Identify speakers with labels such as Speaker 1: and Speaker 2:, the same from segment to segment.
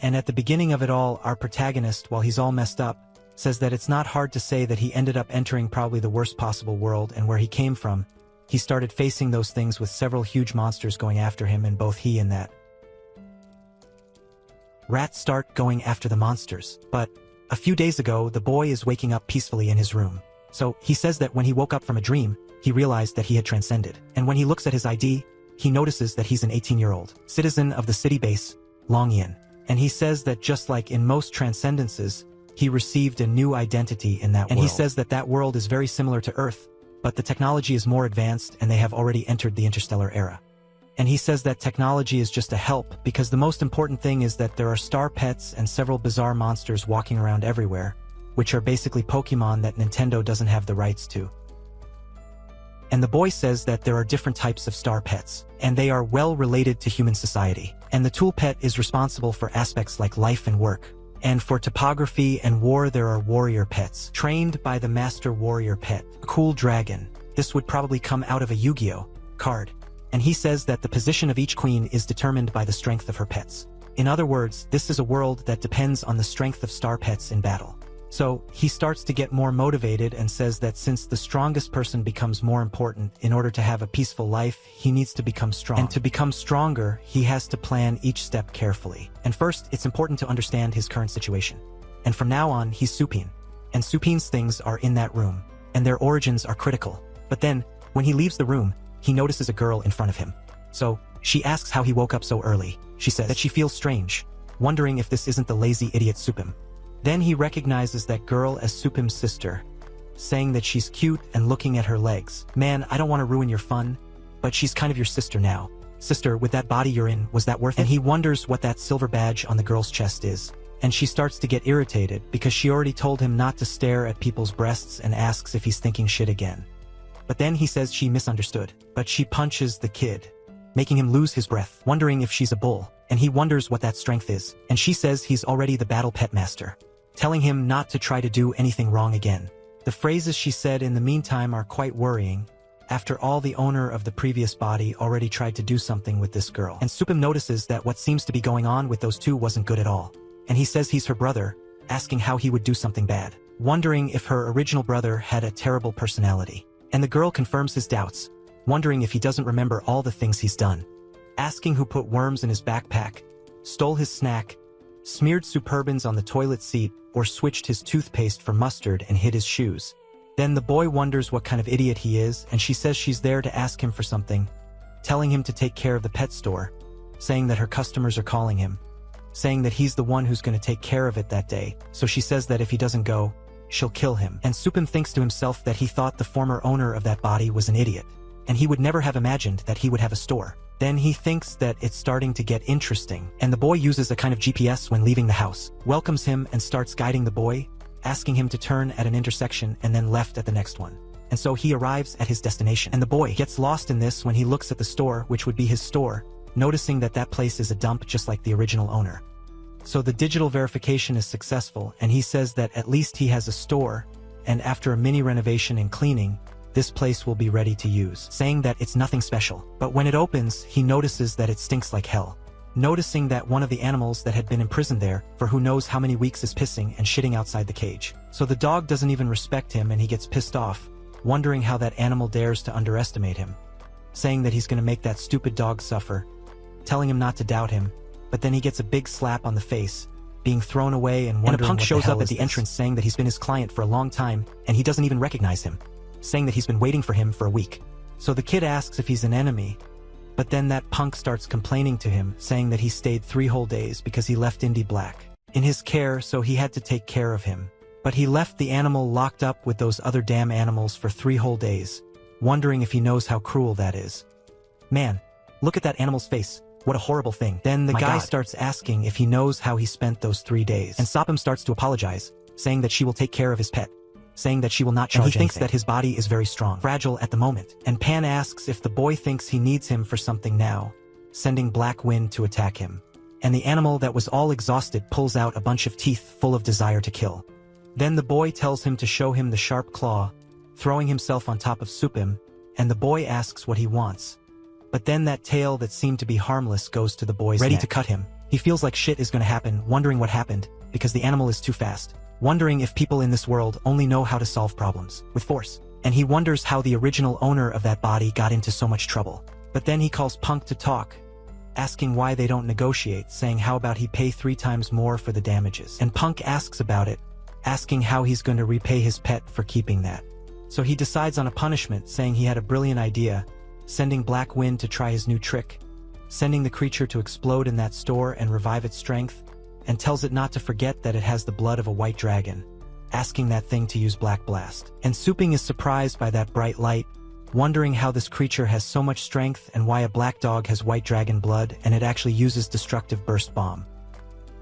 Speaker 1: And at the beginning of it all, our protagonist, while he's all messed up, says that it's not hard to say that he ended up entering probably the worst possible world, and where he came from, he started facing those things with several huge monsters going after him, and both he and that rat start going after the monsters. But a few days ago, the boy is waking up peacefully in his room. So he says that when he woke up from a dream, he realized that he had transcended. And when he looks at his ID, he notices that he's an 18-year-old citizen of the city base, Longyan. And he says that just like in most transcendences, he received a new identity in that world. And he says that that world is very similar to Earth, but the technology is more advanced and they have already entered the interstellar era. And he says that technology is just a help, because the most important thing is that there are star pets and several bizarre monsters walking around everywhere, which are basically Pokemon that Nintendo doesn't have the rights to. And the boy says that there are different types of star pets, and they are well related to human society. And the tool pet is responsible for aspects like life and work. And for topography and war, there are warrior pets, trained by the master warrior pet, a cool dragon. This would probably come out of a Yu-Gi-Oh! Card. And he says that the position of each queen is determined by the strength of her pets. In other words, this is a world that depends on the strength of star pets in battle. So he starts to get more motivated and says that since the strongest person becomes more important, in order to have a peaceful life, he needs to become strong. And to become stronger, he has to plan each step carefully. And first, it's important to understand his current situation. And from now on, he's Supine. And Supine's things are in that room, and their origins are critical. But then, when he leaves the room, he notices a girl in front of him. So, she asks how he woke up so early. She says that she feels strange, wondering if this isn't the lazy idiot Supim. Then he recognizes that girl as Supim's sister, saying that she's cute and looking at her legs. Man, I don't want to ruin your fun, but she's kind of your sister now. Sister, with that body you're in, was that worth it? And he wonders what that silver badge on the girl's chest is. And she starts to get irritated because she already told him not to stare at people's breasts and asks if he's thinking shit again. But then he says she misunderstood, but she punches the kid, making him lose his breath, wondering if she's a bull, and he wonders what that strength is. And she says he's already the battle pet master, telling him not to try to do anything wrong again. The phrases she said in the meantime are quite worrying. After all, the owner of the previous body already tried to do something with this girl. And Supim notices that what seems to be going on with those two wasn't good at all. And he says he's her brother, asking how he would do something bad, wondering if her original brother had a terrible personality. And the girl confirms his doubts, wondering if he doesn't remember all the things he's done, asking who put worms in his backpack, stole his snack, smeared Superbans on the toilet seat, or switched his toothpaste for mustard and hid his shoes. Then the boy wonders what kind of idiot he is, and she says she's there to ask him for something, telling him to take care of the pet store, saying that her customers are calling him, saying that he's the one who's going to take care of it that day. So she says that if he doesn't go, she'll kill him. And Supim thinks to himself that he thought the former owner of that body was an idiot, and he would never have imagined that he would have a store. Then he thinks that it's starting to get interesting, and the boy uses a kind of GPS when leaving the house, welcomes him and starts guiding the boy, asking him to turn at an intersection and then left at the next one. And so he arrives at his destination, and the boy gets lost in this when he looks at the store, which would be his store, noticing that that place is a dump just like the original owner. So the digital verification is successful, and he says that at least he has a store, and after a mini renovation and cleaning, this place will be ready to use, saying that it's nothing special. But when it opens, he notices that it stinks like hell, noticing that one of the animals that had been imprisoned there for who knows how many weeks is pissing and shitting outside the cage. So the dog doesn't even respect him, and he gets pissed off, wondering how that animal dares to underestimate him, saying that he's going to make that stupid dog suffer, telling him not to doubt him. But then he gets a big slap on the face, being thrown away, and wondering what the hell is this. And a punk shows up at the entrance saying that he's been his client for a long time, and he doesn't even recognize him, saying that he's been waiting for him for a week. So the kid asks if he's an enemy, but then that punk starts complaining to him, saying that he stayed 3 whole days because he left Indy Black in his care, so he had to take care of him. But he left the animal locked up with those other damn animals for 3 whole days, wondering if he knows how cruel that is. Man, look at that animal's face. What a horrible thing. Then the guy starts asking if he knows how he spent those 3 days. And Supim starts to apologize, saying that she will take care of his pet, saying that she will not charge anything. And he thinks that his body is very strong, fragile at the moment. And Pan asks if the boy thinks he needs him for something now, sending Black Wind to attack him. And the animal that was all exhausted pulls out a bunch of teeth full of desire to kill. Then the boy tells him to show him the sharp claw, throwing himself on top of Supim, and the boy asks what he wants. But then that tail that seemed to be harmless goes to the boy's neck. Ready to cut him. He feels like shit is gonna happen, wondering what happened, because the animal is too fast. Wondering if people in this world only know how to solve problems with force. And he wonders how the original owner of that body got into so much trouble. But then he calls Punk to talk, asking why they don't negotiate, saying how about he pay 3 times more for the damages. And Punk asks about it, asking how he's going to repay his pet for keeping that. So he decides on a punishment, saying he had a brilliant idea, sending Black Wind to try his new trick, sending the creature to explode in that store and revive its strength, and tells it not to forget that it has the blood of a white dragon, asking that thing to use Black Blast. And Suping is surprised by that bright light, wondering how this creature has so much strength and why a black dog has white dragon blood and it actually uses destructive burst bomb.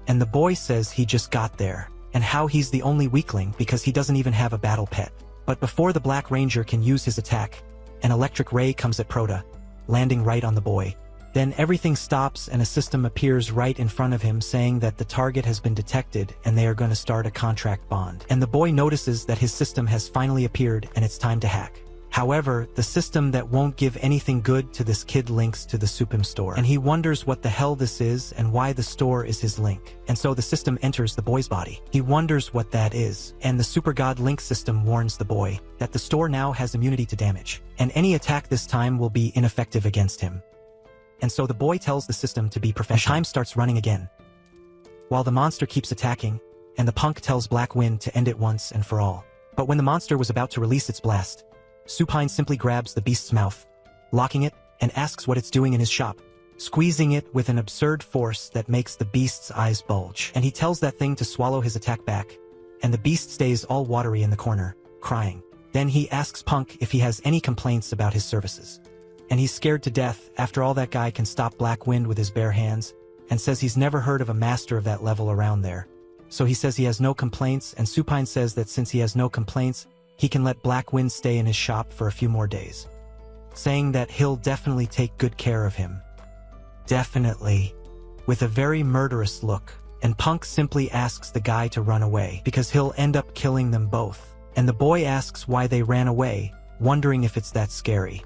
Speaker 1: And the boy says he just got there, and how he's the only weakling because he doesn't even have a battle pet. But before the Black Ranger can use his attack, an electric ray comes at Proto, landing right on the boy. Then everything stops and a system appears right in front of him saying that the target has been detected and they are going to start a contract bond. And the boy notices that his system has finally appeared and it's time to hack. However, the system that won't give anything good to this kid links to the Supim store. And he wonders what the hell this is and why the store is his link. And so the system enters the boy's body. He wonders what that is. And the Super God Link system warns the boy that the store now has immunity to damage. And any attack this time will be ineffective against him. And so the boy tells the system to be professional. And time starts running again, while the monster keeps attacking, and the Punk tells Black Wind to end it once and for all. But when the monster was about to release its blast, Supine simply grabs the beast's mouth, locking it, and asks what it's doing in his shop, squeezing it with an absurd force that makes the beast's eyes bulge. And he tells that thing to swallow his attack back, and the beast stays all watery in the corner, crying. Then he asks Punk if he has any complaints about his services. And he's scared to death. After all, that guy can stop Black Wind with his bare hands, and says he's never heard of a master of that level around there. So he says he has no complaints, and Supine says that since he has no complaints, he can let Black Wind stay in his shop for a few more days, saying that he'll definitely take good care of him. Definitely, with a very murderous look. And Punk simply asks the guy to run away, because he'll end up killing them both. And the boy asks why they ran away, wondering if it's that scary.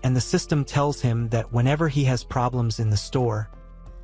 Speaker 1: And the system tells him that whenever he has problems in the store,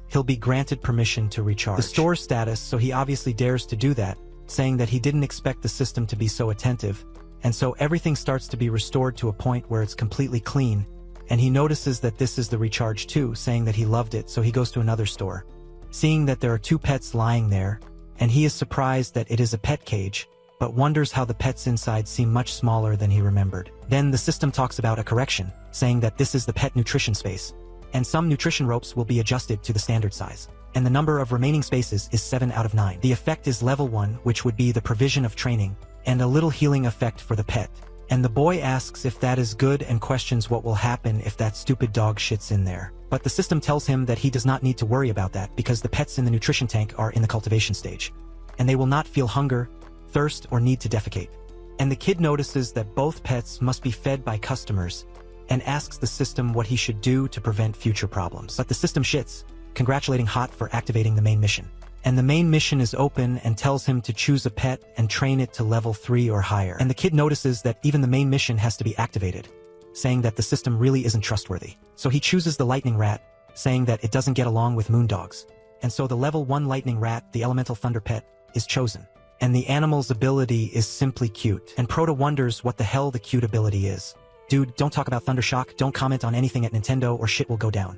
Speaker 1: he'll be granted permission to recharge the store status, so he obviously dares to do that, saying that he didn't expect the system to be so attentive, and so everything starts to be restored to a point where it's completely clean, and he notices that this is the recharge too, saying that he loved it, so he goes to another store, seeing that there are 2 pets lying there, and he is surprised that it is a pet cage, but wonders how the pets inside seem much smaller than he remembered. Then the system talks about a correction, saying that this is the pet nutrition space, and some nutrition ropes will be adjusted to the standard size. And the number of remaining spaces is 7 out of 9. The effect is level 1, which would be the provision of training, and a little healing effect for the pet. And the boy asks if that is good and questions what will happen if that stupid dog shits in there. But the system tells him that he does not need to worry about that because the pets in the nutrition tank are in the cultivation stage, and they will not feel hunger, thirst, or need to defecate. And the kid notices that both pets must be fed by customers, and asks the system what he should do to prevent future problems. But the system shits, congratulating Hot for activating the main mission. And the main mission is open and tells him to choose a pet and train it to level 3 or higher. And the kid notices that even the main mission has to be activated, saying that the system really isn't trustworthy. So he chooses the lightning rat, saying that it doesn't get along with moon dogs. And so the level 1 lightning rat, the elemental thunder pet, is chosen. And the animal's ability is simply cute. And Proto wonders what the hell the cute ability is. Dude, don't talk about Thundershock, don't comment on anything at Nintendo or shit will go down.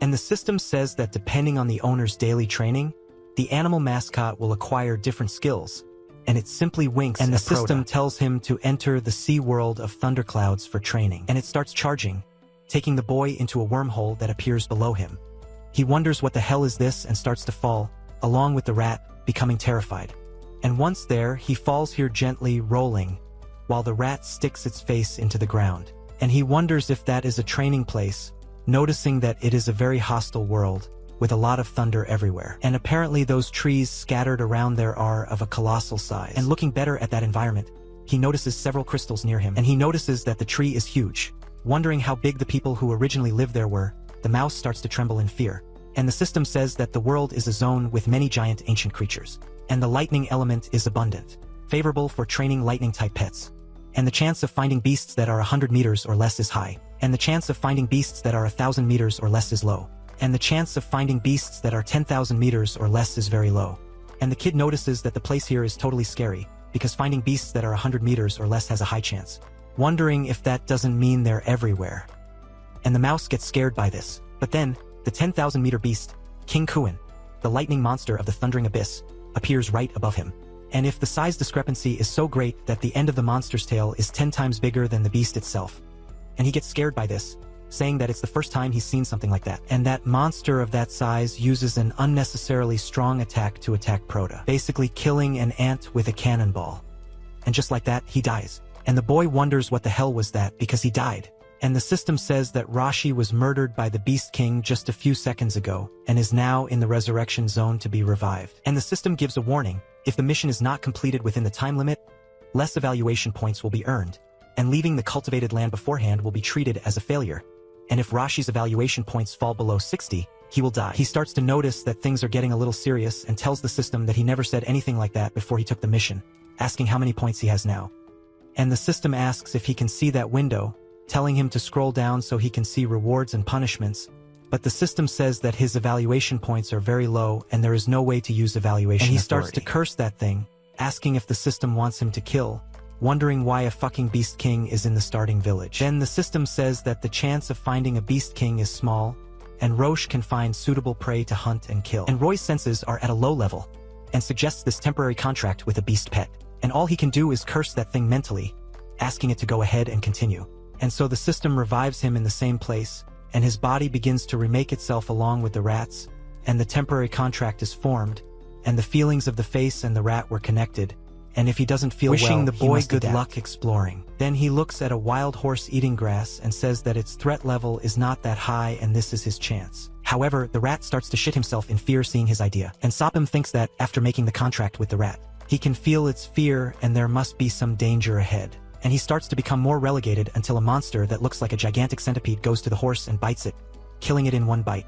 Speaker 1: And the system says that depending on the owner's daily training, the animal mascot will acquire different skills, and it simply winks and the system tells him to enter the sea world of thunderclouds for training. And it starts charging, taking the boy into a wormhole that appears below him. He wonders what the hell is this and starts to fall, along with the rat, becoming terrified. And once there, he falls here gently, rolling, while the rat sticks its face into the ground. And he wonders if that is a training place, noticing that it is a very hostile world, with a lot of thunder everywhere. And apparently those trees scattered around there are of a colossal size. And looking better at that environment, he notices several crystals near him, and he notices that the tree is huge. Wondering how big the people who originally lived there were, the mouse starts to tremble in fear. And the system says that the world is a zone with many giant ancient creatures. And the lightning element is abundant, favorable for training lightning-type pets. And the chance of finding beasts that are 100 meters or less is high. and the chance of finding beasts that are 1,000 meters or less is low. And the chance of finding beasts that are 10,000 meters or less is very low. And the kid notices that the place here is totally scary, because finding beasts that are 100 meters or less has a high chance. Wondering if that doesn't mean they're everywhere. And the mouse gets scared by this. But then, the 10,000 meter beast, King Kuin, the lightning monster of the thundering abyss, appears right above him. And if the size discrepancy is so great that the end of the monster's tail is 10 times bigger than the beast itself. And he gets scared by this, saying that it's the first time he's seen something like that. And that monster of that size uses an unnecessarily strong attack to attack Prota, basically killing an ant with a cannonball. And just like that, he dies. And the boy wonders what the hell was that because he died. And the system says that Rashi was murdered by the Beast King just a few seconds ago and is now in the resurrection zone to be revived. And the system gives a warning: if the mission is not completed within the time limit, less evaluation points will be earned, and leaving the cultivated land beforehand will be treated as a failure. And if Rashi's evaluation points fall below 60, he will die. He starts to notice that things are getting a little serious and tells the system that he never said anything like that before he took the mission, asking how many points he has now. And the system asks if he can see that window, telling him to scroll down so he can see rewards and punishments, but the system says that his evaluation points are very low and there is no way to use evaluation. And he starts to curse that thing, asking if the system wants him to kill, wondering why a fucking Beast King is in the starting village. Then the system says that the chance of finding a Beast King is small, and Roche can find suitable prey to hunt and kill. And Roy's senses are at a low level, and suggests this temporary contract with a beast pet. And all he can do is curse that thing mentally, asking it to go ahead and continue. And so the system revives him in the same place, and his body begins to remake itself along with the rats, and the temporary contract is formed, and the feelings of the face and the rat were connected, and if he doesn't feel wishing the boy good luck exploring. Then he looks at a wild horse eating grass and says that its threat level is not that high and this is his chance. However, the rat starts to shit himself in fear seeing his idea, and Sopim thinks that, after making the contract with the rat, he can feel its fear and there must be some danger ahead. And he starts to become more relegated until a monster that looks like a gigantic centipede goes to the horse and bites it, killing it in one bite.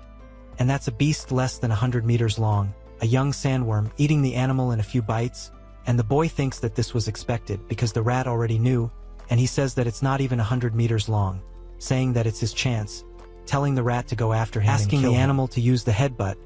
Speaker 1: And that's a beast less than 100 meters long, a young sandworm eating the animal in a few bites, and the boy thinks that this was expected because the rat already knew, and he says that it's not even 100 meters long, saying that it's his chance, telling the rat to go after him, asking the animal to use the headbutt.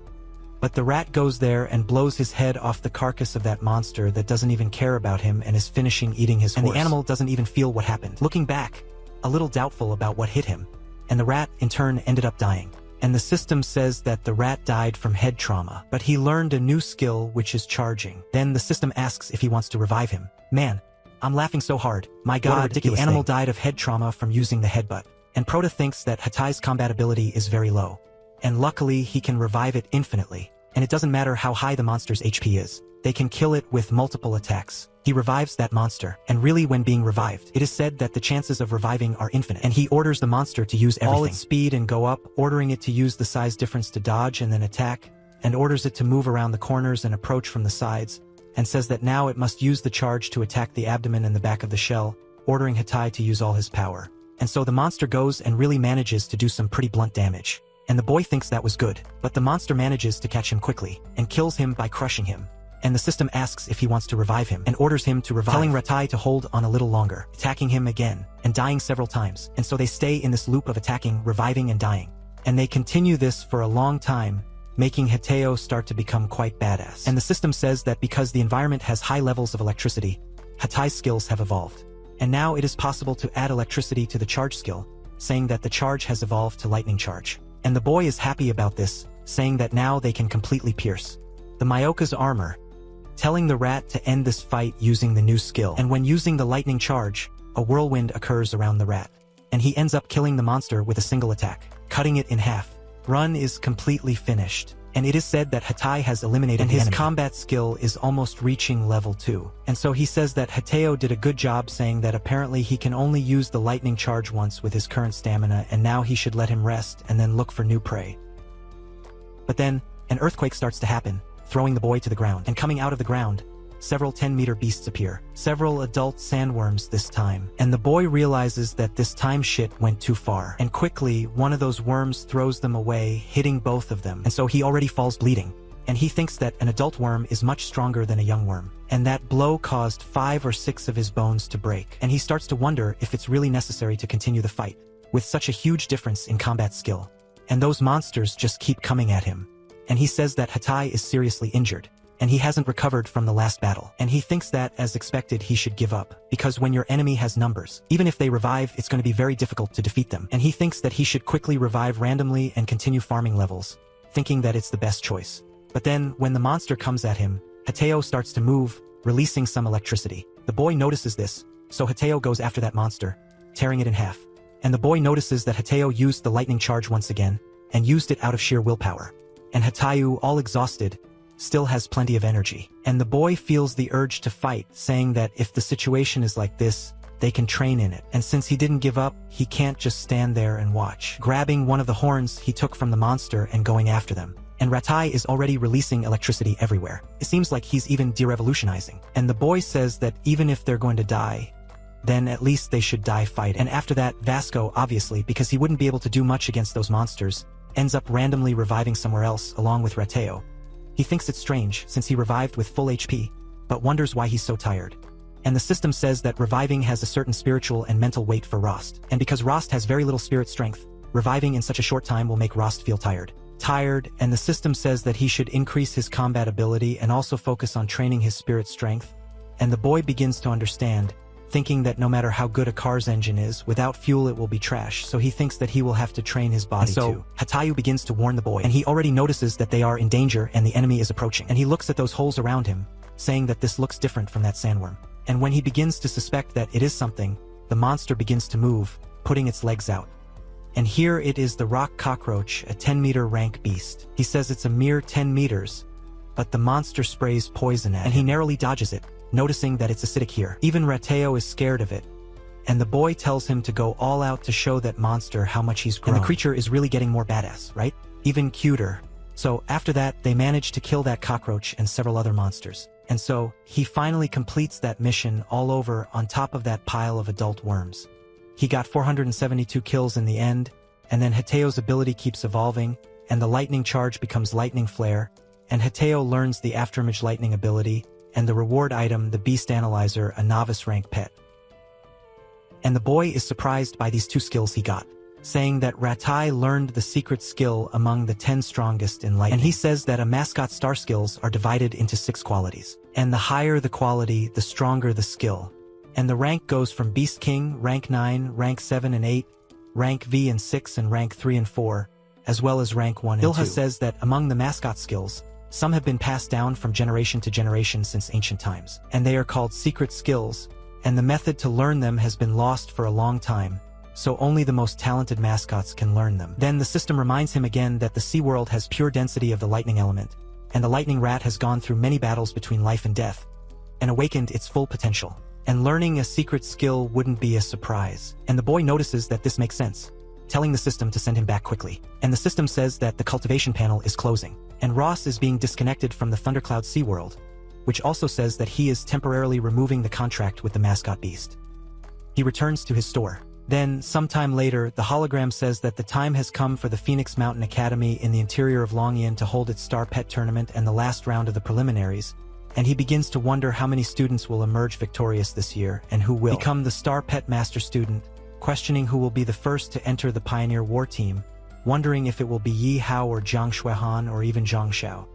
Speaker 1: But the rat goes there and blows his head off the carcass of that monster that doesn't even care about him and is finishing eating his horse. And the animal doesn't even feel what happened, looking back, a little doubtful about what hit him, and the rat in turn ended up dying. And the system says that the rat died from head trauma, but he learned a new skill which is charging. Then the system asks if he wants to revive him. Man, I'm laughing so hard. My god, the animal died of head trauma from using the headbutt. And Prota thinks that Hatai's combat ability is very low. And luckily he can revive it infinitely, and it doesn't matter how high the monster's HP is. They can kill it with multiple attacks. He revives that monster, and really when being revived, it is said that the chances of reviving are infinite. And he orders the monster to use all its speed and go up, ordering it to use the size difference to dodge and then attack, and orders it to move around the corners and approach from the sides, and says that now it must use the charge to attack the abdomen and the back of the shell, ordering Hatai to use all his power. And so the monster goes and really manages to do some pretty blunt damage. And the boy thinks that was good, but the monster manages to catch him quickly, and kills him by crushing him. And the system asks if he wants to revive him, and orders him to revive, telling Ratai to hold on a little longer, attacking him again, and dying several times. And so they stay in this loop of attacking, reviving, and dying. And they continue this for a long time, making Hateo start to become quite badass. And the system says that because the environment has high levels of electricity, Hatai's skills have evolved. And now it is possible to add electricity to the charge skill, saying that the charge has evolved to lightning charge. And the boy is happy about this, saying that now they can completely pierce the Myoka's armor, telling the rat to end this fight using the new skill. And when using the lightning charge, a whirlwind occurs around the rat, and he ends up killing the monster with a single attack, cutting it in half. Run is completely finished, and it is said that Hatai has eliminated the enemy. His combat skill is almost reaching level 2. And so he says that Hateo did a good job, saying that apparently he can only use the lightning charge once with his current stamina, and now he should let him rest and then look for new prey. But then, an earthquake starts to happen, throwing the boy to the ground, and coming out of the ground, several 10-meter beasts appear, several adult sandworms this time, and the boy realizes that this time shit went too far, and quickly one of those worms throws them away, hitting both of them, and so he already falls bleeding, and he thinks that an adult worm is much stronger than a young worm, and that blow caused 5 or 6 of his bones to break, and he starts to wonder if it's really necessary to continue the fight, with such a huge difference in combat skill. And those monsters just keep coming at him. And he says that Hatai is seriously injured, and he hasn't recovered from the last battle. And he thinks that, as expected, he should give up, because when your enemy has numbers, even if they revive, it's going to be very difficult to defeat them. And he thinks that he should quickly revive randomly and continue farming levels, thinking that it's the best choice. But then, when the monster comes at him, Hateo starts to move, releasing some electricity. The boy notices this, so Hateo goes after that monster, tearing it in half. And the boy notices that Hateo used the lightning charge once again, and used it out of sheer willpower. And Hatayu, all exhausted, still has plenty of energy. And the boy feels the urge to fight, saying that if the situation is like this, they can train in it. And since he didn't give up, he can't just stand there and watch. Grabbing one of the horns he took from the monster and going after them. And Ratai is already releasing electricity everywhere. It seems like he's even de-revolutionizing. And the boy says that even if they're going to die, then at least they should die fighting. And after that, Vasco, obviously, because he wouldn't be able to do much against those monsters, ends up randomly reviving somewhere else along with Rateo. He thinks it's strange since he revived with full HP, but wonders why he's so tired. And the system says that reviving has a certain spiritual and mental weight for Rost. And because Rost has very little spirit strength, reviving in such a short time will make Rost feel tired. And the system says that he should increase his combat ability and also focus on training his spirit strength. And the boy begins to understand, thinking that no matter how good a car's engine is, without fuel it will be trash, so he thinks that he will have to train his body too. Hatayu begins to warn the boy, and he already notices that they are in danger and the enemy is approaching. And he looks at those holes around him, saying that this looks different from that sandworm. And when he begins to suspect that it is something, the monster begins to move, putting its legs out. And here it is, the rock cockroach, a 10-meter rank beast. He says it's a mere 10 meters, but the monster sprays poison at him, and he narrowly dodges it, noticing that it's acidic here. Even Rateo is scared of it, and the boy tells him to go all out to show that monster how much he's grown. And the creature is really getting more badass, right? Even cuter. So after that, they manage to kill that cockroach and several other monsters. And so, he finally completes that mission all over on top of that pile of adult worms. He got 472 kills in the end, and then Hateo's ability keeps evolving, and the lightning charge becomes lightning flare, and Hateo learns the afterimage lightning ability, and the reward item, the Beast Analyzer, a novice rank pet. And the boy is surprised by these 2 skills he got, saying that Ratai learned the secret skill among the 10 strongest in lightning. And he says that a mascot star skills are divided into 6 qualities. And the higher the quality, the stronger the skill. And the rank goes from Beast King, rank 9, rank 7 and 8, rank V and 6 and rank 3 and 4, as well as rank 1 and 2. Ilha says that among the mascot skills, some have been passed down from generation to generation since ancient times, and they are called secret skills, and the method to learn them has been lost for a long time, so only the most talented mascots can learn them. Then the system reminds him again that the sea world has pure density of the lightning element, and the lightning rat has gone through many battles between life and death, and awakened its full potential. And learning a secret skill wouldn't be a surprise. And the boy notices that this makes sense, telling the system to send him back quickly. And the system says that the cultivation panel is closing, and Ross is being disconnected from the Thundercloud Sea World, which also says that he is temporarily removing the contract with the mascot beast. He returns to his store. Then, sometime later, the hologram says that the time has come for the Phoenix Mountain Academy in the interior of Longyan to hold its Star Pet Tournament and the last round of the preliminaries, and he begins to wonder how many students will emerge victorious this year and who will become the Star Pet Master Student, questioning who will be the first to enter the Pioneer War Team, wondering if it will be Yi Hao or Jiang Shuihan or even Zhang Xiao.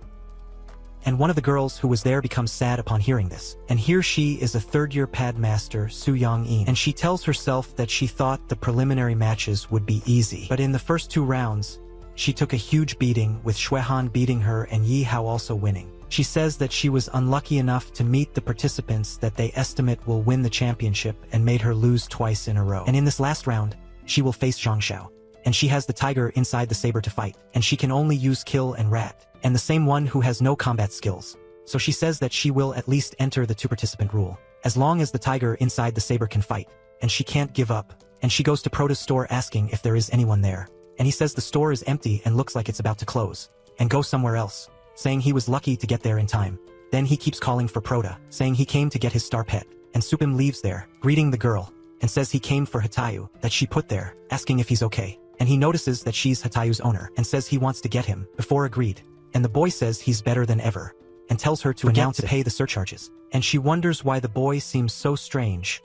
Speaker 1: And one of the girls who was there becomes sad upon hearing this. And here she is a third-year pad master, Su Yang-in, and she tells herself that she thought the preliminary matches would be easy. But in the first 2 rounds, she took a huge beating, with Shuihan beating her and Yi Hao also winning. She says that she was unlucky enough to meet the participants that they estimate will win the championship and made her lose twice in a row. And in this last round, she will face Zhang Xiao. And she has the tiger inside the saber to fight, and she can only use kill and rat, and the same one who has no combat skills. So she says that she will at least enter the 2-participant rule, as long as the tiger inside the saber can fight, and she can't give up. And she goes to Prota's store asking if there is anyone there, and he says the store is empty and looks like it's about to close, and go somewhere else, saying he was lucky to get there in time. Then he keeps calling for Prota, saying he came to get his star pet, and Supim leaves there, greeting the girl, and says he came for Hatayu, that she put there, asking if he's okay. And he notices that she's Hatayu's owner, and says he wants to get him, before agreed. And the boy says he's better than ever, and tells her to announce to pay the surcharges. And she wonders why the boy seems so strange,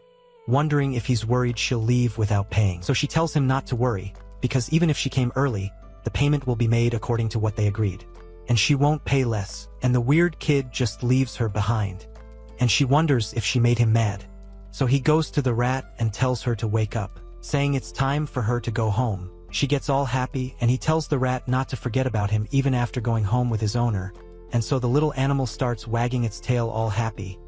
Speaker 1: wondering if he's worried she'll leave without paying. So she tells him not to worry, because even if she came early, the payment will be made according to what they agreed. And she won't pay less, and the weird kid just leaves her behind. And she wonders if she made him mad. So he goes to the rat and tells her to wake up, saying it's time for her to go home. She gets all happy, and he tells the rat not to forget about him even after going home with his owner. And so the little animal starts wagging its tail all happy.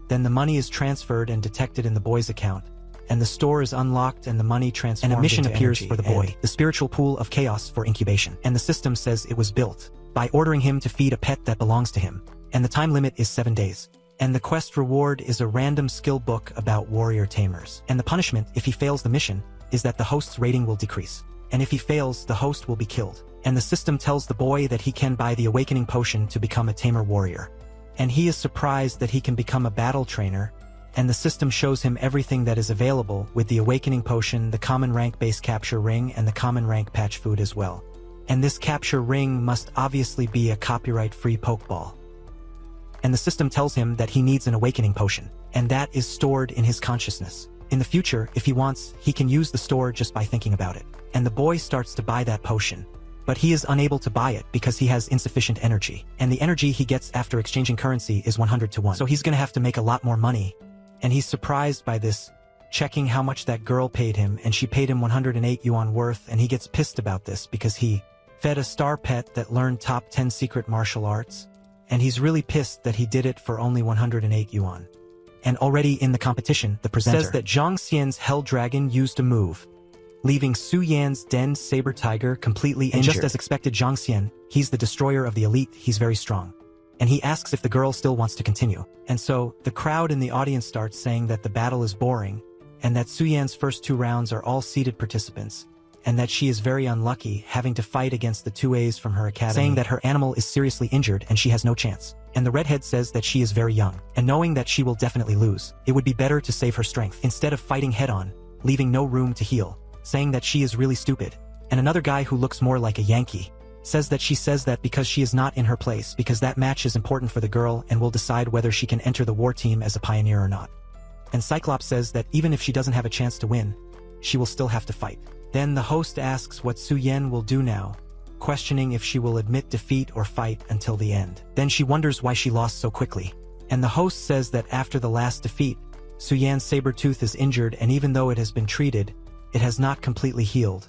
Speaker 1: Then the money is transferred and detected in the boy's account, and the store is unlocked and the money transformed. And a mission appears for the boy, the spiritual pool of chaos for incubation. And the system says it was built by ordering him to feed a pet that belongs to him. And the time limit is 7 days. And the quest reward is a random skill book about warrior tamers. And the punishment, if he fails the mission, is that the host's rating will decrease. And if he fails, the host will be killed. And the system tells the boy that he can buy the awakening potion to become a tamer warrior. And he is surprised that he can become a battle trainer, and the system shows him everything that is available with the awakening potion, the common rank base capture ring, and the common rank patch food as well. And this capture ring must obviously be a copyright-free Pokeball. And the system tells him that he needs an awakening potion, and that is stored in his consciousness. In the future, if he wants, he can use the store just by thinking about it. And the boy starts to buy that potion. But he is unable to buy it because he has insufficient energy. And the energy he gets after exchanging currency is 100 to 1. So he's gonna have to make a lot more money. And he's surprised by this, checking how much that girl paid him, and she paid him 108 yuan worth, and he gets pissed about this because he fed a star pet that learned top 10 secret martial arts. And he's really pissed that he did it for only 108 yuan. And already in the competition, the presenter says that Zhang Xian's Hell Dragon used a move, leaving Su Yan's Den Saber Tiger completely injured. And just as expected, Zhang Xian, he's the destroyer of the elite, he's very strong. And he asks if the girl still wants to continue. And so, the crowd in the audience starts saying that the battle is boring, and that Su Yan's first 2 rounds are all seated participants, and that she is very unlucky having to fight against the 2As from her academy, saying that her animal is seriously injured and she has no chance. And the redhead says that she is very young, and knowing that she will definitely lose, it would be better to save her strength instead of fighting head-on, leaving no room to heal, saying that she is really stupid. And another guy who looks more like a Yankee says that she says that because she is not in her place, because that match is important for the girl and will decide whether she can enter the war team as a pioneer or not. And Cyclops says that even if she doesn't have a chance to win, she will still have to fight. Then the host asks what Su Yan will do now, questioning if she will admit defeat or fight until the end. Then she wonders why she lost so quickly. And the host says that after the last defeat, Su Yan's saber tooth is injured, and even though it has been treated, it has not completely healed.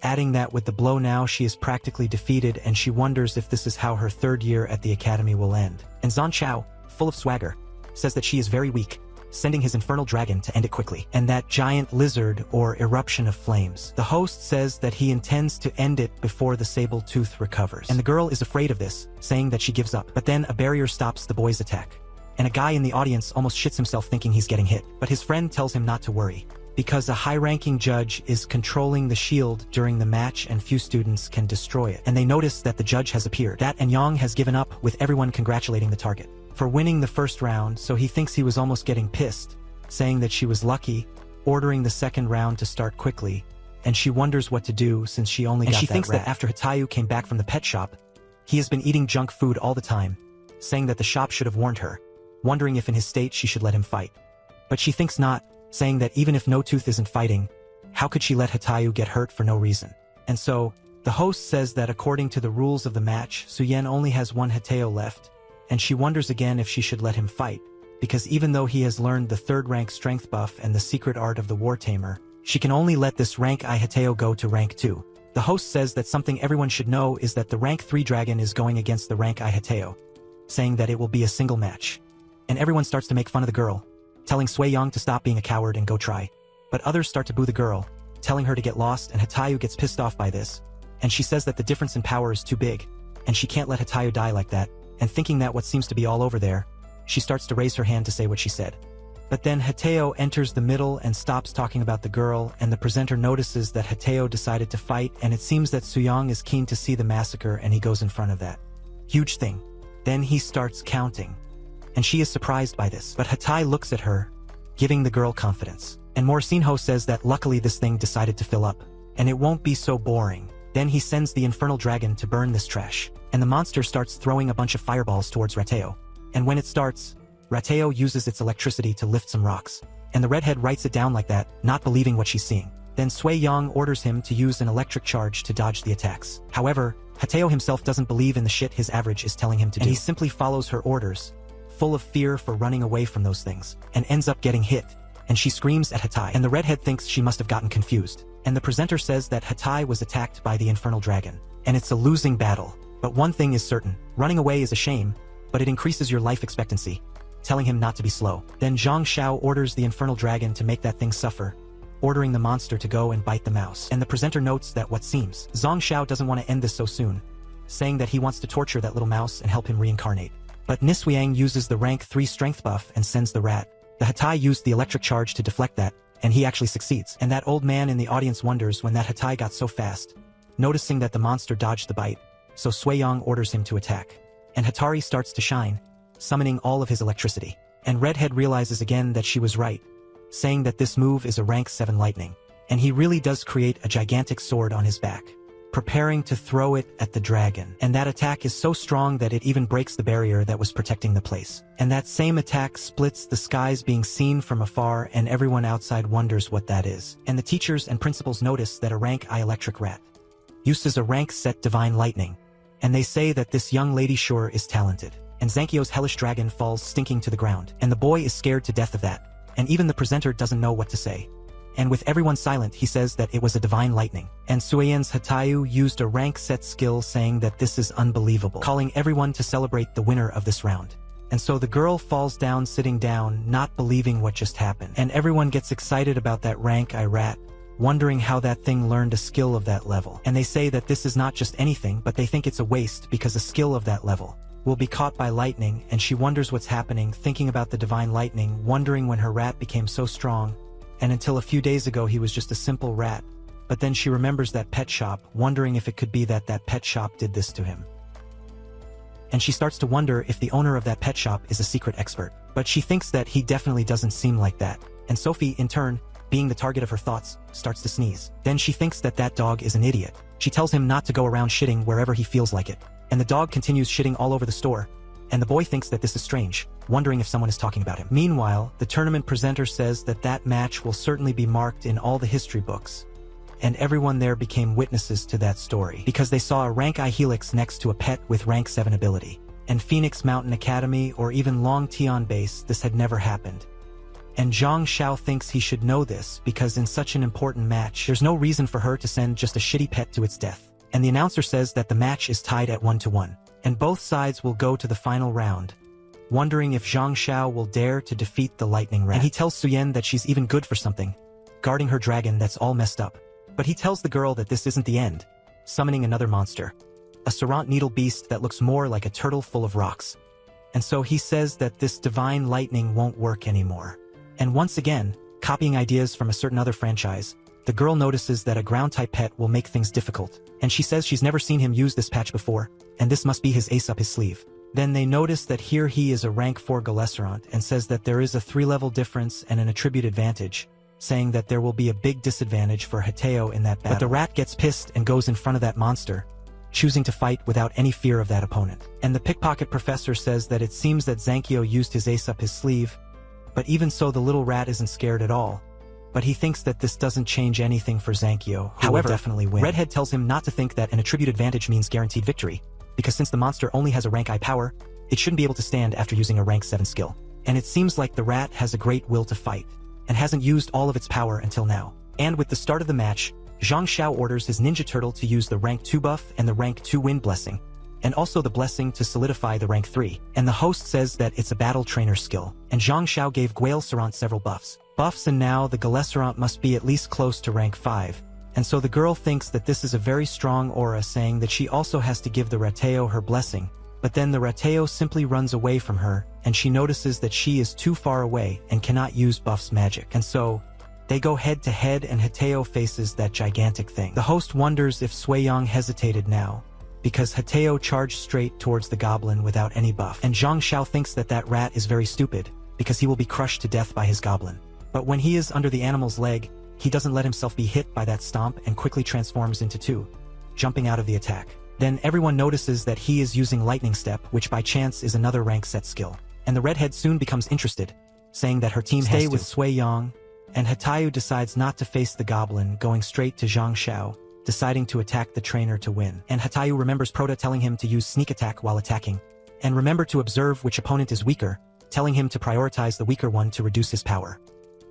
Speaker 1: Adding that with the blow now she is practically defeated, and she wonders if this is how her 3rd year at the academy will end. And Zan Chao, full of swagger, says that she is very weak, sending his infernal dragon to end it quickly. And that giant lizard or eruption of flames. The host says that he intends to end it before the sable tooth recovers. And the girl is afraid of this, saying that she gives up. But then a barrier stops the boy's attack. And a guy in the audience almost shits himself thinking he's getting hit. But his friend tells him not to worry, because a high-ranking judge is controlling the shield during the match and few students can destroy it. And they notice that the judge has appeared. That and Yang has given up, with everyone congratulating the target for winning the first round, so he thinks he was almost getting pissed, saying that she was lucky, ordering the 2nd round to start quickly, and she wonders what to do since she only got that rat. And she thinks that after Hatayu came back from the pet shop, he has been eating junk food all the time, saying that the shop should have warned her, wondering if in his state she should let him fight. But she thinks not, saying that even if No Tooth isn't fighting, how could she let Hatayu get hurt for no reason? And so, the host says that according to the rules of the match, Su Yan only has 1 Hateo left, and she wonders again if she should let him fight, because even though he has learned the 3rd rank strength buff and the secret art of the War Tamer, she can only let this rank I Hateo go to rank 2. The host says that something everyone should know is that the rank 3 dragon is going against the rank I Hateo, saying that it will be a single match. And everyone starts to make fun of the girl, telling Sui Yang to stop being a coward and go try. But others start to boo the girl, telling her to get lost, and Hatayu gets pissed off by this, and she says that the difference in power is too big, and she can't let Hatayu die like that. And thinking that what seems to be all over there, she starts to raise her hand to say what she said. But then Hateo enters the middle and stops talking about the girl, and the presenter notices that Hateo decided to fight, and it seems that Suyang is keen to see the massacre, and he goes in front of that huge thing. Then he starts counting, and she is surprised by this, but Hatai looks at her, giving the girl confidence. And Morsinho says that luckily this thing decided to fill up, and it won't be so boring. Then he sends the infernal dragon to burn this trash, and the monster starts throwing a bunch of fireballs towards Rateo. And when it starts, Rateo uses its electricity to lift some rocks, and the redhead writes it down like that, not believing what she's seeing. Then Sui Yang orders him to use an electric charge to dodge the attacks. However, Hateo himself doesn't believe in the shit his average is telling him to do, and he simply follows her orders, full of fear for running away from those things, and ends up getting hit, and she screams at Hatai, and the redhead thinks she must have gotten confused. And the presenter says that Hatai was attacked by the infernal dragon, and it's a losing battle. But one thing is certain, running away is a shame, but it increases your life expectancy, telling him not to be slow. Then Zhang Xiao orders the infernal dragon to make that thing suffer, ordering the monster to go and bite the mouse. And the presenter notes that what seems, Zhang Xiao doesn't want to end this so soon, saying that he wants to torture that little mouse and help him reincarnate. But Niswiang uses the rank 3 strength buff and sends the rat. The Hatai used the electric charge to deflect that, and he actually succeeds. And that old man in the audience wonders when that Hatai got so fast, noticing that the monster dodged the bite, so Sui Yang orders him to attack. And Hatari starts to shine, summoning all of his electricity. And Redhead realizes again that she was right, saying that this move is a rank 7 lightning. And he really does create a gigantic sword on his back, preparing to throw it at the dragon. And that attack is so strong that it even breaks the barrier that was protecting the place. And that same attack splits the skies being seen from afar, and everyone outside wonders what that is. And the teachers and principals notice that a rank I electric rat uses a rank set divine lightning, and they say that this young lady sure is talented. And Zankyo's hellish dragon falls stinking to the ground, and the boy is scared to death of that, and even the presenter doesn't know what to say. And with everyone silent, he says that it was a divine lightning. And Suiyen's Hatayu used a rank set skill, saying that this is unbelievable, calling everyone to celebrate the winner of this round. And so the girl falls down sitting down, not believing what just happened. And everyone gets excited about that rank I rat, wondering how that thing learned a skill of that level. And they say that this is not just anything, but they think it's a waste because a skill of that level will be caught by lightning, and she wonders what's happening, thinking about the divine lightning, wondering when her rat became so strong, and until a few days ago he was just a simple rat. But then she remembers that pet shop, wondering if it could be that that pet shop did this to him. And she starts to wonder if the owner of that pet shop is a secret expert. But she thinks that he definitely doesn't seem like that. And Sophie, in turn, being the target of her thoughts, starts to sneeze. Then she thinks that that dog is an idiot. She tells him not to go around shitting wherever he feels like it. And the dog continues shitting all over the store, and the boy thinks that this is strange, wondering if someone is talking about him. Meanwhile, the tournament presenter says that that match will certainly be marked in all the history books, and everyone there became witnesses to that story, because they saw a rank I helix next to a pet with rank 7 ability. And Phoenix Mountain Academy or even Long Tian Base, this had never happened. And Zhang Xiao thinks he should know this, because in such an important match, there's no reason for her to send just a shitty pet to its death. And the announcer says that the match is tied at 1-1, and both sides will go to the final round, wondering if Zhang Xiao will dare to defeat the lightning rat. And he tells Suyen that she's even good for something, guarding her dragon that's all messed up. But he tells the girl that this isn't the end, summoning another monster, a Serant needle beast that looks more like a turtle full of rocks. And so he says that this divine lightning won't work anymore. And once again, copying ideas from a certain other franchise, the girl notices that a ground-type pet will make things difficult, and she says she's never seen him use this patch before, and this must be his ace up his sleeve. Then they notice that here he is a rank 4 Galeserant, and says that there is a 3-level difference and an attribute advantage, saying that there will be a big disadvantage for Hateo in that battle. But the rat gets pissed and goes in front of that monster, choosing to fight without any fear of that opponent. And the pickpocket professor says that it seems that Zankyo used his ace up his sleeve, but even so the little rat isn't scared at all. But he thinks that this doesn't change anything for Zankyo, who will definitely win. Redhead tells him not to think that an attribute advantage means guaranteed victory, because since the monster only has a rank I power, it shouldn't be able to stand after using a rank 7 skill. And it seems like the rat has a great will to fight, and hasn't used all of its power until now. And with the start of the match, Zhang Xiao orders his Ninja Turtle to use the rank 2 buff and the rank 2 wind blessing, and also the blessing to solidify the rank 3. And the host says that it's a battle trainer skill, and Zhang Xiao gave Gwail Serant several buffs. And now the Galeserant must be at least close to rank 5, and so the girl thinks that this is a very strong aura, saying that she also has to give the Rateo her blessing. But then the Rateo simply runs away from her, and she notices that she is too far away and cannot use buff's magic. And so they go head to head, and Hateo faces that gigantic thing. The host wonders if Suiyang hesitated now, because Hateo charged straight towards the goblin without any buff. And Zhang Xiao thinks that that rat is very stupid, because he will be crushed to death by his goblin. But when he is under the animal's leg, he doesn't let himself be hit by that stomp and quickly transforms into 2, jumping out of the attack. Then everyone notices that he is using Lightning Step, which by chance is another rank set skill. And the redhead soon becomes interested, saying that her team has to stay with Sui Yong, and Hatayu decides not to face the goblin, going straight to Zhang Xiao, deciding to attack the trainer to win. And Hatayu remembers Proto telling him to use sneak attack while attacking, and remember to observe which opponent is weaker, telling him to prioritize the weaker one to reduce his power.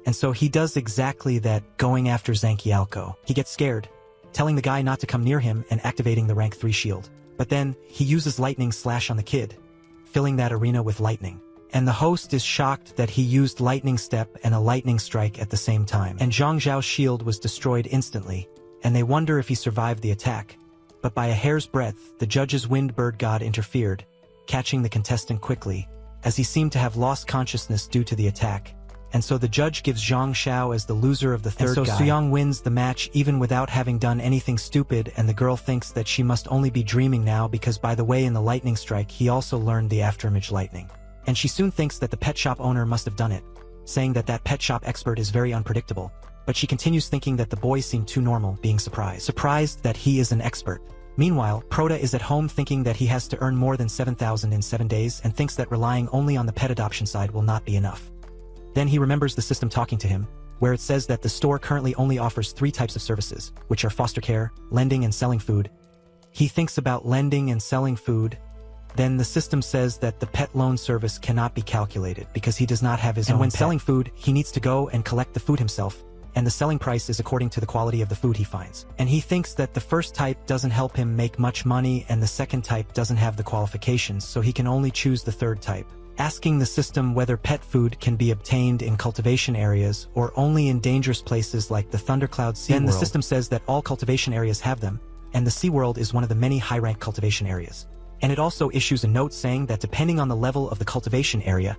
Speaker 1: And so he does exactly that, going after Zankialko. He gets scared, telling the guy not to come near him and activating the rank 3 shield. But then, he uses lightning slash on the kid, filling that arena with lightning. And the host is shocked that he used lightning step and a lightning strike at the same time. And Zhang Zhao's shield was destroyed instantly, and they wonder if he survived the attack. But by a hair's breadth, the judge's wind bird god interfered, catching the contestant quickly, as he seemed to have lost consciousness due to the attack. And so the judge gives Zhang Xiao as the loser of the third guy. And so Suyong wins the match even without having done anything stupid, and the girl thinks that she must only be dreaming now because by the way in the lightning strike he also learned the afterimage lightning. And she soon thinks that the pet shop owner must have done it, saying that that pet shop expert is very unpredictable. But she continues thinking that the boy seemed too normal, being surprised that he is an expert. Meanwhile, Proto is at home thinking that he has to earn more than 7,000 in 7 days and thinks that relying only on the pet adoption side will not be enough. Then he remembers the system talking to him, where it says that the store currently only offers 3 types of services, which are foster care, lending and selling food. He thinks about lending and selling food. Then the system says that the pet loan service cannot be calculated because he does not have his own pet. And when selling food, he needs to go and collect the food himself, and the selling price is according to the quality of the food he finds. And he thinks that the first type doesn't help him make much money and the second type doesn't have the qualifications, so he can only choose the third type, asking the system whether pet food can be obtained in cultivation areas or only in dangerous places like the Thundercloud Sea World. Then the system says that all cultivation areas have them, and the Sea World is one of the many high-ranked cultivation areas. And it also issues a note saying that depending on the level of the cultivation area,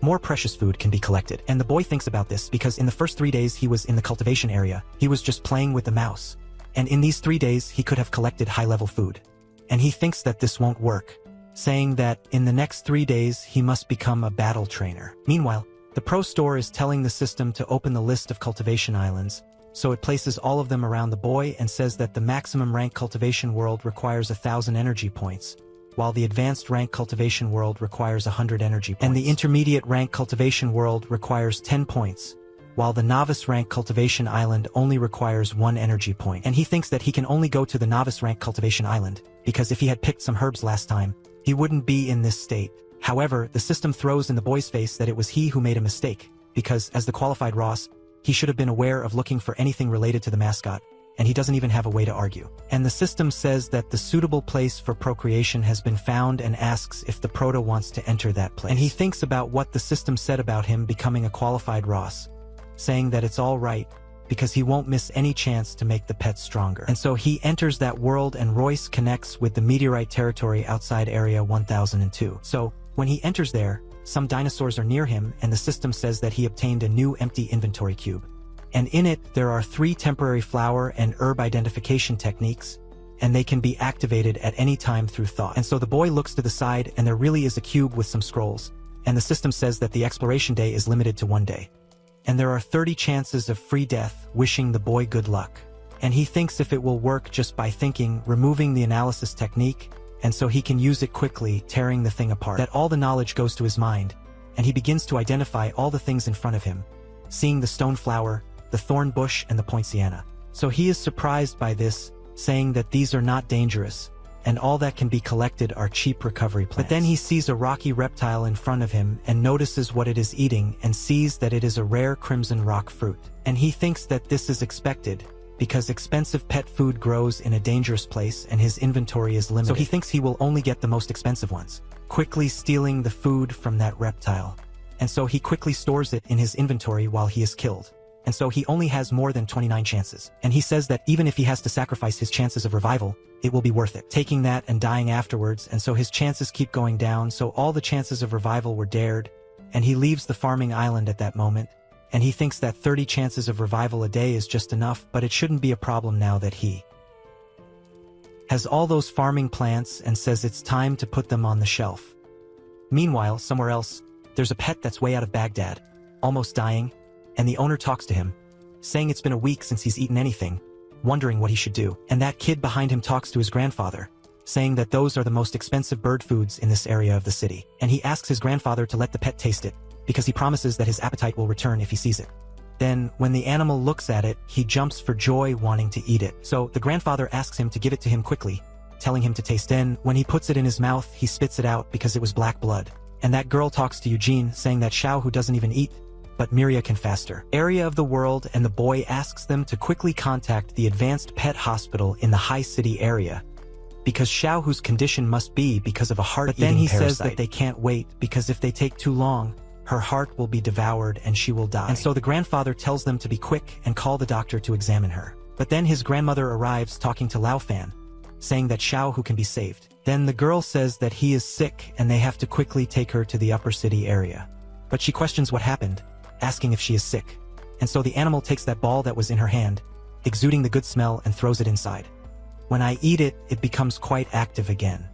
Speaker 1: more precious food can be collected. And the boy thinks about this because in the first 3 days he was in the cultivation area, he was just playing with the mouse. And in these 3 days he could have collected high-level food. And he thinks that this won't work, saying that in the next 3 days he must become a battle trainer. Meanwhile, the Pro Store is telling the system to open the list of cultivation islands, so it places all of them around the boy and says that the maximum rank cultivation world requires 1,000 energy points, while the advanced rank cultivation world requires 100 energy points. And the intermediate rank cultivation world requires 10 points, while the novice rank cultivation island only requires 1 energy point. And he thinks that he can only go to the novice rank cultivation island, because if he had picked some herbs last time, he wouldn't be in this state. However, the system throws in the boy's face that it was he who made a mistake, because as the qualified Ross, he should have been aware of looking for anything related to the mascot, and he doesn't even have a way to argue. And the system says that the suitable place for procreation has been found and asks if the Proto wants to enter that place. And he thinks about what the system said about him becoming a qualified Ross, saying that it's all right, because he won't miss any chance to make the pet stronger. And so he enters that world and Royce connects with the meteorite territory outside Area 1002. So, when he enters there, some dinosaurs are near him and the system says that he obtained a new empty inventory cube. And in it, there are 3 temporary flower and herb identification techniques, and they can be activated at any time through thought. And so the boy looks to the side and there really is a cube with some scrolls, and the system says that the exploration day is limited to 1 day. And there are 30 chances of free death, wishing the boy good luck. And he thinks if it will work just by thinking, removing the analysis technique, and so he can use it quickly, tearing the thing apart. That all the knowledge goes to his mind, and he begins to identify all the things in front of him, seeing the stone flower, the thorn bush, and the poinciana. So he is surprised by this, saying that these are not dangerous, and all that can be collected are cheap recovery plants. But then he sees a rocky reptile in front of him and notices what it is eating and sees that it is a rare crimson rock fruit. And he thinks that this is expected, because expensive pet food grows in a dangerous place and his inventory is limited. So he thinks he will only get the most expensive ones, quickly stealing the food from that reptile. And so he quickly stores it in his inventory while he is killed. And so he only has more than 29 chances. And he says that even if he has to sacrifice his chances of revival, it will be worth it, taking that and dying afterwards. And so his chances keep going down, so all the chances of revival were dared, and he leaves the farming island at that moment, and he thinks that 30 chances of revival a day is just enough, but it shouldn't be a problem now that he has all those farming plants, and says it's time to put them on the shelf. Meanwhile, somewhere else, there's a pet that's way out of Baghdad, almost dying, and the owner talks to him, saying it's been a week since he's eaten anything, wondering what he should do. And that kid behind him talks to his grandfather, saying that those are the most expensive bird foods in this area of the city. And he asks his grandfather to let the pet taste it, because he promises that his appetite will return if he sees it. Then, when the animal looks at it, he jumps for joy wanting to eat it. So the grandfather asks him to give it to him quickly, telling him to taste. Then, when he puts it in his mouth, he spits it out because it was black blood. And that girl talks to Eugene, saying that Xiao who doesn't even eat, but Miria can faster. Area of the world, and the boy asks them to quickly contact the advanced pet hospital in the high city area, because Xiao whose condition must be because of a heart-eating parasite. But then he says that they can't wait, because if they take too long, her heart will be devoured and she will die. And so the grandfather tells them to be quick and call the doctor to examine her. But then his grandmother arrives talking to Lao Fan, saying that Xiao who can be saved. Then the girl says that he is sick and they have to quickly take her to the upper city area. But she questions what happened, asking if she is sick. And so the animal takes that ball that was in her hand, exuding the good smell, and throws it inside. When I eat it, it becomes quite active again.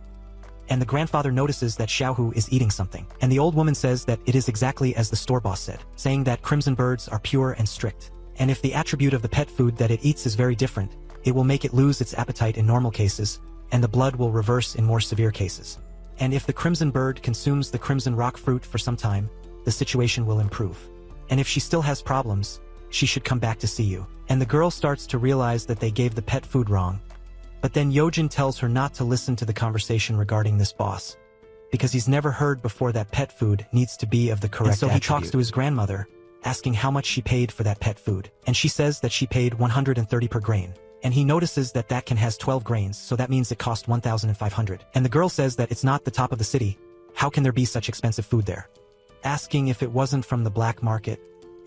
Speaker 1: And the grandfather notices that Xiaohu is eating something. And the old woman says that it is exactly as the store boss said, saying that crimson birds are pure and strict. And if the attribute of the pet food that it eats is very different, it will make it lose its appetite in normal cases, and the blood will reverse in more severe cases. And if the crimson bird consumes the crimson rock fruit for some time, the situation will improve. And if she still has problems, she should come back to see you. And the girl starts to realize that they gave the pet food wrong. But then Yojin tells her not to listen to the conversation regarding this boss, because he's never heard before that pet food needs to be of the correct attribute. And so he talks to his grandmother, asking how much she paid for that pet food. And she says that she paid 130 per grain. And he notices that that can has 12 grains, so that means it cost 1,500. And the girl says that it's not the top of the city. How can there be such expensive food there? Asking if it wasn't from the black market.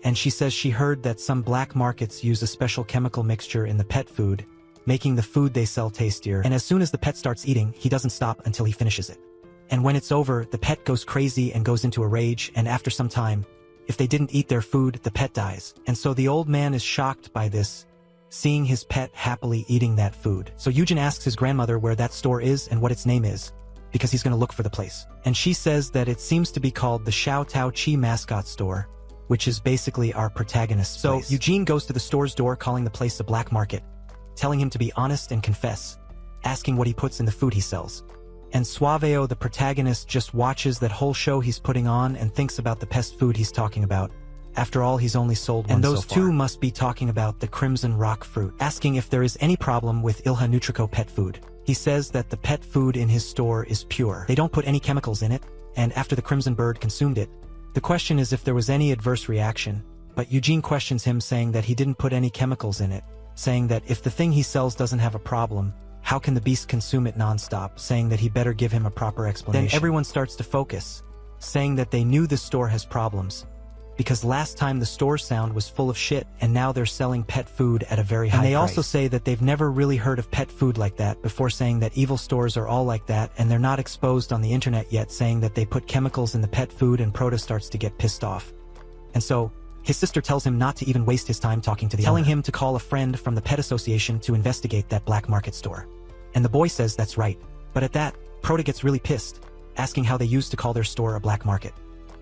Speaker 1: And she says she heard that some black markets use a special chemical mixture in the pet food, making the food they sell tastier. And as soon as the pet starts eating, he doesn't stop until he finishes it. And when it's over, the pet goes crazy and goes into a rage, and after some time, if they didn't eat their food, the pet dies. And so the old man is shocked by this, seeing his pet happily eating that food. So Yujin asks his grandmother where that store is and what its name is, because he's going to look for the place. And she says that it seems to be called the Xiao Tao Chi mascot store, which is basically our protagonist's place. So Eugene goes to the store's door, calling the place a black market, telling him to be honest and confess, asking what he puts in the food he sells. And Suaveo, the protagonist, just watches that whole show he's putting on and thinks about the pest food he's talking about. After all, he's only sold one so far. And those two must be talking about the crimson rock fruit, asking if there is any problem with Ilha Nutrico pet food. He says that the pet food in his store is pure. They don't put any chemicals in it, and after the crimson bird consumed it, the question is if there was any adverse reaction, but Eugene questions him, saying that he didn't put any chemicals in it, saying that if the thing he sells doesn't have a problem, how can the beast consume it non-stop, saying that he better give him a proper explanation. Then everyone starts to focus, saying that they knew the store has problems, because last time the store sound was full of shit, and now they're selling pet food at a very high price. And they also say that they've never really heard of pet food like that before, saying that evil stores are all like that and they're not exposed on the internet yet, saying that they put chemicals in the pet food, and Proto starts to get pissed off. And so, his sister tells him not to even waste his time talking to the owner, telling him to call a friend from the pet association to investigate that black market store. And the boy says that's right. But at that, Proto gets really pissed, asking how they used to call their store a black market.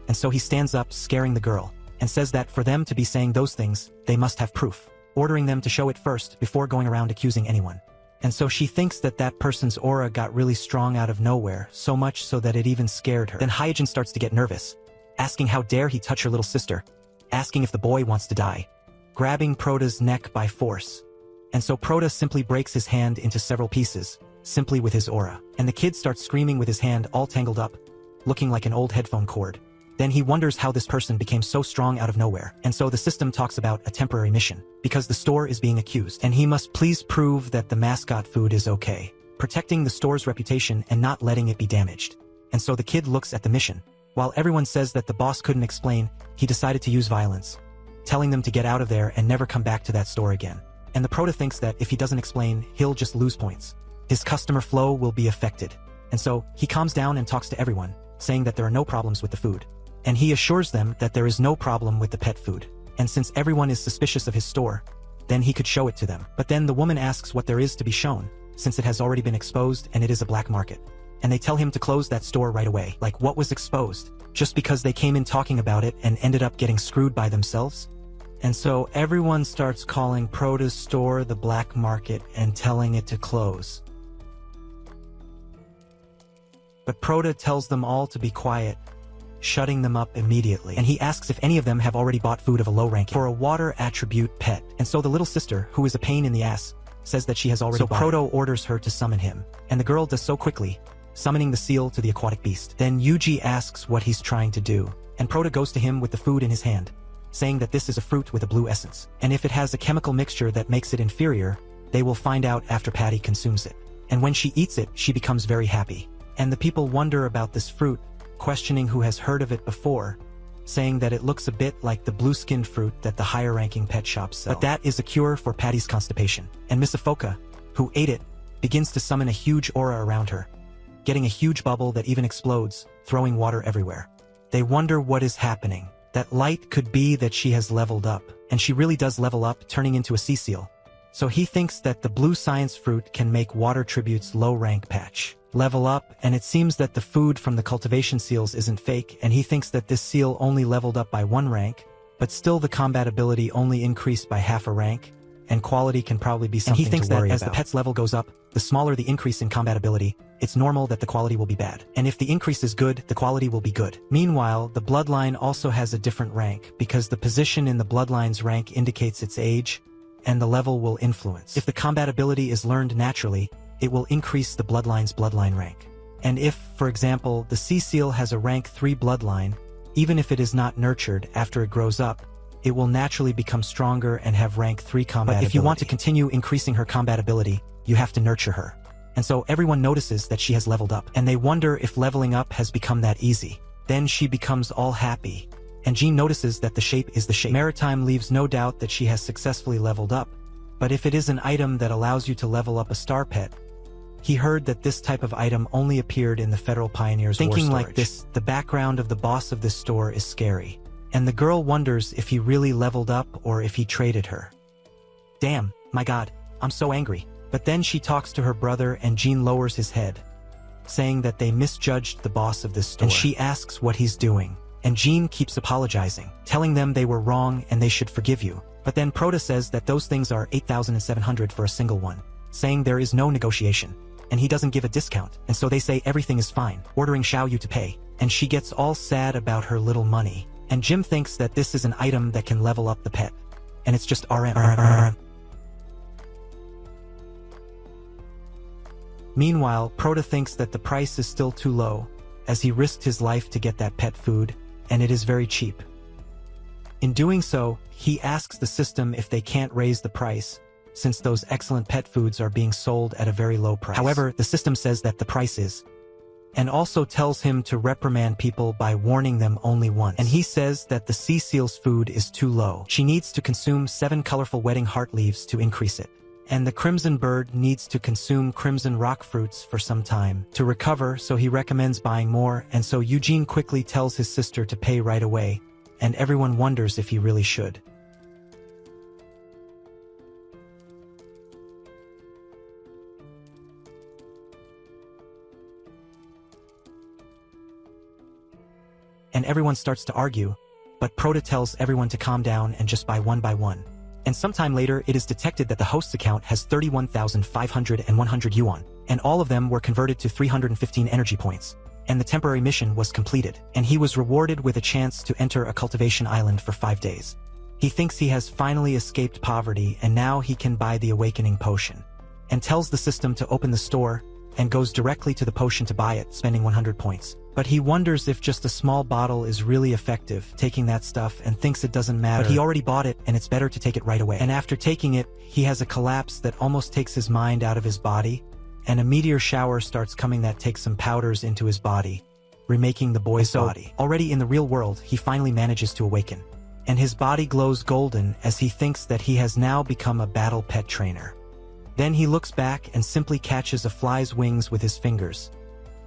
Speaker 1: And so he stands up, scaring the girl, and says that for them to be saying those things, they must have proof, ordering them to show it first before going around accusing anyone. And so she thinks that that person's aura got really strong out of nowhere, so much so that it even scared her. Then Hyojin starts to get nervous, asking how dare he touch her little sister, asking if the boy wants to die, grabbing Prota's neck by force. And so Prota simply breaks his hand into several pieces, simply with his aura. And the kid starts screaming with his hand all tangled up, looking like an old headphone cord. Then he wonders how this person became so strong out of nowhere. And so the system talks about a temporary mission, because the store is being accused, and he must please prove that the mascot food is okay, protecting the store's reputation and not letting it be damaged. And so the kid looks at the mission. While everyone says that the boss couldn't explain, he decided to use violence, telling them to get out of there and never come back to that store again. And the Prota thinks that if he doesn't explain, he'll just lose points. His customer flow will be affected. And so, he calms down and talks to everyone, saying that there are no problems with the food. And he assures them that there is no problem with the pet food. And since everyone is suspicious of his store, then he could show it to them. But then the woman asks what there is to be shown, since it has already been exposed and it is a black market. And they tell him to close that store right away. Like, what was exposed? Just because they came in talking about it and ended up getting screwed by themselves? And so everyone starts calling Prota's store the black market and telling it to close. But Prota tells them all to be quiet, shutting them up immediately. And he asks if any of them have already bought food of a low ranking for a water attribute pet. And so the little sister, who is a pain in the ass, says that she has already bought it. So Proto orders her to summon him, and the girl does so quickly, summoning the seal to the aquatic beast. Then Yuji asks what he's trying to do, and Proto goes to him with the food in his hand, saying that this is a fruit with a blue essence, and if it has a chemical mixture that makes it inferior, they will find out after Parte consumes it. And when she eats it, she becomes very happy. And the people wonder about this fruit, questioning who has heard of it before, saying that it looks a bit like the blue-skinned fruit that the higher-ranking pet shops sell. But that is a cure for Patty's constipation. And Miss Afoka, who ate it, begins to summon a huge aura around her, getting a huge bubble that even explodes, throwing water everywhere. They wonder what is happening. That light could be that she has leveled up, and she really does level up, turning into a sea seal. So he thinks that the blue science fruit can make water tributes low-rank patch level up, and it seems that the food from the cultivation seals isn't fake, and he thinks that this seal only leveled up by 1 rank, but still the combat ability only increased by half a rank, and quality can probably be something to worry about. And he thinks that as the pet's level goes up, the smaller the increase in combat ability, it's normal that the quality will be bad. And if the increase is good, the quality will be good. Meanwhile, the bloodline also has a different rank, because the position in the bloodline's rank indicates its age, and the level will influence. If the combat ability is learned naturally, it will increase the bloodline's bloodline rank. And if, for example, the sea seal has a rank 3 bloodline, even if it is not nurtured after it grows up, it will naturally become stronger and have rank 3 combat ability. But if you want to continue increasing her combat ability, you have to nurture her. And so everyone notices that she has leveled up, and they wonder if leveling up has become that easy. Then she becomes all happy, and Jean notices that the shape is the shape. Maritime leaves no doubt that she has successfully leveled up, but if it is an item that allows you to level up a star pet, he heard that this type of item only appeared in the Federal Pioneers' war storage. Thinking like this, the background of the boss of this store is scary, and the girl wonders if he really leveled up or if he traded her. Damn, my god, I'm so angry. But then she talks to her brother and Jean lowers his head, saying that they misjudged the boss of this store. And she asks what he's doing, and Jean keeps apologizing, telling them they were wrong and they should forgive you. But then Proto says that those things are 8,700 for a single one, saying there is no negotiation, and he doesn't give a discount, and so they say everything is fine, ordering Xiao Yu to pay, and she gets all sad about her little money. And Jim thinks that this is an item that can level up the pet, and it's just RM. Meanwhile, Proto thinks that the price is still too low, as he risked his life to get that pet food, and it is very cheap. In doing so, he asks the system if they can't raise the price, since those excellent pet foods are being sold at a very low price. However, the system says that the price is, and also tells him to reprimand people by warning them only once. And he says that the sea seal's food is too low. She needs to consume 7 colorful wedding heart leaves to increase it. And the crimson bird needs to consume crimson rock fruits for some time to recover, so he recommends buying more, and so Eugene quickly tells his sister to pay right away, and everyone wonders if he really should. And everyone starts to argue, but Proto tells everyone to calm down and just buy one by one. And sometime later it is detected that the host's account has 31,500 and 100 yuan, and all of them were converted to 315 energy points, and the temporary mission was completed, and he was rewarded with a chance to enter a cultivation island for 5 days. He thinks he has finally escaped poverty, and now he can buy the awakening potion, and tells the system to open the store, and goes directly to the potion to buy it, spending 100 points. But he wonders if just a small bottle is really effective, taking that stuff, and thinks it doesn't matter. But he already bought it, and it's better to take it right away. And after taking it, he has a collapse that almost takes his mind out of his body, and a meteor shower starts coming that takes some powders into his body, remaking the boy's body. Already in the real world, he finally manages to awaken, and his body glows golden as he thinks that he has now become a battle pet trainer. Then he looks back and simply catches a fly's wings with his fingers,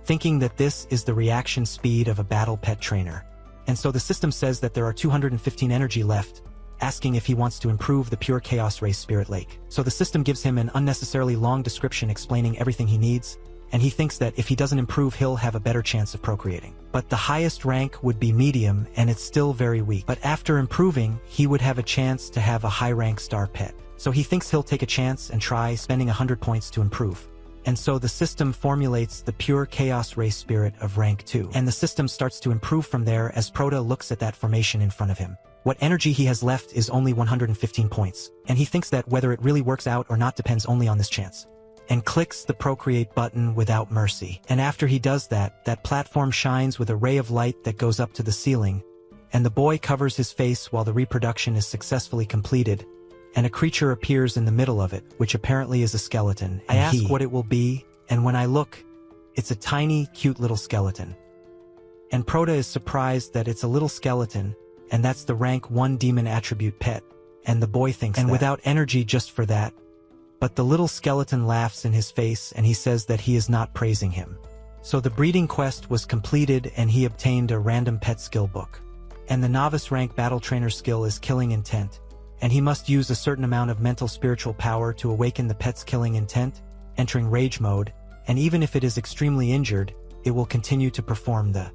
Speaker 1: thinking that this is the reaction speed of a battle pet trainer. And so the system says that there are 215 energy left, asking if he wants to improve the pure chaos race Spirit Lake. So the system gives him an unnecessarily long description explaining everything he needs, and he thinks that if he doesn't improve he'll have a better chance of procreating. But the highest rank would be medium, and it's still very weak. But after improving, he would have a chance to have a high rank star pet. So he thinks he'll take a chance and try spending 100 points to improve. And so the system formulates the pure chaos race spirit of rank 2. And the system starts to improve from there as Proto looks at that formation in front of him. What energy he has left is only 115 points, and he thinks that whether it really works out or not depends only on this chance. And clicks the procreate button without mercy. And after he does that, that platform shines with a ray of light that goes up to the ceiling, and the boy covers his face while the reproduction is successfully completed, and a creature appears in the middle of it, which apparently is a skeleton. I ask what it will be, and when I look, it's a tiny, cute little skeleton. And Proto is surprised that it's a little skeleton, and that's the rank 1 demon attribute pet, and the boy thinks and without energy just for that. But the little skeleton laughs in his face and he says that he is not praising him. So the breeding quest was completed and he obtained a random pet skill book. And the novice rank battle trainer skill is killing intent, and he must use a certain amount of mental spiritual power to awaken the pet's killing intent, entering rage mode, and even if it is extremely injured, it will continue to perform the.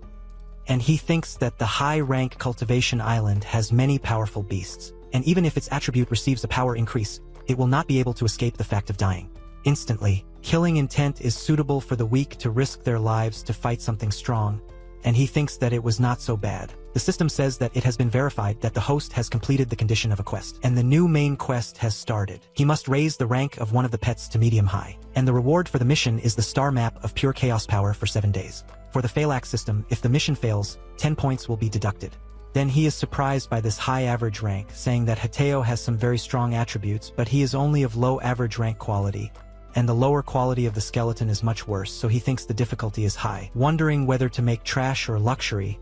Speaker 1: And he thinks that the high-rank cultivation island has many powerful beasts, and even if its attribute receives a power increase, it will not be able to escape the fact of dying. Instantly, killing intent is suitable for the weak to risk their lives to fight something strong, and he thinks that it was not so bad. The system says that it has been verified that the host has completed the condition of a quest, and the new main quest has started. He must raise the rank of one of the pets to medium-high, and the reward for the mission is the star map of pure chaos power for 7 days. For the fail-act system, if the mission fails, 10 points will be deducted. Then he is surprised by this high average rank, saying that Hateo has some very strong attributes, but he is only of low average rank quality, and the lower quality of the skeleton is much worse, so he thinks the difficulty is high. Wondering whether to make trash or luxury,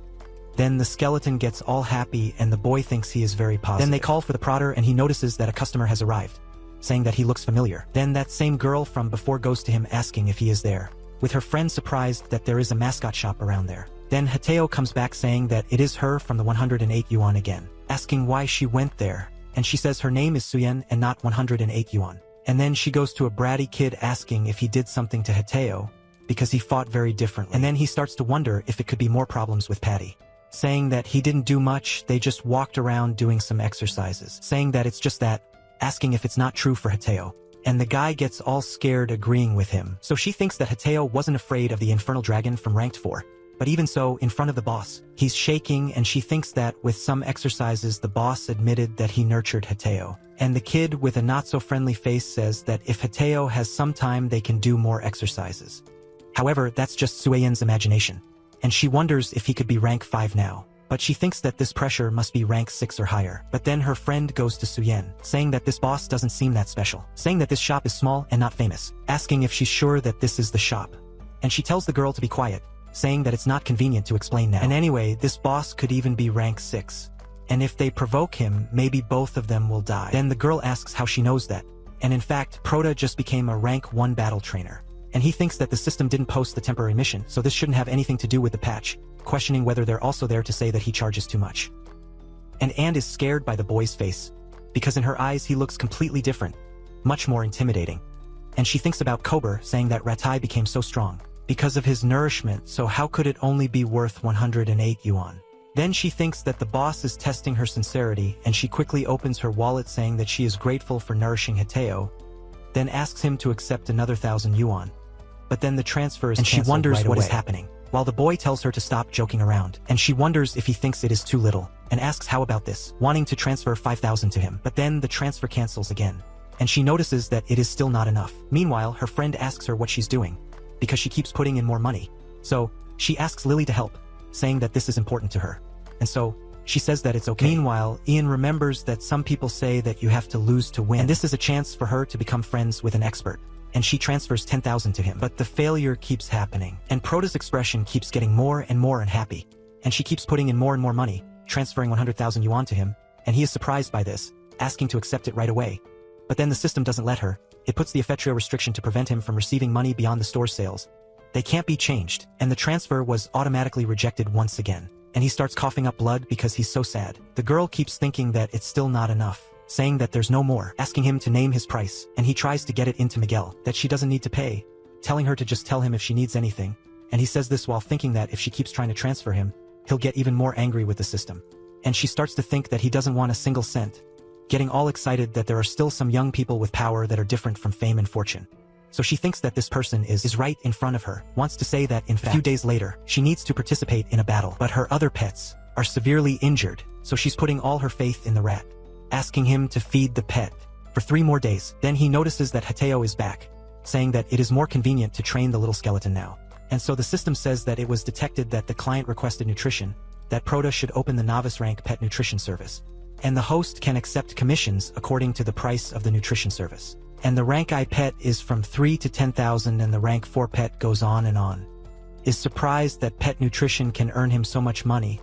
Speaker 1: then the skeleton gets all happy and the boy thinks he is very positive. Then they call for the prodder and he notices that a customer has arrived, saying that he looks familiar. Then that same girl from before goes to him asking if he is there, with her friend surprised that there is a mascot shop around there. Then Hateo comes back saying that it is her from the 108 yuan again, asking why she went there, and she says her name is Suyen and not 108 yuan. And then she goes to a bratty kid asking if he did something to Hateo, because he fought very differently. And then he starts to wonder if it could be more problems with Patty, saying that he didn't do much, they just walked around doing some exercises, saying that it's just that, asking if it's not true for Hateo. And the guy gets all scared agreeing with him. So she thinks that Hateo wasn't afraid of the infernal dragon from ranked 4. But even so, in front of the boss, he's shaking and she thinks that with some exercises the boss admitted that he nurtured Hateo. And the kid with a not-so-friendly face says that if Hateo has some time they can do more exercises. However, that's just Suyen's imagination. And she wonders if he could be rank 5 now. But she thinks that this pressure must be rank 6 or higher. But then her friend goes to Suyen, saying that this boss doesn't seem that special, saying that this shop is small and not famous, asking if she's sure that this is the shop. And she tells the girl to be quiet, saying that it's not convenient to explain now. And anyway, this boss could even be rank 6. And if they provoke him, maybe both of them will die. Then the girl asks how she knows that. And in fact, Proto just became a rank 1 battle trainer. And he thinks that the system didn't post the temporary mission, so this shouldn't have anything to do with the patch, questioning whether they're also there to say that he charges too much. And Anne is scared by the boy's face, because in her eyes he looks completely different, much more intimidating. And she thinks about Kober, saying that Ratai became so strong because of his nourishment, so how could it only be worth 108 yuan? Then she thinks that the boss is testing her sincerity, and she quickly opens her wallet saying that she is grateful for nourishing Hateo, then asks him to accept another 1,000 yuan. But then the transfer is canceled right away. And she wonders what is happening, while the boy tells her to stop joking around, and she wonders if he thinks it is too little, and asks how about this, wanting to transfer 5,000 to him. But then the transfer cancels again, and she notices that it is still not enough. Meanwhile, her friend asks her what she's doing, because she keeps putting in more money. So, she asks Lily to help, saying that this is important to her. And so, she says that it's okay. Meanwhile, Ian remembers that some people say that you have to lose to win, and this is a chance for her to become friends with an expert. And she transfers 10,000 to him. But the failure keeps happening, and Prota's expression keeps getting more and more unhappy. And she keeps putting in more and more money, transferring 100,000 yuan to him, and he is surprised by this, asking to accept it right away. But then the system doesn't let her. It puts the Effetrio restriction to prevent him from receiving money beyond the store sales. They can't be changed, and the transfer was automatically rejected once again. And he starts coughing up blood because he's so sad. The girl keeps thinking that it's still not enough, saying that there's no more, asking him to name his price, and he tries to get it into Miguel, that she doesn't need to pay, telling her to just tell him if she needs anything, and he says this while thinking that if she keeps trying to transfer him, he'll get even more angry with the system. And she starts to think that he doesn't want a single cent, getting all excited that there are still some young people with power that are different from fame and fortune. So she thinks that this person is right in front of her, wants to say that in fact, a few days later, she needs to participate in a battle, but her other pets are severely injured, so she's putting all her faith in the rat, asking him to feed the pet for 3 more days. Then he notices that Hateo is back, saying that it is more convenient to train the little skeleton now. And so the system says that it was detected that the client requested nutrition, that Proto should open the novice rank pet nutrition service. And the host can accept commissions according to the price of the nutrition service. And the rank I pet is from 3 to 10,000 and the rank 4 pet goes on and on. Is surprised that pet nutrition can earn him so much money,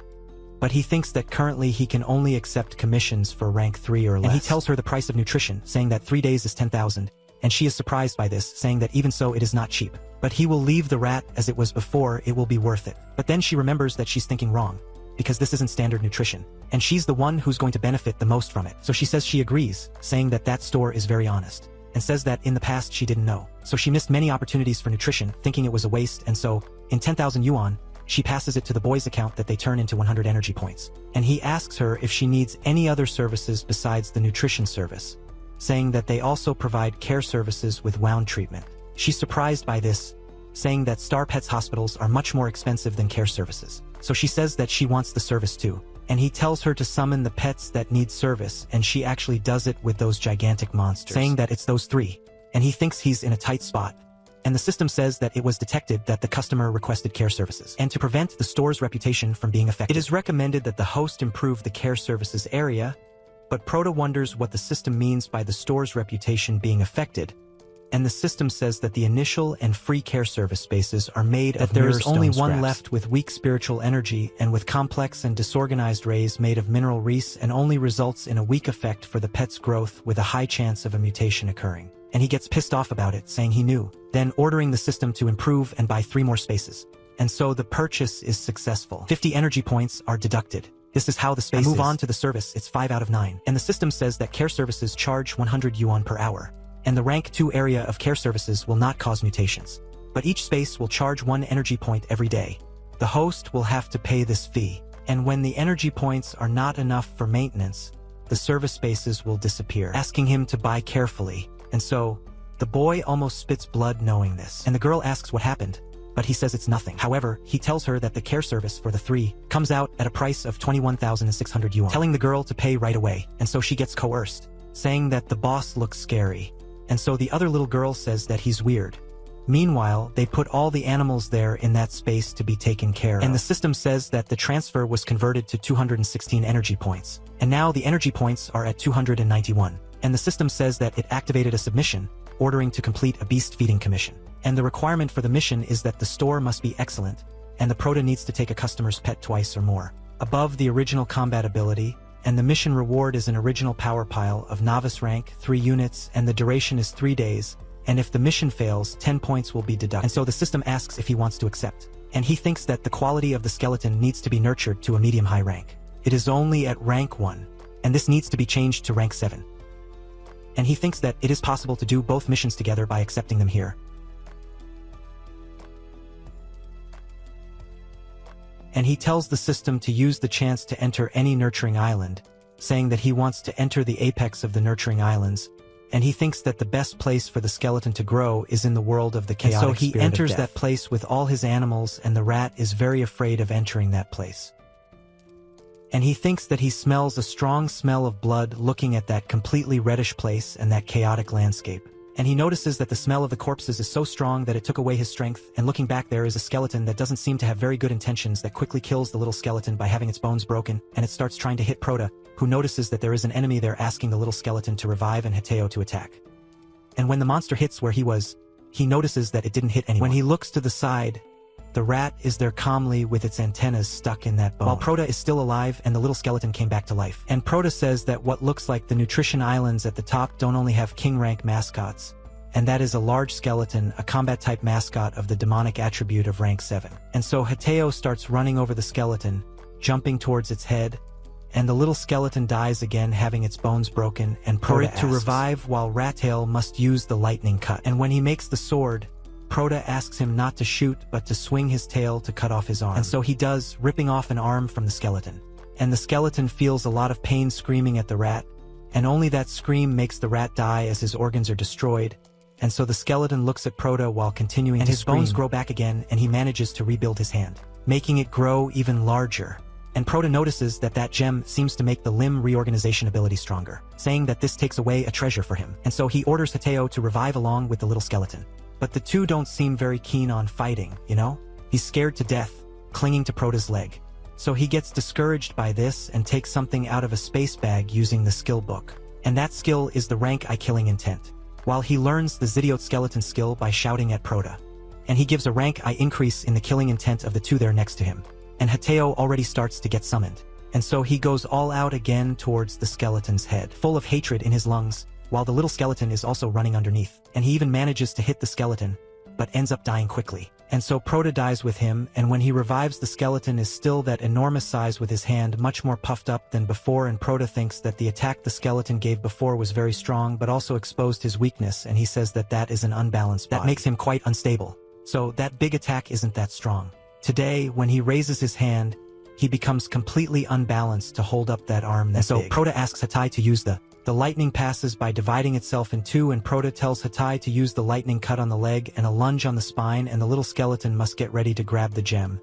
Speaker 1: but he thinks that currently he can only accept commissions for rank 3 or less. And he tells her the price of nutrition, saying that 3 days is 10,000, and she is surprised by this, saying that even so it is not cheap. But he will leave the rat as it was before, it will be worth it. But then she remembers that she's thinking wrong, because this isn't standard nutrition, and she's the one who's going to benefit the most from it. So she says she agrees, saying that that store is very honest, and says that in the past she didn't know. So she missed many opportunities for nutrition, thinking it was a waste, and so, in 10,000 yuan, she passes it to the boy's account that they turn into 100 energy points. And he asks her if she needs any other services besides the nutrition service, saying that they also provide care services with wound treatment. She's surprised by this, saying that Star Pets hospitals are much more expensive than care services. So she says that she wants the service too. And he tells her to summon the pets that need service, and she actually does it with those gigantic monsters, saying that it's those 3. And he thinks he's in a tight spot. And the system says that it was detected that the customer requested care services. And to prevent the store's reputation from being affected, it is recommended that the host improve the care services area, but Proto wonders what the system means by the store's reputation being affected. And the system says that the initial and free care service spaces are made of there is only one left with weak spiritual energy and with complex and disorganized rays made of mineral reese, and only results in a weak effect for the pet's growth with a high chance of a mutation occurring. And he gets pissed off about it, saying he knew, then ordering the system to improve and buy 3 more spaces. And so the purchase is successful. 50 energy points are deducted. This is how the space move on to the service. It's 5 out of 9. And the system says that care services charge 100 yuan per hour. And the rank 2 area of care services will not cause mutations. But each space will charge 1 energy point every day. The host will have to pay this fee. And when the energy points are not enough for maintenance, the service spaces will disappear, asking him to buy carefully. And so, the boy almost spits blood knowing this. And the girl asks what happened, but he says it's nothing. However, he tells her that the care service for the 3 comes out at a price of 21,600 yuan, telling the girl to pay right away. And so she gets coerced, saying that the boss looks scary. And so the other little girl says that he's weird. Meanwhile, they put all the animals there in that space to be taken care of. And the system says that the transfer was converted to 216 energy points. And now the energy points are at 291. And the system says that it activated a submission, ordering to complete a beast feeding commission. And the requirement for the mission is that the store must be excellent, and the Proto needs to take a customer's pet twice or more, above the original combat ability, and the mission reward is an original power pile of novice rank, 3 units, and the duration is 3 days, and if the mission fails, 10 points will be deducted. And so the system asks if he wants to accept. And he thinks that the quality of the skeleton needs to be nurtured to a medium-high rank. It is only at rank 1, and this needs to be changed to rank 7. And he thinks that it is possible to do both missions together by accepting them here. And he tells the system to use the chance to enter any nurturing island, saying that he wants to enter the apex of the nurturing islands, and he thinks that the best place for the skeleton to grow is in the world of the chaotic spirit of death. So he enters that place with all his animals, and the rat is very afraid of entering that place. And he thinks that he smells a strong smell of blood looking at that completely reddish place and that chaotic landscape. And he notices that the smell of the corpses is so strong that it took away his strength, and looking back there is a skeleton that doesn't seem to have very good intentions that quickly kills the little skeleton by having its bones broken, and it starts trying to hit Proto, who notices that there is an enemy there asking the little skeleton to revive and Hateo to attack. And when the monster hits where he was, he notices that it didn't hit anyone. When he looks to the side, the rat is there calmly with its antennas stuck in that bone. While Proto is still alive and the little skeleton came back to life. And Proto says that what looks like the nutrition islands at the top don't only have king rank mascots, and that is a large skeleton, a combat type mascot of the demonic attribute of rank 7. And so Hateo starts running over the skeleton, jumping towards its head, and the little skeleton dies again, having its bones broken, and Proto asks to revive while Rattail must use the lightning cut. And when he makes the sword, Proto asks him not to shoot but to swing his tail to cut off his arm. And so he does, ripping off an arm from the skeleton. And the skeleton feels a lot of pain screaming at the rat, and only that scream makes the rat die as his organs are destroyed, And so the skeleton looks at Prota while continuing to scream. And his bones grow back again, and he manages to rebuild his hand, making it grow even larger. And Prota notices that that gem seems to make the limb reorganization ability stronger, saying that this takes away a treasure for him. And so he orders Hateo to revive along with the little skeleton. But the two don't seem very keen on fighting, you know? He's scared to death, clinging to Prota's leg. So he gets discouraged by this and takes something out of a space bag using the skill book. And that skill is the rank I killing intent, while he learns the Zidiote skeleton skill by shouting at Prota. And he gives a rank I increase in the killing intent of the two there next to him. And Hateo already starts to get summoned. And so he goes all out again towards the skeleton's head, full of hatred in his lungs, while the little skeleton is also running underneath. And he even manages to hit the skeleton, but ends up dying quickly. And so Prota dies with him, and when he revives, the skeleton is still that enormous size with his hand much more puffed up than before, and Prota thinks that the attack the skeleton gave before was very strong but also exposed his weakness, and he says that that is an unbalanced body. That makes him quite unstable. So that big attack isn't that strong. Today, when he raises his hand, he becomes completely unbalanced to hold up that arm that big. And so Prota asks Hatay to use the lightning passes by dividing itself in two, and Prota tells Hatay to use the lightning cut on the leg and a lunge on the spine, and the little skeleton must get ready to grab the gem,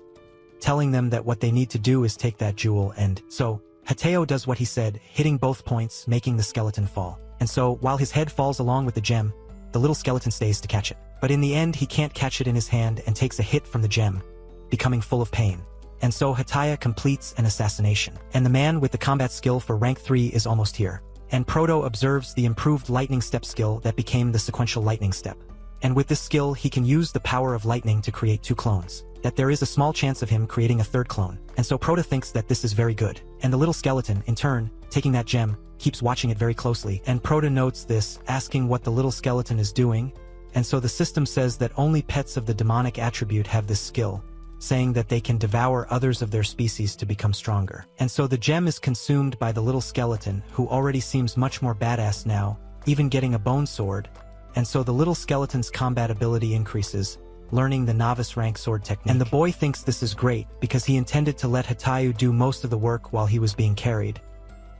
Speaker 1: telling them that what they need to do is take that jewel. And so Hateo does what he said, hitting both points, making the skeleton fall. And so while his head falls along with the gem, the little skeleton stays to catch it. But in the end, he can't catch it in his hand and takes a hit from the gem, becoming full of pain. And so Hataya completes an assassination. And the man with the combat skill for rank 3 is almost here. And Proto observes the improved lightning step skill that became the sequential lightning step. And with this skill, he can use the power of lightning to create 2 clones. That there is a small chance of him creating a 3rd clone. And so Proto thinks that this is very good. And the little skeleton, in turn, taking that gem, keeps watching it very closely. And Proto notes this, asking what the little skeleton is doing. And so the system says that only pets of the demonic attribute have this skill, saying that they can devour others of their species to become stronger. And so the gem is consumed by the little skeleton, who already seems much more badass now, even getting a bone sword. And so the little skeleton's combat ability increases, learning the novice rank sword technique. And the boy thinks this is great, because he intended to let Hatayu do most of the work while he was being carried.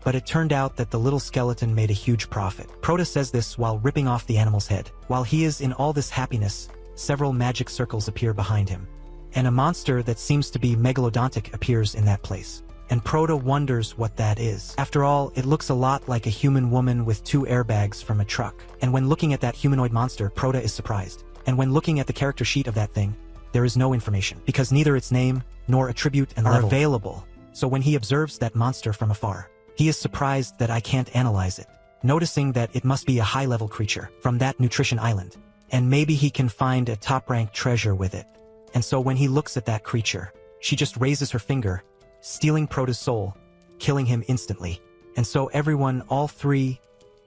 Speaker 1: But it turned out that the little skeleton made a huge profit. Prota says this while ripping off the animal's head. While he is in all this happiness, several magic circles appear behind him. And a monster that seems to be megalodontic appears in that place. And Prota wonders what that is. After all, it looks a lot like a human woman with 2 airbags from a truck. And when looking at that humanoid monster, Prota is surprised. And when looking at the character sheet of that thing, there is no information, because neither its name nor attribute and are available. So when he observes that monster from afar, he is surprised that I can't analyze it, noticing that it must be a high-level creature from that nutrition island. And maybe he can find a top-ranked treasure with it. And so when he looks at that creature, she just raises her finger, stealing Prota's soul, killing him instantly. And so everyone, all 3,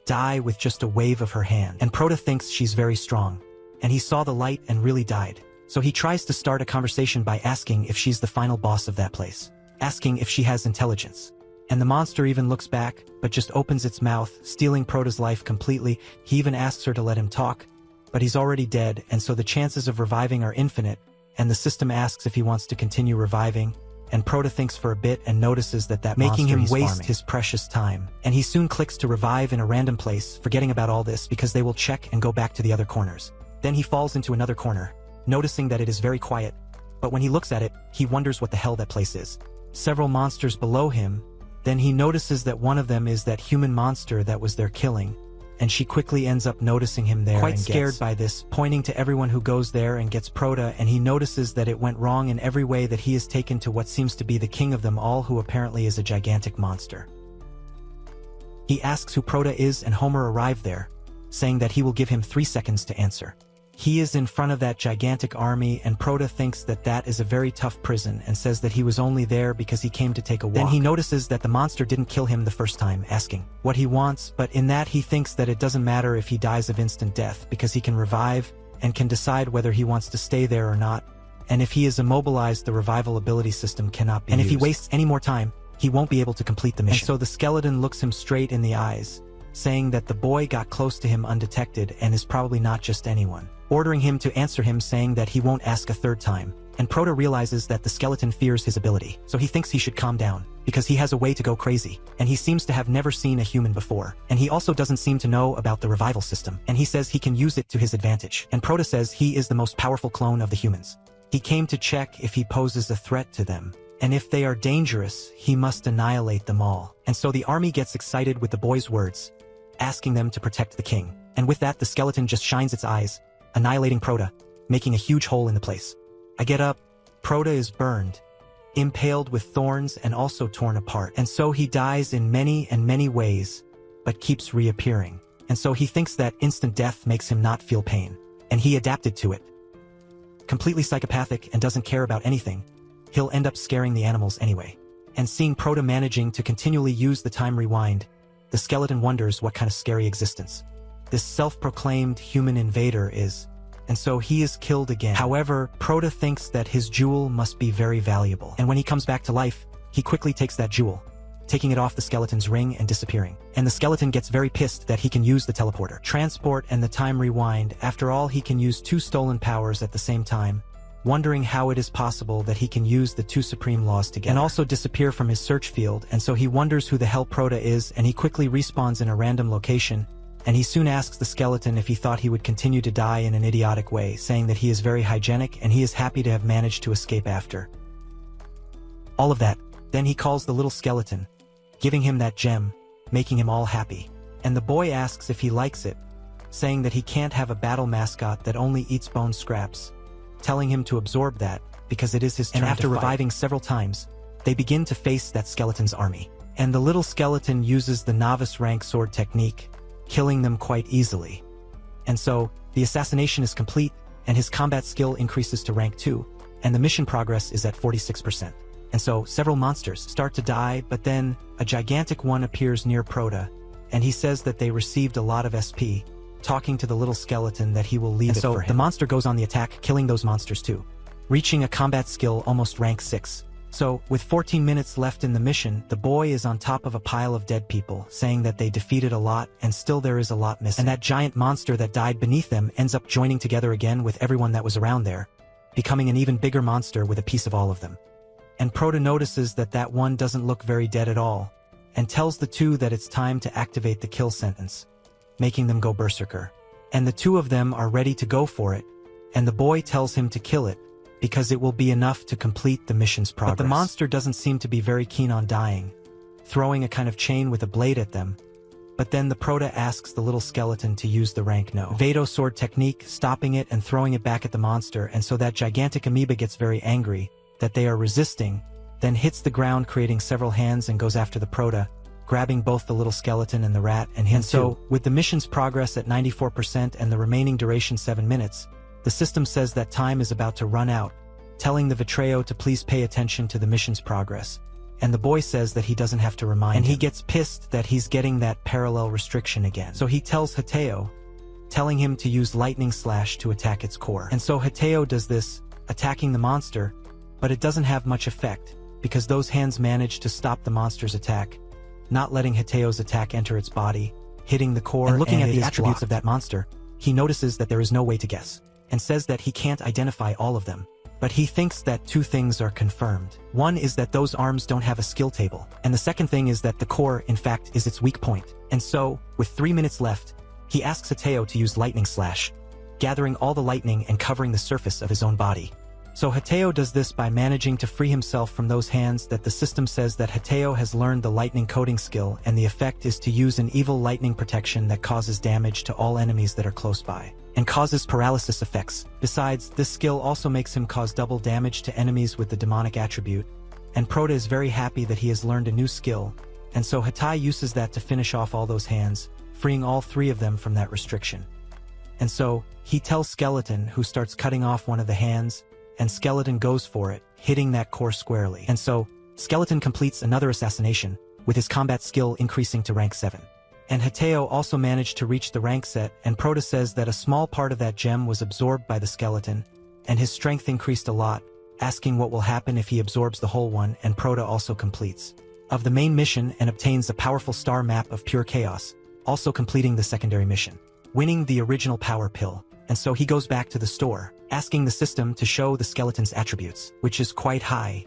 Speaker 1: die with just a wave of her hand. And Prota thinks she's very strong. And he saw the light and really died. So he tries to start a conversation by asking if she's the final boss of that place, asking if she has intelligence. And the monster even looks back, but just opens its mouth, stealing Prota's life completely. He even asks her to let him talk, but he's already dead, and so the chances of reviving are infinite. And the system asks if he wants to continue reviving, and Prota thinks for a bit and notices that making him waste his precious time. And he soon clicks to revive in a random place, forgetting about all this because they will check and go back to the other corners. Then he falls into another corner, noticing that it is very quiet, but when he looks at it, he wonders what the hell that place is. Several monsters below him. Then he notices that one of them is that human monster that was there killing, and she quickly ends up noticing him there, quite scared by this, pointing to everyone who goes there and gets Prota, and he notices that it went wrong in every way, that he is taken to what seems to be the king of them all, who apparently is a gigantic monster. He asks who Prota is, and Homer arrived there, saying that he will give him 3 seconds to answer. He is in front of that gigantic army, and Prota thinks that that is a very tough prison and says that he was only there because he came to take a walk. Then he notices that the monster didn't kill him the first time, asking what he wants, but in that he thinks that it doesn't matter if he dies of instant death because he can revive and can decide whether he wants to stay there or not. And if he is immobilized, the revival ability system cannot be used. And if he wastes any more time, he won't be able to complete the mission. And so the skeleton looks him straight in the eyes, saying that the boy got close to him undetected and is probably not just anyone, ordering him to answer him, saying that he won't ask a 3rd time. And Prota realizes that the skeleton fears his ability, so he thinks he should calm down, because he has a way to go crazy, and he seems to have never seen a human before, and he also doesn't seem to know about the revival system, and he says he can use it to his advantage, and Prota says he is the most powerful clone of the humans. He came to check if he poses a threat to them, and if they are dangerous, he must annihilate them all. And so the army gets excited with the boy's words, asking them to protect the king, and with that the skeleton just shines its eyes, annihilating Prota, making a huge hole in the place. I get up, Prota is burned, impaled with thorns and also torn apart, and so he dies in many ways, but keeps reappearing. And so he thinks that instant death makes him not feel pain, and he adapted to it. Completely psychopathic and doesn't care about anything, he'll end up scaring the animals anyway. And seeing Prota managing to continually use the time rewind, the skeleton wonders what kind of scary existence this self-proclaimed human invader is. And so he is killed again. However, Prota thinks that his jewel must be very valuable. And when he comes back to life, he quickly takes that jewel, taking it off the skeleton's ring and disappearing. And the skeleton gets very pissed that he can use the teleporter, transport, and the time rewind. After all, he can use 2 stolen powers at the same time, wondering how it is possible that he can use the 2 supreme laws together, and also disappear from his search field. And so he wonders who the hell Prota is, and he quickly respawns in a random location. And he soon asks the skeleton if he thought he would continue to die in an idiotic way, saying that he is very hygienic and he is happy to have managed to escape after all of that. Then he calls the little skeleton, giving him that gem, making him all happy. And the boy asks if he likes it, saying that he can't have a battle mascot that only eats bone scraps, telling him to absorb that, because it is his turn. And after reviving several times, they begin to face that skeleton's army. And the little skeleton uses the novice rank sword technique, killing them quite easily. And so, the assassination is complete, and his combat skill increases to rank 2, and the mission progress is at 46%. And so, several monsters start to die, but then, a gigantic one appears near Prota, and he says that they received a lot of SP, talking to the little skeleton that he will leave it for him. The monster goes on the attack, killing those monsters too, reaching a combat skill almost rank 6. So, with 14 minutes left in the mission, the boy is on top of a pile of dead people, saying that they defeated a lot and still there is a lot missing. And that giant monster that died beneath them ends up joining together again with everyone that was around there, becoming an even bigger monster with a piece of all of them. And Prota notices that that one doesn't look very dead at all, and tells the 2 that it's time to activate the kill sentence, making them go berserker. And the 2 of them are ready to go for it, and the boy tells him to kill it, because it will be enough to complete the mission's progress. But the monster doesn't seem to be very keen on dying, throwing a kind of chain with a blade at them. But then the Prota asks the little skeleton to use the rank no Vado sword technique, stopping it and throwing it back at the monster, and so that gigantic amoeba gets very angry that they are resisting, then hits the ground creating several hands and goes after the Prota, grabbing both the little skeleton and the rat and him. And so, with the mission's progress at 94% and the remaining duration 7 minutes, the system says that time is about to run out, telling the Vitreo to please pay attention to the mission's progress. And the boy says that he doesn't have to remind him. And he gets pissed that he's getting that parallel restriction again. So he tells Yahello, telling him to use lightning slash to attack its core. And so Yahello does this, attacking the monster, but it doesn't have much effect, because those hands manage to stop the monster's attack, not letting Yahello's attack enter its body, hitting the core. And looking at the attributes of that monster, he notices that there is no way to guess, and says that he can't identify all of them. But he thinks that 2 things are confirmed. One is that those arms don't have a skill table, and the second thing is that the core, in fact, is its weak point. And so, with 3 minutes left, he asks Yahello to use lightning slash, gathering all the lightning and covering the surface of his own body. So Yahello does this by managing to free himself from those hands that the system says that Yahello has learned the lightning coding skill, and the effect is to use an evil lightning protection that causes damage to all enemies that are close by, and causes paralysis effects. Besides, this skill also makes him cause double damage to enemies with the demonic attribute, and Prota is very happy that he has learned a new skill, and so Yahello uses that to finish off all those hands, freeing all 3 of them from that restriction. And so, he tells Skeleton, who starts cutting off one of the hands, and Skeleton goes for it, hitting that core squarely. And so, Skeleton completes another assassination, with his combat skill increasing to rank 7. And Yahello also managed to reach the rank set, and Prota says that a small part of that gem was absorbed by the skeleton, and his strength increased a lot, asking what will happen if he absorbs the whole one, and Prota also completes of the main mission and obtains a powerful star map of pure chaos, also completing the secondary mission, winning the original power pill. and so he goes back to the store, asking the system to show the skeleton's attributes, which is quite high.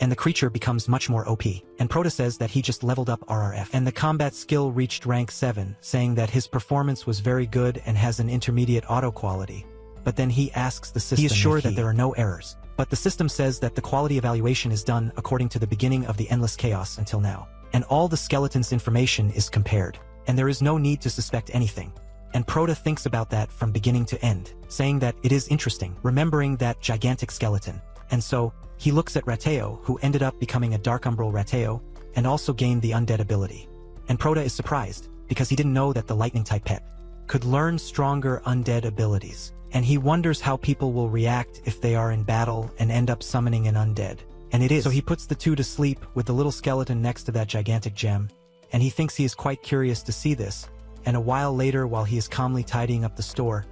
Speaker 1: And the creature becomes much more OP. And Proto says that he just leveled up RRF. And the combat skill reached rank 7, saying that his performance was very good and has an intermediate auto quality. But then he asks the system. He is sure that there are no errors. But the system says that the quality evaluation is done according to the beginning of the endless chaos until now. And all the skeleton's information is compared. And there is no need to suspect anything. And Proto thinks about that from beginning to end, saying that it is interesting, remembering that gigantic skeleton. And so, he looks at Rateo, who ended up becoming a Dark Umbral Rateo, and also gained the undead ability. And Proto is surprised, because he didn't know that the lightning-type pet could learn stronger undead abilities. And he wonders how people will react if they are in battle and end up summoning an undead. And it is. So he puts the two to sleep with the little skeleton next to that gigantic gem, and he thinks he is quite curious to see this. And a while later, while he is calmly tidying up the store,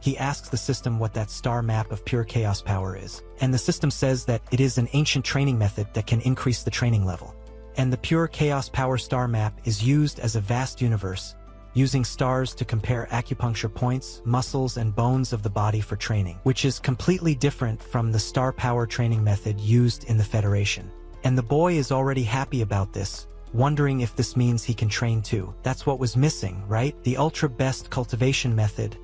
Speaker 1: he asks the system what that star map of pure chaos power is. And the system says that it is an ancient training method that can increase the training level. And the pure chaos power star map is used as a vast universe, using stars to compare acupuncture points, muscles, and bones of the body for training, which is completely different from the star power training method used in the Federation. And the boy is already happy about this, wondering if this means he can train too. That's what was missing, right? The ultra best cultivation method,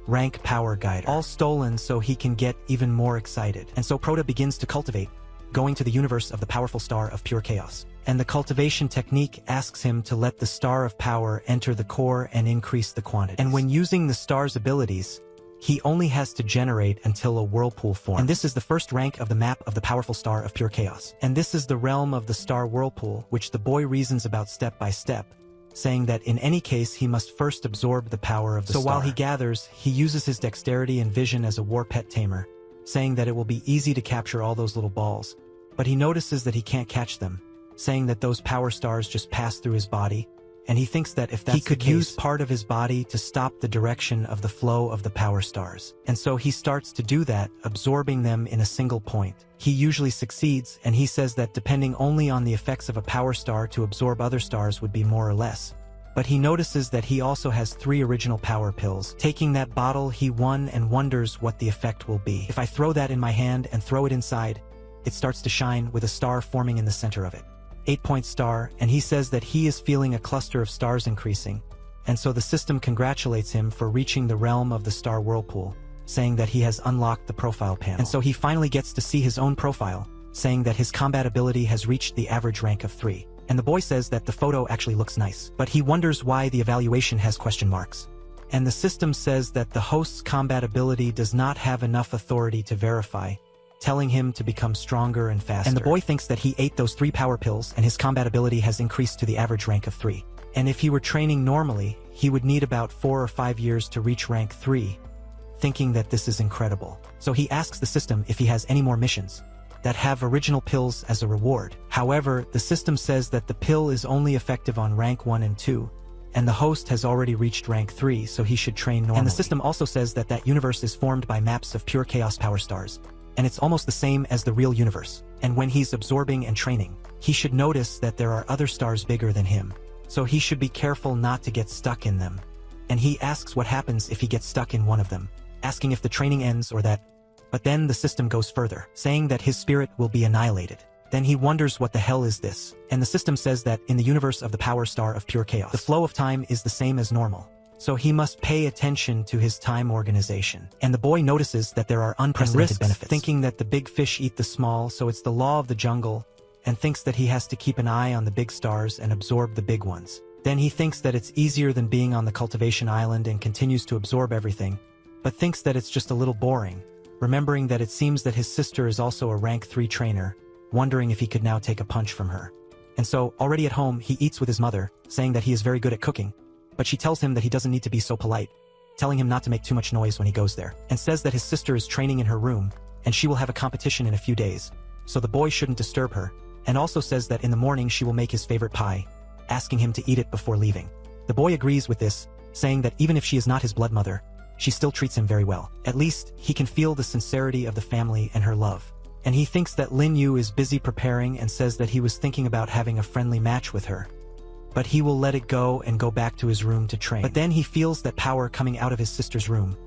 Speaker 1: rank power guide, all stolen so he can get even more excited. And so Proto begins to cultivate, going to the universe of the powerful star of pure chaos. And the cultivation technique asks him to let the star of power enter the core and increase the quantity. And when using the star's abilities, he only has to generate until a whirlpool forms. And this is the first rank of the map of the powerful star of pure chaos. And this is the realm of the star whirlpool, which the boy reasons about step by step, saying that in any case he must first absorb the power of the star. So while he gathers, he uses his dexterity and vision as a war pet tamer, saying that it will be easy to capture all those little balls. But he notices that he can't catch them, saying that those power stars just pass through his body, and he thinks that if that's the case, he could use part of his body to stop the direction of the flow of the power stars. And so he starts to do that, absorbing them in a single point. He usually succeeds, and he says that depending only on the effects of a power star to absorb other stars would be more or less. But he notices that he also has 3 original power pills. Taking that bottle he won and wonders what the effect will be. If I throw that in my hand and throw it inside, it starts to shine with a star forming in the center of it. 8-point star, and he says that he is feeling a cluster of stars increasing, and so the system congratulates him for reaching the realm of the star whirlpool, saying that he has unlocked the profile panel. And so he finally gets to see his own profile, saying that his combat ability has reached the average rank of 3. And the boy says that the photo actually looks nice, but he wonders why the evaluation has question marks. And the system says that the host's combat ability does not have enough authority to verify, telling him to become stronger and faster. And the boy thinks that he ate those 3 power pills and his combat ability has increased to the average rank of 3. And if he were training normally, he would need about 4 or 5 years to reach rank 3, thinking that this is incredible. So he asks the system if he has any more missions that have original pills as a reward. However, the system says that the pill is only effective on rank 1 and 2, and the host has already reached rank 3, so he should train normally. And the system also says that that universe is formed by maps of pure chaos power stars, and it's almost the same as the real universe. And when he's absorbing and training, he should notice that there are other stars bigger than him, so he should be careful not to get stuck in them. And he asks what happens if he gets stuck in one of them, asking if the training ends or that. But then the system goes further, saying that his spirit will be annihilated. Then he wonders what the hell is this, and the system says that in the universe of the power star of pure chaos, the flow of time is the same as normal. So he must pay attention to his time organization. And the boy notices that there are unprecedented benefits, thinking that the big fish eat the small, so it's the law of the jungle, and thinks that he has to keep an eye on the big stars and absorb the big ones. Then he thinks that it's easier than being on the cultivation island and continues to absorb everything, but thinks that it's just a little boring, remembering that it seems that his sister is also a rank 3 trainer, wondering if he could now take a punch from her. And so, already at home, he eats with his mother, saying that he is very good at cooking, but she tells him that he doesn't need to be so polite, telling him not to make too much noise when he goes there, and says that his sister is training in her room, and she will have a competition in a few days, so the boy shouldn't disturb her, and also says that in the morning she will make his favorite pie, asking him to eat it before leaving. The boy agrees with this, saying that even if she is not his blood mother, she still treats him very well. At least, he can feel the sincerity of the family and her love. And he thinks that Lin Yu is busy preparing and says that he was thinking about having a friendly match with her, but he will let it go and go back to his room to train. But then he feels that power coming out of his sister's room,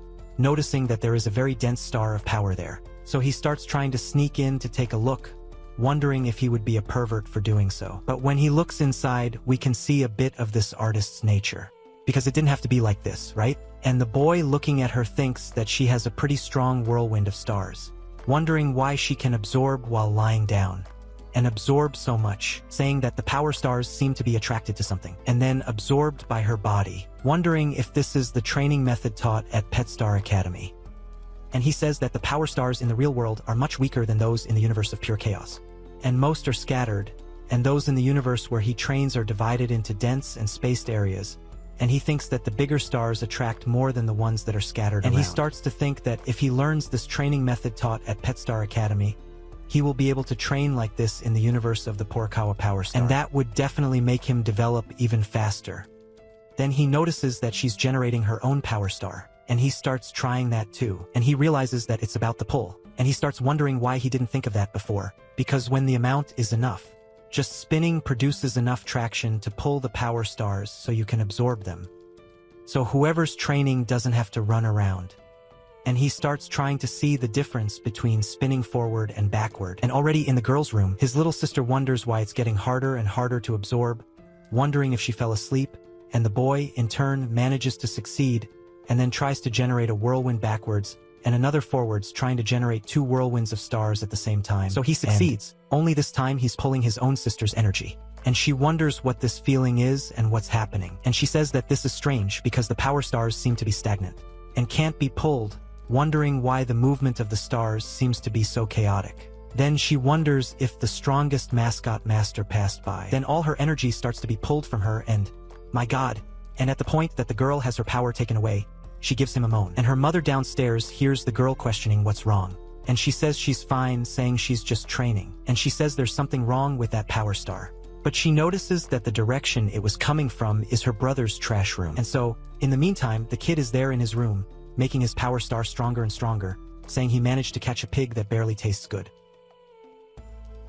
Speaker 1: noticing that there is a very dense star of power there. So he starts trying to sneak in to take a look, wondering if he would be a pervert for doing so. But when he looks inside, we can see a bit of this artist's nature. Because it didn't have to be like this, right? And the boy looking at her thinks that she has a pretty strong whirlwind of stars, wondering why she can absorb while lying down. And absorb so much, saying that the power stars seem to be attracted to something, and then absorbed by her body, wondering if this is the training method taught at Pet Star Academy. And he says that the power stars in the real world are much weaker than those in the universe of pure chaos. And most are scattered, and those in the universe where he trains are divided into dense and spaced areas, and he thinks that the bigger stars attract more than the ones that are scattered around. He starts to think that if he learns this training method taught at Pet Star Academy, he will be able to train like this in the universe of the Porkawa Power Star. And that would definitely make him develop even faster. Then he notices that she's generating her own power star, and he starts trying that too. And he realizes that it's about the pull, and he starts wondering why he didn't think of that before. Because when the amount is enough, just spinning produces enough traction to pull the power stars so you can absorb them. So whoever's training doesn't have to run around. And he starts trying to see the difference between spinning forward and backward. And already in the girl's room, his little sister wonders why it's getting harder and harder to absorb, wondering if she fell asleep, and the boy, in turn, manages to succeed, and then tries to generate a whirlwind backwards, and another forwards, trying to generate 2 whirlwinds of stars at the same time. So he succeeds, only this time he's pulling his own sister's energy. And she wonders what this feeling is and what's happening. And she says that this is strange because the power stars seem to be stagnant and can't be pulled, wondering why the movement of the stars seems to be so chaotic. Then she wonders if the strongest mascot master passed by. Then all her energy starts to be pulled from her and, my God, and at the point that the girl has her power taken away, she gives him a moan. And her mother downstairs hears the girl questioning what's wrong. And she says she's fine, saying she's just training. And she says there's something wrong with that power star. But she notices that the direction it was coming from is her brother's trash room. And so, in the meantime, the kid is there in his room, making his power star stronger and stronger, saying he managed to catch a pig that barely tastes good.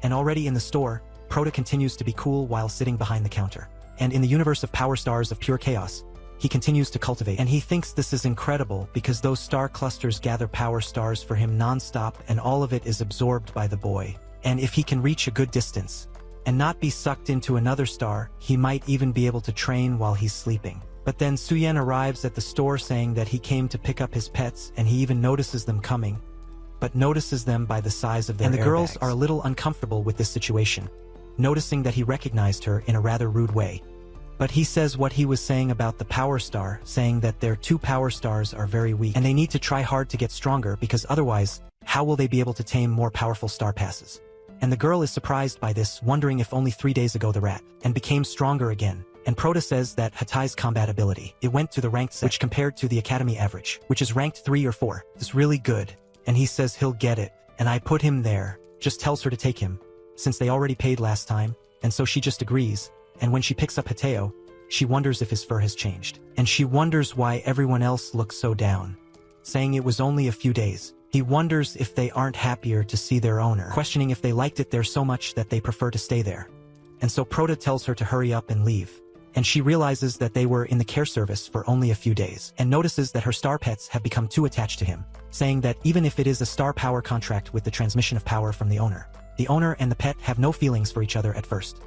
Speaker 1: And already in the store, Prota continues to be cool while sitting behind the counter. And in the universe of power stars of pure chaos, he continues to cultivate. And he thinks this is incredible because those star clusters gather power stars for him non-stop and all of it is absorbed by the boy. And if he can reach a good distance and not be sucked into another star, he might even be able to train while he's sleeping. But then Suyen arrives at the store saying that he came to pick up his pets and he even notices them coming, but notices them by the size of their airbags. And the girls are a little uncomfortable with this situation, noticing that he recognized her in a rather rude way. But he says what he was saying about the power star, saying that their 2 power stars are very weak and they need to try hard to get stronger because otherwise, how will they be able to tame more powerful star passes? And the girl is surprised by this, wondering if only 3 days ago the rat and became stronger again. And Prota says that Hatai's combat ability, it went to the ranked set, which compared to the academy average, which is ranked 3 or 4, is really good. And he says he'll get it, and I put him there, just tells her to take him, since they already paid last time, and so she just agrees. And when she picks up Hateo, she wonders if his fur has changed. And she wonders why everyone else looks so down, saying it was only a few days. He wonders if they aren't happier to see their owner, questioning if they liked it there so much that they prefer to stay there. And so Prota tells her to hurry up and leave. And she realizes that they were in the care service for only a few days, and notices that her star pets have become too attached to him, saying that even if it is a star power contract with the transmission of power from the owner and the pet have no feelings for each other at first.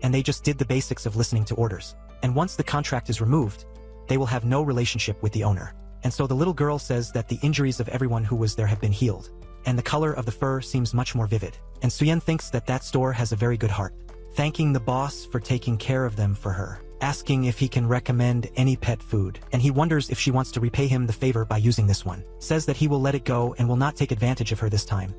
Speaker 1: And they just did the basics of listening to orders. And once the contract is removed, they will have no relationship with the owner. And so the little girl says that the injuries of everyone who was there have been healed, and the color of the fur seems much more vivid. And Suyen thinks that that store has a very good heart, thanking the boss for taking care of them for her, asking if he can recommend any pet food, and he wonders if she wants to repay him the favor by using this one. Says that he will let it go and will not take advantage of her this time,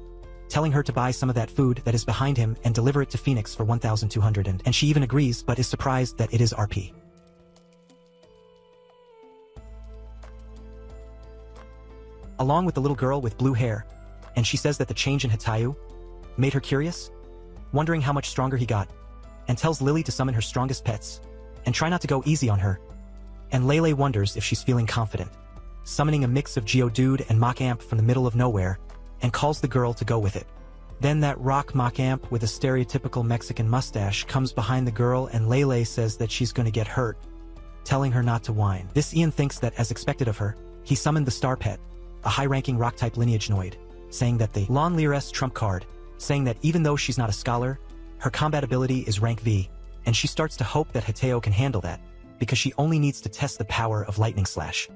Speaker 1: telling her to buy some of that food that is behind him and deliver it to Phoenix for 1,200 and she even agrees but is surprised that it is RP. Along with the little girl with blue hair, and she says that the change in Hatayu made her curious, wondering how much stronger he got, and tells Lily to summon her strongest pets, and try not to go easy on her. And Lele wonders if she's feeling confident, summoning a mix of Geodude and Mach-Amp from the middle of nowhere, and calls the girl to go with it. Then that rock Mach-Amp with a stereotypical Mexican mustache comes behind the girl and Lele says that she's going to get hurt, telling her not to whine. This Ian thinks that as expected of her, he summoned the star pet, a high-ranking rock-type lineage noid, saying that the Lon Lear's trump card, saying that even though she's not a scholar, her combat ability is rank V, and she starts to hope that Hateo can handle that, because she only needs to test the power of Lightning Slash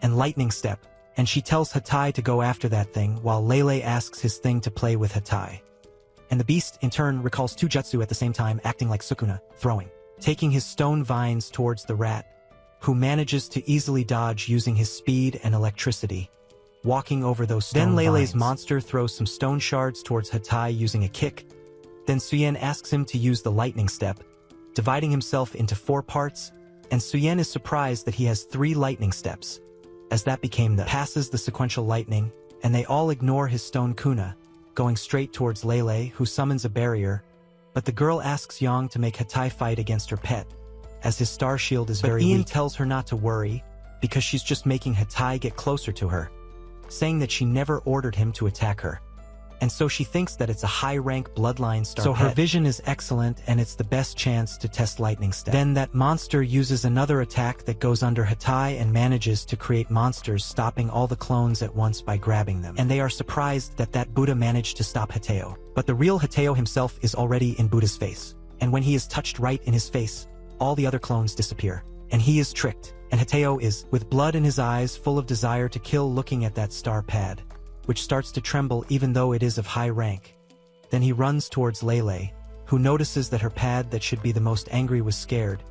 Speaker 1: and Lightning Step, and she tells Hatai to go after that thing while Lele asks his thing to play with Hatai. And the beast, in turn, recalls two jutsu at the same time, acting like Sukuna, throwing, taking his stone vines towards the rat, who manages to easily dodge using his speed and electricity, walking over those stone vines. Then Lele's monster throws some stone shards towards Hatai using a kick. Then Suyen asks him to use the lightning step, dividing himself into 4 parts, and Suyen is surprised that he has 3 lightning steps, as that became the passes the sequential lightning, and they all ignore his stone kuna, going straight towards Lele, who summons a barrier, but the girl asks Yang to make Hatai fight against her pet, as his star shield is very weak. Ian tells her not to worry, because she's just making Hatai get closer to her, saying that she never ordered him to attack her. And so she thinks that it's a high-rank bloodline star. So her vision is excellent, and it's the best chance to test Lightning Step. Then that monster uses another attack that goes under Hatai and manages to create monsters, stopping all the clones at once by grabbing them. And they are surprised that that Buddha managed to stop Hateo. But the real Hateo himself is already in Buddha's face. And when he is touched right in his face, all the other clones disappear. And he is tricked. And Hateo is, with blood in his eyes, full of desire to kill, looking at that star pad, which starts to tremble even though it is of high rank. Then he runs towards Lele, who notices that her pad that should be the most angry was scared.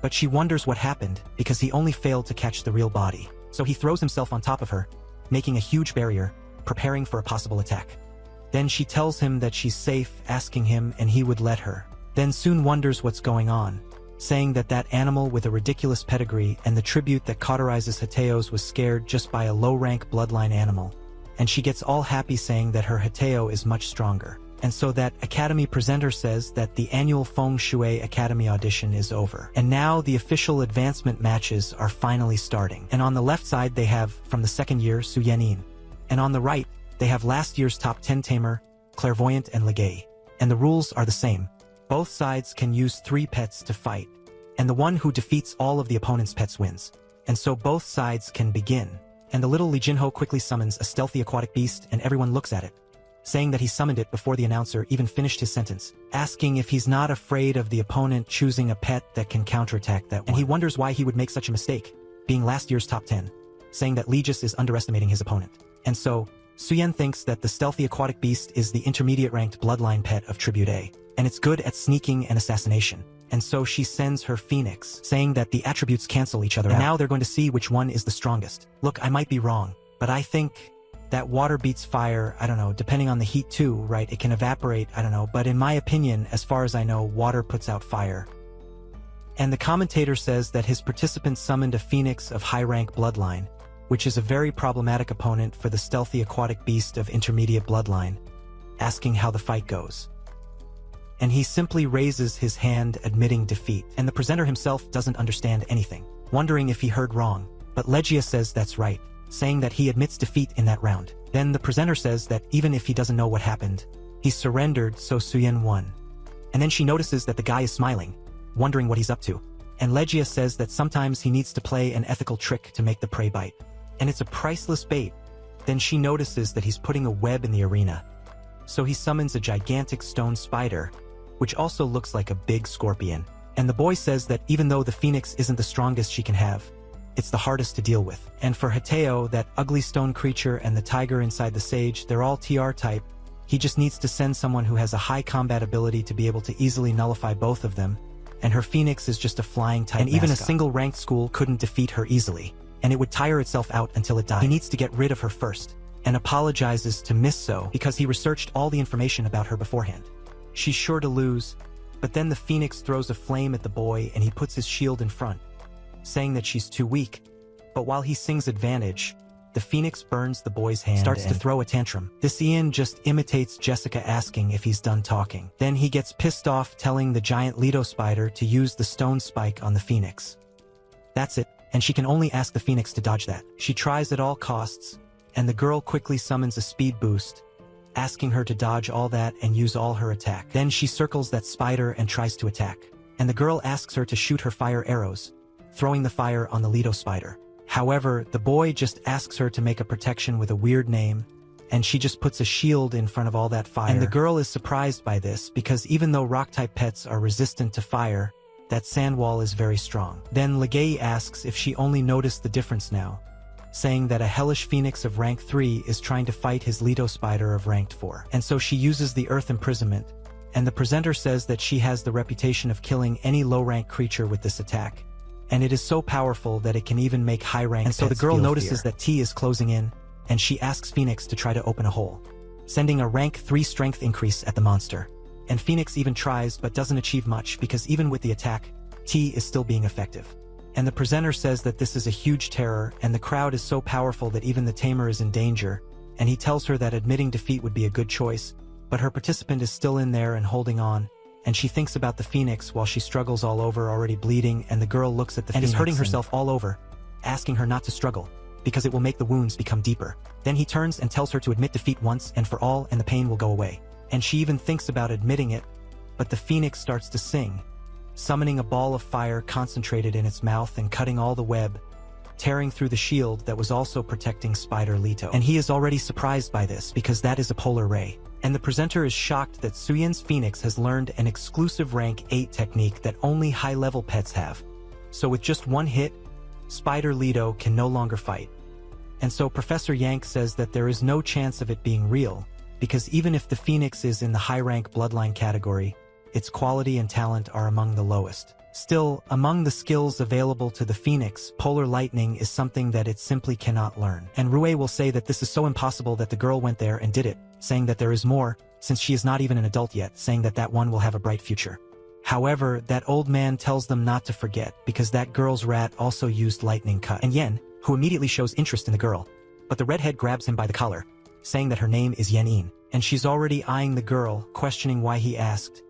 Speaker 1: But she wonders what happened, because he only failed to catch the real body. So he throws himself on top of her, making a huge barrier, preparing for a possible attack. Then she tells him that she's safe, asking him and he would let her. Then soon wonders what's going on, saying that that animal with a ridiculous pedigree and the tribute that cauterizes Hateo's was scared just by a low-rank bloodline animal. And she gets all happy, saying that her Hateo is much stronger. And so that Academy presenter says that the annual Feng Shui Academy audition is over. And now the official advancement matches are finally starting. And on the left side they have, from the second year, Su Yenin. And on the right, they have last year's top 10 Tamer, Clairvoyant and Legay. And the rules are the same. Both sides can use 3 pets to fight. And the one who defeats all of the opponent's pets wins. And so both sides can begin. And the little Li Jinho quickly summons a stealthy aquatic beast, and everyone looks at it, saying that he summoned it before the announcer even finished his sentence, asking if he's not afraid of the opponent choosing a pet that can counterattack that one. And he wonders why he would make such a mistake, being last year's top 10, saying that Legis is underestimating his opponent. And so, Suyen thinks that the stealthy aquatic beast is the intermediate-ranked bloodline pet of Tribute A, and it's good at sneaking and assassination. And so she sends her Phoenix, saying that the attributes cancel each other out. And now they're going to see which one is the strongest. Look, I might be wrong, but I think that water beats fire, I don't know, depending on the heat too, right? It can evaporate, I don't know, but in my opinion, as far as I know, water puts out fire. And the commentator says that his participant summoned a Phoenix of high-rank bloodline, which is a very problematic opponent for the stealthy aquatic beast of intermediate bloodline, asking how the fight goes. And he simply raises his hand, admitting defeat. And the presenter himself doesn't understand anything, wondering if he heard wrong. But Legia says that's right, saying that he admits defeat in that round. Then the presenter says that even if he doesn't know what happened, he surrendered, so Suyen won. And then she notices that the guy is smiling, wondering what he's up to. And Legia says that sometimes he needs to play an ethical trick to make the prey bite. And it's a priceless bait. Then she notices that he's putting a web in the arena. So he summons a gigantic stone spider, which also looks like a big scorpion. And the boy says that even though the Phoenix isn't the strongest she can have, it's the hardest to deal with. And for Hateo, that ugly stone creature and the tiger inside the sage, they're all TR type. He just needs to send someone who has a high combat ability to be able to easily nullify both of them. And her Phoenix is just a flying type. And even a single ranked school couldn't defeat her easily. And it would tire itself out until it died. He needs to get rid of her first, and apologizes to Miss So because he researched all the information about her beforehand. She's sure to lose, but then the Phoenix throws a flame at the boy and he puts his shield in front, saying that she's too weak. But while he sings advantage, the Phoenix burns the boy's hand, starts to throw a tantrum. This Ian just imitates Jessica, asking if he's done talking. Then he gets pissed off, telling the giant Lido spider to use the stone spike on the Phoenix. That's it, and she can only ask the Phoenix to dodge that. She tries at all costs, and the girl quickly summons a speed boost, asking her to dodge all that and use all her attack. Then she circles that spider and tries to attack. And the girl asks her to shoot her fire arrows, throwing the fire on the Lido spider. However, the boy just asks her to make a protection with a weird name, and she just puts a shield in front of all that fire. And the girl is surprised by this because even though rock-type pets are resistant to fire, that sand wall is very strong. Then Legei asks if she only noticed the difference now, saying that a hellish phoenix of rank 3 is trying to fight his Leto spider of rank 4. And so she uses the earth imprisonment, and the presenter says that she has the reputation of killing any low-rank creature with this attack, and it is so powerful that it can even make high-rank pets feel fear. And so the girl notices that T is closing in, and she asks Phoenix to try to open a hole, sending a rank 3 strength increase at the monster. And Phoenix even tries but doesn't achieve much because even with the attack, T is still being effective. And the presenter says that this is a huge terror and the crowd is so powerful that even the Tamer is in danger, and he tells her that admitting defeat would be a good choice, but her participant is still in there and holding on, and she thinks about the Phoenix while she struggles all over already bleeding, and the girl looks at the Phoenix and is hurting herself all over, asking her not to struggle, because it will make the wounds become deeper. Then he turns and tells her to admit defeat once and for all and the pain will go away. And she even thinks about admitting it, but the Phoenix starts to sing, summoning a ball of fire concentrated in its mouth and cutting all the web, tearing through the shield that was also protecting Spider Leto. And he is already surprised by this because that is a polar ray. And the presenter is shocked that Suyen's Phoenix has learned an exclusive rank 8 technique that only high-level pets have. So with just one hit, Spider Leto can no longer fight. And so Professor Yank says that there is no chance of it being real, because even if the Phoenix is in the high-rank bloodline category, its quality and talent are among the lowest. Still, among the skills available to the Phoenix, Polar Lightning is something that it simply cannot learn. And Rue will say that this is so impossible that the girl went there and did it, saying that there is more, since she is not even an adult yet, saying that that one will have a bright future. However, that old man tells them not to forget, because that girl's rat also used lightning cut. And Yen, who immediately shows interest in the girl, but the redhead grabs him by the collar, saying that her name is Yen-in, and she's already eyeing the girl, questioning why he asked,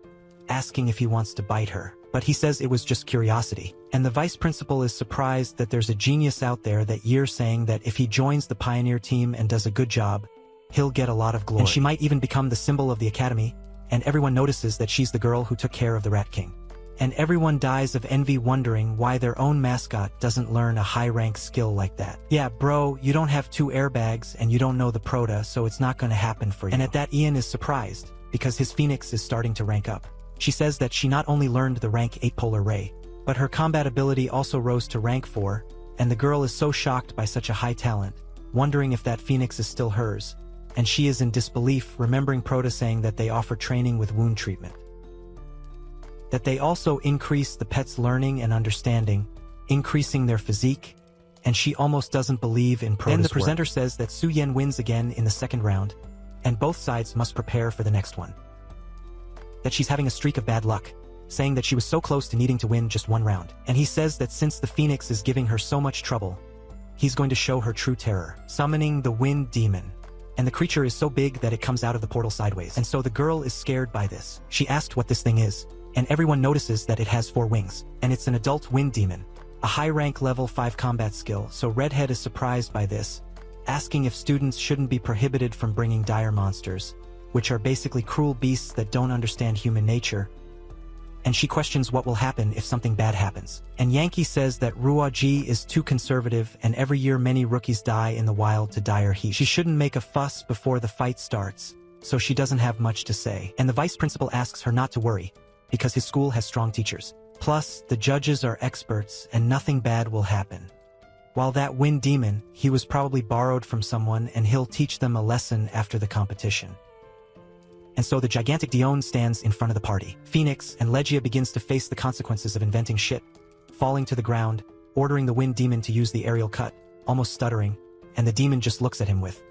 Speaker 1: asking if he wants to bite her. But he says it was just curiosity. And the vice principal is surprised that there's a genius out there that year saying that if he joins the pioneer team and does a good job, he'll get a lot of glory. And she might even become the symbol of the academy, and everyone notices that she's the girl who took care of the Rat King. And everyone dies of envy wondering why their own mascot doesn't learn a high-rank skill like that. Yeah, bro, you don't have 2 airbags and you don't know the Prota, so it's not gonna happen for you. And at that Ian is surprised, because his Phoenix is starting to rank up. She says that she not only learned the rank 8 Polar Ray, but her combat ability also rose to rank 4, and the girl is so shocked by such a high talent, wondering if that Phoenix is still hers, and she is in disbelief, remembering Prota saying that they offer training with wound treatment. That they also increase the pet's learning and understanding, increasing their physique, and she almost doesn't believe in Prota's Then the presenter says that Su Yen wins again in the second round, and both sides must prepare for the next one. That she's having a streak of bad luck, saying that she was so close to needing to win just 1 round. And he says that since the Phoenix is giving her so much trouble, he's going to show her true terror, summoning the Wind Demon. And the creature is so big that it comes out of the portal sideways. And so the girl is scared by this. She asked what this thing is, and everyone notices that it has 4 wings, and it's an adult Wind Demon, a high-rank level 5 combat skill, so Redhead is surprised by this, asking if students shouldn't be prohibited from bringing dire monsters, which are basically cruel beasts that don't understand human nature, and she questions what will happen if something bad happens. And Yankee says that Ruaji is too conservative and every year many rookies die in the wild to dire heat. She shouldn't make a fuss before the fight starts, so she doesn't have much to say. And the vice principal asks her not to worry, because his school has strong teachers. Plus, the judges are experts and nothing bad will happen. While that Wind Demon, he was probably borrowed from someone and he'll teach them a lesson after the competition. And so the gigantic Dion stands in front of the party. Phoenix and Legia begins to face the consequences of inventing shit, falling to the ground, ordering the Wind Demon to use the aerial cut, almost stuttering, and the demon just looks at him with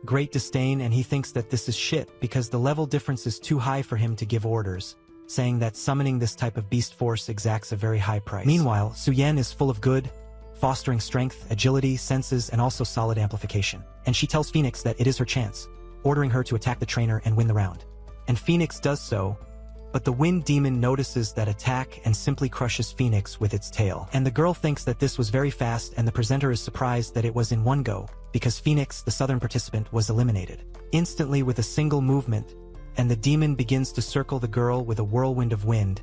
Speaker 1: great disdain, and he thinks that this is shit because the level difference is too high for him to give orders, saying that summoning this type of beast force exacts a very high price. Meanwhile, Suyen is full of good, fostering strength, agility, senses, and also solid amplification. And she tells Phoenix that it is her chance, ordering her to attack the trainer and win the round. And Phoenix does so, but the Wind Demon notices that attack and simply crushes Phoenix with its tail. And the girl thinks that this was very fast, and the presenter is surprised that it was in one go, because Phoenix, the southern participant, was eliminated instantly with a single movement, and the demon begins to circle the girl with a whirlwind of wind,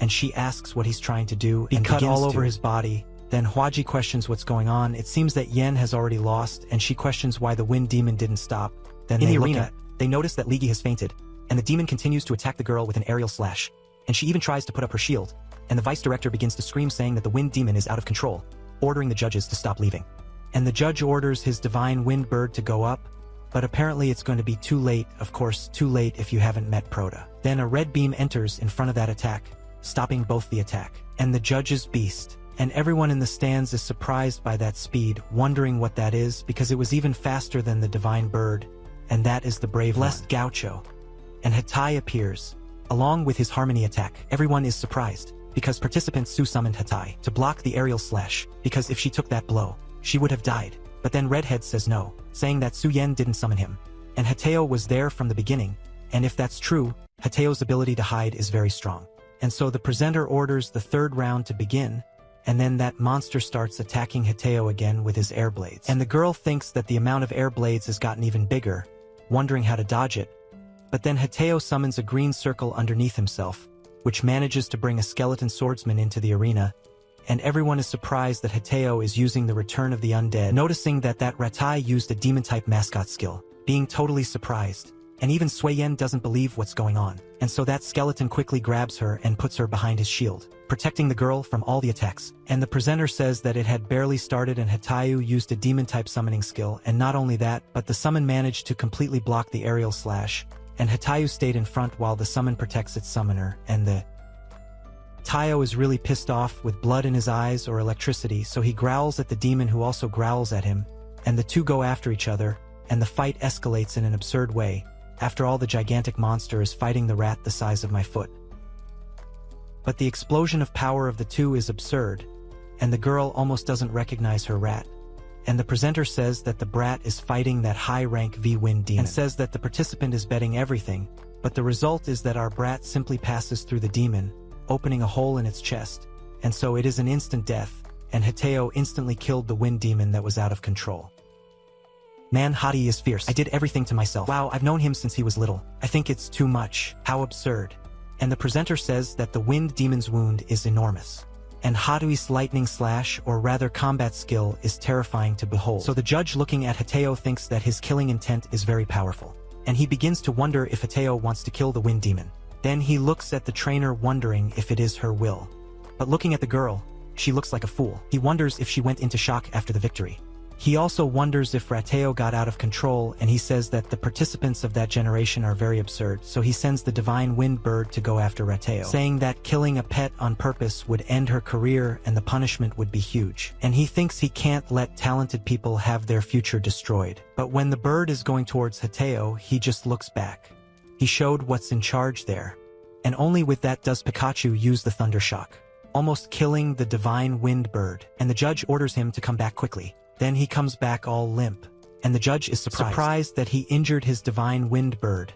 Speaker 1: and she asks what he's trying to do, and cut all over his body, Then Huaji questions what's going on. It seems that Yen has already lost, and she questions why the wind demon didn't stop. Then in the arena, they notice that Ligi has fainted, and the demon continues to attack the girl with an aerial slash. And she even tries to put up her shield, and the vice director begins to scream saying that the wind demon is out of control, ordering the judges to stop leaving. And the judge orders his divine wind bird to go up, but apparently it's going to be too late, of course too late if you haven't met Prota. Then a red beam enters in front of that attack, stopping both the attack. And the judge's beast. And everyone in the stands is surprised by that speed, wondering what that is because it was even faster than the divine bird, and that is the brave blessed Gaucho. And Hatai appears, along with his harmony attack. Everyone is surprised, because participant Su summoned Hatai to block the aerial slash, because if she took that blow, she would have died. But then Redhead says no, saying that Su Yen didn't summon him, and Hateo was there from the beginning, and if that's true, Hateo's ability to hide is very strong. And so the presenter orders the third round to begin, and then that monster starts attacking Hateo again with his air blades. And the girl thinks that the amount of air blades has gotten even bigger, wondering how to dodge it, but then Hateo summons a green circle underneath himself, which manages to bring a skeleton swordsman into the arena, and everyone is surprised that Hateo is using the Return of the Undead, noticing that Ratai used a demon-type mascot skill, being totally surprised, and even Sui Yen doesn't believe what's going on, and so that skeleton quickly grabs her and puts her behind his shield, protecting the girl from all the attacks. And the presenter says that it had barely started and Hatayu used a demon-type summoning skill, and not only that, but the summon managed to completely block the aerial slash, and Hatayu stayed in front while the summon protects its summoner, and the Tayo is really pissed off with blood in his eyes or electricity, so he growls at the demon who also growls at him, and the two go after each other, and the fight escalates in an absurd way. After all, the gigantic monster is fighting the rat the size of my foot. But the explosion of power of the two is absurd, and the girl almost doesn't recognize her rat. And the presenter says that the brat is fighting that high-rank V-Wind demon, and says that the participant is betting everything, but the result is that our brat simply passes through the demon, opening a hole in its chest, and so it is an instant death, and Hateo instantly killed the wind demon that was out of control. Man, Hati is fierce. I did everything to myself. Wow, I've known him since he was little. I think it's too much. How absurd. And the presenter says that the wind demon's wound is enormous. And Hatui's lightning slash, or rather combat skill, is terrifying to behold. So the judge looking at Hateo thinks that his killing intent is very powerful. And he begins to wonder if Hateo wants to kill the wind demon. Then he looks at the trainer wondering if it is her will. But looking at the girl, she looks like a fool. He wonders if she went into shock after the victory. He also wonders if Rateo got out of control, and he says that the participants of that generation are very absurd, so he sends the divine wind bird to go after Rateo, saying that killing a pet on purpose would end her career and the punishment would be huge. And he thinks he can't let talented people have their future destroyed. But when the bird is going towards Hateo, he just looks back. He showed what's in charge there. And only with that does Pikachu use the Thunder Shock, almost killing the divine wind bird, and the judge orders him to come back quickly. Then he comes back all limp, and the judge is surprised that he injured his divine wind bird,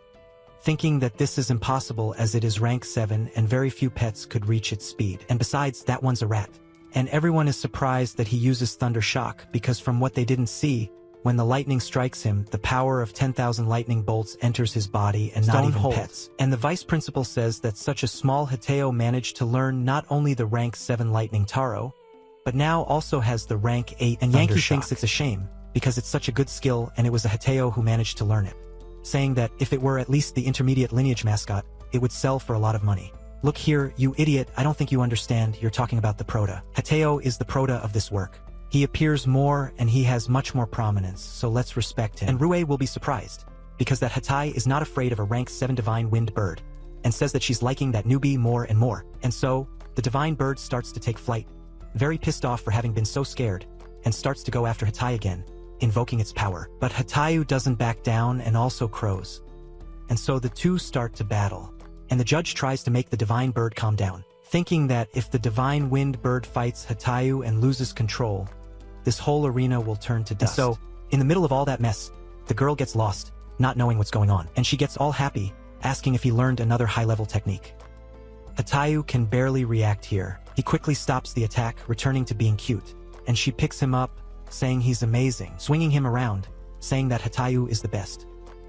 Speaker 1: thinking that this is impossible as it is rank 7 and very few pets could reach its speed. And besides, that one's a rat. And everyone is surprised that he uses Thunder Shock because from what they didn't see, when the lightning strikes him, the power of 10,000 lightning bolts enters his body and not even pets. And the vice principal says that such a small Hateo managed to learn not only the rank 7 lightning Taro, but now also has the rank 8 and Yankee thinks it's a shame, because it's such a good skill and it was a Hateo who managed to learn it, saying that if it were at least the intermediate lineage mascot, it would sell for a lot of money. Look here, you idiot, I don't think you understand, you're talking about the Prota. Hateo is the Prota of this work. He appears more and he has much more prominence, so let's respect him. And Rue will be surprised, because that Hatai is not afraid of a rank 7 divine wind bird, and says that she's liking that newbie more and more. And so, the divine bird starts to take flight, very pissed off for having been so scared, and starts to go after Hatai again, invoking its power. But Hatayu doesn't back down and also crows. And so the two start to battle, and the judge tries to make the divine bird calm down, thinking that if the divine wind bird fights Hatayu and loses control, this whole arena will turn to dust. And so, in the middle of all that mess, the girl gets lost, not knowing what's going on, and she gets all happy, asking if he learned another high-level technique. Hatayu can barely react here. He quickly stops the attack, returning to being cute, and she picks him up, saying he's amazing, swinging him around, saying that Hatayu is the best.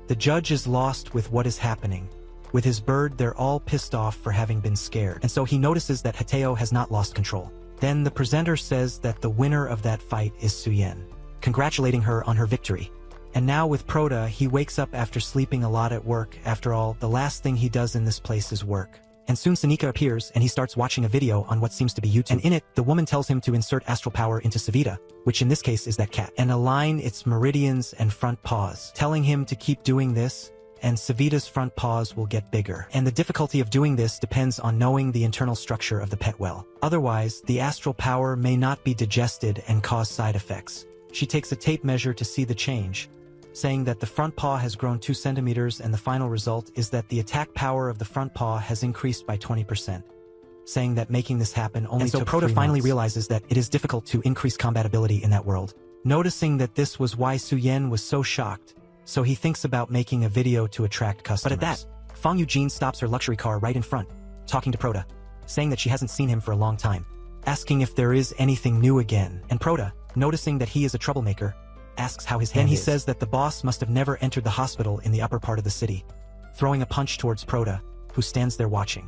Speaker 1: The judge is lost with what is happening. With his bird, they're all pissed off for having been scared, and so he notices that Hateo has not lost control. Then the presenter says that the winner of that fight is Suyen, congratulating her on her victory. And now with Prota, he wakes up after sleeping a lot at work. After all, the last thing he does in this place is work. And soon Sanika appears and he starts watching a video on what seems to be YouTube. And in it, the woman tells him to insert astral power into Savita, which in this case is that cat, and align its meridians and front paws, telling him to keep doing this, and Savita's front paws will get bigger. And the difficulty of doing this depends on knowing the internal structure of the pet well. Otherwise, the astral power may not be digested and cause side effects. She takes a tape measure to see the change, saying that the front paw has grown 2 centimeters, and the final result is that the attack power of the front paw has increased by 20%, saying that making this happen only took 3 months. And so Prota finally realizes that it is difficult to increase combatability in that world. Noticing that this was why Suyen was so shocked, so he thinks about making a video to attract customers. But at that, Fang Eugene stops her luxury car right in front, talking to Prota, saying that she hasn't seen him for a long time, asking if there is anything new again. And Prota, noticing that he is a troublemaker, asks how his hand is. Then he says that the boss must have never entered the hospital in the upper part of the city, throwing a punch towards Prota, who stands there watching.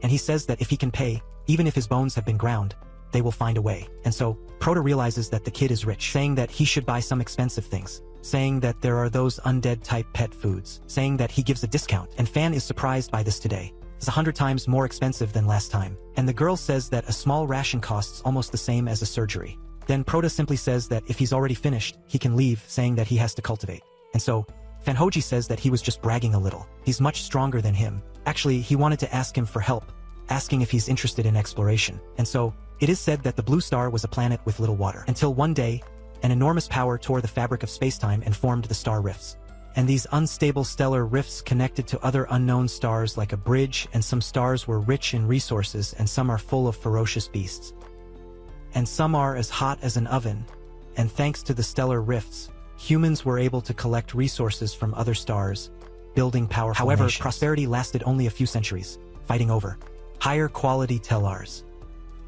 Speaker 1: And he says that if he can pay, even if his bones have been ground, they will find a way. And so, Prota realizes that the kid is rich, saying that he should buy some expensive things, saying that there are those undead-type pet foods, saying that he gives a discount. And Fan is surprised by this today. It's 100 times more expensive than last time. And the girl says that a small ration costs almost the same as a surgery. Then Prota simply says that if he's already finished, he can leave, saying that he has to cultivate. And so, Fanhoji says that he was just bragging a little. He's much stronger than him. Actually, he wanted to ask him for help, asking if he's interested in exploration. And so, it is said that the blue star was a planet with little water. Until one day, an enormous power tore the fabric of spacetime and formed the star rifts. And these unstable stellar rifts connected to other unknown stars like a bridge, and some stars were rich in resources and some are full of ferocious beasts. And some are as hot as an oven, and thanks to the stellar rifts, humans were able to collect resources from other stars, building powerful nations. However, prosperity lasted only a few centuries, fighting over higher quality tellars.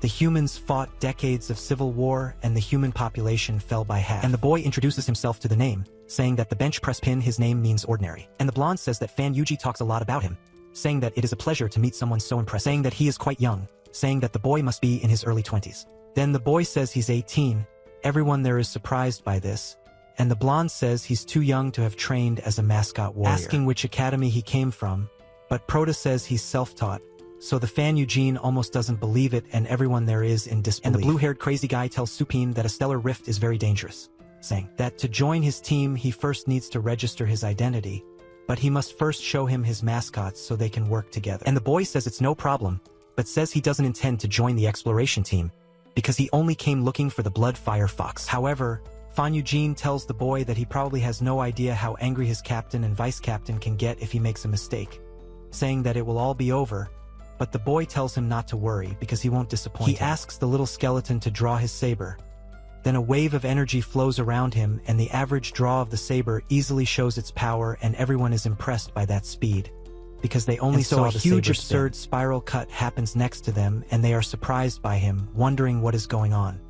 Speaker 1: The humans fought decades of civil war, and the human population fell by half. And the boy introduces himself to the name, saying that the bench press pin his name means ordinary. And the blonde says that Fan Yuji talks a lot about him, saying that it is a pleasure to meet someone so impressive, saying that he is quite young, saying that the boy must be in his early 20s. Then the boy says he's 18, everyone there is surprised by this, and the blonde says he's too young to have trained as a mascot warrior, asking which academy he came from, but Prota says he's self-taught, so the Fan Eugene almost doesn't believe it and everyone there is in disbelief. And the blue-haired crazy guy tells Supine that a stellar rift is very dangerous, saying that to join his team he first needs to register his identity, but he must first show him his mascots so they can work together. And the boy says it's no problem, but says he doesn't intend to join the exploration team, because he only came looking for the Bloodfire Fox. However, Fan Eugene tells the boy that he probably has no idea how angry his captain and vice-captain can get if he makes a mistake, saying that it will all be over, but the boy tells him not to worry because he won't disappoint him. He asks the little skeleton to draw his saber. Then a wave of energy flows around him and the average draw of the saber easily shows its power, and everyone is impressed by that speed, because they only saw the saber. So a huge absurd spiral cut happens next to them and they are surprised by him, wondering what is going on.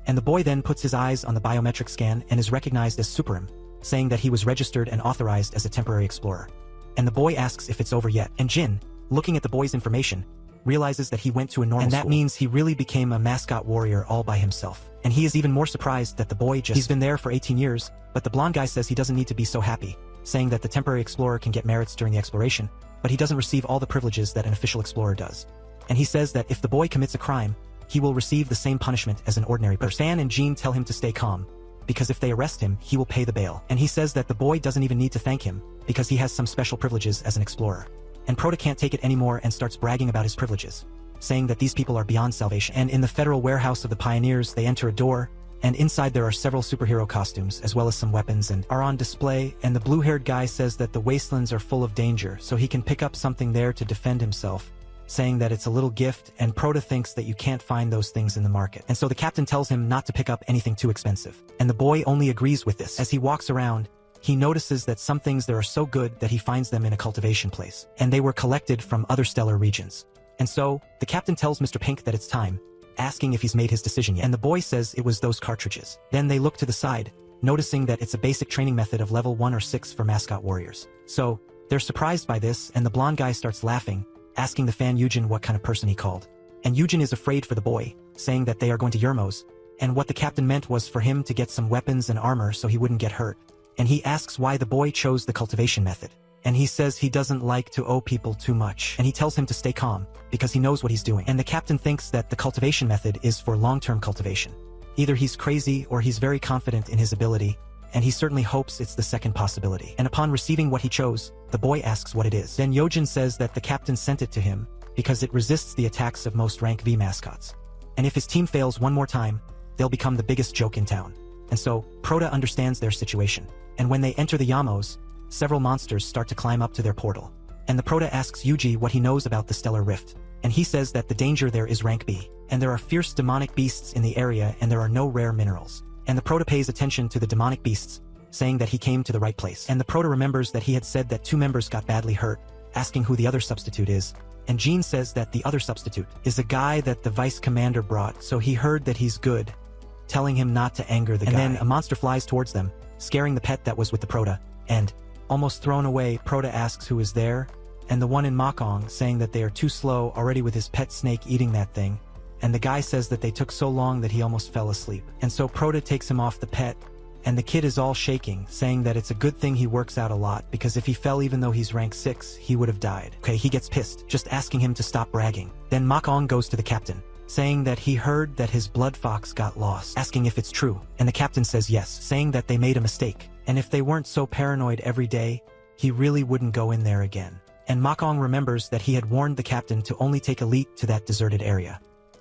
Speaker 1: And the boy then puts his eyes on the biometric scan and is recognized as Superim, saying that he was registered and authorized as a temporary explorer. And the boy asks if it's over yet, and Jin, looking at the boy's information, realizes that he went to a normal school. And that means he really became a mascot warrior all by himself. And he is even more surprised that the boy he's been there for 18 years, but the blonde guy says he doesn't need to be so happy, saying that the temporary explorer can get merits during the exploration, but he doesn't receive all the privileges that an official explorer does. And he says that if the boy commits a crime, he will receive the same punishment as an ordinary person. But Fan and Jean tell him to stay calm, because if they arrest him, he will pay the bail. And he says that the boy doesn't even need to thank him, because he has some special privileges as an explorer. And Prota can't take it anymore and starts bragging about his privileges, saying that these people are beyond salvation. And in the federal warehouse of the pioneers, they enter a door, and inside there are several superhero costumes, as well as some weapons, and are on display, and the blue-haired guy says that the wastelands are full of danger, so he can pick up something there to defend himself, saying that it's a little gift, and Prota thinks that you can't find those things in the market. And so the captain tells him not to pick up anything too expensive. And the boy only agrees with this. As he walks around, he notices that some things there are so good that he finds them in a cultivation place, and they were collected from other stellar regions. And so, the captain tells Mr. Pink that it's time, asking if he's made his decision yet. And the boy says it was those cartridges. Then they look to the side, noticing that it's a basic training method of level 1 or 6 for mascot warriors. So, they're surprised by this, and the blonde guy starts laughing, asking the Fan Eugen what kind of person he called. And Yujin is afraid for the boy, saying that they are going to Yermo's, and what the captain meant was for him to get some weapons and armor so he wouldn't get hurt. And he asks why the boy chose the cultivation method. And he says he doesn't like to owe people too much. And he tells him to stay calm, because he knows what he's doing. And the captain thinks that the cultivation method is for long-term cultivation. Either he's crazy or he's very confident in his ability, and he certainly hopes it's the second possibility. And upon receiving what he chose, the boy asks what it is. Then Yojin says that the captain sent it to him because it resists the attacks of most rank V mascots. And if his team fails one more time, they'll become the biggest joke in town. And so, Prota understands their situation. And when they enter the Yamos, several monsters start to climb up to their portal. And the Prota asks Yuji what he knows about the Stellar Rift. And he says that the danger there is rank B. And there are fierce demonic beasts in the area and there are no rare minerals. And the Prota pays attention to the demonic beasts, saying that he came to the right place. And the Prota remembers that he had said that 2 members got badly hurt, asking who the other substitute is. And Jean says that the other substitute is a guy that the vice commander brought, so he heard that he's good, telling him not to anger the guy. And then a monster flies towards them, scaring the pet that was with the Prota. And, almost thrown away, Prota asks who is there, and the one in Mokong saying that they are too slow already with his pet snake eating that thing. And the guy says that they took so long that he almost fell asleep. And so Prota takes him off the pet, and the kid is all shaking, saying that it's a good thing he works out a lot, because if he fell even though he's rank 6, he would have died. Okay, he gets pissed, just asking him to stop bragging. Then Mokong goes to the captain, saying that he heard that his blood fox got lost, asking if it's true. And the captain says yes, saying that they made a mistake, and if they weren't so paranoid every day, he really wouldn't go in there again. And Mokong remembers that he had warned the captain to only take elite to that deserted area.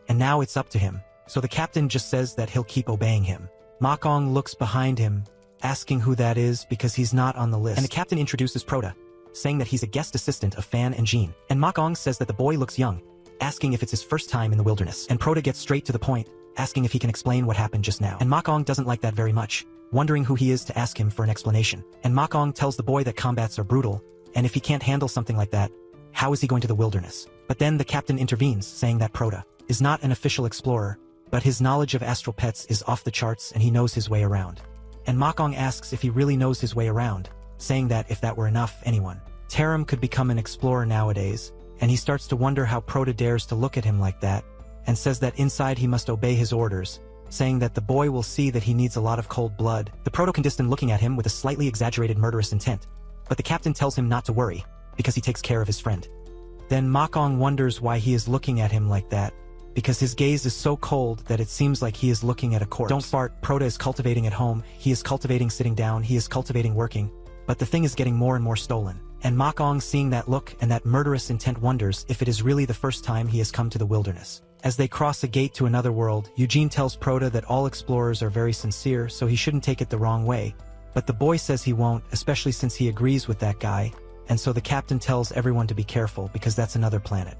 Speaker 1: And now it's up to him, so the captain just says that he'll keep obeying him. Mokong looks behind him, asking who that is because he's not on the list. And the captain introduces Prota, saying that he's a guest assistant of Fan and Jean. And Mokong says that the boy looks young, asking if it's his first time in the wilderness. And Prota gets straight to the point, asking if he can explain what happened just now. And Mokong doesn't like that very much, wondering who he is to ask him for an explanation. And Mokong tells the boy that combats are brutal, and if he can't handle something like that, how is he going to the wilderness? But then the captain intervenes, saying that Prota is not an official explorer, but his knowledge of astral pets is off the charts and he knows his way around. And Mokong asks if he really knows his way around, saying that if that were enough, anyone, Taram could become an explorer nowadays, and he starts to wonder how Prota dares to look at him like that, and says that inside he must obey his orders, saying that the boy will see that he needs a lot of cold blood. The Proto-Condistan looking at him with a slightly exaggerated murderous intent, but the captain tells him not to worry, because he takes care of his friend. Then Mokong wonders why he is looking at him like that, because his gaze is so cold that it seems like he is looking at a corpse. Don't fart, Prota is cultivating at home, he is cultivating sitting down, he is cultivating working, but the thing is getting more and more stolen. And Mokong, seeing that look and that murderous intent, wonders if it is really the first time he has come to the wilderness. As they cross a gate to another world, Eugene tells Prota that all explorers are very sincere, so he shouldn't take it the wrong way. But the boy says he won't, especially since he agrees with that guy, and so the captain tells everyone to be careful because that's another planet.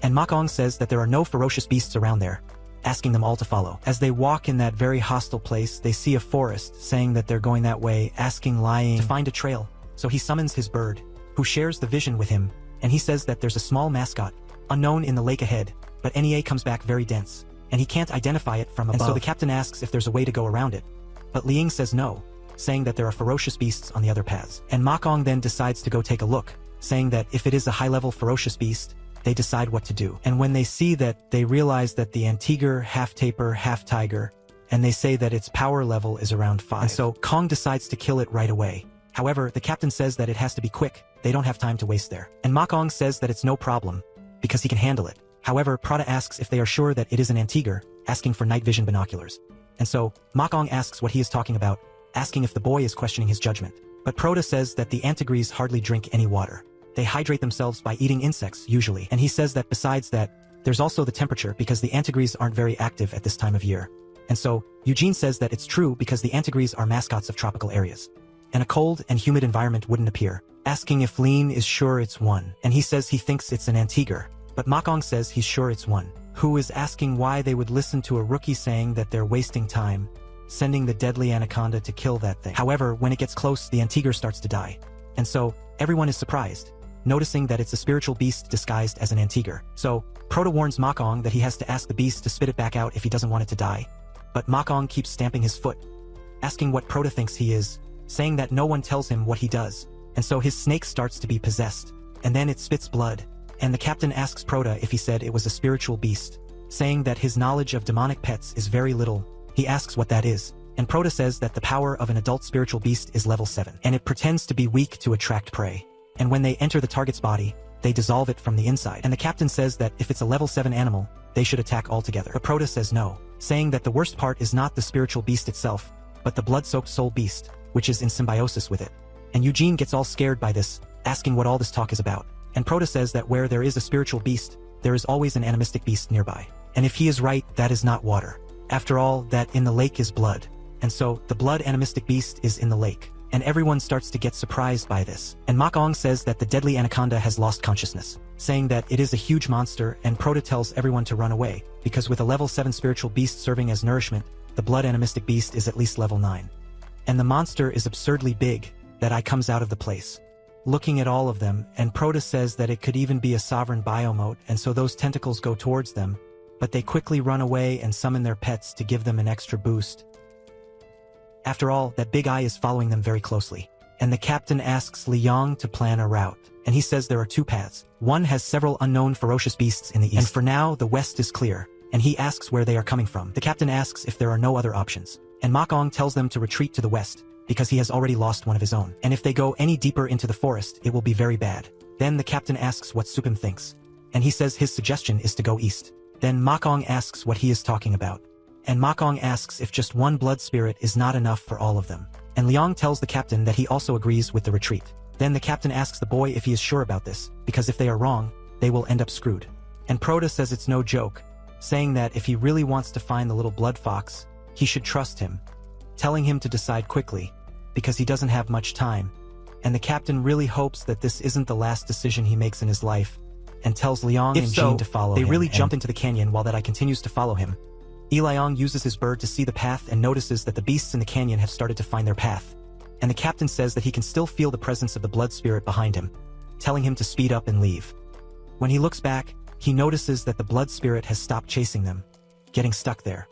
Speaker 1: And Mokong says that there are no ferocious beasts around there, asking them all to follow. As they walk in that very hostile place, they see a forest, saying that they're going that way, asking Lying to find a trail. So he summons his bird, who shares the vision with him, and he says that there's a small mascot, unknown in the lake ahead, but NEA comes back very dense, and he can't identify it from above. And so the captain asks if there's a way to go around it, but Liang says no, saying that there are ferocious beasts on the other paths. And Mokong then decides to go take a look, saying that if it is a high-level ferocious beast, they decide what to do. And when they see that, they realize that the Antiger, half-taper, half-tiger, and they say that its power level is around 5. And so Kong decides to kill it right away. However, the captain says that it has to be quick, they don't have time to waste there. And Mokong says that it's no problem, because he can handle it. However, Prota asks if they are sure that it is an Antiger, asking for night vision binoculars. And so, Mokong asks what he is talking about, asking if the boy is questioning his judgment. But Prota says that the Antigres hardly drink any water. They hydrate themselves by eating insects, usually. And he says that besides that, there's also the temperature because the Antigres aren't very active at this time of year. And so, Eugene says that it's true because the Antigres are mascots of tropical areas. And a cold and humid environment wouldn't appear, asking if Lean is sure it's one. And he says he thinks it's an Antiger, but Mokong says he's sure it's one, who is asking why they would listen to a rookie saying that they're wasting time, sending the deadly anaconda to kill that thing. However, when it gets close, the Antiger starts to die. And so, everyone is surprised, noticing that it's a spiritual beast disguised as an Antiger. So, Prota warns Mokong that he has to ask the beast to spit it back out if he doesn't want it to die. But Mokong keeps stamping his foot, asking what Prota thinks he is, saying that no one tells him what he does. And so his snake starts to be possessed, and then it spits blood, And the captain asks Proto if he said it was a spiritual beast, saying that his knowledge of demonic pets is very little. He asks what that is, and Proto says that the power of an adult spiritual beast is level 7, and it pretends to be weak to attract prey. And when they enter the target's body, they dissolve it from the inside. And the captain says that if it's a level 7 animal, they should attack altogether. But Proto says no, saying that the worst part is not the spiritual beast itself, but the blood-soaked soul beast, which is in symbiosis with it. And Eugene gets all scared by this, asking what all this talk is about. And Proto says that where there is a spiritual beast, there is always an animistic beast nearby. And if he is right, that is not water. After all, that in the lake is blood. And so, the blood animistic beast is in the lake. And everyone starts to get surprised by this. And Makong says that the deadly anaconda has lost consciousness, saying that it is a huge monster, and Proto tells everyone to run away, because with a level 7 spiritual beast serving as nourishment, the blood animistic beast is at least level 9. And the monster is absurdly big, that eye comes out of the place, looking at all of them, and Proto says that it could even be a sovereign biomote, and so those tentacles go towards them, but they quickly run away and summon their pets to give them an extra boost. After all, that big eye is following them very closely, and the captain asks Liang to plan a route, and he says there are 2 paths. One has several unknown ferocious beasts in the east, and for now the west is clear, and he asks where they are coming from. The captain asks if there are no other options, and Makong tells them to retreat to the west, because he has already lost one of his own, and if they go any deeper into the forest, it will be very bad. Then the captain asks what Supim thinks, and he says his suggestion is to go east. Then Makong asks what he is talking about, and Makong asks if just one blood spirit is not enough for all of them. And Liang tells the captain that he also agrees with the retreat. Then the captain asks the boy if he is sure about this, because if they are wrong, they will end up screwed. And Proto says it's no joke, saying that if he really wants to find the little blood fox, he should trust him, telling him to decide quickly, because he doesn't have much time. And the captain really hopes that this isn't the last decision he makes in his life, and tells Liang and Jean to follow him. They really jump into the canyon while that eye continues to follow him. Liang uses his bird to see the path and notices that the beasts in the canyon have started to find their path. And the captain says that he can still feel the presence of the blood spirit behind him, telling him to speed up and leave. When he looks back, he notices that the blood spirit has stopped chasing them, getting stuck there.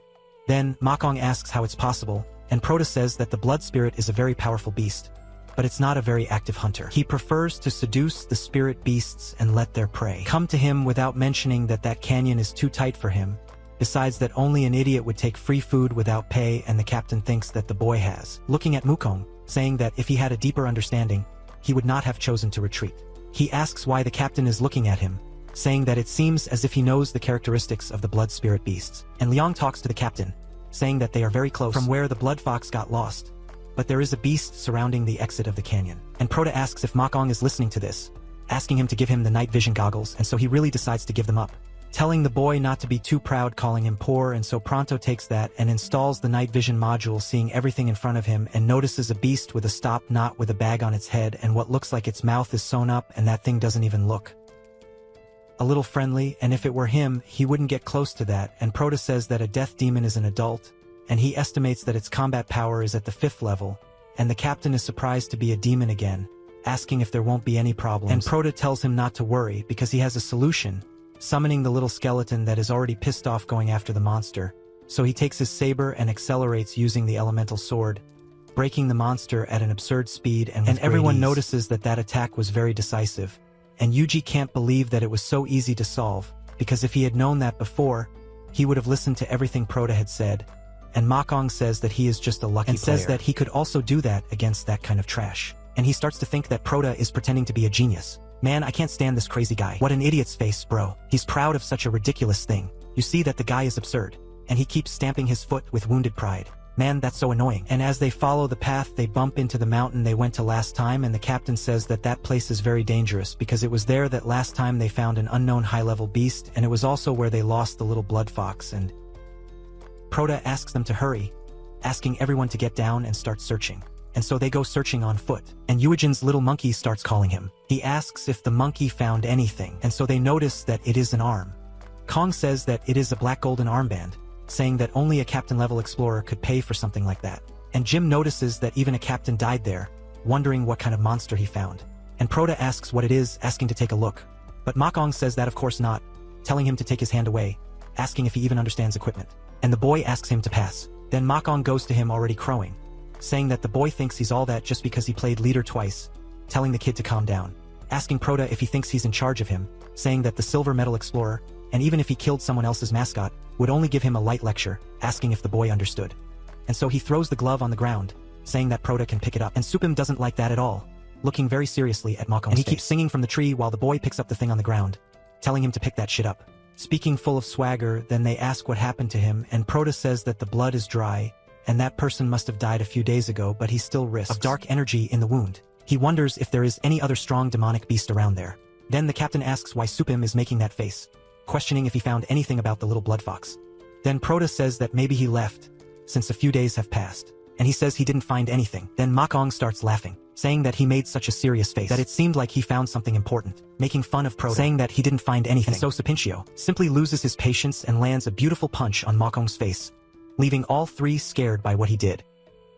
Speaker 1: Then, Makong asks how it's possible, and Proto says that the blood spirit is a very powerful beast, but it's not a very active hunter. He prefers to seduce the spirit beasts and let their prey come to him without mentioning that that canyon is too tight for him, besides that only an idiot would take free food without pay, and the captain thinks that the boy has. Looking at Mukong, saying that if he had a deeper understanding, he would not have chosen to retreat. He asks why the captain is looking at him, saying that it seems as if he knows the characteristics of the blood spirit beasts. And Liang talks to the captain, saying that they are very close from where the blood fox got lost, but there is a beast surrounding the exit of the canyon. And Proto asks if Makong is listening to this, asking him to give him the night vision goggles, and so he really decides to give them up, telling the boy not to be too proud, calling him poor, and so Pronto takes that and installs the night vision module, seeing everything in front of him, and notices a beast with a stop knot with a bag on its head, and what looks like its mouth is sewn up, and that thing doesn't even look a little friendly, and if it were him, he wouldn't get close to that. And Proto says that a death demon is an adult, and he estimates that its combat power is at the 5th level, and the captain is surprised to be a demon again, asking if there won't be any problems. And Proto tells him not to worry, because he has a solution, summoning the little skeleton that is already pissed off going after the monster. So he takes his saber and accelerates using the elemental sword, breaking the monster at an absurd speed, and everyone notices that that attack was very decisive. And Yuji can't believe that it was so easy to solve, because if he had known that before, he would have listened to everything Proto had said. And Makong says that he is just a lucky player, and says that he could also do that against that kind of trash. And he starts to think that Proto is pretending to be a genius. Man, I can't stand this crazy guy. What an idiot's face, bro. He's proud of such a ridiculous thing. You see that the guy is absurd, and he keeps stamping his foot with wounded pride. Man, that's so annoying. And as they follow the path, they bump into the mountain they went to last time, and the captain says that that place is very dangerous, because it was there that last time they found an unknown high-level beast, and it was also where they lost the little blood fox. And Proto asks them to hurry, asking everyone to get down and start searching. And so they go searching on foot, and Yuijin's little monkey starts calling him. He asks if the monkey found anything, and so they notice that it is an arm. Kong says that it is a black golden armband, saying that only a captain-level explorer could pay for something like that. And Jim notices that even a captain died there, wondering what kind of monster he found. And Proto asks what it is, asking to take a look. But Makong says that of course not, telling him to take his hand away, asking if he even understands equipment. And the boy asks him to pass. Then Makong goes to him already crowing, saying that the boy thinks he's all that just because he played leader twice, telling the kid to calm down. asking Proto if he thinks he's in charge of him, saying that the silver medal explorer, and even if he killed someone else's mascot, would only give him a light lecture, asking if the boy understood. And so he throws the glove on the ground, saying that Proto can pick it up. And Supim doesn't like that at all, looking very seriously at Makong's face. And he keeps singing from the tree while the boy picks up the thing on the ground, telling him to pick that shit up. Speaking full of swagger, then they ask what happened to him, and Proto says that the blood is dry, and that person must have died a few days ago, but he still risks of dark energy in the wound. He wonders if there is any other strong demonic beast around there. Then the captain asks why Supim is making that face, questioning if he found anything about the little blood fox. Then Proto says that maybe he left, since a few days have passed, and he says he didn't find anything. Then Makong starts laughing, saying that he made such a serious face that it seemed like he found something important, making fun of Proto, saying that he didn't find anything. And so Sapincio simply loses his patience and lands a beautiful punch on Makong's face, leaving all three scared by what he did.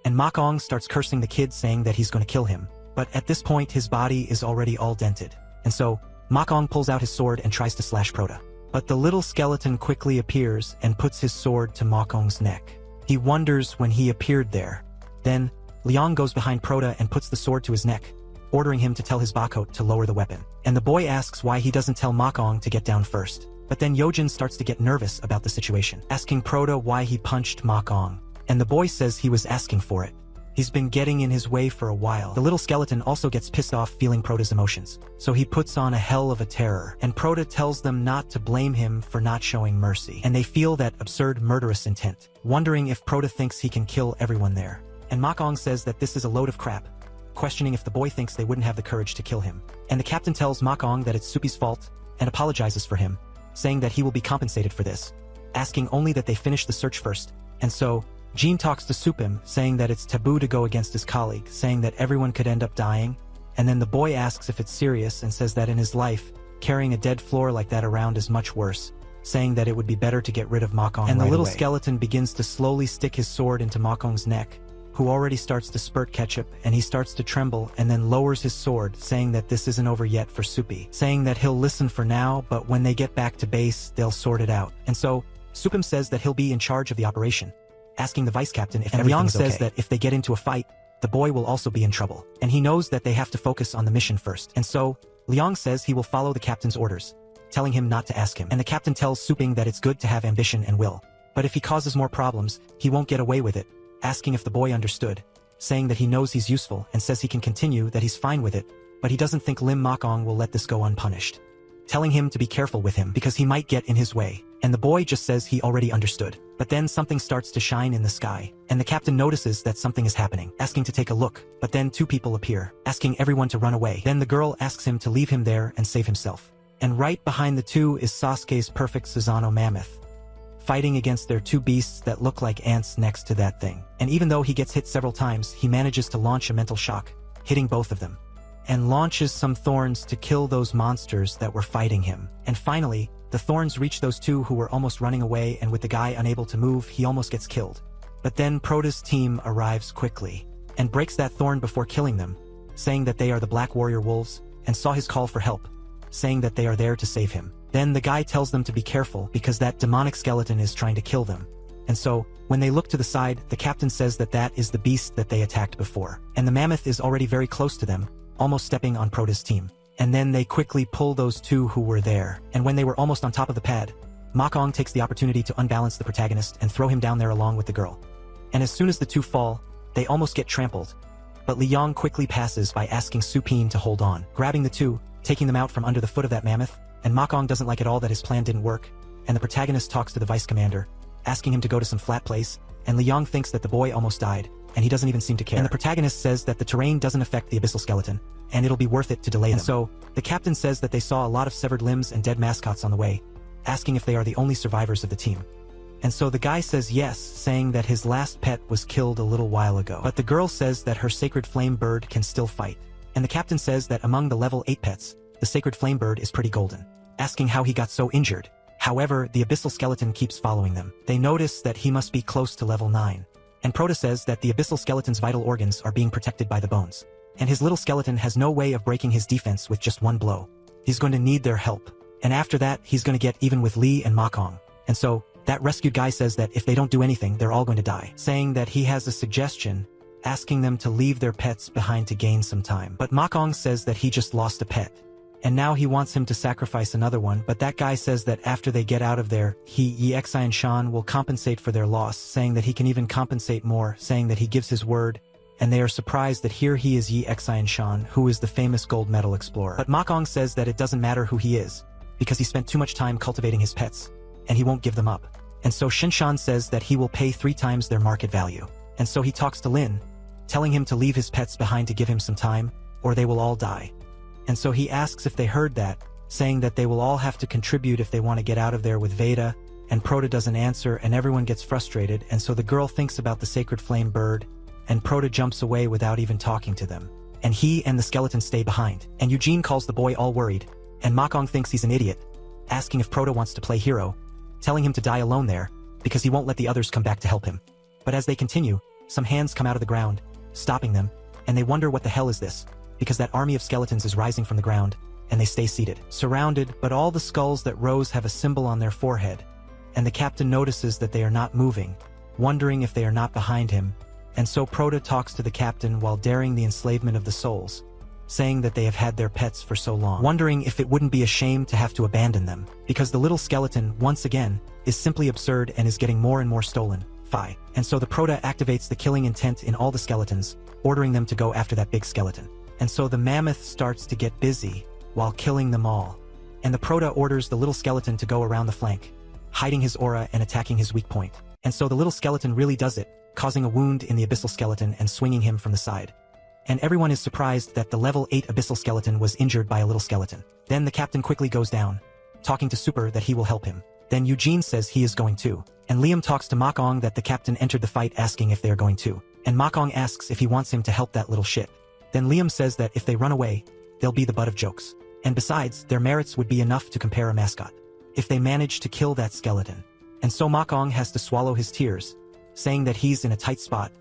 Speaker 1: And Makong starts cursing the kid, saying that he's going to kill him, but at this point his body is already all dented. And so Makong pulls out his sword and tries to slash Proto. But the little skeleton quickly appears and puts his sword to Makong's neck. He wonders when he appeared there. Then Liang goes behind Proto and puts the sword to his neck, ordering him to tell his bakot to lower the weapon. And the boy asks why he doesn't tell Makong to get down first. But then Yojin starts to get nervous about the situation, asking Proto why he punched Makong. And the boy says he was asking for it. He's been getting in his way for a while. The little skeleton also gets pissed off feeling Proto's emotions, so he puts on a hell of a terror, and Proto tells them not to blame him for not showing mercy, and they feel that absurd murderous intent, wondering if Proto thinks he can kill everyone there. And Makong says that this is a load of crap, questioning if the boy thinks they wouldn't have the courage to kill him. And the captain tells Makong that it's Supi's fault, and apologizes for him, saying that he will be compensated for this, asking only that they finish the search first. And so Jean talks to Supim, saying that it's taboo to go against his colleague, saying that everyone could end up dying, and then the boy asks if it's serious and says that in his life, carrying a dead floor like that around is much worse, saying that it would be better to get rid of Makong And the little skeleton begins to slowly stick his sword into Makong's neck, who already starts to spurt ketchup, and he starts to tremble and then lowers his sword, saying that this isn't over yet for Supi, saying that he'll listen for now, but when they get back to base, they'll sort it out. And so Supim says that he'll be in charge of the operation, asking the vice captain if everything is okay. And Liang says that if they get into a fight, the boy will also be in trouble, and he knows that they have to focus on the mission first. And so Liang says he will follow the captain's orders, telling him not to ask him. And the captain tells Suping that it's good to have ambition and will, but if he causes more problems, he won't get away with it, asking if the boy understood, saying that he knows he's useful and says he can continue, that he's fine with it, but he doesn't think Lim Makong will let this go unpunished, telling him to be careful with him because he might get in his way. And the boy just says he already understood. But then something starts to shine in the sky, and the captain notices that something is happening, asking to take a look, but then two people appear, asking everyone to run away. Then the girl asks him to leave him there and save himself. And right behind the two is Sasuke's perfect Susanoo mammoth, fighting against their two beasts that look like ants next to that thing. And even though he gets hit several times, he manages to launch a mental shock, hitting both of them, and launches some thorns to kill those monsters that were fighting him. And finally, the thorns reach those two who were almost running away, and with the guy unable to move, he almost gets killed. But then Prota's team arrives quickly, and breaks that thorn before killing them, saying that they are the Black Warrior Wolves, and saw his call for help, saying that they are there to save him. Then the guy tells them to be careful because that demonic skeleton is trying to kill them. And so, when they look to the side, the captain says that that is the beast that they attacked before. And the mammoth is already very close to them, almost stepping on Prota's team. And then they quickly pull those two who were there. And when they were almost on top of the pad, Makong takes the opportunity to unbalance the protagonist and throw him down there along with the girl. And as soon as the two fall, they almost get trampled. But Liang quickly passes by asking Supin to hold on, grabbing the two, taking them out from under the foot of that mammoth. And Makong doesn't like at all that his plan didn't work, and the protagonist talks to the vice commander, asking him to go to some flat place, and Liang thinks that the boy almost died, and he doesn't even seem to care. And the protagonist says that the terrain doesn't affect the abyssal skeleton, and it'll be worth it to delay them. And so, the captain says that they saw a lot of severed limbs and dead mascots on the way, asking if they are the only survivors of the team. And so the guy says yes, saying that his last pet was killed a little while ago. But the girl says that her sacred flame bird can still fight. And the captain says that among the level 8 pets, the sacred flame bird is pretty golden, asking how he got so injured. However, the abyssal skeleton keeps following them. They notice that he must be close to level 9. And Prota says that the abyssal skeleton's vital organs are being protected by the bones. And his little skeleton has no way of breaking his defense with just one blow. He's going to need their help. And after that, he's going to get even with Lee and Makong. And so, that rescued guy says that if they don't do anything, they're all going to die, saying that he has a suggestion, asking them to leave their pets behind to gain some time. But Makong says that he just lost a pet, and now he wants him to sacrifice another one, but that guy says that after they get out of there, Yi and Shan will compensate for their loss, saying that he can even compensate more, saying that he gives his word, and they are surprised that here he is Yi and Shan, who is the famous gold medal explorer. But Makong says that it doesn't matter who he is, because he spent too much time cultivating his pets, and he won't give them up. And so Shinshan says that he will pay 3 times their market value. And so he talks to Lin, telling him to leave his pets behind to give him some time, or they will all die. And so he asks if they heard that, saying that they will all have to contribute if they want to get out of there with Veda, and Prota doesn't answer and everyone gets frustrated, and so the girl thinks about the sacred flame bird, and Prota jumps away without even talking to them. And he and the skeleton stay behind, and Eugene calls the boy all worried, and Makong thinks he's an idiot, asking if Prota wants to play hero, telling him to die alone there, because he won't let the others come back to help him. But as they continue, some hands come out of the ground, stopping them, and they wonder what the hell is this, because that army of skeletons is rising from the ground, and they stay seated, surrounded, but all the skulls that rose have a symbol on their forehead, and the captain notices that they are not moving, wondering if they are not behind him, and so Prota talks to the captain while daring the enslavement of the souls, saying that they have had their pets for so long, wondering if it wouldn't be a shame to have to abandon them, because the little skeleton, once again, is simply absurd and is getting more and more stolen. And so the Prota activates the killing intent in all the skeletons, ordering them to go after that big skeleton. And so the mammoth starts to get busy, while killing them all. And the Prota orders the little skeleton to go around the flank, hiding his aura and attacking his weak point. And so the little skeleton really does it, causing a wound in the abyssal skeleton and swinging him from the side. And everyone is surprised that the level 8 abyssal skeleton was injured by a little skeleton. Then the captain quickly goes down, talking to Super that he will help him. Then Eugene says he is going too. And Liam talks to Makong that the captain entered the fight asking if they are going too. And Makong asks if he wants him to help that little shit. Then Liam says that if they run away, they'll be the butt of jokes. And besides, their merits would be enough to compare a mascot, if they manage to kill that skeleton. And so Makong has to swallow his tears, saying that he's in a tight spot,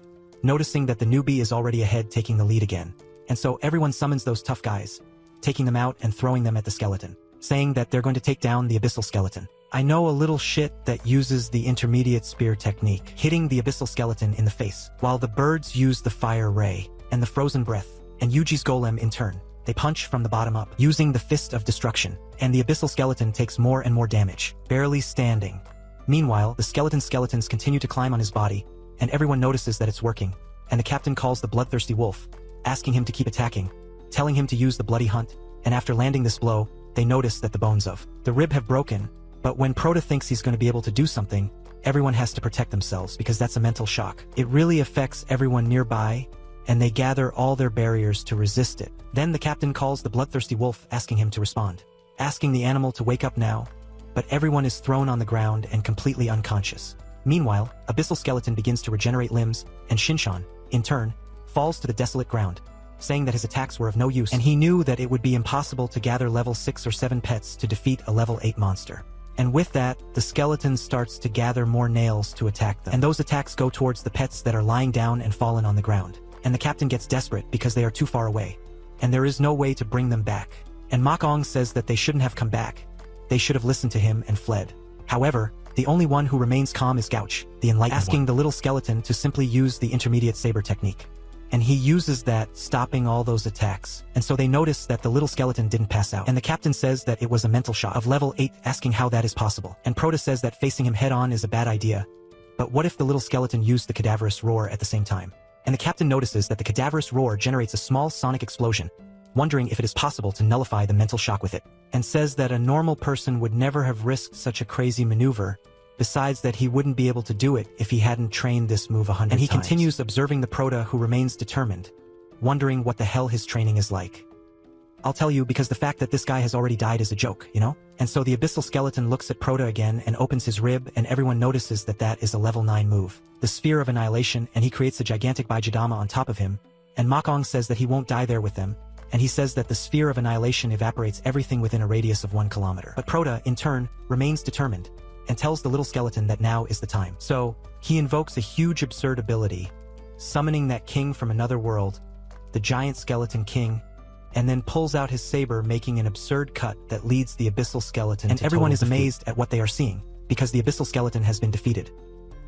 Speaker 1: noticing that the newbie is already ahead taking the lead again. And so everyone summons those tough guys, taking them out and throwing them at the skeleton, saying that they're going to take down the abyssal skeleton. I know a little shit that uses the intermediate spear technique, hitting the abyssal skeleton in the face, while the birds use the fire ray, and the frozen breath, and Yuji's golem in turn. They punch from the bottom up, using the fist of destruction, and the abyssal skeleton takes more and more damage, barely standing. Meanwhile, the skeletons continue to climb on his body, and everyone notices that it's working, and the captain calls the bloodthirsty wolf, asking him to keep attacking, telling him to use the bloody hunt, and after landing this blow, they notice that the bones of the rib have broken. But when Prota thinks he's going to be able to do something, everyone has to protect themselves because that's a mental shock. It really affects everyone nearby, and they gather all their barriers to resist it. Then the captain calls the bloodthirsty wolf asking him to respond, asking the animal to wake up now, but everyone is thrown on the ground and completely unconscious. Meanwhile, Abyssal Skeleton begins to regenerate limbs, and Shinshan, in turn, falls to the desolate ground, saying that his attacks were of no use, and he knew that it would be impossible to gather level 6 or 7 pets to defeat a level 8 monster. And with that, the skeleton starts to gather more nails to attack them. And those attacks go towards the pets that are lying down and fallen on the ground. And the captain gets desperate because they are too far away. And there is no way to bring them back. And Makong says that they shouldn't have come back. They should have listened to him and fled. However, the only one who remains calm is Gouch, the enlightened one, asking the little skeleton to simply use the intermediate saber technique. And he uses that, stopping all those attacks. And so they notice that the little skeleton didn't pass out. And the captain says that it was a mental shock of level 8, asking how that is possible. And Prota says that facing him head on is a bad idea. But what if the little skeleton used the cadaverous roar at the same time? And the captain notices that the cadaverous roar generates a small sonic explosion, wondering if it is possible to nullify the mental shock with it. And says that a normal person would never have risked such a crazy maneuver, besides that he wouldn't be able to do it if he hadn't trained this move 100 times. And he continues observing the Prota, who remains determined, wondering what the hell his training is like. I'll tell you, because the fact that this guy has already died is a joke, you know? And so the Abyssal Skeleton looks at Prota again and opens his rib, and everyone notices that that is a level 9 move, the Sphere of Annihilation, and he creates a gigantic Baijidama on top of him, and Makong says that he won't die there with them, and he says that the Sphere of Annihilation evaporates everything within a radius of 1 kilometer. But Prota, in turn, remains determined, and tells the little skeleton that now is the time. So, he invokes a huge absurd ability, summoning that king from another world, the giant skeleton king, and then pulls out his saber, making an absurd cut that leads the Abyssal Skeleton to total defeat. And everyone is amazed at what they are seeing, because the Abyssal Skeleton has been defeated.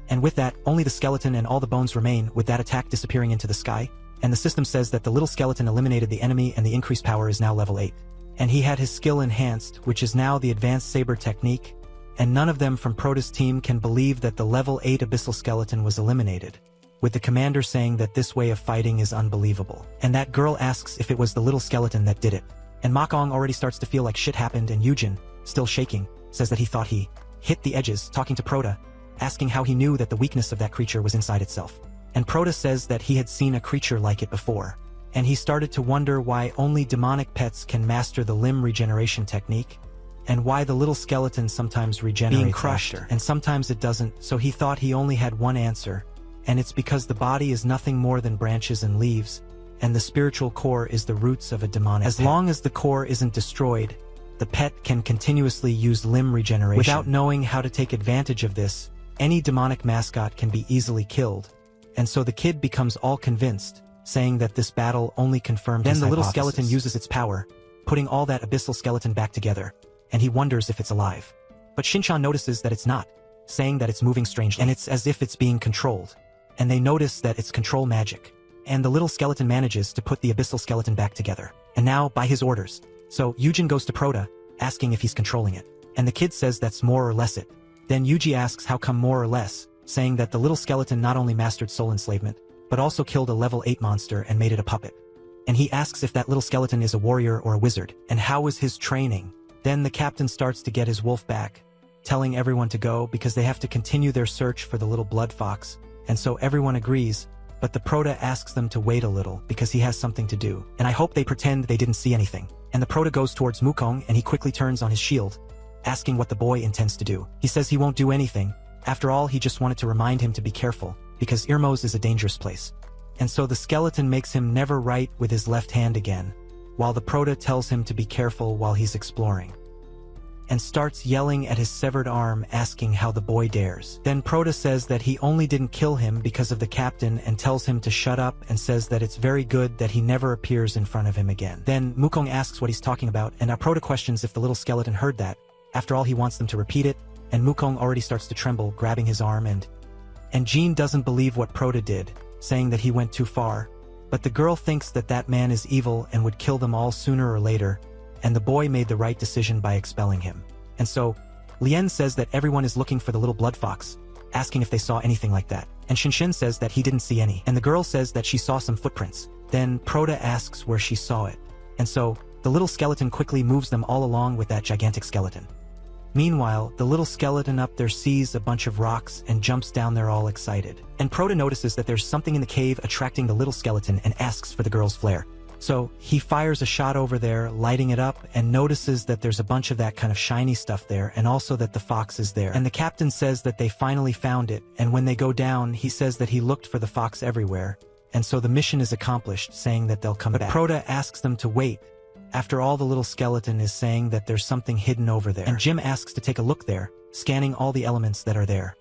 Speaker 1: And with that, only the skeleton and all the bones remain, with that attack disappearing into the sky. And the system says that the little skeleton eliminated the enemy and the increased power is now level 8. And he had his skill enhanced, which is now the advanced saber technique. And none of them from Prota's team can believe that the level 8 abyssal skeleton was eliminated, with the commander saying that this way of fighting is unbelievable. And that girl asks if it was the little skeleton that did it. And Mokong already starts to feel like shit happened, and Yujin, still shaking, says that he thought he hit the edges, talking to Prota, asking how he knew that the weakness of that creature was inside itself. And Prota says that he had seen a creature like it before, and he started to wonder why only demonic pets can master the limb regeneration technique, and why the little skeleton sometimes regenerates being crushed, and sometimes it doesn't, so he thought he only had one answer, and it's because the body is nothing more than branches and leaves, and the spiritual core is the roots of a demonic pet. As long as the core isn't destroyed, the pet can continuously use limb regeneration. Without knowing how to take advantage of this, any demonic mascot can be easily killed, and so the kid becomes all convinced, saying that this battle only confirmed his hypothesis. Then the little skeleton uses its power, putting all that abyssal skeleton back together, and he wonders if it's alive. But Shinchan notices that it's not, saying that it's moving strangely, and it's as if it's being controlled, and they notice that it's control magic. And the little skeleton manages to put the abyssal skeleton back together, and now by his orders. So Yujin goes to Prota, asking if he's controlling it, and the kid says that's more or less it. Then Yuji asks how come more or less, saying that the little skeleton not only mastered soul enslavement, but also killed a level 8 monster and made it a puppet. And he asks if that little skeleton is a warrior or a wizard, and how was his training. Then the captain starts to get his wolf back, telling everyone to go because they have to continue their search for the little blood fox, and so everyone agrees, but the Prota asks them to wait a little because he has something to do, and I hope they pretend they didn't see anything. And the Prota goes towards Mukong and he quickly turns on his shield, asking what the boy intends to do. He says he won't do anything. After all, he just wanted to remind him to be careful, because Irmos is a dangerous place. And so the skeleton makes him never write with his left hand again, while the Prota tells him to be careful while he's exploring, and starts yelling at his severed arm, asking how the boy dares. Then Prota says that he only didn't kill him because of the captain and tells him to shut up and says that it's very good that he never appears in front of him again. Then Mukong asks what he's talking about, and our Prota questions if the little skeleton heard that. After all, he wants them to repeat it, and Mukong already starts to tremble, grabbing his arm, and Jean doesn't believe what Prota did, saying that he went too far. But the girl thinks that that man is evil and would kill them all sooner or later, and the boy made the right decision by expelling him. And so, Lien says that everyone is looking for the little blood fox, asking if they saw anything like that. And Shinshin says that he didn't see any. And the girl says that she saw some footprints. Then Prota asks where she saw it. And so, the little skeleton quickly moves them all along with that gigantic skeleton. Meanwhile, the little skeleton up there sees a bunch of rocks and jumps down there all excited. And Prota notices that there's something in the cave attracting the little skeleton and asks for the girl's flare. So he fires a shot over there, lighting it up, and notices that there's a bunch of that kind of shiny stuff there, and also that the fox is there. And the captain says that they finally found it, and when they go down, he says that he looked for the fox everywhere, and so the mission is accomplished, saying that they'll come back. But Prota asks them to wait. After all, the little skeleton is saying that there's something hidden over there. And Jim asks to take a look there, scanning all the elements that are there.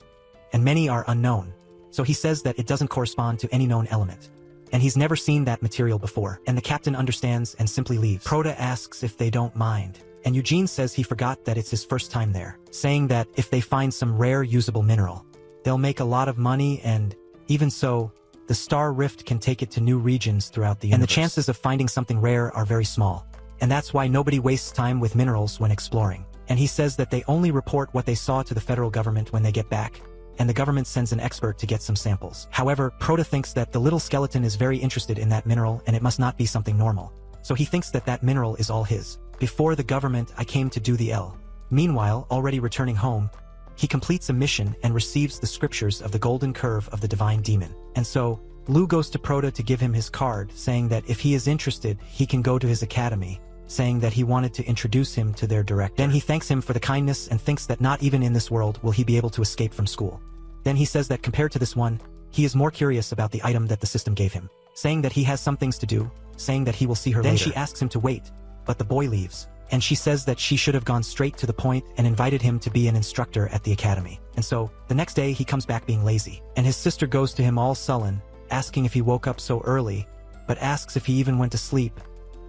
Speaker 1: And many are unknown. So he says that it doesn't correspond to any known element. And he's never seen that material before, and the captain understands and simply leaves. Prota asks if they don't mind, and Eugene says he forgot that it's his first time there, saying that if they find some rare usable mineral, they'll make a lot of money, and even so, the star rift can take it to new regions throughout the universe. And the chances of finding something rare are very small, and that's why nobody wastes time with minerals when exploring. And he says that they only report what they saw to the federal government when they get back, and the government sends an expert to get some samples. However, Prota thinks that the little skeleton is very interested in that mineral and it must not be something normal. So he thinks that that mineral is all his. Before the government, I came to do the L. Meanwhile, already returning home, he completes a mission and receives the scriptures of the golden curve of the divine demon. And so, Lu goes to Prota to give him his card, saying that if he is interested, he can go to his academy, saying that he wanted to introduce him to their director. Then he thanks him for the kindness and thinks that not even in this world will he be able to escape from school. Then he says that compared to this one, he is more curious about the item that the system gave him, saying that he has some things to do, saying that he will see her later. Then she asks him to wait, but the boy leaves, and she says that she should have gone straight to the point and invited him to be an instructor at the academy. And so, the next day he comes back being lazy, and his sister goes to him all sullen, asking if he woke up so early, but asks if he even went to sleep,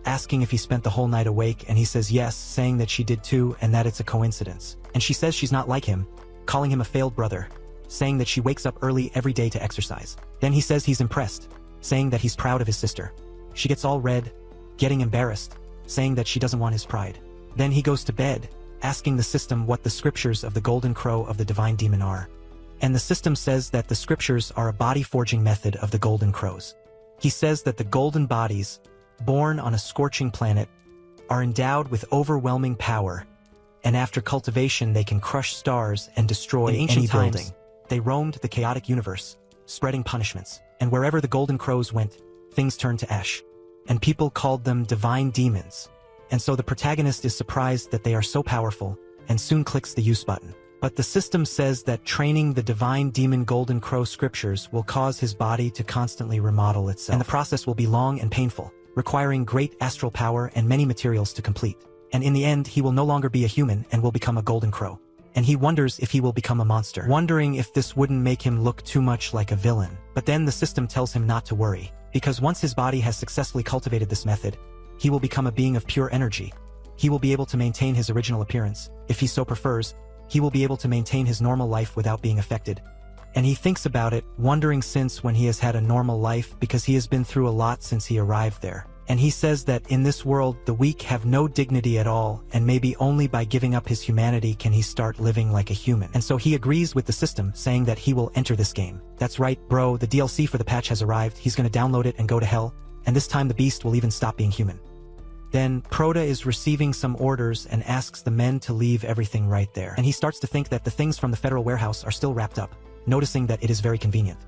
Speaker 1: asking if he spent the whole night awake, and he says yes, saying that she did too and that it's a coincidence. And she says she's not like him, calling him a failed brother, saying that she wakes up early every day to exercise. Then he says he's impressed, saying that he's proud of his sister. She gets all red, getting embarrassed, saying that she doesn't want his pride. Then he goes to bed, asking the system what the scriptures of the golden crow of the divine demon are. And the system says that the scriptures are a body-forging method of the golden crows. He says that the golden bodies, born on a scorching planet, are endowed with overwhelming power, and after cultivation they can crush stars and destroy any building. They roamed the chaotic universe, spreading punishments, and wherever the golden crows went, things turned to ash. And people called them divine demons. And so the protagonist is surprised that they are so powerful, and soon clicks the use button. But the system says that training the divine demon golden crow scriptures will cause his body to constantly remodel itself. And the process will be long and painful, requiring great astral power and many materials to complete. And in the end, he will no longer be a human and will become a golden crow. And he wonders if he will become a monster, wondering if this wouldn't make him look too much like a villain. But then the system tells him not to worry, because once his body has successfully cultivated this method, he will become a being of pure energy. He will be able to maintain his original appearance. If he so prefers, he will be able to maintain his normal life without being affected. And he thinks about it, wondering since when he has had a normal life because he has been through a lot since he arrived there. And he says that in this world the weak have no dignity at all, and maybe only by giving up his humanity can he start living like a human. And so he agrees with the system, saying that he will enter this game. That's right, bro, the DLC for the patch has arrived, he's gonna download it and go to hell, and this time the beast will even stop being human. Then Proda is receiving some orders and asks the men to leave everything right there. And he starts to think that the things from the federal warehouse are still wrapped up, noticing that it is very convenient.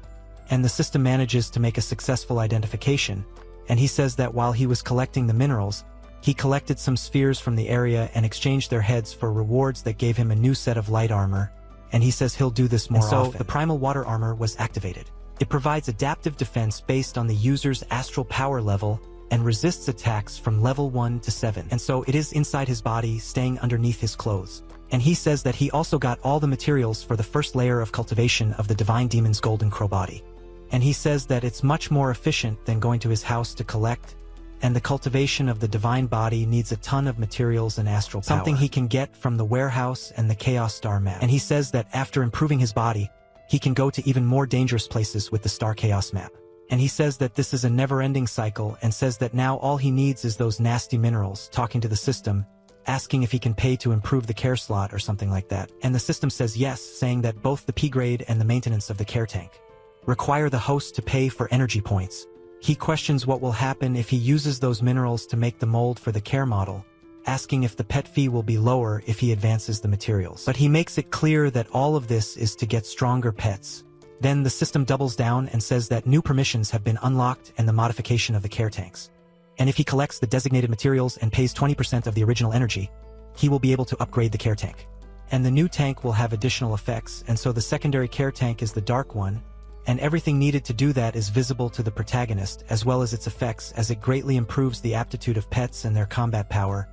Speaker 1: And the system manages to make a successful identification, and he says that while he was collecting the minerals, he collected some spheres from the area and exchanged their heads for rewards that gave him a new set of light armor, and he says he'll do this more often. So the primal water armor was activated. It provides adaptive defense based on the user's astral power level and resists attacks from level 1 to 7. And so it is inside his body, staying underneath his clothes. And he says that he also got all the materials for the first layer of cultivation of the divine demon's golden crow body. And he says that it's much more efficient than going to his house to collect, and the cultivation of the divine body needs a ton of materials and astral power. Something he can get from the warehouse and the Chaos Star map. And he says that after improving his body, he can go to even more dangerous places with the Star Chaos map. And he says that this is a never-ending cycle, and says that now all he needs is those nasty minerals, talking to the system, asking if he can pay to improve the care slot or something like that. And the system says yes, saying that both the P grade and the maintenance of the care tank require the host to pay for energy points. He questions what will happen if he uses those minerals to make the mold for the care model, asking if the pet fee will be lower if he advances the materials. But he makes it clear that all of this is to get stronger pets. Then the system doubles down and says that new permissions have been unlocked and the modification of the care tanks. And if he collects the designated materials and pays 20% of the original energy, he will be able to upgrade the care tank. And the new tank will have additional effects, and so the secondary care tank is the dark one, and everything needed to do that is visible to the protagonist, as well as its effects, as it greatly improves the aptitude of pets and their combat power,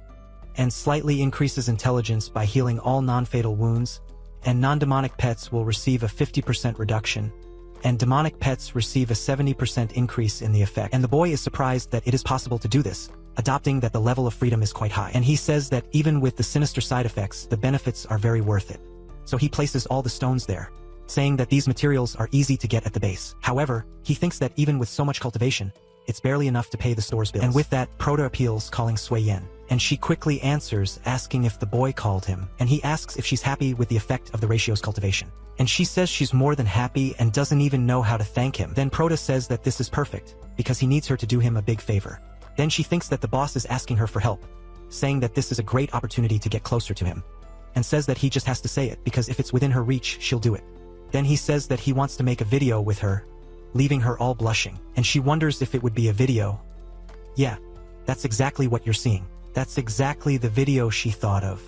Speaker 1: and slightly increases intelligence by healing all non-fatal wounds, and non-demonic pets will receive a 50% reduction, and demonic pets receive a 70% increase in the effect. And the boy is surprised that it is possible to do this, adopting that the level of freedom is quite high. And he says that even with the sinister side effects, the benefits are very worth it. So he places all the stones there, saying that these materials are easy to get at the base. However, he thinks that even with so much cultivation, it's barely enough to pay the store's bills. And with that, Proda appeals, calling Sui Yen. And she quickly answers, asking if the boy called him. And he asks if she's happy with the effect of the ratio's cultivation. And she says she's more than happy and doesn't even know how to thank him. Then Proda says that this is perfect, because he needs her to do him a big favor. Then she thinks that the boss is asking her for help, saying that this is a great opportunity to get closer to him, and says that he just has to say it, because if it's within her reach, she'll do it. Then he says that he wants to make a video with her, leaving her all blushing. And she wonders if it would be a video. Yeah, that's exactly what you're seeing. That's exactly the video she thought of.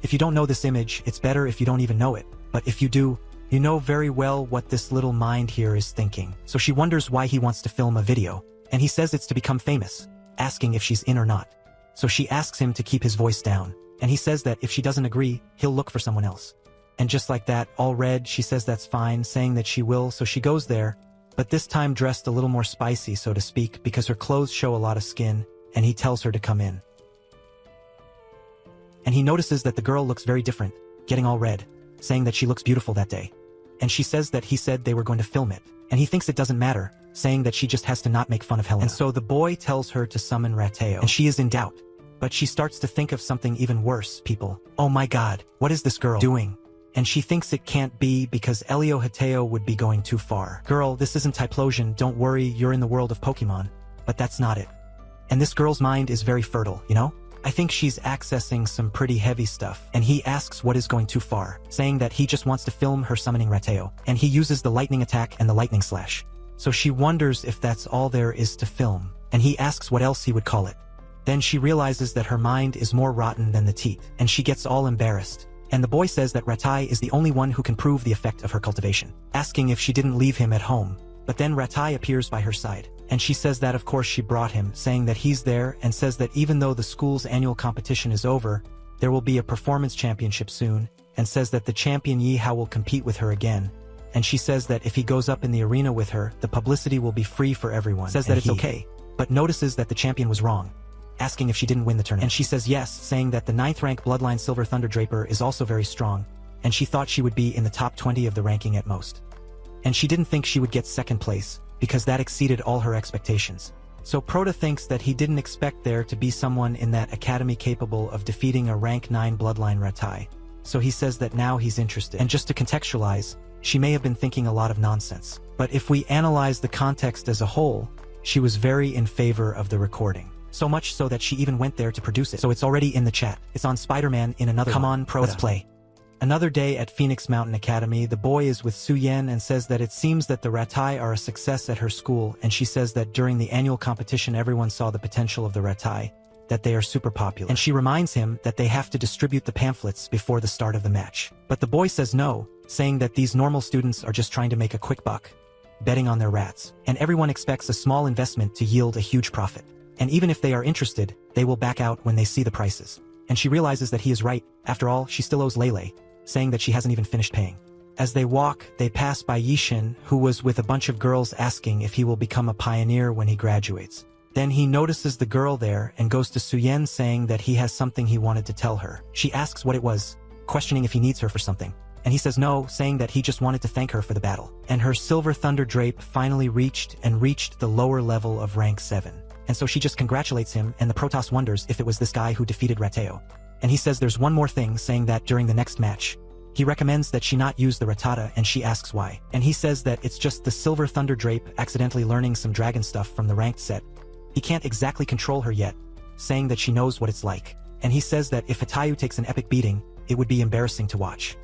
Speaker 1: If you don't know this image, it's better if you don't even know it. But if you do, you know very well what this little mind here is thinking. So she wonders why he wants to film a video, and he says it's to become famous, asking if she's in or not. So she asks him to keep his voice down, and he says that if she doesn't agree, he'll look for someone else. And just like that, all red, she says that's fine, saying that she will, so she goes there, but this time dressed a little more spicy, so to speak, because her clothes show a lot of skin, and he tells her to come in. And he notices that the girl looks very different, getting all red, saying that she looks beautiful that day. and she says that he said they were going to film it, and he thinks it doesn't matter, saying that she just has to not make fun of Helena. And so the boy tells her to summon Rateo, and she is in doubt. But she starts to think of something even worse, people. Oh my god, what is this girl doing? And she thinks it can't be because Elio Hateo would be going too far. Girl, this isn't Typlosion, don't worry, you're in the world of Pokemon. But that's not it. And this girl's mind is very fertile, you know? I think she's accessing some pretty heavy stuff. And he asks what is going too far, saying that he just wants to film her summoning Rateo. And he uses the lightning attack and the lightning slash. So she wonders if that's all there is to film. And he asks what else he would call it. Then she realizes that her mind is more rotten than the teeth, and she gets all embarrassed. And the boy says that Ratai is the only one who can prove the effect of her cultivation, asking if she didn't leave him at home. But then Ratai appears by her side, and she says that of course she brought him, saying that he's there, and says that even though the school's annual competition is over, there will be a performance championship soon, and says that the champion Yihao will compete with her again. And she says that if he goes up in the arena with her, the publicity will be free for everyone. Says that it's okay, but notices that the champion was wrong, asking if she didn't win the tournament. And she says yes, saying that the 9th rank Bloodline Silver Thunder Draper is also very strong, and she thought she would be in the top 20 of the ranking at most. And she didn't think she would get 2nd place, because that exceeded all her expectations. So Prota thinks that he didn't expect there to be someone in that academy capable of defeating a rank 9 Bloodline Ratai. So he says that now he's interested. And just to contextualize, she may have been thinking a lot of nonsense. But if we analyze the context as a whole, she was very in favor of the recording. So much so that she even went there to produce it. So it's already in the chat. It's on Spider-Man in another Come on, Prota. Let's play. Another day at Phoenix Mountain Academy, the boy is with Su Yen and says that it seems that the Ratai are a success at her school, and she says that during the annual competition everyone saw the potential of the Ratai, that they are super popular. And she reminds him that they have to distribute the pamphlets before the start of the match. But the boy says no, saying that these normal students are just trying to make a quick buck, betting on their rats, and everyone expects a small investment to yield a huge profit. And even if they are interested, they will back out when they see the prices. And she realizes that he is right. After all, she still owes Lele, saying that she hasn't even finished paying. As they walk, they pass by Yishin, who was with a bunch of girls asking if he will become a pioneer when he graduates. Then he notices the girl there and goes to Suyen saying that he has something he wanted to tell her. She asks what it was, questioning if he needs her for something. And he says no, saying that he just wanted to thank her for the battle. And her Silver Thunder Drape finally reached the lower level of rank 7. And so she just congratulates him, and the Protoss wonders if it was this guy who defeated Rateo. And he says there's one more thing, saying that during the next match, he recommends that she not use the Rattata, and she asks why. And he says that it's just the Silver Thunder Drape accidentally learning some dragon stuff from the ranked set. He can't exactly control her yet, saying that she knows what it's like. And he says that if Hatayu takes an epic beating, it would be embarrassing to watch.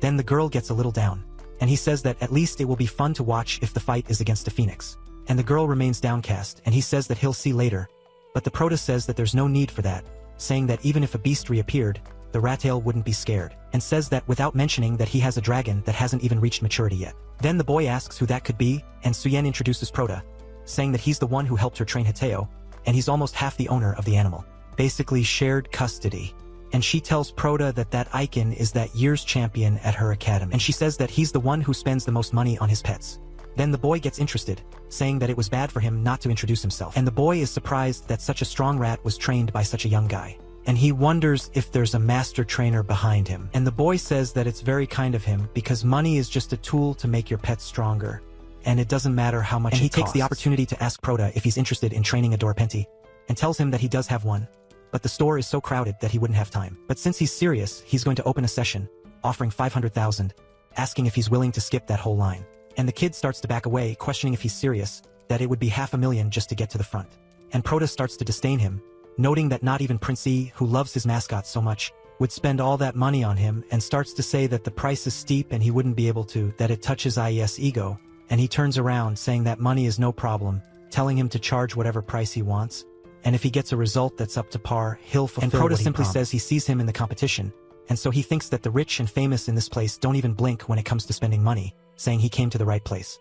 Speaker 1: Then the girl gets a little down, and he says that at least it will be fun to watch if the fight is against a phoenix. And the girl remains downcast, and he says that he'll see later. But the Prota says that there's no need for that, saying that even if a beast reappeared, the Rattail wouldn't be scared, and says that without mentioning that he has a dragon that hasn't even reached maturity yet. Then the boy asks who that could be, and Suyen introduces Prota, saying that he's the one who helped her train Hateo, and he's almost half the owner of the animal. Basically shared custody. And she tells Prota that that Icon is that year's champion at her academy. And she says that he's the one who spends the most money on his pets. Then the boy gets interested, saying that it was bad for him not to introduce himself. And the boy is surprised that such a strong rat was trained by such a young guy. And he wonders if there's a master trainer behind him. And the boy says that it's very kind of him because money is just a tool to make your pet stronger. And it doesn't matter how much it costs. And he takes the opportunity to ask Prota if he's interested in training a Dorpenti, and tells him that he does have one, but the store is so crowded that he wouldn't have time. But since he's serious, he's going to open a session, offering 500,000, asking if he's willing to skip that whole line. And the kid starts to back away, questioning if he's serious, that it would be $500,000 just to get to the front. And Prota starts to disdain him, noting that not even Prince E, who loves his mascot so much, would spend all that money on him, and starts to say that the price is steep and he wouldn't be able to, that it touches IES ego. And he turns around, saying that money is no problem, telling him to charge whatever price he wants, and if he gets a result that's up to par, he'll fulfill what he promised. And Prota simply says he sees him in the competition, and so he thinks that the rich and famous in this place don't even blink when it comes to spending money, saying he came to the right place.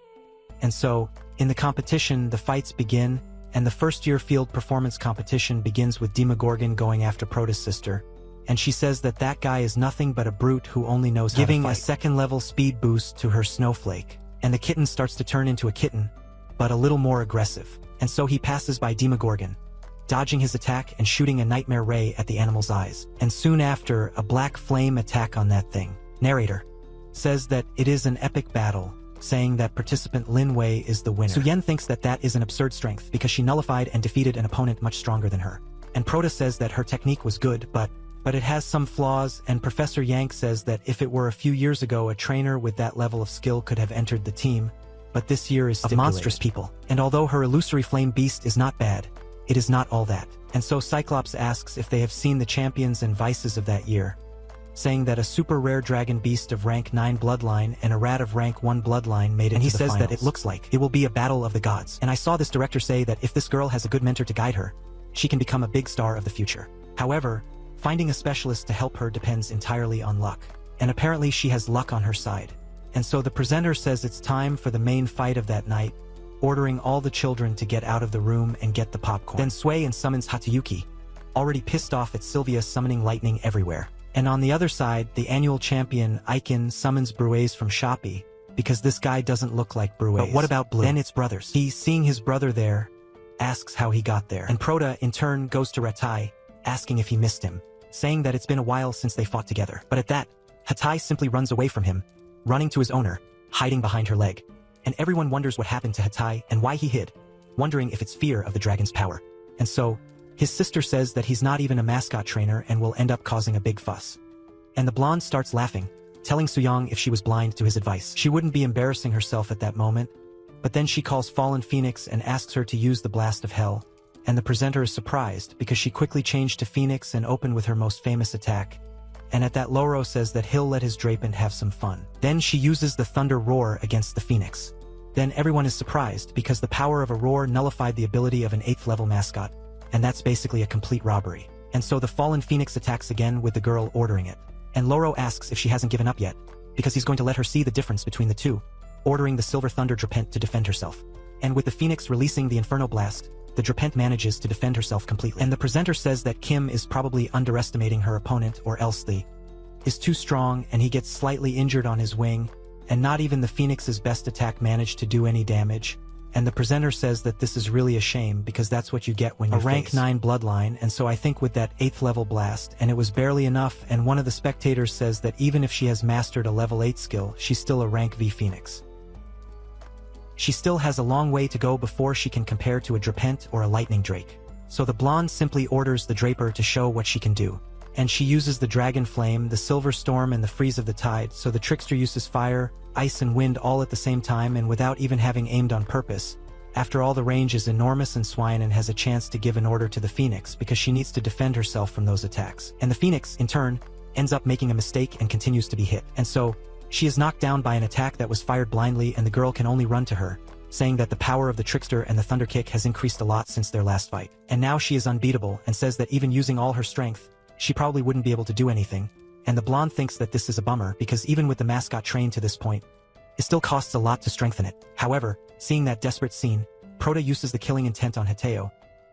Speaker 1: And so, in the competition, the fights begin, and the first-year field performance competition begins with Demogorgon going after Prota's sister, and she says that that guy is nothing but a brute who only knows how to fight. Giving a second-level speed boost to her Snowflake, and the kitten starts to turn into a kitten, but a little more aggressive. And so he passes by Demogorgon, dodging his attack and shooting a nightmare ray at the animal's eyes. And soon after, a black flame attack on that thing. Narrator. says that it is an epic battle, saying that participant Lin Wei is the winner. Suyen thinks that that is an absurd strength because she nullified and defeated an opponent much stronger than her. And Proto says that her technique was good, but it has some flaws, and Professor Yank says that if it were a few years ago a trainer with that level of skill could have entered the team, but this year is stipulated. Of monstrous people. And although her illusory flame beast is not bad, it is not all that. And so Cyclops asks if they have seen the champions and vices of that year, saying that a super rare dragon beast of rank 9 bloodline and a rat of rank 1 bloodline made it to the finals. And he says that it looks like it will be a battle of the gods. And I saw this director say that if this girl has a good mentor to guide her, she can become a big star of the future. However, finding a specialist to help her depends entirely on luck. And apparently she has luck on her side. And so the presenter says it's time for the main fight of that night, ordering all the children to get out of the room and get the popcorn. Then Sui summons Hatayuki, already pissed off at Sylvia summoning lightning everywhere. And on the other side, the annual champion Aiken summons Bruaze from Shopee, because this guy doesn't look like Bruaze. But what about Blue? Then it's brothers. He, seeing his brother there, asks how he got there. And Prota, in turn, goes to Ratai, asking if he missed him, saying that it's been a while since they fought together. But at that, Hatai simply runs away from him, running to his owner, hiding behind her leg. And everyone wonders what happened to Hatai and why he hid, wondering if it's fear of the dragon's power. And so, his sister says that he's not even a mascot trainer and will end up causing a big fuss. And the blonde starts laughing, telling Suyong if she was blind to his advice. She wouldn't be embarrassing herself at that moment, but then she calls Fallen Phoenix and asks her to use the Blast of Hell, and the presenter is surprised because she quickly changed to Phoenix and opened with her most famous attack. And at that Loro says that he'll let his Drapant have some fun. Then she uses the Thunder Roar against the Phoenix. Then everyone is surprised because the power of a roar nullified the ability of an 8th level mascot, and that's basically a complete robbery. And so the Fallen Phoenix attacks again with the girl ordering it. And Loro asks if she hasn't given up yet, because he's going to let her see the difference between the two, ordering the Silver Thunder Drapant to defend herself. And with the Phoenix releasing the Inferno Blast, the Drapant manages to defend herself completely. And the presenter says that Kim is probably underestimating her opponent, or else the is too strong, and he gets slightly injured on his wing, and not even the Phoenix's best attack managed to do any damage. And the presenter says that this is really a shame because that's what you get when you're a rank 9 bloodline, and so I think with that 8th level blast, and it was barely enough, and one of the spectators says that even if she has mastered a level 8 skill, she's still a rank V Phoenix. She still has a long way to go before she can compare to a Drapant or a Lightning Drake. So the blonde simply orders the Draper to show what she can do. And she uses the Dragon Flame, the Silver Storm, and the Freeze of the Tide, so the trickster uses fire, ice, and wind all at the same time and without even having aimed on purpose. After all, the range is enormous, and Swinen has a chance to give an order to the Phoenix because she needs to defend herself from those attacks. And the Phoenix, in turn, ends up making a mistake and continues to be hit. And so, she is knocked down by an attack that was fired blindly, and the girl can only run to her, saying that the power of the trickster and the Thunder Kick has increased a lot since their last fight. And now she is unbeatable and says that even using all her strength, she probably wouldn't be able to do anything. And the blonde thinks that this is a bummer because even with the mascot trained to this point, it still costs a lot to strengthen it. However, seeing that desperate scene, Prota uses the killing intent on Hateo,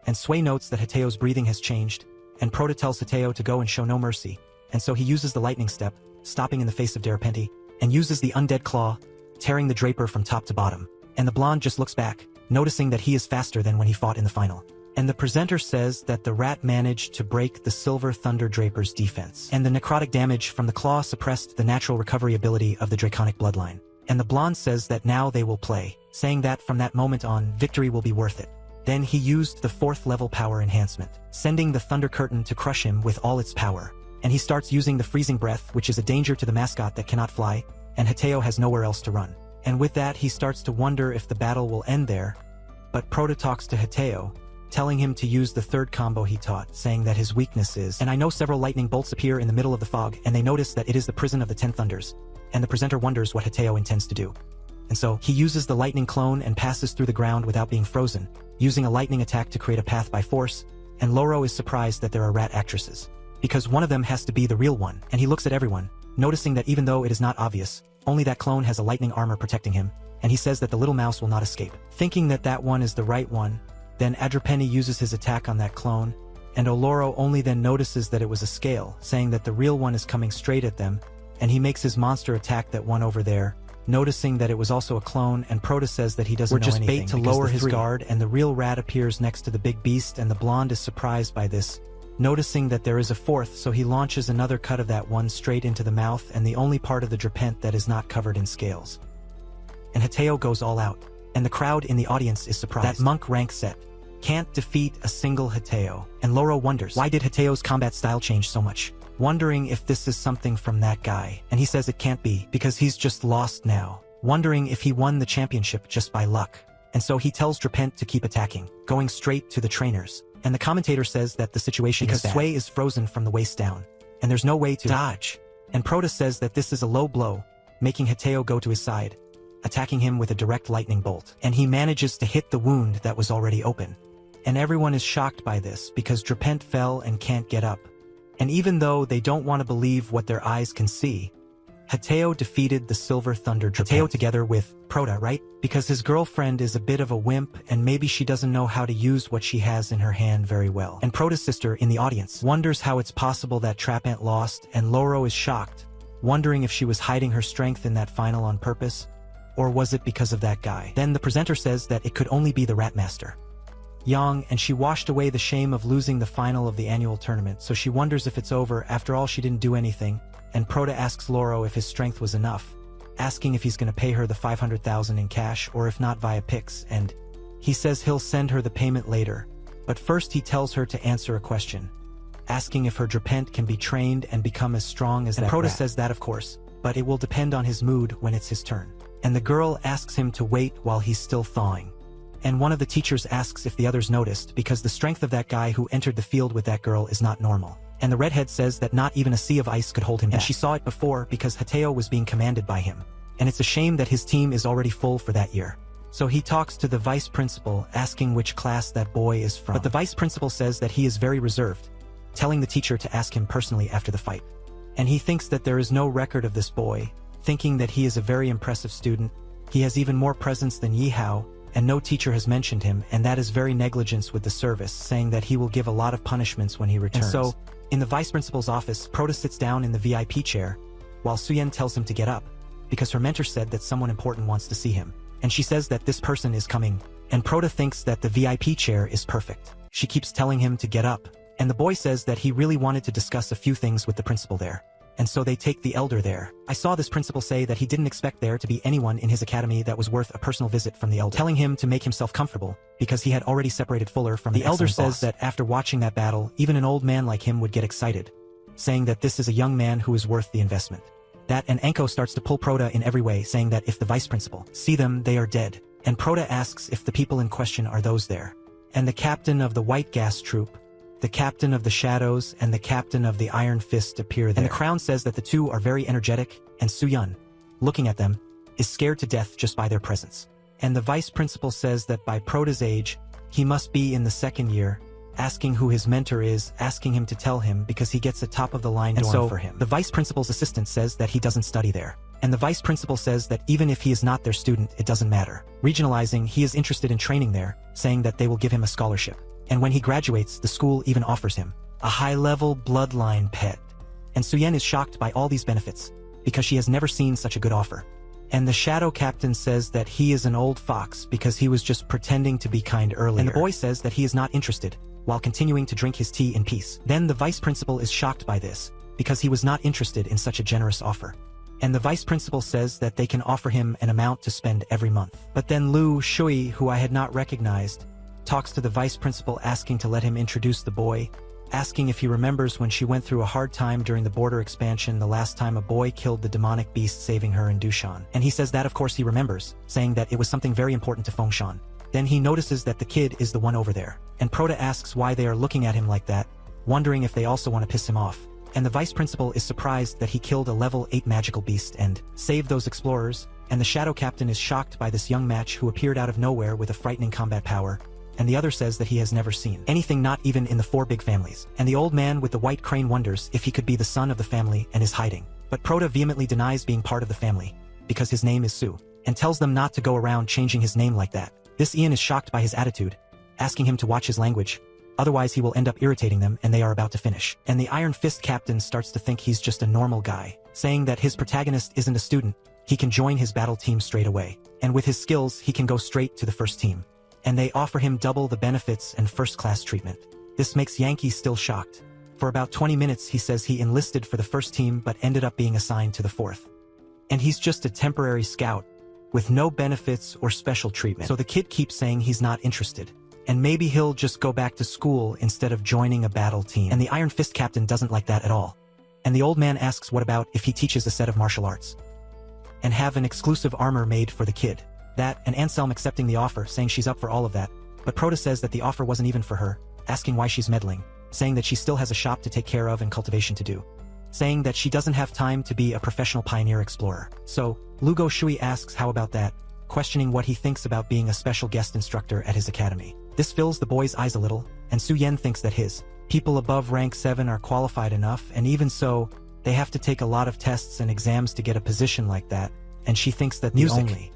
Speaker 1: and Sui notes that Hateo's breathing has changed, and Prota tells Hateo to go and show no mercy, and so he uses the lightning step, stopping in the face of Darapenti, and uses the undead claw, tearing the Draper from top to bottom. And the blonde just looks back, noticing that he is faster than when he fought in the final. And the presenter says that the rat managed to break the Silver Thunder Draper's defense, and the necrotic damage from the claw suppressed the natural recovery ability of the Draconic bloodline. And the blonde says that now they will play, saying that from that moment on, victory will be worth it. Then he used the 4th level power enhancement, sending the Thunder Curtain to crush him with all its power. And he starts using the Freezing Breath, which is a danger to the mascot that cannot fly, and Hateo has nowhere else to run. And with that, he starts to wonder if the battle will end there, but Prota talks to Hateo, telling him to use the 3rd combo he taught, saying that his weakness is, and I know several lightning bolts appear in the middle of the fog, and they notice that it is the prison of the 10 Thunders, and the presenter wonders what Hateo intends to do. And so, he uses the lightning clone and passes through the ground without being frozen, using a lightning attack to create a path by force, and Loro is surprised that there are rat actresses, because one of them has to be the real one, and he looks at everyone, noticing that even though it is not obvious, only that clone has a lightning armor protecting him, and he says that the little mouse will not escape. Thinking that that one is the right one, then Adrapenny uses his attack on that clone, and Oloro only then notices that it was a scale, saying that the real one is coming straight at them, and he makes his monster attack that one over there, noticing that it was also a clone, and Prota says that he doesn't know anything. We're just bait to lower his guard, and the real rat appears next to the big beast, and the blonde is surprised by this, noticing that there is a fourth, so he launches another cut of that one straight into the mouth and the only part of the drapent that is not covered in scales. And Hateo goes all out, and the crowd in the audience is surprised. That monk rank set can't defeat a single Hateo, and Loro wonders, why did Hateo's combat style change so much? Wondering if this is something from that guy, and he says it can't be, because he's just lost now, wondering if he won the championship just by luck. And so he tells Drapent to keep attacking, going straight to the trainers. And the commentator says that the situation is bad, because Sway is frozen from the waist down, and there's no way to dodge. And Proto says that this is a low blow, making Hateo go to his side, attacking him with a direct lightning bolt. And he manages to hit the wound that was already open. And everyone is shocked by this because Drapent fell and can't get up. And even though they don't want to believe what their eyes can see, Hateo defeated the Silver Thunder Drapent. Hateo together with Proto, right? Because his girlfriend is a bit of a wimp and maybe she doesn't know how to use what she has in her hand very well. And Proto's sister in the audience wonders how it's possible that Drapent lost, and Loro is shocked, wondering if she was hiding her strength in that final on purpose, or was it because of that guy? Then the presenter says that it could only be the Ratmaster, Yang, and she washed away the shame of losing the final of the annual tournament, so she wonders if it's over. After all, she didn't do anything. And Proto asks Loro if his strength was enough, asking if he's gonna pay her the 500,000 in cash or if not via Pix, and he says he'll send her the payment later. But first he tells her to answer a question, asking if her Drapent can be trained and become as strong as that. And Proto says that of course, but it will depend on his mood when it's his turn. And the girl asks him to wait while he's still thawing. And one of the teachers asks if the others noticed, because the strength of that guy who entered the field with that girl is not normal. And the redhead says that not even a sea of ice could hold him back. And she saw it before because Hateo was being commanded by him. And it's a shame that his team is already full for that year. So he talks to the vice principal, asking which class that boy is from. But the vice principal says that he is very reserved, telling the teacher to ask him personally after the fight. And he thinks that there is no record of this boy, thinking that he is a very impressive student. He has even more presence than Yihao, and no teacher has mentioned him, and that is very negligence with the service, saying that he will give a lot of punishments when he returns. And so, in the vice principal's office, Proto sits down in the VIP chair, while Suyen tells him to get up, because her mentor said that someone important wants to see him. And she says that this person is coming, and Proto thinks that the VIP chair is perfect. She keeps telling him to get up, and the boy says that he really wanted to discuss a few things with the principal there. And so they take the elder there. I saw this principal say that he didn't expect there to be anyone in his academy that was worth a personal visit from the elder, telling him to make himself comfortable, because he had already separated Fuller from the elder. Says that after watching that battle, even an old man like him would get excited, saying that this is a young man who is worth the investment. That and Anko starts to pull Proto in every way, saying that if the vice principal see them, they are dead. And Proto asks if the people in question are those there. And the captain of the White Gas Troop, the captain of the Shadows, and the captain of the Iron Fist appear there. And the crown says that the two are very energetic, and Suyun, looking at them, is scared to death just by their presence. And the vice principal says that by Prota's age, he must be in the second year, asking who his mentor is, asking him to tell him because he gets a top-of-the-line dorm for him. The vice principal's assistant says that he doesn't study there. And the vice principal says that even if he is not their student, it doesn't matter. Regionalizing, he is interested in training there, saying that they will give him a scholarship. And when he graduates, the school even offers him a high-level bloodline pet. And Suyen is shocked by all these benefits, because she has never seen such a good offer. And the shadow captain says that he is an old fox because he was just pretending to be kind earlier. And the boy says that he is not interested, while continuing to drink his tea in peace. Then the vice principal is shocked by this, because he was not interested in such a generous offer. And the vice principal says that they can offer him an amount to spend every month. But then Lu Shui, who I had not recognized, talks to the vice principal asking to let him introduce the boy, asking if he remembers when she went through a hard time during the border expansion the last time a boy killed the demonic beast saving her in Dushan. And he says that of course he remembers, saying that it was something very important to Fengshan. Then he notices that the kid is the one over there, and Proto asks why they are looking at him like that, wondering if they also want to piss him off. And the vice principal is surprised that he killed a level 8 magical beast and saved those explorers, and the shadow captain is shocked by this young match who appeared out of nowhere with a frightening combat power, and the other says that he has never seen anything, not even in the 4 big families. And the old man with the white crane wonders if he could be the son of the family and is hiding. But Proto vehemently denies being part of the family, because his name is Su, and tells them not to go around changing his name like that. This Ian is shocked by his attitude, asking him to watch his language, otherwise he will end up irritating them and they are about to finish. And the Iron Fist captain starts to think he's just a normal guy, saying that his protagonist isn't a student, he can join his battle team straight away, and with his skills he can go straight to the first team. And they offer him double the benefits and first-class treatment. This makes Yankee still shocked. For about 20 minutes he says he enlisted for the first team but ended up being assigned to the fourth. And he's just a temporary scout, with no benefits or special treatment. So the kid keeps saying he's not interested. And maybe he'll just go back to school instead of joining a battle team. And the Iron Fist captain doesn't like that at all. And the old man asks what about if he teaches a set of martial arts and have an exclusive armor made for the kid. That, and Anselm accepting the offer, saying she's up for all of that. But Proto says that the offer wasn't even for her, asking why she's meddling, saying that she still has a shop to take care of and cultivation to do, saying that she doesn't have time to be a professional pioneer explorer. So, Lugo Shui asks how about that, questioning what he thinks about being a special guest instructor at his academy. This fills the boy's eyes a little, and Su Yen thinks that his people above rank 7 are qualified enough, and even so, they have to take a lot of tests and exams to get a position like that, and she thinks that the only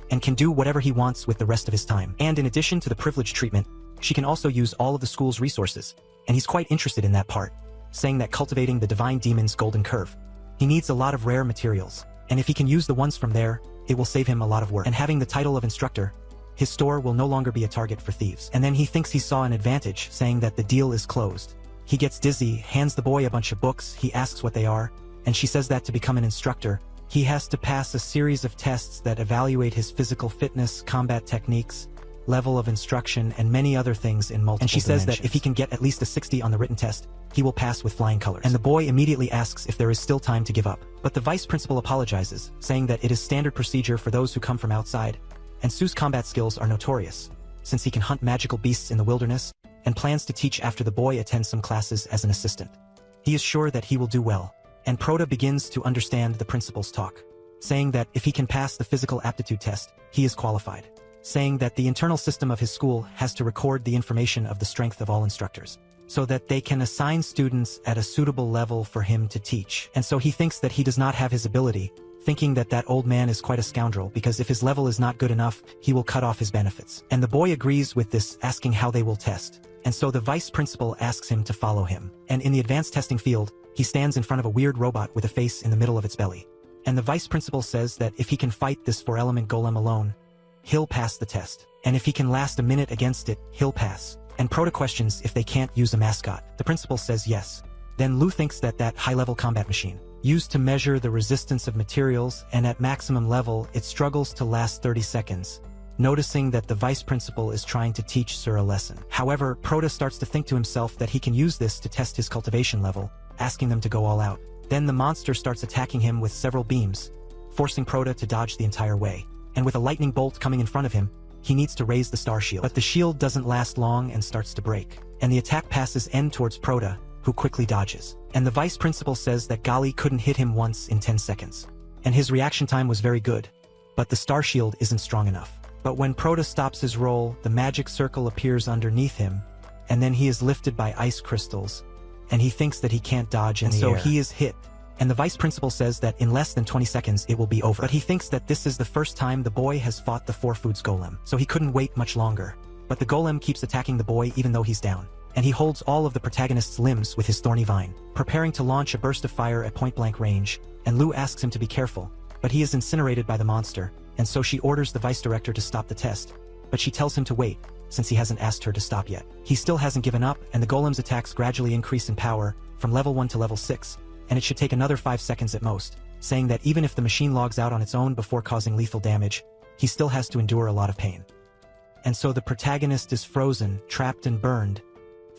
Speaker 1: and can do whatever he wants with the rest of his time. And in addition to the privileged treatment, she can also use all of the school's resources, and he's quite interested in that part, saying that cultivating the Divine Demon's Golden Curve, he needs a lot of rare materials, and if he can use the ones from there, it will save him a lot of work. And having the title of instructor, his store will no longer be a target for thieves. And then he thinks he saw an advantage, saying that the deal is closed. He gets dizzy, hands the boy a bunch of books, he asks what they are, and she says that to become an instructor, he has to pass a series of tests that evaluate his physical fitness, combat techniques, level of instruction, and many other things in multiple dimensions. And she says that if he can get at least a 60 on the written test, he will pass with flying colors. And the boy immediately asks if there is still time to give up. But the vice principal apologizes, saying that it is standard procedure for those who come from outside, and Su's combat skills are notorious, since he can hunt magical beasts in the wilderness, and plans to teach after the boy attends some classes as an assistant. He is sure that he will do well, and Proto begins to understand the principal's talk, saying that if he can pass the physical aptitude test, he is qualified, saying that the internal system of his school has to record the information of the strength of all instructors, so that they can assign students at a suitable level for him to teach. And so he thinks that he does not have his ability, thinking that that old man is quite a scoundrel because if his level is not good enough, he will cut off his benefits. And the boy agrees with this, asking how they will test. And so the vice principal asks him to follow him. And in the advanced testing field, he stands in front of a weird robot with a face in the middle of its belly. And the vice principal says that if he can fight this 4-element golem alone, he'll pass the test. And if he can last a minute against it, he'll pass. And Proto questions if they can't use a mascot. The principal says yes. Then Lu thinks that that high-level combat machine, used to measure the resistance of materials, and at maximum level, it struggles to last 30 seconds, noticing that the vice principal is trying to teach Sir a lesson. However, Proto starts to think to himself that he can use this to test his cultivation level, asking them to go all out. Then the monster starts attacking him with several beams, forcing Proto to dodge the entire way. And with a lightning bolt coming in front of him, he needs to raise the star shield. But the shield doesn't last long and starts to break. And the attack passes end towards Proto, who quickly dodges. And the vice principal says that Gali couldn't hit him once in 10 seconds. And his reaction time was very good, but the star shield isn't strong enough. But when Proto stops his roll, the magic circle appears underneath him, and then he is lifted by ice crystals, and he thinks that he can't dodge in the air. And so he is hit. And the vice principal says that in less than 20 seconds it will be over. But he thinks that this is the first time the boy has fought the 4-foods golem, so he couldn't wait much longer. But the golem keeps attacking the boy even though he's down. And he holds all of the protagonist's limbs with his thorny vine, preparing to launch a burst of fire at point-blank range, and Lu asks him to be careful, but he is incinerated by the monster, and so she orders the vice director to stop the test, but she tells him to wait, since he hasn't asked her to stop yet. He still hasn't given up, and the golem's attacks gradually increase in power, from level 1 to level 6, and it should take another 5 seconds at most, saying that even if the machine logs out on its own before causing lethal damage, he still has to endure a lot of pain. And so the protagonist is frozen, trapped and burned,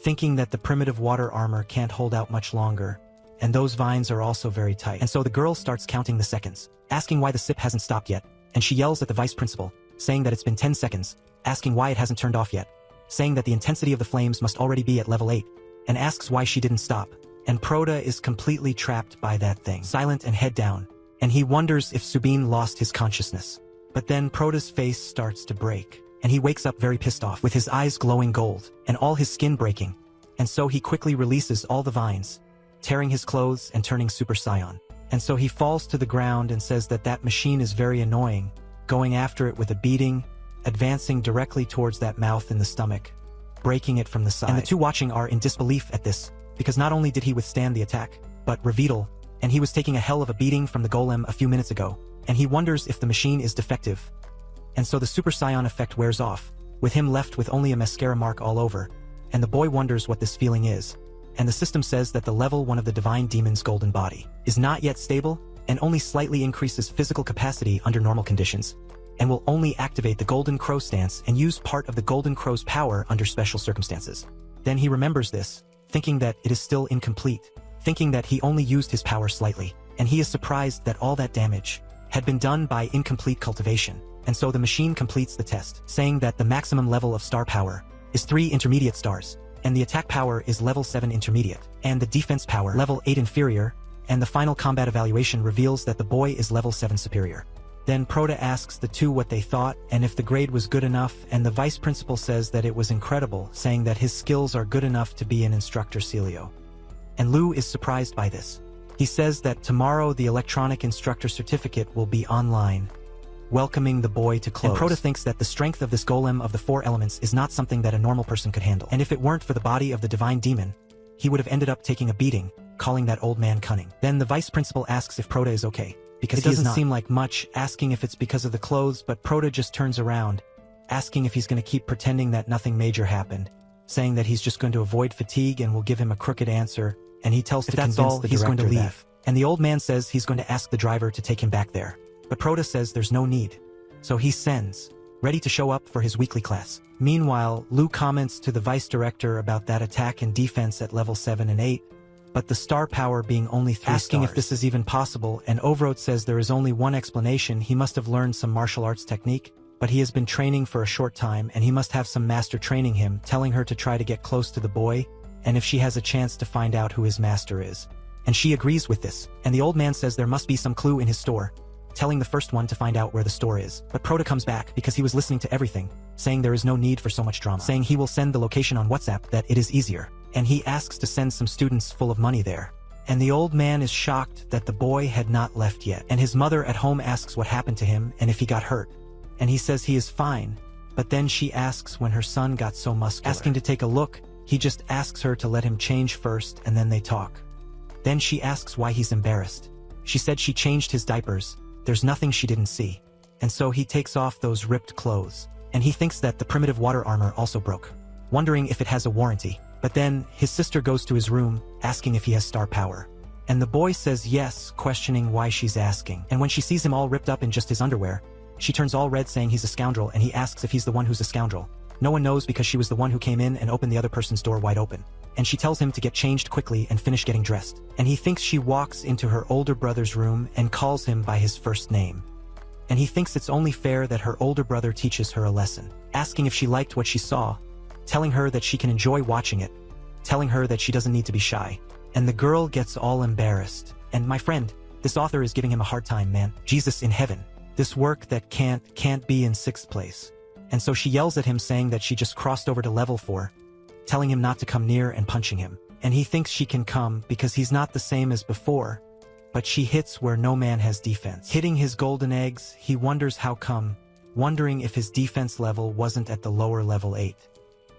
Speaker 1: thinking that the primitive water armor can't hold out much longer, and those vines are also very tight. And so the girl starts counting the seconds, asking why the sip hasn't stopped yet, and she yells at the vice principal, saying that it's been 10 seconds, asking why it hasn't turned off yet, saying that the intensity of the flames must already be at level 8, and asks why she didn't stop. And Proto is completely trapped by that thing, silent and head down, and he wonders if Subin lost his consciousness. But then Proto's face starts to break, and he wakes up very pissed off, with his eyes glowing gold, and all his skin breaking, and so he quickly releases all the vines, tearing his clothes and turning Super Saiyan. And so he falls to the ground and says that that machine is very annoying, going after it with a beating, advancing directly towards that mouth in the stomach, breaking it from the side. And the two watching are in disbelief at this, because not only did he withstand the attack, but Revetal, and he was taking a hell of a beating from the golem a few minutes ago, and he wonders if the machine is defective. And so the Super Saiyan effect wears off, with him left with only a mascara mark all over, and the boy wonders what this feeling is. And the system says that the level 1 of the divine demon's golden body is not yet stable and only slightly increases physical capacity under normal conditions, and will only activate the golden crow stance and use part of the golden crow's power under special circumstances. Then he remembers this, thinking that it is still incomplete, thinking that he only used his power slightly, and he is surprised that all that damage had been done by incomplete cultivation. And so the machine completes the test, saying that the maximum level of star power is 3 intermediate stars, and the attack power is level 7 intermediate, and the defense power level 8 inferior, and the final combat evaluation reveals that the boy is level 7 superior. Then Proto asks the two what they thought and if the grade was good enough, and the vice principal says that it was incredible, saying that his skills are good enough to be an instructor Celio. And Lou is surprised by this. He says that tomorrow the electronic instructor certificate will be online, welcoming the boy to close. And Proto thinks that the strength of this golem of the 4 elements is not something that a normal person could handle. And if it weren't for the body of the divine demon, he would have ended up taking a beating, calling that old man cunning. Then the vice principal asks if Proto is okay, because it doesn't seem like much, asking if it's because of the clothes, but Proto just turns around, asking if he's going to keep pretending that nothing major happened, saying that he's just going to avoid fatigue and will give him a crooked answer, and he tells if to that's all, he's going to leave. And the old man says he's going to ask the driver to take him back there. But Proto says there's no need. So he sends, ready to show up for his weekly class. Meanwhile, Lou comments to the vice director about that attack and defense at level 7 and 8, but the star power being only 3 asking stars. If this is even possible, and Overoat says there is only one explanation: he must have learned some martial arts technique, but he has been training for a short time and he must have some master training him, telling her to try to get close to the boy, and if she has a chance to find out who his master is. And she agrees with this, and the old man says there must be some clue in his store, telling the first one to find out where the store is. But Proto comes back because he was listening to everything, saying there is no need for so much drama, saying he will send the location on WhatsApp, that it is easier, and he asks to send some students full of money there. And the old man is shocked that the boy had not left yet, and his mother at home asks what happened to him and if he got hurt, and he says he is fine, but then she asks when her son got so muscular. Asking to take a look, he just asks her to let him change first and then they talk. Then she asks why he's embarrassed. She said she changed his diapers, there's nothing she didn't see. And so he takes off those ripped clothes, and he thinks that the primitive water armor also broke, wondering if it has a warranty. But then his sister goes to his room, asking if he has star power. And the boy says yes, questioning why she's asking. And when she sees him all ripped up in just his underwear, she turns all red, saying he's a scoundrel, and he asks if he's the one who's a scoundrel. No one knows because she was the one who came in and opened the other person's door wide open. And she tells him to get changed quickly and finish getting dressed. And he thinks she walks into her older brother's room and calls him by his first name. And he thinks it's only fair that her older brother teaches her a lesson, asking if she liked what she saw, telling her that she can enjoy watching it, telling her that she doesn't need to be shy. And the girl gets all embarrassed. And my friend, this author is giving him a hard time, man. Jesus in heaven. This work that can't be in 6th place. And so she yells at him, saying that she just crossed over to level 4, telling him not to come near and punching him. And he thinks she can come because he's not the same as before, but she hits where no man has defense. Hitting his golden eggs, he wonders how come, wondering if his defense level wasn't at the lower level 8.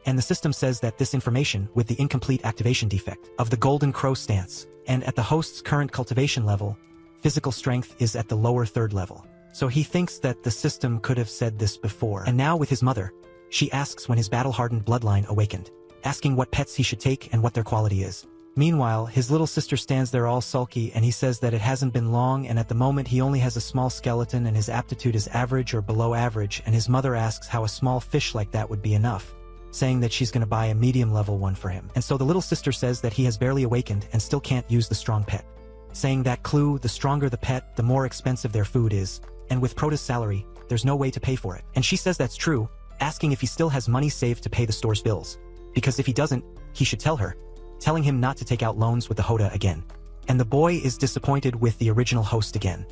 Speaker 1: And the system says that this information, with the incomplete activation defect of the golden crow stance, and at the host's current cultivation level, physical strength is at the lower 3rd level. So he thinks that the system could have said this before. And now with his mother, she asks when his battle-hardened bloodline awakened, asking what pets he should take and what their quality is. Meanwhile, his little sister stands there all sulky, and he says that it hasn't been long, and at the moment he only has a small skeleton and his aptitude is average or below average, and his mother asks how a small fish like that would be enough, saying that she's going to buy a medium level one for him. And so the little sister says that he has barely awakened and still can't use the strong pet, saying that clue, the stronger the pet, the more expensive their food is, and with Prota's salary, there's no way to pay for it. And she says that's true, asking if he still has money saved to pay the store's bills, because if he doesn't, he should tell her, telling him not to take out loans with the Hoda again. And the boy is disappointed with the original host again.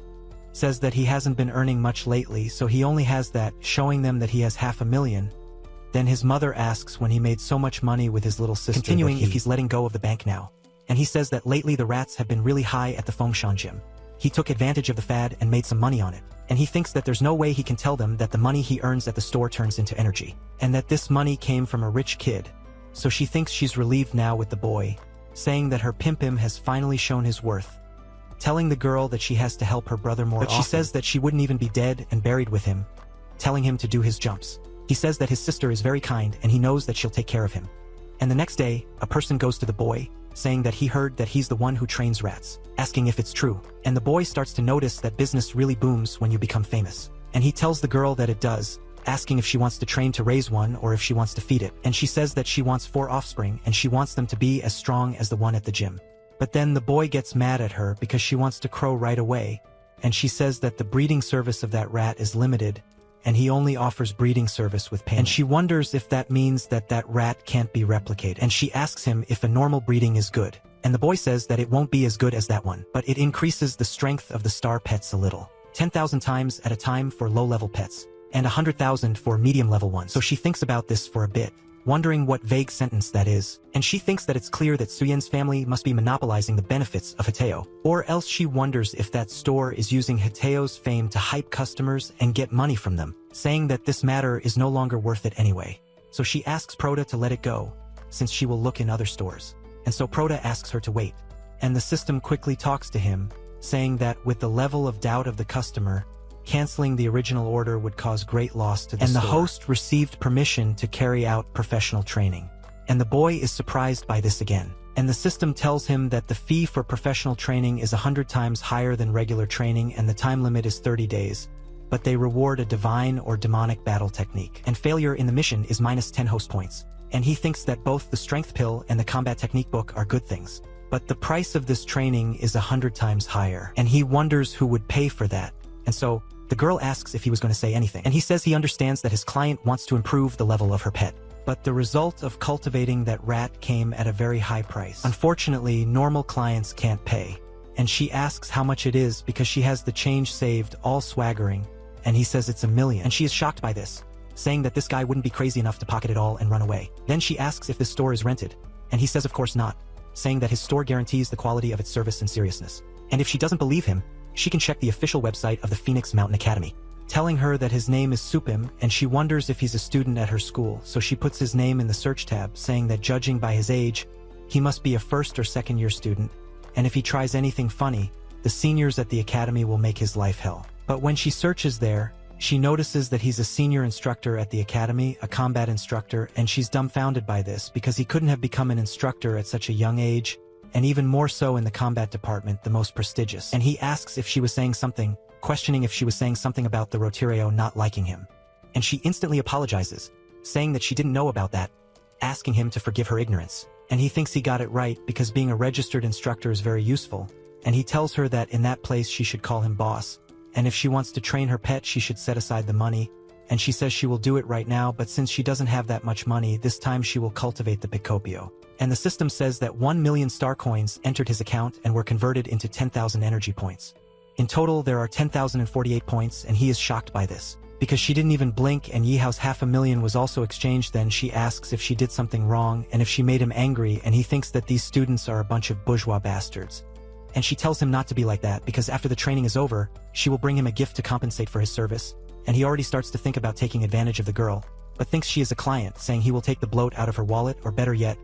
Speaker 1: Says that he hasn't been earning much lately, so he only has that, showing them that he has $500,000. Then his mother asks when he made so much money with his little sister, continuing if he's letting go of the bank now. And he says that lately the rats have been really high at the Fengshan gym. He took advantage of the fad and made some money on it. And he thinks that there's no way he can tell them that the money he earns at the store turns into energy, and that this money came from a rich kid. So she thinks she's relieved now with the boy, saying that her pimpim has finally shown his worth, telling the girl that she has to help her brother more often. But she says that she wouldn't even be dead and buried with him, telling him to do his jumps. He says that his sister is very kind and he knows that she'll take care of him. And the next day, a person goes to the boy, saying that he heard that he's the one who trains rats, asking if it's true. And the boy starts to notice that business really booms when you become famous. And he tells the girl that it does, asking if she wants to train to raise one or if she wants to feed it. And she says that she wants 4 offspring and she wants them to be as strong as the one at the gym. But then the boy gets mad at her because she wants to crow right away, and she says that the breeding service of that rat is limited, and he only offers breeding service with payment. And she wonders if that means that that rat can't be replicated, and she asks him if a normal breeding is good. And the boy says that it won't be as good as that one, but it increases the strength of the star pets a little. 10,000 times at a time for low-level pets, and 100,000 for medium-level ones. So she thinks about this for a bit, wondering what vague sentence that is, and she thinks that it's clear that Suyen's family must be monopolizing the benefits of Hiteo, or else she wonders if that store is using Hiteo's fame to hype customers and get money from them, saying that this matter is no longer worth it anyway. So she asks Proda to let it go, since she will look in other stores. And so Proda asks her to wait, and the system quickly talks to him, saying that with the level of doubt of the customer, canceling the original order would cause great loss to the store. And the host received permission to carry out professional training. And the boy is surprised by this again. And the system tells him that the fee for professional training is 100 times higher than regular training and the time limit is 30 days. But they reward a divine or demonic battle technique. And failure in the mission is minus 10 host points. And he thinks that both the strength pill and the combat technique book are good things. But the price of this training is 100 times higher. And he wonders who would pay for that. And so, the girl asks if he was going to say anything, and he says he understands that his client wants to improve the level of her pet. But the result of cultivating that rat came at a very high price. Unfortunately, normal clients can't pay. And she asks how much it is because she has the change saved, all swaggering, and he says it's 1 million. And she is shocked by this, saying that this guy wouldn't be crazy enough to pocket it all and run away. Then she asks if this store is rented, and he says of course not, saying that his store guarantees the quality of its service and seriousness. And if she doesn't believe him, she can check the official website of the Phoenix Mountain Academy, telling her that his name is Supim, and she wonders if he's a student at her school, so she puts his name in the search tab, saying that judging by his age, he must be a 1st or 2nd year student, and if he tries anything funny, the seniors at the academy will make his life hell. But when she searches there, she notices that he's a senior instructor at the academy, a combat instructor, and she's dumbfounded by this because he couldn't have become an instructor at such a young age, and even more so in the combat department, the most prestigious. And he asks if she was saying something, questioning if she was saying something about the Rotirio not liking him. And she instantly apologizes, saying that she didn't know about that, asking him to forgive her ignorance. And he thinks he got it right because being a registered instructor is very useful, and he tells her that in that place she should call him boss, and if she wants to train her pet she should set aside the money, and she says she will do it right now, but since she doesn't have that much money, this time she will cultivate the Picopio. And the system says that 1 million star coins entered his account and were converted into 10,000 energy points. In total, there are 10,048 points, and he is shocked by this. Because she didn't even blink and Yihao's 500,000 was also exchanged. Then she asks if she did something wrong and if she made him angry, and he thinks that these students are a bunch of bourgeois bastards. And she tells him not to be like that because after the training is over, she will bring him a gift to compensate for his service, and he already starts to think about taking advantage of the girl, but thinks she is a client, saying he will take the bloat out of her wallet, or better yet,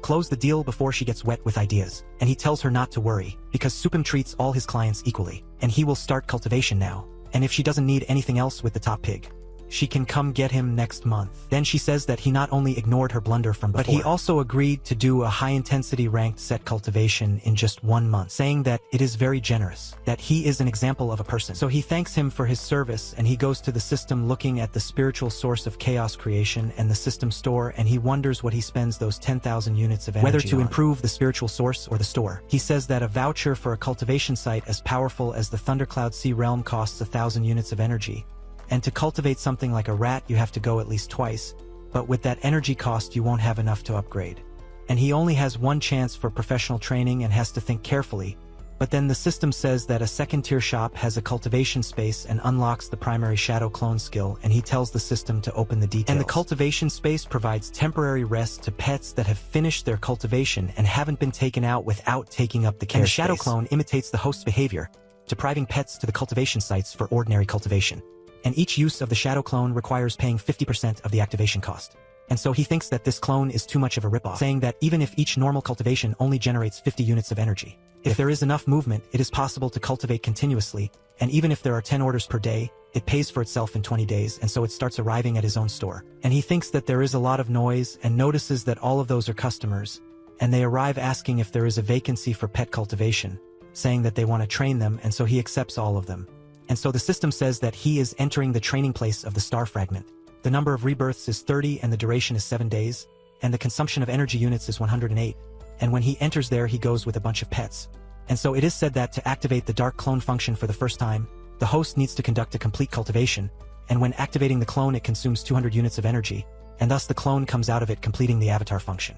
Speaker 1: close the deal before she gets wet with ideas. And he tells her not to worry, because Supim treats all his clients equally, and he will start cultivation now. And if she doesn't need anything else with the top pig, she can come get him next month. Then she says that he not only ignored her blunder from before, but he also agreed to do a high-intensity ranked set cultivation in just 1 month, saying that it is very generous, that he is an example of a person. So he thanks him for his service, and he goes to the system looking at the spiritual source of chaos creation and the system store, and he wonders what he spends those 10,000 units of energy whether to on. Improve the spiritual source or the store. He says that a voucher for a cultivation site as powerful as the Thundercloud Sea realm costs 1,000 units of energy. And to cultivate something like a rat you have to go at least twice, but with that energy cost you won't have enough to upgrade. And he only has 1 chance for professional training and has to think carefully, but then the system says that a 2nd-tier shop has a cultivation space and unlocks the primary shadow clone skill, and he tells the system to open the details. And the cultivation space provides temporary rest to pets that have finished their cultivation and haven't been taken out without taking up the care space. And the shadow clone imitates the host's behavior, depriving pets to the cultivation sites for ordinary cultivation. And each use of the shadow clone requires paying 50% of the activation cost. And so he thinks that this clone is too much of a ripoff, saying that even if each normal cultivation only generates 50 units of energy, if there is enough movement, it is possible to cultivate continuously, and even if there are 10 orders per day, it pays for itself in 20 days, and so it starts arriving at his own store. And he thinks that there is a lot of noise and notices that all of those are customers, and they arrive asking if there is a vacancy for pet cultivation, saying that they want to train them, and so he accepts all of them. And so the system says that he is entering the training place of the star fragment. The number of rebirths is 30 and the duration is 7 days, and the consumption of energy units is 108. And when he enters there, he goes with a bunch of pets. And so it is said that to activate the dark clone function for the first time, the host needs to conduct a complete cultivation, and when activating the clone it consumes 200 units of energy, and thus the clone comes out of it completing the avatar function.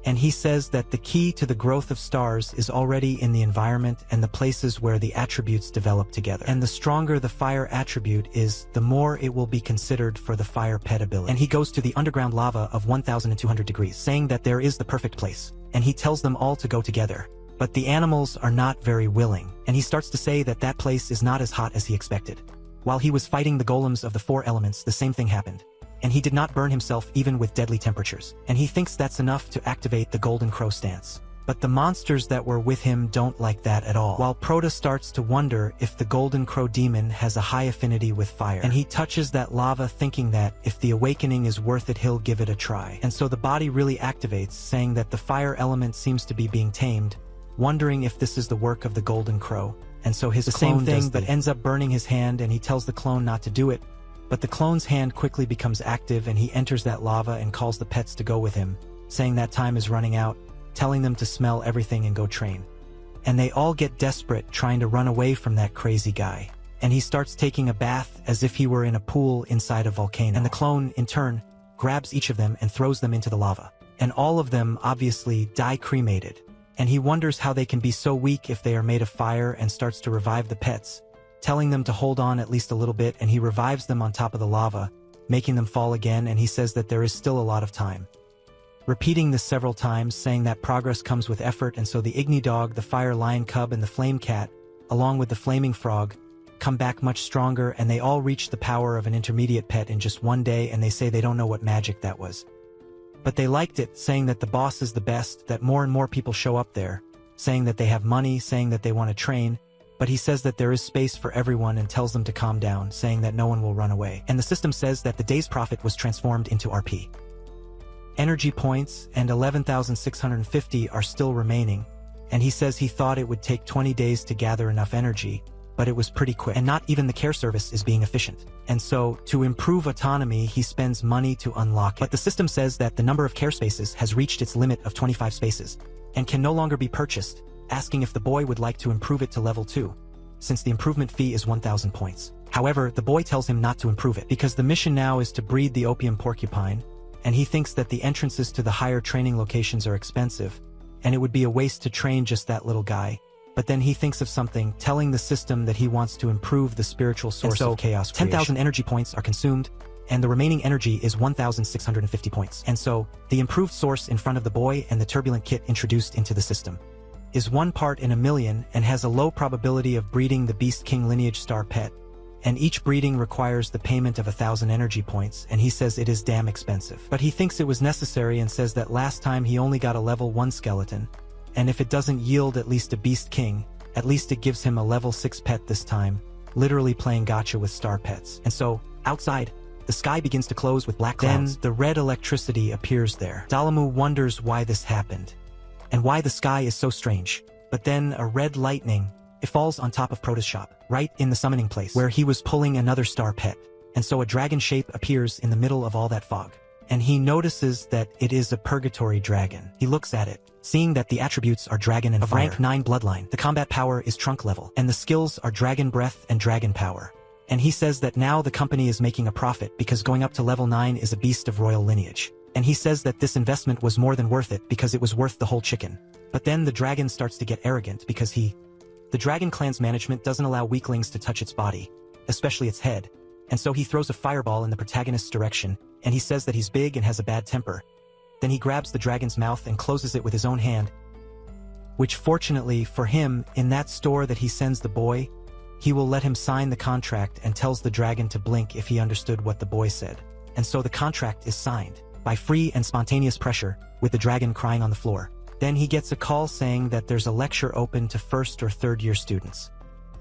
Speaker 1: And he says that the key to the growth of stars is already in the environment and the places where the attributes develop together. And the stronger the fire attribute is, the more it will be considered for the fire pet ability. And he goes to the underground lava of 1200 degrees, saying that there is the perfect place, and he tells them all to go together. But the animals are not very willing, and he starts to say that that place is not as hot as he expected. While he was fighting the golems of the 4 elements, the same thing happened. And he did not burn himself even with deadly temperatures, and he thinks that's enough to activate the golden crow stance. But the monsters that were with him don't like that at all. While Proto starts to wonder if the golden crow demon has a high affinity with fire, and he touches that lava thinking that if the awakening is worth it he'll give it a try. And so the body really activates, saying that the fire element seems to be being tamed, wondering if this is the work of the golden crow. And so his clone does but ends up burning his hand, and he tells the clone not to do it. But the clone's hand quickly becomes active and he enters that lava and calls the pets to go with him, saying that time is running out, telling them to smell everything and go train. And they all get desperate trying to run away from that crazy guy. And he starts taking a bath as if he were in a pool inside a volcano. And the clone, in turn, grabs each of them and throws them into the lava. And all of them obviously die cremated. And he wonders how they can be so weak if they are made of fire, and starts to revive the pets, telling them to hold on at least a little bit, and he revives them on top of the lava, making them fall again, and he says that there is still a lot of time. Repeating this several times, saying that progress comes with effort, and so the Igni dog, the fire lion cub, and the flame cat, along with the flaming frog, come back much stronger, and they all reach the power of an intermediate pet in just 1 day, and they say they don't know what magic that was. But they liked it, saying that the boss is the best, that more and more people show up there, saying that they have money, saying that they want to train, but he says that there is space for everyone and tells them to calm down, saying that no one will run away. And the system says that the day's profit was transformed into RP. Energy points and 11,650 are still remaining, and he says he thought it would take 20 days to gather enough energy, but it was pretty quick, and not even the care service is being efficient. And so, to improve autonomy, he spends money to unlock it. But the system says that the number of care spaces has reached its limit of 25 spaces, and can no longer be purchased, asking if the boy would like to improve it to level 2, since the improvement fee is 1,000 points. However, the boy tells him not to improve it, because the mission now is to breed the opium porcupine, and he thinks that the entrances to the higher training locations are expensive, and it would be a waste to train just that little guy. But then he thinks of something, telling the system that he wants to improve the spiritual source of chaos creation. 10,000 energy points are consumed, and the remaining energy is 1,650 points. And so, the improved source in front of the boy and the turbulent kit introduced into the system is 1 part in a million and has a low probability of breeding the Beast King lineage star pet, and each breeding requires the payment of 1,000 energy points, and he says it is damn expensive. But he thinks it was necessary and says that last time he only got a level 1 skeleton, and if it doesn't yield at least a Beast King, at least it gives him a level 6 pet this time, literally playing gacha with star pets. And so, outside, the sky begins to close with black clouds. Then, the red electricity appears there. Dalamu wonders why this happened, and why the sky is so strange. But then a red lightning, it falls on top of Prota's shop, right in the summoning place where he was pulling another star pet. And so a dragon shape appears in the middle of all that fog. And he notices that it is a purgatory dragon. He looks at it, seeing that the attributes are dragon and fire. Rank 9 bloodline. The combat power is trunk level, and the skills are dragon breath and dragon power. And he says that now the company is making a profit because going up to level 9 is a beast of royal lineage. And he says that this investment was more than worth it because it was worth the whole chicken. But then the dragon starts to get arrogant because the dragon clan's management doesn't allow weaklings to touch its body, especially its head. And so he throws a fireball in the protagonist's direction, and he says that he's big and has a bad temper. Then he grabs the dragon's mouth and closes it with his own hand, which fortunately for him, in that store that he sends the boy, he will let him sign the contract and tells the dragon to blink if he understood what the boy said. And so the contract is signed by free and spontaneous pressure, with the dragon crying on the floor. Then he gets a call saying that there's a lecture open to 1st or 3rd year students.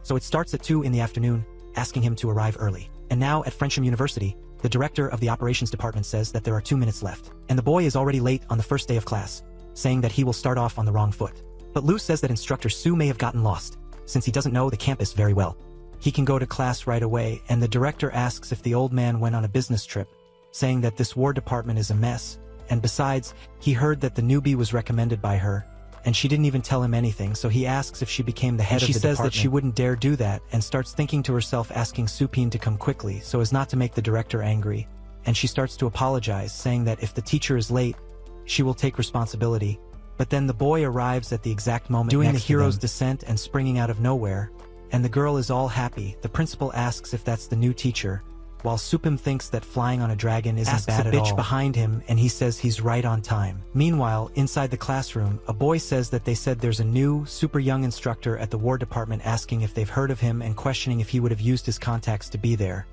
Speaker 1: So it starts at 2 in the afternoon, asking him to arrive early. And now at Frensham University, the director of the operations department says that there are 2 minutes left. And the boy is already late on the first day of class, saying that he will start off on the wrong foot. But Lou says that instructor Sue may have gotten lost, since he doesn't know the campus very well. He can go to class right away, and the director asks if the old man went on a business trip, saying that this war department is a mess, and besides, he heard that the newbie was recommended by her, and she didn't even tell him anything, so he asks if she became the head of the department. She says that she wouldn't dare do that, and starts thinking to herself asking Supine to come quickly so as not to make the director angry, and she starts to apologize, saying that if the teacher is late, she will take responsibility. But then the boy arrives at the exact moment doing the hero's descent and springing out of nowhere, and the girl is all happy. The principal asks if that's the new teacher, while Supim thinks that flying on a dragon isn't bad at all. Asks a bitch behind him, and he says he's right on time. Meanwhile, inside the classroom, a boy says that they said there's a new, super young instructor at the war department asking if they've heard of him and questioning if he would have used his contacts to be there,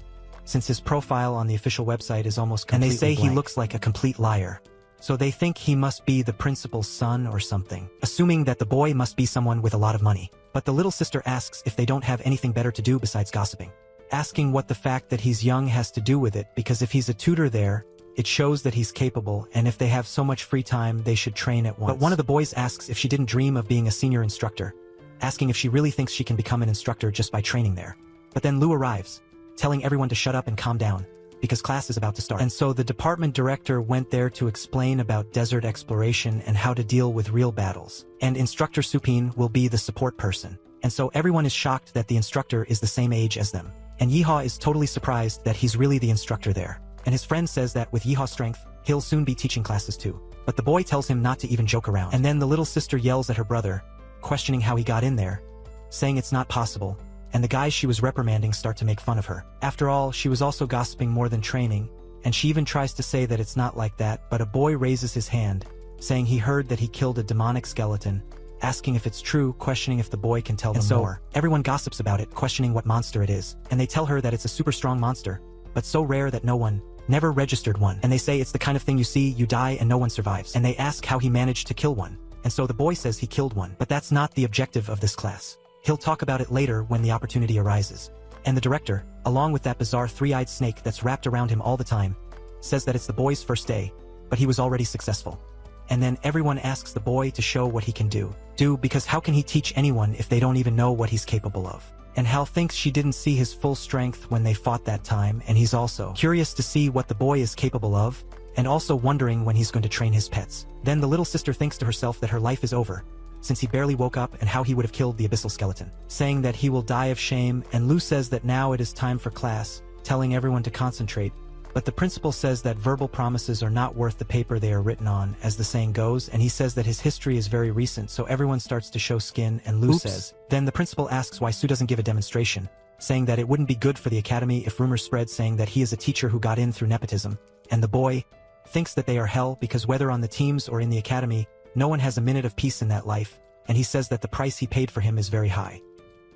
Speaker 1: since his profile on the official website is almost completely blank. And they say he looks like a complete liar. So they think he must be the principal's son or something, assuming that the boy must be someone with a lot of money. But the little sister asks if they don't have anything better to do besides gossiping, asking what the fact that he's young has to do with it, because if he's a tutor there, it shows that he's capable, and if they have so much free time, they should train at once. But one of the boys asks if she didn't dream of being a senior instructor, asking if she really thinks she can become an instructor just by training there. But then Lou arrives, telling everyone to shut up and calm down, because class is about to start. And so the department director went there to explain about desert exploration and how to deal with real battles. And Instructor Supine will be the support person. And so everyone is shocked that the instructor is the same age as them. And Yeehaw is totally surprised that he's really the instructor there. And his friend says that with Yeehaw's strength, he'll soon be teaching classes too. But the boy tells him not to even joke around. And then the little sister yells at her brother, questioning how he got in there, saying it's not possible, and the guys she was reprimanding start to make fun of her. After all, she was also gossiping more than training, and she even tries to say that it's not like that, but a boy raises his hand, saying he heard that he killed a demonic skeleton, asking if it's true, questioning if the boy can tell them more. Everyone gossips about it, questioning what monster it is, and they tell her that it's a super strong monster, but so rare that no one never registered one. And they say it's the kind of thing you see, you die, and no one survives. And they ask how he managed to kill one, and so the boy says he killed one. But that's not the objective of this class. He'll talk about it later when the opportunity arises. And the director, along with that bizarre three-eyed snake that's wrapped around him all the time, says that it's the boy's first day, but he was already successful. And then everyone asks the boy to show what he can do, because how can he teach anyone if they don't even know what he's capable of? And Hal thinks she didn't see his full strength when they fought that time, and he's also curious to see what the boy is capable of, and also wondering when he's going to train his pets. Then the little sister thinks to herself that her life is over, since he barely woke up, and how he would have killed the abyssal skeleton, saying that he will die of shame. And Lou says that now it is time for class, telling everyone to concentrate, but the principal says that verbal promises are not worth the paper they are written on, as the saying goes, and he says that his history is very recent, so everyone starts to show skin, and Lou says. Then the principal asks why Sue doesn't give a demonstration, saying that it wouldn't be good for the academy if rumors spread saying that he is a teacher who got in through nepotism, and the boy thinks that they are hell because whether on the teams or in the academy, no one has a minute of peace in that life, and he says that the price he paid for him is very high.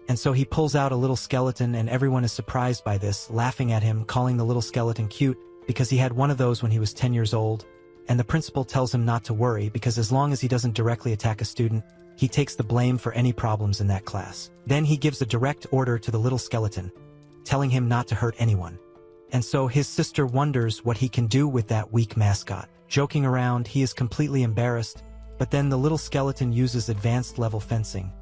Speaker 1: And so he pulls out a little skeleton, and everyone is surprised by this, laughing at him, calling the little skeleton cute, because he had one of those when he was 10 years old, and the principal tells him not to worry because as long as he doesn't directly attack a student, he takes the blame for any problems in that class. Then he gives a direct order to the little skeleton, telling him not to hurt anyone. And so his sister wonders what he can do with that weak mascot. Joking around, he is completely embarrassed, but then the little skeleton uses advanced level fencing,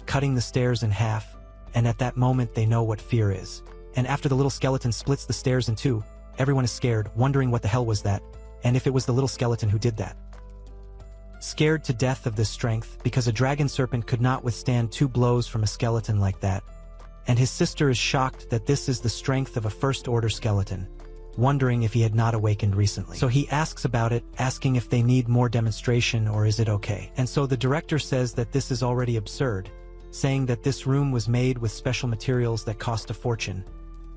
Speaker 1: cutting the stairs in half, and at that moment they know what fear is. And after the little skeleton splits the stairs in two, everyone is scared, wondering what the hell was that, and if it was the little skeleton who did that. Scared to death of this strength, because a dragon serpent could not withstand 2 blows from a skeleton like that, and his sister is shocked that this is the strength of a first-order skeleton, wondering if he had not awakened recently. So he asks about it, asking if they need more demonstration or is it okay. And so the director says that this is already absurd, saying that this room was made with special materials that cost a fortune,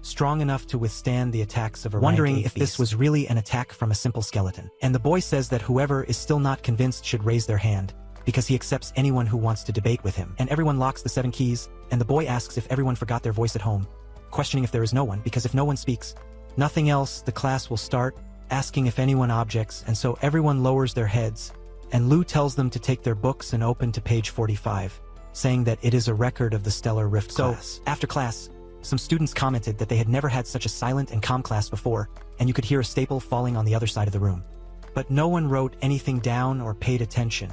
Speaker 1: strong enough to withstand the attacks of a wondering if this was really an attack from a simple skeleton. And the boy says that whoever is still not convinced should raise their hand, because he accepts anyone who wants to debate with him. And everyone locks the 7 keys, and the boy asks if everyone forgot their voice at home, questioning if there is no one, because if no one speaks, nothing else, the class will start, asking if anyone objects, and so everyone lowers their heads, and Lou tells them to take their books and open to page 45, saying that it is a record of the Stellar Rift class. So, after class, Some students commented that they had never had such a silent and calm class before, and you could hear a staple falling on the other side of the room. But no one wrote anything down or paid attention,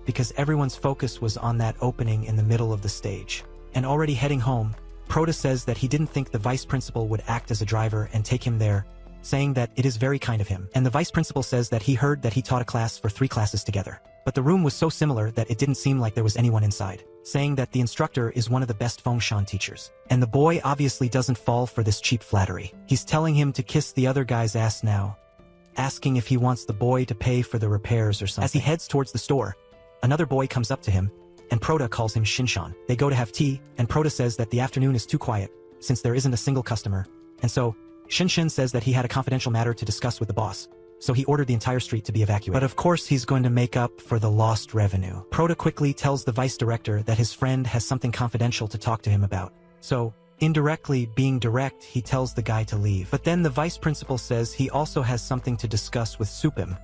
Speaker 1: because everyone's focus was on that opening in the middle of the stage. And already heading home, Proto says that he didn't think the vice principal would act as a driver and take him there, saying that it is very kind of him. And the vice principal says that he heard that he taught a class for 3 classes together. But the room was so similar that it didn't seem like there was anyone inside, saying that the instructor is one of the best Fengshan teachers. And the boy obviously doesn't fall for this cheap flattery. He's telling him to kiss the other guy's ass now, asking if he wants the boy to pay for the repairs or something. As he heads towards the store, another boy comes up to him, and Proto calls him Shinshan. They go to have tea, and Proto says that the afternoon is too quiet, since there isn't a single customer. And so, Shinshan says that he had a confidential matter to discuss with the boss, so he ordered the entire street to be evacuated. But of course he's going to make up for the lost revenue. Proto quickly tells the vice director that his friend has something confidential to talk to him about. So, indirectly being direct, he tells the guy to leave. But then the vice principal says he also has something to discuss with Supim,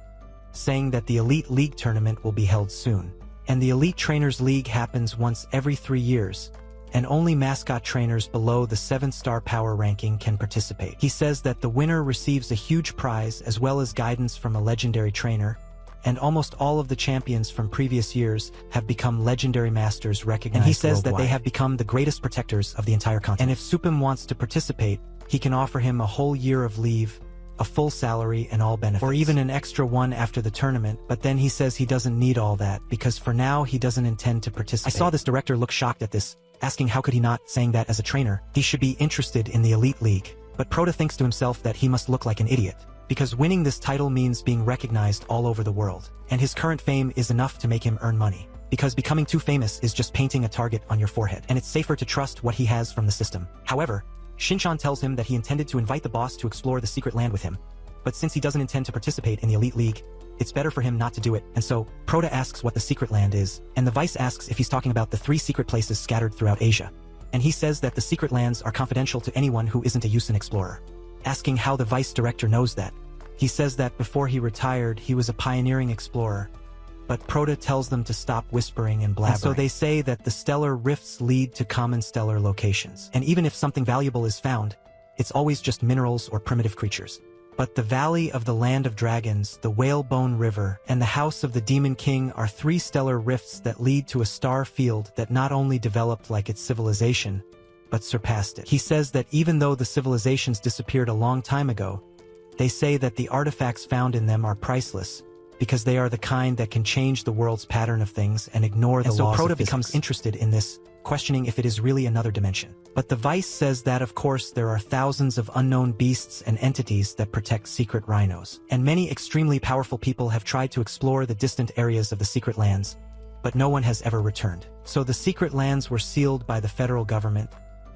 Speaker 1: saying that the Elite League tournament will be held soon. And the Elite Trainers League happens once every 3 years, and only mascot trainers below the 7-star power ranking can participate. He says that the winner receives a huge prize as well as guidance from a legendary trainer, and almost all of the champions from previous years have become legendary masters recognized worldwide. And he says that they have become the greatest protectors of the entire continent. And if Supim wants to participate, he can offer him a whole year of leave, a full salary and all benefits, or even an extra one after the tournament. But then he says he doesn't need all that, because for now he doesn't intend to participate. I saw this director look shocked at this, asking how could he not, saying that as a trainer, he should be interested in the Elite League. But Proto thinks to himself that he must look like an idiot, because winning this title means being recognized all over the world, and his current fame is enough to make him earn money, because becoming too famous is just painting a target on your forehead, and it's safer to trust what he has from the system. However, Shinshan tells him that he intended to invite the boss to explore the secret land with him, but since he doesn't intend to participate in the Elite League, it's better for him not to do it. And so, Proto asks what the secret land is, and the vice asks if he's talking about the 3 secret places scattered throughout Asia. And he says that the secret lands are confidential to anyone who isn't a Yusin explorer. Asking how the vice director knows that, he says that before he retired, he was a pioneering explorer. But Proto tells them to stop whispering and blabbering. And so they say that the stellar rifts lead to common stellar locations. And even if something valuable is found, it's always just minerals or primitive creatures. But the Valley of the Land of Dragons, the Whalebone River, and the House of the Demon King are 3 stellar rifts that lead to a star field that not only developed like its civilization, but surpassed it. He says that even though the civilizations disappeared a long time ago, they say that the artifacts found in them are priceless, because they are the kind that can change the world's pattern of things and ignore the laws of physics. And so Proto becomes interested in this, questioning if it is really another dimension. But the vice says that of course there are thousands of unknown beasts and entities that protect secret rhinos. And many extremely powerful people have tried to explore the distant areas of the secret lands, but no one has ever returned. So the secret lands were sealed by the federal government,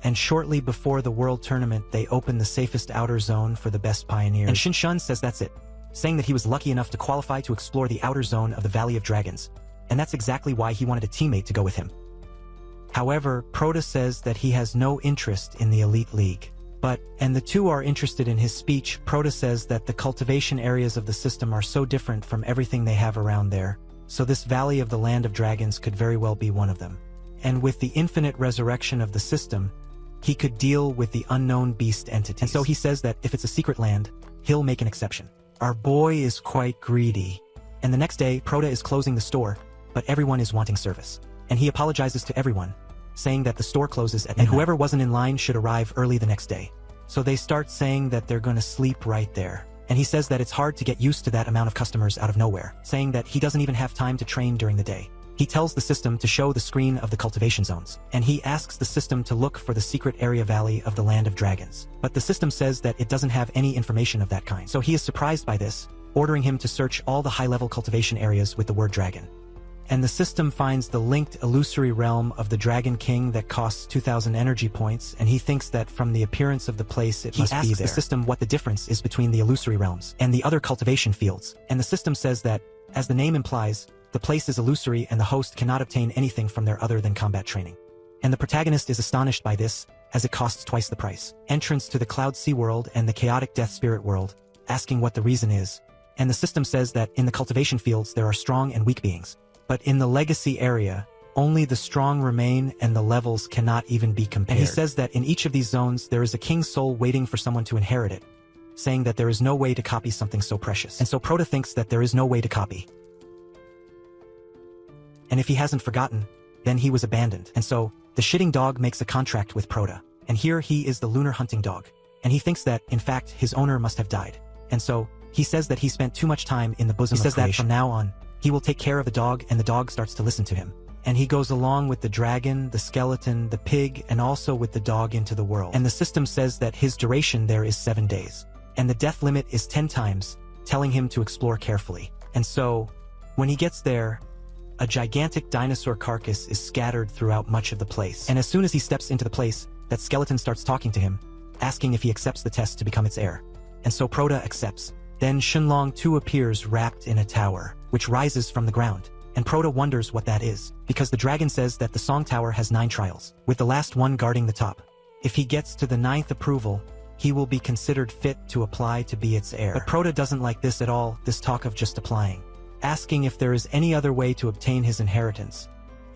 Speaker 1: and shortly before the world tournament they opened the safest outer zone for the best pioneers. And Shinshan says that's it, saying that he was lucky enough to qualify to explore the outer zone of the Valley of Dragons, and that's exactly why he wanted a teammate to go with him. However, Proto says that he has no interest in the Elite League. And the two are interested in his speech. Proto says that the cultivation areas of the system are so different from everything they have around there, so this Valley of the Land of Dragons could very well be one of them. And with the infinite resurrection of the system, he could deal with the unknown beast entities. And so he says that if it's a secret land, he'll make an exception. Our boy is quite greedy. And the next day, Proto is closing the store, but everyone is wanting service. And he apologizes to everyone, saying that the store closes at midnight, and whoever wasn't in line should arrive early the next day. So they start saying that they're gonna sleep right there. And he says that it's hard to get used to that amount of customers out of nowhere, saying that he doesn't even have time to train during the day. He tells the system to show the screen of the cultivation zones, and he asks the system to look for the secret area Valley of the Land of Dragons. But the system says that it doesn't have any information of that kind. So he is surprised by this, ordering him to search all the high-level cultivation areas with the word dragon. And the system finds the linked illusory realm of the Dragon King that costs 2,000 energy points, and he thinks that from the appearance of the place it must be there. He asks the system what the difference is between the illusory realms and the other cultivation fields, and the system says that, as the name implies, the place is illusory and the host cannot obtain anything from there other than combat training. And the protagonist is astonished by this, as it costs twice the price. Entrance to the Cloud Sea world and the chaotic Death Spirit world, asking what the reason is. And the system says that in the cultivation fields there are strong and weak beings. But in the legacy area, only the strong remain and the levels cannot even be compared. And he says that in each of these zones there is a king's soul waiting for someone to inherit it, saying that there is no way to copy something so precious. And so Proto thinks that there is no way to copy. And if he hasn't forgotten, then he was abandoned. And so the shitting dog makes a contract with Proto. And here he is the lunar hunting dog. And he thinks that, in fact, his owner must have died. And so he says that he spent too much time in the bosom of creation. He says that from now on, he will take care of the dog, and the dog starts to listen to him. And he goes along with the dragon, the skeleton, the pig, and also with the dog into the world. And the system says that his duration there is 7 days. And the death limit is 10 times, telling him to explore carefully. And so, when he gets there, a gigantic dinosaur carcass is scattered throughout much of the place. And as soon as he steps into the place, that skeleton starts talking to him, asking if he accepts the test to become its heir. And so Proto accepts. Then Shenlong too appears wrapped in a tower, which rises from the ground. And Proto wonders what that is, because the dragon says that the Song Tower has 9 trials, with the last one guarding the top. If he gets to the 9th approval, he will be considered fit to apply to be its heir. But Proto doesn't like this at all, this talk of just applying, asking if there is any other way to obtain his inheritance.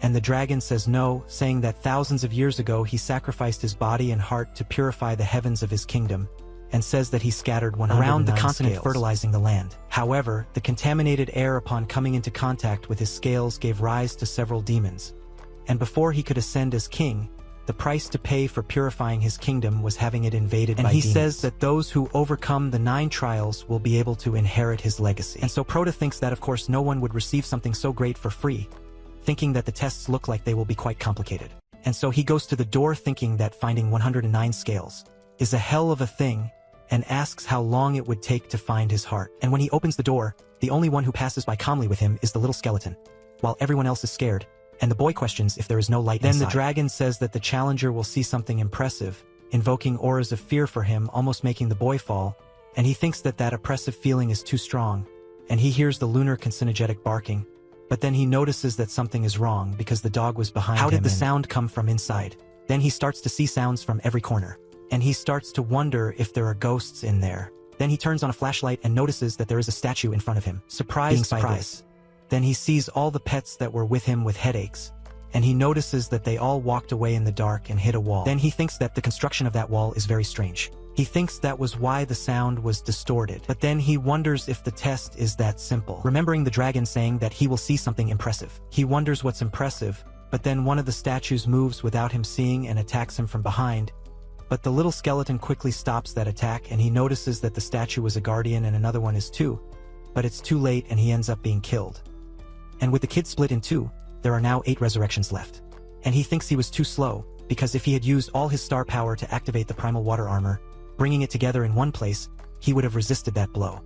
Speaker 1: And the dragon says no, saying that thousands of years ago he sacrificed his body and heart to purify the heavens of his kingdom, and says that he scattered 109 around the continent scales, fertilizing the land. However, the contaminated air upon coming into contact with his scales gave rise to several demons. And before he could ascend as king, the price to pay for purifying his kingdom was having it invaded by demons. And he says that those who overcome the 9 trials will be able to inherit his legacy. And so Proto thinks that of course no one would receive something so great for free, thinking that the tests look like they will be quite complicated. And so he goes to the door thinking that finding 109 scales is a hell of a thing, and asks how long it would take to find his heart. And when he opens the door, the only one who passes by calmly with him is the little skeleton, while everyone else is scared, and the boy questions if there is no light inside. Then the dragon says that the challenger will see something impressive, invoking auras of fear for him, almost making the boy fall, and he thinks that that oppressive feeling is too strong, and he hears the lunar carcinogenic barking, but then he notices that something is wrong because the dog was behind him. How did the sound come from inside? Then he starts to see sounds from every corner, and he starts to wonder if there are ghosts in there. Then he turns on a flashlight and notices that there is a statue in front of him. Surprised by this. Then he sees all the pets that were with him with headaches, and he notices that they all walked away in the dark and hit a wall. Then he thinks that the construction of that wall is very strange. He thinks that was why the sound was distorted. But then he wonders if the test is that simple. Remembering the dragon saying that he will see something impressive. He wonders what's impressive, but then one of the statues moves without him seeing and attacks him from behind. But the little skeleton quickly stops that attack, and he notices that the statue was a guardian and another one is too. But it's too late and he ends up being killed. And with the kid split in 2, there are now 8 resurrections left. And he thinks he was too slow, because if he had used all his star power to activate the primal water armor, bringing it together in one place, he would have resisted that blow.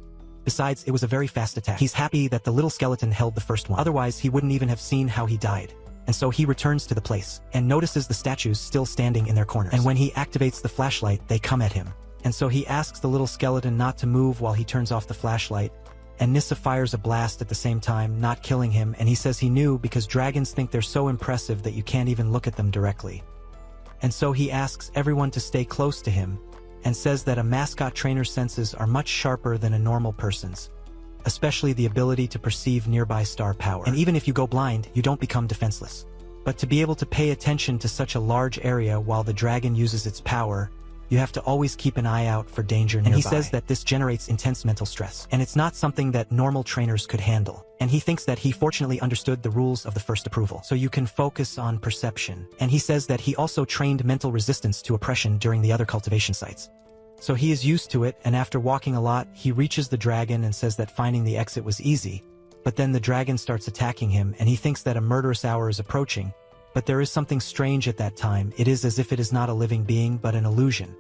Speaker 1: Besides, it was a very fast attack. He's happy that the little skeleton held the first one. Otherwise, he wouldn't even have seen how he died. And so he returns to the place, and notices the statues still standing in their corners. And when he activates the flashlight, they come at him. And so he asks the little skeleton not to move while he turns off the flashlight, and Nissa fires a blast at the same time, not killing him, and he says he knew because dragons think they're so impressive that you can't even look at them directly. And so he asks everyone to stay close to him, and says that a mascot trainer's senses are much sharper than a normal person's, especially the ability to perceive nearby star power. And even if you go blind, you don't become defenseless. But to be able to pay attention to such a large area while the dragon uses its power, you have to always keep an eye out for danger nearby. And he says that this generates intense mental stress, and it's not something that normal trainers could handle. And he thinks that he fortunately understood the rules of the first approval, so you can focus on perception. And he says that he also trained mental resistance to oppression during the other cultivation sites. So he is used to it, and after walking a lot, he reaches the dragon and says that finding the exit was easy. But then the dragon starts attacking him, and he thinks that a murderous hour is approaching. But there is something strange at that time. It is as if it is not a living being, but an illusion.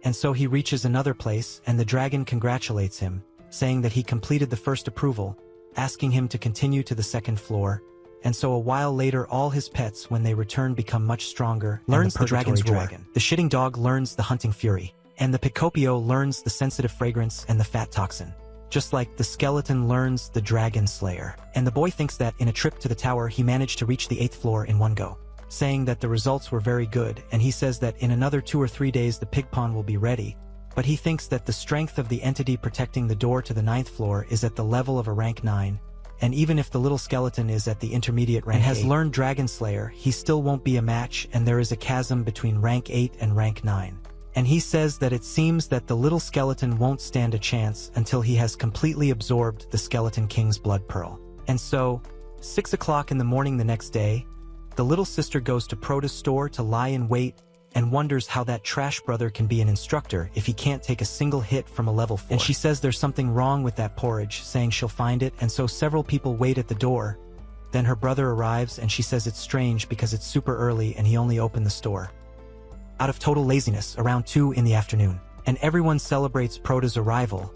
Speaker 1: And so he reaches another place, and the dragon congratulates him, saying that he completed the first approval, asking him to continue to the second floor. And so a while later, all his pets, when they return, become much stronger. Learns the dragon's dragon. The shitting dog learns the hunting fury, and the Picopio learns the sensitive fragrance and the fat toxin. Just like the skeleton learns the dragon slayer. And the boy thinks that in a trip to the tower he managed to reach the 8th floor in one go, saying that the results were very good, and he says that in another 2 or 3 days the pig pond will be ready. But he thinks that the strength of the entity protecting the door to the 9th floor is at the level of a rank 9, and even if the little skeleton is at the intermediate rank and has learned Dragon Slayer, he still won't be a match, and there is a chasm between rank 8 and rank 9. And he says that it seems that the little skeleton won't stand a chance until he has completely absorbed the Skeleton King's blood pearl. And so, 6 o'clock in the morning the next day, the little sister goes to Prota's store to lie in wait and wonders how that trash brother can be an instructor if he can't take a single hit from a level 4. And she says there's something wrong with that porridge, saying she'll find it, and so several people wait at the door. Then her brother arrives and she says it's strange because it's super early and he only opened the store out of total laziness around 2 in the afternoon. And everyone celebrates Prota's arrival,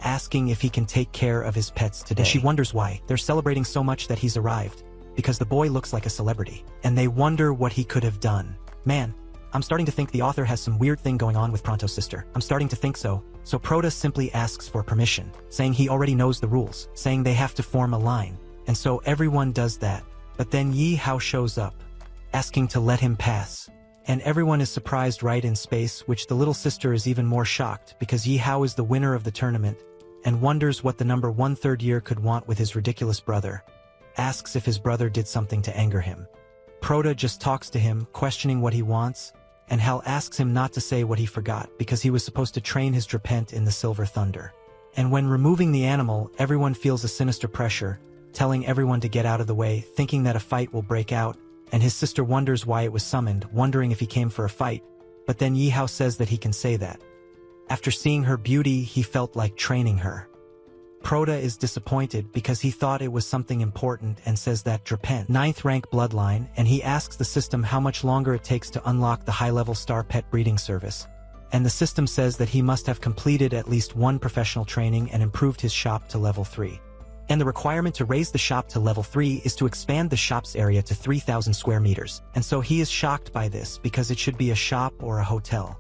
Speaker 1: asking if he can take care of his pets today. And she wonders why they're celebrating so much that he's arrived, because the boy looks like a celebrity, and they wonder what he could have done. Man, I'm starting to think the author has some weird thing going on with Pronto's sister. I'm starting to think so. So Prota simply asks for permission, saying he already knows the rules, saying they have to form a line. And so everyone does that. But then Yahello shows up, asking to let him pass. And everyone is surprised right in space, which the little sister is even more shocked because Yahello is the winner of the tournament and wonders what the number 1/3 year could want with his ridiculous brother. Asks if his brother did something to anger him. Prota just talks to him, questioning what he wants, and Hal asks him not to say what he forgot because he was supposed to train his Drapent in the Silver Thunder. And when removing the animal, everyone feels a sinister pressure, telling everyone to get out of the way, thinking that a fight will break out, and his sister wonders why it was summoned, wondering if he came for a fight, but then Yahello says that he can say that. After seeing her beauty, he felt like training her. Prota is disappointed because he thought it was something important and says that Drapent, 9th rank bloodline, and he asks the system how much longer it takes to unlock the high-level star pet breeding service. And the system says that he must have completed at least 1 professional training and improved his shop to level 3. And the requirement to raise the shop to level 3 is to expand the shop's area to 3,000 square meters. And so he is shocked by this because it should be a shop or a hotel.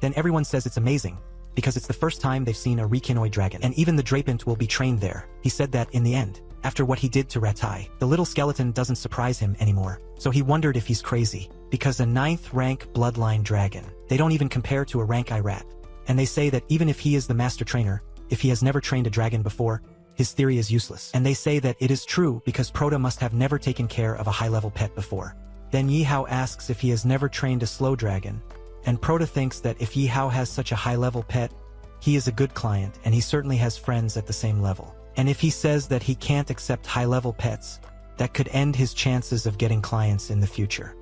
Speaker 1: Then everyone says it's amazing, because it's the first time they've seen a Recanoid dragon, and even the Drapent will be trained there. He said that in the end, after what he did to Ratai, the little skeleton doesn't surprise him anymore. So he wondered if he's crazy, because a 9th rank bloodline dragon, they don't even compare to a rank I rat. And they say that even if he is the master trainer, if he has never trained a dragon before, his theory is useless. And they say that it is true because Prota must have never taken care of a high-level pet before. Then Yahello asks if he has never trained a slow dragon, and Prota thinks that if Yahello has such a high-level pet, he is a good client and he certainly has friends at the same level. And if he says that he can't accept high-level pets, that could end his chances of getting clients in the future.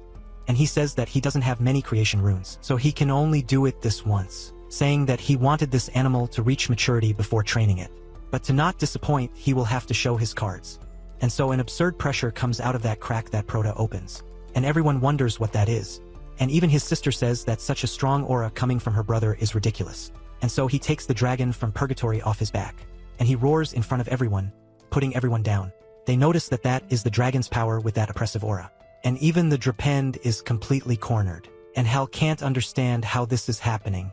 Speaker 1: And he says that he doesn't have many creation runes, so he can only do it this once, saying that he wanted this animal to reach maturity before training it. But to not disappoint, he will have to show his cards. And so an absurd pressure comes out of that crack that Prota opens. And everyone wonders what that is. And even his sister says that such a strong aura coming from her brother is ridiculous. And so he takes the dragon from purgatory off his back. And he roars in front of everyone, putting everyone down. They notice that that is the dragon's power with that oppressive aura. And even the Drapent is completely cornered. And Hal can't understand how this is happening,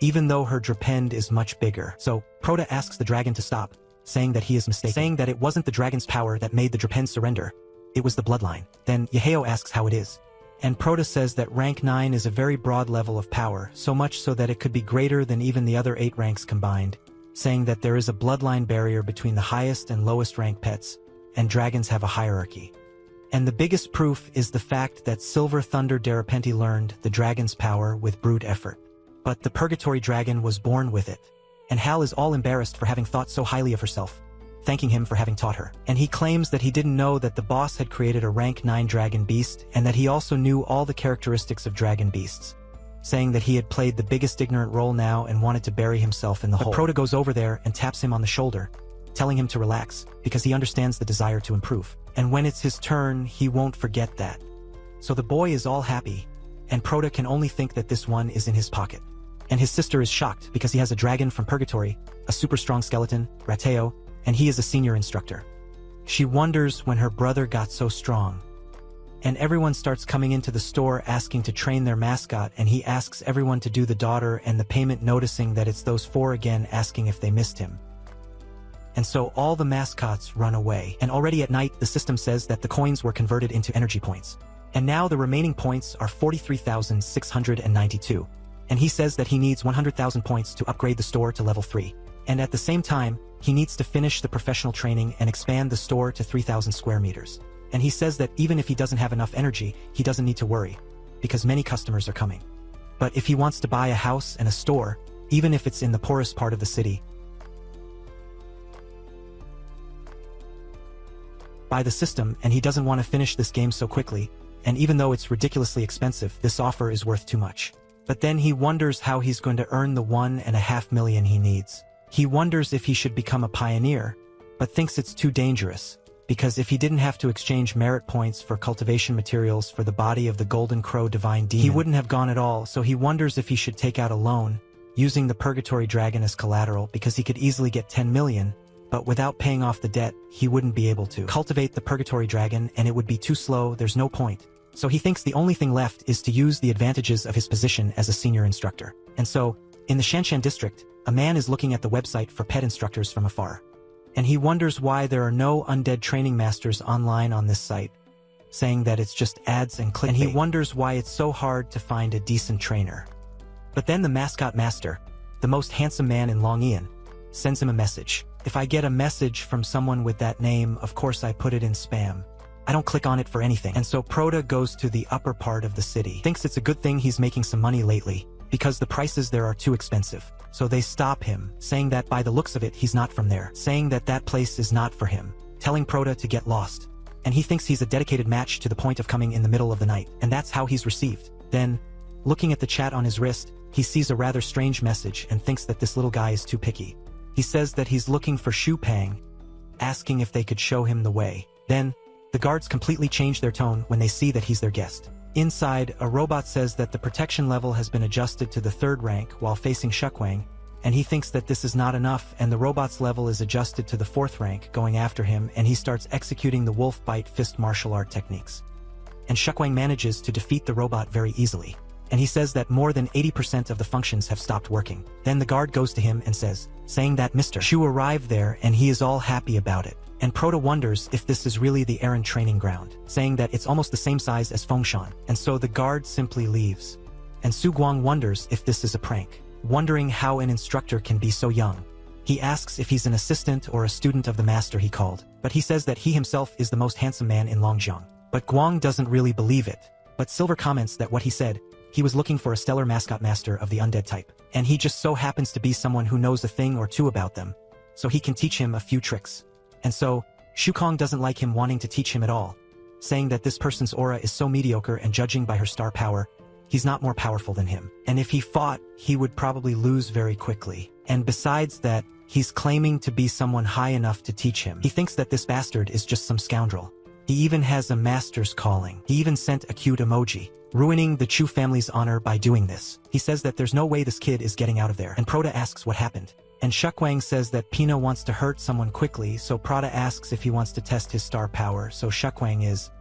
Speaker 1: even though her Drapent is much bigger. So Prota asks the dragon to stop, saying that he is mistaken, saying that it wasn't the dragon's power that made the Drapent surrender, it was the bloodline. Then Yahello asks how it is. And Prota says that rank 9 is a very broad level of power, so much so that it could be greater than even the other 8 ranks combined, saying that there is a bloodline barrier between the highest and lowest rank pets, and dragons have a hierarchy. And the biggest proof is the fact that Silver Thunder Darapenti learned the dragon's power with brute effort. But the Purgatory Dragon was born with it, and Hal is all embarrassed for having thought so highly of herself, thanking him for having taught her. And he claims that he didn't know that the boss had created a rank 9 dragon beast, and that he also knew all the characteristics of dragon beasts, saying that he had played the biggest ignorant role now and wanted to bury himself in the hole. But Prota goes over there and taps him on the shoulder, telling him to relax, because he understands the desire to improve. And when it's his turn, he won't forget that. So the boy is all happy, and Prota can only think that this one is in his pocket. And his sister is shocked because he has a dragon from Purgatory, a super strong skeleton, Rateo, and he is a senior instructor. She wonders when her brother got so strong. And everyone starts coming into the store asking to train their mascot, and he asks everyone to do the daughter and the payment, noticing that it's those 4 again asking if they missed him. And so all the mascots run away, and already at night the system says that the coins were converted into energy points. And now the remaining points are 43,692. And he says that he needs 100,000 points to upgrade the store to level 3. And at the same time, he needs to finish the professional training and expand the store to 3,000 square meters. And he says that even if he doesn't have enough energy, he doesn't need to worry, because many customers are coming. But if he wants to buy a house and a store, even if it's in the poorest part of the city, by the system, and he doesn't want to finish this game so quickly, and even though it's ridiculously expensive, this offer is worth too much. But then he wonders how he's going to earn the 1.5 million he needs. He wonders if he should become a pioneer, but thinks it's too dangerous, because if he didn't have to exchange merit points for cultivation materials for the body of the Golden Crow Divine Demon, he wouldn't have gone at all, so he wonders if he should take out a loan, using the Purgatory Dragon as collateral, because he could easily get 10 million, but without paying off the debt, he wouldn't be able to cultivate the Purgatory Dragon, and it would be too slow, there's no point. So he thinks the only thing left is to use the advantages of his position as a senior instructor. And so, in the Shanshan district, a man is looking at the website for pet instructors from afar. And he wonders why there are no undead training masters online on this site, saying that it's just ads and clickbait. And he wonders why it's so hard to find a decent trainer. But then the mascot master, the most handsome man in Longian, sends him a message. If I get a message from someone with that name, of course I put it in spam. I don't click on it for anything. And so Proda goes to the upper part of the city. Thinks it's a good thing he's making some money lately, because the prices there are too expensive. So they stop him, saying that by the looks of it he's not from there, saying that that place is not for him, telling Proda to get lost. And he thinks he's a dedicated match to the point of coming in the middle of the night, and that's how he's received. Then, looking at the chat on his wrist, he sees a rather strange message and thinks that this little guy is too picky. He says that he's looking for Shupang, asking if they could show him the way. Then, the guards completely change their tone when they see that he's their guest. Inside, a robot says that the protection level has been adjusted to the 3rd rank while facing Shukwang, and he thinks that this is not enough, and the robot's level is adjusted to the 4th rank, going after him, and he starts executing the wolf bite fist martial art techniques. And Shukwang manages to defeat the robot very easily. And he says that more than 80% of the functions have stopped working. Then the guard goes to him and says, saying that Mr. Shu arrived there and he is all happy about it. And Proda wonders if this is really the errand training ground, saying that it's almost the same size as Fengshan. And so the guard simply leaves. And Su Guang wonders if this is a prank, wondering how an instructor can be so young. He asks if he's an assistant or a student of the master he called, but he says that he himself is the most handsome man in Longjiang. But Guang doesn't really believe it. But Silver comments that what he said, he was looking for a stellar mascot master of the undead type, and he just so happens to be someone who knows a thing or two about them, so he can teach him a few tricks. And so, Shukong doesn't like him wanting to teach him at all, saying that this person's aura is so mediocre and judging by her star power, he's not more powerful than him. And if he fought, he would probably lose very quickly. And besides that, he's claiming to be someone high enough to teach him. He thinks that this bastard is just some scoundrel. He even has a master's calling. He even sent a cute emoji, ruining the Chu family's honor by doing this. He says that there's no way this kid is getting out of there, and Proda asks what happened. And Shukwang says that Pino wants to hurt someone quickly, so Proda asks if he wants to test his star power, so Shukwang is,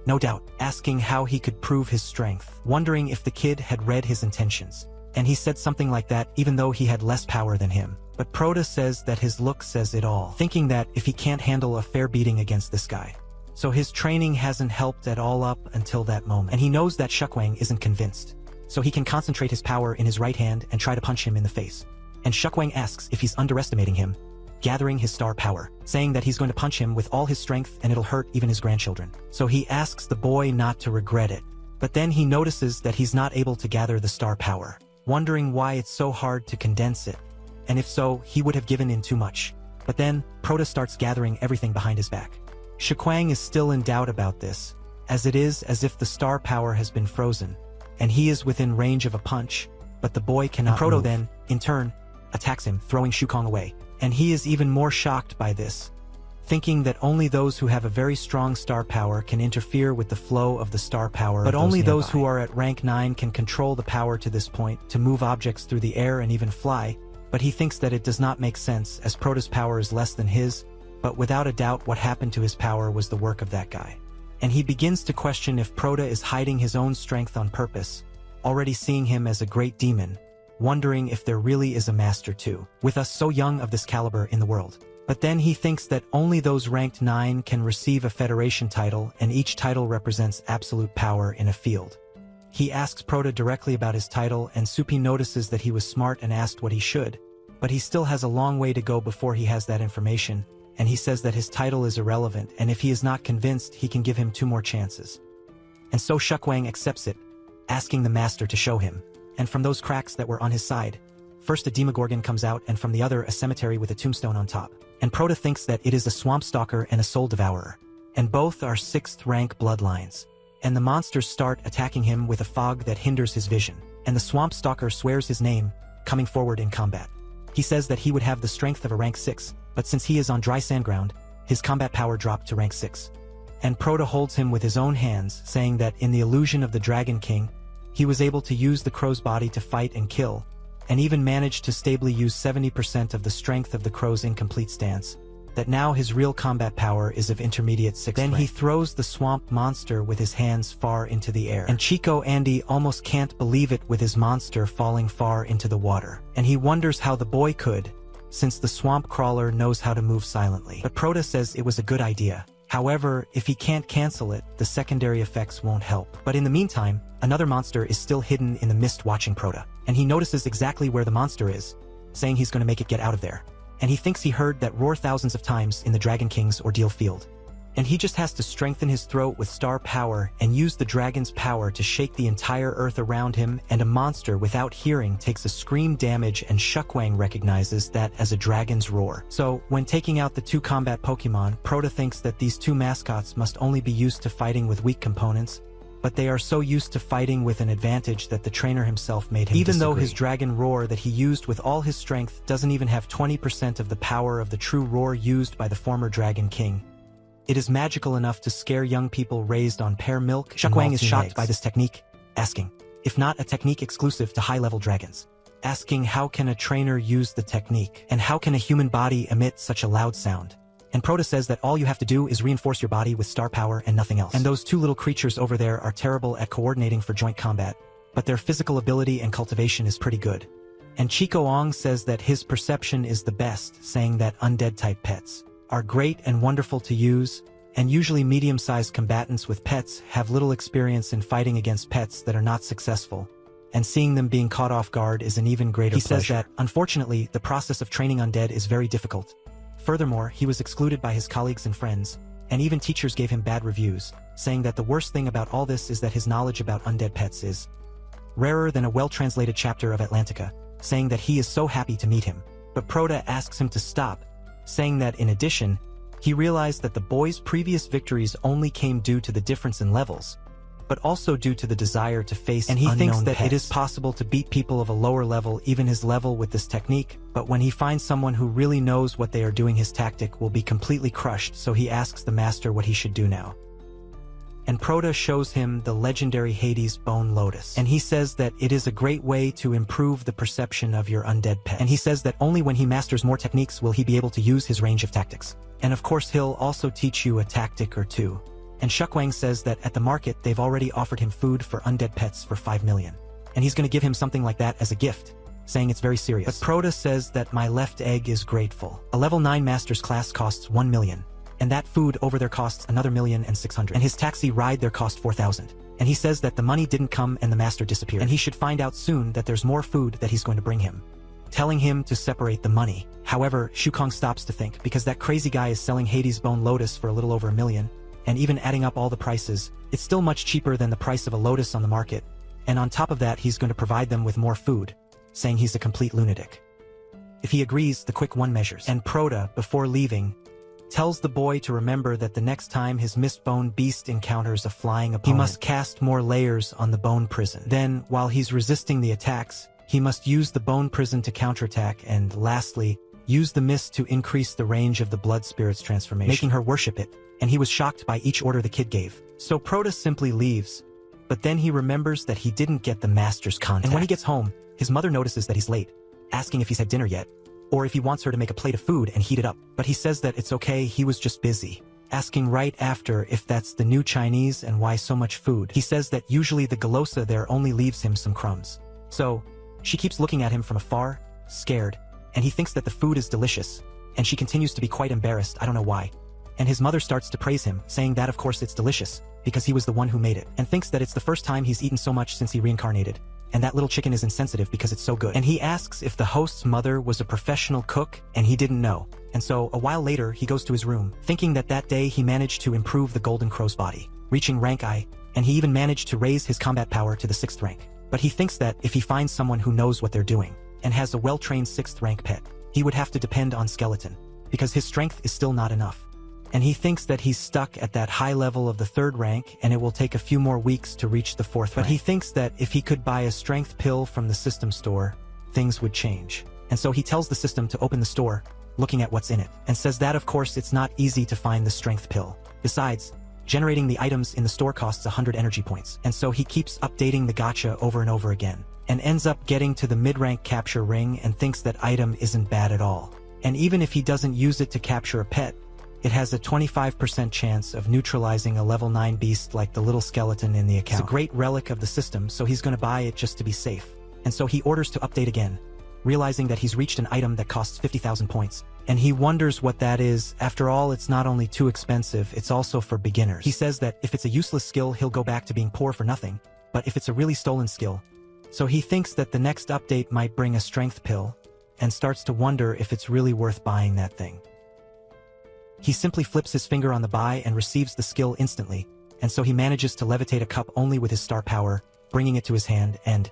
Speaker 1: no doubt, asking how he could prove his strength, wondering if the kid had read his intentions. And he said something like that even though he had less power than him. But Proda says that his look says it all, thinking that if he can't handle a fair beating against this guy. So his training hasn't helped at all up until that moment. And he knows that Shukwang isn't convinced. So he can concentrate his power in his right hand and try to punch him in the face. And Shukwang asks if he's underestimating him, gathering his star power, saying that he's going to punch him with all his strength and it'll hurt even his grandchildren. So he asks the boy not to regret it. But then he notices that he's not able to gather the star power, wondering why it's so hard to condense it. And if so, he would have given in too much. But then, Proda starts gathering everything behind his back. Shukwang is still in doubt about this, as it is as if the star power has been frozen, and he is within range of a punch, but the boy cannot move. Proto then, in turn, attacks him, throwing Shukong away, and he is even more shocked by this, thinking that only those who have a very strong star power can interfere with the flow of the star power, but only those who are at rank 9 can control the power to this point to move objects through the air and even fly, but he thinks that it does not make sense as Prota's power is less than his, but without a doubt what happened to his power was the work of that guy. And he begins to question if Prota is hiding his own strength on purpose, already seeing him as a great demon, wondering if there really is a master too, with us so young of this caliber in the world. But then he thinks that only those ranked 9 can receive a federation title, and each title represents absolute power in a field. He asks Prota directly about his title, and Supi notices that he was smart and asked what he should, but he still has a long way to go before he has that information, and he says that his title is irrelevant, and if he is not convinced, he can give him 2 more chances. And so Shukwang accepts it, asking the master to show him. And from those cracks that were on his side, first a demogorgon comes out, and from the other a cemetery with a tombstone on top. And Prota thinks that it is a swamp stalker and a soul devourer, and both are 6th rank bloodlines. And the monsters start attacking him with a fog that hinders his vision, and the swamp stalker swears his name, coming forward in combat. He says that he would have the strength of a rank 6, but since he is on dry sand ground, his combat power dropped to rank 6. And Prota holds him with his own hands, saying that in the illusion of the Dragon King, he was able to use the crow's body to fight and kill, and even managed to stably use 70% of the strength of the crow's incomplete stance, that now his real combat power is of intermediate 6th rank. Then he throws the swamp monster with his hands far into the air, and Chico Andy almost can't believe it with his monster falling far into the water. And he wonders how the boy could, since the swamp crawler knows how to move silently. But Prota says it was a good idea. However, if he can't cancel it, the secondary effects won't help. But in the meantime, another monster is still hidden in the mist watching Prota, and he notices exactly where the monster is, saying he's going to make it get out of there. And he thinks he heard that roar thousands of times in the Dragon King's ordeal field. And he just has to strengthen his throat with star power and use the dragon's power to shake the entire earth around him, and a monster without hearing takes a scream damage, and Shukwang recognizes that as a dragon's roar. So, when taking out the 2 combat Pokemon, Prota thinks that these 2 mascots must only be used to fighting with weak components, but they are so used to fighting with an advantage that the trainer himself made him Even though his dragon roar that he used with all his strength doesn't even have 20% of the power of the true roar used by the former Dragon King, it is magical enough to scare young people raised on pear milk. Shukwang is shocked by this technique, asking, if not a technique exclusive to high-level dragons, asking how can a trainer use the technique, and how can a human body emit such a loud sound? And Prota says that all you have to do is reinforce your body with star power and nothing else. And those 2 little creatures over there are terrible at coordinating for joint combat, but their physical ability and cultivation is pretty good. And Chico Ong says that his perception is the best, saying that undead-type pets are great and wonderful to use, and usually medium-sized combatants with pets have little experience in fighting against pets that are not successful, and seeing them being caught off guard is an even greater pleasure. He says that, unfortunately, the process of training undead is very difficult. Furthermore, he was excluded by his colleagues and friends, and even teachers gave him bad reviews, saying that the worst thing about all this is that his knowledge about undead pets is rarer than a well-translated chapter of Atlantica, saying that he is so happy to meet him. But Prota asks him to stop, saying that in addition, he realized that the boy's previous victories only came due to the difference in levels, but also due to the desire to face unknown pets. And he thinks that it is possible to beat people of a lower level, even his level, with this technique, but when he finds someone who really knows what they are doing, his tactic will be completely crushed, so he asks the master what he should do now. And Prota shows him the legendary Hades Bone Lotus, and he says that it is a great way to improve the perception of your undead pet. And he says that only when he masters more techniques will he be able to use his range of tactics. And of course he'll also teach you a tactic or 2. And Shukwang says that at the market they've already offered him food for undead pets for 5 million. And he's going to give him something like that as a gift, saying it's very serious. But Prota says that my left egg is grateful. A level 9 master's class costs 1 million. And that food over there costs another 1,600,000. And his taxi ride there cost 4,000. And he says that the money didn't come and the master disappeared. And he should find out soon that there's more food that he's going to bring him, telling him to separate the money. However, Shukong stops to think, because that crazy guy is selling Hades Bone Lotus for a little over 1 million, and even adding up all the prices, it's still much cheaper than the price of a lotus on the market. And on top of that, he's going to provide them with more food, saying he's a complete lunatic. If he agrees, the quick one measures. And Prota, before leaving, tells the boy to remember that the next time his Mistbone beast encounters a flying opponent, he must cast more layers on the bone prison. Then, while he's resisting the attacks, he must use the bone prison to counterattack, and lastly, use the mist to increase the range of the blood spirit's transformation, making her worship it. And he was shocked by each order the kid gave. So Prota simply leaves, but then he remembers that he didn't get the master's contact. And when he gets home, his mother notices that he's late, asking if he's had dinner yet, or if he wants her to make a plate of food and heat it up. But he says that it's okay, he was just busy, asking right after if that's the new Chinese and why so much food. He says that usually the Galosa there only leaves him some crumbs. So, she keeps looking at him from afar, scared, and he thinks that the food is delicious, and she continues to be quite embarrassed, I don't know why. And his mother starts to praise him, saying that of course it's delicious, because he was the one who made it, and thinks that it's the first time he's eaten so much since he reincarnated, and that little chicken is insensitive because it's so good. And he asks if the host's mother was a professional cook, and he didn't know. And so, a while later, he goes to his room, thinking that that day he managed to improve the Golden Crow's body, reaching rank I, and he even managed to raise his combat power to the 6th rank. But he thinks that if he finds someone who knows what they're doing, and has a well-trained 6th rank pet, he would have to depend on Skeleton, because his strength is still not enough. And he thinks that he's stuck at that high level of the 3rd rank, and it will take a few more weeks to reach the 4th rank. But he thinks that if he could buy a strength pill from the system store, things would change. And so he tells the system to open the store, looking at what's in it, and says that of course it's not easy to find the strength pill. Besides, generating the items in the store costs 100 energy points, and so he keeps updating the gacha over and over again, and ends up getting to the mid-rank capture ring and thinks that item isn't bad at all. And even if he doesn't use it to capture a pet, it has a 25% chance of neutralizing a level 9 beast like the little skeleton in the account. It's a great relic of the system, so he's gonna buy it just to be safe. And so he orders to update again, realizing that he's reached an item that costs 50,000 points. And he wonders what that is. After all, it's not only too expensive, it's also for beginners. He says that if it's a useless skill, he'll go back to being poor for nothing, but if it's a really stolen skill. So he thinks that the next update might bring a strength pill, and starts to wonder if it's really worth buying that thing. He simply flips his finger on the buy and receives the skill instantly, and so he manages to levitate a cup only with his star power, bringing it to his hand, and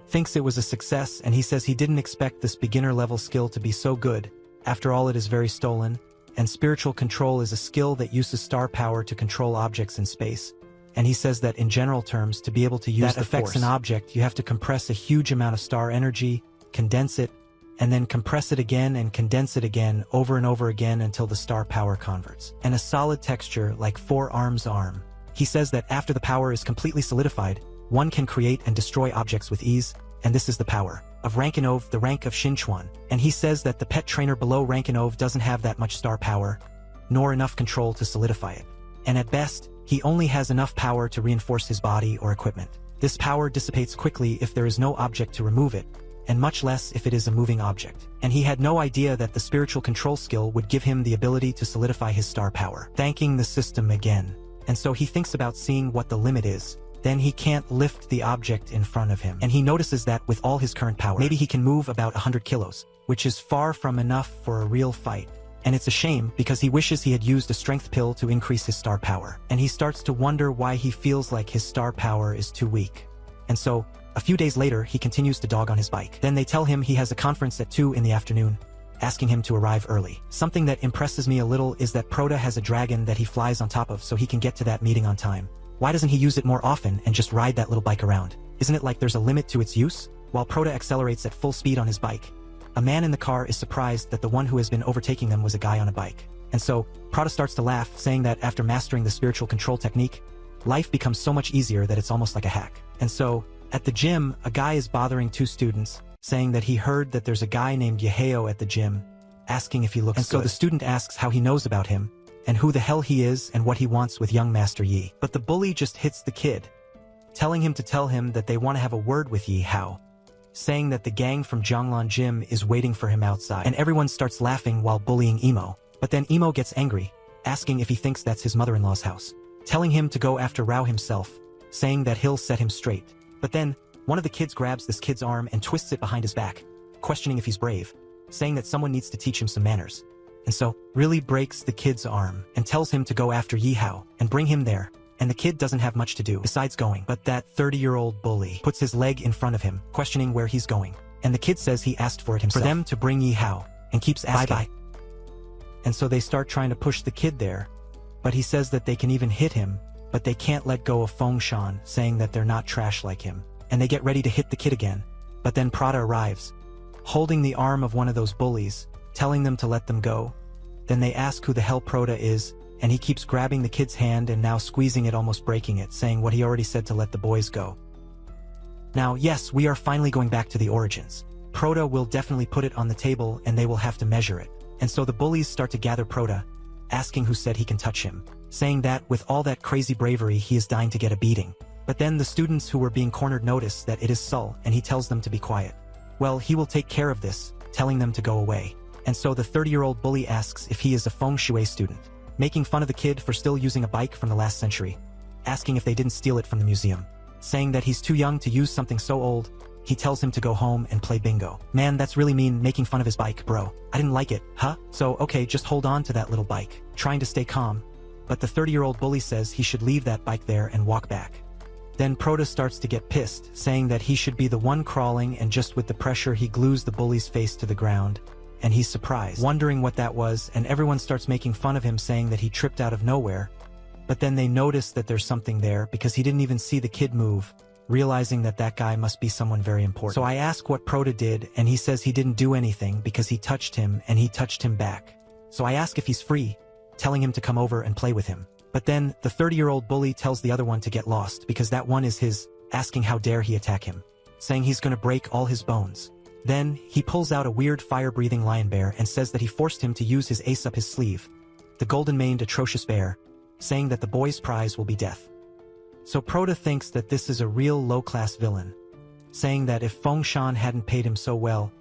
Speaker 1: thinks it was a success. And he says he didn't expect this beginner level skill to be so good. After all, it is very stolen, and spiritual control is a skill that uses star power to control objects in space. And he says that in general terms, to be able to use that affects an object, you have to compress a huge amount of star energy, condense it, and then compress it again and condense it again over and over again until the star power converts. And a solid texture like 4-arms arm. He says that after the power is completely solidified, one can create and destroy objects with ease, and this is the power of Rankinov, the rank of Shinchuan. And he says that the pet trainer below Rankinov doesn't have that much star power, nor enough control to solidify it. And at best, he only has enough power to reinforce his body or equipment. This power dissipates quickly if there is no object to remove it, and much less if it is a moving object. And he had no idea that the spiritual control skill would give him the ability to solidify his star power. Thanking the system again. And so he thinks about seeing what the limit is. Then he can't lift the object in front of him. And he notices that with all his current power, maybe he can move about 100 kilos, which is far from enough for a real fight. And it's a shame because he wishes he had used a strength pill to increase his star power. And he starts to wonder why he feels like his star power is too weak. And so, a few days later, he continues to dog on his bike. Then they tell him he has a conference at 2 in the afternoon, asking him to arrive early. Something that impresses me a little is that Proda has a dragon that he flies on top of so he can get to that meeting on time. Why doesn't he use it more often and just ride that little bike around? Isn't it like there's a limit to its use? While Proda accelerates at full speed on his bike, a man in the car is surprised that the one who has been overtaking them was a guy on a bike. And so, Proda starts to laugh, saying that after mastering the spiritual control technique, life becomes so much easier that it's almost like a hack. And so, at the gym, a guy is bothering 2 students, saying that he heard that there's a guy named Yahello at the gym, asking if he looks good. And so the student asks how he knows about him, and who the hell he is and what he wants with young Master Yi. But the bully just hits the kid, telling him to tell him that they want to have a word with Yi Hao, saying that the gang from Zhonglan Gym is waiting for him outside. And everyone starts laughing while bullying Emo. But then Emo gets angry, asking if he thinks that's his mother-in-law's house, telling him to go after Rao himself, saying that he'll set him straight. But then, one of the kids grabs this kid's arm and twists it behind his back, questioning if he's brave, saying that someone needs to teach him some manners. And so, really breaks the kid's arm and tells him to go after Yi Hao and bring him there. And the kid doesn't have much to do besides going. But that 30-year-old bully puts his leg in front of him, questioning where he's going. And the kid says he asked for it himself. For them to bring Yi Hao, and keeps asking. Bye-bye. And so they start trying to push the kid there, but he says that they can even hit him, but they can't let go of Fengshan, saying that they're not trash like him. And they get ready to hit the kid again. But then Prada arrives, holding the arm of one of those bullies, telling them to let them go. Then they ask who the hell Proda is, and he keeps grabbing the kid's hand and now squeezing it, almost breaking it, saying what he already said to let the boys go. Now, yes, we are finally going back to the origins. Proda will definitely put it on the table and they will have to measure it. And so the bullies start to gather Proda, asking who said he can touch him, saying that with all that crazy bravery he is dying to get a beating. But then the students who were being cornered notice that it is Sul, and he tells them to be quiet. Well, he will take care of this, telling them to go away. And so the 30-year-old bully asks if he is a feng shui student, making fun of the kid for still using a bike from the last century, asking if they didn't steal it from the museum. saying that he's too young to use something so old. He tells him to go home and play bingo. Man, that's really mean, making fun of his bike, bro. I didn't like it, huh? So, okay, just hold on to that little bike. Trying to stay calm. But the 30-year-old bully says he should leave that bike there and walk back. Then Proto starts to get pissed, saying that he should be the one crawling, and just with the pressure he glues the bully's face to the ground. And he's surprised, wondering what that was, and everyone starts making fun of him, saying that he tripped out of nowhere. But then they notice that there's something there because he didn't even see the kid move, realizing that that guy must be someone very important. So I ask what Proto did, and he says he didn't do anything because he touched him and he touched him back. So I ask if he's free, telling him to come over and play with him. But then the 30-year-old bully tells the other one to get lost because that one is his, asking how dare he attack him, saying he's gonna break all his bones. Then he pulls out a weird fire-breathing lion bear and says that he forced him to use his ace up his sleeve, the golden-maned atrocious bear, saying that the boy's prize will be death. So Proto thinks that this is a real low-class villain, saying that if Feng Shan hadn't paid him so well,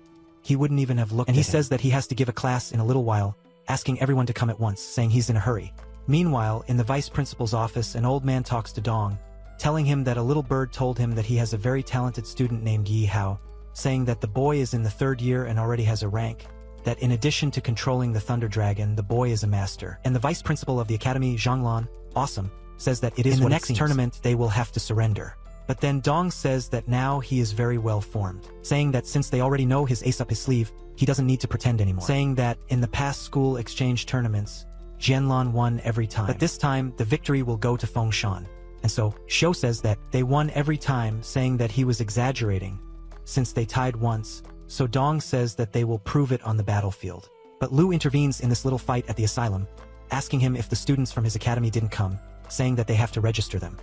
Speaker 1: he wouldn't even have looked at him. And he says that he has to give a class in a little while, asking everyone to come at once, saying he's in a hurry. Meanwhile, in the vice principal's office, an old man talks to Dong, telling him that a little bird told him that he has a very talented student named Yahello, saying that the boy is in the 3rd year and already has a rank, that in addition to controlling the Thunder Dragon, the boy is a master. And the vice principal of the academy, Zhanglan, awesome, says that it is in the next tournament they will have to surrender. But then Dong says that now he is very well formed, saying that since they already know his ace up his sleeve, he doesn't need to pretend anymore, saying that in the past school exchange tournaments, Jianlan won every time, but this time the victory will go to Feng Shan. And so Shou says that they won every time, saying that he was exaggerating, since they tied once. So Dong says that they will prove it on the battlefield. But Lu intervenes in this little fight at the asylum, asking him if the students from his academy didn't come, saying that they have to register them.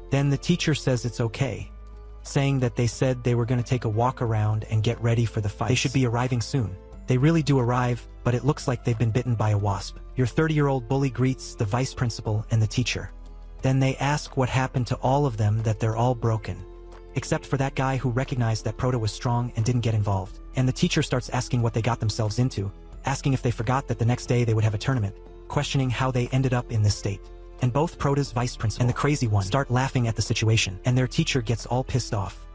Speaker 1: Then the teacher says it's okay, saying that they said they were going to take a walk around and get ready for the fight. They should be arriving soon. They really do arrive, but it looks like they've been bitten by a wasp. Your 30-year-old bully greets the vice principal and the teacher. Then they ask what happened to all of them, that they're all broken, except for that guy who recognized that Proto was strong and didn't get involved. And the teacher starts asking what they got themselves into, asking if they forgot that the next day they would have a tournament, questioning how they ended up in this state. And both Proto's vice principal and the crazy one start laughing at the situation, and their teacher gets all pissed off.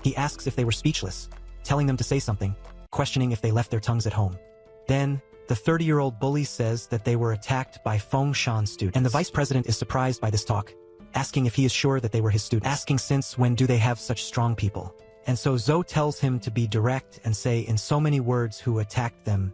Speaker 1: He asks if they were speechless, telling them to say something, questioning if they left their tongues at home. Then, the 30-year-old bully says that they were attacked by Feng Shan students. And the vice president is surprised by this talk, asking if he is sure that they were his students, asking since when do they have such strong people. And so Zhou tells him to be direct and say in so many words who attacked them,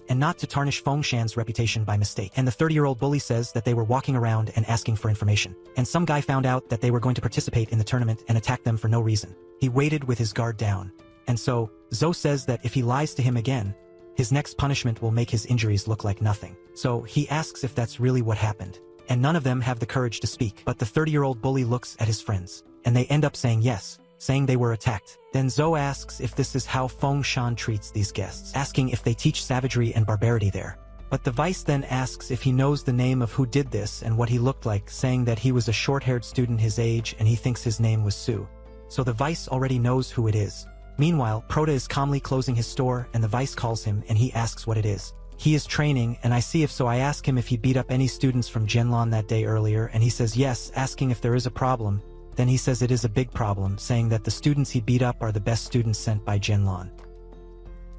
Speaker 1: and not to tarnish Feng Shan's reputation by mistake. And the 30-year-old bully says that they were walking around and asking for information. And some guy found out that they were going to participate in the tournament and attack them for no reason. He waited with his guard down. And so, Zhou says that if he lies to him again, his next punishment will make his injuries look like nothing. So he asks if that's really what happened. And none of them have the courage to speak. But the 30-year-old bully looks at his friends, and they end up saying yes, saying they were attacked. Then Zhou asks if this is how Feng Shan treats these guests, asking if they teach savagery and barbarity there. But the vice then asks if he knows the name of who did this and what he looked like, saying that he was a short-haired student his age and he thinks his name was Su. So the vice already knows who it is. Meanwhile, Proto is calmly closing his store and the vice calls him and he asks what it is. He is training and I see if so I ask him if he beat up any students from Jianlan that day earlier and he says yes, asking if there is a problem. Then he says it is a big problem, saying that the students he beat up are the best students sent by Jianlan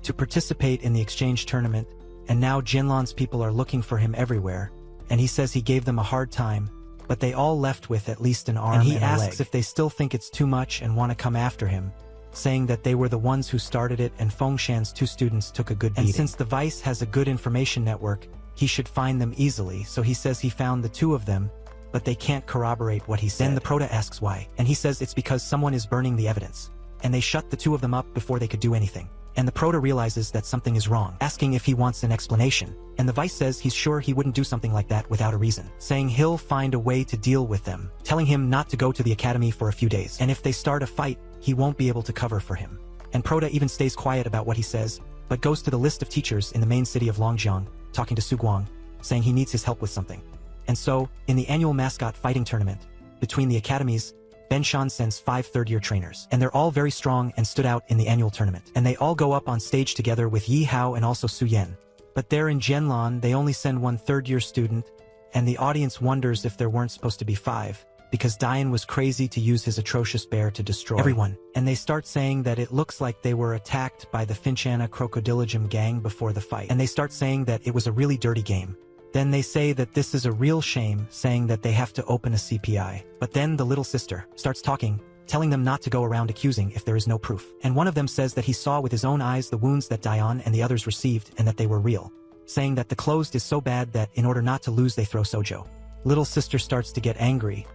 Speaker 1: to participate in the exchange tournament, and now Jianlan's people are looking for him everywhere, and he says he gave them a hard time, but they all left with at least an arm and he asks if they still think it's too much and want to come after him, saying that they were the ones who started it and Feng Shan's 2 students took a good beating. And since the vice has a good information network, he should find them easily, so he says he found the 2 of them, but they can't corroborate what he said. Then the Proto asks why, and he says it's because someone is burning the evidence, and they shut the 2 of them up before they could do anything. And the Proto realizes that something is wrong, asking if he wants an explanation, and the vice says he's sure he wouldn't do something like that without a reason, saying he'll find a way to deal with them, telling him not to go to the academy for a few days, and if they start a fight, he won't be able to cover for him. And Proto even stays quiet about what he says, but goes to the list of teachers in the main city of Longjiang, talking to Su Guang, saying he needs his help with something. And so, in the annual mascot fighting tournament, between the academies, Ben Shan sends 5 third-year trainers, and they're all very strong and stood out in the annual tournament. And they all go up on stage together with Yi Hao and also Su Yan. But there in Jianlan, they only send 1 third-year student, and the audience wonders if there weren't supposed to be 5, because Diane was crazy to use his atrocious bear to destroy everyone. And they start saying that it looks like they were attacked by the Finchana Crocodilogem gang before the fight. And they start saying that it was a really dirty game. Then they say that this is a real shame, saying that they have to open a CPI. But then the little sister starts talking, telling them not to go around accusing if there is no proof. And one of them says that he saw with his own eyes the wounds that Diane and the others received and that they were real, saying that the closed is so bad that in order not to lose they throw sojo. Little sister starts to get angry,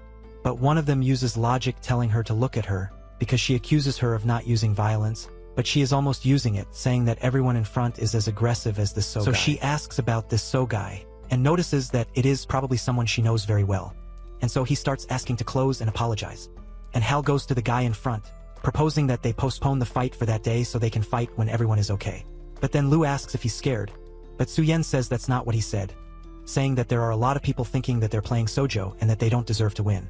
Speaker 1: but one of them uses logic telling her to look at her, because she accuses her of not using violence, but she is almost using it, saying that everyone in front is as aggressive as this so guy. So she asks about this so guy, and notices that it is probably someone she knows very well. And so he starts asking to close and apologize. And Hal goes to the guy in front, proposing that they postpone the fight for that day so they can fight when everyone is okay. But then Lu asks if he's scared, but Suyen says that's not what he said, saying that there are a lot of people thinking that they're playing Sojo and that they don't deserve to win.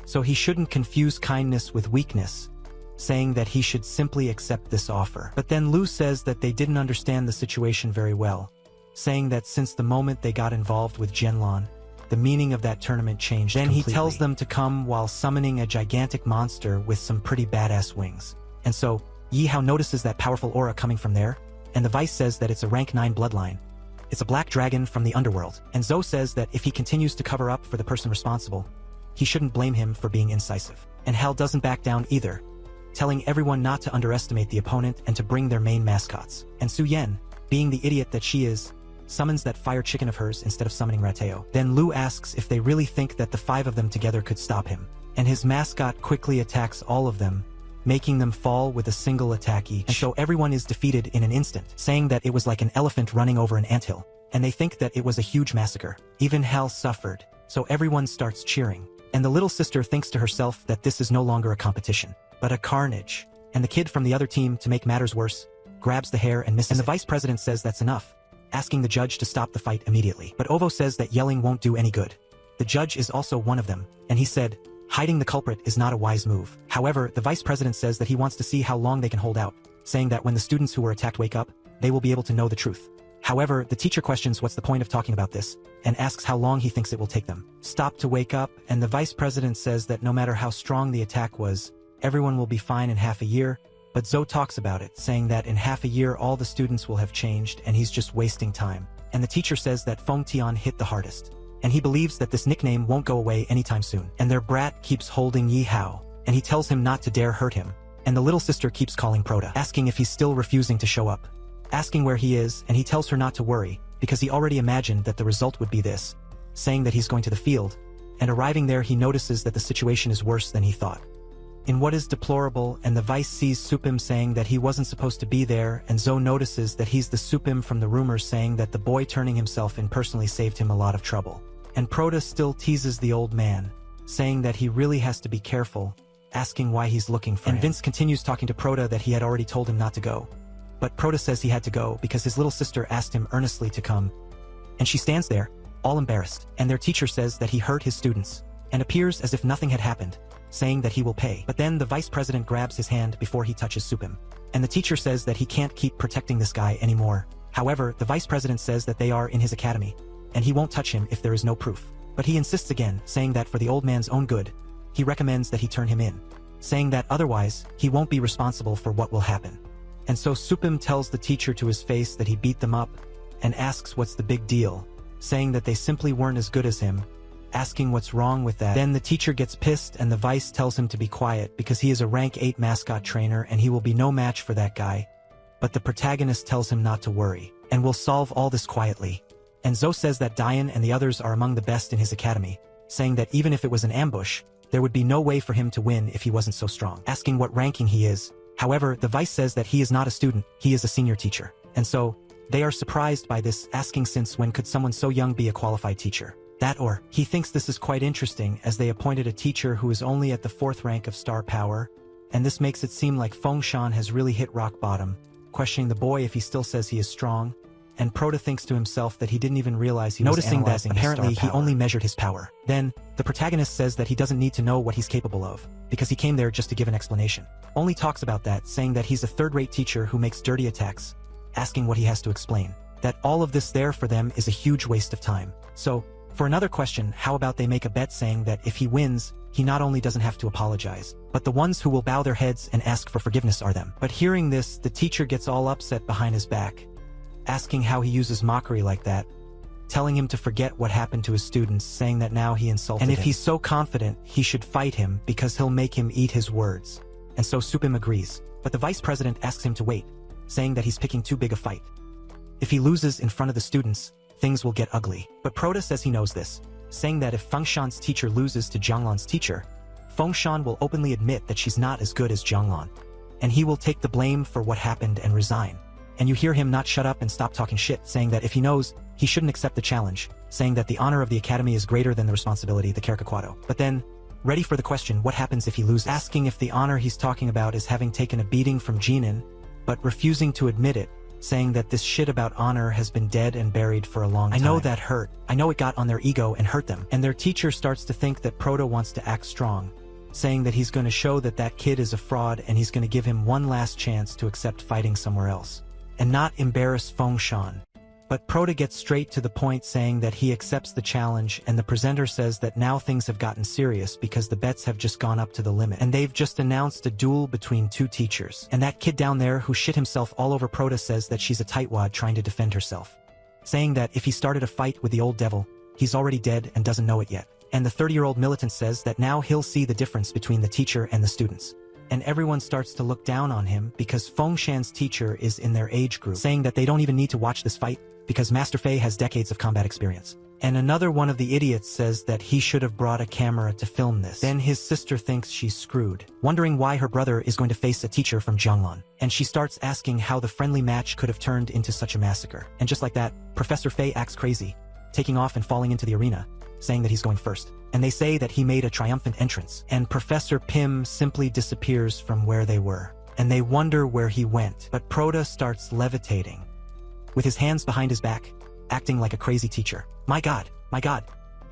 Speaker 1: So he shouldn't confuse kindness with weakness, saying that he should simply accept this offer. But then Lu says that they didn't understand the situation very well, saying that since the moment they got involved with Genlon, the meaning of that tournament changed completely. Then he tells them to come while summoning a gigantic monster with some pretty badass wings. And so, Yihao notices that powerful aura coming from there, and the Vice says that it's a rank 9 bloodline. It's a black dragon from the underworld, and Zoe says that if he continues to cover up for the person responsible, he shouldn't blame him for being incisive. And Hal doesn't back down either, telling everyone not to underestimate the opponent and to bring their main mascots. And Suyen, being the idiot that she is, summons that fire chicken of hers instead of summoning Rateo. Then Lu asks if they really think that the 5 of them together could stop him. And his mascot quickly attacks all of them, making them fall with a single attack each. And so everyone is defeated in an instant, saying that it was like an elephant running over an anthill. And they think that it was a huge massacre. Even Hal suffered, so everyone starts cheering. And the little sister thinks to herself that this is no longer a competition, but a carnage. And the kid from the other team, to make matters worse, grabs the hair and misses it. And the vice president says that's enough, asking the judge to stop the fight immediately. But Ovo says that yelling won't do any good. The judge is also one of them, and he said, hiding the culprit is not a wise move. However, the vice president says that he wants to see how long they can hold out, saying that when the students who were attacked wake up, they will be able to know the truth. However, the teacher questions what's the point of talking about this, and asks how long he thinks it will take them. Stop to wake up, and the vice president says that no matter how strong the attack was, everyone will be fine in half a year, but Zoe talks about it, saying that in half a year all the students will have changed and he's just wasting time. And the teacher says that Feng Tian hit the hardest, and he believes that this nickname won't go away anytime soon. And their brat keeps holding Yihao, and he tells him not to dare hurt him. And the little sister keeps calling Proda, asking if he's still refusing to show up, asking where he is, and he tells her not to worry, because he already imagined that the result would be this, saying that he's going to the field, and arriving there he notices that the situation is worse than he thought. In what is deplorable, and the vice sees Supim saying that he wasn't supposed to be there, and Zoe notices that he's the Supim from the rumors saying that the boy turning himself in personally saved him a lot of trouble. And Proda still teases the old man, saying that he really has to be careful, asking why he's looking for him. And Vince continues talking to Proda that he had already told him not to go. But Proda says he had to go because his little sister asked him earnestly to come. And she stands there, all embarrassed, and their teacher says that he hurt his students, and appears as if nothing had happened, saying that he will pay. But then the vice president grabs his hand before he touches Supim. And the teacher says that he can't keep protecting this guy anymore. However, the vice president says that they are in his academy, and he won't touch him if there is no proof. But he insists again, saying that for the old man's own good, he recommends that he turn him in, saying that otherwise, he won't be responsible for what will happen. And so Supim tells the teacher to his face that he beat them up, and asks what's the big deal, saying that they simply weren't as good as him, asking what's wrong with that. Then the teacher gets pissed and the vice tells him to be quiet because he is a rank 8 mascot trainer and he will be no match for that guy. But the protagonist tells him not to worry, and will solve all this quietly. And Zoe says that Diane and the others are among the best in his academy, saying that even if it was an ambush, there would be no way for him to win if he wasn't so strong, asking what ranking he is. However, the vice says that he is not a student, he is a senior teacher. And so, they are surprised by this, asking since when could someone so young be a qualified teacher. That or, he thinks this is quite interesting as they appointed a teacher who is only at the 4th rank of star power, and this makes it seem like Feng Shan has really hit rock bottom, questioning the boy if he still says he is strong, and Proda thinks to himself that he didn't even realize he was noticing that apparently he only measured his power. Then, the protagonist says that he doesn't need to know what he's capable of, because he came there just to give an explanation. Only talks about that, saying that he's a third-rate teacher who makes dirty attacks, asking what he has to explain. That all of this there for them is a huge waste of time. So, for another question, how about they make a bet saying that if he wins, he not only doesn't have to apologize, but the ones who will bow their heads and ask for forgiveness are them. But hearing this, the teacher gets all upset behind his back, asking how he uses mockery like that, telling him to forget what happened to his students, saying that now he insulted him. And if he's so confident, he should fight him because he'll make him eat his words. And so Supim agrees. But the vice president asks him to wait, saying that he's picking too big a fight. If he loses in front of the students, things will get ugly. But Proto says he knows this, saying that if Fengshan's teacher loses to Jianglan's teacher, Fengshan will openly admit that she's not as good as Jianglan, and he will take the blame for what happened and resign. And you hear him not shut up and stop talking shit, saying that if he knows, he shouldn't accept the challenge, saying that the honor of the academy is greater than the responsibility, the Kerkaquado. But then, ready for the question, what happens if he loses? Asking if the honor he's talking about is having taken a beating from Jinin, but refusing to admit it, saying that this shit about honor has been dead and buried for a long time. I know that hurt. I know it got on their ego and hurt them. And their teacher starts to think that Proto wants to act strong, saying that he's going to show that that kid is a fraud and he's going to give him one last chance to accept fighting somewhere else, and not embarrass Fengshan. But Proto gets straight to the point, saying that he accepts the challenge, and the presenter says that now things have gotten serious because the bets have just gone up to the limit. And they've just announced a duel between two teachers. And that kid down there who shit himself all over Proto says that she's a tightwad trying to defend herself, saying that if he started a fight with the old devil, he's already dead and doesn't know it yet. And the 30-year-old militant says that now he'll see the difference between the teacher and the students. And everyone starts to look down on him because Fengshan's teacher is in their age group, saying that they don't even need to watch this fight because Master Fei has decades of combat experience. And another one of the idiots says that he should have brought a camera to film this. Then his sister thinks she's screwed, wondering why her brother is going to face a teacher from Jianglan. And she starts asking how the friendly match could have turned into such a massacre. And just like that, Professor Fei acts crazy, taking off and falling into the arena, saying that he's going first. And they say that he made a triumphant entrance. And Professor Pim simply disappears from where they were. And they wonder where he went. But Proto starts levitating, with his hands behind his back, acting like a crazy teacher. My god,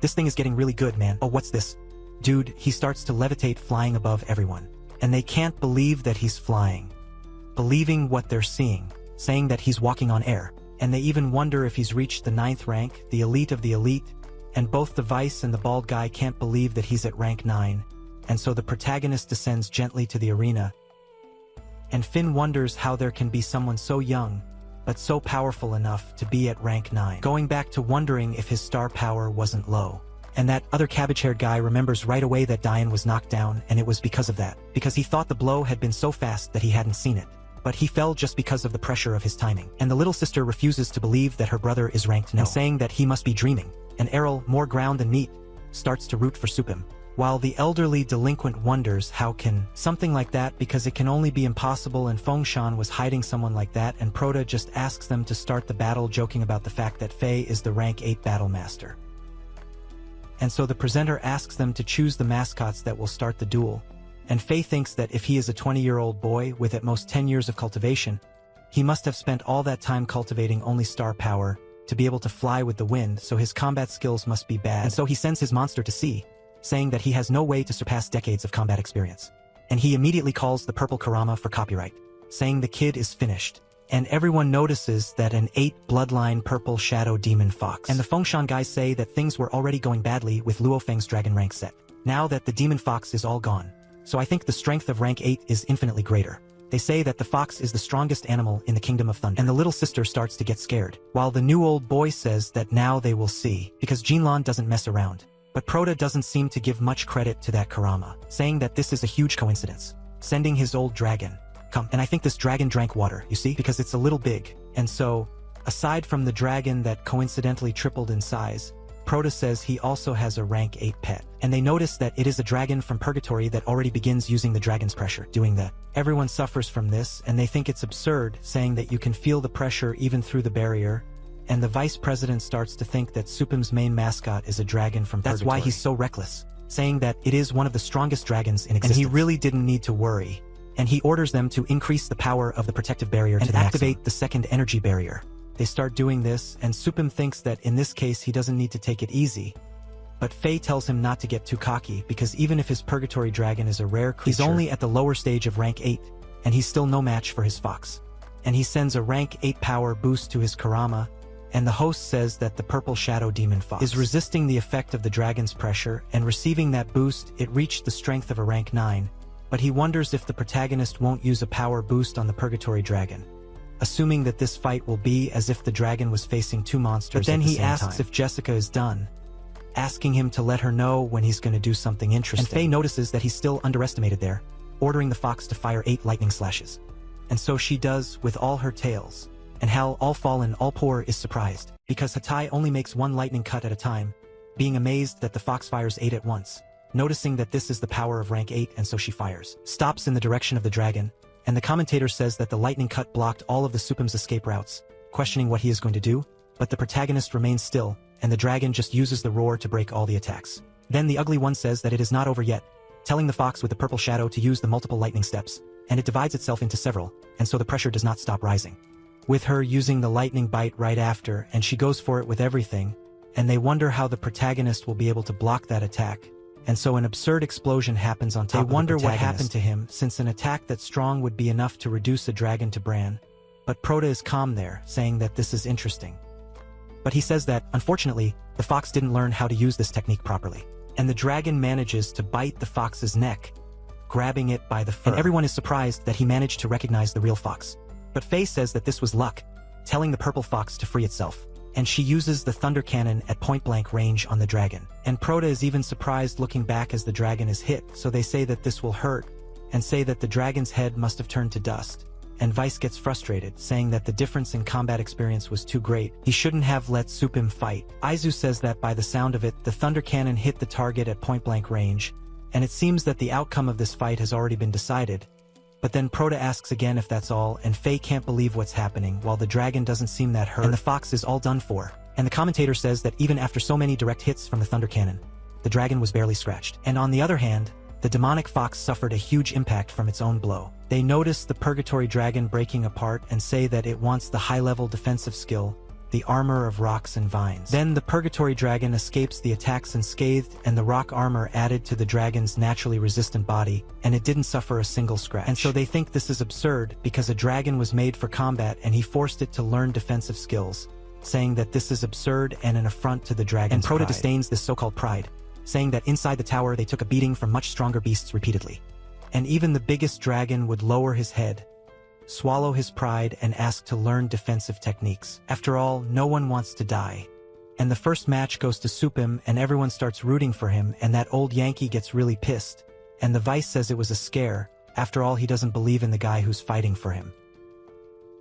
Speaker 1: this thing is getting really good, man. Oh, what's this? Dude, he starts to levitate, flying above everyone. And they can't believe that he's flying, believing what they're seeing, saying that he's walking on air. And they even wonder if he's reached the 9th rank, the elite of the elite, and both the vice and the bald guy can't believe that he's at rank 9. And so the protagonist descends gently to the arena. And Finn wonders how there can be someone so young, but so powerful enough to be at rank 9, going back to wondering if his star power wasn't low. And that other cabbage-haired guy remembers right away that Diane was knocked down, and it was because of that, because he thought the blow had been so fast that he hadn't seen it. But he fell just because of the pressure of his timing. And the little sister refuses to believe that her brother is ranked 9, and saying that he must be dreaming. And Errol, more ground than meat, starts to root for Supim, while the elderly delinquent wonders how can something like that, because it can only be impossible, and Fengshan was hiding someone like that. And Proto just asks them to start the battle, joking about the fact that Fei is the rank 8 battle master. And so the presenter asks them to choose the mascots that will start the duel. And Fei thinks that if he is a 20-year-old boy with at most 10 years of cultivation, he must have spent all that time cultivating only star power to be able to fly with the wind, so his combat skills must be bad. And so he sends his monster to sea, saying that he has no way to surpass decades of combat experience. And he immediately calls the purple Karama for copyright, saying the kid is finished. And everyone notices that an 8 bloodline purple shadow demon fox. And the Fengshan guys say that things were already going badly with Luofeng's dragon rank set, now that the demon fox is all gone. So I think the strength of rank 8 is infinitely greater. They say that the fox is the strongest animal in the Kingdom of Thunder. And the little sister starts to get scared, while the new old boy says that now they will see, because Jinlan doesn't mess around. But Proto doesn't seem to give much credit to that Karama, saying that this is a huge coincidence, sending his old dragon. Come, and I think this dragon drank water, you see, because it's a little big. And so, aside from the dragon that coincidentally tripled in size, Proto says he also has a rank 8 pet. And they notice that it is a dragon from Purgatory that already begins using the dragon's pressure, doing the everyone suffers from this, and they think it's absurd, saying that you can feel the pressure even through the barrier. And the vice president starts to think that Supim's main mascot is a dragon from Purgatory. That's why he's so reckless, saying that it is one of the strongest dragons in existence. And he really didn't need to worry. And he orders them to increase the power of the protective barrier and activate the second energy barrier. They start doing this, and Supim thinks that in this case he doesn't need to take it easy. But Fei tells him not to get too cocky, because even if his Purgatory dragon is a rare creature, he's only at the lower stage of rank 8, and he's still no match for his fox. And he sends a rank 8 power boost to his Karama, and the host says that the purple shadow demon fox is resisting the effect of the dragon's pressure, and receiving that boost, it reached the strength of a rank 9, but he wonders if the protagonist won't use a power boost on the purgatory dragon, assuming that this fight will be as if the dragon was facing two monsters. But then he asks if Jessica is done, asking him to let her know when he's going to do something interesting. And Faye notices that he's still underestimated there, ordering the fox to fire 8 lightning slashes. And so she does with all her tails. And Hal, all fallen, all poor, is surprised, because Hatai only makes 1 lightning cut at a time, being amazed that the fox fires 8 at once, noticing that this is the power of rank 8, and so she fires, stops in the direction of the dragon, and the commentator says that the lightning cut blocked all of the Supim's escape routes, questioning what he is going to do, but the protagonist remains still, and the dragon just uses the roar to break all the attacks. Then the ugly one says that it is not over yet, telling the fox with the purple shadow to use the multiple lightning steps, and it divides itself into several, and so the pressure does not stop rising, with her using the lightning bite right after, and she goes for it with everything, and they wonder how the protagonist will be able to block that attack, and so an absurd explosion happens on top of the protagonist. They wonder what happened to him, since an attack that strong would be enough to reduce a dragon to Bran, but Proto is calm there, saying that this is interesting. But he says that, unfortunately, the fox didn't learn how to use this technique properly, and the dragon manages to bite the fox's neck, grabbing it by the fur, and everyone is surprised that he managed to recognize the real fox. But Faye says that this was luck, telling the purple fox to free itself, and she uses the thunder cannon at point-blank range on the dragon. And Proto is even surprised looking back as the dragon is hit, so they say that this will hurt, and say that the dragon's head must have turned to dust. And Vice gets frustrated, saying that the difference in combat experience was too great, he shouldn't have let Supim fight. Aizu says that by the sound of it, the thunder cannon hit the target at point-blank range, and it seems that the outcome of this fight has already been decided. But then Proto asks again if that's all, and Faye can't believe what's happening, while the dragon doesn't seem that hurt, and the fox is all done for. And the commentator says that even after so many direct hits from the thunder cannon, the dragon was barely scratched. And on the other hand, the demonic fox suffered a huge impact from its own blow. They notice the purgatory dragon breaking apart and say that it wants the high-level defensive skill, the armor of rocks and vines. Then the purgatory dragon escapes the attacks unscathed, and the rock armor added to the dragon's naturally resistant body, and it didn't suffer a single scratch. And so they think this is absurd, because a dragon was made for combat and he forced it to learn defensive skills, saying that this is absurd and an affront to the dragon's pride. And Proto disdains this so-called pride, saying that inside the tower they took a beating from much stronger beasts repeatedly. And even the biggest dragon would lower his head, swallow his pride, and ask to learn defensive techniques. After all, no one wants to die. And the first match goes to Supim, and everyone starts rooting for him, and that old Yankee gets really pissed, and the Vice says it was a scare. After all, he doesn't believe in the guy who's fighting for him,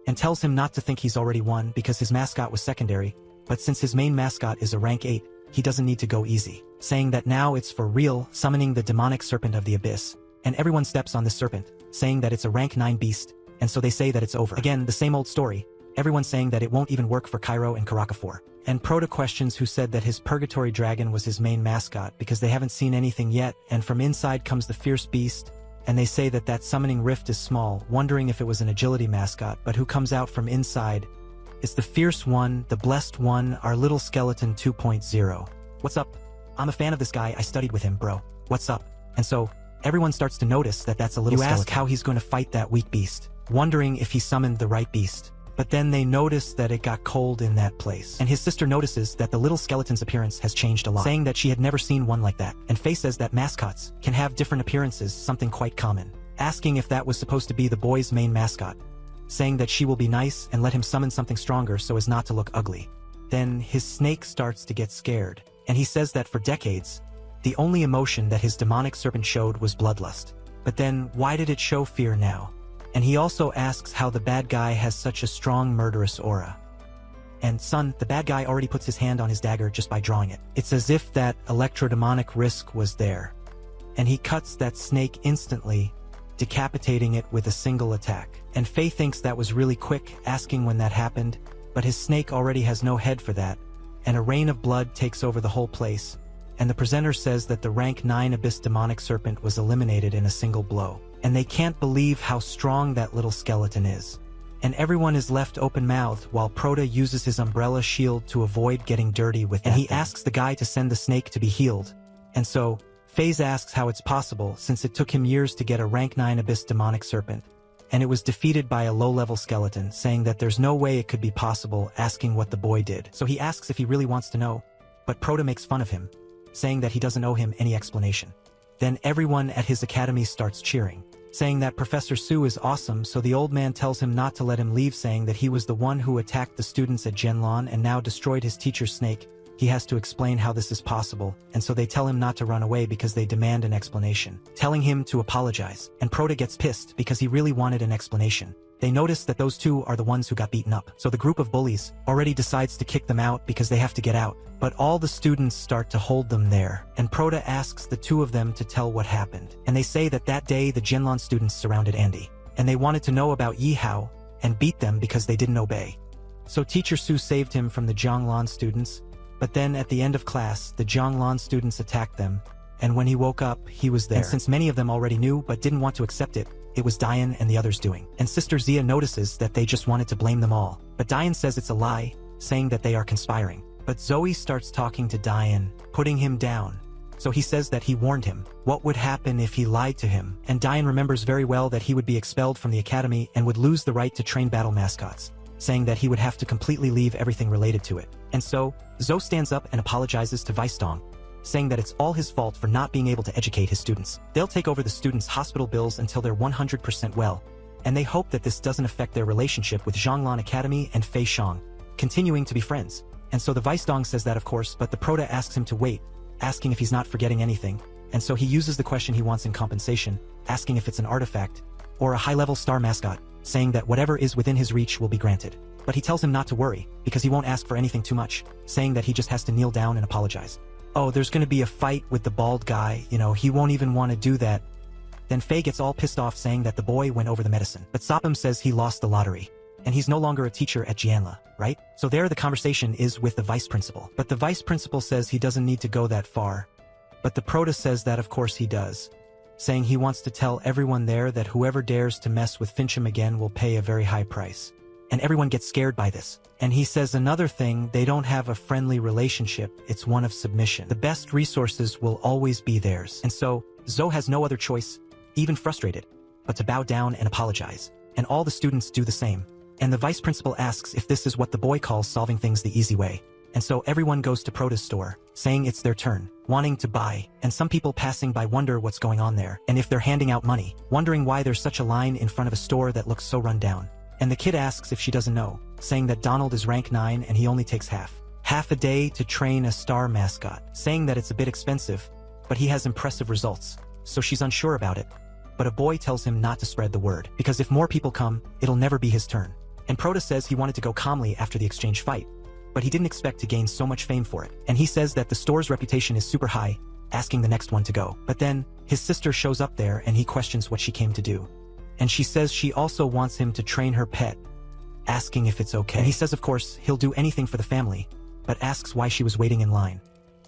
Speaker 1: and tells him not to think he's already won because his mascot was secondary, but since his main mascot is a rank 8, he doesn't need to go easy, saying that now it's for real, summoning the demonic serpent of the abyss, and everyone steps on the serpent, saying that it's a rank 9 beast, and so they say that it's over. Again, the same old story, everyone saying that it won't even work for Cairo and Karakafor. And Proto questions who said that his purgatory dragon was his main mascot because they haven't seen anything yet, and from inside comes the fierce beast, and they say that that summoning rift is small, wondering if it was an agility mascot, but who comes out from inside is the fierce one, the blessed one, our little skeleton 2.0. What's up? I'm a fan of this guy, I studied with him, bro. What's up? And so, everyone starts to notice that that's a little skeleton. You ask how he's going to fight that weak beast, wondering if he summoned the right beast. But then they notice that it got cold in that place. And his sister notices that the little skeleton's appearance has changed a lot, saying that she had never seen one like that. And Faye says that mascots can have different appearances, something quite common, asking if that was supposed to be the boy's main mascot, saying that she will be nice and let him summon something stronger so as not to look ugly. Then his snake starts to get scared, and he says that for decades, the only emotion that his demonic serpent showed was bloodlust. But then, why did it show fear now? And he also asks how the bad guy has such a strong murderous aura. And son, the bad guy already puts his hand on his dagger just by drawing it. It's as if that electrodemonic risk was there. And he cuts that snake instantly, decapitating it with a single attack. And Faye thinks that was really quick, asking when that happened, but his snake already has no head for that, and a rain of blood takes over the whole place, and the presenter says that the rank 9 abyss demonic serpent was eliminated in a single blow. And they can't believe how strong that little skeleton is. And everyone is left open-mouthed while Proto uses his umbrella shield to avoid getting dirty with that thing. And he asks the guy to send the snake to be healed. And so, FaZe asks how it's possible since it took him years to get a rank 9 abyss demonic serpent. and it was defeated by a low-level skeleton, saying that there's no way it could be possible, asking what the boy did. So he asks if he really wants to know, but Parte makes fun of him, saying that he doesn't owe him any explanation. Then everyone at his academy starts cheering, saying that Professor Su is awesome, so the old man tells him not to let him leave, saying that he was the one who attacked the students at Genlon and now destroyed his teacher's snake. He has to explain how this is possible, and so they tell him not to run away because they demand an explanation, telling him to apologize, and Parte gets pissed because he really wanted an explanation. They notice that those two are the ones who got beaten up, so the group of bullies already decides to kick them out because they have to get out, but all the students start to hold them there, and Parte asks the two of them to tell what happened, and they say that that day the Genlon students surrounded Andy, and they wanted to know about Yihao, and beat them because they didn't obey. So Teacher Su saved him from the Zhonglon students, but then at the end of class, the Zhonglon students attacked them, and when he woke up, he was there. And since many of them already knew but didn't want to accept it, it was Diane and the others doing. And Sister Zia notices that they just wanted to blame them all. But Diane says it's a lie, saying that they are conspiring. But Zoe starts talking to Diane, putting him down. So he says that he warned him. What would happen if he lied to him? And Diane remembers very well that he would be expelled from the academy and would lose the right to train battle mascots, saying that he would have to completely leave everything related to it. And so, Zoe stands up and apologizes to Vice Dong, saying that it's all his fault for not being able to educate his students. They'll take over the students' hospital bills until they're 100% well, and they hope that this doesn't affect their relationship with Zhonglon Academy and Fei Shang, continuing to be friends. And so the Vice Dong says that of course, but the Parte asks him to wait, asking if he's not forgetting anything, and so he uses the question he wants in compensation, asking if it's an artifact, or a high-level star mascot, saying that whatever is within his reach will be granted. But he tells him not to worry, because he won't ask for anything too much, saying that he just has to kneel down and apologize. Oh, there's gonna be a fight with the bald guy, he won't even want to do that. Then Faye gets all pissed off, saying that the boy went over the medicine. But Sapam says he lost the lottery, and he's no longer a teacher at Jianla, right? So there the conversation is with the vice principal. But the vice principal says he doesn't need to go that far. But the Prota says that of course he does, saying he wants to tell everyone there that whoever dares to mess with Fincham again will pay a very high price. And everyone gets scared by this. And he says another thing, they don't have a friendly relationship, it's one of submission. The best resources will always be theirs. And so, Zoe has no other choice, even frustrated, but to bow down and apologize. And all the students do the same. And the vice principal asks if this is what the boy calls solving things the easy way. And so everyone goes to Prota's store, saying it's their turn, wanting to buy, and some people passing by wonder what's going on there, and if they're handing out money, wondering why there's such a line in front of a store that looks so run down. And the kid asks if she doesn't know, saying that Donald is rank 9 and he only takes half a day to train a star mascot, saying that it's a bit expensive, but he has impressive results, so she's unsure about it. But a boy tells him not to spread the word, because if more people come, it'll never be his turn. And Prota says he wanted to go calmly after the exchange fight, but he didn't expect to gain so much fame for it. And he says that the store's reputation is super high, asking the next one to go. But then, his sister shows up there and he questions what she came to do. And she says she also wants him to train her pet, asking if it's okay. And he says of course he'll do anything for the family, but asks why she was waiting in line.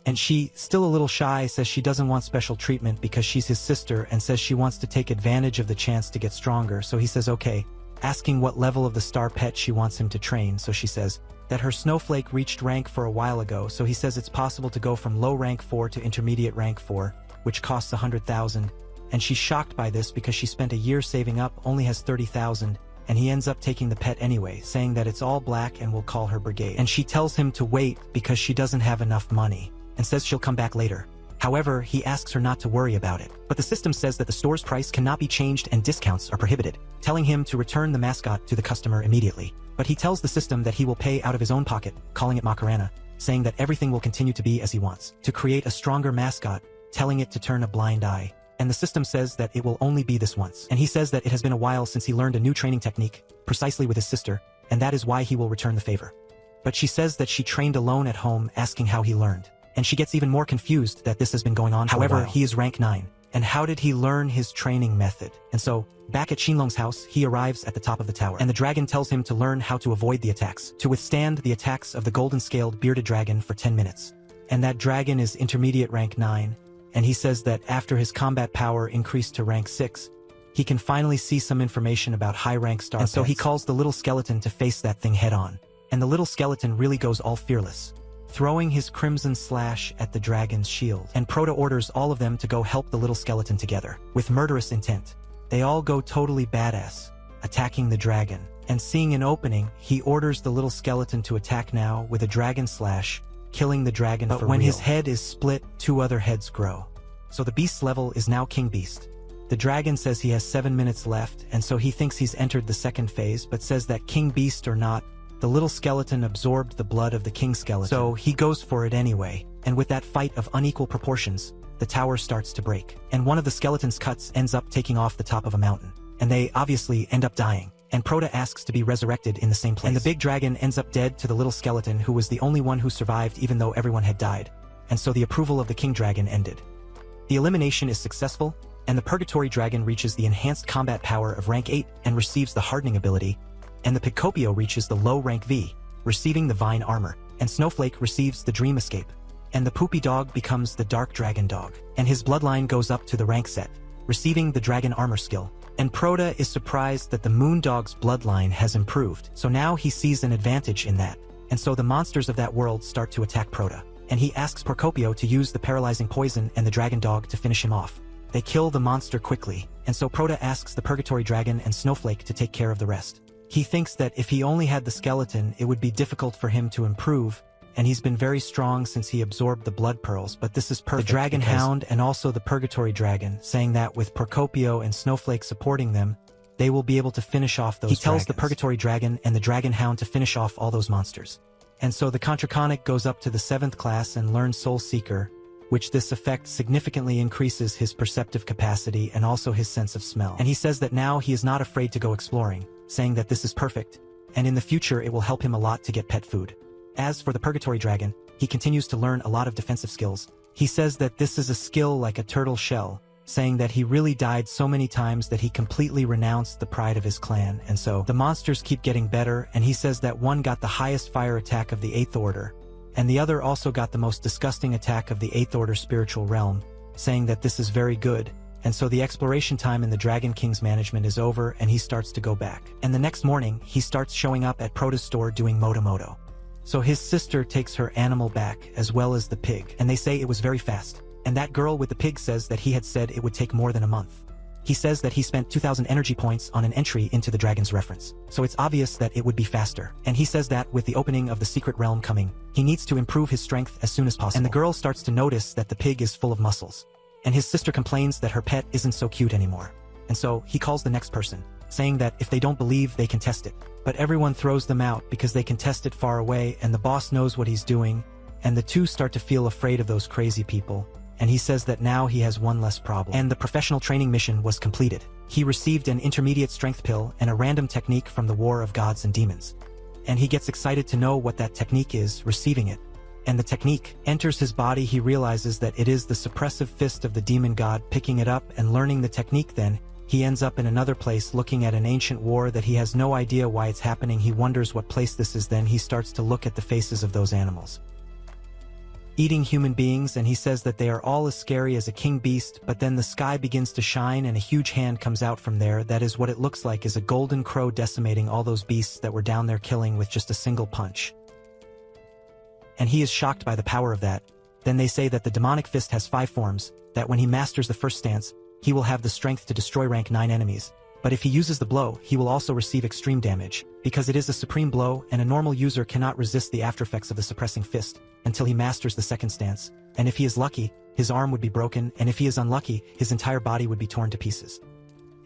Speaker 1: And she, still a little shy, says she doesn't want special treatment because she's his sister, and says she wants to take advantage of the chance to get stronger, so he says okay, asking what level of the star pet she wants him to train, so she says that her snowflake reached rank 4 a while ago, so he says it's possible to go from low rank 4 to intermediate rank 4, which costs 100,000. And she's shocked by this because she spent a year saving up, only has 30,000, and he ends up taking the pet anyway, saying that it's all black and will call her brigade. And she tells him to wait because she doesn't have enough money, and says she'll come back later. However, he asks her not to worry about it. But the system says that the store's price cannot be changed and discounts are prohibited, telling him to return the mascot to the customer immediately. But he tells the system that he will pay out of his own pocket, calling it Macarena, saying that everything will continue to be as he wants, to create a stronger mascot, telling it to turn a blind eye. And the system says that it will only be this once. And he says that it has been a while since he learned a new training technique, precisely with his sister, and that is why he will return the favor. But she says that she trained alone at home, asking how he learned. And she gets even more confused that this has been going on for a while. However, he is rank 9. And how did he learn his training method? And so, back at Xinlong's house, he arrives at the top of the tower. And the dragon tells him to learn how to avoid the attacks, to withstand the attacks of the golden-scaled bearded dragon for 10 minutes. And that dragon is intermediate rank 9. And he says that after his combat power increased to rank 6, he can finally see some information about high-rank star pets. And so he calls the little skeleton to face that thing head-on. And the little skeleton really goes all fearless, throwing his crimson slash at the dragon's shield. And Prota orders all of them to go help the little skeleton together, with murderous intent. They all go totally badass, attacking the dragon. And seeing an opening, he orders the little skeleton to attack now with a dragon slash, killing the dragon for real. But when his head is split, 2 other heads grow. So the beast's level is now King Beast. The dragon says he has 7 minutes left, and so he thinks he's entered the second phase, but says that King Beast or not, the little skeleton absorbed the blood of the king skeleton. So he goes for it anyway, and with that fight of unequal proportions, the tower starts to break. And one of the skeleton's cuts ends up taking off the top of a mountain. And they obviously end up dying. And Proto asks to be resurrected in the same place. And the big dragon ends up dead to the little skeleton, who was the only one who survived even though everyone had died. And so the approval of the king dragon ended. The elimination is successful, and the purgatory dragon reaches the enhanced combat power of rank 8 and receives the hardening ability, and the Picopio reaches the low rank V, receiving the vine armor, and Snowflake receives the dream escape, and the poopy dog becomes the dark dragon dog, and his bloodline goes up to the rank set, receiving the dragon armor skill. And Proto is surprised that the moon dog's bloodline has improved, so now he sees an advantage in that, and so the monsters of that world start to attack Proto, and he asks Procopio to use the paralyzing poison and the dragon dog to finish him off. They kill the monster quickly, and so Proto asks the purgatory dragon and Snowflake to take care of the rest. He thinks that if he only had the skeleton, it would be difficult for him to improve, and he's been very strong since he absorbed the blood pearls, but this is perfect. The dragon hound and also the purgatory dragon, saying that with Procopio and Snowflake supporting them, they will be able to finish off those dragons. He tells the purgatory dragon and the dragon hound to finish off all those monsters. And so the Contraconic goes up to the 7th class and learns Soul Seeker, which this effect significantly increases his perceptive capacity and also his sense of smell. And he says that now he is not afraid to go exploring, saying that this is perfect, and in the future it will help him a lot to get pet food. As for the purgatory dragon, he continues to learn a lot of defensive skills. He says that this is a skill like a turtle shell, saying that he really died so many times that he completely renounced the pride of his clan, and so the monsters keep getting better, and he says that one got the highest fire attack of the 8th order, and the other also got the most disgusting attack of the 8th order spiritual realm, saying that this is very good, and so the exploration time in the Dragon King's management is over and he starts to go back. And the next morning, he starts showing up at Proto's store doing Moto. So his sister takes her animal back as well as the pig, and they say it was very fast. And that girl with the pig says that he had said it would take more than a month. He says that he spent 2,000 energy points on an entry into the dragon's reference, so it's obvious that it would be faster. And he says that with the opening of the secret realm coming, he needs to improve his strength as soon as possible. And the girl starts to notice that the pig is full of muscles. And his sister complains that her pet isn't so cute anymore. And so he calls the next person, saying that if they don't believe, they can test it. But everyone throws them out because they can test it far away, and the boss knows what he's doing, and the two start to feel afraid of those crazy people. And he says that now he has one less problem. And the professional training mission was completed. He received an intermediate strength pill and a random technique from the War of Gods and Demons. And he gets excited to know what that technique is, receiving it. And the technique enters his body. He realizes that it is the suppressive fist of the demon god. Picking it up and learning the technique, then he ends up in another place looking at an ancient war that he has no idea why it's happening. He wonders what place this is. Then he starts to look at the faces of those animals eating human beings, and he says that they are all as scary as a king beast. But then the sky begins to shine and a huge hand comes out from there. That is what it looks like, is a golden crow decimating all those beasts that were down there, killing with just a single punch. And he is shocked by the power of that. Then they say that the demonic fist has 5 forms, that when he masters the first stance, he will have the strength to destroy rank 9 enemies. But if he uses the blow, he will also receive extreme damage, because it is a supreme blow and a normal user cannot resist the aftereffects of the suppressing fist until he masters the second stance. And if he is lucky, his arm would be broken, and if he is unlucky, his entire body would be torn to pieces.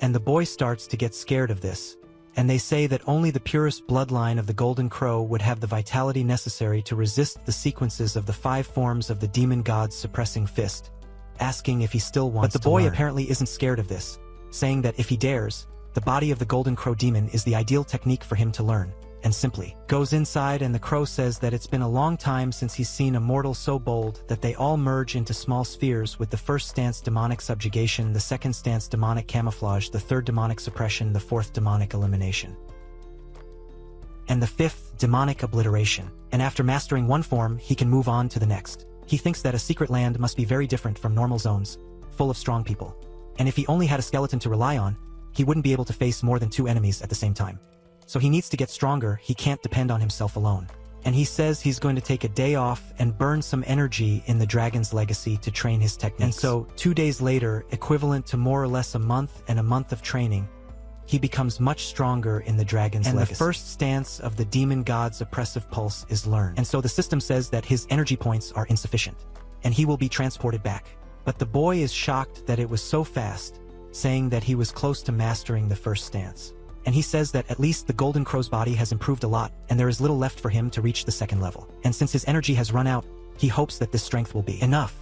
Speaker 1: And the boy starts to get scared of this, and they say that only the purest bloodline of the Golden Crow would have the vitality necessary to resist the sequences of the 5 forms of the demon god's suppressing fist, asking if he still wants to learn. But the boy apparently isn't scared of this, saying that if he dares, the body of the Golden Crow demon is the ideal technique for him to learn, and simply goes inside. And the crow says that it's been a long time since he's seen a mortal so bold that they all merge into small spheres, with the first stance demonic subjugation, the second stance demonic camouflage, the third demonic suppression, the fourth demonic elimination, and the fifth demonic obliteration. And after mastering one form, he can move on to the next. He thinks that a secret land must be very different from normal zones, full of strong people. And if he only had a skeleton to rely on, he wouldn't be able to face more than 2 enemies at the same time. So he needs to get stronger. He can't depend on himself alone. And he says he's going to take a day off and burn some energy in the Dragon's Legacy to train his techniques. And so 2 days later, equivalent to more or less a month and a month of training, he becomes much stronger in the dragon's legacy. And the first stance of the demon god's oppressive pulse is learned. And so the system says that his energy points are insufficient, and he will be transported back. But the boy is shocked that it was so fast, saying that he was close to mastering the first stance. And he says that at least the Golden Crow's body has improved a lot, and there is little left for him to reach the second level. And since his energy has run out, he hopes that this strength will be enough.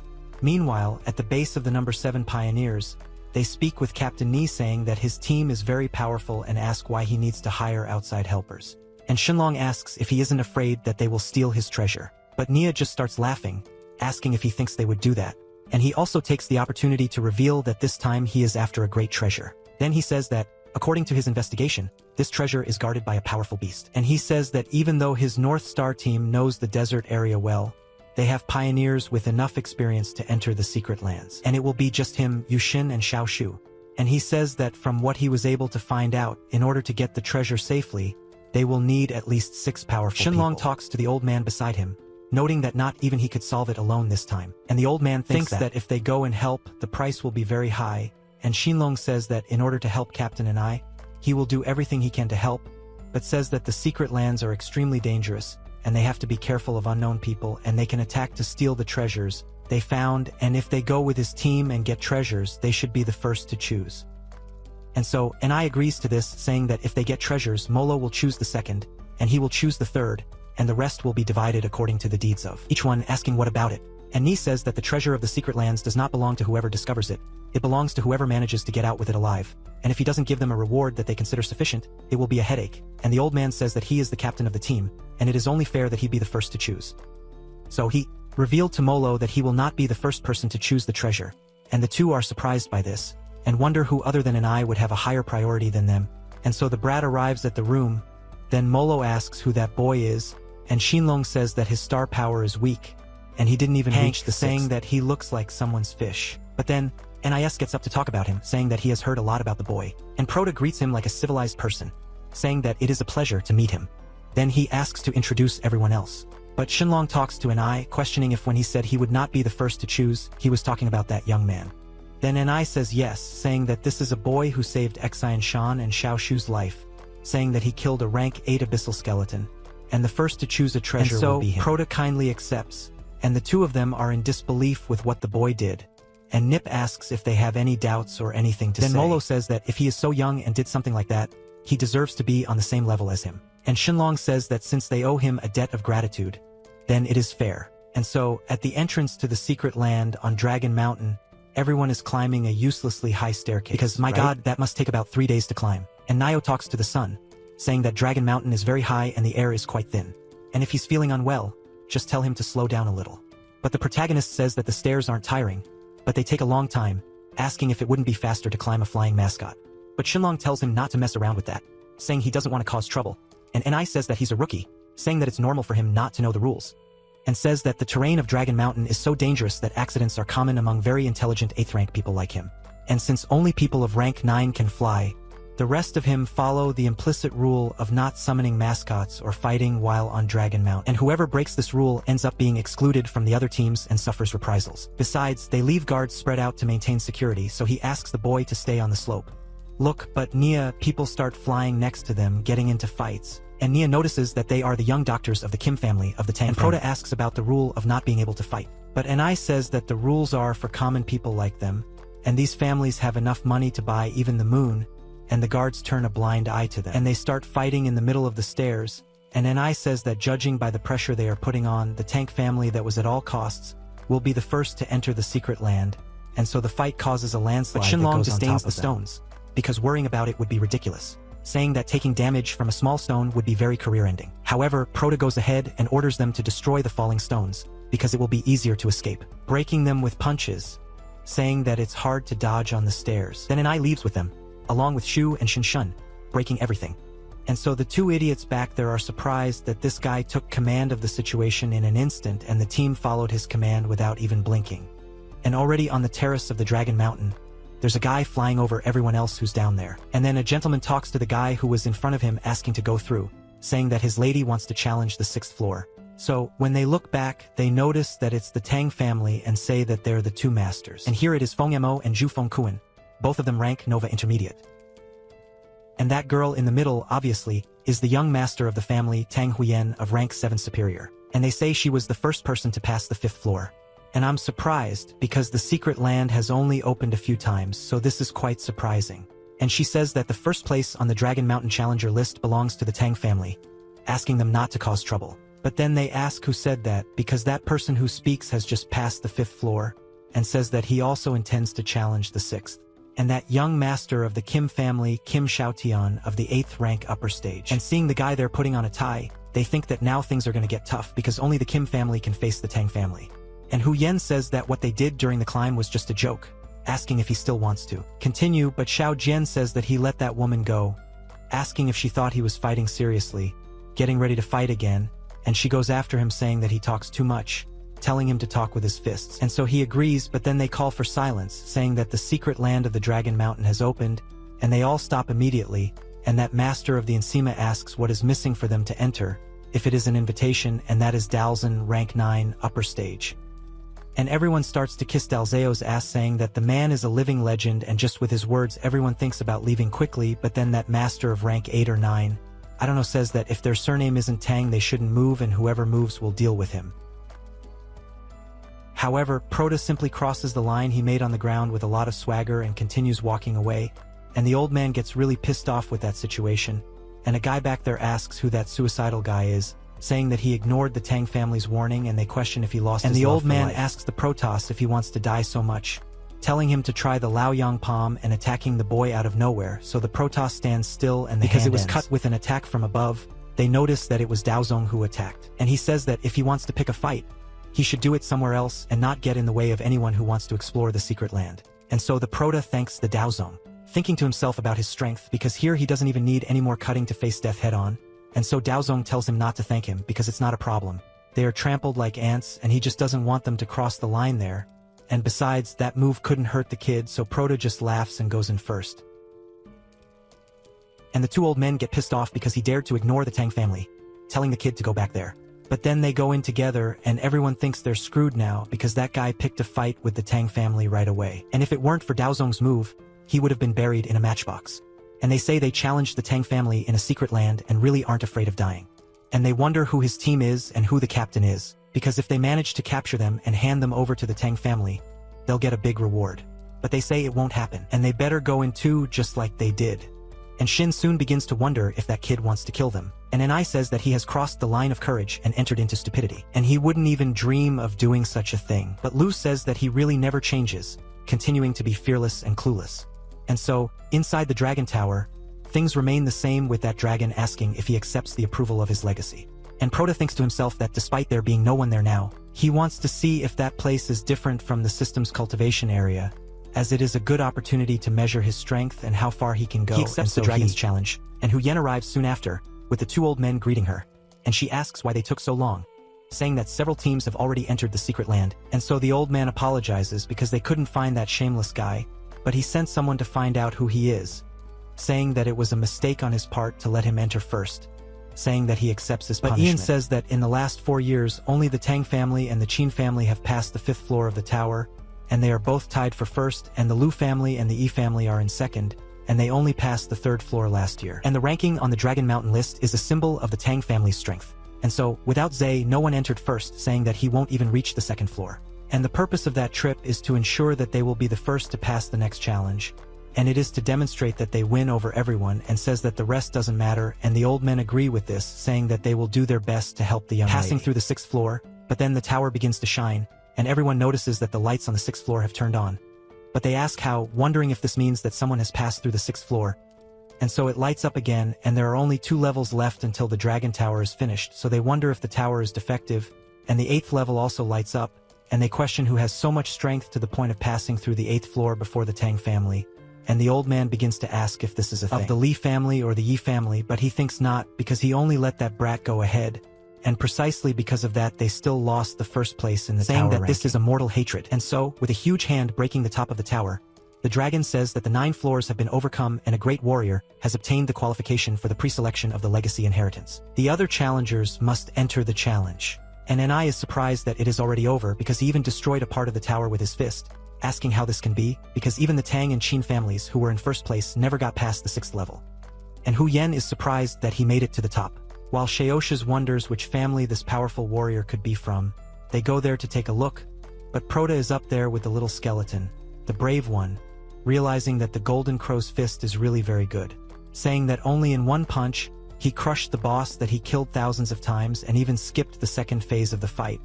Speaker 1: Meanwhile, at the base of the number 7 pioneers, they speak with Captain Ni, saying that his team is very powerful and ask why he needs to hire outside helpers. And Shenlong asks if he isn't afraid that they will steal his treasure. But Nia just starts laughing, asking if he thinks they would do that. And he also takes the opportunity to reveal that this time he is after a great treasure. Then he says that, according to his investigation, this treasure is guarded by a powerful beast. And he says that even though his North Star team knows the desert area well, they have pioneers with enough experience to enter the secret lands. And it will be just him, Yushin, and Xiao Shu. And he says that from what he was able to find out, in order to get the treasure safely, they will need at least 6 powerful people. Shenlong talks to the old man beside him, noting that not even he could solve it alone this time. And the old man thinks that if they go and help, the price will be very high. And Shenlong says that in order to help Captain and I, he will do everything he can to help, but says that the secret lands are extremely dangerous, and they have to be careful of unknown people, and they can attack to steal the treasures they found, and if they go with his team and get treasures, they should be the first to choose. And so, Anai agrees to this, saying that if they get treasures, Molo will choose the second, and he will choose the third, and the rest will be divided according to the deeds of each one, asking what about it. And Ni says that the treasure of the secret lands does not belong to whoever discovers it. It belongs to whoever manages to get out with it alive. And if he doesn't give them a reward that they consider sufficient, it will be a headache. And the old man says that he is the captain of the team, and it is only fair that he be the first to choose. So he revealed to Molo that he will not be the first person to choose the treasure, and the two are surprised by this, and wonder who other than Anai would have a higher priority than them. And so the brat arrives at the room. Then Molo asks who that boy is, and Shenlong says that his star power is weak, and he didn't even reach the saying that he looks like someone's fish. But then, NIS gets up to talk about him, saying that he has heard a lot about the boy, and Proto greets him like a civilized person, saying that it is a pleasure to meet him. Then he asks to introduce everyone else. But Shenlong talks to Anai, questioning if when he said he would not be the first to choose, he was talking about that young man. Then Anai says yes, saying that this is a boy who saved Xian Shan and Xiao Shu's life, saying that he killed a rank 8 abyssal skeleton, and the first to choose a treasure will be him. Proto kindly accepts, and the two of them are in disbelief with what the boy did. And Nip asks if they have any doubts or anything to say. Then Molo says that if he is so young and did something like that, he deserves to be on the same level as him. And Shenlong says that since they owe him a debt of gratitude, then it is fair. And so, at the entrance to the secret land on Dragon Mountain, everyone is climbing a uselessly high staircase. Because, my god, that must take about 3 days to climb. And Nio talks to the sun, saying that Dragon Mountain is very high and the air is quite thin. And if he's feeling unwell, just tell him to slow down a little. But the protagonist says that the stairs aren't tiring, but they take a long time, asking if it wouldn't be faster to climb a flying mascot. But Shenlong tells him not to mess around with that, saying he doesn't want to cause trouble. And Ni says that he's a rookie, saying that it's normal for him not to know the rules, and says that the terrain of Dragon Mountain is so dangerous that accidents are common among very intelligent 8th rank people like him. And since only people of rank 9 can fly, the rest of him follow the implicit rule of not summoning mascots or fighting while on Dragon Mountain. And whoever breaks this rule ends up being excluded from the other teams and suffers reprisals. Besides, they leave guards spread out to maintain security, so he asks the boy to stay on the slope. Look, but Nia, people start flying next to them, getting into fights. And Nia notices that they are the young doctors of the Kim family of the Tang family. And Proto asks about the rule of not being able to fight. But Anai says that the rules are for common people like them, and these families have enough money to buy even the moon, and the guards turn a blind eye to them. And they start fighting in the middle of the stairs, and Anai says that judging by the pressure they are putting on, the Tank family that was at all costs will be the first to enter the secret land, and so the fight causes a landslide. But Shenlong disdains the stones, because worrying about it would be ridiculous, saying that taking damage from a small stone would be very career-ending. However, Proto goes ahead and orders them to destroy the falling stones, because it will be easier to escape, breaking them with punches, saying that it's hard to dodge on the stairs. Then Anai leaves with them, along with Shu and Shinshun, breaking everything. And so the two idiots back there are surprised that this guy took command of the situation in an instant, and the team followed his command without even blinking. And already on the terrace of the Dragon Mountain, there's a guy flying over everyone else who's down there. And then a gentleman talks to the guy who was in front of him asking to go through, saying that his lady wants to challenge the 6th floor. So, when they look back, they notice that it's the Tang family and say that they're the two masters. And here it is Feng Mo and Zhu Feng Kuan, both of them rank Nova Intermediate. And that girl in the middle, obviously, is the young master of the family, Tang Huyen, of rank 7 superior. And they say she was the first person to pass the 5th floor. And I'm surprised, because the secret land has only opened a few times, so this is quite surprising. And she says that the first place on the Dragon Mountain Challenger list belongs to the Tang family, asking them not to cause trouble. But then they ask who said that, because that person who speaks has just passed the 5th floor, and says that he also intends to challenge the 6th. And that young master of the Kim family, Kim Xiaotian, of the 8th rank upper stage. And seeing the guy there putting on a tie, they think that now things are going to get tough because only the Kim family can face the Tang family. And Hu Yen says that what they did during the climb was just a joke, asking if he still wants to continue, but Xiao Jian says that he let that woman go, asking if she thought he was fighting seriously, getting ready to fight again, and she goes after him saying that he talks too much, telling him to talk with his fists. And so he agrees, but then they call for silence, saying that the secret land of the Dragon Mountain has opened, and they all stop immediately, and that master of the Ensima asks what is missing for them to enter, if it is an invitation, and that is Dalzhen, rank 9, upper stage. And everyone starts to kiss Dalzeo's ass, saying that the man is a living legend, and just with his words everyone thinks about leaving quickly, but then that master of rank 8 or 9, I don't know, says that if their surname isn't Tang they shouldn't move, and whoever moves will deal with him. However, Proto simply crosses the line he made on the ground with a lot of swagger and continues walking away, and the old man gets really pissed off with that situation, and a guy back there asks who that suicidal guy is, saying that he ignored the Tang family's warning, and they question if he lost his love for life. And the old man asks the Protoss if he wants to die so much, telling him to try the Laoyang palm and attacking the boy out of nowhere, so the Protoss stands still and the because it was cut with an attack from above, they notice that it was Daozong who attacked. And he says that if he wants to pick a fight, he should do it somewhere else and not get in the way of anyone who wants to explore the secret land. And so the Prota thanks the Daozong, thinking to himself about his strength, because here he doesn't even need any more cutting to face death head-on. And so Daozong tells him not to thank him because it's not a problem. They are trampled like ants and he just doesn't want them to cross the line there. And besides, that move couldn't hurt the kid, so Prota just laughs and goes in first. And the two old men get pissed off because he dared to ignore the Tang family, telling the kid to go back there. But then they go in together and everyone thinks they're screwed now because that guy picked a fight with the Tang family right away. And if it weren't for Daozong's move, he would have been buried in a matchbox. And they say they challenged the Tang family in a secret land and really aren't afraid of dying. And they wonder who his team is and who the captain is, because if they manage to capture them and hand them over to the Tang family, they'll get a big reward. But they say it won't happen, and they better go in too, just like they did. And Shin soon begins to wonder if that kid wants to kill them. And Enai says that he has crossed the line of courage and entered into stupidity, and he wouldn't even dream of doing such a thing. But Lu says that he really never changes, continuing to be fearless and clueless. And so, inside the Dragon Tower, things remain the same, with that dragon asking if he accepts the approval of his legacy. And Prota thinks to himself that despite there being no one there now, he wants to see if that place is different from the system's cultivation area, as it is a good opportunity to measure his strength and how far he can go. He accepts the dragon's challenge, and Hu Yen arrives soon after, with the two old men greeting her, and she asks why they took so long, saying that several teams have already entered the secret land, and so the old man apologizes because they couldn't find that shameless guy, but he sent someone to find out who he is, saying that it was a mistake on his part to let him enter first, saying that he accepts his punishment. But Ian says that in the last 4 years, only the Tang family and the Qin family have passed the 5th floor of the tower, and they are both tied for first, and the Lu family and the Yi family are in second, and they only passed the 3rd floor last year. And the ranking on the Dragon Mountain list is a symbol of the Tang family's strength. And so, without Zhe, no one entered first, saying that he won't even reach the 2nd floor. And the purpose of that trip is to ensure that they will be the first to pass the next challenge, and it is to demonstrate that they win over everyone, and says that the rest doesn't matter, and the old men agree with this, saying that they will do their best to help the young lady. Passing through the 6th floor, but then the tower begins to shine, and everyone notices that the lights on the 6th floor have turned on. But they ask how, wondering if this means that someone has passed through the 6th floor. And so it lights up again, and there are only 2 levels left until the Dragon Tower is finished, so they wonder if the tower is defective, and the 8th level also lights up, and they question who has so much strength to the point of passing through the 8th floor before the Tang family. And the old man begins to ask if this is a thing of the Li family or the Yi family, but he thinks not, because he only let that brat go ahead, and precisely because of that they still lost the first place in the tower, saying that this is a mortal hatred. And so, with a huge hand breaking the top of the tower, the dragon says that the 9 floors have been overcome and a great warrior has obtained the qualification for the pre-selection of the legacy inheritance. The other challengers must enter the challenge. And Enai is surprised that it is already over because he even destroyed a part of the tower with his fist, asking how this can be, because even the Tang and Qin families who were in first place never got past the 6th level. and Hu Yen is surprised that he made it to the top. While Sheosha wonders which family this powerful warrior could be from, they go there to take a look, but Proto is up there with the little skeleton, the brave one, realizing that the Golden Crow's fist is really very good, saying that only in one punch, he crushed the boss that he killed thousands of times and even skipped the second phase of the fight,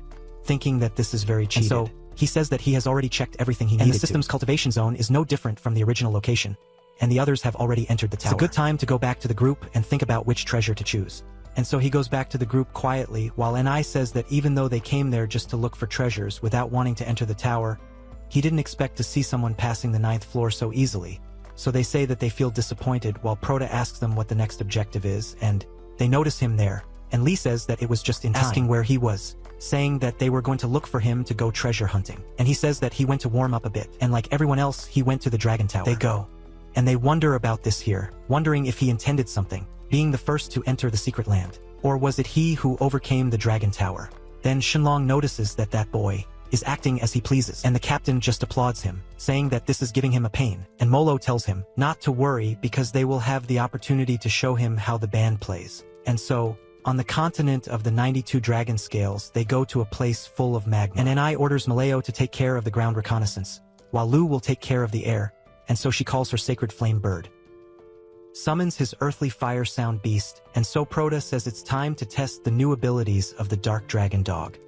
Speaker 1: thinking that this is very cheated. And so, he says that he has already checked everything he needed to. And the system's cultivation zone is no different from the original location, and the others have already entered the tower. It's a good time to go back to the group and think about which treasure to choose. And so he goes back to the group quietly, while Ni says that even though they came there just to look for treasures without wanting to enter the tower, he didn't expect to see someone passing the 9th floor so easily. So they say that they feel disappointed while Proto asks them what the next objective is, and they notice him there. And Lee says that it was just in time, asking where he was, saying that they were going to look for him to go treasure hunting. And he says that he went to warm up a bit, and like everyone else, he went to the Dragon Tower. They go, and they wonder about this here, wondering if he intended something, being the first to enter the secret land. Or was it he who overcame the Dragon Tower? Then Shenlong notices that that boy is acting as he pleases, and the captain just applauds him, saying that this is giving him a pain, and Molo tells him not to worry because they will have the opportunity to show him how the band plays. And so, on the continent of the 92 dragon scales, they go to a place full of magma, and Ni orders Maleo to take care of the ground reconnaissance, while Lu will take care of the air, and so she calls her sacred flame bird, summons his earthly fire sound beast, and so Proto says it's time to test the new abilities of the dark dragon dog.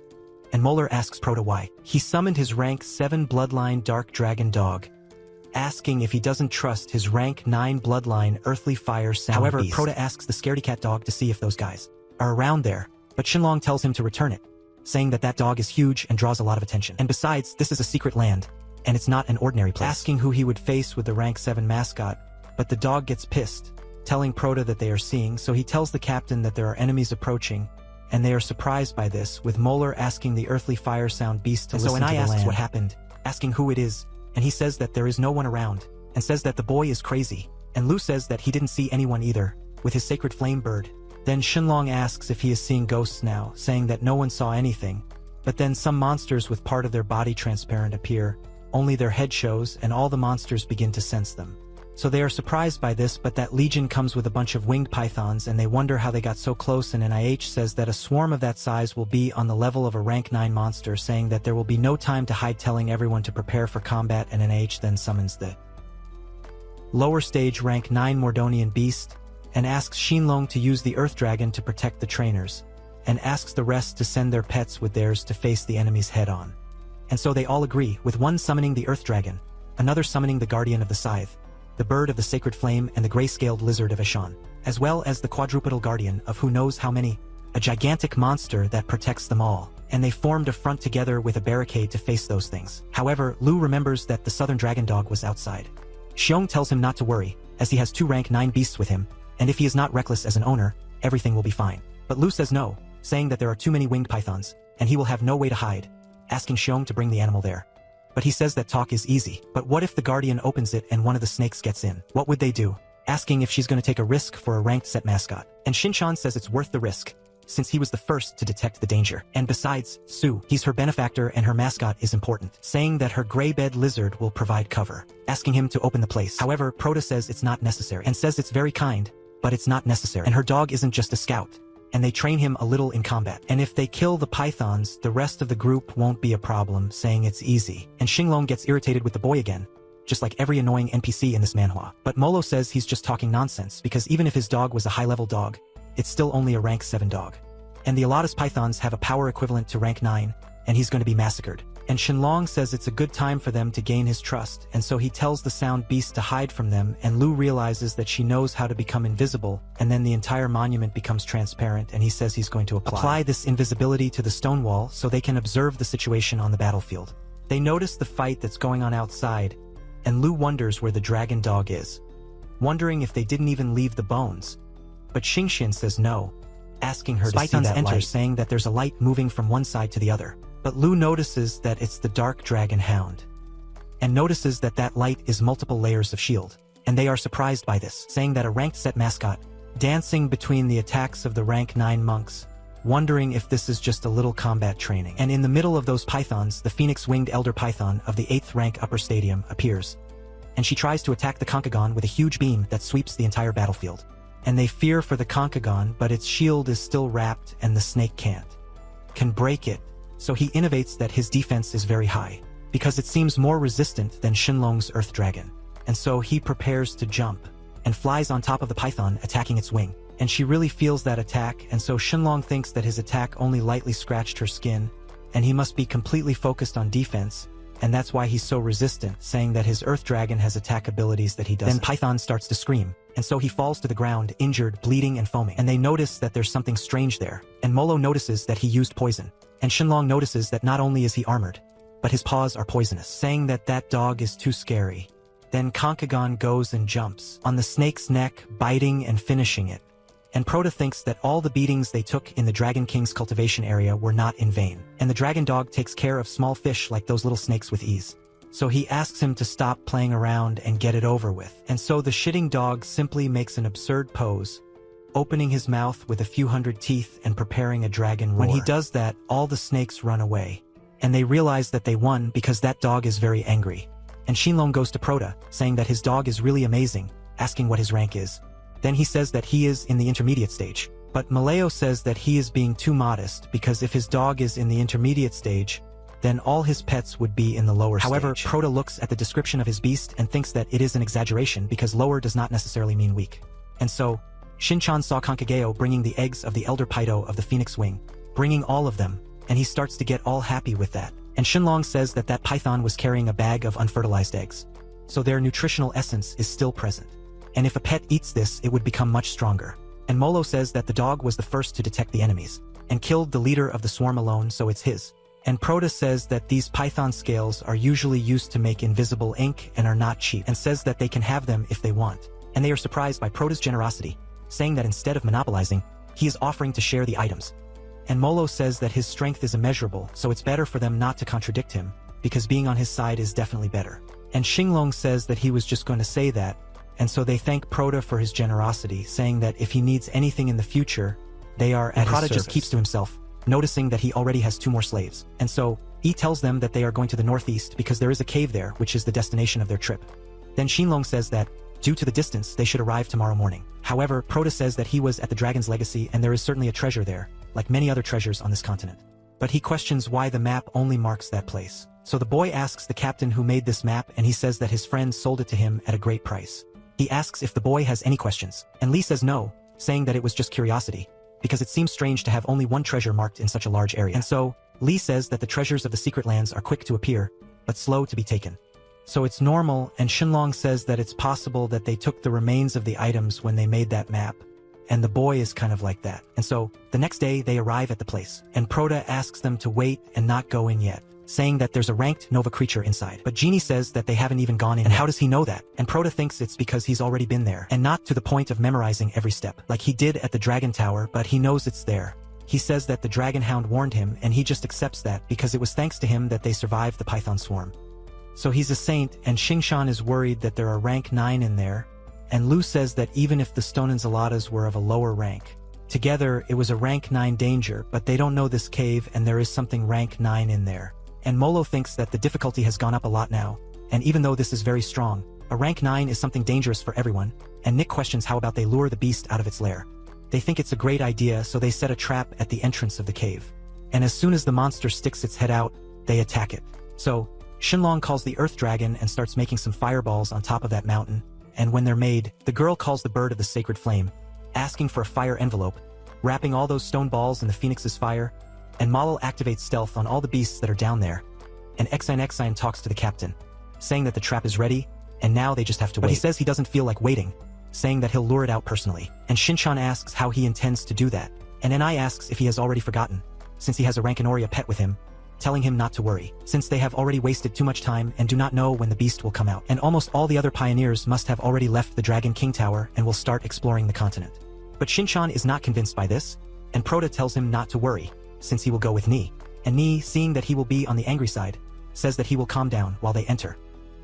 Speaker 1: And Molar asks Proto why. He summoned his rank 7 bloodline dark dragon dog, asking if he doesn't trust his rank 9 bloodline earthly fire sound beast. However, Proto asks the scaredy cat dog to see if those guys are around there, but Shenlong tells him to return it, saying that that dog is huge and draws a lot of attention. And besides, this is a secret land, and it's not an ordinary place. Asking who he would face with the rank 7 mascot, but the dog gets pissed, telling Proto that they are seeing, so he tells the captain that there are enemies approaching, and they are surprised by this, with Molar asking the earthly fire sound beast to listen to the land. So Ni asks what happened, asking who it is, and he says that there is no one around, and says that the boy is crazy, and Lu says that he didn't see anyone either, with his sacred flame bird. Then Shenlong asks if he is seeing ghosts now, saying that no one saw anything, but then some monsters with part of their body transparent appear, only their head shows, and all the monsters begin to sense them. So they are surprised by this, but that legion comes with a bunch of winged pythons, and they wonder how they got so close, and NIH says that a swarm of that size will be on the level of a rank 9 monster, saying that there will be no time to hide, telling everyone to prepare for combat, and NIH then summons the lower stage rank 9 Mordonian beast, and asks Shenlong to use the Earth Dragon to protect the trainers, and asks the rest to send their pets with theirs to face the enemies head-on. And so they all agree, with one summoning the Earth Dragon, another summoning the Guardian of the Scythe, the bird of the sacred flame, and the gray-scaled lizard of Ashan, as well as the quadrupedal guardian of who knows how many, a gigantic monster that protects them all, and they formed a front together with a barricade to face those things. However, Lu remembers that the southern dragon dog was outside. Xiong tells him not to worry, as he has 2 rank 9 beasts with him, and if he is not reckless as an owner, everything will be fine. But Lu says no, saying that there are too many winged pythons, and he will have no way to hide, asking Xiong to bring the animal there. But he says that talk is easy. But what if the Guardian opens it and one of the snakes gets in? What would they do? Asking if she's going to take a risk for a ranked set mascot. And Shinchan says it's worth the risk, since he was the first to detect the danger. And besides, Su, he's her benefactor and her mascot is important, saying that her gray-bed lizard will provide cover, asking him to open the place. However, Proto says it's not necessary, and says it's very kind, but it's not necessary. And her dog isn't just a scout, and they train him a little in combat. And if they kill the pythons, the rest of the group won't be a problem, saying it's easy. And Shenlong gets irritated with the boy again, just like every annoying NPC in this manhwa. But Molo says he's just talking nonsense, because even if his dog was a high-level dog, it's still only a rank 7 dog. And the Alatus pythons have a power equivalent to rank 9, and he's going to be massacred. And Shenlong says it's a good time for them to gain his trust, and so he tells the sound beast to hide from them, and Lu realizes that she knows how to become invisible, and then the entire monument becomes transparent, and he says he's going to apply this invisibility to the stone wall so they can observe the situation on the battlefield. They notice the fight that's going on outside, and Lu wonders where the dragon dog is, wondering if they didn't even leave the bones. But Xingxin says no, asking her to see that light, saying that there's a light moving from one side to the other. But Lu notices that it's the dark dragon hound, and notices that that light is multiple layers of shield, and they are surprised by this, saying that a ranked set mascot, dancing between the attacks of the rank 9 monks, wondering if this is just a little combat training. And in the middle of those pythons, the phoenix-winged elder python of the 8th rank upper stadium appears, and she tries to attack the Conkagon with a huge beam that sweeps the entire battlefield. and they fear for the Konkagon, but its shield is still wrapped and the snake can break it, so he innovates that his defense is very high, because it seems more resistant than Shinlong's Earth Dragon. And so he prepares to jump, and flies on top of the python, attacking its wing. And she really feels that attack, and so Shinlong thinks that his attack only lightly scratched her skin, and he must be completely focused on defense, and that's why he's so resistant, saying that his Earth Dragon has attack abilities that he doesn't. Then Python starts to scream, and so he falls to the ground, injured, bleeding and foaming. And they notice that there's something strange there, and Molo notices that he used poison. And Shinlong notices that not only is he armored, but his paws are poisonous, saying that that dog is too scary. Then Konkagon goes and jumps on the snake's neck, biting and finishing it. And Prota thinks that all the beatings they took in the Dragon King's cultivation area were not in vain. And the dragon dog takes care of small fish like those little snakes with ease. So he asks him to stop playing around and get it over with. And so the shitting dog simply makes an absurd pose, opening his mouth with a few hundred teeth and preparing a dragon roar. When he does that, all the snakes run away. And they realize that they won because that dog is very angry. And Shinlong goes to Prota, saying that his dog is really amazing, asking what his rank is. Then he says that he is in the intermediate stage. But Maleo says that he is being too modest because if his dog is in the intermediate stage, then all his pets would be in the lower stage. However, Prota looks at the description of his beast and thinks that it is an exaggeration because lower does not necessarily mean weak. And so, Shinchan saw Kankageo bringing the eggs of the elder Pyto of the Phoenix Wing, bringing all of them, and he starts to get all happy with that. And Shinlong says that that python was carrying a bag of unfertilized eggs. So their nutritional essence is still present. And if a pet eats this, it would become much stronger. And Molo says that the dog was the first to detect the enemies, and killed the leader of the swarm alone, so it's his. And Prota says that these python scales are usually used to make invisible ink and are not cheap, and says that they can have them if they want. And they are surprised by Prota's generosity, saying that instead of monopolizing, he is offering to share the items. And Molo says that his strength is immeasurable, so it's better for them not to contradict him, because being on his side is definitely better. And Shinlong says that he was just going to say that, and so they thank Prota for his generosity, saying that if he needs anything in the future, they are at his service. Prota just keeps to himself, noticing that he already has 2 more slaves. And so, he tells them that they are going to the northeast because there is a cave there, which is the destination of their trip. Then Shinlong says that, due to the distance, they should arrive tomorrow morning. However, Prota says that he was at the Dragon's Legacy and there is certainly a treasure there, like many other treasures on this continent. But he questions why the map only marks that place. So the boy asks the captain who made this map, and he says that his friend sold it to him at a great price. He asks if the boy has any questions, and Lee says no, saying that it was just curiosity, because it seems strange to have only one treasure marked in such a large area. And so, Lee says that the treasures of the secret lands are quick to appear, but slow to be taken. So it's normal, and Shinlong says that it's possible that they took the remains of the items when they made that map, and the boy is kind of like that. And so, the next day they arrive at the place, and Prota asks them to wait and not go in yet, saying that there's a ranked Nova creature inside. But Genie says that they haven't even gone in. And how does he know that? And Prota thinks it's because he's already been there, and not to the point of memorizing every step, like he did at the Dragon Tower, but he knows it's there. He says that the Dragon Hound warned him, and he just accepts that because it was thanks to him that they survived the Python Swarm. So he's a saint, and Xingshan is worried that there are rank 9 in there, and Lu says that even if the Stonenzaladas were of a lower rank, together it was a rank 9 danger, but they don't know this cave and there is something rank 9 in there. And Molo thinks that the difficulty has gone up a lot now, and even though this is very strong, a rank 9 is something dangerous for everyone, and Nick questions how about they lure the beast out of its lair. They think it's a great idea, so they set a trap at the entrance of the cave. And as soon as the monster sticks its head out, they attack it. So, Shinlong calls the Earth Dragon and starts making some fireballs on top of that mountain, and when they're made, the girl calls the bird of the sacred flame, asking for a fire envelope, wrapping all those stone balls in the phoenix's fire, and Malal activates stealth on all the beasts that are down there, and Exine talks to the captain, saying that the trap is ready, and now they just have to wait. But he says he doesn't feel like waiting, saying that he'll lure it out personally. And Shinchan asks how he intends to do that, and Ni asks if he has already forgotten, since he has a Rankinoria pet with him, telling him not to worry, since they have already wasted too much time and do not know when the beast will come out. And almost all the other pioneers must have already left the Dragon King Tower and will start exploring the continent. But Shinchan is not convinced by this, and Prota tells him not to worry, since he will go with Ni. And Ni, seeing that he will be on the angry side, says that he will calm down while they enter.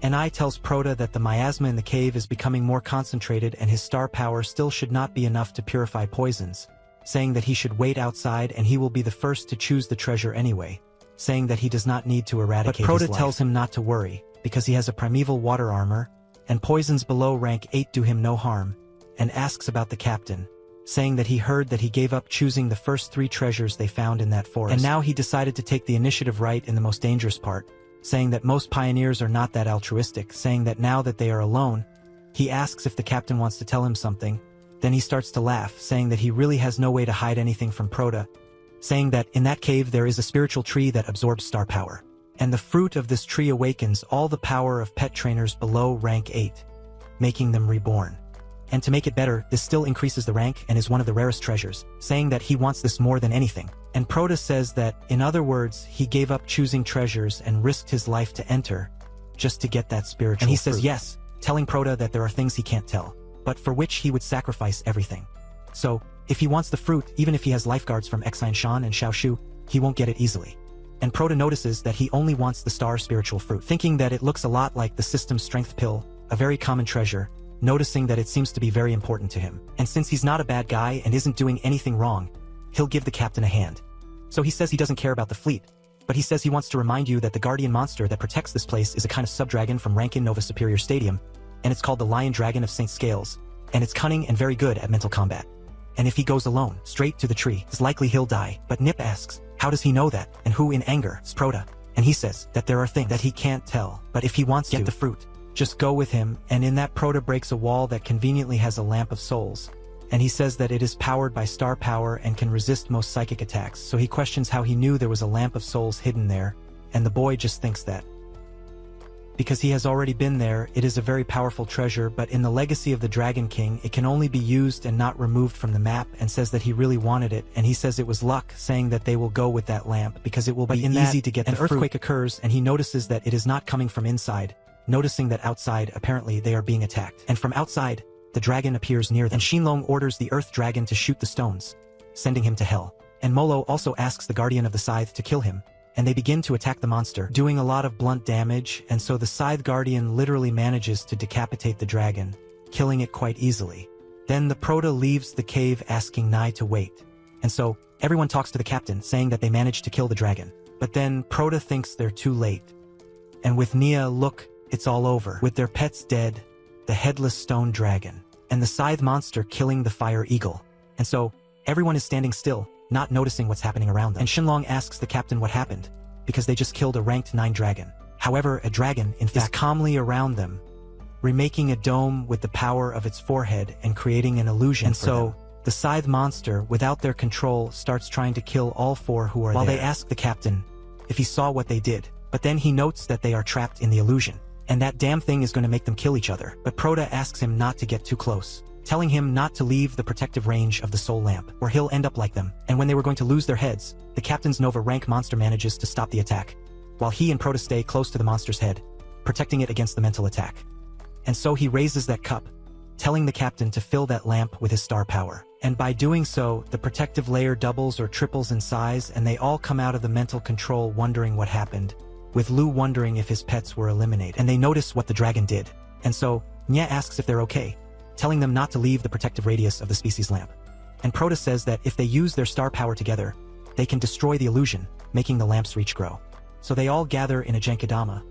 Speaker 1: And I tells Prota that the miasma in the cave is becoming more concentrated and his star power still should not be enough to purify poisons, saying that he should wait outside and he will be the first to choose the treasure anyway, saying that he does not need to eradicate his life. But Prota tells him not to worry, because he has a primeval water armor, and poisons below rank 8 do him no harm, and asks about the captain, saying that he heard that he gave up choosing the first 3 treasures they found in that forest. And now he decided to take the initiative right in the most dangerous part, saying that most pioneers are not that altruistic, saying that now that they are alone, he asks if the captain wants to tell him something. Then he starts to laugh, saying that he really has no way to hide anything from Proda, saying that in that cave there is a spiritual tree that absorbs star power. And the fruit of this tree awakens all the power of pet trainers below rank 8, making them reborn. And to make it better, this still increases the rank and is one of the rarest treasures, saying that he wants this more than anything. And Proda says that, in other words, he gave up choosing treasures and risked his life to enter, just to get that spiritual fruit. And he says yes, telling Proda that there are things he can't tell, but for which he would sacrifice everything. So, if he wants the fruit, even if he has lifeguards from Exine Shan and Xiaoshu, he won't get it easily. And Proda notices that he only wants the star spiritual fruit, thinking that it looks a lot like the system's strength pill, a very common treasure, noticing that it seems to be very important to him. And since he's not a bad guy and isn't doing anything wrong, he'll give the captain a hand. So he says he doesn't care about the fleet, but he says he wants to remind you that the guardian monster that protects this place is a kind of sub-dragon from Rankin Nova Superior Stadium, and it's called the Lion Dragon of St. Scales, and it's cunning and very good at mental combat. And if he goes alone, straight to the tree, it's likely he'll die. But Nip asks, how does he know that, and who in anger? Proda. And he says that there are things that he can't tell, but if he wants to get the fruit, just go with him. And in that, Proda breaks a wall that conveniently has a lamp of souls. And he says that it is powered by star power and can resist most psychic attacks. So he questions how he knew there was a lamp of souls hidden there, and the boy just thinks that because he has already been there, it is a very powerful treasure, but in the legacy of the Dragon King, it can only be used and not removed from the map, and says that he really wanted it, and he says it was luck, saying that they will go with that lamp because it will be easy to get the fruit. An earthquake occurs, and he notices that it is not coming from inside, noticing that outside, apparently, they are being attacked. And from outside, the dragon appears near them, and Shinlong orders the earth dragon to shoot the stones, sending him to hell. And Molo also asks the guardian of the scythe to kill him, and they begin to attack the monster, doing a lot of blunt damage, and so the scythe guardian literally manages to decapitate the dragon, killing it quite easily. Then the Proda leaves the cave asking Nai to wait. And so, everyone talks to the captain, saying that they managed to kill the dragon. But then, Proda thinks they're too late. And with Nia, look, it's all over. With their pets dead, the headless stone dragon, and the scythe monster killing the fire eagle. And so, everyone is standing still, not noticing what's happening around them. And Shinlong asks the captain what happened, because they just killed a ranked 9 dragon. However, a dragon, in fact, is calmly around them, remaking a dome with the power of its forehead and creating an illusion. And so, the scythe monster, without their control, starts trying to kill all 4 who are there. While they ask the captain if he saw what they did, but then he notes that they are trapped in the illusion, and that damn thing is going to make them kill each other. But Proda asks him not to get too close, telling him not to leave the protective range of the soul lamp, or he'll end up like them. And when they were going to lose their heads, the captain's Nova rank monster manages to stop the attack, while he and Proda stay close to the monster's head, protecting it against the mental attack. And so he raises that cup, telling the captain to fill that lamp with his star power. And by doing so, the protective layer doubles or triples in size, and they all come out of the mental control wondering what happened, with Lu wondering if his pets were eliminated. And they notice what the dragon did. And so, Nya asks if they're okay, telling them not to leave the protective radius of the species lamp. And Proda says that if they use their star power together, they can destroy the illusion, making the lamp's reach grow. So they all gather in a Genkidama.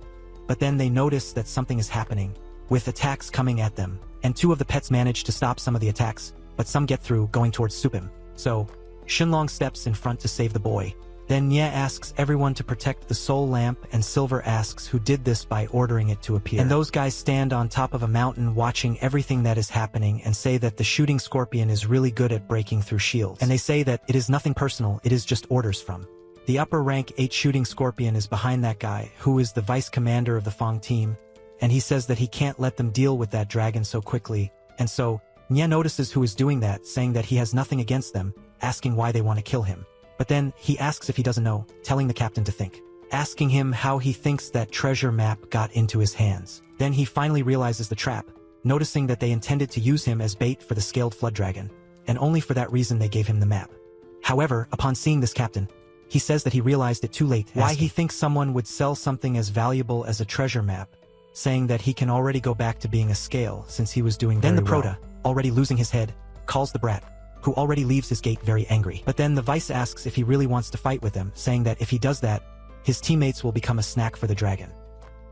Speaker 1: But then they notice that something is happening, with attacks coming at them, and 2 of the pets manage to stop some of the attacks, but some get through going towards Supim. So, Shinlong steps in front to save the boy. Then Nye asks everyone to protect the soul lamp, and Silver asks who did this by ordering it to appear. And those guys stand on top of a mountain watching everything that is happening and say that the shooting scorpion is really good at breaking through shields. And they say that it is nothing personal, it is just orders from the upper rank 8 shooting scorpion is behind that guy, who is the vice commander of the Fong team, and he says that he can't let them deal with that dragon so quickly. And so, Nye notices who is doing that, saying that he has nothing against them, asking why they want to kill him. But then, he asks if he doesn't know, telling the captain to think, asking him how he thinks that treasure map got into his hands. Then he finally realizes the trap, noticing that they intended to use him as bait for the scaled flood dragon, and only for that reason they gave him the map. However, upon seeing this captain, he says that he realized it too late, why he thinks someone would sell something as valuable as a treasure map, saying that he can already go back to being a scale since he was doing very well. Then the Proda, already losing his head, calls the brat, who already leaves his gate very angry. But then the vice asks if he really wants to fight with them, saying that if he does that, his teammates will become a snack for the dragon.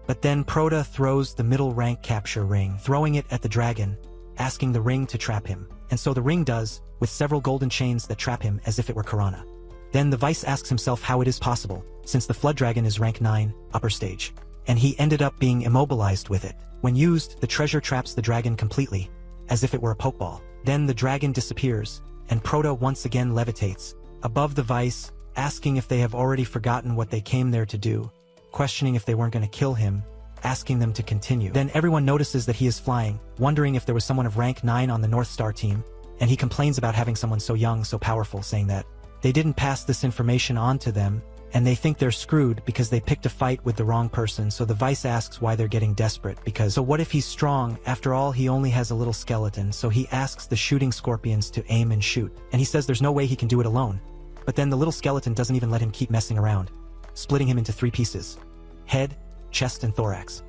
Speaker 1: But then Proda throws the middle rank capture ring, throwing it at the dragon, asking the ring to trap him. And so the ring does, with several golden chains that trap him as if it were Karana. Then the Vice asks himself how it is possible, since the Flood Dragon is rank 9, upper stage. And he ended up being immobilized with it. When used, the treasure traps the dragon completely, as if it were a pokeball. Then the dragon disappears, and Proto once again levitates, above the Vice, asking if they have already forgotten what they came there to do, questioning if they weren't going to kill him, asking them to continue. Then everyone notices that he is flying, wondering if there was someone of rank 9 on the North Star team, and he complains about having someone so young, so powerful, saying that they didn't pass this information on to them, and they think they're screwed because they picked a fight with the wrong person. So the Vice asks why they're getting desperate, because so what if he's strong? After all, he only has a little skeleton. So he asks the shooting scorpions to aim and shoot, and he says there's no way he can do it alone. But then the little skeleton doesn't even let him keep messing around, splitting him into 3 pieces: head, chest, and thorax.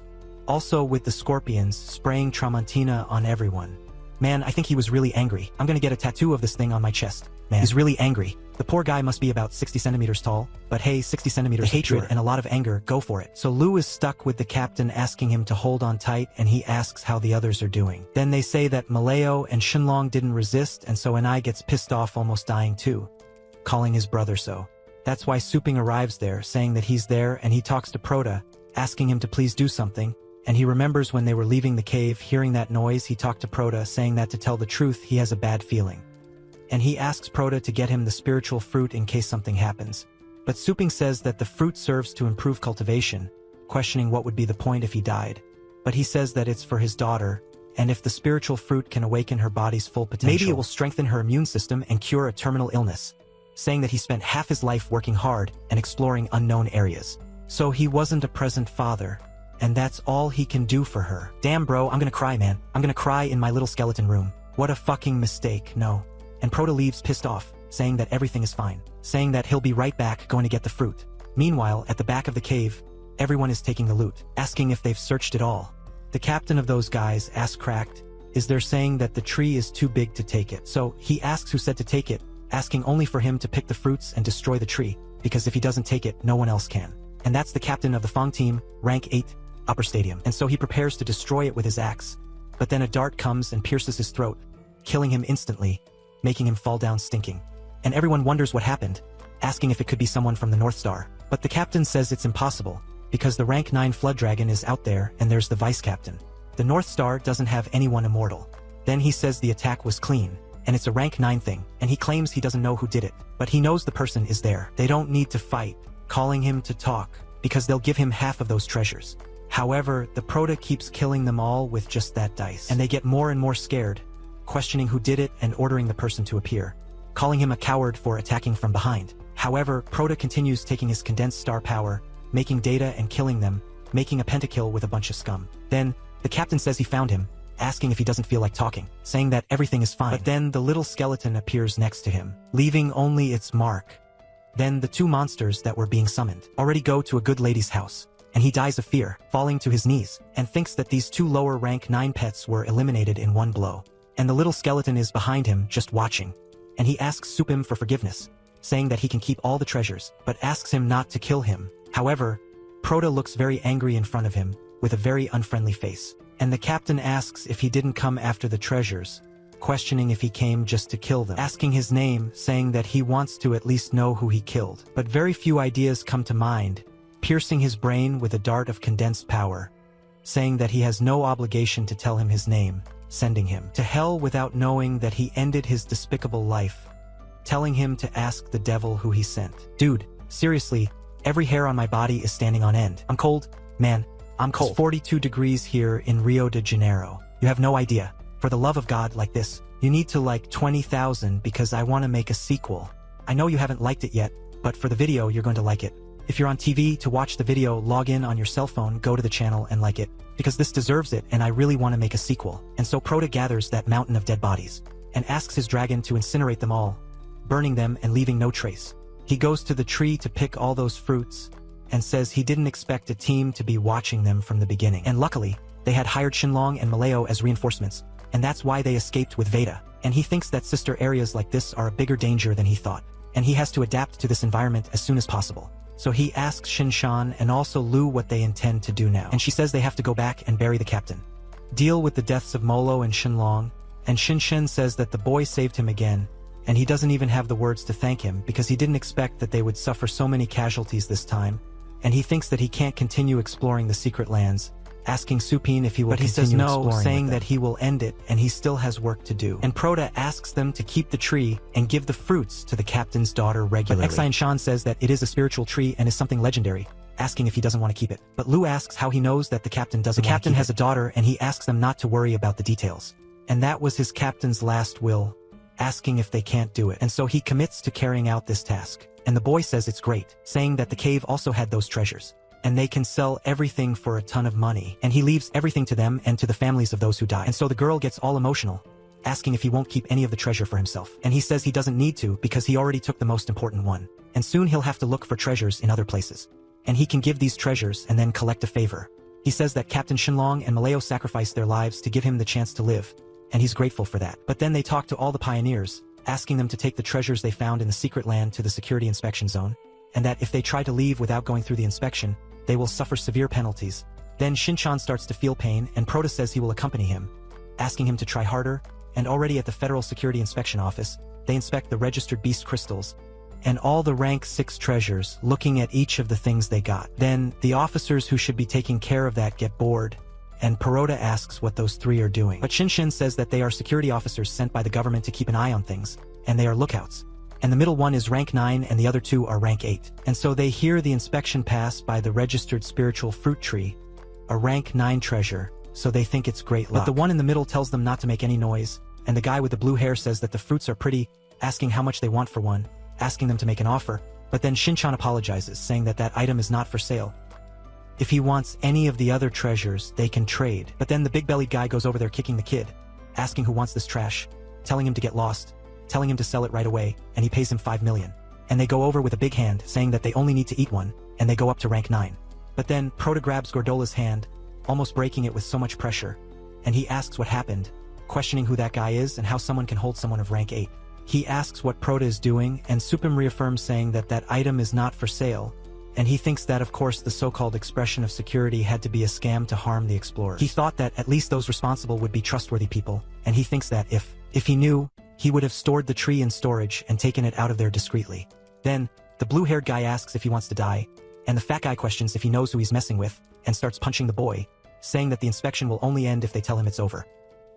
Speaker 1: Also with the scorpions spraying Tramontina on everyone. Man, I think he was really angry. I'm gonna get a tattoo of this thing on my chest. Man, he's really angry. The poor guy must be about 60 centimeters tall, but hey, 60 centimeters, hatred and a lot of anger, go for it. So Lu is stuck with the captain asking him to hold on tight, and he asks how the others are doing. Then they say that Maleo and Shenlong didn't resist, and so Anai gets pissed off, almost dying too, calling his brother so. That's why Suping arrives there, saying that he's there, and he talks to Prota, asking him to please do something, and he remembers when they were leaving the cave, hearing that noise, he talked to Prota, saying that to tell the truth, he has a bad feeling. And he asks Prota to get him the spiritual fruit in case something happens. But Suping says that the fruit serves to improve cultivation, questioning what would be the point if he died. But he says that it's for his daughter, and if the spiritual fruit can awaken her body's full potential, maybe it will strengthen her immune system and cure a terminal illness, saying that he spent half his life working hard and exploring unknown areas. So he wasn't a present father, and that's all he can do for her. Damn bro, I'm gonna cry, man. I'm gonna cry in my little skeleton room. What a fucking mistake, no. And Prota leaves pissed off, saying that everything is fine, saying that he'll be right back going to get the fruit. Meanwhile, at the back of the cave, everyone is taking the loot, asking if they've searched it all. The captain of those guys asks Cracked, is there, saying that the tree is too big to take it. So he asks who said to take it, asking only for him to pick the fruits and destroy the tree, because if he doesn't take it, no one else can. And that's the captain of the Fong team, rank 8, upper stadium. And so he prepares to destroy it with his axe. But then a dart comes and pierces his throat, killing him instantly, making him fall down stinking. And everyone wonders what happened, asking if it could be someone from the North Star. But the captain says it's impossible, because the rank 9 Flood Dragon is out there and there's the vice captain. The North Star doesn't have anyone immortal. Then he says the attack was clean, and it's a rank 9 thing, and he claims he doesn't know who did it, but he knows the person is there. They don't need to fight, calling him to talk, because they'll give him half of those treasures. However, the Prota keeps killing them all with just that dice, and they get more and more scared, questioning who did it and ordering the person to appear, calling him a coward for attacking from behind. However, Prota continues taking his condensed star power, making data and killing them, making a pentakill with a bunch of scum. Then, the captain says he found him, asking if he doesn't feel like talking, saying that everything is fine. But then the little skeleton appears next to him, leaving only its mark. Then the 2 monsters that were being summoned already go to a good lady's house, and he dies of fear, falling to his knees, and thinks that these 2 lower rank 9 pets were eliminated in one blow. And the little skeleton is behind him, just watching. And he asks Supim for forgiveness, saying that he can keep all the treasures, but asks him not to kill him. However, Prota looks very angry in front of him, with a very unfriendly face. And the captain asks if he didn't come after the treasures, questioning if he came just to kill them, asking his name, saying that he wants to at least know who he killed. But very few ideas come to mind, piercing his brain with a dart of condensed power, saying that he has no obligation to tell him his name, sending him to hell without knowing that he ended his despicable life, telling him to ask the devil who he sent. Dude, seriously, every hair on my body is standing on end. I'm cold, man, I'm cold. It's 42 degrees here in Rio de Janeiro. You have no idea. For the love of God, like this, you need to like 20,000 because I want to make a sequel. I know you haven't liked it yet, but for the video you're going to like it. If you're on TV to watch the video, log in on your cell phone, go to the channel and like it, because this deserves it and I really want to make a sequel. And so Prota gathers that mountain of dead bodies, and asks his dragon to incinerate them all, burning them and leaving no trace. He goes to the tree to pick all those fruits, and says he didn't expect a team to be watching them from the beginning. And luckily, they had hired Shenlong and Maleo as reinforcements, and that's why they escaped with Veda. And he thinks that sister areas like this are a bigger danger than he thought, and he has to adapt to this environment as soon as possible. So he asks Shinshan and also Lu what they intend to do now. And she says they have to go back and bury the captain, deal with the deaths of Molo and Shenlong, And Shinshin says that the boy saved him again, and he doesn't even have the words to thank him because he didn't expect that they would suffer so many casualties this time, and he thinks that he can't continue exploring the secret lands, asking Supine if he will continue exploring. But he says no, saying that he will end it and he still has work to do. And Proto asks them to keep the tree and give the fruits to the captain's daughter regularly. But Exai Shan says that it is a spiritual tree and is something legendary, asking if he doesn't want to keep it. But Lu asks how he knows that the captain doesn't want to keep it. The captain has a daughter and he asks them not to worry about the details. And that was his captain's last will, asking if they can't do it. And so he commits to carrying out this task. And the boy says it's great, saying that the cave also had those treasures, and they can sell everything for a ton of money. And he leaves everything to them and to the families of those who die. And so the girl gets all emotional, asking if he won't keep any of the treasure for himself. And he says he doesn't need to because he already took the most important one. And soon he'll have to look for treasures in other places. And he can give these treasures and then collect a favor. He says that Captain Shinlong and Maleo sacrificed their lives to give him the chance to live, and he's grateful for that. But then they talk to all the pioneers, asking them to take the treasures they found in the secret land to the security inspection zone, and that if they try to leave without going through the inspection, they will suffer severe penalties. Then Shinchan starts to feel pain, and Proto says he will accompany him, asking him to try harder, and already at the Federal Security Inspection Office, they inspect the registered beast crystals, and all the rank 6 treasures, looking at each of the things they got. Then, the officers who should be taking care of that get bored, and Perota asks what those 3 are doing. But Shinshin says that they are security officers sent by the government to keep an eye on things, and they are lookouts. And the middle one is rank 9 and the other 2 are rank 8. And so they hear the inspection pass by the registered spiritual fruit tree, a rank 9 treasure, so they think it's great luck. But the one in the middle tells them not to make any noise, and the guy with the blue hair says that the fruits are pretty, asking how much they want for one, asking them to make an offer, but then Shinchan apologizes, saying that that item is not for sale. If he wants any of the other treasures, they can trade. But then the big-bellied guy goes over there kicking the kid, asking who wants this trash, telling him to get lost, telling him to sell it right away, and he pays him 5 million. And they go over with a big hand, saying that they only need to eat one, and they go up to rank 9. But then Proto grabs Gordola's hand, almost breaking it with so much pressure, and he asks what happened, questioning who that guy is and how someone can hold someone of rank 8. He asks what Proto is doing, and Supim reaffirms saying that that item is not for sale, and he thinks that of course the so-called expression of security had to be a scam to harm the explorers. He thought that at least those responsible would be trustworthy people, and he thinks that if he knew, he would have stored the tree in storage and taken it out of there discreetly. Then, the blue-haired guy asks if he wants to die, and the fat guy questions if he knows who he's messing with, and starts punching the boy, saying that the inspection will only end if they tell him it's over.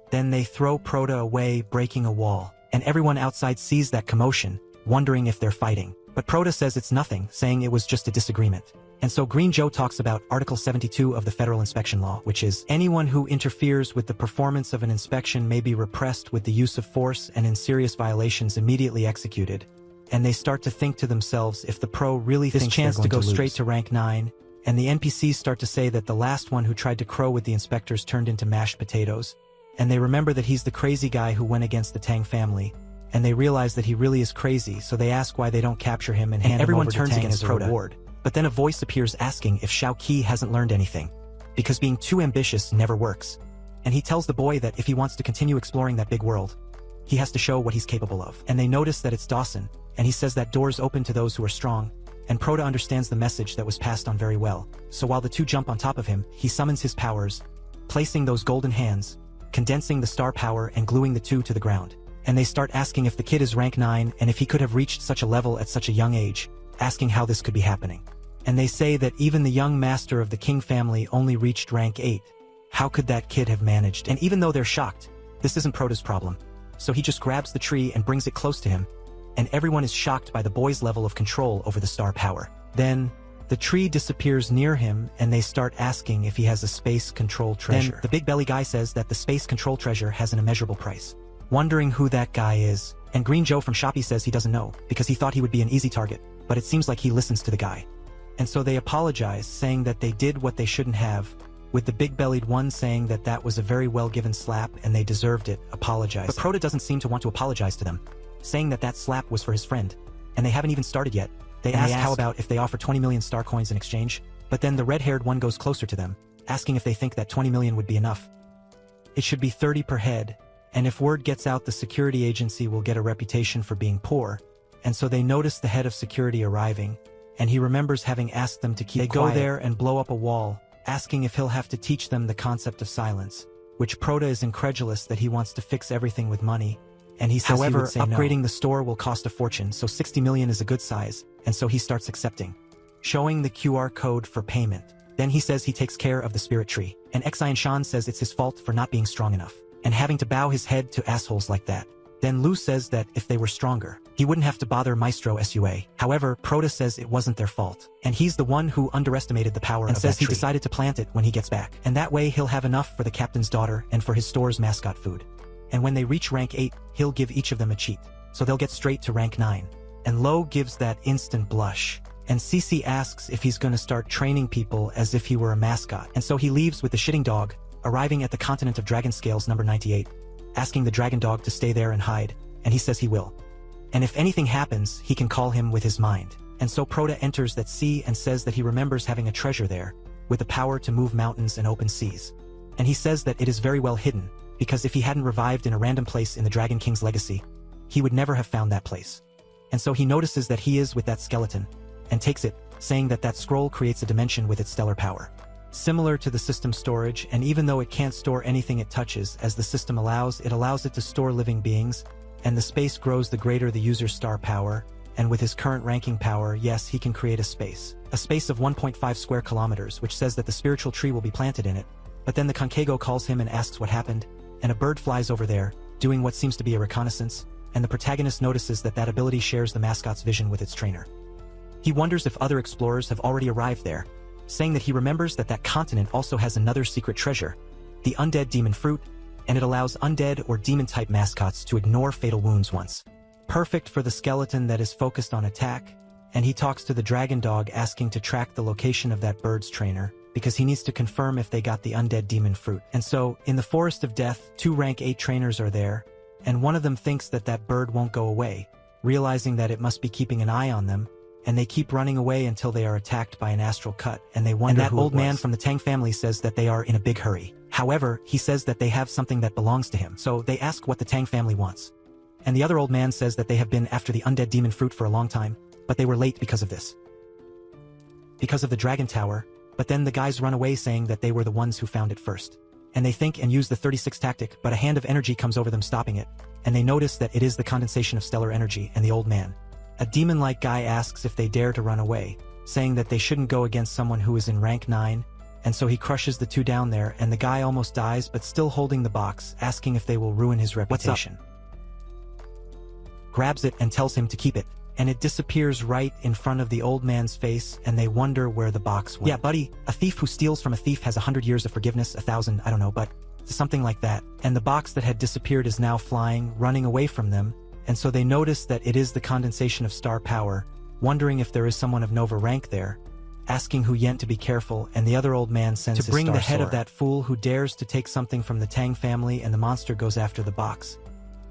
Speaker 1: Then they throw Proto away, breaking a wall, and everyone outside sees that commotion, wondering if they're fighting. But Proto says it's nothing, saying it was just a disagreement. And so Green Joe talks about Article 72 of the Federal Inspection Law, which is, anyone who interferes with the performance of an inspection may be repressed with the use of force and in serious violations immediately executed. And they start to think to themselves if the pro really thinks this chance to go straight to rank 9, and the NPCs start to say that the last one who tried to crow with the inspectors turned into mashed potatoes, and they remember that he's the crazy guy who went against the Tang family, and they realize that he really is crazy, so they ask why they don't capture him and hand him over to Tang as a reward. But then a voice appears asking if Shao Qi hasn't learned anything, because being too ambitious never works. And he tells the boy that if he wants to continue exploring that big world, he has to show what he's capable of. And they notice that it's Dawson, and he says that doors open to those who are strong, and Proto understands the message that was passed on very well. So while the two jump on top of him, he summons his powers, placing those golden hands, condensing the star power and gluing the two to the ground. And they start asking if the kid is rank 9 and if he could have reached such a level at such a young age, asking how this could be happening. And they say that even the young master of the King family only reached rank 8. How could that kid have managed? And even though they're shocked, this isn't Proto's problem. So he just grabs the tree and brings it close to him, and everyone is shocked by the boy's level of control over the star power. Then, the tree disappears near him and they start asking if he has a space control treasure. Then, the big belly guy says that the space control treasure has an immeasurable price. Wondering who that guy is, and Green Joe from Shopee says he doesn't know, because he thought he would be an easy target, but it seems like he listens to the guy. And so they apologize, saying that they did what they shouldn't have, with the big-bellied one saying that that was a very well-given slap and they deserved it, apologizing. But Proto doesn't seem to want to apologize to them, saying that that slap was for his friend, and they haven't even started yet. They ask how about if they offer 20 million star coins in exchange, but then the red-haired one goes closer to them, asking if they think that 20 million would be enough. It should be 30 per head, and if word gets out the security agency will get a reputation for being poor, and so they notice the head of security arriving, and he remembers having asked them to keep quiet. They go there and blow up a wall, asking if he'll have to teach them the concept of silence, which Proda is incredulous that he wants to fix everything with money, and he says however, upgrading the store will cost a fortune, so 60 million is a good size, and so he starts accepting. Showing the QR code for payment. Then he says he takes care of the spirit tree, and Xian Shan says it's his fault for not being strong enough, and having to bow his head to assholes like that. Then Lu says that if they were stronger, he wouldn't have to bother Maestro Sua. However, Proda says it wasn't their fault, and he's the one who underestimated the power and says he decided to plant it when he gets back, and that way he'll have enough for the captain's daughter and for his store's mascot food. And when they reach rank 8, he'll give each of them a cheat, so they'll get straight to rank 9. And Lo gives that instant blush, and Cece asks if he's gonna start training people as if he were a mascot, and so he leaves with the shitting dog, arriving at the continent of Dragon Scales number 98, asking the dragon dog to stay there and hide, and he says he will. And if anything happens, he can call him with his mind. And so Proda enters that sea and says that he remembers having a treasure there, with the power to move mountains and open seas. And he says that it is very well hidden, because if he hadn't revived in a random place in the Dragon King's legacy, he would never have found that place. And so he notices that he is with that skeleton, and takes it, saying that that scroll creates a dimension with its stellar power. Similar to the system storage, and even though it can't store anything it touches, as the system allows it to store living beings, and the space grows the greater the user's star power, and with his current ranking power, yes, he can create a space of 1.5 square kilometers, which says that the spiritual tree will be planted in it. But then the Konkeigo calls him and asks what happened, and a bird flies over there, doing what seems to be a reconnaissance, and the protagonist notices that that ability shares the mascot's vision with its trainer. He wonders if other explorers have already arrived there, saying that he remembers that that continent also has another secret treasure, the undead demon fruit, and it allows undead or demon-type mascots to ignore fatal wounds once. Perfect for the skeleton that is focused on attack, and he talks to the dragon dog asking to track the location of that bird's trainer, because he needs to confirm if they got the undead demon fruit. And so, in the Forest of Death, 2 rank 8 trainers are there, and one of them thinks that that bird won't go away, realizing that it must be keeping an eye on them, and they keep running away until they are attacked by an astral cut, and they wonder who it was. And that old man from the Tang family says that they are in a big hurry. However, he says that they have something that belongs to him, so they ask what the Tang family wants. And the other old man says that they have been after the undead demon fruit for a long time, but they were late because of this. Because of the dragon tower, but then the guys run away saying that they were the ones who found it first. And they think and use the 36 tactic, but a hand of energy comes over them stopping it, and they notice that it is the condensation of stellar energy and the old man. A demon-like guy asks if they dare to run away, saying that they shouldn't go against someone who is in rank 9, and so he crushes the 2 down there, and the guy almost dies but still holding the box, asking if they will ruin his reputation. Grabs it and tells him to keep it, and it disappears right in front of the old man's face, and they wonder where the box went. Yeah, buddy, a thief who steals from a thief has 100 years of forgiveness, 1,000, I don't know, but something like that. And the box that had disappeared is now flying, running away from them, and so they notice that it is the condensation of star power, wondering if there is someone of Nova rank there, asking Hu Yen to be careful, and the other old man sends to bring the head of that fool who dares to take something from the Tang family, and the monster goes after the box.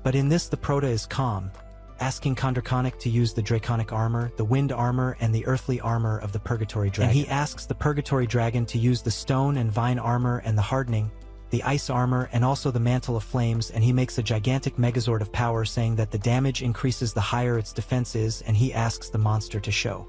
Speaker 1: But in this the Proda is calm, asking Kondraconic to use the draconic armor, the wind armor, and the earthly armor of the Purgatory Dragon. And he asks the Purgatory Dragon to use the stone and vine armor and the hardening, the ice armor, and also the mantle of flames, and he makes a gigantic megazord of power, saying that the damage increases the higher its defense is, and he asks the monster to show.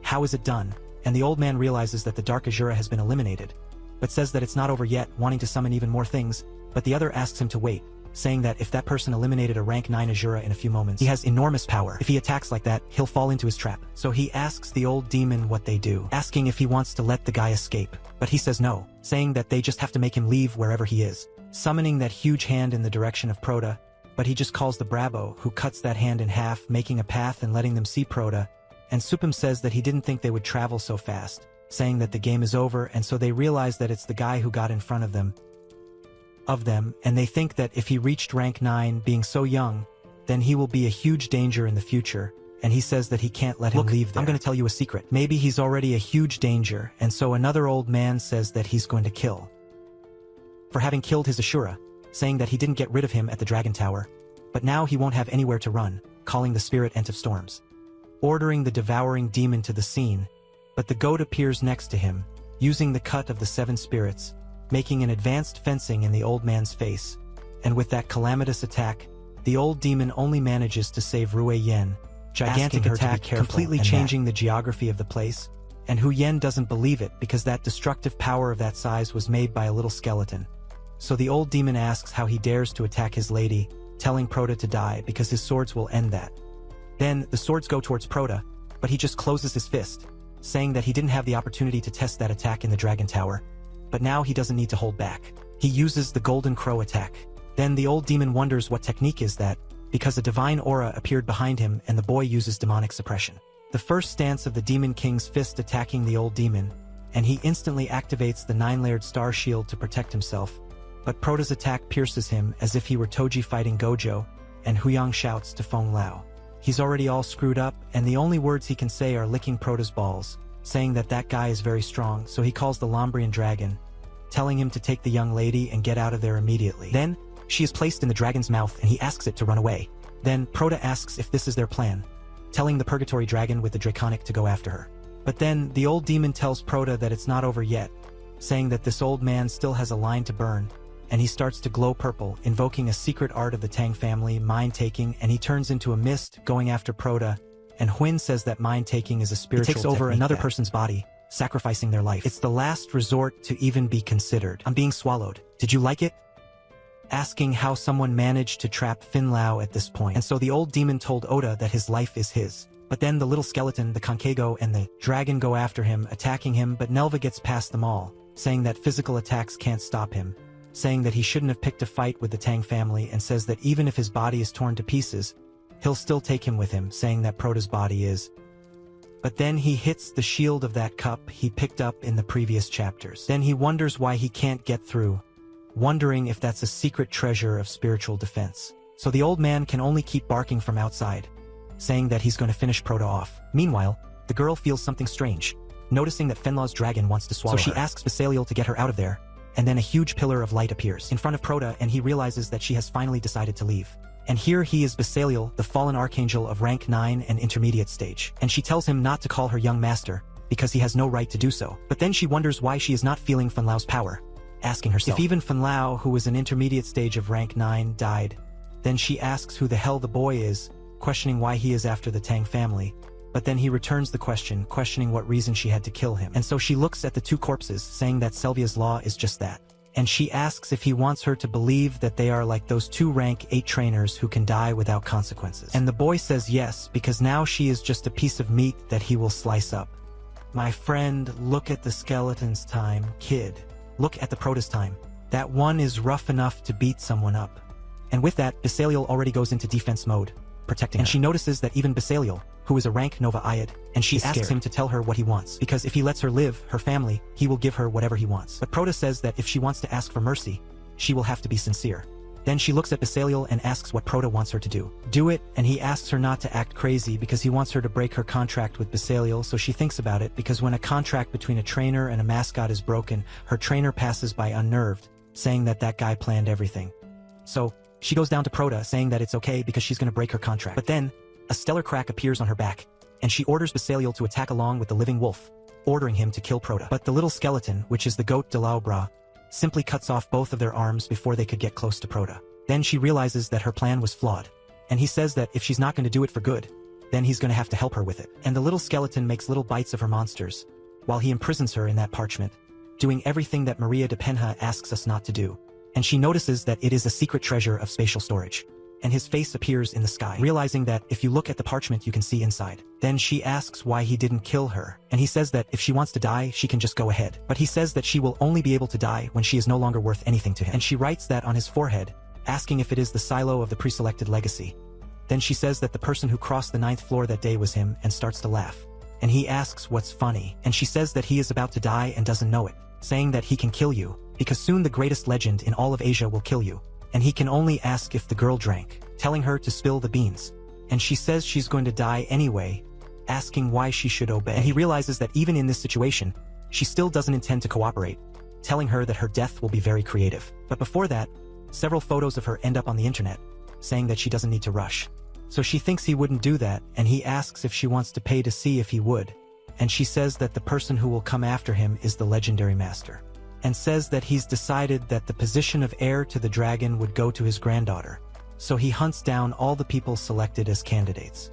Speaker 1: How is it done? And the old man realizes that the Dark Asura has been eliminated, but says that it's not over yet, wanting to summon even more things, but the other asks him to wait, saying that if that person eliminated a rank 9 Asura in a few moments, he has enormous power. If he attacks like that, he'll fall into his trap. So he asks the old demon what they do, asking if he wants to let the guy escape, but he says no, saying that they just have to make him leave wherever he is, summoning that huge hand in the direction of Proda, but he just calls the Brabo, who cuts that hand in half, making a path and letting them see Proda, and Supim says that he didn't think they would travel so fast, saying that the game is over, and so they realize that it's the guy who got in front of them, and they think that if he reached rank 9 being so young, then he will be a huge danger in the future, and he says that he can't let him leave there. I'm going to tell you a secret. Maybe he's already a huge danger, and so another old man says that he's going to kill for having killed his Asura, saying that he didn't get rid of him at the Dragon Tower, but now he won't have anywhere to run, calling the Spirit Ent of Storms, ordering the devouring demon to the scene, but the goat appears next to him, using the cut of the 7 spirits, making an advanced fencing in the old man's face, and with that calamitous attack, the old demon only manages to save Rue Yen, gigantic attack completely changing the geography of the place, and Hu Yen doesn't believe it because that destructive power of that size was made by a little skeleton. So the old demon asks how he dares to attack his lady, telling Prota to die because his swords will end that. Then, the swords go towards Prota, but he just closes his fist, saying that he didn't have the opportunity to test that attack in the Dragon Tower, but now he doesn't need to hold back. He uses the Golden Crow attack. Then the old demon wonders what technique is that, because a divine aura appeared behind him and the boy uses demonic suppression. The first stance of the Demon King's fist attacking the old demon, and he instantly activates the 9-layered star shield to protect himself, but Prota's attack pierces him as if he were Toji fighting Gojo, and Huyang shouts to Feng Lao. He's already all screwed up, and the only words he can say are licking Prota's balls, saying that that guy is very strong, so he calls the Lombrian dragon, telling him to take the young lady and get out of there immediately. Then, she is placed in the dragon's mouth and he asks it to run away. Then, Prota asks if this is their plan, telling the Purgatory Dragon with the Draconic to go after her. But then, the old demon tells Prota that it's not over yet, saying that this old man still has a line to burn, and he starts to glow purple, invoking a secret art of the Tang family, mind-taking, and he turns into a mist, going after Prota, and Huin says that mind-taking is a spiritual technique. It takes over another person's body, sacrificing their life. It's the last resort to even be considered. I'm being swallowed. Did you like it? Asking how someone managed to trap Fin Lao at this point. And so the old demon told Oda that his life is his. But then the little skeleton, the Kankeigo, and the dragon go after him, attacking him, but Nelva gets past them all, saying that physical attacks can't stop him, saying that he shouldn't have picked a fight with the Tang family, and says that even if his body is torn to pieces, he'll still take him with him, saying that Prota's body is. But then he hits the shield of that cup he picked up in the previous chapters. Then he wonders why he can't get through, wondering if that's a secret treasure of spiritual defense. So the old man can only keep barking from outside, saying that he's going to finish Prota off. Meanwhile, the girl feels something strange, noticing that Fenlaw's dragon wants to swallow her. So she asks Basaliel to get her out of there, and then a huge pillar of light appears in front of Prota, and he realizes that she has finally decided to leave. And here he is, Basaliel, the fallen archangel of rank 9 and intermediate stage. And she tells him not to call her young master, because he has no right to do so. But then she wonders why she is not feeling Fenlao's power, asking herself if even Fenlao, who was an intermediate stage of rank 9, died. Then she asks who the hell the boy is, questioning why he is after the Tang family. But then he returns the question, questioning what reason she had to kill him. And so she looks at the two corpses, saying that Selvia's law is just that. And she asks if he wants her to believe that they are like those 2 rank 8 trainers who can die without consequences. And the boy says yes, because now she is just a piece of meat that he will slice up. My friend, look at the skeleton's time, kid. Look at the Prota's time. That one is rough enough to beat someone up. And with that, Basaliel already goes into defense mode, protecting her. And she notices that even Basaliel, who is a rank Nova Ayad, and she asks him to tell her what he wants, because if he lets her live, her family, he will give her whatever he wants. But Prota says that if she wants to ask for mercy, she will have to be sincere. Then she looks at Basaliel and asks what Prota wants her to do. Do it, and he asks her not to act crazy because he wants her to break her contract with Basaliel, so she thinks about it, because when a contract between a trainer and a mascot is broken, her trainer passes by unnerved, saying that that guy planned everything. So, she goes down to Prota, saying that it's okay because she's gonna break her contract. But then, a stellar crack appears on her back, and she orders Basaliel to attack along with the living wolf, ordering him to kill Prota. But the little skeleton, which is the goat de Laubra, simply cuts off both of their arms before they could get close to Prota. Then she realizes that her plan was flawed, and he says that if she's not going to do it for good, then he's going to have to help her with it. And the little skeleton makes little bites of her monsters, while he imprisons her in that parchment, doing everything that Maria de Penha asks us not to do. And she notices that it is a secret treasure of spatial storage. And his face appears in the sky, realizing that if you look at the parchment you can see inside. Then she asks why he didn't kill her, and he says that if she wants to die, she can just go ahead. But he says that she will only be able to die when she is no longer worth anything to him. And she writes that on his forehead, asking if it is the silo of the preselected legacy. Then she says that the person who crossed the 9th floor that day was him, and starts to laugh. And he asks what's funny, and she says that he is about to die and doesn't know it, saying that he can kill you, because soon the greatest legend in all of Asia will kill you. And he can only ask if the girl drank, telling her to spill the beans. And she says she's going to die anyway, asking why she should obey. And he realizes that even in this situation, she still doesn't intend to cooperate, telling her that her death will be very creative. But before that, several photos of her end up on the internet, saying that she doesn't need to rush. So she thinks he wouldn't do that, and he asks if she wants to pay to see if he would. And she says that the person who will come after him is the legendary master, and says that he's decided that the position of heir to the dragon would go to his granddaughter. So he hunts down all the people selected as candidates.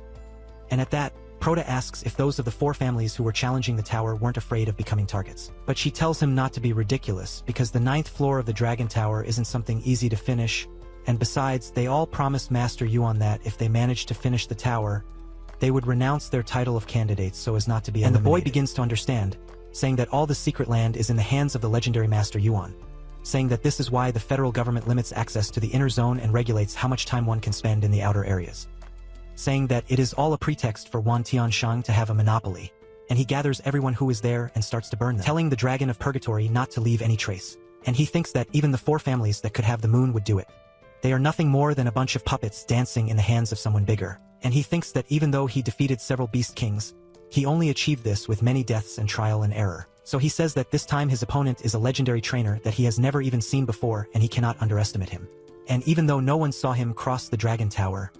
Speaker 1: And at that, Proto asks if those of the 4 families who were challenging the tower weren't afraid of becoming targets. But she tells him not to be ridiculous, because the 9th floor of the Dragon Tower isn't something easy to finish, and besides, they all promised Master Yuan that if they managed to finish the tower, they would renounce their title of candidates so as not to be eliminated. And the boy begins to understand, saying that all the secret land is in the hands of the legendary Master Yuan, saying that this is why the federal government limits access to the inner zone and regulates how much time one can spend in the outer areas, saying that it is all a pretext for Wan Tianshang to have a monopoly, and he gathers everyone who is there and starts to burn them, telling the Dragon of Purgatory not to leave any trace. And he thinks that even the 4 families that could have the moon would do it. They are nothing more than a bunch of puppets dancing in the hands of someone bigger. And he thinks that even though he defeated several beast kings, he only achieved this with many deaths and trial and error. So he says that this time his opponent is a legendary trainer that he has never even seen before, and he cannot underestimate him. And even though no one saw him cross the Dragon Tower,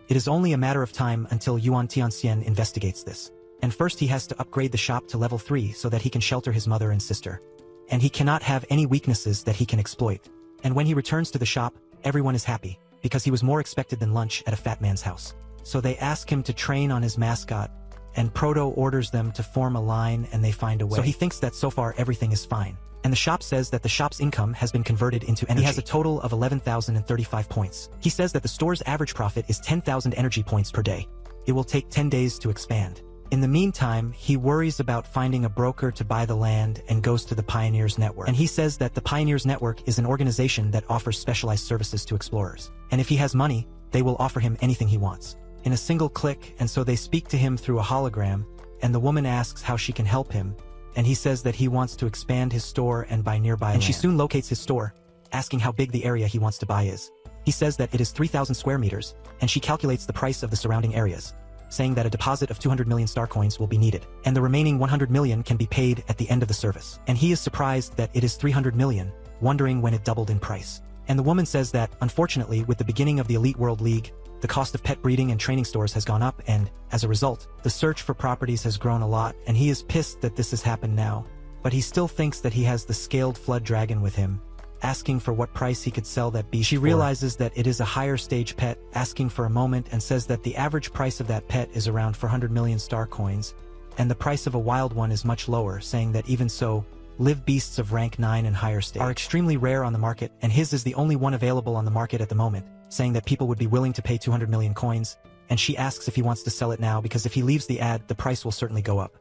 Speaker 1: it is only a matter of time until Yuan Tianxian investigates this. And first he has to upgrade the shop to level 3 so that he can shelter his mother and sister. And he cannot have any weaknesses that he can exploit. And when he returns to the shop, everyone is happy, because he was more expected than lunch at a fat man's house. So they ask him to train on his mascot, and Proto orders them to form a line, and they find a way. So he thinks that so far everything is fine. And the shop says that the shop's income has been converted into energy. He has a total of 11,035 points. He says that the store's average profit is 10,000 energy points per day. It will take 10 days to expand. In the meantime, he worries about finding a broker to buy the land and goes to the Pioneers Network. And he says that the Pioneers Network is an organization that offers specialized services to explorers. And if he has money, they will offer him anything he wants in a single click. And so they speak to him through a hologram, and the woman asks how she can help him, and he says that he wants to expand his store and buy nearby land. She soon locates his store, asking how big the area he wants to buy is. He says that it is 3,000 square meters, and she calculates the price of the surrounding areas, saying that a deposit of 200 million star coins will be needed, and the remaining 100 million can be paid at the end of the service. And he is surprised that it is 300 million, wondering when it doubled in price. And the woman says that, unfortunately, with the beginning of the Elite World League, the cost of pet breeding and training stores has gone up, and, as a result, the search for properties has grown a lot, and he is pissed that this has happened now. But he still thinks that he has the scaled flood dragon with him, asking for what price he could sell that beast. She realizes that it is a higher stage pet, asking for a moment, and says that the average price of that pet is around 400 million star coins, and the price of a wild one is much lower, saying that even so, live beasts of rank 9 and higher stage are extremely rare on the market, and his is the only one available on the market at the moment, saying that people would be willing to pay 200 million coins, and she asks if he wants to sell it now because if he leaves the ad, the price will certainly go up.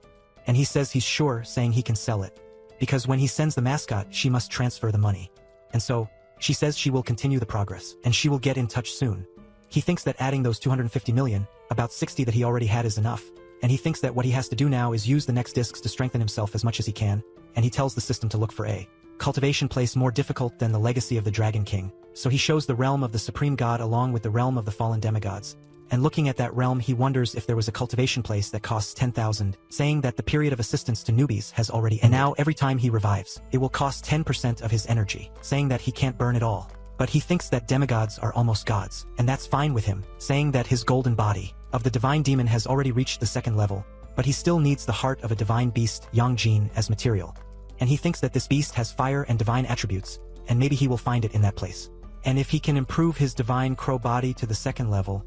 Speaker 1: And he says he's sure, saying he can sell it, because when he sends the mascot, she must transfer the money. And so, she says she will continue the progress, and she will get in touch soon. He thinks that adding those 250 million, about 60 that he already had, is enough, and he thinks that what he has to do now is use the next discs to strengthen himself as much as he can, and he tells the system to look for a cultivation place more difficult than the legacy of the Dragon King. So he shows the realm of the Supreme God along with the realm of the fallen demigods. And looking at that realm, he wonders if there was a cultivation place that costs 10,000, saying that the period of assistance to newbies has already ended. And now every time he revives, it will cost 10% of his energy, saying that he can't burn it all. But he thinks that demigods are almost gods, and that's fine with him, saying that his golden body of the divine demon has already reached the 2nd level, but he still needs the heart of a divine beast, Yangjin, as material. And he thinks that this beast has fire and divine attributes, and maybe he will find it in that place. And if he can improve his divine crow body to the 2nd level,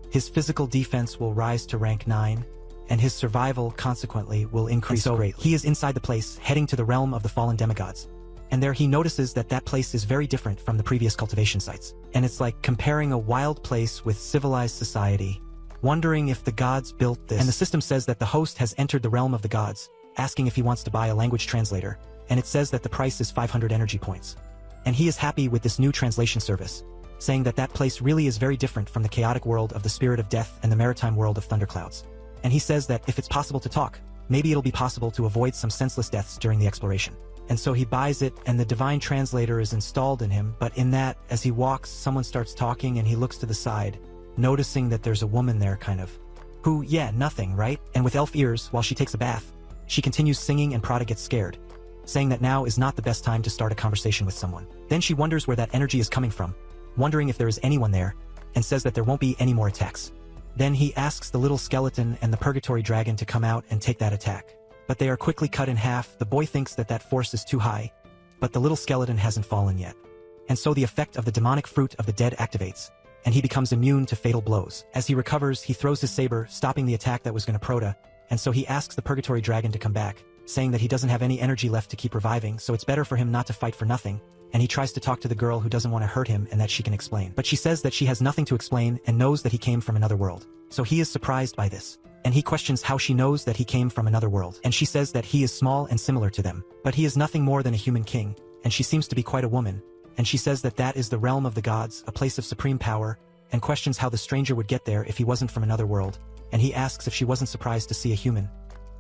Speaker 1: his physical defense will rise to rank 9, and his survival, consequently, will increase greatly. He is inside the place, heading to the realm of the fallen demigods. And there he notices that that place is very different from the previous cultivation sites. And it's like comparing a wild place with civilized society, wondering if the gods built this. And the system says that the host has entered the realm of the gods, asking if he wants to buy a language translator, and it says that the price is 500 energy points. And he is happy with this new translation service, saying that that place really is very different from the chaotic world of the spirit of death and the maritime world of thunderclouds. And he says that if it's possible to talk, maybe it'll be possible to avoid some senseless deaths during the exploration. And so he buys it, and the divine translator is installed in him, but in that, as he walks, someone starts talking and he looks to the side, noticing that there's a woman there who, yeah, nothing, right? And with elf ears, while she takes a bath, she continues singing and Prada gets scared, saying that now is not the best time to start a conversation with someone. Then she wonders where that energy is coming from, wondering if there is anyone there, and says that there won't be any more attacks. Then he asks the little skeleton and the purgatory dragon to come out and take that attack. But they are quickly cut in half. The boy thinks that that force is too high, but the little skeleton hasn't fallen yet. And so the effect of the demonic fruit of the dead activates, and he becomes immune to fatal blows. As he recovers, he throws his saber, stopping the attack that was going to Prota, and so he asks the Purgatory Dragon to come back, saying that he doesn't have any energy left to keep reviving, so it's better for him not to fight for nothing, and he tries to talk to the girl who doesn't want to hurt him and that she can explain. But she says that she has nothing to explain and knows that he came from another world. So he is surprised by this. And he questions how she knows that he came from another world. And she says that he is small and similar to them. But he is nothing more than a human king, and she seems to be quite a woman. And she says that that is the realm of the gods, a place of supreme power, and questions how the stranger would get there if he wasn't from another world. And he asks if she wasn't surprised to see a human.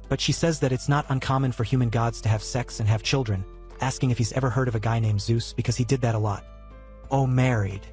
Speaker 1: But she says that it's not uncommon for human gods to have sex and have children, asking if he's ever heard of a guy named Zeus because he did that a lot. Oh, married.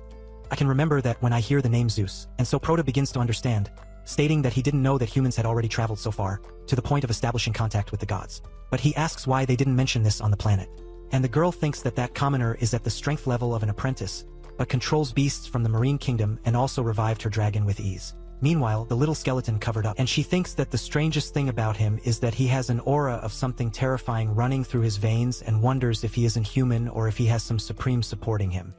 Speaker 1: I can remember that when I hear the name Zeus, and so Prota begins to understand, stating that he didn't know that humans had already traveled so far, to the point of establishing contact with the gods. But he asks why they didn't mention this on the planet. And the girl thinks that that commoner is at the strength level of an apprentice, but controls beasts from the marine kingdom and also revived her dragon with ease. Meanwhile, the little skeleton covered up, and she thinks that the strangest thing about him is that he has an aura of something terrifying running through his veins and wonders if he isn't human or if he has some supreme supporting him.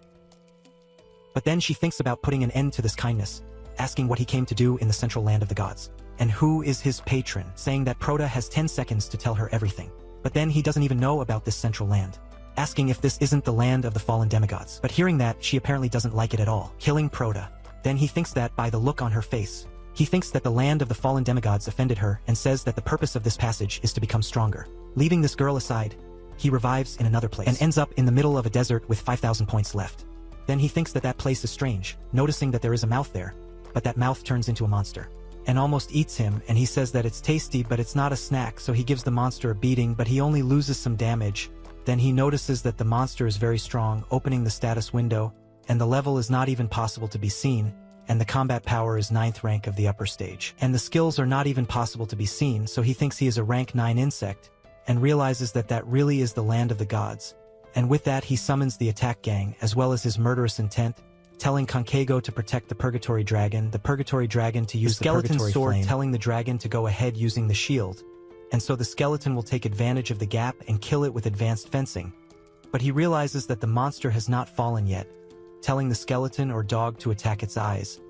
Speaker 1: But then she thinks about putting an end to this kindness, asking what he came to do in the central land of the gods, and who is his patron, saying that Prota has 10 seconds to tell her everything. But then he doesn't even know about this central land, asking if this isn't the land of the fallen demigods. But hearing that, she apparently doesn't like it at all, killing Prota. Then he thinks that by the look on her face, he thinks that the land of the fallen demigods offended her and says that the purpose of this passage is to become stronger. Leaving this girl aside, he revives in another place and ends up in the middle of a desert with 5,000 points left. Then he thinks that that place is strange, noticing that there is a mouth there, but that mouth turns into a monster and almost eats him, and he says that it's tasty but it's not a snack, so he gives the monster a beating, but he only loses some damage. Then he notices that the monster is very strong, opening the status window, and the level is not even possible to be seen, and the combat power is 9th rank of the upper stage. And the skills are not even possible to be seen, so he thinks he is a rank 9 insect, and realizes that that really is the land of the gods. And with that he summons the attack gang, as well as his murderous intent, telling Kankeigo to protect the Purgatory Dragon to use the Purgatory sword, flame, telling the dragon to go ahead using the shield, and so the skeleton will take advantage of the gap and kill it with advanced fencing. But he realizes that the monster has not fallen yet, telling the skeleton or dog to attack its eyes.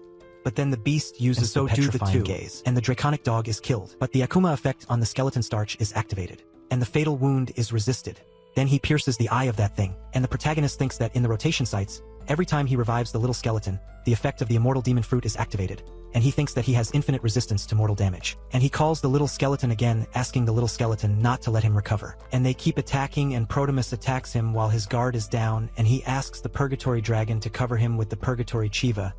Speaker 1: But then the beast uses the petrifying gaze, and the draconic dog is killed. But the Akuma effect on the skeleton starch is activated, and the fatal wound is resisted. Then he pierces the eye of that thing, and the protagonist thinks that in the rotation sites, every time he revives the little skeleton, the effect of the immortal demon fruit is activated, and he thinks that he has infinite resistance to mortal damage. And he calls the little skeleton again, asking the little skeleton not to let him recover. And they keep attacking, and Protamus attacks him while his guard is down, and he asks the Purgatory Dragon to cover him with the Purgatory Chiva,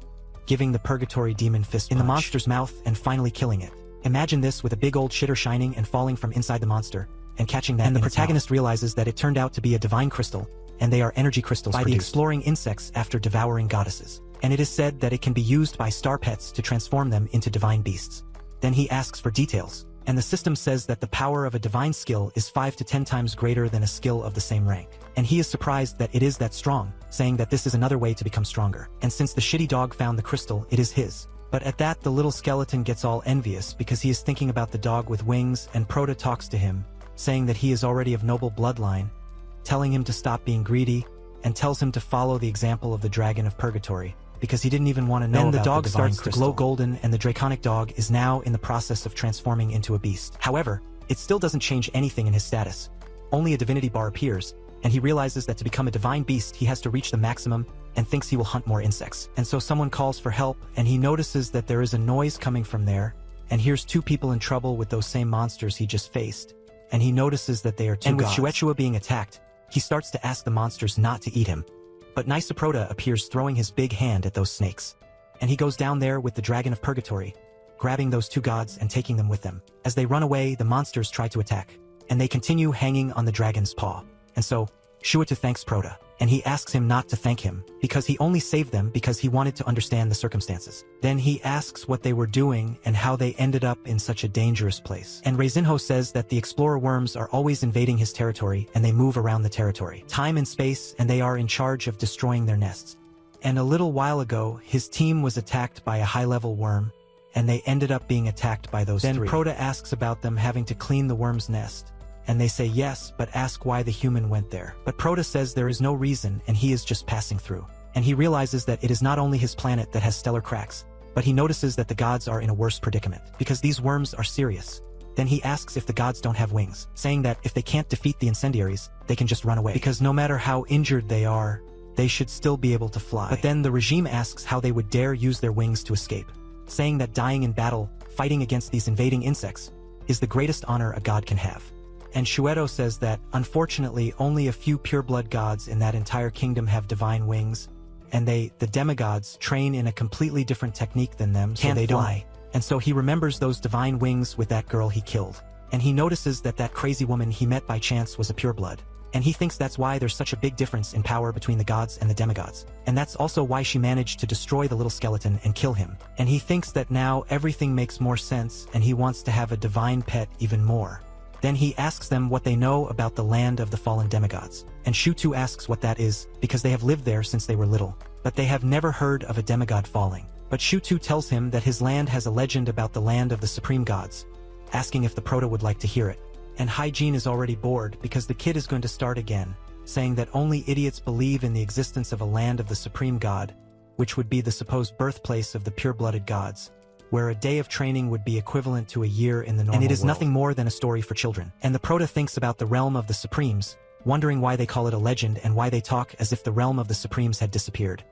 Speaker 1: giving the Purgatory Demon fist punch in the monster's mouth and finally killing it. Imagine this with a big old shitter shining and falling from inside the monster, and catching that, and the protagonist realizes that it turned out to be a divine crystal, and they are energy crystals by the exploring insects after devouring goddesses. And it is said that it can be used by star pets to transform them into divine beasts. Then he asks for details, and the system says that the power of a divine skill is 5 to 10 times greater than a skill of the same rank. And he is surprised that it is that strong, saying that this is another way to become stronger. And since the shitty dog found the crystal, it is his. But at that, the little skeleton gets all envious because he is thinking about the dog with wings, and Prota talks to him, saying that he is already of noble bloodline, telling him to stop being greedy, and tells him to follow the example of the Dragon of Purgatory, because he didn't even want to know about the divine crystal. Then the dog starts to glow golden, and the draconic dog is now in the process of transforming into a beast. However, it still doesn't change anything in his status. Only a divinity bar appears, and he realizes that to become a divine beast he has to reach the maximum, and thinks he will hunt more insects. And so someone calls for help, and he notices that there is a noise coming from there, and hears 2 people in trouble with those same monsters he just faced, and he notices that they are 2 gods. And with Shueisha being attacked, he starts to ask the monsters not to eat him. But Nisaprota appears throwing his big hand at those snakes, and he goes down there with the Dragon of Purgatory, grabbing those 2 gods and taking them with them. As they run away, the monsters try to attack, and they continue hanging on the dragon's paw. And so, Shueisha thanks Prota, and he asks him not to thank him, because he only saved them because he wanted to understand the circumstances. Then he asks what they were doing and how they ended up in such a dangerous place. And Reizinho says that the explorer worms are always invading his territory, and they move around the territory, time and space, and they are in charge of destroying their nests. And a little while ago, his team was attacked by a high-level worm, and they ended up being attacked by those 3. Then Prota asks about them having to clean the worm's nest, and they say yes, but ask why the human went there. But Prota says there is no reason and he is just passing through. and he realizes that it is not only his planet that has stellar cracks, but he notices that the gods are in a worse predicament, because these worms are serious. Then he asks if the gods don't have wings, saying that if they can't defeat the incendiaries, they can just run away, because no matter how injured they are, they should still be able to fly. But then the regime asks how they would dare use their wings to escape, saying that dying in battle, fighting against these invading insects, is the greatest honor a god can have. And Shuedo says that, unfortunately, only a few pure-blood gods in that entire kingdom have divine wings, and they, the demigods, train in a completely different technique than them, so they don't fly. And so he remembers those divine wings with that girl he killed. And he notices that that crazy woman he met by chance was a pureblood. And he thinks that's why there's such a big difference in power between the gods and the demigods. And that's also why she managed to destroy the little skeleton and kill him. And he thinks that now everything makes more sense and he wants to have a divine pet even more. Then he asks them what they know about the land of the fallen demigods. And Shutu asks what that is, because they have lived there since they were little. But they have never heard of a demigod falling. But Shutu tells him that his land has a legend about the land of the supreme gods, asking if the Proto would like to hear it. And Hygiene is already bored because the kid is going to start again, saying that only idiots believe in the existence of a land of the supreme god, which would be the supposed birthplace of the pure-blooded gods, where a day of training would be equivalent to a year in the normal world. And it is nothing more than a story for children. And the Proto thinks about the realm of the Supremes, wondering why they call it a legend and why they talk as if the realm of the Supremes had disappeared.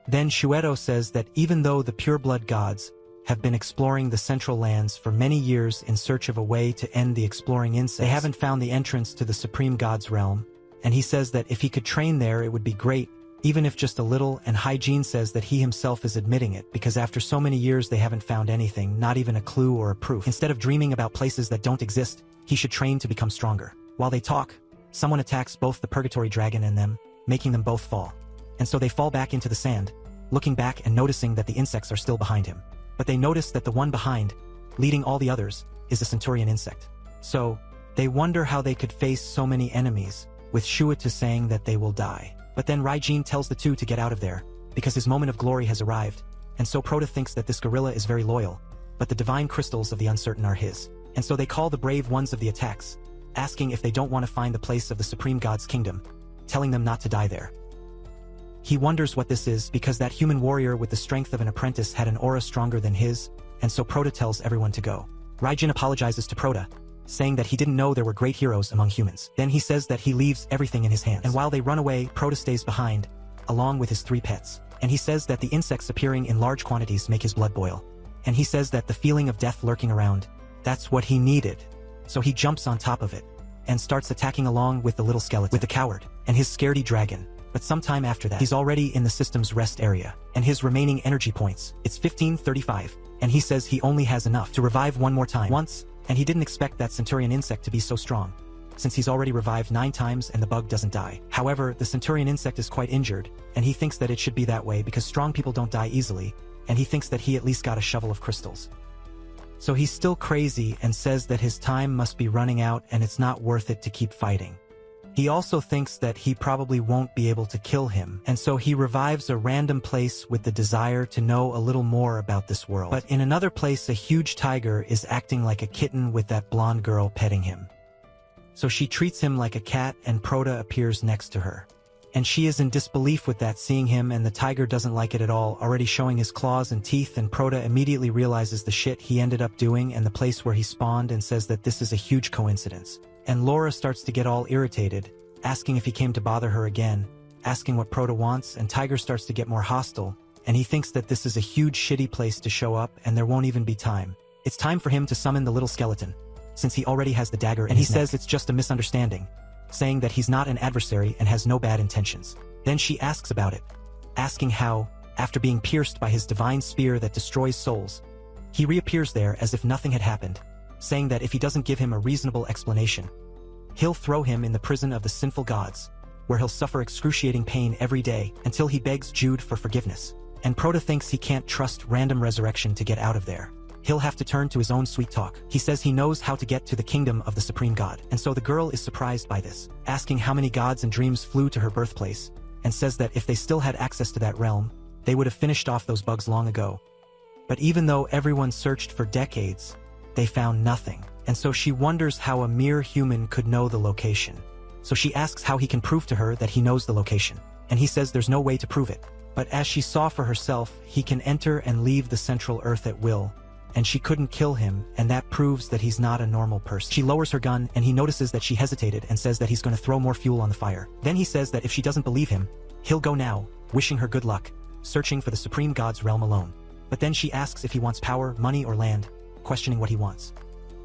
Speaker 1: Then Shuedo says that even though the pure-blood gods have been exploring the central lands for many years in search of a way to end the exploring insects, they haven't found the entrance to the supreme god's realm, and he says that if he could train there it would be great, even if just a little, and Hygiene says that he himself is admitting it because after so many years they haven't found anything, not even a clue or a proof. Instead of dreaming about places that don't exist, he should train to become stronger. While they talk, someone attacks both the Purgatory Dragon and them, making them both fall. And so they fall back into the sand, looking back and noticing that the insects are still behind him. But they notice that the one behind, leading all the others, is a centurion insect. So, they wonder how they could face so many enemies, with Shuetu saying that they will die. But then Raijin tells the two to get out of there, because his moment of glory has arrived, and so Proto thinks that this gorilla is very loyal, but the divine crystals of the uncertain are his. And so they call the brave ones of the attacks, asking if they don't want to find the place of the supreme god's kingdom, telling them not to die there. He wonders what this is because that human warrior with the strength of an apprentice had an aura stronger than his, and so Proto tells everyone to go. Raijin apologizes to Proto, saying that he didn't know there were great heroes among humans. Then he says that he leaves everything in his hands. And while they run away, Proto stays behind, along with his 3 pets. And he says that the insects appearing in large quantities make his blood boil. And he says that the feeling of death lurking around, that's what he needed. So he jumps on top of it, and starts attacking along with the little skeleton, with the coward, and his scaredy dragon. But sometime after that, he's already in the system's rest area, and his remaining energy points, it's 1535, and he says he only has enough to revive one more time. Once, and he didn't expect that centurion insect to be so strong, since he's already revived 9 times and the bug doesn't die. However, the centurion insect is quite injured, and he thinks that it should be that way because strong people don't die easily, and he thinks that he at least got a shovel of crystals. So he's still crazy and says that his time must be running out and it's not worth it to keep fighting. He also thinks that he probably won't be able to kill him, and so he revives a random place with the desire to know a little more about this world. But in another place, a huge tiger is acting like a kitten with that blonde girl petting him. So she treats him like a cat and Proto appears next to her. And she is in disbelief with that, seeing him, and the tiger doesn't like it at all, already showing his claws and teeth, and Proto immediately realizes the shit he ended up doing and the place where he spawned and says that this is a huge coincidence. And Laura starts to get all irritated, asking if he came to bother her again, asking what Proto wants, and Tiger starts to get more hostile, and he thinks that this is a huge shitty place to show up and there won't even be time. It's time for him to summon the little skeleton, since he already has the dagger in his neck. Says it's just a misunderstanding, saying that he's not an adversary and has no bad intentions. Then she asks about it, asking how, after being pierced by his divine spear that destroys souls, he reappears there as if nothing had happened, saying that if he doesn't give him a reasonable explanation, he'll throw him in the prison of the sinful gods, where he'll suffer excruciating pain every day until he begs Jude for forgiveness. And Proto thinks he can't trust random resurrection to get out of there. He'll have to turn to his own sweet talk. He says he knows how to get to the kingdom of the supreme god. And so the girl is surprised by this, asking how many gods and dreams flew to her birthplace, and says that if they still had access to that realm, they would have finished off those bugs long ago. But even though everyone searched for decades, they found nothing. And so she wonders how a mere human could know the location. So she asks how he can prove to her that he knows the location. And he says there's no way to prove it, But as she saw for herself, he can enter and leave the Central Earth at will, and she couldn't kill him, and that proves that he's not a normal person. She lowers her gun, and he notices that she hesitated and says that he's going to throw more fuel on the fire. Then he says that if she doesn't believe him, he'll go now, wishing her good luck, searching for the Supreme God's realm alone. But then she asks if he wants power, money, or land, questioning what he wants.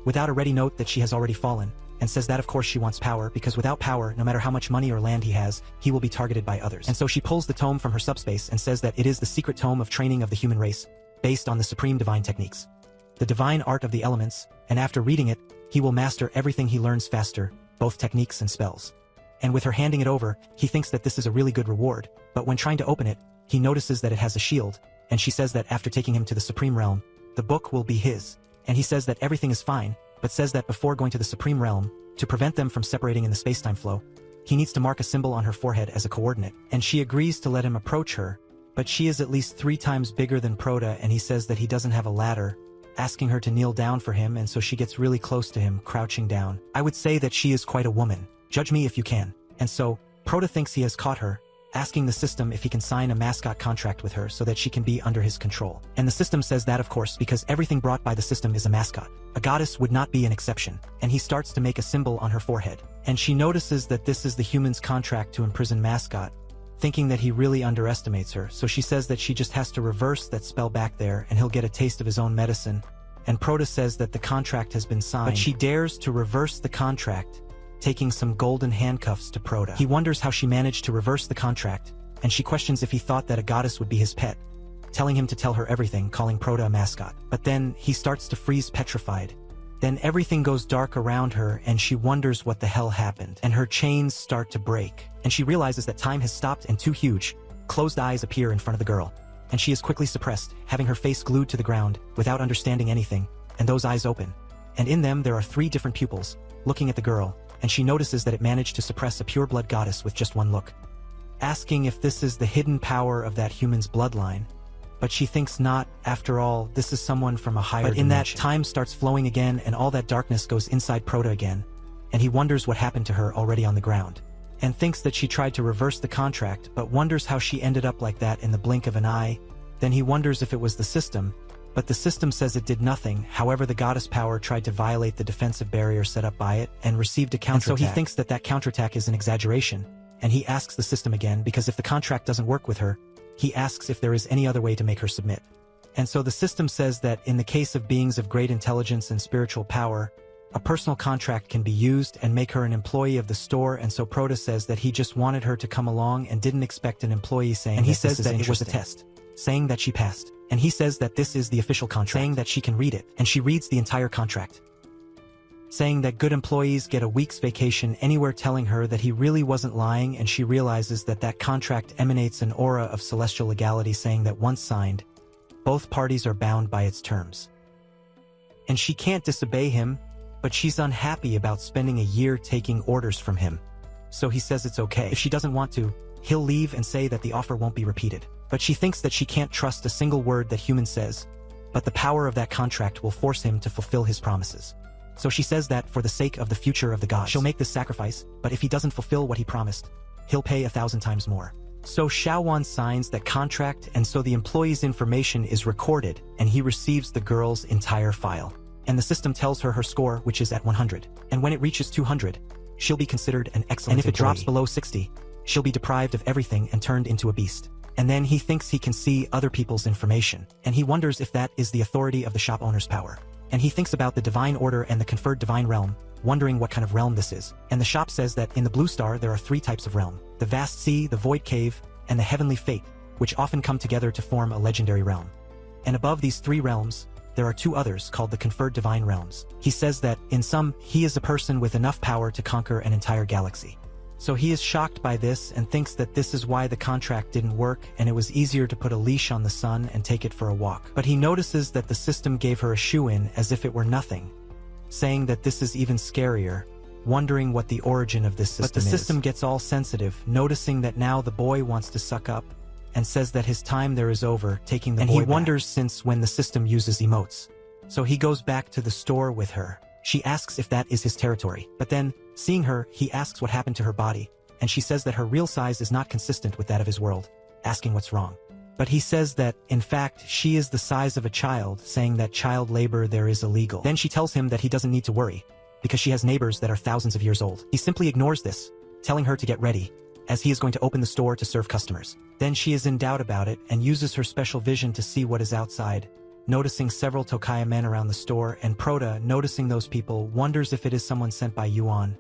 Speaker 1: Without a ready note that she has already fallen, and says that of course she wants power, because without power, no matter how much money or land he has, he will be targeted by others. And so she pulls the tome from her subspace and says that it is the secret tome of training of the human race, based on the supreme divine techniques. The divine art of the elements, and after reading it, he will master everything he learns faster, both techniques and spells. And with her handing it over, he thinks that this is a really good reward, but when trying to open it, he notices that it has a shield, and she says that after taking him to the Supreme Realm, the book will be his. And he says that everything is fine, but says that before going to the Supreme Realm, to prevent them from separating in the space-time flow, he needs to mark a symbol on her forehead as a coordinate. And she agrees to let him approach her, but she is at least 3 times bigger than Proto, and he says that he doesn't have a ladder, asking her to kneel down for him, and so she gets really close to him, crouching down. I would say that she is quite a woman. Judge me if you can. And so, Proto thinks he has caught her, asking the system if he can sign a mascot contract with her so that she can be under his control. And the system says that of course because everything brought by the system is a mascot. A goddess would not be an exception. And he starts to make a symbol on her forehead. And she notices that this is the human's contract to imprison mascot, thinking that he really underestimates her, so she says that she just has to reverse that spell back there and he'll get a taste of his own medicine. And Proto says that the contract has been signed, but she dares to reverse the contract, taking some golden handcuffs to Proto. He wonders how she managed to reverse the contract, and she questions if he thought that a goddess would be his pet, telling him to tell her everything, calling Proto a mascot. But then he starts to freeze petrified. Then everything goes dark around her and she wonders what the hell happened, and her chains start to break. And she realizes that time has stopped and 2 huge, closed eyes appear in front of the girl. And she is quickly suppressed, having her face glued to the ground, without understanding anything, and those eyes open. And in them there are 3 different pupils, looking at the girl, and she notices that it managed to suppress a pure-blood goddess with just 1 look, asking if this is the hidden power of that human's bloodline. But she thinks not, after all, this is someone from a higher dimension. But in that, time starts flowing again and all that darkness goes inside Proto again, and he wonders what happened to her already on the ground, and thinks that she tried to reverse the contract but wonders how she ended up like that in the blink of an eye. Then he wonders if it was the system, but the system says it did nothing. However, the goddess power tried to violate the defensive barrier set up by it and received a counterattack. And so he thinks that that counterattack is an exaggeration, and he asks the system again because if the contract doesn't work with her, he asks if there is any other way to make her submit. And so the system says that in the case of beings of great intelligence and spiritual power, a personal contract can be used and make her an employee of the store. And so Proto says that he just wanted her to come along and didn't expect an employee, saying and he says that it was a test, saying that she passed. And he says that this is the official contract, saying that she can read it, and she reads the entire contract, saying that good employees get a week's vacation anywhere, telling her that he really wasn't lying, and she realizes that that contract emanates an aura of celestial legality, saying that once signed, both parties are bound by its terms. And she can't disobey him, but she's unhappy about spending a year taking orders from him. So he says it's okay. If she doesn't want to, he'll leave and say that the offer won't be repeated. But she thinks that she can't trust a single word that human says, but the power of that contract will force him to fulfill his promises. So she says that for the sake of the future of the gods, she'll make this sacrifice, but if he doesn't fulfill what he promised, he'll pay 1,000 times more. So Shaowan signs that contract, and so the employee's information is recorded, and he receives the girl's entire file. And the system tells her her score, which is at 100. And when it reaches 200, she'll be considered an excellent employee. And if it drops below 60, she'll be deprived of everything and turned into a beast. And then he thinks he can see other people's information, and he wonders if that is the authority of the shop owner's power. And he thinks about the divine order and the conferred divine realm, wondering what kind of realm this is. And the shop says that in the blue star there are 3 types of realm: the vast sea, the void cave, and the heavenly fate, which often come together to form a legendary realm. And above these 3 realms, there are 2 others called the conferred divine realms. He says that, in sum, he is a person with enough power to conquer an entire galaxy. So he is shocked by this and thinks that this is why the contract didn't work, and it was easier to put a leash on the sun and take it for a walk. But he notices that the system gave her a shoe-in as if it were nothing, saying that this is even scarier, wondering what the origin of this system is. But the system gets all sensitive, noticing that now the boy wants to suck up, and says that his time there is over, taking the boy back. And he wonders since when the system uses emotes. So he goes back to the store with her. She asks if that is his territory, but then, seeing her, he asks what happened to her body, and she says that her real size is not consistent with that of his world, asking what's wrong. But he says that, in fact, she is the size of a child, saying that child labor there is illegal. Then she tells him that he doesn't need to worry, because she has neighbors that are thousands of years old. He simply ignores this, telling her to get ready, as he is going to open the store to serve customers. Then she is in doubt about it and uses her special vision to see what is outside, noticing several Tokaya men around the store, and Prota, noticing those people, wonders if it is someone sent by Yuan,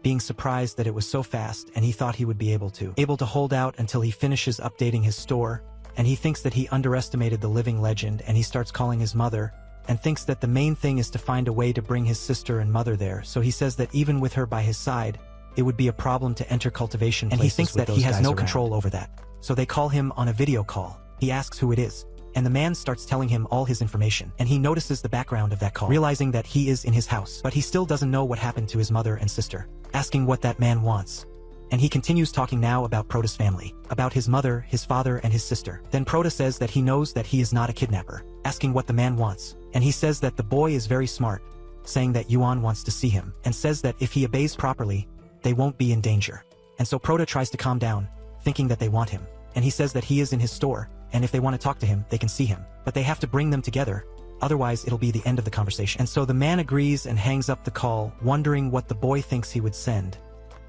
Speaker 1: being surprised that it was so fast and he thought he would be able to hold out until he finishes updating his store, and he thinks that he underestimated the living legend, and he starts calling his mother, and thinks that the main thing is to find a way to bring his sister and mother there. So he says that even with her by his side, it would be a problem to enter cultivation places, and he thinks that he has no control over that. So they call him on a video call. He asks who it is, and the man starts telling him all his information, and he notices the background of that call, realizing that he is in his house, but he still doesn't know what happened to his mother and sister, asking what that man wants. And he continues talking now about Prota's family, about his mother, his father, and his sister. Then Prota says that he knows that he is not a kidnapper, asking what the man wants, and he says that the boy is very smart, saying that Yuan wants to see him, and says that if he obeys properly, they won't be in danger. And so Prota tries to calm down, thinking that they want him, and he says that he is in his store, and if they want to talk to him, they can see him, but they have to bring them together, otherwise it'll be the end of the conversation. And so the man agrees and hangs up the call, wondering what the boy thinks he would send,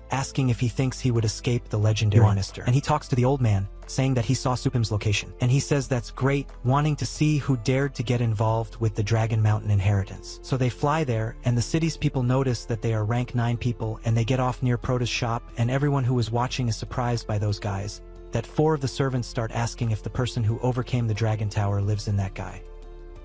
Speaker 1: asking if he thinks he would escape the legendary minister. And he talks to the old man, saying that he saw Supim's location, and he says that's great, wanting to see who dared to get involved with the Dragon Mountain inheritance. So they fly there, and the city's people notice that they are rank 9 people, and they get off near Prota's shop, and everyone who is watching is surprised by those guys, that 4 of the servants start asking if the person who overcame the Dragon Tower lives in that guy.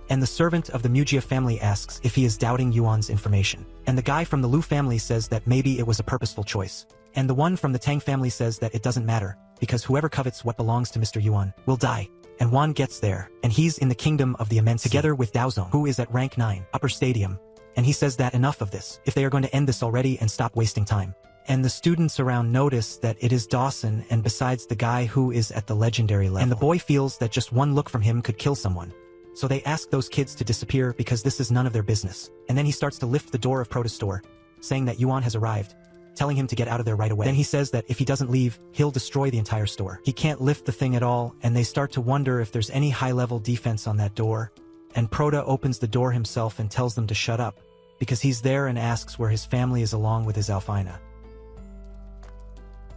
Speaker 1: And the servant of the Mugia family asks if he is doubting Yuan's information. And the guy from the Lu family says that maybe it was a purposeful choice. And the one from the Tang family says that it doesn't matter, because whoever covets what belongs to Mr. Yuan will die. And Wan gets there, and he's in the kingdom of the immense together with Daozong, who is at rank 9, upper stadium. And he says that enough of this, if they are going to end this already and stop wasting time. And the students around notice that it is Dawson, and besides the guy who is at the legendary level. And the boy feels that just one look from him could kill someone. So they ask those kids to disappear because this is none of their business. And then he starts to lift the door of Prota's store, saying that Yuan has arrived, telling him to get out of there right away. Then he says that if he doesn't leave, he'll destroy the entire store. He can't lift the thing at all, and they start to wonder if there's any high-level defense on that door. And Prota opens the door himself and tells them to shut up, because he's there, and asks where his family is along with his Alfina.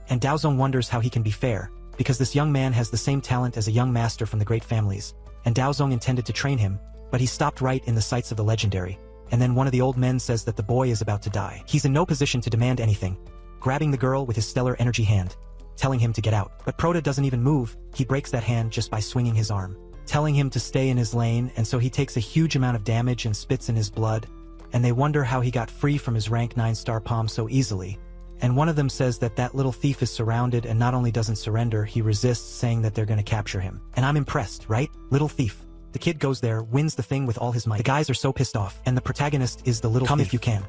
Speaker 1: And Daozong wonders how he can be fair, because this young man has the same talent as a young master from the great families, and Daozong intended to train him, but he stopped right in the sights of the legendary. And then one of the old men says that the boy is about to die. He's in no position to demand anything, grabbing the girl with his stellar energy hand, telling him to get out. But Prota doesn't even move, he breaks that hand just by swinging his arm, telling him to stay in his lane, and so he takes a huge amount of damage and spits in his blood, and they wonder how he got free from his rank 9 star palm so easily. And one of them says that that little thief is surrounded and not only doesn't surrender, he resists, saying that they're gonna capture him. And I'm impressed, right? Little thief. The kid goes there, wins the thing with all his might. The guys are so pissed off, and the protagonist is the little thief. Come if you can.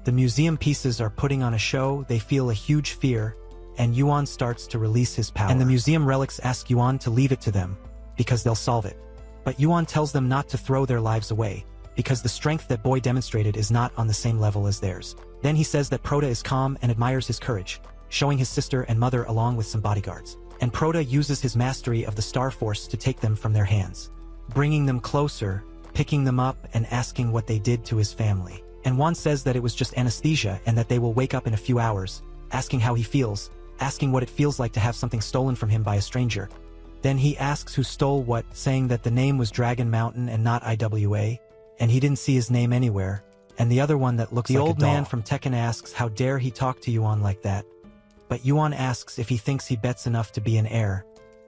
Speaker 1: The museum pieces are putting on a show, they feel a huge fear, and Yuan starts to release his power. And the museum relics ask Yuan to leave it to them, because they'll solve it. But Yuan tells them not to throw their lives away, because the strength that boy demonstrated is not on the same level as theirs. Then he says that Prota is calm and admires his courage, showing his sister and mother along with some bodyguards. And Prota uses his mastery of the Star Force to take them from their hands, bringing them closer, picking them up and asking what they did to his family. And Juan says that it was just anesthesia and that they will wake up in a few hours, asking how he feels, asking what it feels like to have something stolen from him by a stranger. Then he asks who stole what, saying that the name was Dragon Mountain and not IWA, and he didn't see his name anywhere. And the other one that looks like a doll. The old man from Tekken asks how dare he talk to Yuan like that. But Yuan asks if he thinks he bets enough to be an heir,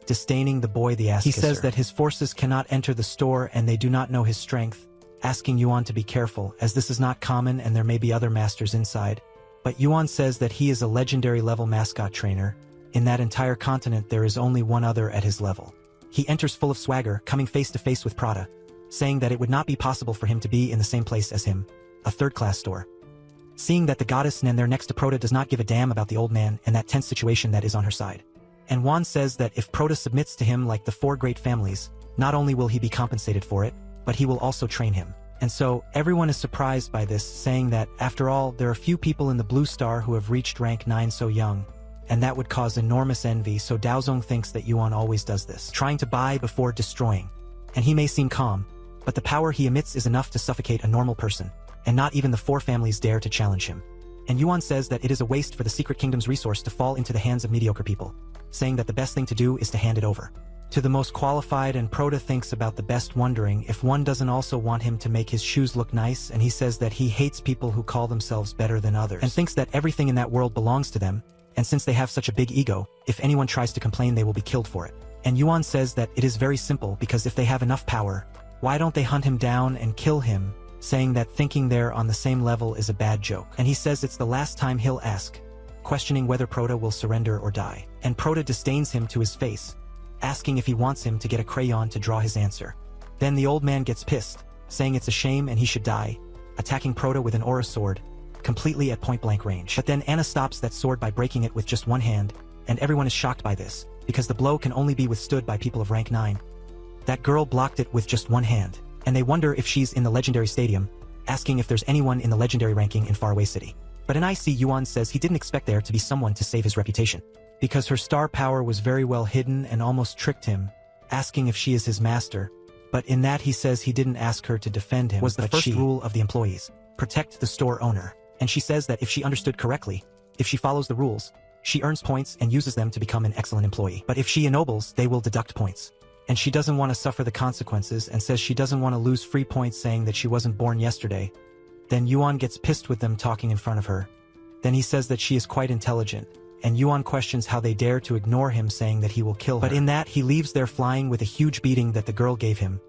Speaker 1: disdaining the boy the ass kisser. He says that his forces cannot enter the store and they do not know his strength, asking Yuan to be careful, as this is not common and there may be other masters inside. But Yuan says that he is a legendary level mascot trainer. In that entire continent there is only one other at his level. He enters full of swagger, coming face to face with Prata, saying that it would not be possible for him to be in the same place as him, a third-class store. Seeing that the goddess Nen there next to Prota does not give a damn about the old man and that tense situation that is on her side. And Juan says that if Prota submits to him like the 4 great families, not only will he be compensated for it, but he will also train him. And so, everyone is surprised by this, saying that, after all, there are few people in the Blue Star who have reached rank 9 so young, and that would cause enormous envy, so Daozong thinks that Yuan always does this, trying to buy before destroying. And he may seem calm, but the power he emits is enough to suffocate a normal person, and not even the four families dare to challenge him. And Yuan says that it is a waste for the Secret Kingdom's resource to fall into the hands of mediocre people, saying that the best thing to do is to hand it over to the most qualified, and Proto thinks about the best, wondering if one doesn't also want him to make his shoes look nice, and he says that he hates people who call themselves better than others, and thinks that everything in that world belongs to them, and since they have such a big ego, if anyone tries to complain they will be killed for it. And Yuan says that it is very simple, because if they have enough power, why don't they hunt him down and kill him, saying that thinking they're on the same level is a bad joke. And he says it's the last time he'll ask, questioning whether Proto will surrender or die. And Proto disdains him to his face, asking if he wants him to get a crayon to draw his answer. Then the old man gets pissed, saying it's a shame and he should die, attacking Proto with an aura sword, completely at point-blank range. But then Anna stops that sword by breaking it with just one hand, and everyone is shocked by this, because the blow can only be withstood by people of rank 9. That girl blocked it with just one hand, and they wonder if she's in the legendary stadium, asking if there's anyone in the legendary ranking in Faraway City. But in IC, Yuan says he didn't expect there to be someone to save his reputation, because her star power was very well hidden and almost tricked him, asking if she is his master. But in that he says he didn't ask her to defend him, was the first rule of the employees, protect the store owner. And she says that if she understood correctly, if she follows the rules, she earns points and uses them to become an excellent employee. But if she ennobles, they will deduct points. And she doesn't want to suffer the consequences, and says she doesn't want to lose free points, saying that she wasn't born yesterday. Then Yuan gets pissed with them talking in front of her. Then he says that she is quite intelligent, and Yuan questions how they dare to ignore him, saying that he will kill her. But in that he leaves there flying with a huge beating that the girl gave him,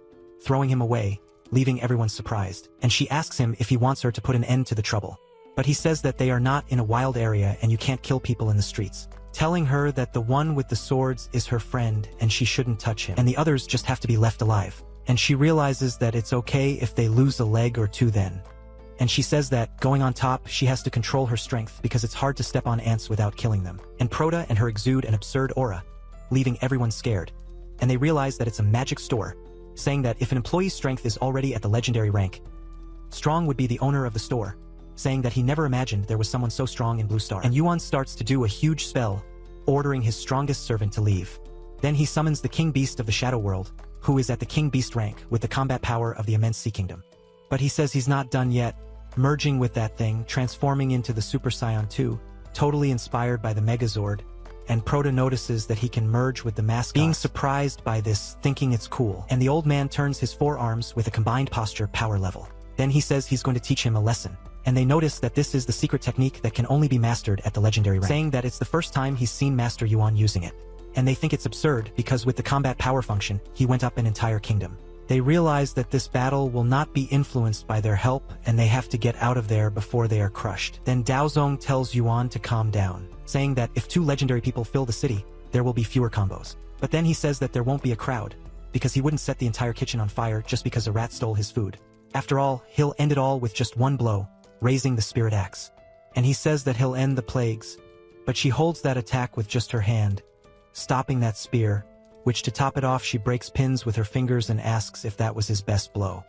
Speaker 1: throwing him away, leaving everyone surprised. And she asks him if he wants her to put an end to the trouble. But he says that they are not in a wild area and you can't kill people in the streets, telling her that the one with the swords is her friend and she shouldn't touch him, and the others just have to be left alive. And she realizes that it's okay if they lose a leg or two then. And she says that, going on top, she has to control her strength because it's hard to step on ants without killing them. And Proto and her exude an absurd aura, leaving everyone scared. And they realize that it's a magic store, saying that if an employee's strength is already at the legendary rank, Strong would be the owner of the store, saying that he never imagined there was someone so strong in Blue Star. And Yuan starts to do a huge spell, ordering his strongest servant to leave. Then he summons the King Beast of the Shadow World, who is at the King Beast rank with the combat power of the immense Sea Kingdom. But he says he's not done yet, merging with that thing, transforming into the Super Saiyan 2, totally inspired by the Megazord, and Proto notices that he can merge with the mascot, being surprised by this, thinking it's cool. And the old man turns his forearms with a combined posture power level. Then he says he's going to teach him a lesson, and they notice that this is the secret technique that can only be mastered at the legendary rank, saying that it's the first time he's seen Master Yuan using it. And they think it's absurd because with the combat power function, he went up an entire kingdom. They realize that this battle will not be influenced by their help, and they have to get out of there before they are crushed. Then Daozong tells Yuan to calm down, saying that if 2 legendary people fill the city, there will be fewer combos. But then he says that there won't be a crowd, because he wouldn't set the entire kitchen on fire just because a rat stole his food. After all, he'll end it all with just one blow, raising the spirit axe. And he says that he'll end the plagues, but she holds that attack with just her hand, stopping that spear, which to top it off she breaks pins with her fingers and asks if that was his best blow.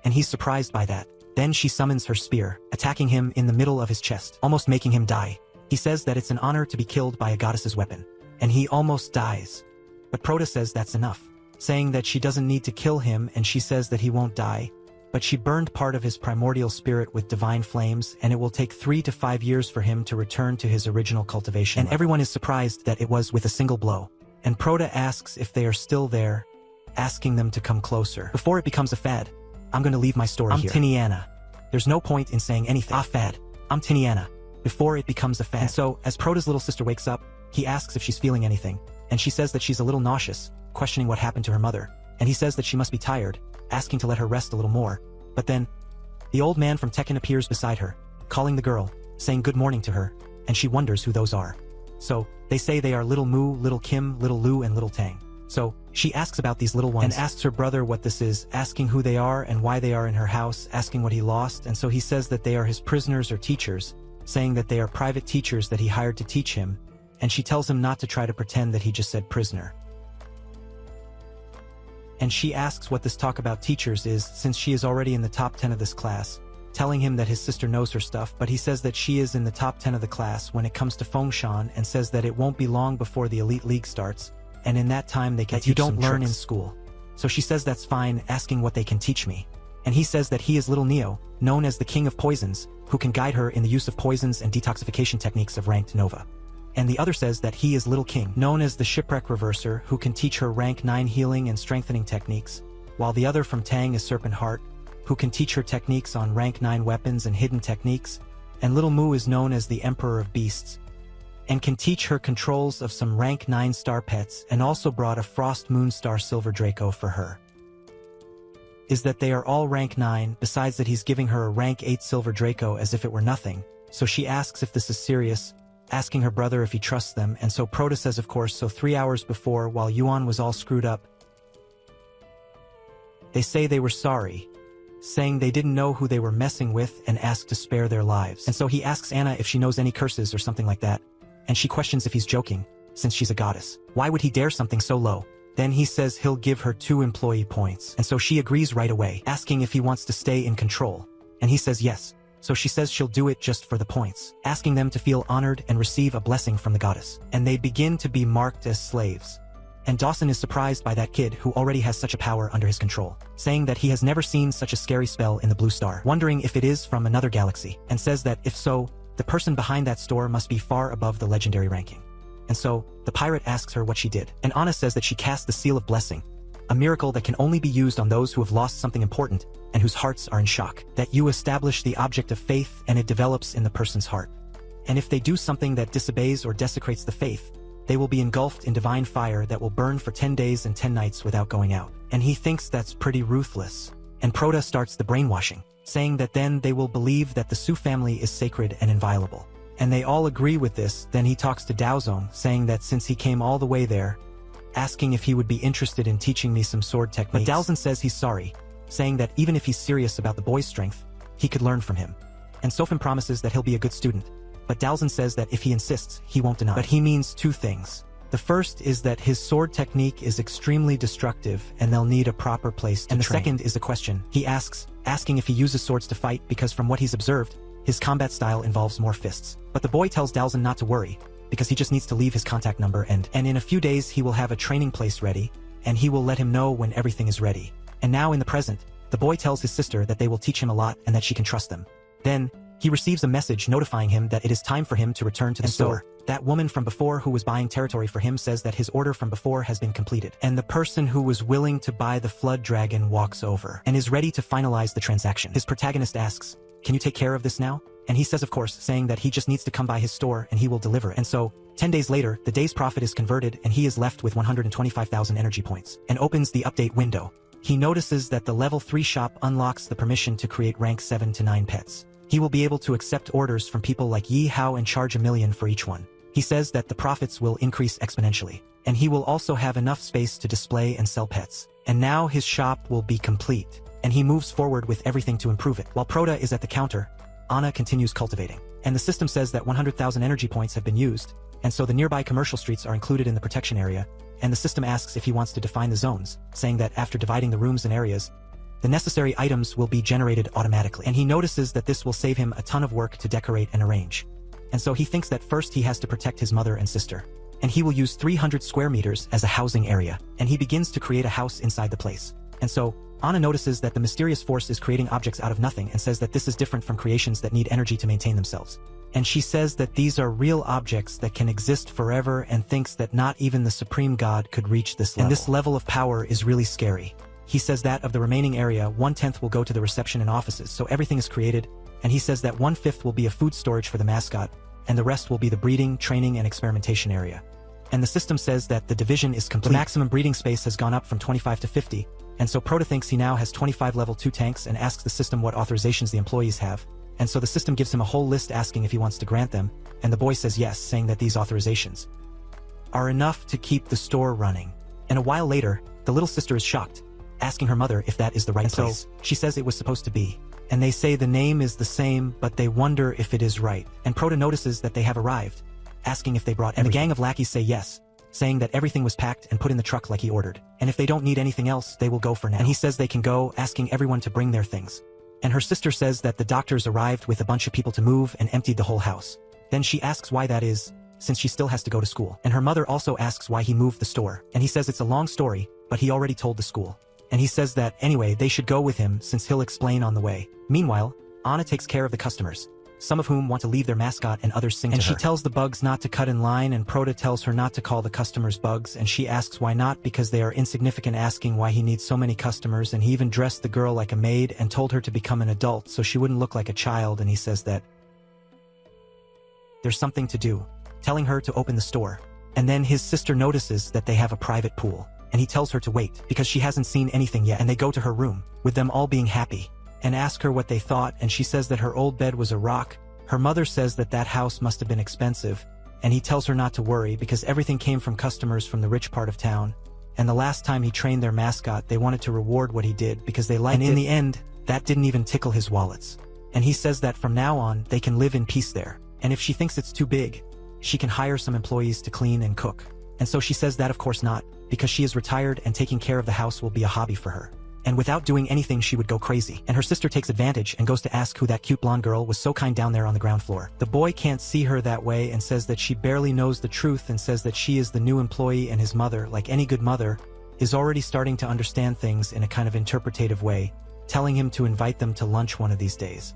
Speaker 1: And he's surprised by that. Then she summons her spear, attacking him in the middle of his chest, almost making him die. He says that it's an honor to be killed by a goddess's weapon, and he almost dies. But Proto says that's enough, saying that she doesn't need to kill him, and she says that he won't die, but she burned part of his primordial spirit with divine flames, and it will take 3 to 5 years for him to return to his original cultivation. And everyone is surprised that it was with a single blow. And Proto asks if they are still there, asking them to come closer. Before it becomes a fad, I'm gonna leave my story here. I'm Tiniana. There's no point in saying anything. Fad. I'm Tiniana. Before it becomes a fad. And so, as Proto's little sister wakes up, he asks if she's feeling anything, and she says that she's a little nauseous, questioning what happened to her mother. And he says that she must be tired, asking to let her rest a little more. But then, the old man from Tekken appears beside her, calling the girl, saying good morning to her, and she wonders who those are. So, they say they are Little Moo, Little Kim, Little Lu, and Little Tang. So, she asks about these little ones, and asks her brother what this is, asking who they are and why they are in her house, asking what he lost, and so he says that they are his prisoners or teachers, saying that they are private teachers that he hired to teach him, and she tells him not to try to pretend that he just said prisoner. And she asks what this talk about teachers is, since she is already in the top 10 of this class, telling him that his sister knows her stuff, but he says that she is in the top 10 of the class when it comes to Fengshan, and says that it won't be long before the elite league starts, and in that time they can teach you don't learn in school. So she says that's fine, asking what they can teach me. And he says that he is little Neo, known as the King of Poisons, who can guide her in the use of poisons and detoxification techniques of ranked Nova. And the other says that he is Little King, known as the Shipwreck Reverser, who can teach her rank 9 healing and strengthening techniques, while the other from Tang is Serpent Heart, who can teach her techniques on rank 9 weapons and hidden techniques, and Little Mu is known as the Emperor of Beasts, and can teach her controls of some rank 9 star pets, and also brought a Frost Moonstar Silver Draco for her. Is that they are all rank 9, besides that he's giving her a rank 8 Silver Draco as if it were nothing, so she asks if this is serious, asking her brother if he trusts them, and so Proto says of course. So 3 hours before, while Yuan was all screwed up, they say they were sorry, saying they didn't know who they were messing with and asked to spare their lives. And so he asks Anna if she knows any curses or something like that, and she questions if he's joking, since she's a goddess. Why would he dare something so low? Then he says he'll give her 2 employee points, and so she agrees right away, asking if he wants to stay in control, and he says yes. So she says she'll do it just for the points, asking them to feel honored and receive a blessing from the goddess. And they begin to be marked as slaves. And Dawson is surprised by that kid who already has such a power under his control, saying that he has never seen such a scary spell in the Blue Star, wondering if it is from another galaxy, and says that if so, the person behind that store must be far above the legendary ranking. And so, the pirate asks her what she did, and Anna says that she cast the Seal of Blessing, a miracle that can only be used on those who have lost something important and whose hearts are in shock. That you establish the object of faith and it develops in the person's heart. And if they do something that disobeys or desecrates the faith, they will be engulfed in divine fire that will burn for 10 days and 10 nights without going out. And he thinks that's pretty ruthless. And Proto starts the brainwashing, saying that then they will believe that the Su family is sacred and inviolable. And they all agree with this. Then he talks to Daozong, saying that since he came all the way there, asking if he would be interested in teaching me some sword techniques. But Daozong says he's sorry, saying that even if he's serious about the boy's strength, he could learn from him. And Sofim promises that he'll be a good student, but Daozong says that if he insists, he won't deny. But he means 2 things. The first is that his sword technique is extremely destructive and they'll need a proper place to train. And the second is a question. He asking if he uses swords to fight because from what he's observed, his combat style involves more fists. But the boy tells Daozong not to worry, because he just needs to leave his contact number and in a few days he will have a training place ready, and he will let him know when everything is ready. And now in the present, the boy tells his sister that they will teach him a lot and that she can trust them. Then, he receives a message notifying him that it is time for him to return to the store. That woman from before who was buying territory for him says that his order from before has been completed. And the person who was willing to buy the Flood Dragon walks over and is ready to finalize the transaction. His protagonist asks, "Can you take care of this now?" And he says of course, saying that he just needs to come by his store and he will deliver. And so, 10 days later, the day's profit is converted and he is left with 125,000 energy points, and opens the update window. He notices that the level 3 shop unlocks the permission to create rank 7 to 9 pets. He will be able to accept orders from people like Yi Hao and charge $1 million for each one. He says that the profits will increase exponentially, and he will also have enough space to display and sell pets. And now his shop will be complete, and he moves forward with everything to improve it. While Proto is at the counter, Anna continues cultivating. And the system says that 100,000 energy points have been used, and so the nearby commercial streets are included in the protection area, and the system asks if he wants to define the zones, saying that after dividing the rooms and areas, the necessary items will be generated automatically. And he notices that this will save him a ton of work to decorate and arrange. And so he thinks that first he has to protect his mother and sister. And he will use 300 square meters as a housing area, and he begins to create a house inside the place. And so, Anna notices that the mysterious force is creating objects out of nothing and says that this is different from creations that need energy to maintain themselves. And she says that these are real objects that can exist forever and thinks that not even the Supreme God could reach this level. And this level of power is really scary. He says that of the remaining area, 1/10 will go to the reception and offices, so everything is created, and he says that 1/5 will be a food storage for the mascot, and the rest will be the breeding, training, and experimentation area. And the system says that the division is complete. The maximum breeding space has gone up from 25 to 50, and so Proto thinks he now has 25 level 2 tanks and asks the system what authorizations the employees have. And so the system gives him a whole list asking if he wants to grant them, and the boy says yes, saying that these authorizations are enough to keep the store running. And a while later, the little sister is shocked, asking her mother if that is the right place. So she says it was supposed to be. And they say the name is the same, but they wonder if it is right. And Proto notices that they have arrived, asking if they brought everything. And the gang of lackeys say yes, saying that everything was packed and put in the truck like he ordered. And if they don't need anything else, they will go for now. And he says they can go, asking everyone to bring their things. And her sister says that the doctors arrived with a bunch of people to move and emptied the whole house. Then she asks why that is, since she still has to go to school. And her mother also asks why he moved the store. And he says it's a long story, but he already told the school. And he says that anyway they should go with him since he'll explain on the way. Meanwhile, Anna takes care of the customers, some of whom want to leave their mascot and others sing to her. And she tells the bugs not to cut in line, and Proto tells her not to call the customers bugs, and she asks why not because they are insignificant, asking why he needs so many customers, and he even dressed the girl like a maid and told her to become an adult so she wouldn't look like a child, and he says that there's something to do, telling her to open the store. And then his sister notices that they have a private pool, and he tells her to wait because she hasn't seen anything yet, and they go to her room, with them all being happy, and ask her what they thought, and she says that her old bed was a rock. Her mother says that that house must have been expensive, and he tells her not to worry because everything came from customers from the rich part of town, and the last time he trained their mascot they wanted to reward what he did because they liked it. And in the end, that didn't even tickle his wallets. And he says that from now on, they can live in peace there, and if she thinks it's too big, she can hire some employees to clean and cook. And so she says that of course not, because she is retired and taking care of the house will be a hobby for her. And without doing anything she would go crazy. And her sister takes advantage and goes to ask who that cute blonde girl was so kind down there on the ground floor. The boy can't see her that way and says that she barely knows the truth and says that she is the new employee, and his mother, like any good mother, is already starting to understand things in a kind of interpretative way, telling him to invite them to lunch one of these days.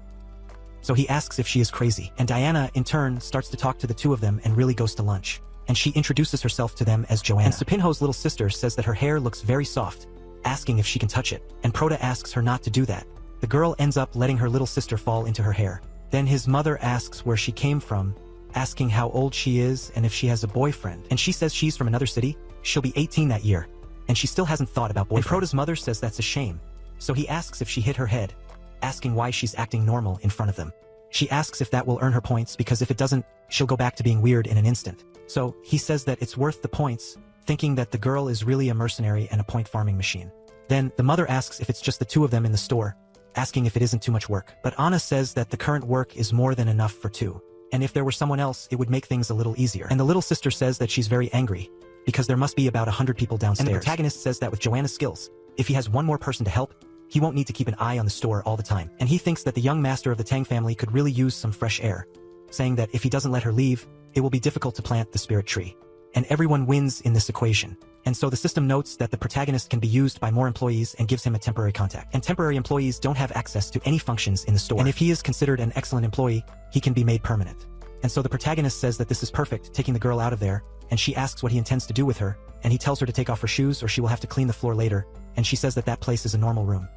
Speaker 1: So he asks if she is crazy, and Diana, in turn, starts to talk to the two of them and really goes to lunch. And she introduces herself to them as Joanna. And Sapinho's little sister says that her hair looks very soft, asking if she can touch it, and Proto asks her not to do that. The girl ends up letting her little sister fall into her hair. Then his mother asks where she came from, asking how old she is and if she has a boyfriend. And she says she's from another city, she'll be 18 that year, and she still hasn't thought about boyfriend. And Proto's mother says that's a shame. So he asks if she hit her head, asking why she's acting normal in front of them. She asks if that will earn her points because if it doesn't, she'll go back to being weird in an instant. So he says that it's worth the points, thinking that the girl is really a mercenary and a point farming machine. Then the mother asks if it's just the two of them in the store, asking if it isn't too much work. But Anna says that the current work is more than enough for two, and if there were someone else it would make things a little easier. And the little sister says that she's very angry, because there must be about 100 people downstairs. And the protagonist says that with Joanna's skills, if he has one more person to help, he won't need to keep an eye on the store all the time. And he thinks that the young master of the Tang family could really use some fresh air, saying that if he doesn't let her leave, it will be difficult to plant the spirit tree. And everyone wins in this equation. And so the system notes that the protagonist can be used by more employees and gives him a temporary contact. And temporary employees don't have access to any functions in the store. And if he is considered an excellent employee, he can be made permanent. And so the protagonist says that this is perfect, taking the girl out of there, and she asks what he intends to do with her, and he tells her to take off her shoes or she will have to clean the floor later, and she says that that place is a normal room.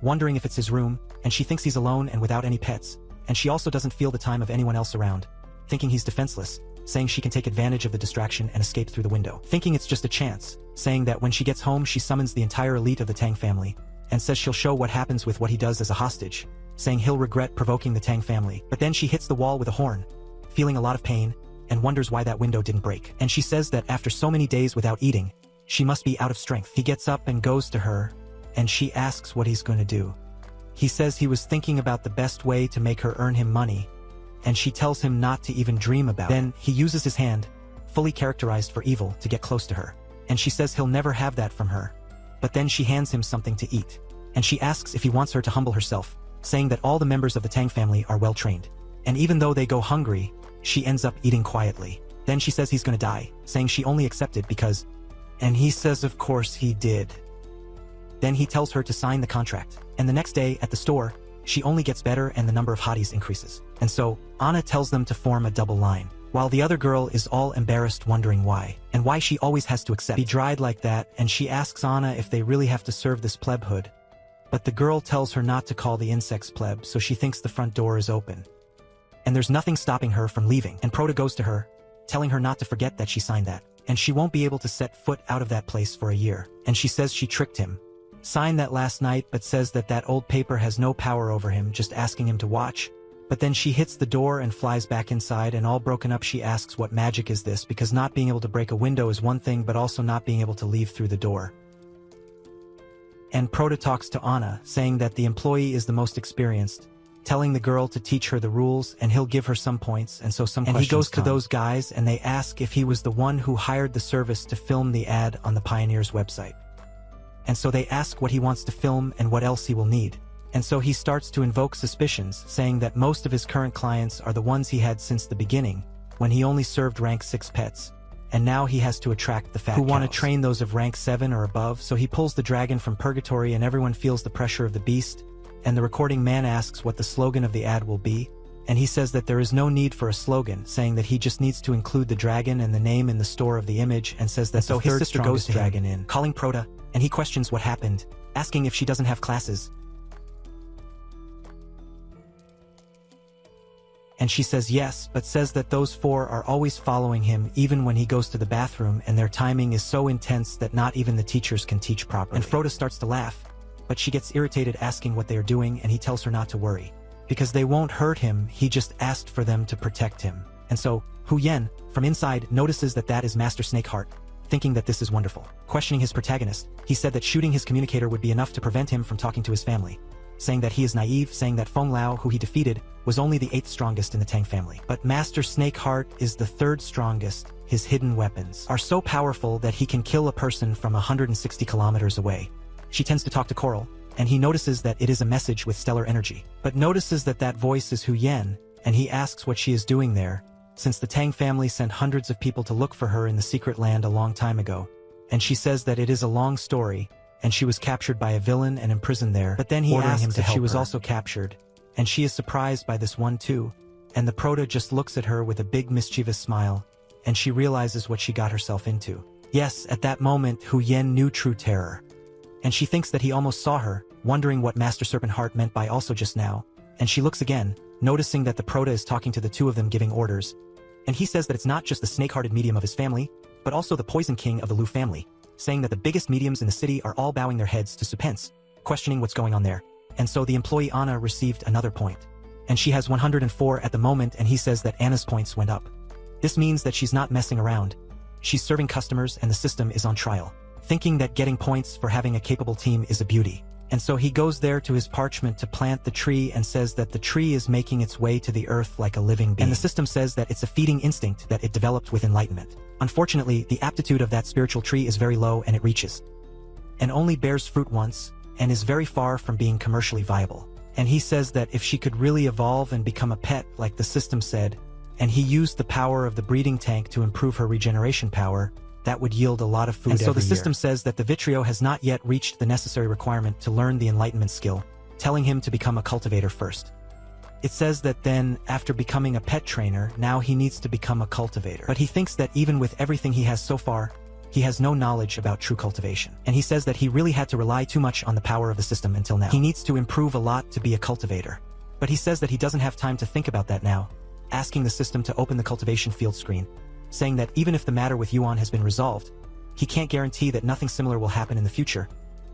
Speaker 1: Wondering if it's his room, and she thinks he's alone and without any pets, and she also doesn't feel the time of anyone else around, thinking he's defenseless, saying she can take advantage of the distraction and escape through the window, thinking it's just a chance, saying that when she gets home she summons the entire elite of the Tang family, and says she'll show what happens with what he does as a hostage, saying he'll regret provoking the Tang family. But then she hits the wall with a horn, feeling a lot of pain, and wonders why that window didn't break. And she says that after so many days without eating, she must be out of strength. He gets up and goes to her, and she asks what he's going to do. He says he was thinking about the best way to make her earn him money, and she tells him not to even dream about it. Then he uses his hand, fully characterized for evil, to get close to her, and she says he'll never have that from her. But then she hands him something to eat, and she asks if he wants her to humble herself, saying that all the members of the Tang family are well trained, and even though they go hungry, she ends up eating quietly. Then she says he's gonna die, saying she only accepted because, and he says of course he did. Then he tells her to sign the contract, and the next day at the store, she only gets better and the number of hotties increases. And so, Anna tells them to form a double line, while the other girl is all embarrassed wondering why, and why she always has to accept be dried like that, and she asks Anna if they really have to serve this pleb hood. But the girl tells her not to call the insects pleb, so she thinks the front door is open. And there's nothing stopping her from leaving, and Proto goes to her, telling her not to forget that she signed that, and she won't be able to set foot out of that place for a year. And she says she tricked him, signed that last night, but says that that old paper has no power over him, just asking him to watch. But then she hits the door and flies back inside, and all broken up she asks what magic is this, because not being able to break a window is one thing, but also not being able to leave through the door. And Proto talks to Anna, saying that the employee is the most experienced, telling the girl to teach her the rules, and he'll give her some points, and so some questions. And he goes to those guys, and they ask if he was the one who hired the service to film the ad on the Pioneer's website. And so they ask what he wants to film and what else he will need. And so he starts to invoke suspicions, saying that most of his current clients are the ones he had since the beginning, when he only served rank 6 pets. And now he has to attract the fat cows who want to train those of rank 7 or above, so he pulls the dragon from purgatory and everyone feels the pressure of the beast, and the recording man asks what the slogan of the ad will be, and he says that there is no need for a slogan, saying that he just needs to include the dragon and the name in the store of the image, and says that so his sister goes dragon in, calling Proto, and he questions what happened, asking if she doesn't have classes. And she says yes, but says that those 4 are always following him even when he goes to the bathroom, and their timing is so intense that not even the teachers can teach properly. And Frodo starts to laugh, but she gets irritated asking what they are doing, and he tells her not to worry. Because they won't hurt him, he just asked for them to protect him. And so, Hu Yen, from inside, notices that that is Master Snakeheart, thinking that this is wonderful. Questioning his protagonist, he said that shooting his communicator would be enough to prevent him from talking to his family, saying that he is naive, saying that Feng Lao, who he defeated, was only the 8th strongest in the Tang family. But Master Snakeheart is the 3rd strongest. His hidden weapons are so powerful that he can kill a person from 160 kilometers away. She tends to talk to Coral, and he notices that it is a message with stellar energy, but notices that that voice is Hu Yen, and he asks what she is doing there, since the Tang family sent hundreds of people to look for her in the secret land a long time ago. And she says that it is a long story, and she was captured by a villain and imprisoned there, but then he asks him if she was also captured, and she is surprised by this one too, and the Proto just looks at her with a big mischievous smile, and she realizes what she got herself into. Yes, at that moment Hu Yen knew true terror, and she thinks that he almost saw her, wondering what Master Serpent Heart meant by also just now, and she looks again, noticing that the Proto is talking to the 2 of them giving orders, and he says that it's not just the snake-hearted medium of his family, but also the Poison King of the Lu family, saying that the biggest mediums in the city are all bowing their heads to Supence, questioning what's going on there. And so the employee Anna received another point, and she has 104 at the moment, and he says that Anna's points went up. This means that she's not messing around. She's serving customers and the system is on trial, thinking that getting points for having a capable team is a beauty. And so he goes there to his parchment to plant the tree and says that the tree is making its way to the earth like a living being. And the system says that it's a feeding instinct that it developed with enlightenment. Unfortunately, the aptitude of that spiritual tree is very low, and it reaches and only bears fruit once, and is very far from being commercially viable. And he says that if she could really evolve and become a pet like the system said, and he used the power of the breeding tank to improve her regeneration power, that would yield a lot of food every year. And so the system says that the Vitrio has not yet reached the necessary requirement to learn the enlightenment skill, telling him to become a cultivator first. It says that then, after becoming a pet trainer, now he needs to become a cultivator. But he thinks that even with everything he has so far, he has no knowledge about true cultivation. And he says that he really had to rely too much on the power of the system until now. He needs to improve a lot to be a cultivator. But he says that he doesn't have time to think about that now, asking the system to open the cultivation field screen, saying that even if the matter with Yuan has been resolved, he can't guarantee that nothing similar will happen in the future.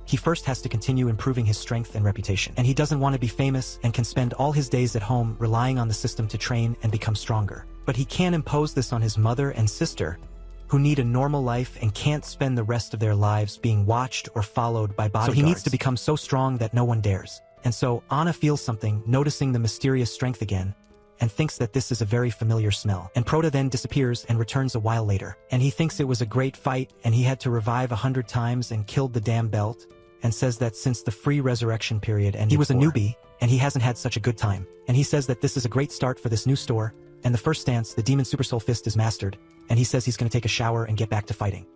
Speaker 1: He first has to continue improving his strength and reputation. And he doesn't want to be famous and can spend all his days at home relying on the system to train and become stronger. But he can't impose this on his mother and sister, who need a normal life and can't spend the rest of their lives being watched or followed by bodyguards. So he needs to become so strong that no one dares. And so Anna feels something, noticing the mysterious strength again, and thinks that this is a very familiar smell. And Proto then disappears and returns a while later. And he thinks it was a great fight and he had to revive 100 times and killed the damn belt, and says that since the free resurrection period ended, he was a newbie and he hasn't had such a good time. And he says that this is a great start for this new store, and the first stance, the Demon Super Soul Fist, is mastered, and he says he's going to take a shower and get back to fighting.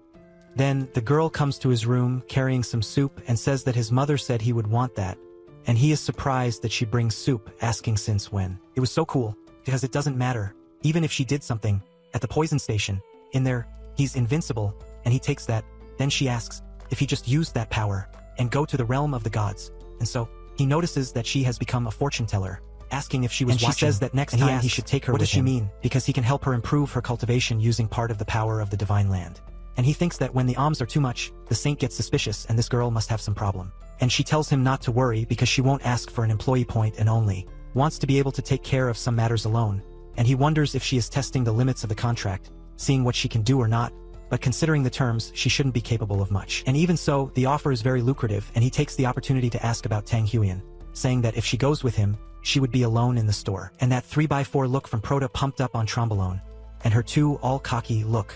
Speaker 1: Then the girl comes to his room carrying some soup and says that his mother said he would want that, and he is surprised that she brings soup, asking since when. It was so cool, because it doesn't matter, even if she did something, at the poison station, in there, he's invincible, and he takes that. Then she asks if he just used that power and go to the realm of the gods, and so he notices that she has become a fortune teller, asking if she was watching. She says that next time he should take her with him. What does she mean? Because he can help her improve her cultivation using part of the power of the divine land. And he thinks that when the alms are too much, the saint gets suspicious and this girl must have some problem. And she tells him not to worry because she won't ask for an employee point and only wants to be able to take care of some matters alone. And he wonders if she is testing the limits of the contract, seeing what she can do or not, but considering the terms, she shouldn't be capable of much. And even so, the offer is very lucrative and he takes the opportunity to ask about Tang Huiyan, saying that if she goes with him, she would be alone in the store. And that 3x4 look from Proto pumped up on Trombolone, and her two all cocky look.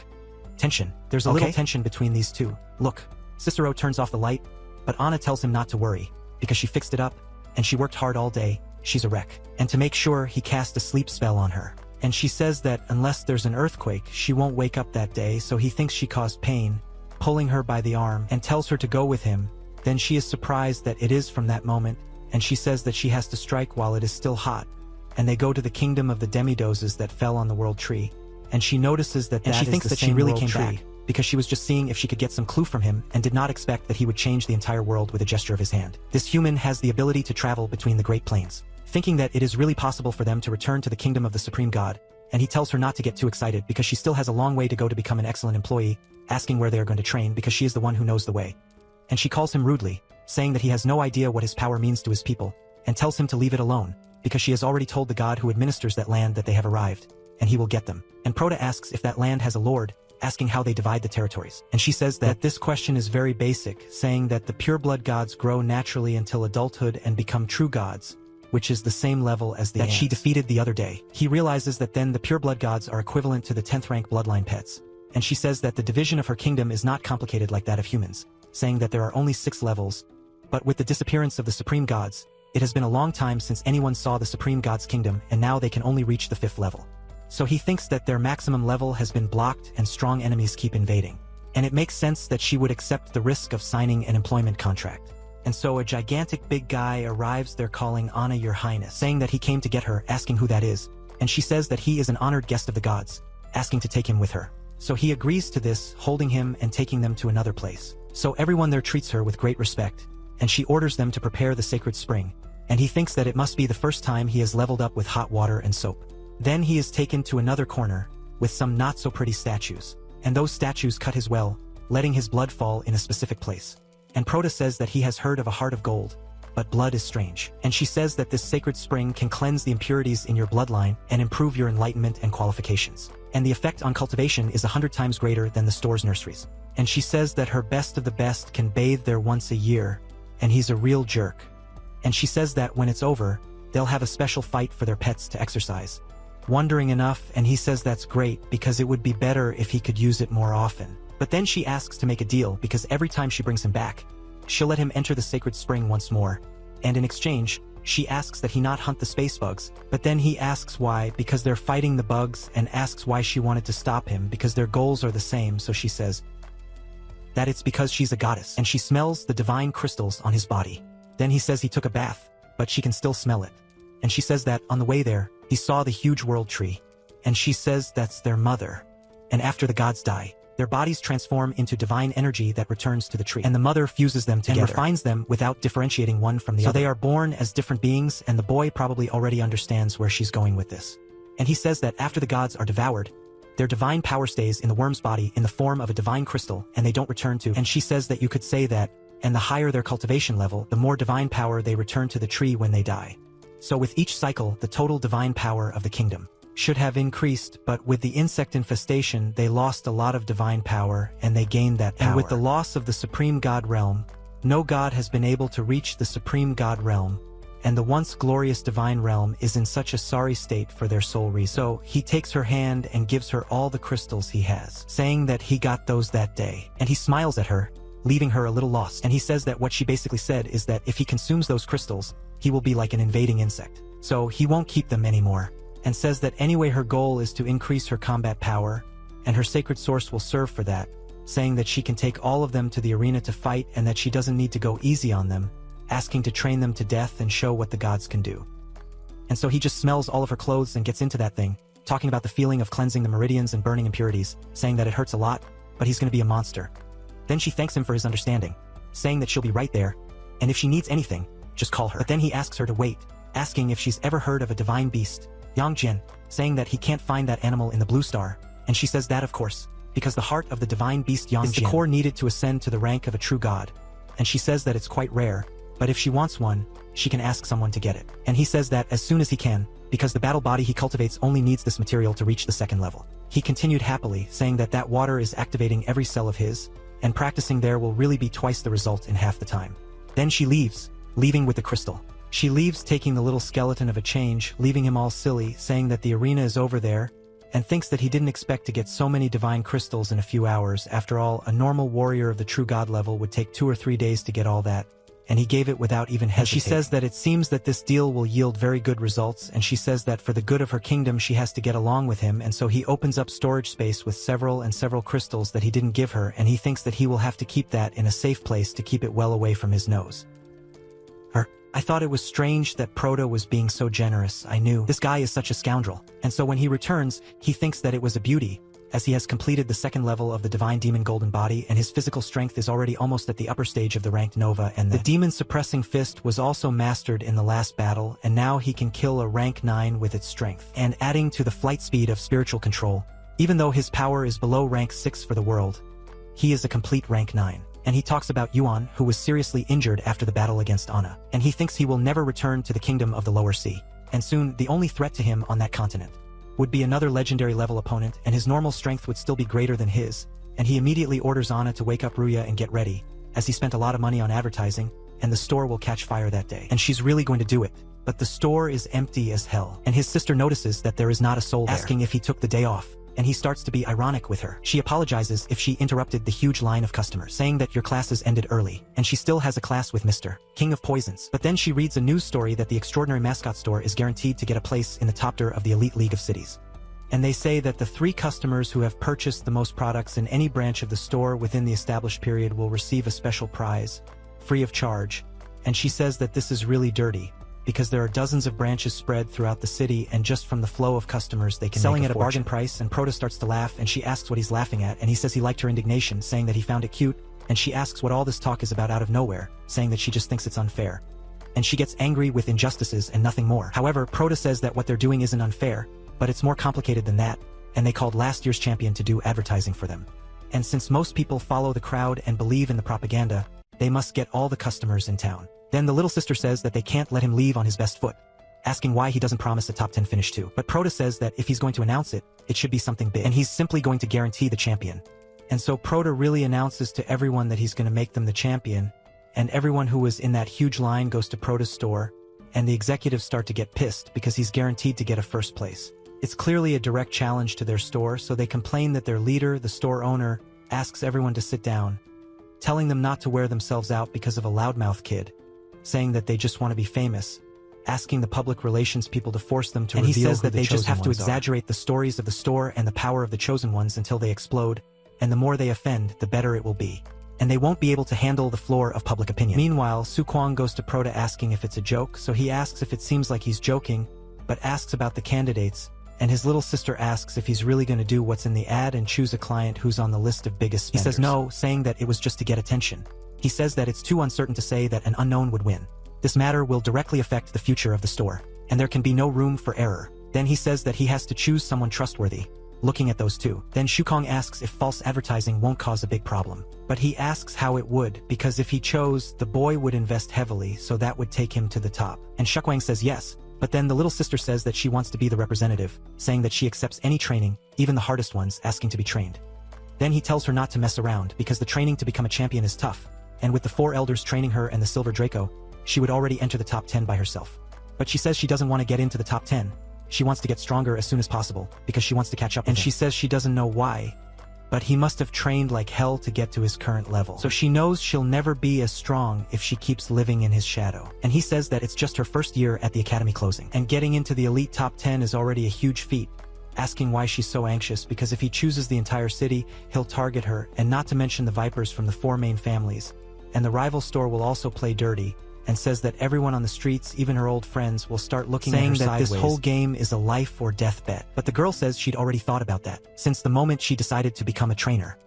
Speaker 1: Tension. There's a little tension between these two. Look. Cicero turns off the light, but Anna tells him not to worry, because she fixed it up, and she worked hard all day, she's a wreck. And to make sure, he cast a sleep spell on her. And she says that unless there's an earthquake, she won't wake up that day, so he thinks she caused pain, pulling her by the arm, and tells her to go with him. Then she is surprised that it is from that moment, and she says that she has to strike while it is still hot. And they go to the kingdom of the demidoses that fell on the world tree. And she notices that she thinks that she really came back, because she was just seeing if she could get some clue from him and did not expect that he would change the entire world with a gesture of his hand. This human has the ability to travel between the Great Plains, thinking that it is really possible for them to return to the kingdom of the Supreme God, and he tells her not to get too excited because she still has a long way to go to become an excellent employee, asking where they are going to train because she is the one who knows the way. And she calls him rudely, saying that he has no idea what his power means to his people, and tells him to leave it alone, because she has already told the god who administers that land that they have arrived, and he will get them. And Proto asks if that land has a lord, asking how they divide the territories. And she says that this question is very basic, saying that the pureblood gods grow naturally until adulthood and become true gods, which is the same level as the ants she defeated the other day. He realizes that then the pureblood gods are equivalent to the 10th rank bloodline pets. And she says that the division of her kingdom is not complicated like that of humans, saying that there are only 6 levels. But with the disappearance of the supreme gods, it has been a long time since anyone saw the supreme god's kingdom, and now they can only reach the 5th level. So he thinks that their maximum level has been blocked and strong enemies keep invading. And it makes sense that she would accept the risk of signing an employment contract. And so a gigantic big guy arrives there calling Anna your highness, saying that he came to get her, asking who that is. And she says that he is an honored guest of the gods, asking to take him with her. So he agrees to this, holding him and taking them to another place. So everyone there treats her with great respect, and she orders them to prepare the sacred spring. And he thinks that it must be the first time he has leveled up with hot water and soap. Then he is taken to another corner, with some not-so-pretty statues, and those statues cut his well, letting his blood fall in a specific place. And Proto says that he has heard of a heart of gold, but blood is strange. And she says that this sacred spring can cleanse the impurities in your bloodline and improve your enlightenment and qualifications. And the effect on cultivation is 100 times greater than the store's nurseries. And she says that her best of the best can bathe there once a year, and he's a real jerk. And she says that when it's over, they'll have a special fight for their pets to exercise. Wondering enough, and he says that's great because it would be better if he could use it more often. But then she asks to make a deal because every time she brings him back, she'll let him enter the sacred spring once more. And in exchange, she asks that he not hunt the space bugs. But then he asks why, because they're fighting the bugs, and asks why she wanted to stop him because their goals are the same. So she says that it's because she's a goddess and she smells the divine crystals on his body. Then he says he took a bath, but she can still smell it. And she says that on the way there, he saw the huge world tree. And she says that's their mother. And after the gods die, their bodies transform into divine energy that returns to the tree. And the mother fuses them together and refines them without differentiating one from the other. So they are born as different beings, and the boy probably already understands where she's going with this. And he says that after the gods are devoured, their divine power stays in the worm's body in the form of a divine crystal, and they don't return to. And she says that you could say that, and the higher their cultivation level, the more divine power they return to the tree when they die. So with each cycle, the total divine power of the kingdom should have increased, but with the insect infestation, they lost a lot of divine power, and they gained that power. And with the loss of the supreme god realm, no god has been able to reach the supreme god realm, and the once glorious divine realm is in such a sorry state for their soul reason. So he takes her hand and gives her all the crystals he has, saying that he got those that day. And he smiles at her, leaving her a little lost. And he says that what she basically said is that if he consumes those crystals, he will be like an invading insect. So he won't keep them anymore, and says that anyway her goal is to increase her combat power, and her sacred source will serve for that, saying that she can take all of them to the arena to fight and that she doesn't need to go easy on them, asking to train them to death and show what the gods can do. And so he just smells all of her clothes and gets into that thing, talking about the feeling of cleansing the meridians and burning impurities, saying that it hurts a lot, but he's gonna be a monster. Then she thanks him for his understanding, saying that she'll be right there, and if she needs anything, just call her. But then he asks her to wait, asking if she's ever heard of a divine beast, Yangjin, saying that he can't find that animal in the blue star, and she says that of course, because the heart of the divine beast Yangjin is the core needed to ascend to the rank of a true god, and she says that it's quite rare, but if she wants one, she can ask someone to get it. And he says that as soon as he can, because the battle body he cultivates only needs this material to reach the 2nd level. He continued happily, saying that that water is activating every cell of his, and practicing there will really be twice the result in half the time. Then she leaves, leaving with the crystal. She leaves taking the little skeleton of a change, leaving him all silly, saying that the arena is over there, and thinks that he didn't expect to get so many divine crystals in a few hours. After all, a normal warrior of the true god level would take 2 or 3 days to get all that, and he gave it without even hesitating. She says that it seems that this deal will yield very good results, and she says that for the good of her kingdom she has to get along with him, and so he opens up storage space with several crystals that he didn't give her, and he thinks that he will have to keep that in a safe place to keep it well away from his nose. I thought it was strange that Proto was being so generous. I knew this guy is such a scoundrel, and so when he returns, he thinks that it was a beauty, as he has completed the second level of the Divine Demon Golden Body, and his physical strength is already almost at the upper stage of the ranked Nova, and the Demon Suppressing Fist was also mastered in the last battle, and now he can kill a rank 9 with its strength. And adding to the flight speed of spiritual control, even though his power is below rank 6 for the world, he is a complete rank 9. And he talks about Yuan, who was seriously injured after the battle against Anna, and he thinks he will never return to the kingdom of the lower sea. And soon, the only threat to him on that continent would be another legendary level opponent, and his normal strength would still be greater than his, and he immediately orders Anna to wake up Ruya and get ready, as he spent a lot of money on advertising, and the store will catch fire that day. And she's really going to do it. But the store is empty as hell, and his sister notices that there is not a soul there, asking if he took the day off. And he starts to be ironic with her. She apologizes if she interrupted the huge line of customers, saying that your classes ended early, and she still has a class with Mr. King of Poisons. But then she reads a news story that the Extraordinary Mascot Store is guaranteed to get a place in the top tier of the Elite League of Cities. And they say that the 3 customers who have purchased the most products in any branch of the store within the established period will receive a special prize, free of charge. And she says that this is really dirty, because there are dozens of branches spread throughout the city, and just from the flow of customers they can selling at a bargain price. And Proto starts to laugh, and she asks what he's laughing at, and he says he liked her indignation, saying that he found it cute, and she asks what all this talk is about out of nowhere, saying that she just thinks it's unfair. And she gets angry with injustices and nothing more. However, Proto says that what they're doing isn't unfair, but it's more complicated than that, and they called last year's champion to do advertising for them. And since most people follow the crowd and believe in the propaganda, they must get all the customers in town. Then the little sister says that they can't let him leave on his best foot, asking why he doesn't promise a top 10 finish too. But Proto says that if he's going to announce it, it should be something big, and he's simply going to guarantee the champion. And so Proto really announces to everyone that he's going to make them the champion, and everyone who was in that huge line goes to Proto's store, and the executives start to get pissed because he's guaranteed to get a first place. It's clearly a direct challenge to their store, so they complain that their leader, the store owner, asks everyone to sit down, telling them not to wear themselves out because of a loudmouth kid, saying that they just want to be famous, asking the public relations people to force them to reveal who the chosen ones are. And he says that they just have to exaggerate the stories of the store and the power of the chosen ones until they explode, and the more they offend, the better it will be. And they won't be able to handle the floor of public opinion. Meanwhile, Su Kwang goes to Proto asking if it's a joke, so he asks if it seems like he's joking, but asks about the candidates, and his little sister asks if he's really going to do what's in the ad and choose a client who's on the list of biggest spenders. He says no, saying that it was just to get attention. He says that it's too uncertain to say that an unknown would win. This matter will directly affect the future of the store, and there can be no room for error. Then he says that he has to choose someone trustworthy, looking at those two. Then Shukong asks if false advertising won't cause a big problem. But he asks how it would, because if he chose, the boy would invest heavily, so that would take him to the top. And Shukwang says yes, but then the little sister says that she wants to be the representative, saying that she accepts any training, even the hardest ones, asking to be trained. Then he tells her not to mess around, because the training to become a champion is tough, and with the 4 elders training her and the Silver Draco, she would already enter the top 10 by herself. But she says she doesn't want to get into the top 10. She wants to get stronger as soon as possible, because she wants to catch up with him. And she says she doesn't know why, but he must have trained like hell to get to his current level. So she knows she'll never be as strong if she keeps living in his shadow. And he says that it's just her first year at the academy closing, and getting into the elite top 10 is already a huge feat, asking why she's so anxious, because if he chooses the entire city, he'll target her, and not to mention the Vipers from the 4 main families. And the rival store will also play dirty, and says that everyone on the streets, even her old friends, will start looking at her sideways, saying that this whole game is a life or death bet. But the girl says she'd already thought about that, since the moment she decided to become a trainer.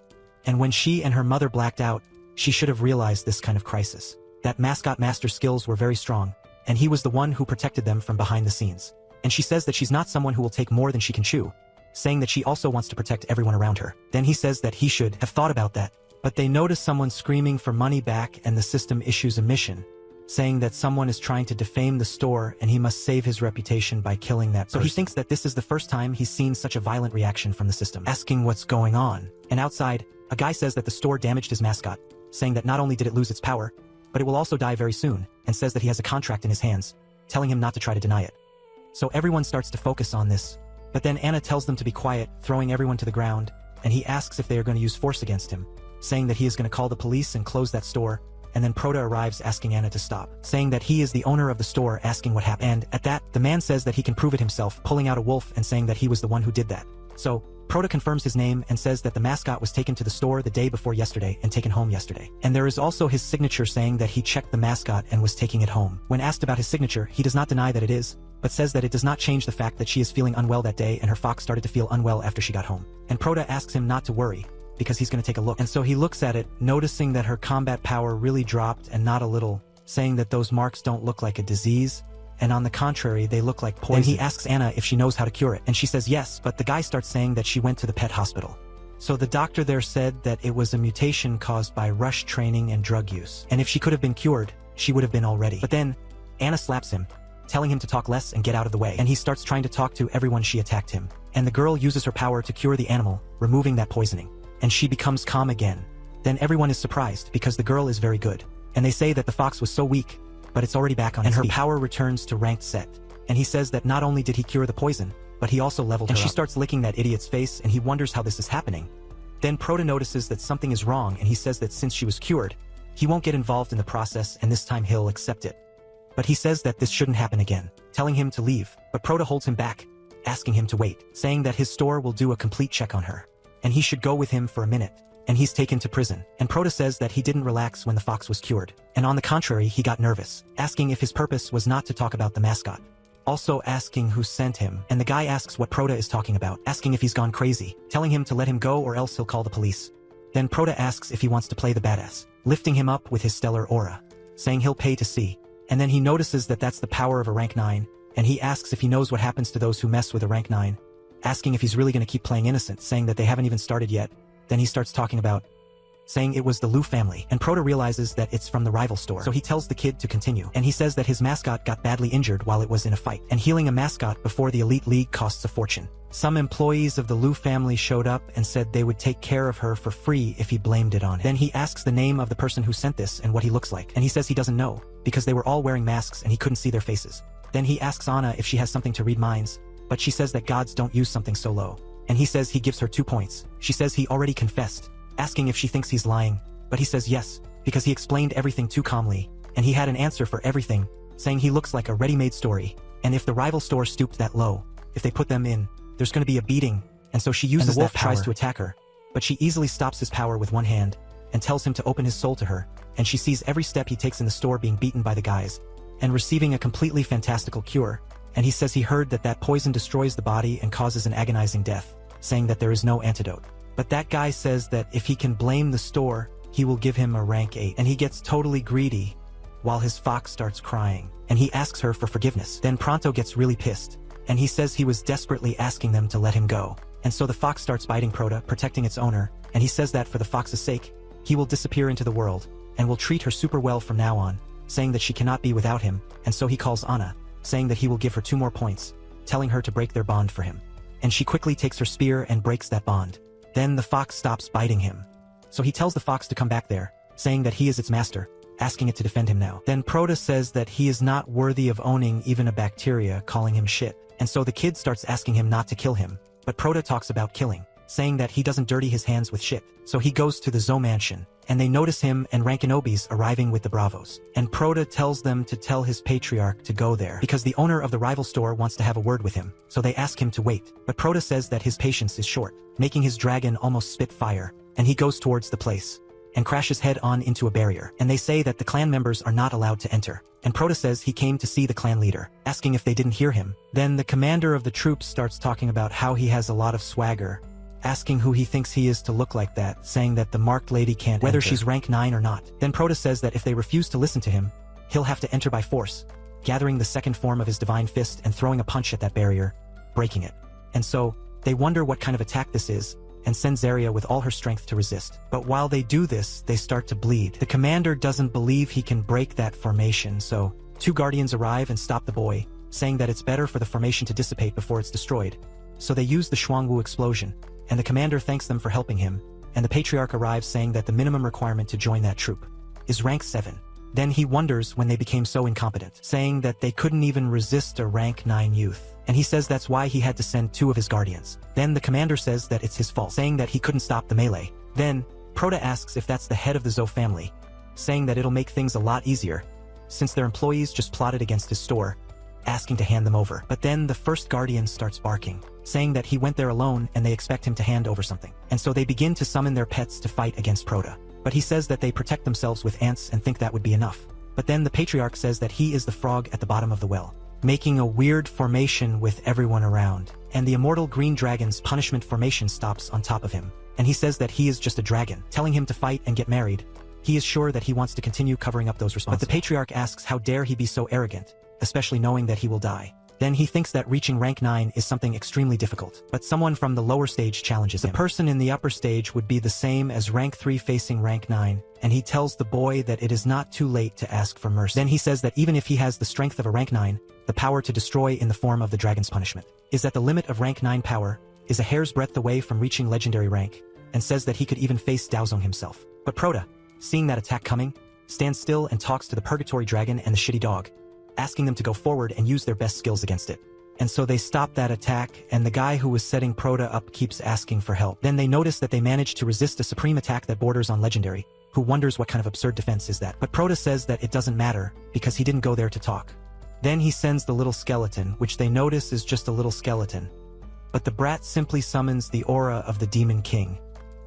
Speaker 1: And when she and her mother blacked out, she should have realized this kind of crisis. That mascot master's skills were very strong, and he was the one who protected them from behind the scenes. And she says that she's not someone who will take more than she can chew, saying that she also wants to protect everyone around her. Then he says that he should have thought about that, but they notice someone screaming for money back, and the system issues a mission, saying that someone is trying to defame the store and he must save his reputation by killing that person. So he thinks that this is the first time he's seen such a violent reaction from the system, asking what's going on. And outside, a guy says that the store damaged his mascot, saying that not only did it lose its power, but it will also die very soon, and says that he has a contract in his hands, telling him not to try to deny it. So everyone starts to focus on this, but then Anna tells them to be quiet, throwing everyone to the ground, and he asks if they are going to use force against him, saying that he is going to call the police and close that store, and then Proto arrives asking Anna to stop, saying that he is the owner of the store, asking what happened. And at that, the man says that he can prove it himself, pulling out a wolf and saying that he was the one who did that. So, Proto confirms his name and says that the mascot was taken to the store the day before yesterday and taken home yesterday. And there is also his signature saying that he checked the mascot and was taking it home. When asked about his signature, he does not deny that it is, but says that it does not change the fact that she is feeling unwell that day and her fox started to feel unwell after she got home. And Proto asks him not to worry, because he's going to take a look. And so he looks at it, noticing that her combat power really dropped and not a little, saying that those marks don't look like a disease, and on the contrary, they look like poison. Then he asks Anna if she knows how to cure it, and she says yes, but the guy starts saying that she went to the pet hospital. So the doctor there said that it was a mutation caused by rush training and drug use, and if she could have been cured, she would have been already. But then, Anna slaps him, telling him to talk less and get out of the way, and he starts trying to talk to everyone she attacked him. And the girl uses her power to cure the animal, removing that poisoning, and she becomes calm again. Then everyone is surprised because the girl is very good, and they say that the fox was so weak, but it's already back on its feet. And her power returns to ranked set. And he says that not only did he cure the poison, but he also leveled her up. And she starts licking that idiot's face and he wonders how this is happening. Then Proto notices that something is wrong and he says that since she was cured, he won't get involved in the process and this time he'll accept it. But he says that this shouldn't happen again, telling him to leave, but Proto holds him back, asking him to wait, saying that his store will do a complete check on her, and he should go with him for a minute. And he's taken to prison. And Proto says that he didn't relax when the fox was cured, and on the contrary he got nervous, asking if his purpose was not to talk about the mascot. Also asking who sent him, and the guy asks what Proto is talking about, asking if he's gone crazy, telling him to let him go or else he'll call the police. Then Proto asks if he wants to play the badass, lifting him up with his stellar aura, saying he'll pay to see. And then he notices that that's the power of a rank 9, and he asks if he knows what happens to those who mess with a rank 9, asking if he's really going to keep playing innocent, saying that they haven't even started yet. Then he starts talking about, saying it was the Lu family, and Proto realizes that it's from the rival store. So he tells the kid to continue, and he says that his mascot got badly injured while it was in a fight, and healing a mascot before the Elite League costs a fortune. Some employees of the Lu family showed up and said they would take care of her for free if he blamed it on him. Then he asks the name of the person who sent this and what he looks like, and he says he doesn't know, because they were all wearing masks and he couldn't see their faces. Then he asks Anna if she has something to read minds, but she says that gods don't use something so low. And he says he gives her 2 points. She says he already confessed, asking if she thinks he's lying, but he says yes, because he explained everything too calmly, and he had an answer for everything, saying he looks like a ready-made story, and if the rival store stooped that low, if they put them in, there's going to be a beating, and so she uses that power. The wolf tries to attack her, but she easily stops his power with one hand, and tells him to open his soul to her, and she sees every step he takes in the store being beaten by the guys, and receiving a completely fantastical cure. And he says he heard that that poison destroys the body and causes an agonizing death, saying that there is no antidote. But that guy says that if he can blame the store, he will give him a rank 8. And he gets totally greedy, while his fox starts crying, and he asks her for forgiveness. Then Pronto gets really pissed, and he says he was desperately asking them to let him go. And so the fox starts biting Proto, protecting its owner, and he says that for the fox's sake, he will disappear into the world, and will treat her super well from now on, saying that she cannot be without him, and so he calls Anna, saying that he will give her 2 more points, telling her to break their bond for him. And she quickly takes her spear and breaks that bond. Then the fox stops biting him. So he tells the fox to come back there, saying that he is its master, asking it to defend him now. Then Proto says that he is not worthy of owning even a bacteria, calling him shit. And so the kid starts asking him not to kill him, but Proto talks about killing, saying that he doesn't dirty his hands with shit. So he goes to the Zo mansion, and they notice him and Rankinobis arriving with the Bravos. And Proto tells them to tell his patriarch to go there, because the owner of the rival store wants to have a word with him, so they ask him to wait. But Proto says that his patience is short, making his dragon almost spit fire, and he goes towards the place, and crashes head-on into a barrier. And they say that the clan members are not allowed to enter. And Proto says he came to see the clan leader, asking if they didn't hear him. Then the commander of the troops starts talking about how he has a lot of swagger, asking who he thinks he is to look like that, saying that the marked lady can't whether enter, she's rank 9 or not. Then Proto says that if they refuse to listen to him, he'll have to enter by force, gathering the second form of his divine fist and throwing a punch at that barrier, breaking it. And so, they wonder what kind of attack this is, and send Zarya with all her strength to resist. But while they do this, they start to bleed. The commander doesn't believe he can break that formation, so 2 guardians arrive and stop the boy, saying that it's better for the formation to dissipate before it's destroyed. So they use the Shuangwu explosion, and the commander thanks them for helping him, and the patriarch arrives saying that the minimum requirement to join that troop is rank 7. Then he wonders when they became so incompetent, saying that they couldn't even resist a rank 9 youth. And he says that's why he had to send 2 of his guardians. Then the commander says that it's his fault, saying that he couldn't stop the melee. Then, Proto asks if that's the head of the Zo family, saying that it'll make things a lot easier, since their employees just plotted against his store, asking to hand them over. But then the first guardian starts barking, saying that he went there alone and they expect him to hand over something. And so they begin to summon their pets to fight against Prota. But he says that they protect themselves with ants and think that would be enough. But then the patriarch says that he is the frog at the bottom of the well, making a weird formation with everyone around. And the immortal green dragon's punishment formation stops on top of him. And he says that he is just a dragon, telling him to fight and get married. He is sure that he wants to continue covering up those responsibilities. But the patriarch asks how dare he be so arrogant, especially knowing that he will die. Then he thinks that reaching rank 9 is something extremely difficult, but someone from the lower stage challenges him. The person in the upper stage would be the same as rank 3 facing rank 9, and he tells the boy that it is not too late to ask for mercy. Then he says that even if he has the strength of a rank 9, the power to destroy in the form of the dragon's punishment is that the limit of rank 9 power is a hair's breadth away from reaching legendary rank, and says that he could even face Daozong himself. But Prota, seeing that attack coming, stands still and talks to the purgatory dragon and the shitty dog, asking them to go forward and use their best skills against it. And so they stop that attack, and the guy who was setting Prota up keeps asking for help. Then they notice that they managed to resist a supreme attack that borders on legendary, who wonders what kind of absurd defense is that. But Prota says that it doesn't matter, because he didn't go there to talk. Then he sends the little skeleton, which they notice is just a little skeleton. But the brat simply summons the aura of the Demon King,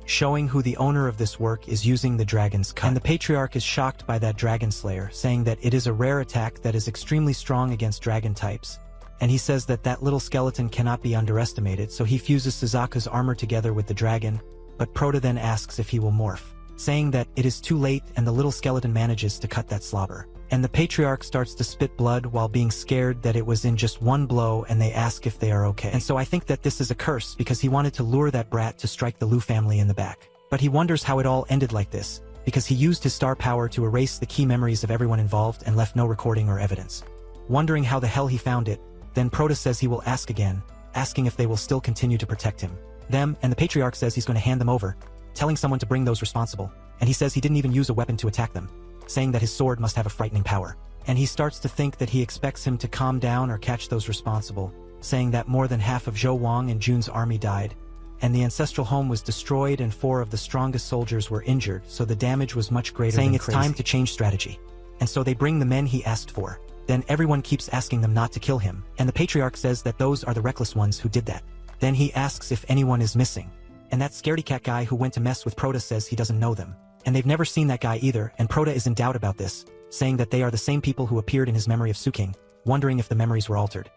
Speaker 1: showing who the owner of this work is using the dragon's cut. And the patriarch is shocked by that dragon slayer, saying that it is a rare attack that is extremely strong against dragon types. And he says that that little skeleton cannot be underestimated, so he fuses Suzaku's armor together with the dragon, but Prota then asks if he will morph, saying that it is too late and the little skeleton manages to cut that slobber. And the patriarch starts to spit blood while being scared that it was in just one blow, and they ask if they are okay. And so I think that this is a curse because he wanted to lure that brat to strike the Lu family in the back. But he wonders how it all ended like this, because he used his star power to erase the key memories of everyone involved and left no recording or evidence. Wondering how the hell he found it, then Prota says he will ask again, asking if they will still continue to protect him. Them, and the patriarch says he's going to hand them over, telling someone to bring those responsible, and he says he didn't even use a weapon to attack them, saying that his sword must have a frightening power. And he starts to think that he expects him to calm down or catch those responsible, saying that more than half of Zhou Wang and Jun's army died, and the ancestral home was destroyed and 4 of the strongest soldiers were injured, so the damage was much greater, saying it's time to change strategy. And so they bring the men he asked for. Then everyone keeps asking them not to kill him, and the patriarch says that those are the reckless ones who did that. Then he asks if anyone is missing, and that scaredy cat guy who went to mess with Prota says he doesn't know them. And they've never seen that guy either, and Prota is in doubt about this, saying that they are the same people who appeared in his memory of Suking, wondering if the memories were altered.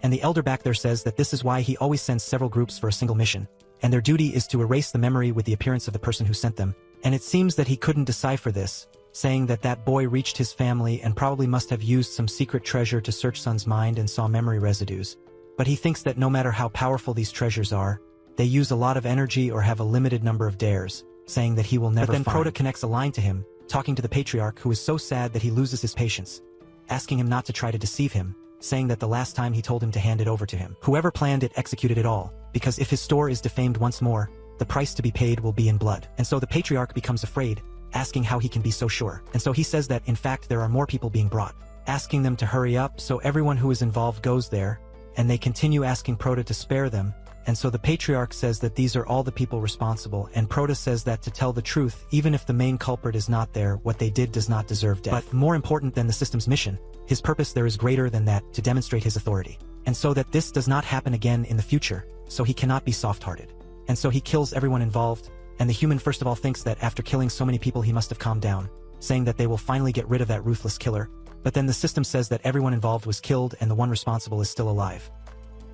Speaker 1: And the elder back there says that this is why he always sends several groups for a single mission, and their duty is to erase the memory with the appearance of the person who sent them. And it seems that he couldn't decipher this, saying that that boy reached his family and probably must have used some secret treasure to search Sun's mind and saw memory residues. But he thinks that no matter how powerful these treasures are, they use a lot of energy or have a limited number of dares, saying that he will never find. But then Prota connects a line to him, talking to the patriarch who is so sad that he loses his patience, asking him not to try to deceive him, saying that the last time he told him to hand it over to him. Whoever planned it executed it all, because if his store is defamed once more, the price to be paid will be in blood. And so the patriarch becomes afraid, asking how he can be so sure. And so he says that in fact there are more people being brought, asking them to hurry up, so everyone who is involved goes there, and they continue asking Prota to spare them. And so the patriarch says that these are all the people responsible, and Prota says that to tell the truth, even if the main culprit is not there, what they did does not deserve death. But more important than the system's mission, his purpose there is greater than that, to demonstrate his authority. And so that this does not happen again in the future, so he cannot be soft-hearted. And so he kills everyone involved, and the human first of all thinks that after killing so many people he must have calmed down, saying that they will finally get rid of that ruthless killer. But then the system says that everyone involved was killed and the one responsible is still alive.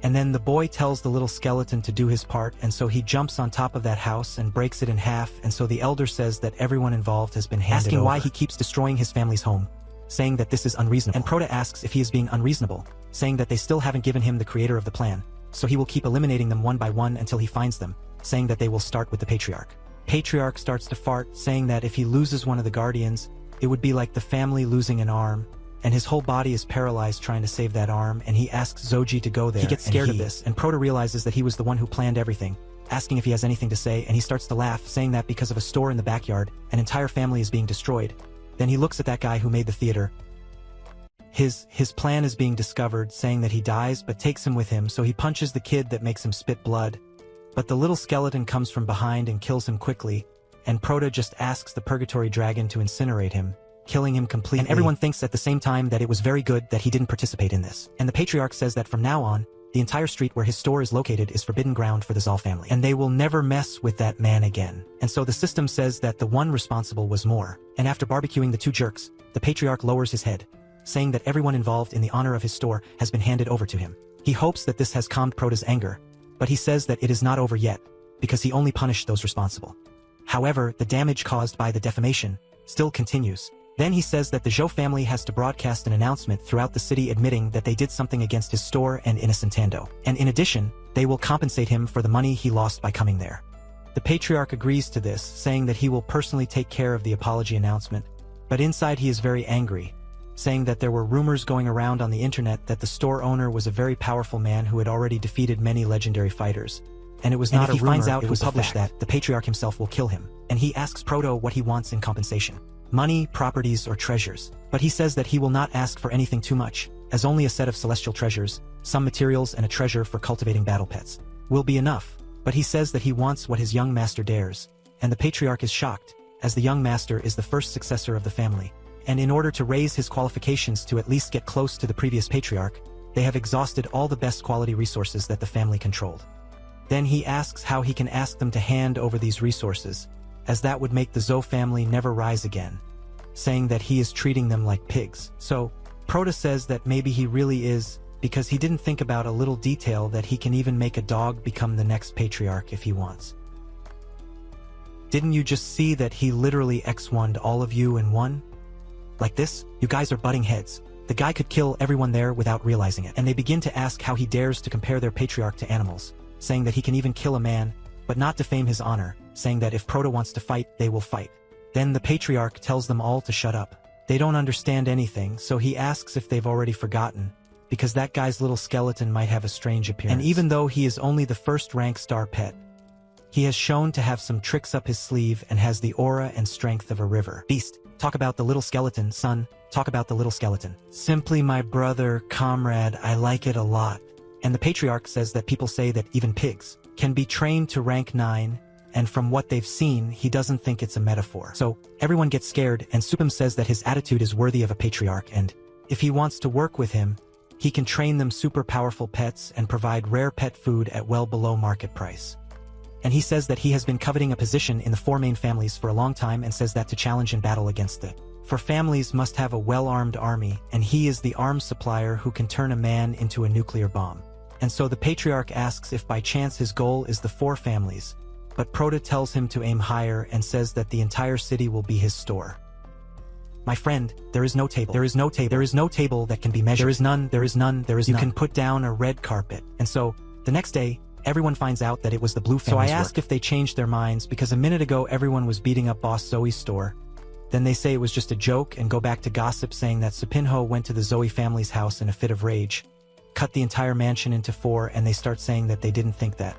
Speaker 1: And then the boy tells the little skeleton to do his part, and so he jumps on top of that house and breaks it in half, and so the elder says that everyone involved has been handed over. Asking why he keeps destroying his family's home, saying that this is unreasonable. And Prota asks if he is being unreasonable, saying that they still haven't given him the creator of the plan, so he will keep eliminating them one by one until he finds them, saying that they will start with the patriarch. Patriarch starts to fart, saying that if he loses one of the guardians, it would be like the family losing an arm, and his whole body is paralyzed trying to save that arm, and he asks Zoji to go there. He gets scared of this, and Prota realizes that he was the one who planned everything, asking if he has anything to say, and he starts to laugh, saying that because of a store in the backyard, an entire family is being destroyed. Then he looks at that guy who made the theater. His plan is being discovered, saying that he dies but takes him with him, so he punches the kid that makes him spit blood. But the little skeleton comes from behind and kills him quickly, and Proto just asks the Purgatory Dragon to incinerate him, killing him completely. And everyone thinks at the same time that it was very good that he didn't participate in this. And the Patriarch says that from now on, the entire street where his store is located is forbidden ground for the Zal family, and they will never mess with that man again. And so the system says that the one responsible was more. And after barbecuing the two jerks, the Patriarch lowers his head, saying that everyone involved in the honor of his store has been handed over to him. He hopes that this has calmed Prota's anger, but he says that it is not over yet, because he only punished those responsible. However, the damage caused by the defamation still continues. Then he says that the Zhou family has to broadcast an announcement throughout the city admitting that they did something against his store and Innocentando. And in addition, they will compensate him for the money he lost by coming there. The Patriarch agrees to this, saying that he will personally take care of the apology announcement, but inside he is very angry, saying that there were rumors going around on the internet that the store owner was a very powerful man who had already defeated many legendary fighters. And it was not a rumor, if he finds out it was published that, the Patriarch himself will kill him. And he asks Proto what he wants in compensation. Money, properties, or treasures. But he says that he will not ask for anything too much, as only a set of celestial treasures, some materials and a treasure for cultivating battle pets will be enough. But he says that he wants what his young master dares. And the Patriarch is shocked, as the young master is the first successor of the family. And in order to raise his qualifications to at least get close to the previous Patriarch, they have exhausted all the best quality resources that the family controlled. Then he asks how he can ask them to hand over these resources, as that would make the Zhou family never rise again, saying that he is treating them like pigs. So, Proto says that maybe he really is, because he didn't think about a little detail that he can even make a dog become the next Patriarch if he wants. Didn't you just see that he literally X1'd all of you in one? Like this, you guys are butting heads. The guy could kill everyone there without realizing it. And they begin to ask how he dares to compare their Patriarch to animals, saying that he can even kill a man, but not defame his honor, saying that if Proto wants to fight, they will fight. Then the Patriarch tells them all to shut up. They don't understand anything, so he asks if they've already forgotten, because that guy's little skeleton might have a strange appearance. And even though he is only the first rank star pet, he has shown to have some tricks up his sleeve and has the aura and strength of a river beast. Talk about the little skeleton, son. Talk about the little skeleton. Simply my brother, comrade, I like it a lot. And the Patriarch says that people say that even pigs can be trained to rank 9, and from what they've seen, he doesn't think it's a metaphor. So everyone gets scared, and Supim says that his attitude is worthy of a Patriarch, and if he wants to work with him, he can train them super powerful pets and provide rare pet food at well below market price. And he says that he has been coveting a position in the 4 main families for a long time and says that to challenge in battle against the 4 families must have a well-armed army, and he is the arms supplier who can turn a man into a nuclear bomb. And so the Patriarch asks if by chance his goal is the 4 families, but Proto tells him to aim higher and says that the entire city will be his store. My friend, there is no table. There is no table. There is no table that can be measured. There is none. There is none. There is none. You can put down a red carpet. And so, the next day, everyone finds out that it was the blue family's work. So I ask if they changed their minds, because a minute ago everyone was beating up Boss Zoe's store. Then they say it was just a joke and go back to gossip saying that Supinho went to the Zoe family's house in a fit of rage, cut the entire mansion into 4, and they start saying that they didn't think that.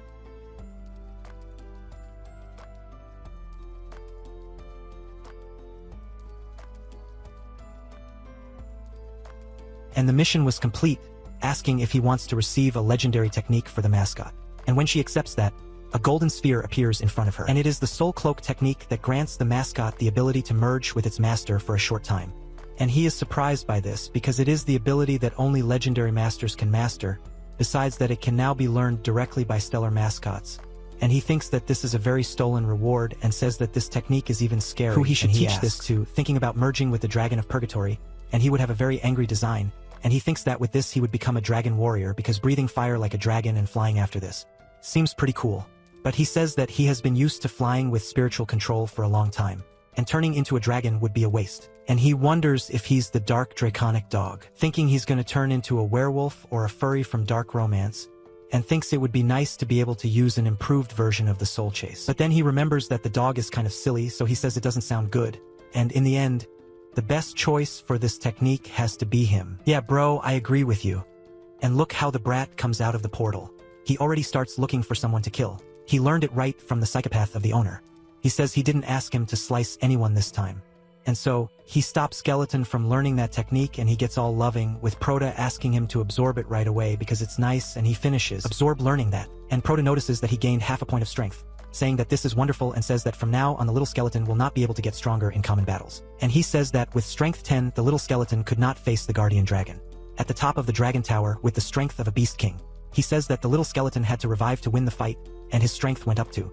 Speaker 1: And the mission was complete, asking if he wants to receive a legendary technique for the mascot. And when she accepts that, a golden sphere appears in front of her. And it is the Soul Cloak technique that grants the mascot the ability to merge with its master for a short time. And he is surprised by this because it is the ability that only legendary masters can master, besides that it can now be learned directly by stellar mascots. And he thinks that this is a very stolen reward and says that this technique is even scary. Who he should teach this to, thinking about merging with the Dragon of Purgatory, and he would have a very angry design. And he thinks that with this he would become a dragon warrior because breathing fire like a dragon and flying after this seems pretty cool. But he says that he has been used to flying with spiritual control for a long time, and turning into a dragon would be a waste. And he wonders if he's the dark draconic dog, thinking he's gonna turn into a werewolf or a furry from Dark Romance, and thinks it would be nice to be able to use an improved version of the Soul Chase. But then he remembers that the dog is kind of silly, so he says it doesn't sound good. And in the end, the best choice for this technique has to be him. Yeah, bro, I agree with you. And look how the brat comes out of the portal. He already starts looking for someone to kill. He learned it right from the psychopath of the owner. He says he didn't ask him to slice anyone this time. And so, he stops Skeleton from learning that technique and he gets all loving, with Proto asking him to absorb it right away because it's nice, and he finishes absorb learning that. And Proto notices that he gained half a point of strength. saying that this is wonderful and says that from now on the little skeleton will not be able to get stronger in common battles. And he says that with strength 10 the little skeleton could not face the guardian dragon. At the top of the dragon tower with the strength of a beast king. He says that the little skeleton had to revive to win the fight, and his strength went up to.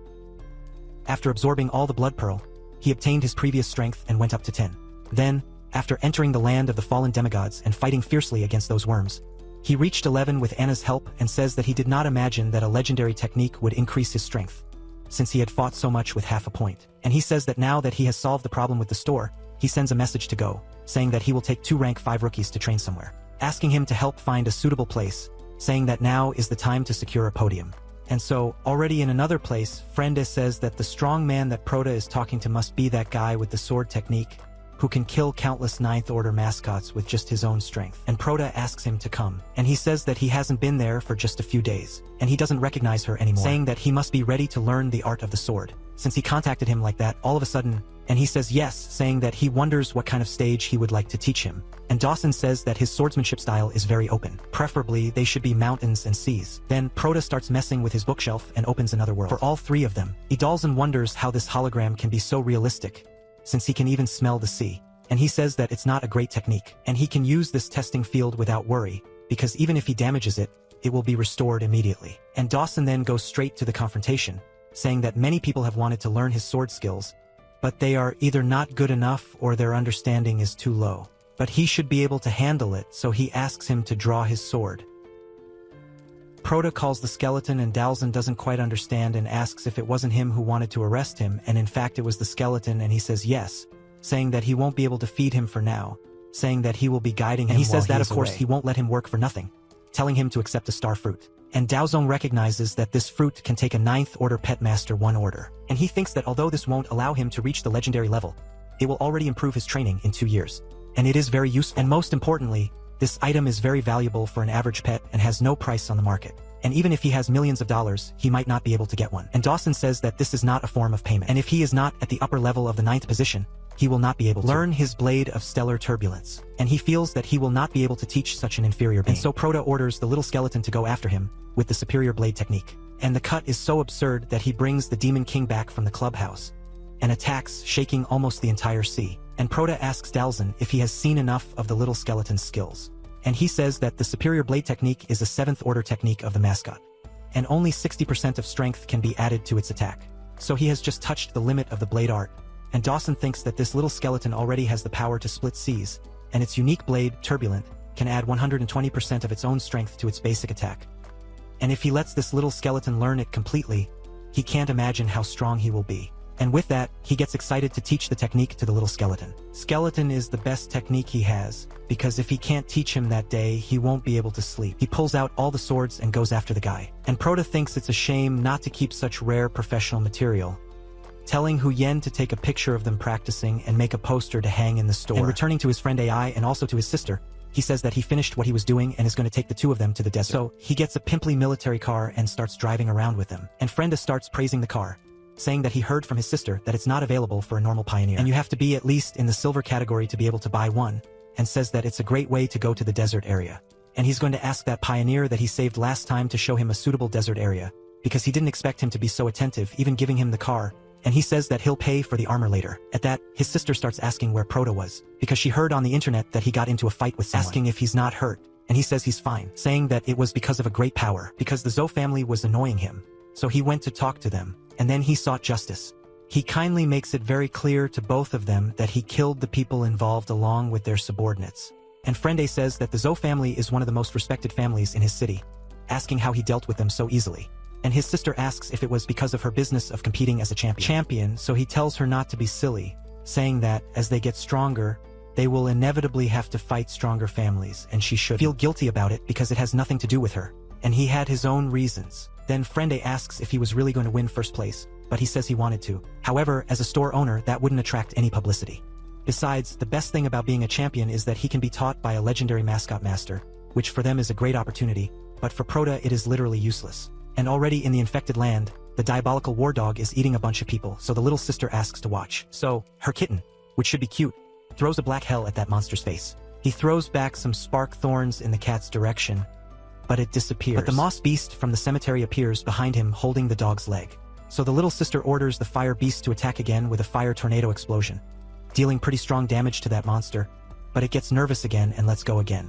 Speaker 1: After absorbing all the blood pearl, he obtained his previous strength and went up to 10. Then, after entering the land of the fallen demigods and fighting fiercely against those worms, he reached 11 with Anna's help and says that he did not imagine that a legendary technique would increase his strength, since he had fought so much with half a point. And he says that now that he has solved the problem with the store, he sends a message to Go, saying that he will take 2 rank 5 rookies to train somewhere, asking him to help find a suitable place, saying that now is the time to secure a podium. And so, already in another place, Frende says that the strong man that Proto is talking to must be that guy with the sword technique, who can kill countless 9th Order mascots with just his own strength. And Proto asks him to come, and he says that he hasn't been there for just a few days, and he doesn't recognize her anymore, saying that he must be ready to learn the art of the sword, since he contacted him like that all of a sudden, and he says yes, saying that he wonders what kind of stage he would like to teach him. And Dawson says that his swordsmanship style is very open. Preferably, they should be mountains and seas. Then Proto starts messing with his bookshelf and opens another world. For all 3 of them, Idalzan wonders how this hologram can be so realistic, since he can even smell the sea. And he says that it's not a great technique, and he can use this testing field without worry, because even if he damages it, it will be restored immediately. And Dawson then goes straight to the confrontation, saying that many people have wanted to learn his sword skills, but they are either not good enough or their understanding is too low. But he should be able to handle it, so he asks him to draw his sword. Proto calls the skeleton and Dalzan doesn't quite understand and asks if it wasn't him who wanted to arrest him, and in fact it was the skeleton, and he says yes, saying that he won't be able to feed him for now, saying that he will be guiding him. And he says that of course he won't let him work for nothing, telling him to accept the star fruit. And Daozong recognizes that this fruit can take a 9th Order pet master 1 order, and he thinks that although this won't allow him to reach the legendary level, it will already improve his training in 2 years. And it is very useful. And most importantly, this item is very valuable for an average pet and has no price on the market. And even if he has millions of dollars, he might not be able to get one. And Dawson says that this is not a form of payment. And if he is not at the upper level of the 9th position, he will not be able to learn his blade of stellar turbulence. And he feels that he will not be able to teach such an inferior being. And so Proto orders the little skeleton to go after him with the superior blade technique. And the cut is so absurd that he brings the Demon King back from the clubhouse and attacks, shaking almost the entire sea. And Proto asks Dalzan if he has seen enough of the little skeleton's skills. And he says that the superior blade technique is a 7th Order technique of the mascot, and only 60% of strength can be added to its attack. So he has just touched the limit of the blade art, and Dawson thinks that this little skeleton already has the power to split seas, and its unique blade, Turbulent, can add 120% of its own strength to its basic attack. And if he lets this little skeleton learn it completely, he can't imagine how strong he will be. And with that, he gets excited to teach the technique to the little skeleton. Skeleton is the best technique he has, because if he can't teach him that day, he won't be able to sleep. He pulls out all the swords and goes after the guy. And Proto thinks it's a shame not to keep such rare professional material, telling Hu Yen to take a picture of them practicing and make a poster to hang in the store. And returning to his friend AI and also to his sister, he says that he finished what he was doing and is going to take the 2 of them to the desert. So he gets a pimply military car and starts driving around with them. And Frenda starts praising the car, saying that he heard from his sister that it's not available for a normal pioneer, and you have to be at least in the silver category to be able to buy one, and says that it's a great way to go to the desert area. And he's going to ask that pioneer that he saved last time to show him a suitable desert area, because he didn't expect him to be so attentive, even giving him the car, and he says that he'll pay for the armor later. At that, his sister starts asking where Proto was, because she heard on the internet that he got into a fight with someone, asking if he's not hurt, and he says he's fine, saying that it was because of a great power, because the Zhou family was annoying him, so he went to talk to them. And then he sought justice. He kindly makes it very clear to both of them that he killed the people involved along with their subordinates. And Frende says that the Zhou family is one of the most respected families in his city, asking how he dealt with them so easily. And his sister asks if it was because of her business of competing as a champion, so he tells her not to be silly, saying that, as they get stronger, they will inevitably have to fight stronger families, and she should feel guilty about it because it has nothing to do with her. And he had his own reasons. Then Frende asks if he was really going to win first place, but he says he wanted to. However, as a store owner, that wouldn't attract any publicity. Besides, the best thing about being a champion is that he can be taught by a legendary mascot master, which for them is a great opportunity, but for Proto it is literally useless. And already in the infected land, the diabolical war dog is eating a bunch of people, so the little sister asks to watch. So, her kitten, which should be cute, throws a black hell at that monster's face. He throws back some spark thorns in the cat's direction, but it disappears. But the moss beast from the cemetery appears behind him holding the dog's leg. So the little sister orders the fire beast to attack again with a fire tornado explosion, dealing pretty strong damage to that monster, but it gets nervous again and lets go again.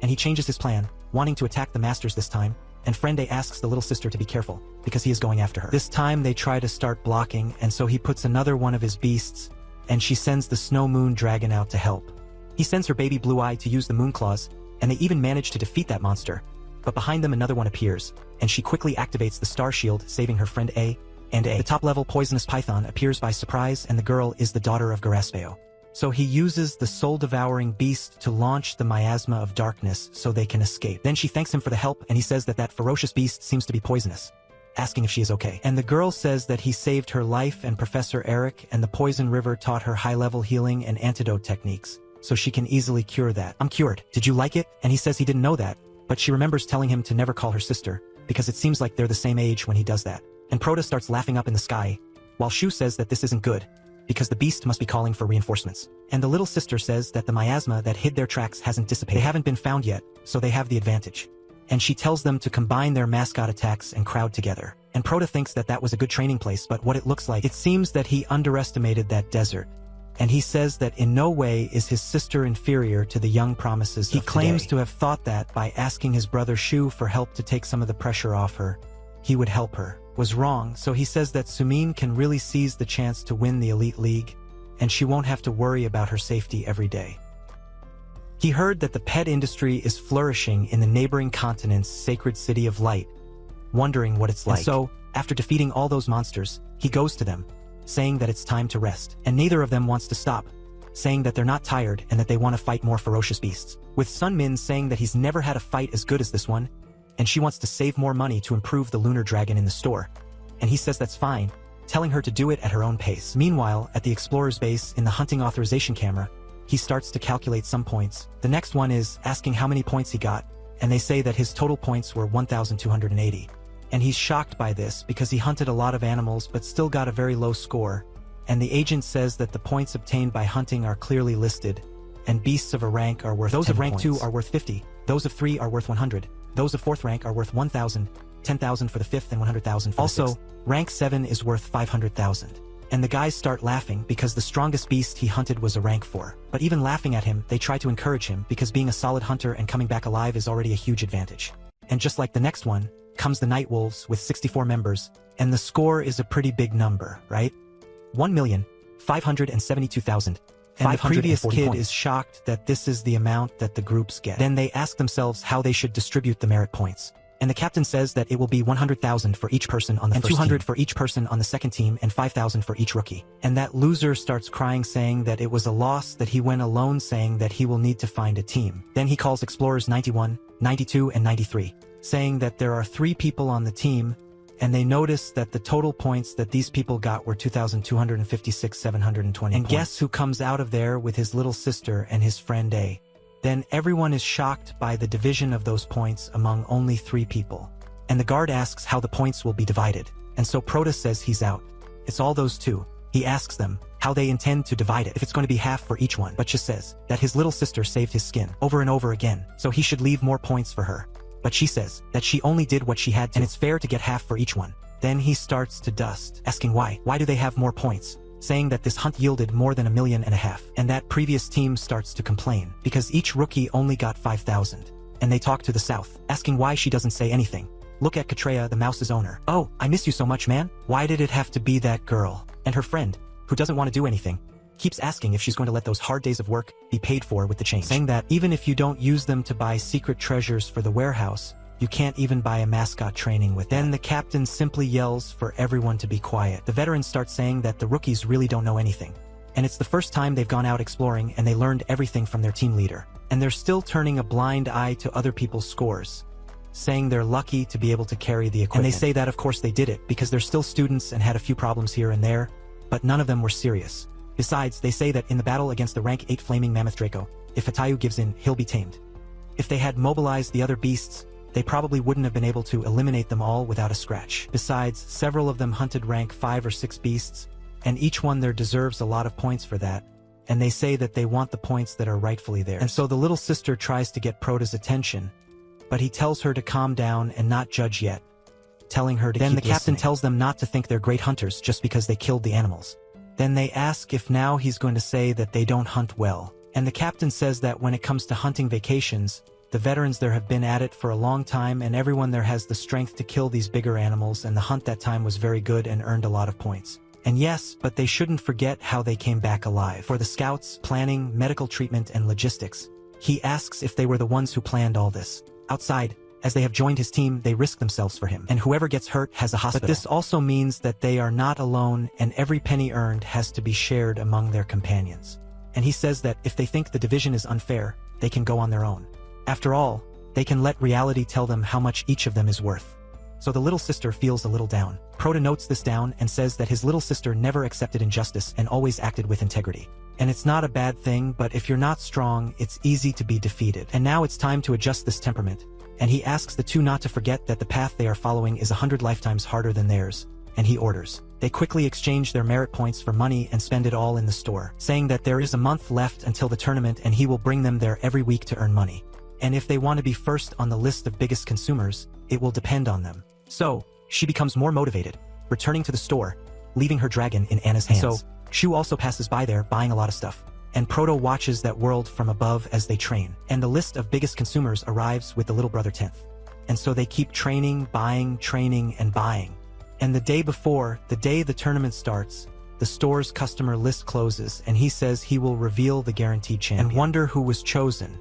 Speaker 1: And he changes his plan, wanting to attack the masters this time, and Friend A asks the little sister to be careful, because he is going after her. This time they try to start blocking, and so he puts another one of his beasts, and she sends the Snow Moon Dragon out to help. He sends her baby Blue Eye to use the Moon Claws, and they even manage to defeat that monster. But behind them another one appears, and she quickly activates the Star Shield, saving her friend A and A. The top-level poisonous python appears by surprise, and the girl is the daughter of Garaspeo. So he uses the soul-devouring beast to launch the miasma of darkness so they can escape. Then she thanks him for the help, and he says that that ferocious beast seems to be poisonous, asking if she is okay. And the girl says that he saved her life, and Professor Eric and the Poison River taught her high-level healing and antidote techniques, so she can easily cure that. I'm cured. Did you like it? And he says he didn't know that, but she remembers telling him to never call her sister, because it seems like they're the same age when he does that. And Proto starts laughing up in the sky, while Shu says that this isn't good, because the beast must be calling for reinforcements. And the little sister says that the miasma that hid their tracks hasn't dissipated. They haven't been found yet, so they have the advantage. And she tells them to combine their mascot attacks and crowd together. And Proto thinks that that was a good training place, but what it looks like, it seems that he underestimated that desert. And he says that in no way is his sister inferior to the young promises. He claims to have thought that by asking his brother Shu for help to take some of the pressure off her, he would help her. Was wrong, so he says that Sumin can really seize the chance to win the Elite League, and she won't have to worry about her safety every day. He heard that the pet industry is flourishing in the neighboring continent's sacred city of light, wondering what it's like. And so, after defeating all those monsters, he goes to them, saying that it's time to rest. And neither of them wants to stop, saying that they're not tired and that they want to fight more ferocious beasts. With Sun Min saying that he's never had a fight as good as this one, and she wants to save more money to improve the lunar dragon in the store. And he says that's fine, telling her to do it at her own pace. Meanwhile, at the explorer's base in the hunting authorization camera, he starts to calculate some points. The next one is asking how many points he got, and they say that his total points were 1,280. And he's shocked by this because he hunted a lot of animals but still got a very low score. And the agent says that the points obtained by hunting are clearly listed, and beasts of a rank are worth 10 points. Those of rank 2 are worth 50, those of 3 are worth 100, those of 4th rank are worth 1,000, 10,000 for the 5th and 100,000 for the 6th. Also, rank 7 is worth 500,000. And the guys start laughing because the strongest beast he hunted was a rank 4. But even laughing at him, they try to encourage him because being a solid hunter and coming back alive is already a huge advantage. And just like the next one, comes the Night Wolves with 64 members, and the score is a pretty big number, right? 1,572,000. And the previous kid points. Is shocked that this is the amount that the groups get. Then they ask themselves how they should distribute the merit points. And the captain says that it will be 100,000 for each person on the first team, 200 for each person on the second team, and 5,000 for each rookie. And that loser starts crying, saying that it was a loss that he went alone, saying that he will need to find a team. Then he calls explorers 91, 92, and 93, saying that there are 3 people on the team, and they notice that the total points that these people got were 2,256,720 And points. Guess who comes out of there with his little sister and his friend A? Then everyone is shocked by the division of those points among only 3 people. And the guard asks how the points will be divided, and so Proto says he's out. It's all those 2. He asks them how they intend to divide it, if it's going to be half for each one, but just says that his little sister saved his skin over and over again, so he should leave more points for her. But she says that she only did what she had to, and it's fair to get half for each one. Then he starts to dust, asking why. Why do they have more points? Saying that this hunt yielded more than 1.5 million. And that previous team starts to complain, because each rookie only got 5,000. And they talk to the south, asking why she doesn't say anything. Look at Katreya, the mouse's owner. Oh, I miss you so much, man. Why did it have to be that girl? And her friend, who doesn't want to do anything, keeps asking if she's going to let those hard days of work be paid for with the change. Saying that even if you don't use them to buy secret treasures for the warehouse, you can't even buy a mascot training with. Then the captain simply yells for everyone to be quiet. The veterans start saying that the rookies really don't know anything. And it's the first time they've gone out exploring and they learned everything from their team leader. And they're still turning a blind eye to other people's scores, saying they're lucky to be able to carry the equipment. And they say that of course they did it because they're still students and had a few problems here and there, but none of them were serious. Besides, they say that in the battle against the rank 8 Flaming Mammoth Draco, if Hatayu gives in, he'll be tamed. If they had mobilized the other beasts, they probably wouldn't have been able to eliminate them all without a scratch. Besides, several of them hunted rank 5 or 6 beasts, and each one there deserves a lot of points for that, and they say that they want the points that are rightfully theirs. And so the little sister tries to get Prota's attention, but he tells her to calm down and not judge yet, telling her to keep listening. Then the captain tells them not to think they're great hunters just because they killed the animals. Then they ask if now he's going to say that they don't hunt well. And the captain says that when it comes to hunting vacations, the veterans there have been at it for a long time and everyone there has the strength to kill these bigger animals, and the hunt that time was very good and earned a lot of points. And yes, but they shouldn't forget how they came back alive. For the scouts, planning, medical treatment, and logistics. He asks if they were the ones who planned all this. Outside, as they have joined his team, they risk themselves for him. And whoever gets hurt has a hospital. But this also means that they are not alone and every penny earned has to be shared among their companions. And he says that if they think the division is unfair, they can go on their own. After all, they can let reality tell them how much each of them is worth. So the little sister feels a little down. Proto notes this down and says that his little sister never accepted injustice and always acted with integrity. And it's not a bad thing, but if you're not strong, it's easy to be defeated. And now it's time to adjust this temperament. And he asks the two not to forget that the path they are following is 100 lifetimes harder than theirs. And he orders. They quickly exchange their merit points for money and spend it all in the store, saying that there is a month left until the tournament and he will bring them there every week to earn money. And if they want to be first on the list of biggest consumers, it will depend on them. So, she becomes more motivated, returning to the store, leaving her dragon in Anna's hands. So, Shu also passes by there buying a lot of stuff. And Proto watches that world from above as they train. And the list of biggest consumers arrives with the little brother 10th. And so they keep training, training, and buying. And the day before, the day the tournament starts, the store's customer list closes and he says he will reveal the guaranteed champion. And wonder who was chosen.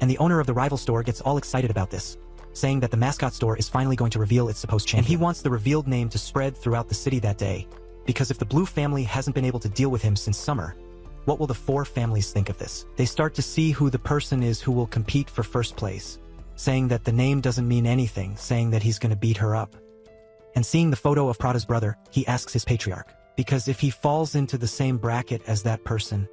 Speaker 1: And the owner of the rival store gets all excited about this, saying that the mascot store is finally going to reveal its supposed champion. And he wants the revealed name to spread throughout the city that day, because if the Blue family hasn't been able to deal with him since summer, what will the four families think of this? They start to see who the person is who will compete for first place, saying that the name doesn't mean anything, saying that he's going to beat her up. And seeing the photo of Prada's brother, he asks his patriarch, because if he falls into the same bracket as that person,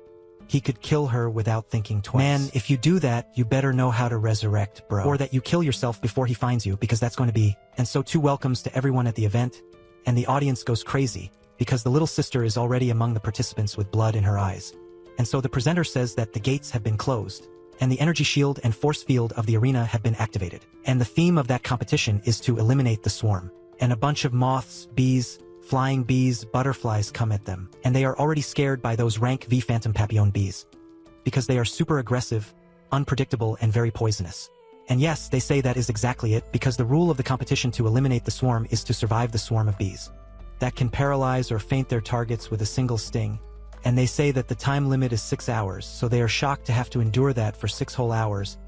Speaker 1: he could kill her without thinking twice. Man, if you do that, you better know how to resurrect, bro. Or that you kill yourself before he finds you, because that's going to be. And so two welcomes to everyone at the event, and the audience goes crazy, because the little sister is already among the participants with blood in her eyes. And so the presenter says that the gates have been closed, and the energy shield and force field of the arena have been activated. And the theme of that competition is to eliminate the swarm. And a bunch of moths, bees, flying bees, butterflies come at them, and they are already scared by those rank V phantom papillon bees, because they are super aggressive, unpredictable, and very poisonous. And yes, they say that is exactly it, because the rule of the competition to eliminate the swarm is to survive the swarm of bees that can paralyze or faint their targets with a single sting. And they say that the time limit is 6 hours, so they are shocked to have to endure that for 6 whole hours.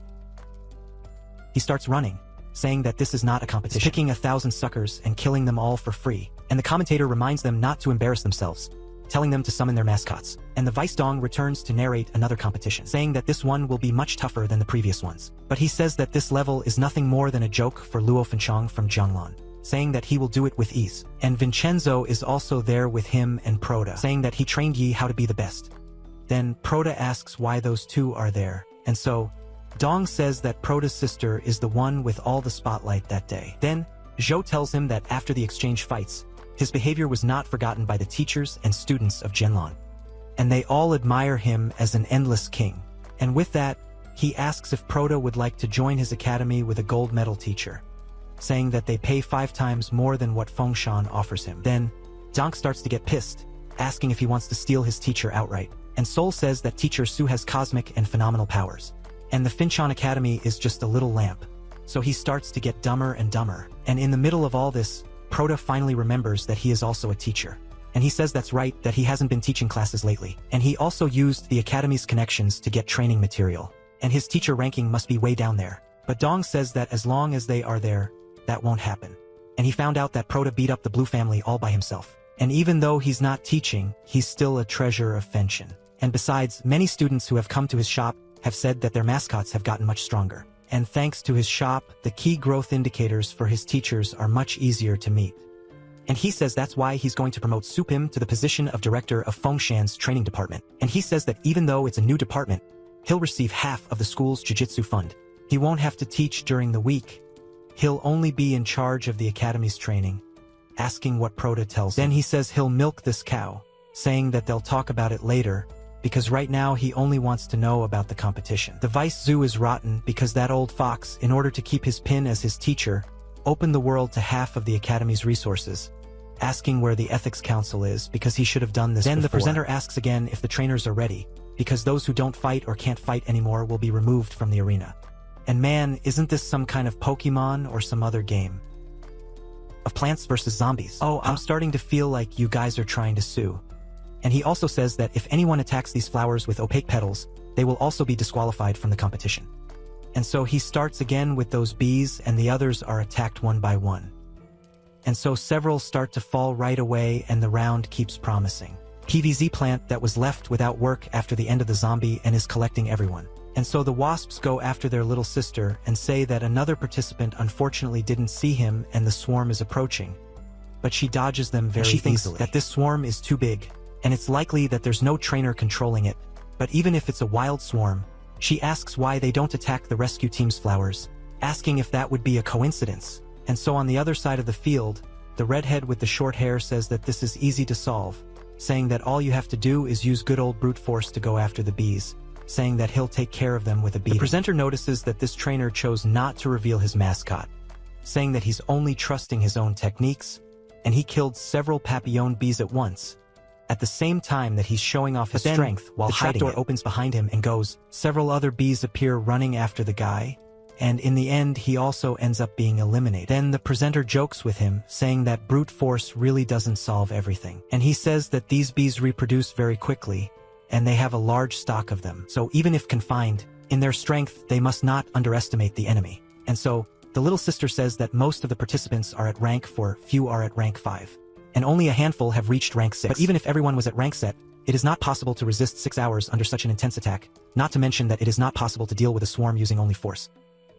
Speaker 1: He starts running, saying that this is not a competition, picking 1,000 suckers and killing them all for free. And the commentator reminds them not to embarrass themselves, telling them to summon their mascots. And the Vice Dong returns to narrate another competition, saying that this one will be much tougher than the previous ones. But he says that this level is nothing more than a joke for Luo Fenchong from Jianglan, saying that he will do it with ease. And Vincenzo is also there with him and Proto, saying that he trained Yi how to be the best. Then Proto asks why those two are there, and so Dong says that Prota's sister is the one with all the spotlight that day. Then Zhou tells him that after the exchange fights, his behavior was not forgotten by the teachers and students of Jianlan, and they all admire him as an endless king. And with that, he asks if Proto would like to join his academy with a gold medal teacher, saying that they pay 5 times more than what Fengshan offers him. Then Donk starts to get pissed, asking if he wants to steal his teacher outright. And Sol says that teacher Su has cosmic and phenomenal powers, and the Finchon Academy is just a little lamp. So he starts to get dumber and dumber. And in the middle of all this, Proto finally remembers that he is also a teacher. And he says that's right, that he hasn't been teaching classes lately. And he also used the academy's connections to get training material. And his teacher ranking must be way down there. But Dong says that as long as they are there, that won't happen. And he found out that Proto beat up the Blue family all by himself. And even though he's not teaching, he's still a treasure of Fenshin. And besides, many students who have come to his shop have said that their mascots have gotten much stronger. And thanks to his shop, the key growth indicators for his teachers are much easier to meet. And he says that's why he's going to promote Supim to the position of director of Fengshan's training department. And he says that even though it's a new department, he'll receive half of the school's jiu-jitsu fund. He won't have to teach during the week. He'll only be in charge of the academy's training, asking what Proto tells him. Then he says he'll milk this cow, saying that they'll talk about it later, because right now he only wants to know about the competition. The Vice Zoo is rotten because that old fox, in order to keep his pin as his teacher, open the world to half of the Academy's resources, asking where the Ethics Council is because he should have done this before. Then the presenter asks again if the trainers are ready, because those who don't fight or can't fight anymore will be removed from the arena. And man, isn't this some kind of Pokemon or some other game of Plants vs. Zombies? Oh, I'm starting to feel like you guys are trying to sue. And he also says that if anyone attacks these flowers with opaque petals, they will also be disqualified from the competition. And so he starts again with those bees, and the others are attacked one by one. And so several start to fall right away, and the round keeps promising. PVZ plant that was left without work after the end of the zombie and is collecting everyone. And so the wasps go after their little sister and say that another participant unfortunately didn't see him and the swarm is approaching. But she dodges them very easily. She thinks that this swarm is too big, and it's likely that there's no trainer controlling it. But even if it's a wild swarm, she asks why they don't attack the rescue team's flowers, asking if that would be a coincidence. And so on the other side of the field, the redhead with the short hair says that this is easy to solve, saying that all you have to do is use good old brute force to go after the bees, saying that he'll take care of them with a beating. The presenter notices that this trainer chose not to reveal his mascot, saying that he's only trusting his own techniques, and he killed several papillon bees at once, at the same time that he's showing off his strength while the trapdoor opens behind him and goes. Several other bees appear running after the guy, and in the end he also ends up being eliminated. Then the presenter jokes with him, saying that brute force really doesn't solve everything. And he says that these bees reproduce very quickly, and they have a large stock of them. So even if confined, in their strength they must not underestimate the enemy. And so, the little sister says that most of the participants are at rank 4, few are at rank 5. And only a handful have reached rank 6. But even if everyone was at rank set, it is not possible to resist 6 hours under such an intense attack, not to mention that it is not possible to deal with a swarm using only force.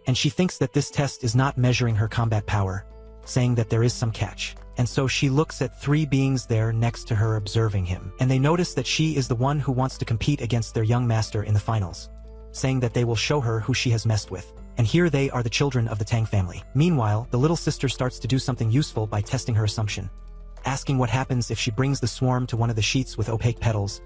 Speaker 1: And she thinks that this test is not measuring her combat power, saying that there is some catch. And so she looks at 3 beings there next to her observing him. And they notice that she is the one who wants to compete against their young master in the finals, saying that they will show her who she has messed with. And here they are, the children of the Tang family. Meanwhile, the little sister starts to do something useful by testing her assumption, asking what happens if she brings the swarm to one of the sheets with opaque petals.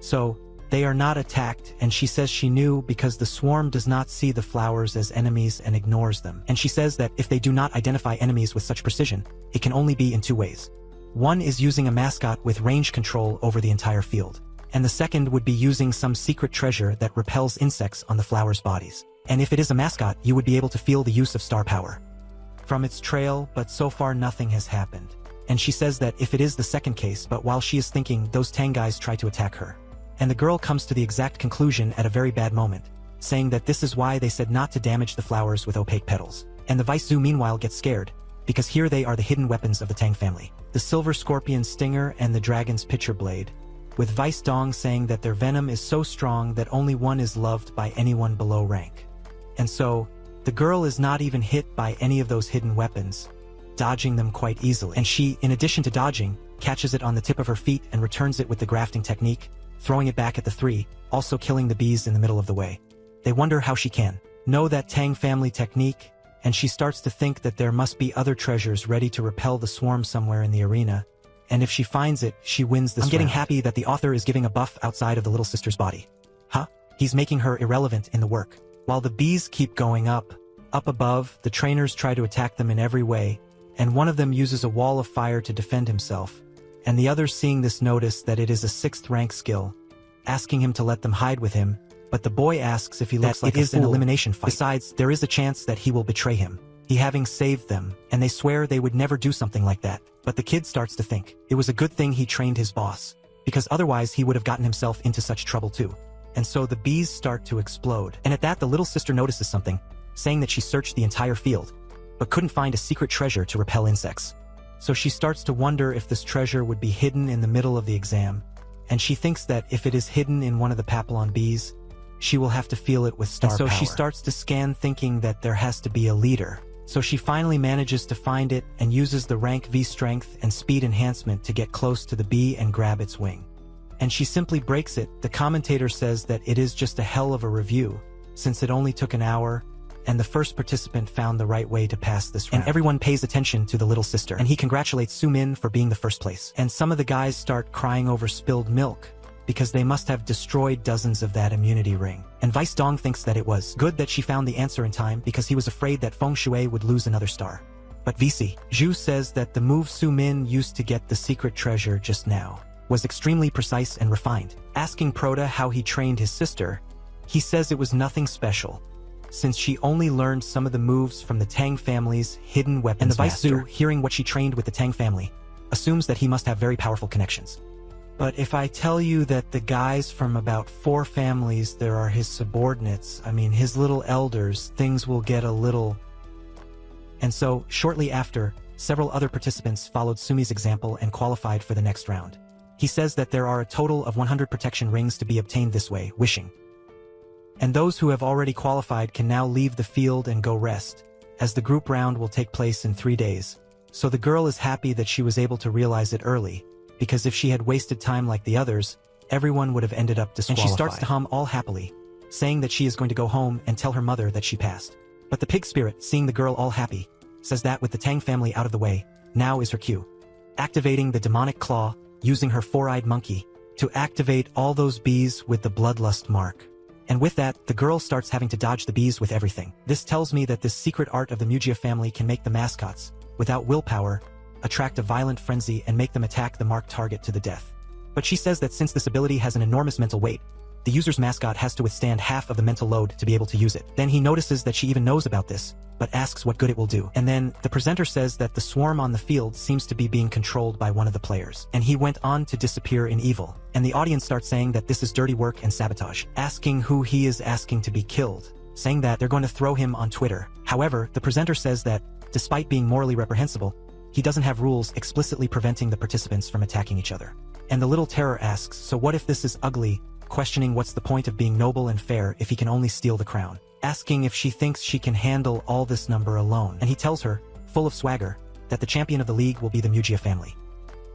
Speaker 1: So, they are not attacked, and she says she knew because the swarm does not see the flowers as enemies and ignores them. And she says that if they do not identify enemies with such precision, it can only be in 2 ways. One is using a mascot with range control over the entire field, and the second would be using some secret treasure that repels insects on the flowers' bodies. And if it is a mascot, you would be able to feel the use of star power from its trail, but so far nothing has happened. And she says that if it is the second case, but while she is thinking, those Tang guys try to attack her. And the girl comes to the exact conclusion at a very bad moment, saying that this is why they said not to damage the flowers with opaque petals. And the Vice Zoo meanwhile gets scared, because here they are, the hidden weapons of the Tang family. The silver scorpion stinger and the dragon's pitcher blade, with Vice Dong saying that their venom is so strong that only one is loved by anyone below rank. And so, the girl is not even hit by any of those hidden weapons, dodging them quite easily. And she, in addition to dodging, catches it on the tip of her feet and returns it with the grafting technique, throwing it back at the 3, also killing the bees in the middle of the way. They wonder how she can know that Tang family technique, and she starts to think that there must be other treasures ready to repel the swarm somewhere in the arena, and if she finds it, she wins this round. I'm getting happy that the author is giving a buff outside of the little sister's body. Huh? He's making her irrelevant in the work. While the bees keep going up above, the trainers try to attack them in every way, and one of them uses a wall of fire to defend himself, and the others, seeing this, notice that it is a 6th rank skill, asking him to let them hide with him, but the boy asks if he looks like it is an elimination fight. Besides, there is a chance that he will betray him, he having saved them, and they swear they would never do something like that. But the kid starts to think it was a good thing he trained his boss, because otherwise he would have gotten himself into such trouble too. And so the bees start to explode, and at that the little sister notices something, saying that she searched the entire field, but couldn't find a secret treasure to repel insects. So she starts to wonder if this treasure would be hidden in the middle of the exam, and she thinks that if it is hidden in one of the papillon bees, she will have to feel it with star power. So she starts to scan, thinking that there has to be a leader. So she finally manages to find it and uses the rank V strength and speed enhancement to get close to the bee and grab its wing. And she simply breaks it. The commentator says that it is just a hell of a review, since it only took an hour, and the first participant found the right way to pass this round. And everyone pays attention to the little sister, and he congratulates Su-min for being the first place. And some of the guys start crying over spilled milk, because they must have destroyed dozens of that immunity ring. And Vice Dong thinks that it was good that she found the answer in time, because he was afraid that Feng Shui would lose another star. But VC Zhu says that the move Su Min used to get the secret treasure just now was extremely precise and refined. Asking Proda how he trained his sister, he says it was nothing special, since she only learned some of the moves from the Tang family's hidden weapons and the Vice Zhu, hearing what she trained with the Tang family, assumes that he must have very powerful connections. But if I tell you that the guys from about 4 families there are his subordinates, I mean his little elders, things will get a little... And so, shortly after, several other participants followed Sumi's example and qualified for the next round. He says that there are a total of 100 protection rings to be obtained this way, wishing. And those who have already qualified can now leave the field and go rest, as the group round will take place in 3 days. So the girl is happy that she was able to realize it early, because if she had wasted time like the others, everyone would have ended up disqualified. And she starts to hum all happily, saying that she is going to go home and tell her mother that she passed. But the pig spirit, seeing the girl all happy, says that with the Tang family out of the way, now is her cue. Activating the demonic claw, using her 4-eyed monkey, to activate all those bees with the bloodlust mark. And with that, the girl starts having to dodge the bees with everything. This tells me that this secret art of the Mugia family can make the mascots, without willpower, attract a violent frenzy and make them attack the marked target to the death. But she says that since this ability has an enormous mental weight, the user's mascot has to withstand half of the mental load to be able to use it. Then he notices that she even knows about this, but asks what good it will do. And then, the presenter says that the swarm on the field seems to be being controlled by one of the players. And he went on to disappear in evil. And the audience starts saying that this is dirty work and sabotage, asking who he is asking to be killed, saying that they're going to throw him on Twitter. However, the presenter says that, despite being morally reprehensible, he doesn't have rules explicitly preventing the participants from attacking each other. And the little terror asks, so what if this is ugly, questioning what's the point of being noble and fair if he can only steal the crown, asking if she thinks she can handle all this number alone. And he tells her, full of swagger, that the champion of the league will be the Mugia family.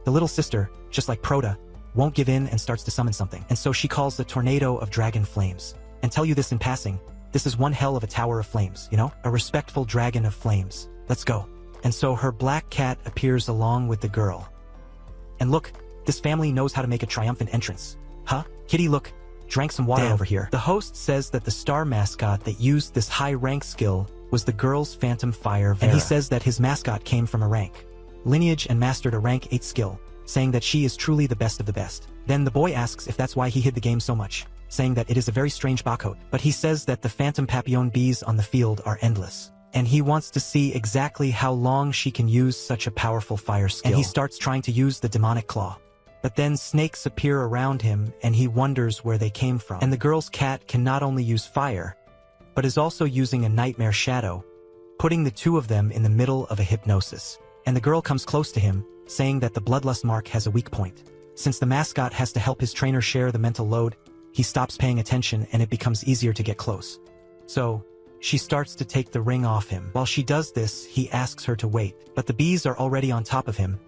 Speaker 1: The little sister, just like Proda, won't give in and starts to summon something, and so she calls the tornado of dragon flames. And tell you this in passing, this is one hell of a tower of flames, you know? A respectful dragon of flames. Let's go. And so her black cat appears along with the girl. And look, this family knows how to make a triumphant entrance. Huh? Kitty, look, drank some water over here. The host says that the star mascot that used this high-rank skill was the girl's phantom fire Vera. And he says that his mascot came from a rank lineage and mastered a rank 8 skill, saying that she is truly the best of the best. Then the boy asks if that's why he hid the game so much, saying that it is a very strange barcode. But he says that the phantom papillon bees on the field are endless, and he wants to see exactly how long she can use such a powerful fire skill. And he starts trying to use the demonic claw. But then snakes appear around him and he wonders where they came from. And the girl's cat can not only use fire, but is also using a nightmare shadow, putting the two of them in the middle of a hypnosis. And the girl comes close to him, saying that the bloodlust mark has a weak point. Since the mascot has to help his trainer share the mental load, he stops paying attention and it becomes easier to get close. So, she starts to take the ring off him. While she does this, he asks her to wait. But the bees are already on top of him,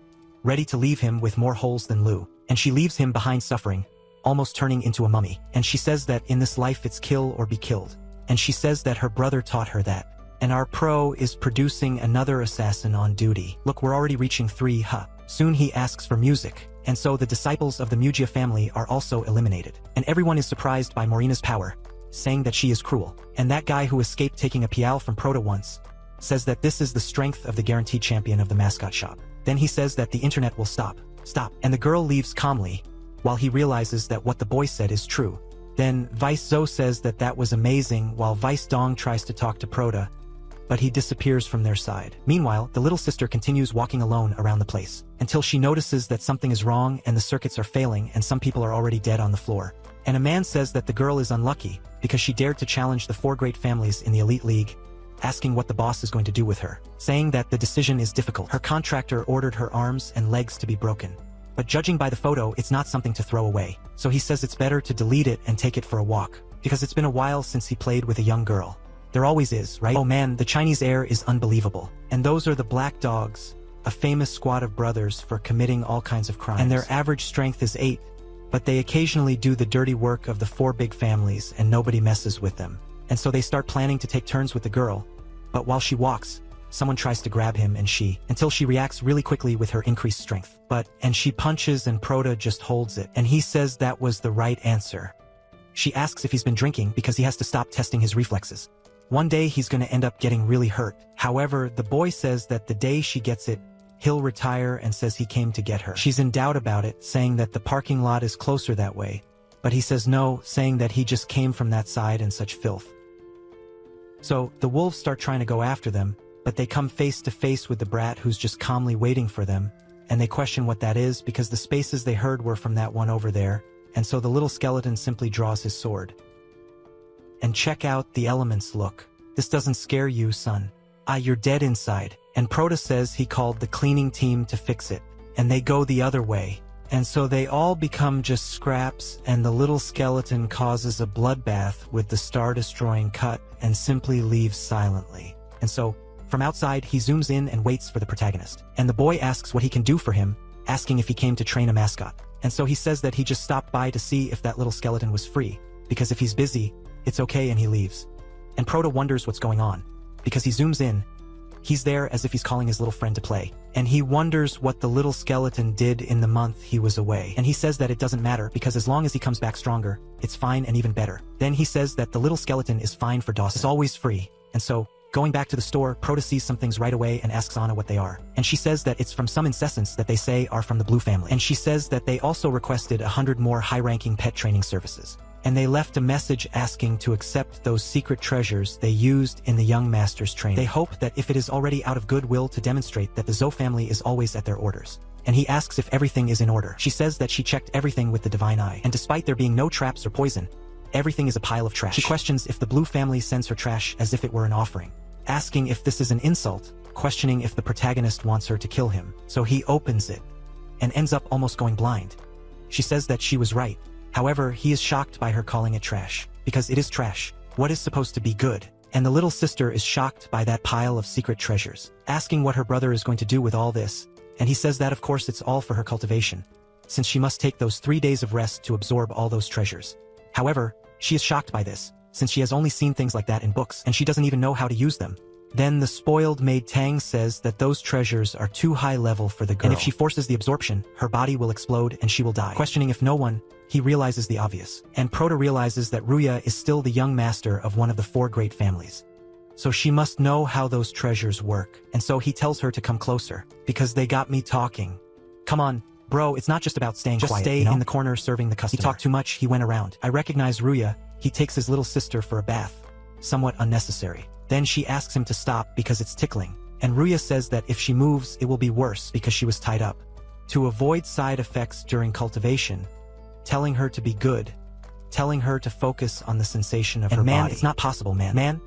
Speaker 1: ready to leave him with more holes than Lu. And she leaves him behind suffering, almost turning into a mummy. And she says that in this life it's kill or be killed. And she says that her brother taught her that. And our pro is producing another assassin on duty. Look, we're already reaching 3, huh? Soon he asks for music. And so the disciples of the Mugia family are also eliminated. And everyone is surprised by Morina's power, saying that she is cruel. And that guy who escaped taking a pial from Proto once says that this is the strength of the guaranteed champion of the mascot shop. Then he says that the internet will stop. And the girl leaves calmly, while he realizes that what the boy said is true. Then Vice Zo says that that was amazing, while Vice Dong tries to talk to Proto, but he disappears from their side. Meanwhile, the little sister continues walking alone around the place, until she notices that something is wrong and the circuits are failing and some people are already dead on the floor. And a man says that the girl is unlucky, because she dared to challenge the 4 great families in the Elite League, asking what the boss is going to do with her, saying that the decision is difficult. Her contractor ordered her arms and legs to be broken. But judging by the photo, it's not something to throw away. So he says it's better to delete it and take it for a walk, because it's been a while since he played with a young girl. There always is, right? Oh man, the Chinese air is unbelievable. And those are the Black Dogs, a famous squad of brothers for committing all kinds of crimes. And their average strength is 8, but they occasionally do the dirty work of the 4 big families and nobody messes with them. And so they start planning to take turns with the girl, but while she walks, someone tries to grab him until she reacts really quickly with her increased strength. And she punches and Proto just holds it, and he says that was the right answer. She asks if he's been drinking because he has to stop testing his reflexes. one day he's gonna end up getting really hurt. However, the boy says that the day she gets it, he'll retire and says he came to get her. She's in doubt about it, saying that the parking lot is closer that way, but he says no, saying that he just came from that side in such filth. So, the wolves start trying to go after them, but they come face to face with the brat who's just calmly waiting for them, and they question what that is because the spaces they heard were from that one over there, and so the little skeleton simply draws his sword. And check out the elements look. This doesn't scare you, son. You're dead inside. And Proto says he called the cleaning team to fix it, and they go the other way. And so they all become just scraps, and the little skeleton causes a bloodbath with the star-destroying cut and simply leaves silently. And so, from outside, he zooms in and waits for the protagonist. And the boy asks what he can do for him, asking if he came to train a mascot. And so he says that he just stopped by to see if that little skeleton was free, because if he's busy, it's okay, and he leaves. And Proto wonders what's going on, because he zooms in. He's there as if he's calling his little friend to play, and he wonders what the little skeleton did in the month he was away. And he says that it doesn't matter because as long as he comes back stronger, it's fine and even better. Then he says that the little skeleton is fine for Dawson. It's always free. And so, going back to the store, Proto sees some things right away and asks Anna what they are. And she says that it's from some incessants that they say are from the Blue family. And she says that they also requested 100 more high-ranking pet training services. And they left a message asking to accept those secret treasures they used in the young master's training. They hope that if it is already out of goodwill to demonstrate that the Zhou family is always at their orders. And he asks if everything is in order. She says that she checked everything with the divine eye, and despite there being no traps or poison, everything is a pile of trash. She questions if the Blue family sends her trash as if it were an offering, asking if this is an insult, questioning if the protagonist wants her to kill him. So he opens it, and ends up almost going blind. She says that she was right. However, he is shocked by her calling it trash, because it is trash. What is supposed to be good? And the little sister is shocked by that pile of secret treasures, asking what her brother is going to do with all this, and he says that of course it's all for her cultivation, since she must take those 3 days of rest to absorb all those treasures. However, she is shocked by this, since she has only seen things like that in books, and she doesn't even know how to use them. Then the spoiled maid Tang says that those treasures are too high level for the girl, and if she forces the absorption, her body will explode and she will die. Questioning if no one, he realizes the obvious. And Proto realizes that Ruya is still the young master of one of the 4 great families. So she must know how those treasures work, and so he tells her to come closer, because they got me talking. Come on, bro, it's not just about staying quiet, stay in the corner serving the customer. He talked too much, he went around. I recognize Ruya, he takes his little sister for a bath. Somewhat unnecessary. Then she asks him to stop because it's tickling, and Ruya says that if she moves it will be worse because she was tied up. To avoid side effects during cultivation, telling her to be good, telling her to focus on the sensation of her body. Man, it's not possible, man. Man,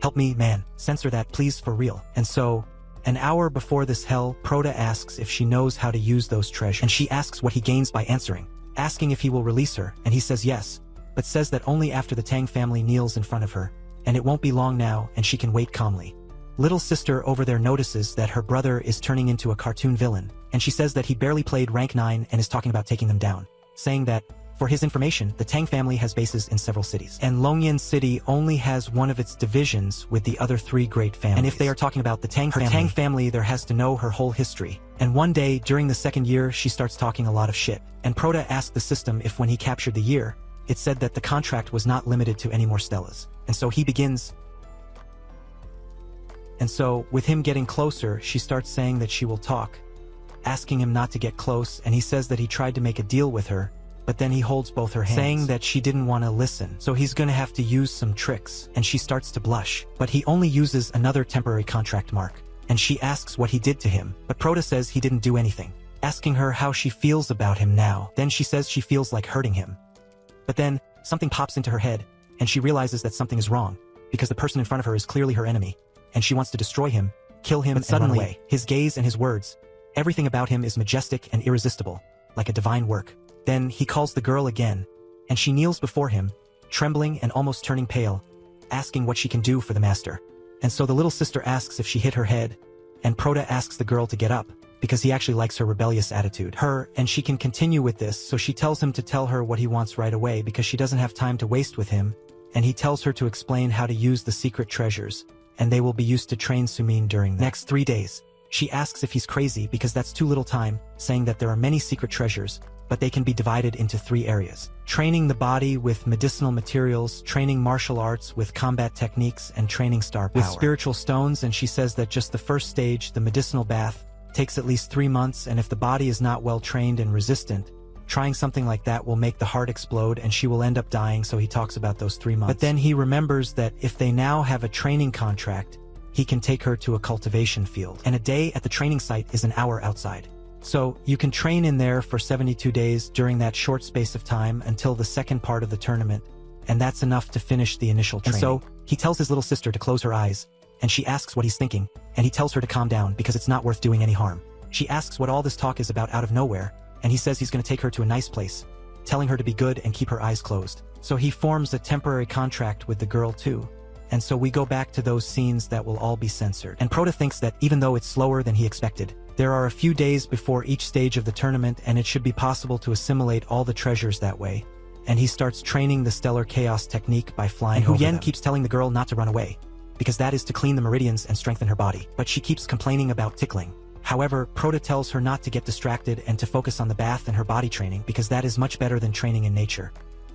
Speaker 1: help me, man. Censor that, please, for real. And so, an hour before this hell, Proto asks if she knows how to use those treasures, and she asks what he gains by answering, asking if he will release her, and he says yes, but says that only after the Tang family kneels in front of her, and it won't be long now, and she can wait calmly. Little sister over there notices that her brother is turning into a cartoon villain, and she says that he barely played rank 9 and is talking about taking them down, saying that, for his information, the Tang family has bases in several cities, and Longyan City only has one of its divisions with the other 3 great families. And if they are talking about the Tang family, there has to know her whole history. And one day, during the 2nd year, she starts talking a lot of shit. And Proto asked the system if when he captured the year, it said that the contract was not limited to any more Stellas. And so he begins. And so, with him getting closer, she starts saying that she will talk, asking him not to get close, and he says that he tried to make a deal with her, but then he holds both her hands, saying that she didn't want to listen, so he's gonna have to use some tricks, and she starts to blush, but he only uses another temporary contract mark, and she asks what he did to him, but Proto says he didn't do anything, asking her how she feels about him now. Then she says she feels like hurting him. But then, something pops into her head, and she realizes that something is wrong, because the person in front of her is clearly her enemy, and she wants to destroy him, kill him, but suddenly, run away. His gaze and his words, everything about him is majestic and irresistible, like a divine work. Then he calls the girl again, and she kneels before him, trembling and almost turning pale, asking what she can do for the master. And so the little sister asks if she hit her head, and Proto asks the girl to get up, because he actually likes her rebellious attitude. And she can continue with this, so she tells him to tell her what he wants right away because she doesn't have time to waste with him, and he tells her to explain how to use the secret treasures, and they will be used to train Sumin during the next 3 days. She asks if he's crazy because that's too little time, saying that there are many secret treasures, but they can be divided into 3 areas. Training the body with medicinal materials, training martial arts with combat techniques, and training star power. With spiritual stones, and she says that just the first stage, the medicinal bath, takes at least 3 months, and if the body is not well trained and resistant, trying something like that will make the heart explode and she will end up dying, so he talks about those 3 months. But then he remembers that if they now have a training contract, he can take her to a cultivation field. And a day at the training site is an hour outside. So you can train in there for 72 days during that short space of time until the second part of the tournament, and that's enough to finish the initial training. And so he tells his little sister to close her eyes, and she asks what he's thinking, and he tells her to calm down because it's not worth doing any harm. She asks what all this talk is about out of nowhere, and he says he's going to take her to a nice place, telling her to be good and keep her eyes closed. So he forms a temporary contract with the girl too. And so we go back to those scenes that will all be censored. And Prota thinks that even though it's slower than he expected, there are a few days before each stage of the tournament and it should be possible to assimilate all the treasures that way. And he starts training the stellar chaos technique by flying over them. Huyen keeps telling the girl not to run away, because that is to clean the meridians and strengthen her body. But she keeps complaining about tickling. However, Prota tells her not to get distracted and to focus on the bath and her body training because that is much better than training in nature.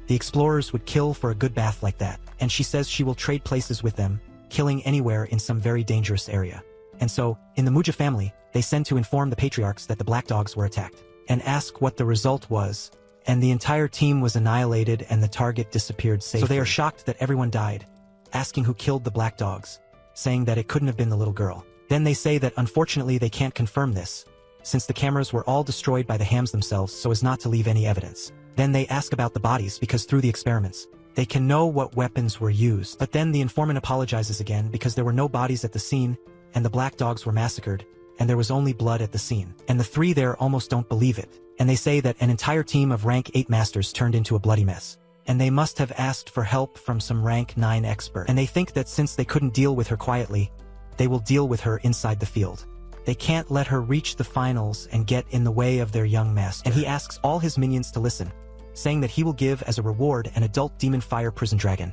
Speaker 1: The explorers would kill for a good bath like that, and she says she will trade places with them, killing anywhere in some very dangerous area. And so, in the Muja family, they send to inform the patriarchs that the black dogs were attacked, and ask what the result was, and the entire team was annihilated and the target disappeared safely. So they are shocked that everyone died, asking who killed the black dogs, saying that it couldn't have been the little girl. Then they say that unfortunately they can't confirm this, since the cameras were all destroyed by the hams themselves so as not to leave any evidence. Then they ask about the bodies because through the experiments, they can know what weapons were used. But then the informant apologizes again because there were no bodies at the scene, and the black dogs were massacred, and there was only blood at the scene. And the 3 there almost don't believe it, and they say that an entire team of rank 8 masters turned into a bloody mess. And they must have asked for help from some rank 9 expert. And they think that since they couldn't deal with her quietly, they will deal with her inside the field. They can't let her reach the finals and get in the way of their young master. And he asks all his minions to listen, saying that he will give as a reward an adult demon fire prison dragon,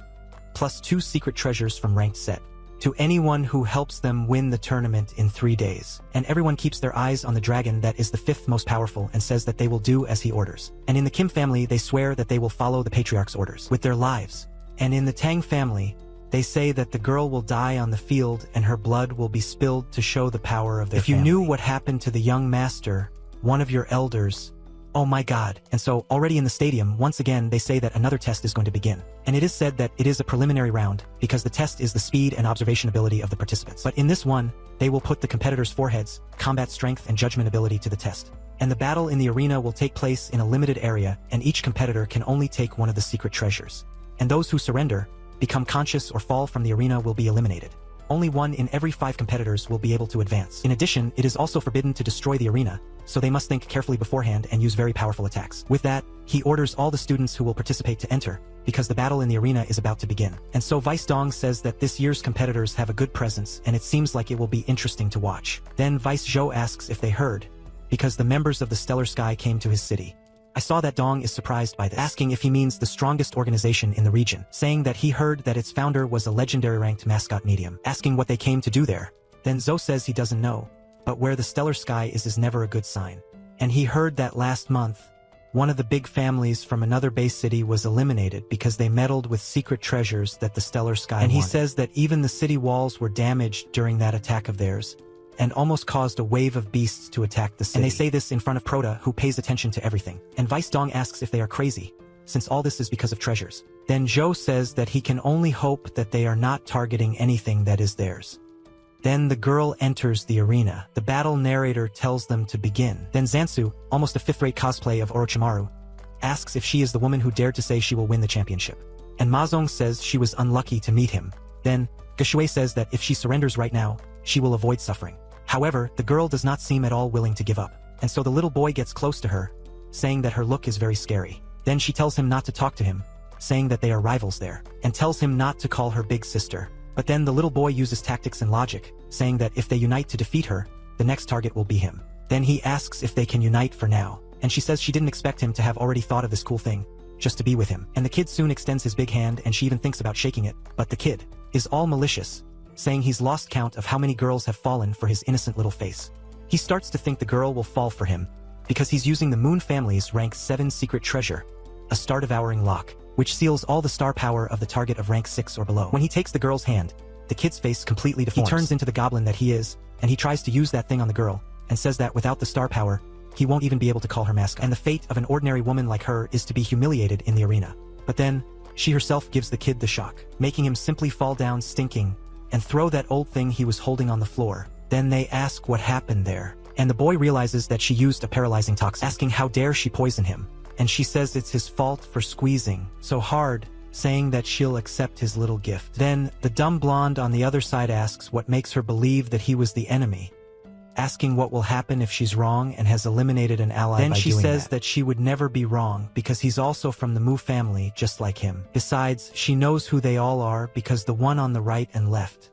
Speaker 1: plus 2 secret treasures from ranked set, to anyone who helps them win the tournament in 3 days. And everyone keeps their eyes on the dragon that is the 5th most powerful and says that they will do as he orders. And in the Kim family, they swear that they will follow the patriarch's orders with their lives. And in the Tang family, they say that the girl will die on the field and her blood will be spilled to show the power of their family. If you knew what happened to the young master, one of your elders, oh my god. And so already in the stadium, once again they say that another test is going to begin. And it is said that it is a preliminary round, because the test is the speed and observation ability of the participants. But in this one, they will put the competitors' foreheads, combat strength and judgment ability to the test. And the battle in the arena will take place in a limited area, and each competitor can only take one of the secret treasures. And those who surrender, become conscious or fall from the arena will be eliminated. Only 1 in every 5 competitors will be able to advance. In addition, it is also forbidden to destroy the arena, so they must think carefully beforehand and use very powerful attacks. With that, he orders all the students who will participate to enter, because the battle in the arena is about to begin. And so Vice Dong says that this year's competitors have a good presence and it seems like it will be interesting to watch. Then Vice Zhou asks if they heard, because the members of the Stellar Sky came to his city. I saw that Dong is surprised by this, asking if he means the strongest organization in the region, saying that he heard that its founder was a legendary ranked mascot medium, asking what they came to do there. Then Zhou says he doesn't know, but where the Stellar Sky is never a good sign. And he heard that last month, one of the big families from another base city was eliminated because they meddled with secret treasures that the Stellar Sky wanted. He says that even the city walls were damaged during that attack of theirs, and almost caused a wave of beasts to attack the city. And they say this in front of Prota, who pays attention to everything. And Vice Dong asks if they are crazy, since all this is because of treasures. Then Zhou says that he can only hope that they are not targeting anything that is theirs. Then the girl enters the arena. The battle narrator tells them to begin. Then Zansu, almost a 5th-rate cosplay of Orochimaru, asks if she is the woman who dared to say she will win the championship. And Mazong says she was unlucky to meet him. Then Gashui says that if she surrenders right now, she will avoid suffering. However, the girl does not seem at all willing to give up, and so the little boy gets close to her, saying that her look is very scary. Then she tells him not to talk to him, saying that they are rivals there, and tells him not to call her big sister. But then the little boy uses tactics and logic, saying that if they unite to defeat her, the next target will be him. Then he asks if they can unite for now, and she says she didn't expect him to have already thought of this cool thing, just to be with him. And the kid soon extends his big hand and she even thinks about shaking it, but the kid is all malicious, saying he's lost count of how many girls have fallen for his innocent little face. He starts to think the girl will fall for him, because he's using the Moon family's rank 7 secret treasure, a star-devouring lock, which seals all the star power of the target of rank 6 or below. When he takes the girl's hand, the kid's face completely deforms. He turns into the goblin that he is, and he tries to use that thing on the girl, and says that without the star power, he won't even be able to call her mascot. And the fate of an ordinary woman like her is to be humiliated in the arena. But then, she herself gives the kid the shock, making him simply fall down stinking, and throw that old thing he was holding on the floor. Then they ask what happened there. And the boy realizes that she used a paralyzing toxin, asking how dare she poison him. And she says it's his fault for squeezing so hard, saying that she'll accept his little gift. Then, the dumb blonde on the other side asks what makes her believe that he was the enemy, asking what will happen if she's wrong and has eliminated an ally by doing that. Then she says that she would never be wrong because he's also from the Mu family just like him. Besides, she knows who they all are because the one on the right and left.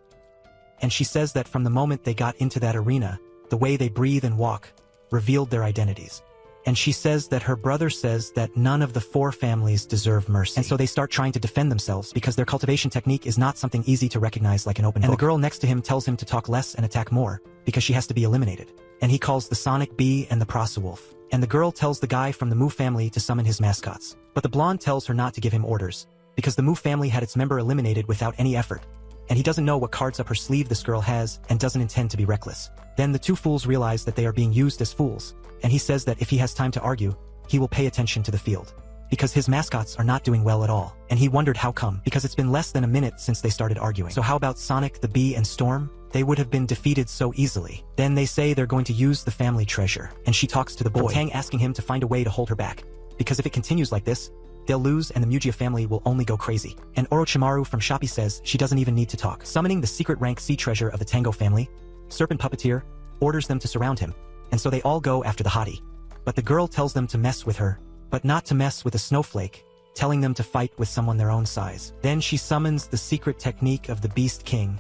Speaker 1: And she says that from the moment they got into that arena, the way they breathe and walk revealed their identities. And she says that her brother says that none of the 4 families deserve mercy. And so they start trying to defend themselves because their cultivation technique is not something easy to recognize like an open book. And the girl next to him tells him to talk less and attack more because she has to be eliminated. And he calls the Sonic Bee and the Prasa Wolf. And the girl tells the guy from the Mu family to summon his mascots. But the blonde tells her not to give him orders because the Mu family had its member eliminated without any effort. And he doesn't know what cards up her sleeve this girl has and doesn't intend to be reckless. Then the 2 fools realize that they are being used as fools. And he says that if he has time to argue, he will pay attention to the field. Because his mascots are not doing well at all. And he wondered how come, because it's been less than a minute since they started arguing. So how about Sonic, the Bee, and Storm? They would have been defeated so easily. Then they say they're going to use the family treasure. And she talks to the boy, Tang, asking him to find a way to hold her back. Because if it continues like this, they'll lose and the Mugia family will only go crazy. And Orochimaru from Shopee says she doesn't even need to talk. Summoning the secret rank C treasure of the Tango family, Serpent Puppeteer orders them to surround him. And so they all go after the hottie. But the girl tells them to mess with her, but not to mess with a snowflake, telling them to fight with someone their own size. Then she summons the secret technique of the Beast King,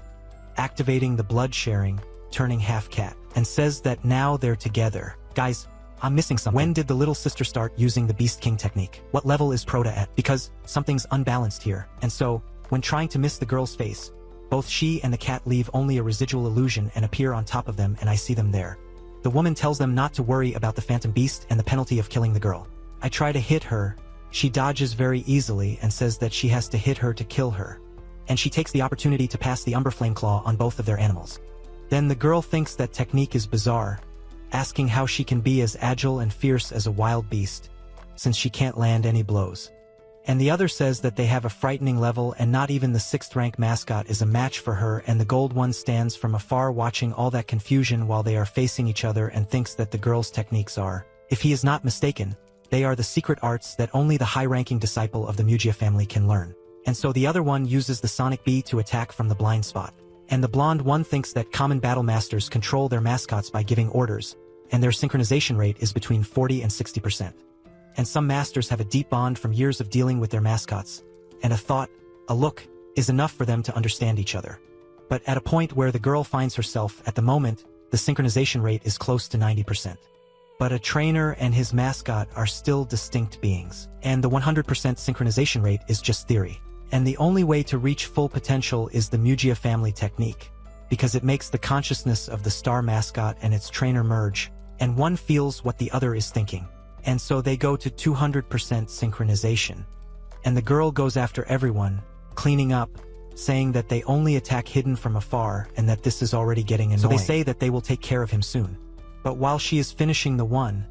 Speaker 1: activating the blood sharing, turning half cat, and says that now they're together. Guys, I'm missing something. When did the little sister start using the Beast King technique? What level is Proto at? Because something's unbalanced here. And so, when trying to miss the girl's face, both she and the cat leave only a residual illusion and appear on top of them, and I see them there. The woman tells them not to worry about the Phantom Beast and the penalty of killing the girl. I try to hit her. She dodges very easily and says that she has to hit her to kill her. And she takes the opportunity to pass the Umber Flame Claw on both of their animals. Then the girl thinks that technique is bizarre, asking how she can be as agile and fierce as a wild beast, since she can't land any blows. And the other says that they have a frightening level and not even the 6th rank mascot is a match for her, and the gold one stands from afar watching all that confusion while they are facing each other and thinks that the girl's techniques are, if he is not mistaken, they are the secret arts that only the high-ranking disciple of the Mugia family can learn. And so the other one uses the Sonic Bee to attack from the blind spot. And the blonde one thinks that common battle masters control their mascots by giving orders, and their synchronization rate is between 40 and 60%. And some masters have a deep bond from years of dealing with their mascots, and a thought, a look, is enough for them to understand each other. But at a point where the girl finds herself at the moment, the synchronization rate is close to 90%. But a trainer and his mascot are still distinct beings, and the 100% synchronization rate is just theory. And the only way to reach full potential is the Mugia family technique, because it makes the consciousness of the star mascot and its trainer merge, and one feels what the other is thinking. And so they go to 200% synchronization. And the girl goes after everyone, cleaning up, saying that they only attack hidden from afar and that this is already getting annoying. So they say that they will take care of him soon. But while she is finishing the one,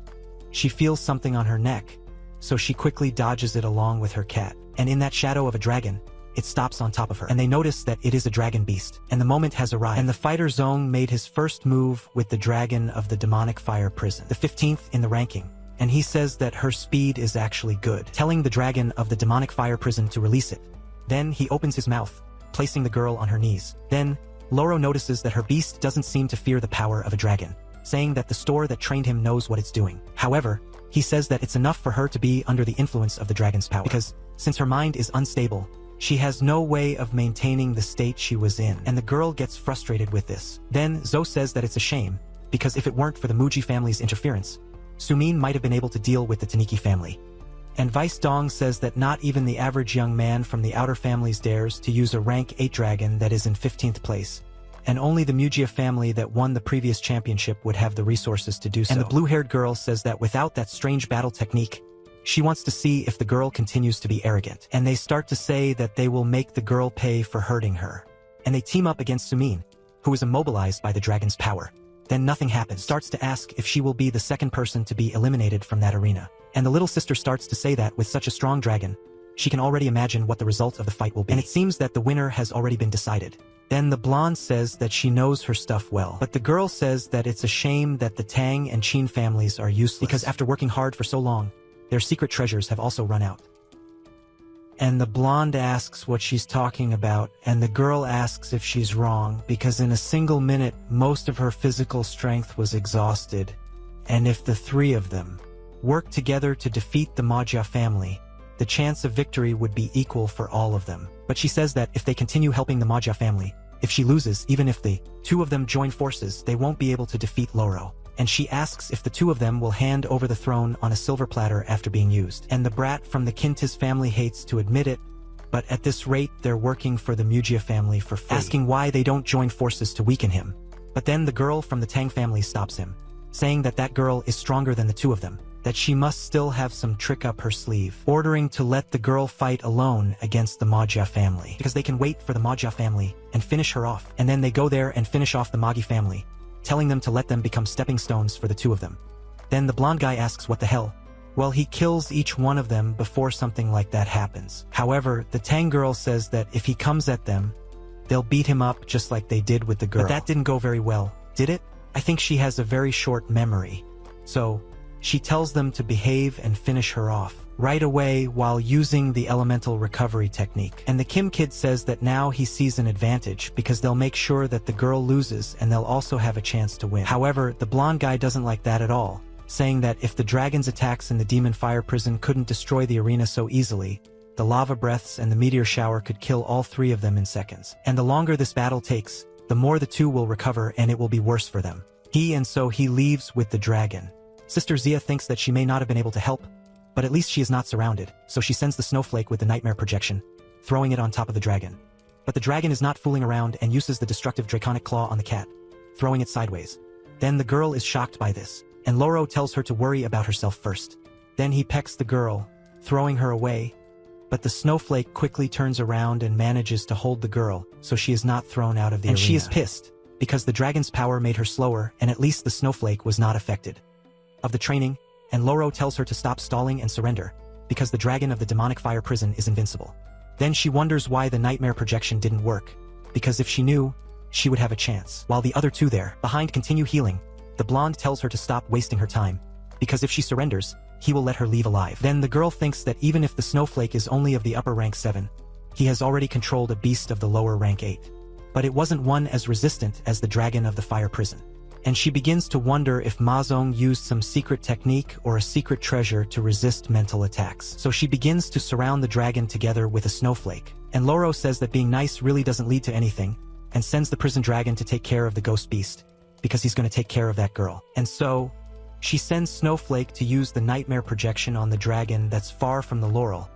Speaker 1: she feels something on her neck, so she quickly dodges it along with her cat. And in that shadow of a dragon, it stops on top of her. And they notice that it is a dragon beast. And the moment has arrived. And the fighter Zong made his first move with the dragon of the demonic fire prison, the 15th in the ranking. And he says that her speed is actually good, telling the dragon of the demonic fire prison to release it. Then he opens his mouth, placing the girl on her knees. Then, Loro notices that her beast doesn't seem to fear the power of a dragon, saying that the store that trained him knows what it's doing. However, he says that it's enough for her to be under the influence of the dragon's power, because, since her mind is unstable, she has no way of maintaining the state she was in, and the girl gets frustrated with this. Then, Zoe says that it's a shame, because if it weren't for the Muji family's interference, Sumin might have been able to deal with the Taniki family. And Vice Dong says that not even the average young man from the outer families dares to use a rank 8 dragon that is in 15th place, and only the Mugia family that won the previous championship would have the resources to do so. And the blue-haired girl says that without that strange battle technique, she wants to see if the girl continues to be arrogant. And they start to say that they will make the girl pay for hurting her. And they team up against Sumin, who is immobilized by the dragon's power. Then nothing happens. Starts to ask if she will be the second person to be eliminated from that arena. And the little sister starts to say that with such a strong dragon, she can already imagine what the result of the fight will be. And it seems that the winner has already been decided. Then the blonde says that she knows her stuff well. But the girl says that it's a shame that the Tang and Qin families are useless, because after working hard for so long, their secret treasures have also run out. And the blonde asks what she's talking about, and the girl asks if she's wrong, because in a single minute, most of her physical strength was exhausted. And if the three of them work together to defeat the Manga family, the chance of victory would be equal for all of them. But she says that if they continue helping the Manga family, if she loses, even if the two of them join forces, they won't be able to defeat Loro. And she asks if the two of them will hand over the throne on a silver platter after being used. And the brat from the Kintis family hates to admit it, but at this rate they're working for the Mugia family for free, asking why they don't join forces to weaken him. But then the girl from the Tang family stops him, saying that that girl is stronger than the two of them, that she must still have some trick up her sleeve, ordering to let the girl fight alone against the Manga family, because they can wait for the Manga family and finish her off. And then they go there and finish off the Magi family, telling them to let them become stepping stones for the two of them. Then the blonde guy asks what the hell. Well, he kills each one of them before something like that happens. However, the Tang girl says that if he comes at them, they'll beat him up just like they did with the girl. But that didn't go very well, did it? I think she has a very short memory. So she tells them to behave and finish her off right away while using the elemental recovery technique. And the Kim kid says that now he sees an advantage because they'll make sure that the girl loses and they'll also have a chance to win. However, the blonde guy doesn't like that at all, saying that if the dragon's attacks in the demon fire prison couldn't destroy the arena so easily, the lava breaths and the meteor shower could kill all three of them in seconds. And the longer this battle takes, the more the two will recover and it will be worse for them. So he leaves with the dragon. Sister Zia thinks that she may not have been able to help, but at least she is not surrounded, so she sends the snowflake with the nightmare projection, throwing it on top of the dragon. But the dragon is not fooling around and uses the destructive draconic claw on the cat, throwing it sideways. Then the girl is shocked by this, and Loro tells her to worry about herself first. Then he pecks the girl, throwing her away, but the snowflake quickly turns around and manages to hold the girl, so she is not thrown out of the arena. And she is pissed, because the dragon's power made her slower and at least the snowflake was not affected of the training, and Loro tells her to stop stalling and surrender, because the dragon of the demonic fire prison is invincible. Then she wonders why the nightmare projection didn't work, because if she knew, she would have a chance. While the other two there, behind, continue healing, the blonde tells her to stop wasting her time, because if she surrenders, he will let her leave alive. Then the girl thinks that even if the snowflake is only of the upper rank 7, he has already controlled a beast of the lower rank 8. But it wasn't one as resistant as the dragon of the fire prison. And she begins to wonder if Mazong used some secret technique or a secret treasure to resist mental attacks. So she begins to surround the dragon together with a snowflake. And Loro says that being nice really doesn't lead to anything, and sends the prison dragon to take care of the ghost beast, because he's going to take care of that girl. And so she sends Snowflake to use the nightmare projection on the dragon that's far from the laurel,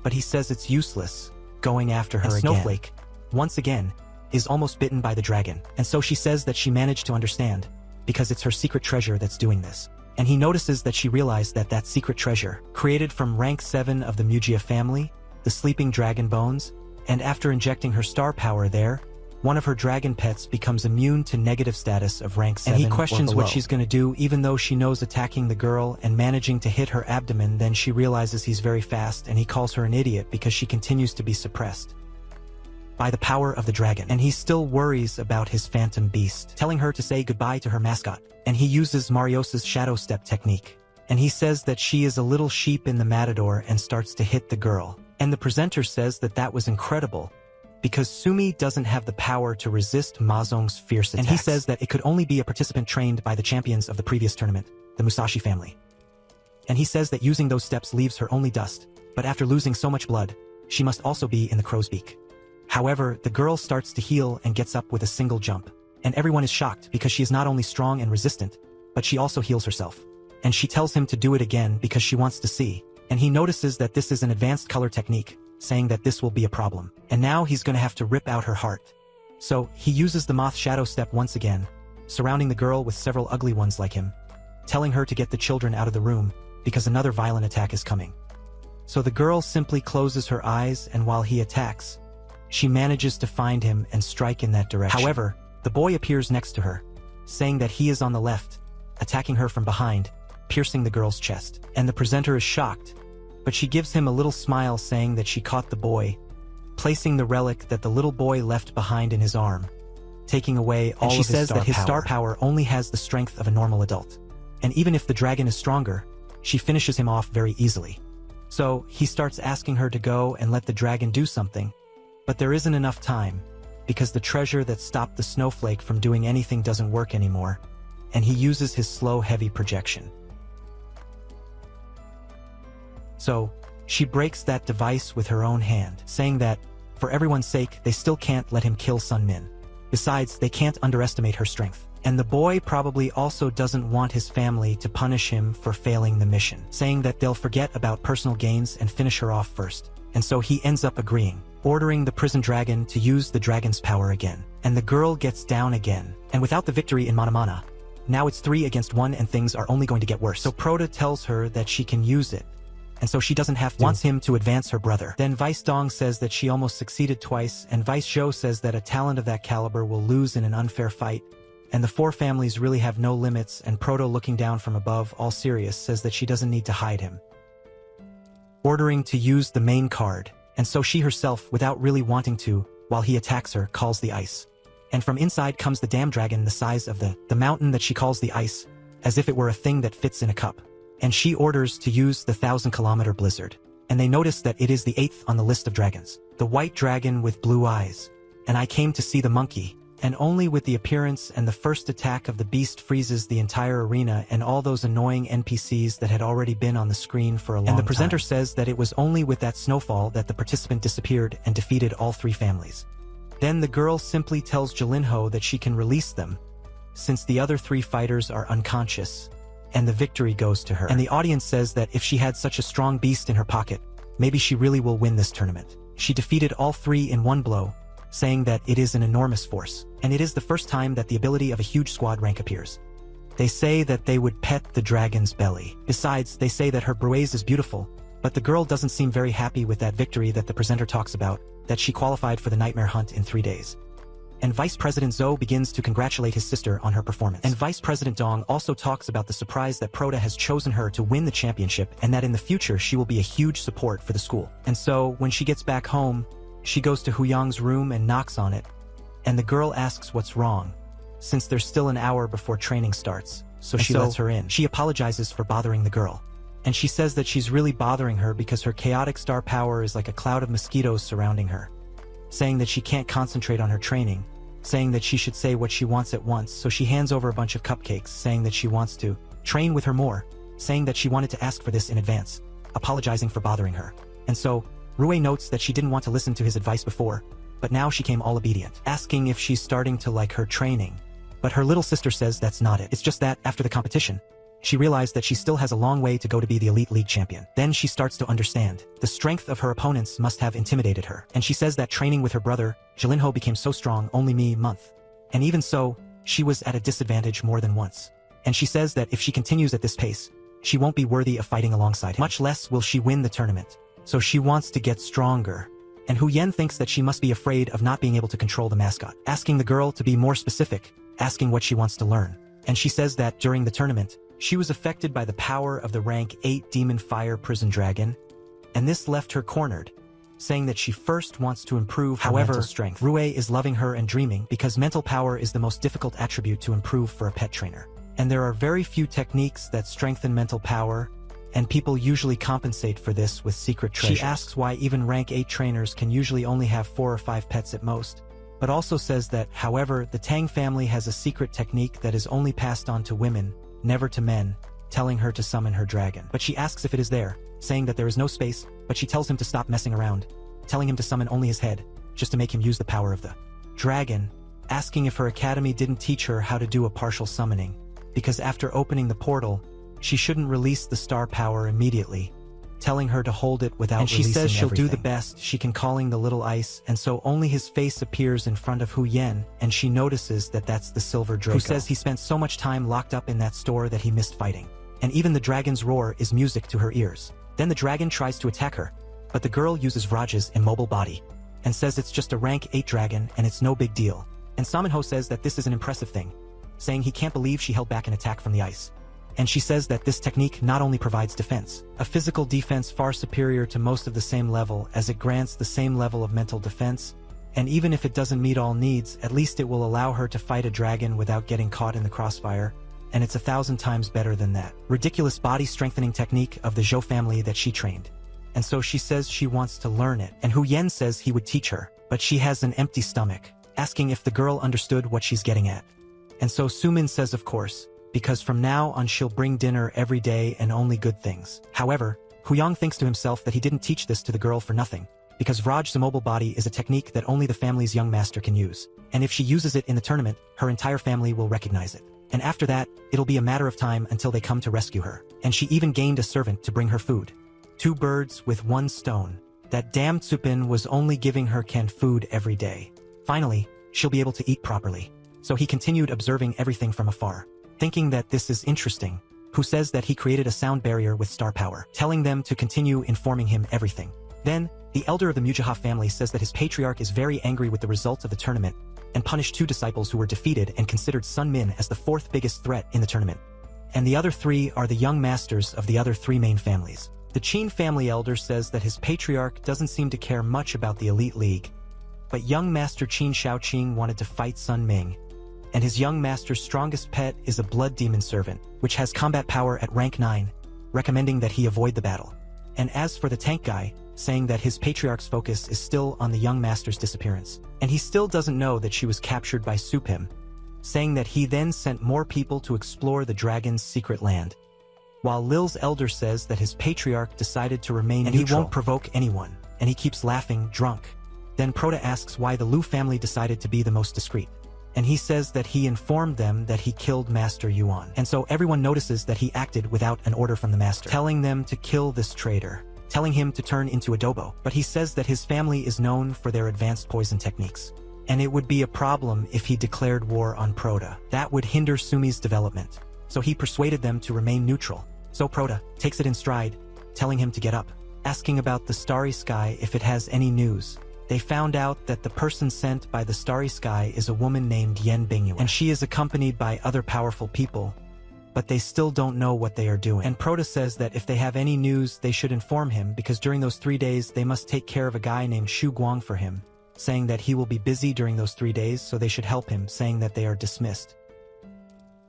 Speaker 1: but he says it's useless, going after her again. Snowflake, once again, is almost bitten by the dragon, and so she says that she managed to understand, because it's her secret treasure that's doing this. And he notices that she realized that that secret treasure, created from rank 7 of the Mugia family, the sleeping dragon bones, and after injecting her star power there, one of her dragon pets becomes immune to negative status of rank 7 or below. And he questions what she's gonna do, even though she knows attacking the girl and managing to hit her abdomen. Then she realizes he's very fast, and he calls her an idiot because she continues to be suppressed by the power of the dragon. And he still worries about his phantom beast, telling her to say goodbye to her mascot. And he uses Mariosa's shadow step technique. And he says that she is a little sheep in the matador and starts to hit the girl. And the presenter says that that was incredible, because Sumi doesn't have the power to resist Mazong's fierce attacks. And he says that it could only be a participant trained by the champions of the previous tournament, the Musashi family. And he says that using those steps leaves her only dust, but after losing so much blood, she must also be in the crow's beak. However, the girl starts to heal and gets up with a single jump. And everyone is shocked because she is not only strong and resistant, but she also heals herself. And she tells him to do it again because she wants to see. And he notices that this is an advanced color technique, saying that this will be a problem. And now he's gonna have to rip out her heart, So he uses the moth shadow step once again, surrounding the girl with several ugly ones like him, telling her to get the children out of the room because another violent attack is coming. So the girl simply closes her eyes, and while he attacks, she manages to find him and strike in that direction. However, the boy appears next to her, saying that he is on the left, attacking her from behind, piercing the girl's chest. And the presenter is shocked, but she gives him a little smile saying that she caught the boy, placing the relic that the little boy left behind in his arm, taking away all of his star power. And she says that his star power only has the strength of a normal adult. And even if the dragon is stronger, she finishes him off very easily. So he starts asking her to go and let the dragon do something, but there isn't enough time, because the treasure that stopped the snowflake from doing anything doesn't work anymore, and he uses his slow heavy projection. So she breaks that device with her own hand, saying that, for everyone's sake, they still can't let him kill Sun Min. Besides, they can't underestimate her strength. And the boy probably also doesn't want his family to punish him for failing the mission, saying that they'll forget about personal gains and finish her off first. And so he ends up agreeing, ordering the prison dragon to use the dragon's power again. And the girl gets down again. And without the victory in Madamada, now it's 3 against 1 and things are only going to get worse. So Proto tells her that she can use it, and so she doesn't have to. Wants him to advance her brother. Then Vice Dong says that she almost succeeded twice, and Vice Zhou says that a talent of that caliber will lose in an unfair fight, and the 4 families really have no limits, and Proto, looking down from above, all serious, says that she doesn't need to hide him, ordering to use the main card, and so she herself, without really wanting to, while he attacks her, calls the ice. And from inside comes the damn dragon the size of the mountain that she calls the ice, as if it were a thing that fits in a cup. And she orders to use the 1,000-kilometer blizzard. And they notice that it is the 8th on the list of dragons. The white dragon with blue eyes. And I came to see the monkey. And only with the appearance and the first attack of the beast freezes the entire arena and all those annoying NPCs that had already been on the screen for a long time. And the presenter says that it was only with that snowfall that the participant disappeared and defeated all 3 families. Then the girl simply tells Jalinho that she can release them, since the other 3 fighters are unconscious, and the victory goes to her. And the audience says that if she had such a strong beast in her pocket, maybe she really will win this tournament. She defeated all 3 in one blow, saying that it is an enormous force, and it is the first time that the ability of a huge squad rank appears. They say that they would pet the dragon's belly. Besides, they say that her bruise is beautiful, but the girl doesn't seem very happy with that victory that the presenter talks about, that she qualified for the nightmare hunt in 3 days. And Vice President Zhou begins to congratulate his sister on her performance. And Vice President Dong also talks about the surprise that Proto has chosen her to win the championship, and that in the future she will be a huge support for the school. And so, when she gets back home, she goes to Huyang's room and knocks on it, and the girl asks what's wrong, since there's still an hour before training starts, so she lets her in. She apologizes for bothering the girl, and she says that she's really bothering her because her chaotic star power is like a cloud of mosquitoes surrounding her, saying that she can't concentrate on her training, saying that she should say what she wants at once, so she hands over a bunch of cupcakes, saying that she wants to train with her more, saying that she wanted to ask for this in advance, apologizing for bothering her. And so, Rue notes that she didn't want to listen to his advice before, but now she came all obedient, asking if she's starting to like her training. But her little sister says that's not it. It's just that, after the competition, she realized that she still has a long way to go to be the Elite League champion. Then she starts to understand. The strength of her opponents must have intimidated her. And she says that training with her brother, Jalinho, became so strong only month. And even so, she was at a disadvantage more than once. And she says that if she continues at this pace, she won't be worthy of fighting alongside him. Much less will she win the tournament. So she wants to get stronger. And Hu Yen thinks that she must be afraid of not being able to control the mascot, asking the girl to be more specific, asking what she wants to learn. And she says that during the tournament, she was affected by the power of the rank 8 Demon Fire Prison Dragon, and this left her cornered, saying that she first wants to improve her mental strength. Rue is loving her and dreaming because mental power is the most difficult attribute to improve for a pet trainer. And there are very few techniques that strengthen mental power, and people usually compensate for this with secret treasures. She asks why even rank 8 trainers can usually only have 4 or 5 pets at most, but also says that, however, the Tang family has a secret technique that is only passed on to women, never to men, telling her to summon her dragon. But she asks if it is there, saying that there is no space, but she tells him to stop messing around, telling him to summon only his head, just to make him use the power of the dragon, asking if her academy didn't teach her how to do a partial summoning, because after opening the portal, she shouldn't release the star power immediately, telling her to hold it without releasing everything. And she says she'll do the best she can, calling the little ice, and so only his face appears in front of Hu Yen, and she notices that that's the silver Draco, who says he spent so much time locked up in that store that he missed fighting. And even the dragon's roar is music to her ears. Then the dragon tries to attack her, but the girl uses Vraj's immobile body, and says it's just a rank 8 dragon and it's no big deal. And Samanho says that this is an impressive thing, saying he can't believe she held back an attack from the ice. And she says that this technique not only provides defense, a physical defense far superior to most of the same level, as it grants the same level of mental defense, and even if it doesn't meet all needs, at least it will allow her to fight a dragon without getting caught in the crossfire, and it's 1,000 times better than that ridiculous body strengthening technique of the Zhou family that she trained. And so she says she wants to learn it, and Hu Yen says he would teach her, but she has an empty stomach, asking if the girl understood what she's getting at. And so Sumin says of course, because from now on she'll bring dinner every day and only good things. However, Huyang thinks to himself that he didn't teach this to the girl for nothing, because Vraj's immobile body is a technique that only the family's young master can use, and if she uses it in the tournament, her entire family will recognize it. And after that, it'll be a matter of time until they come to rescue her. And she even gained a servant to bring her food. 2 birds with 1 stone. That damn Tsupin was only giving her canned food every day. Finally, she'll be able to eat properly. So he continued observing everything from afar, thinking that this is interesting. Who says that he created a sound barrier with star power, telling them to continue informing him everything. Then, the elder of the Mujaha family says that his patriarch is very angry with the results of the tournament, and punished 2 disciples who were defeated and considered Sun Min as the 4th biggest threat in the tournament. And the other 3 are the young masters of the other 3 main families. The Qin family elder says that his patriarch doesn't seem to care much about the elite league, but young master Qin Shaoqing wanted to fight Sun Ming, and his young master's strongest pet is a blood demon servant, which has combat power at rank 9, recommending that he avoid the battle. And as for the tank guy, saying that his patriarch's focus is still on the young master's disappearance, and he still doesn't know that she was captured by Supim, saying that he then sent more people to explore the dragon's secret land. While Lil's elder says that his patriarch decided to remain neutral, and he won't provoke anyone, and he keeps laughing, drunk. Then Proda asks why the Lu family decided to be the most discreet, and he says that he informed them that he killed Master Yuan. And so everyone notices that he acted without an order from the master, telling them to kill this traitor, telling him to turn into adobo. But he says that his family is known for their advanced poison techniques, and it would be a problem if he declared war on Proda. That would hinder Sumi's development. So he persuaded them to remain neutral. So Proda takes it in stride, telling him to get up, asking about the starry sky if it has any news. They found out that the person sent by the starry sky is a woman named Yen Bingyue, and she is accompanied by other powerful people, but they still don't know what they are doing. And Proda says that if they have any news, they should inform him, because during those 3 days they must take care of a guy named Shu Guang for him, saying that he will be busy during those 3 days, so they should help him, saying that they are dismissed.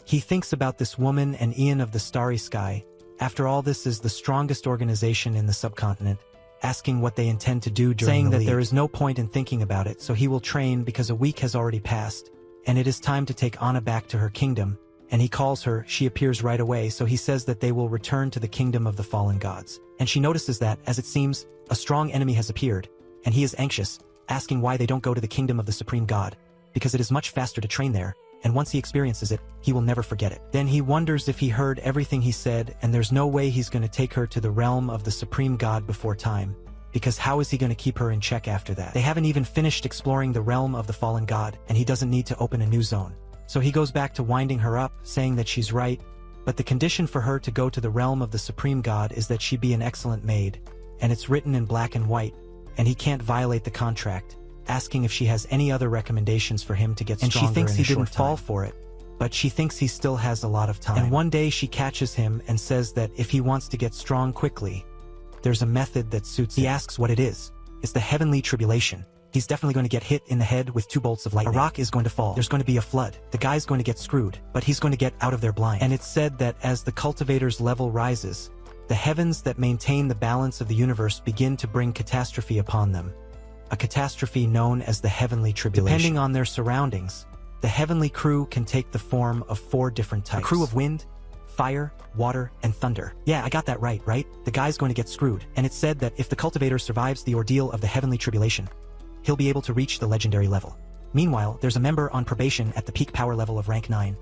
Speaker 1: He thinks about this woman and Ian of the Starry Sky. After all, this is the strongest organization in the subcontinent, asking what they intend to do during the league, saying that there is no point in thinking about it, so he will train because a week has already passed, and it is time to take Anna back to her kingdom, and he calls her. She appears right away, so he says that they will return to the kingdom of the fallen gods. And she notices that, as it seems, a strong enemy has appeared, and he is anxious, asking why they don't go to the kingdom of the supreme god, because it is much faster to train there, and once he experiences it, he will never forget it. Then he wonders if he heard everything he said, and there's no way he's going to take her to the realm of the supreme god before time, because how is he going to keep her in check after that? They haven't even finished exploring the realm of the fallen god, and he doesn't need to open a new zone. So he goes back to winding her up, saying that she's right, but the condition for her to go to the realm of the supreme god is that she be an excellent maid, and it's written in black and white, and he can't violate the contract, asking if she has any other recommendations for him to get stronger. And she thinks he didn't fall for it, but she thinks he still has a lot of time. And one day she catches him and says that if he wants to get strong quickly, there's a method that suits him. He asks what it is. It's the heavenly tribulation. He's definitely going to get hit in the head with 2 bolts of lightning. A rock is going to fall. There's going to be a flood. The guy's going to get screwed, but he's going to get out of there blind. And it's said that as the cultivator's level rises, the heavens that maintain the balance of the universe begin to bring catastrophe upon them. A catastrophe known as the heavenly tribulation. Depending on their surroundings, the heavenly crew can take the form of 4 different types. A crew of wind, fire, water, and thunder. Yeah, I got that right? The guy's going to get screwed. And it's said that if the cultivator survives the ordeal of the heavenly tribulation, he'll be able to reach the legendary level. Meanwhile, there's a member on probation at the peak power level of rank 9.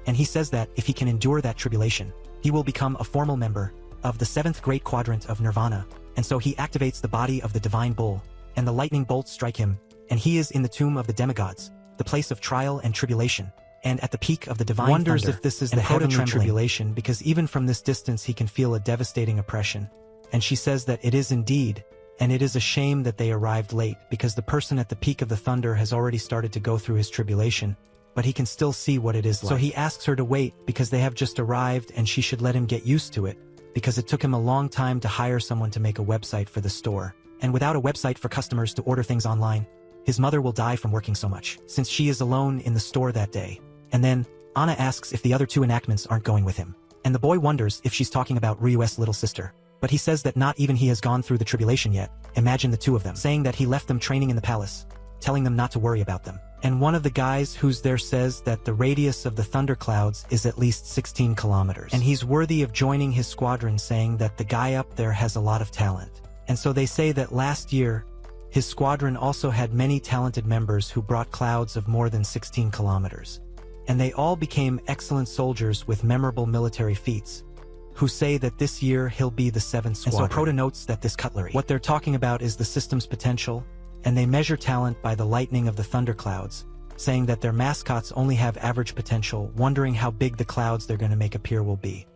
Speaker 1: And he says that if he can endure that tribulation, he will become a formal member of the 7th great quadrant of nirvana, and so he activates the body of the divine bull, and the lightning bolts strike him, and he is in the tomb of the demigods, the place of trial and tribulation, and at the peak of the divine
Speaker 2: wonders
Speaker 1: thunder,
Speaker 2: if this is
Speaker 1: and
Speaker 2: the heavenly
Speaker 1: tribulation, because even from this distance he can feel a devastating oppression. And she says that it is indeed, and it is a shame that they arrived late, because the person at the peak of the thunder has already started to go through his tribulation, but he can still see what it is like. So he asks her to wait, because they have just arrived and she should let him get used to it, because it took him a long time to hire someone to make a website for the store. And without a website for customers to order things online, his mother will die from working so much, since she is alone in the store that day. And then, Anna asks if the other two enactments aren't going with him. And the boy wonders if she's talking about Ryu's little sister. But he says that not even he has gone through the tribulation yet. Imagine the two of them, saying that he left them training in the palace, telling them not to worry about them. And one of the guys who's there says that the radius of the thunderclouds is at least 16 kilometers. And he's worthy of joining his squadron, saying that the guy up there has a lot of talent. And so they say that last year, his squadron also had many talented members who brought clouds of more than 16 kilometers. And they all became excellent soldiers with memorable military feats, who say that this year he'll be the 7th squadron. And so Proto notes that this cutlery, what they're talking about is the system's potential, and they measure talent by the lightning of the thunderclouds, saying that their mascots only have average potential, wondering how big the clouds they're going to make appear will be.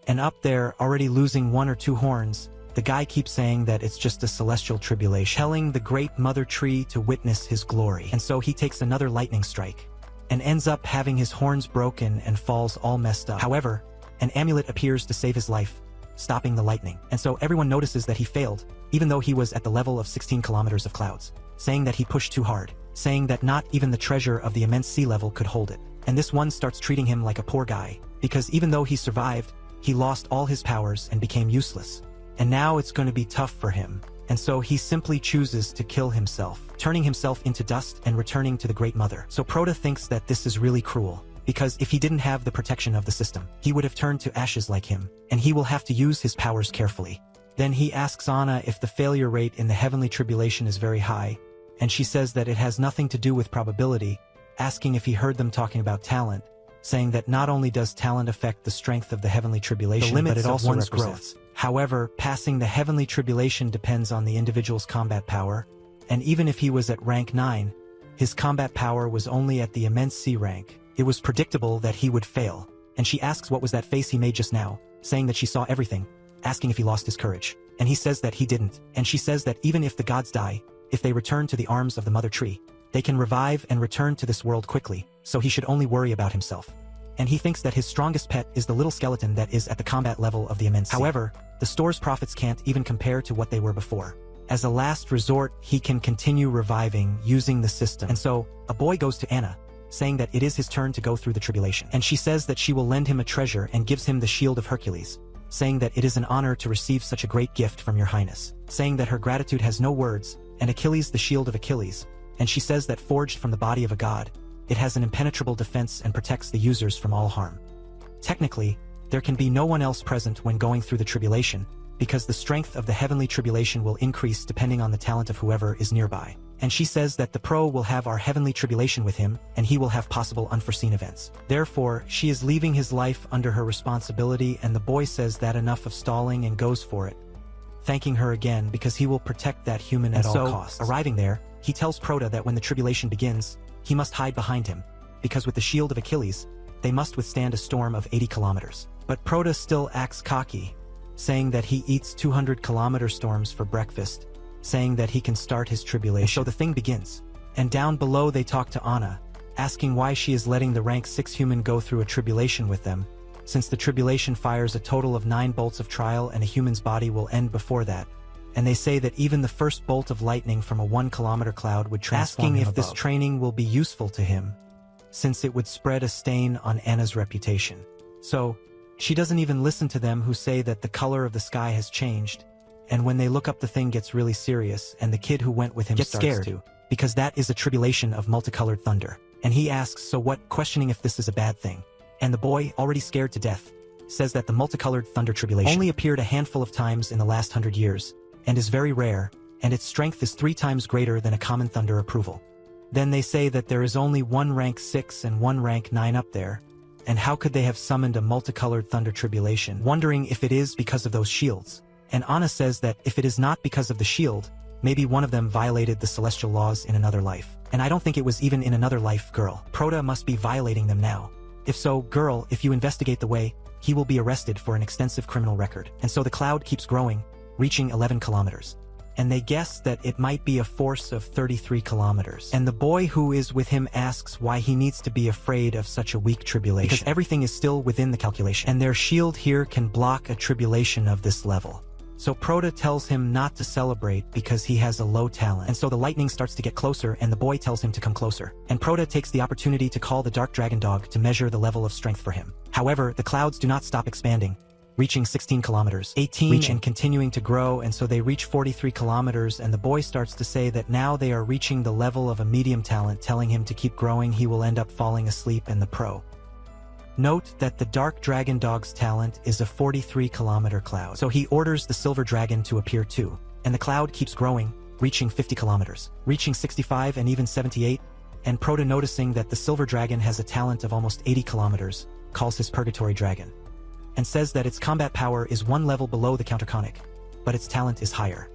Speaker 1: And up there, already losing 1 or 2 horns, the guy keeps saying that it's just a celestial tribulation, telling the great mother tree to witness his glory. And so he takes another lightning strike, and ends up having his horns broken and falls all messed up. However, an amulet appears to save his life, stopping the lightning. And so everyone notices that he failed, even though he was at the level of 16 kilometers of clouds, saying that he pushed too hard, saying that not even the treasure of the immense sea level could hold it. And this one starts treating him like a poor guy, because even though he survived, he lost all his powers and became useless. And now it's going to be tough for him. And so he simply chooses to kill himself, turning himself into dust and returning to the Great Mother. So Proto thinks that this is really cruel, because if he didn't have the protection of the system, he would have turned to ashes like him, and he will have to use his powers carefully. Then he asks Anna if the failure rate in the heavenly tribulation is very high, and she says that it has nothing to do with probability, asking if he heard them talking about talent, saying that not only does talent affect the strength of the heavenly tribulation, but it also represents growth. However, passing the heavenly tribulation depends on the individual's combat power, and even if he was at rank 9, his combat power was only at the immense C rank. It was predictable that he would fail, and she asks what was that face he made just now, saying that she saw everything, asking if he lost his courage, and he says that he didn't, and she says that even if the gods die, if they return to the arms of the mother tree, they can revive and return to this world quickly, so he should only worry about himself. And he thinks that his strongest pet is the little skeleton that is at the combat level of the immense sea. However, the store's profits can't even compare to what they were before. As a last resort, he can continue reviving using the system. And so, a boy goes to Anna, saying that it is his turn to go through the tribulation. And she says that she will lend him a treasure and gives him the shield of Hercules, saying that it is an honor to receive such a great gift from your highness, saying that her gratitude has no words, and Achilles the shield of Achilles, and she says that forged from the body of a god, it has an impenetrable defense and protects the users from all harm. Technically, there can be no one else present when going through the tribulation, because the strength of the heavenly tribulation will increase depending on the talent of whoever is nearby. And she says that the pro will have our heavenly tribulation with him, and he will have possible unforeseen events. Therefore, she is leaving his life under her responsibility, and the boy says that enough of stalling and goes for it, thanking her again because he will protect that human at all costs. Arriving there, he tells Proto that when the tribulation begins, he must hide behind him, because with the shield of Achilles, they must withstand a storm of 80 kilometers. But Proto still acts cocky, saying that he eats 200-kilometer storms for breakfast, saying that he can start his tribulation. And so the thing begins. And down below they talk to Anna, asking why she is letting the rank 6 human go through a tribulation with them, since the tribulation fires a total of 9 bolts of trial and a human's body will end before that. And they say that even the first bolt of lightning from a 1-kilometer cloud would transform him above. Asking if this training will be useful to him, since it would spread a stain on Anna's reputation. So, she doesn't even listen to them who say that the color of the sky has changed, and when they look up the thing gets really serious, and the kid who went with him gets scared too, because that is a tribulation of multicolored thunder. And he asks, so what, questioning if this is a bad thing. And the boy, already scared to death, says that the multicolored thunder tribulation only appeared a handful of times in the last 100 years, and is very rare, and its strength is 3 times greater than a common thunder approval. Then they say that there is only one rank 6 and one rank 9 up there, and how could they have summoned a multicolored thunder tribulation, wondering if it is because of those shields. And Anna says that if it is not because of the shield, maybe one of them violated the celestial laws in another life. And I don't think it was even in another life, girl. Proto must be violating them now. If so, girl, if you investigate the way, he will be arrested for an extensive criminal record. And so the cloud keeps growing, reaching 11 kilometers. And they guess that it might be a force of 33 kilometers. And the boy who is with him asks why he needs to be afraid of such a weak tribulation. Because everything is still within the calculation. And their shield here can block a tribulation of this level. So Proto tells him not to celebrate because he has a low talent. And so the lightning starts to get closer and the boy tells him to come closer. And Proto takes the opportunity to call the dark dragon dog to measure the level of strength for him. However, the clouds do not stop expanding, reaching 16 kilometers, 18 and continuing to grow, and so they reach 43 kilometers, and the boy starts to say that now they are reaching the level of a medium talent, telling him to keep growing, he will end up falling asleep, and the pro. Note that the dark dragon dog's talent is a 43-kilometer cloud, so he orders the silver dragon to appear too, and the cloud keeps growing, reaching 50 kilometers, reaching 65 and even 78, and Proto, noticing that the silver dragon has a talent of almost 80 kilometers, calls his purgatory dragon, and says that its combat power is one level below the counterconic, but its talent is higher.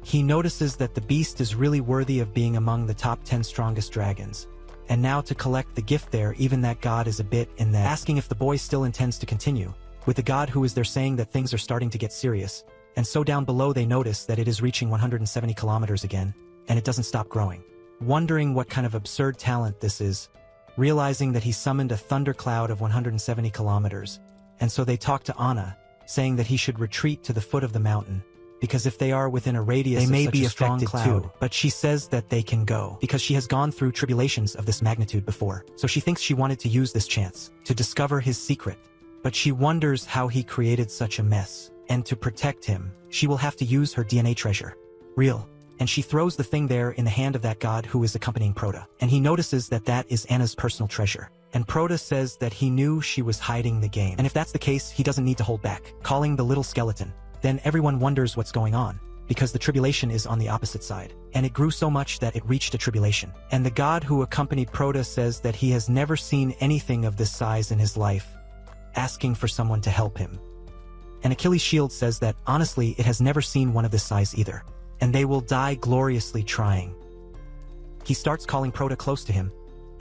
Speaker 1: He notices that the beast is really worthy of being among the top 10 strongest dragons. And now to collect the gift there, even that god is a bit in that, asking if the boy still intends to continue, with the god who is there saying that things are starting to get serious, and so down below they notice that it is reaching 170 kilometers again, and it doesn't stop growing. Wondering what kind of absurd talent this is, realizing that he summoned a thunder cloud of 170 kilometers, and so they talk to Anna, saying that he should retreat to the foot of the mountain, because if they are within a radius they may be a strong cloud too. But she says that they can go, because she has gone through tribulations of this magnitude before, so she thinks she wanted to use this chance to discover his secret. But she wonders how he created such a mess, and to protect him, she will have to use her DNA treasure. Real. And she throws the thing there in the hand of that god who is accompanying Proto, and he notices that that is Anna's personal treasure. And Proto says that he knew she was hiding the game, and if that's the case, he doesn't need to hold back, calling the little skeleton. Then everyone wonders what's going on, because the tribulation is on the opposite side, and it grew so much that it reached a tribulation. And the god who accompanied Proto says that he has never seen anything of this size in his life, asking for someone to help him. And Achilles' shield says that, honestly, it has never seen one of this size either, and they will die gloriously trying. He starts calling Proto close to him,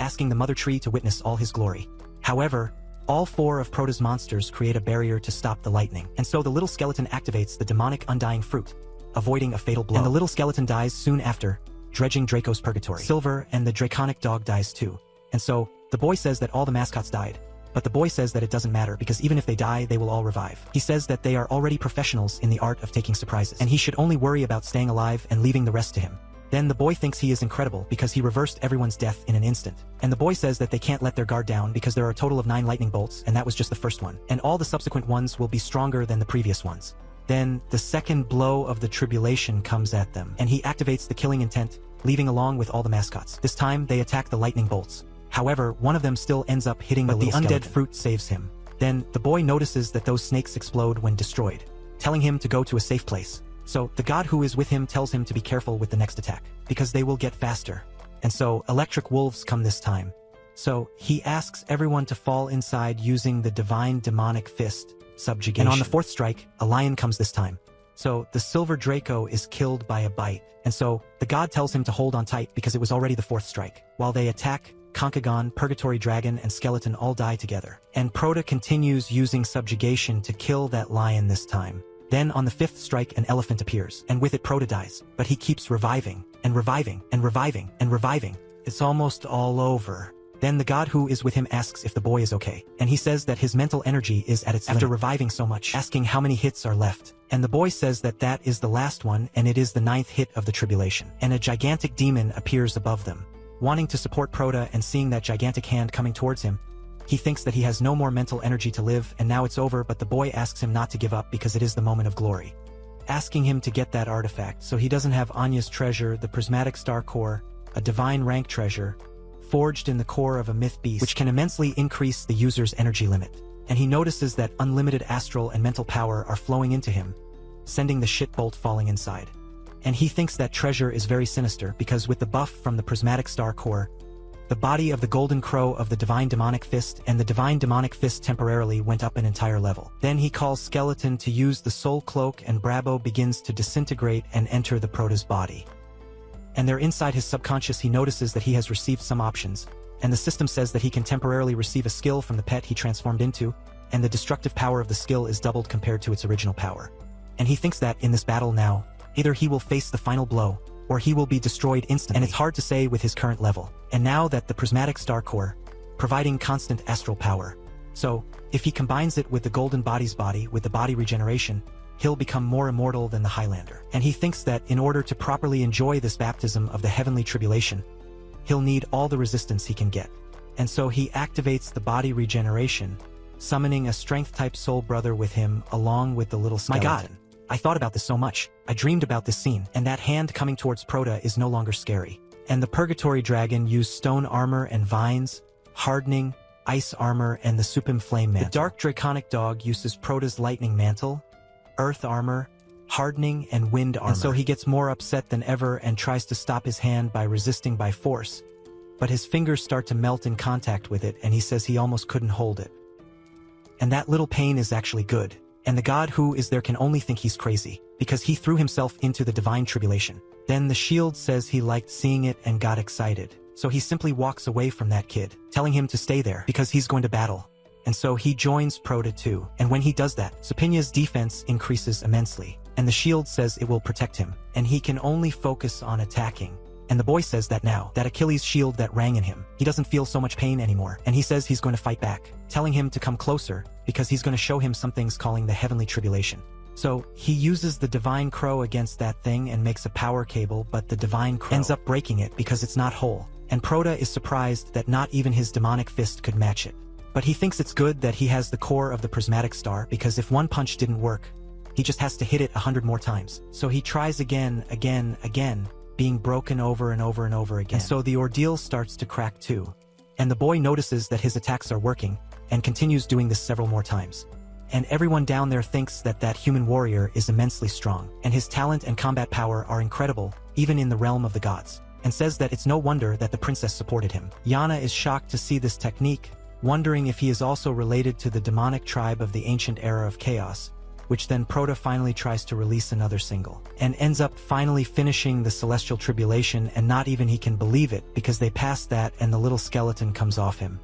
Speaker 1: asking the mother tree to witness all his glory. However, all four of Proto's monsters create a barrier to stop the lightning, and so the little skeleton activates the demonic undying fruit, avoiding a fatal blow. And the little skeleton dies soon after, dredging Draco's purgatory. Silver and the draconic dog dies too. And so, the boy says that all the mascots died, but the boy says that it doesn't matter because even if they die, they will all revive. He says that they are already professionals in the art of taking surprises, and he should only worry about staying alive and leaving the rest to him. Then the boy thinks he is incredible because he reversed everyone's death in an instant. And the boy says that they can't let their guard down because there are a total of 9 lightning bolts, and that was just the first one. And all the subsequent ones will be stronger than the previous ones. Then, the second blow of the tribulation comes at them, and he activates the killing intent, leaving along with all the mascots. This time, they attack the lightning bolts. However, one of them still ends up hitting the little skeleton. But the undead fruit saves him. Then, the boy notices that those snakes explode when destroyed, telling him to go to a safe place. So, the god who is with him tells him to be careful with the next attack, because they will get faster. And so, electric wolves come this time. So, he asks everyone to fall inside using the divine demonic fist, subjugation. And on the 4th strike, a lion comes this time. So, the silver Draco is killed by a bite. And so, the god tells him to hold on tight because it was already the 4th strike. While they attack, Concagon, Purgatory Dragon, and Skeleton all die together. And Proto continues using subjugation to kill that lion this time. Then on the 5th strike an elephant appears, and with it Proto dies, but he keeps reviving, and reviving, and reviving, and reviving. It's almost all over. Then the god who is with him asks if the boy is okay, and he says that his mental energy is at its limit after reviving so much, asking how many hits are left. And the boy says that that is the last one, and it is the 9th hit of the tribulation. And a gigantic demon appears above them. Wanting to support Proto and seeing that gigantic hand coming towards him, he thinks that he has no more mental energy to live, and now it's over, but the boy asks him not to give up because it is the moment of glory, asking him to get that artifact, so he doesn't have Anya's treasure, the prismatic star core, a divine rank treasure, forged in the core of a myth beast, which can immensely increase the user's energy limit. And he notices that unlimited astral and mental power are flowing into him, sending the shit bolt falling inside. And he thinks that treasure is very sinister because with the buff from the prismatic star core, the body of the golden crow of the divine demonic fist, and the divine demonic fist temporarily went up an entire level. Then he calls Skeleton to use the soul cloak, and Brabo begins to disintegrate and enter the Prota's body. And there inside his subconscious he notices that he has received some options, and the system says that he can temporarily receive a skill from the pet he transformed into, and the destructive power of the skill is doubled compared to its original power. And he thinks that in this battle now, either he will face the final blow, or he will be destroyed instantly, and it's hard to say with his current level. And now that the prismatic star core, providing constant astral power. So, if he combines it with the golden body's body with the body regeneration, he'll become more immortal than the Highlander. And he thinks that in order to properly enjoy this baptism of the heavenly tribulation, he'll need all the resistance he can get. And so he activates the body regeneration, summoning a strength-type soul brother with him along with the little skeleton. My god, I thought about this so much. I dreamed about this scene, and that hand coming towards Prota is no longer scary. And the Purgatory Dragon used stone armor and vines, hardening, ice armor, and the Supim Flame Mantle. The Dark Draconic Dog uses Prota's lightning mantle, earth armor, hardening, and wind armor. And so he gets more upset than ever and tries to stop his hand by resisting by force. But his fingers start to melt in contact with it, and he says he almost couldn't hold it. And that little pain is actually good. And the god who is there can only think he's crazy, because he threw himself into the divine tribulation. Then the shield says he liked seeing it and got excited. So he simply walks away from that kid, telling him to stay there because he's going to battle. And so he joins Prota too. And when he does that, Supinya's defense increases immensely. And the shield says it will protect him, and he can only focus on attacking. And the boy says that now, that Achilles' shield that rang in him, he doesn't feel so much pain anymore, and he says he's going to fight back, telling him to come closer, because he's going to show him some things calling the heavenly tribulation. So, he uses the divine crow against that thing and makes a power cable, but the divine crow ends up breaking it because it's not whole, and Prota is surprised that not even his demonic fist could match it. But he thinks it's good that he has the core of the prismatic star, because if one punch didn't work, he just has to hit it 100 more times. So he tries again, being broken over and over and over again. And so the ordeal starts to crack too. And the boy notices that his attacks are working, and continues doing this several more times. And everyone down there thinks that that human warrior is immensely strong, and his talent and combat power are incredible, even in the realm of the gods, and says that it's no wonder that the princess supported him. Yana is shocked to see this technique, wondering if he is also related to the demonic tribe of the ancient era of chaos, which then Prota finally tries to release another single, and ends up finally finishing the celestial tribulation, and not even he can believe it, because they passed that and the little skeleton comes off him.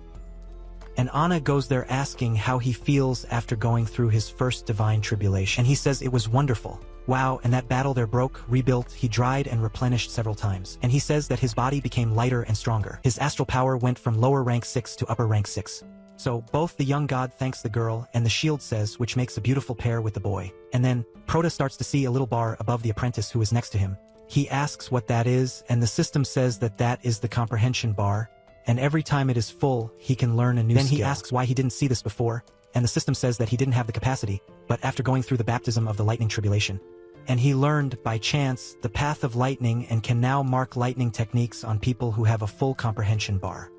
Speaker 1: And Anna goes there asking how he feels after going through his first divine tribulation, and he says it was wonderful. Wow, and that battle there broke, rebuilt, he dried and replenished several times, and he says that his body became lighter and stronger. His astral power went from lower rank 6 to upper rank 6. So, both the young god thanks the girl, and the shield says, which makes a beautiful pair with the boy. And then, Prota starts to see a little bar above the apprentice who is next to him. He asks what that is, and the system says that that is the comprehension bar, and every time it is full, he can learn a new skill. Then he asks why he didn't see this before, and the system says that he didn't have the capacity, but after going through the baptism of the lightning tribulation, and he learned, by chance, the path of lightning and can now mark lightning techniques on people who have a full comprehension bar.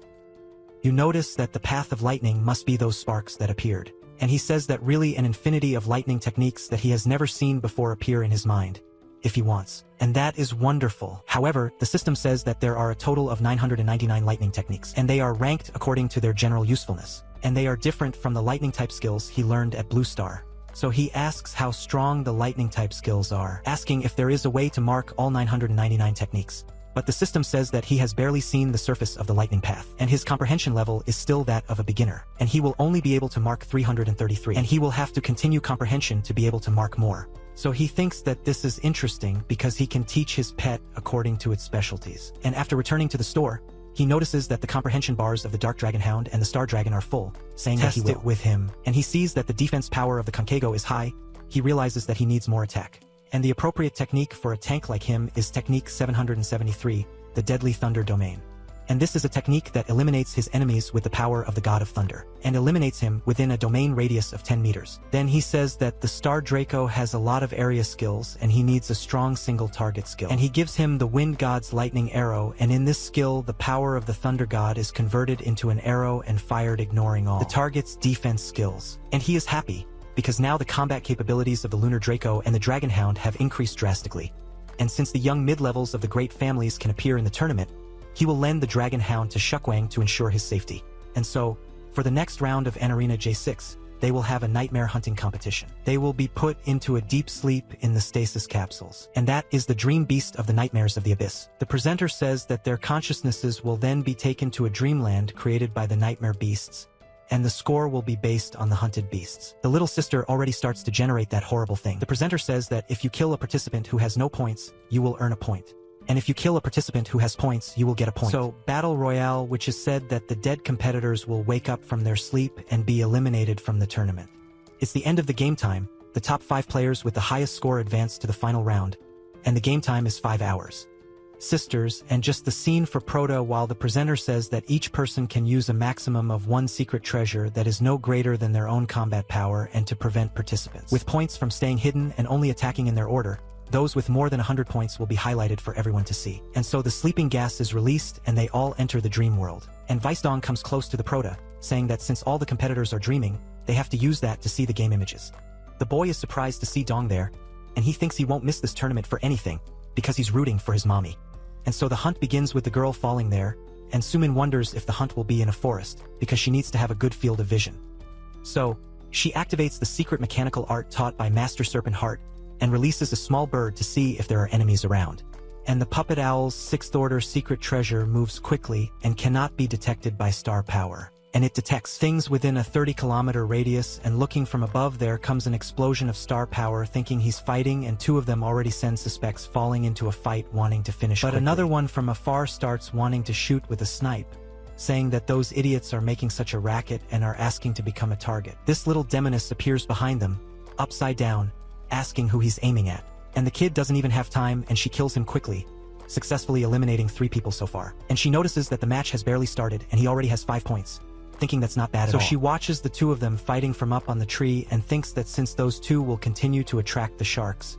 Speaker 1: You notice that the path of lightning must be those sparks that appeared. And he says that really an infinity of lightning techniques that he has never seen before appear in his mind, if he wants. And that is wonderful. However, the system says that there are a total of 999 lightning techniques, and they are ranked according to their general usefulness. And they are different from the lightning type skills he learned at Blue Star. So he asks how strong the lightning type skills are, asking if there is a way to mark all 999 techniques. But the system says that he has barely seen the surface of the lightning path, and his comprehension level is still that of a beginner, and he will only be able to mark 333, and he will have to continue comprehension to be able to mark more. So he thinks that this is interesting because he can teach his pet according to its specialties. And after returning to the store, he notices that the comprehension bars of the Dark Dragon Hound and the Star Dragon are full, saying that he will. Test it with him, and he sees that the defense power of the Konkego is high. He realizes that he needs more attack. And the appropriate technique for a tank like him is Technique 773, the Deadly Thunder Domain. And this is a technique that eliminates his enemies with the power of the God of Thunder, and eliminates him within a domain radius of 10 meters. Then he says that the Star Draco has a lot of area skills, and he needs a strong single target skill. And he gives him the Wind God's Lightning Arrow, and in this skill, the power of the Thunder God is converted into an arrow and fired ignoring all the target's defense skills. And he is happy, because now the combat capabilities of the Lunar Draco and the Dragon Hound have increased drastically. And since the young mid-levels of the great families can appear in the tournament, he will lend the dragon hound to Shukwang to ensure his safety. And so, for the next round of Anarena J6, they will have a nightmare hunting competition. They will be put into a deep sleep in the stasis capsules. And that is the dream beast of the nightmares of the abyss. The presenter says that their consciousnesses will then be taken to a dreamland created by the nightmare beasts, and the score will be based on the hunted beasts. The little sister already starts to generate that horrible thing. The presenter says that if you kill a participant who has no points, you will earn a point. And if you kill a participant who has points, you will get a point. So, Battle Royale, which is said that the dead competitors will wake up from their sleep and be eliminated from the tournament. It's the end of the game time, the top 5 players with the highest score advance to the final round, and the game time is 5 hours. Sisters, and just the scene for Proto while the presenter says that each person can use a maximum of 1 secret treasure that is no greater than their own combat power and to prevent participants. With points from staying hidden and only attacking in their order, those with more than 100 points will be highlighted for everyone to see. And so the sleeping gas is released and they all enter the dream world. And Vicedong comes close to the Prota, saying that since all the competitors are dreaming, they have to use that to see the game images. The boy is surprised to see Dong there, and he thinks he won't miss this tournament for anything, because he's rooting for his mommy. And so the hunt begins with the girl falling there, and Sumin wonders if the hunt will be in a forest, because she needs to have a good field of vision. So, she activates the secret mechanical art taught by Master Serpent Heart, and releases a small bird to see if there are enemies around. And the puppet owl's 6th order secret treasure moves quickly and cannot be detected by star power. And it detects things within a 30-kilometer radius, and looking from above there comes an explosion of star power, thinking he's fighting, and 2 of them already send suspects falling into a fight wanting to finish quickly. But another one from afar starts wanting to shoot with a snipe, saying that those idiots are making such a racket and are asking to become a target. This little demoness appears behind them, upside down, asking who he's aiming at. And the kid doesn't even have time, and she kills him quickly, successfully eliminating 3 people so far. And she notices that the match has barely started and he already has 5 points, thinking that's not bad at all. So she watches the 2 of them fighting from up on the tree and thinks that since those 2 will continue to attract the sharks,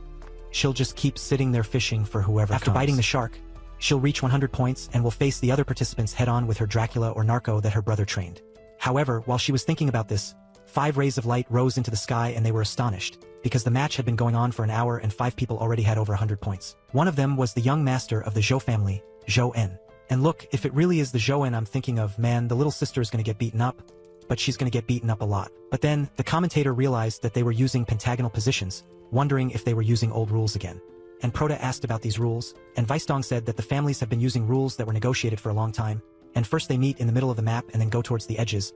Speaker 1: she'll just keep sitting there fishing for whoever comes. After biting the shark, she'll reach 100 points and will face the other participants head-on with her Dracula or Narco that her brother trained. However, while she was thinking about this, 5 rays of light rose into the sky and they were astonished, because the match had been going on for an hour and 5 people already had over 100 points. One of them was the young master of the Zhou family, Zhou En. And look, if it really is the Zhou En I'm thinking of, man, the little sister is gonna get beaten up, but she's gonna get beaten up a lot. But then, the commentator realized that they were using pentagonal positions, wondering if they were using old rules again. And Prota asked about these rules, and Vicedong said that the families have been using rules that were negotiated for a long time, and first they meet in the middle of the map and then go towards the edges.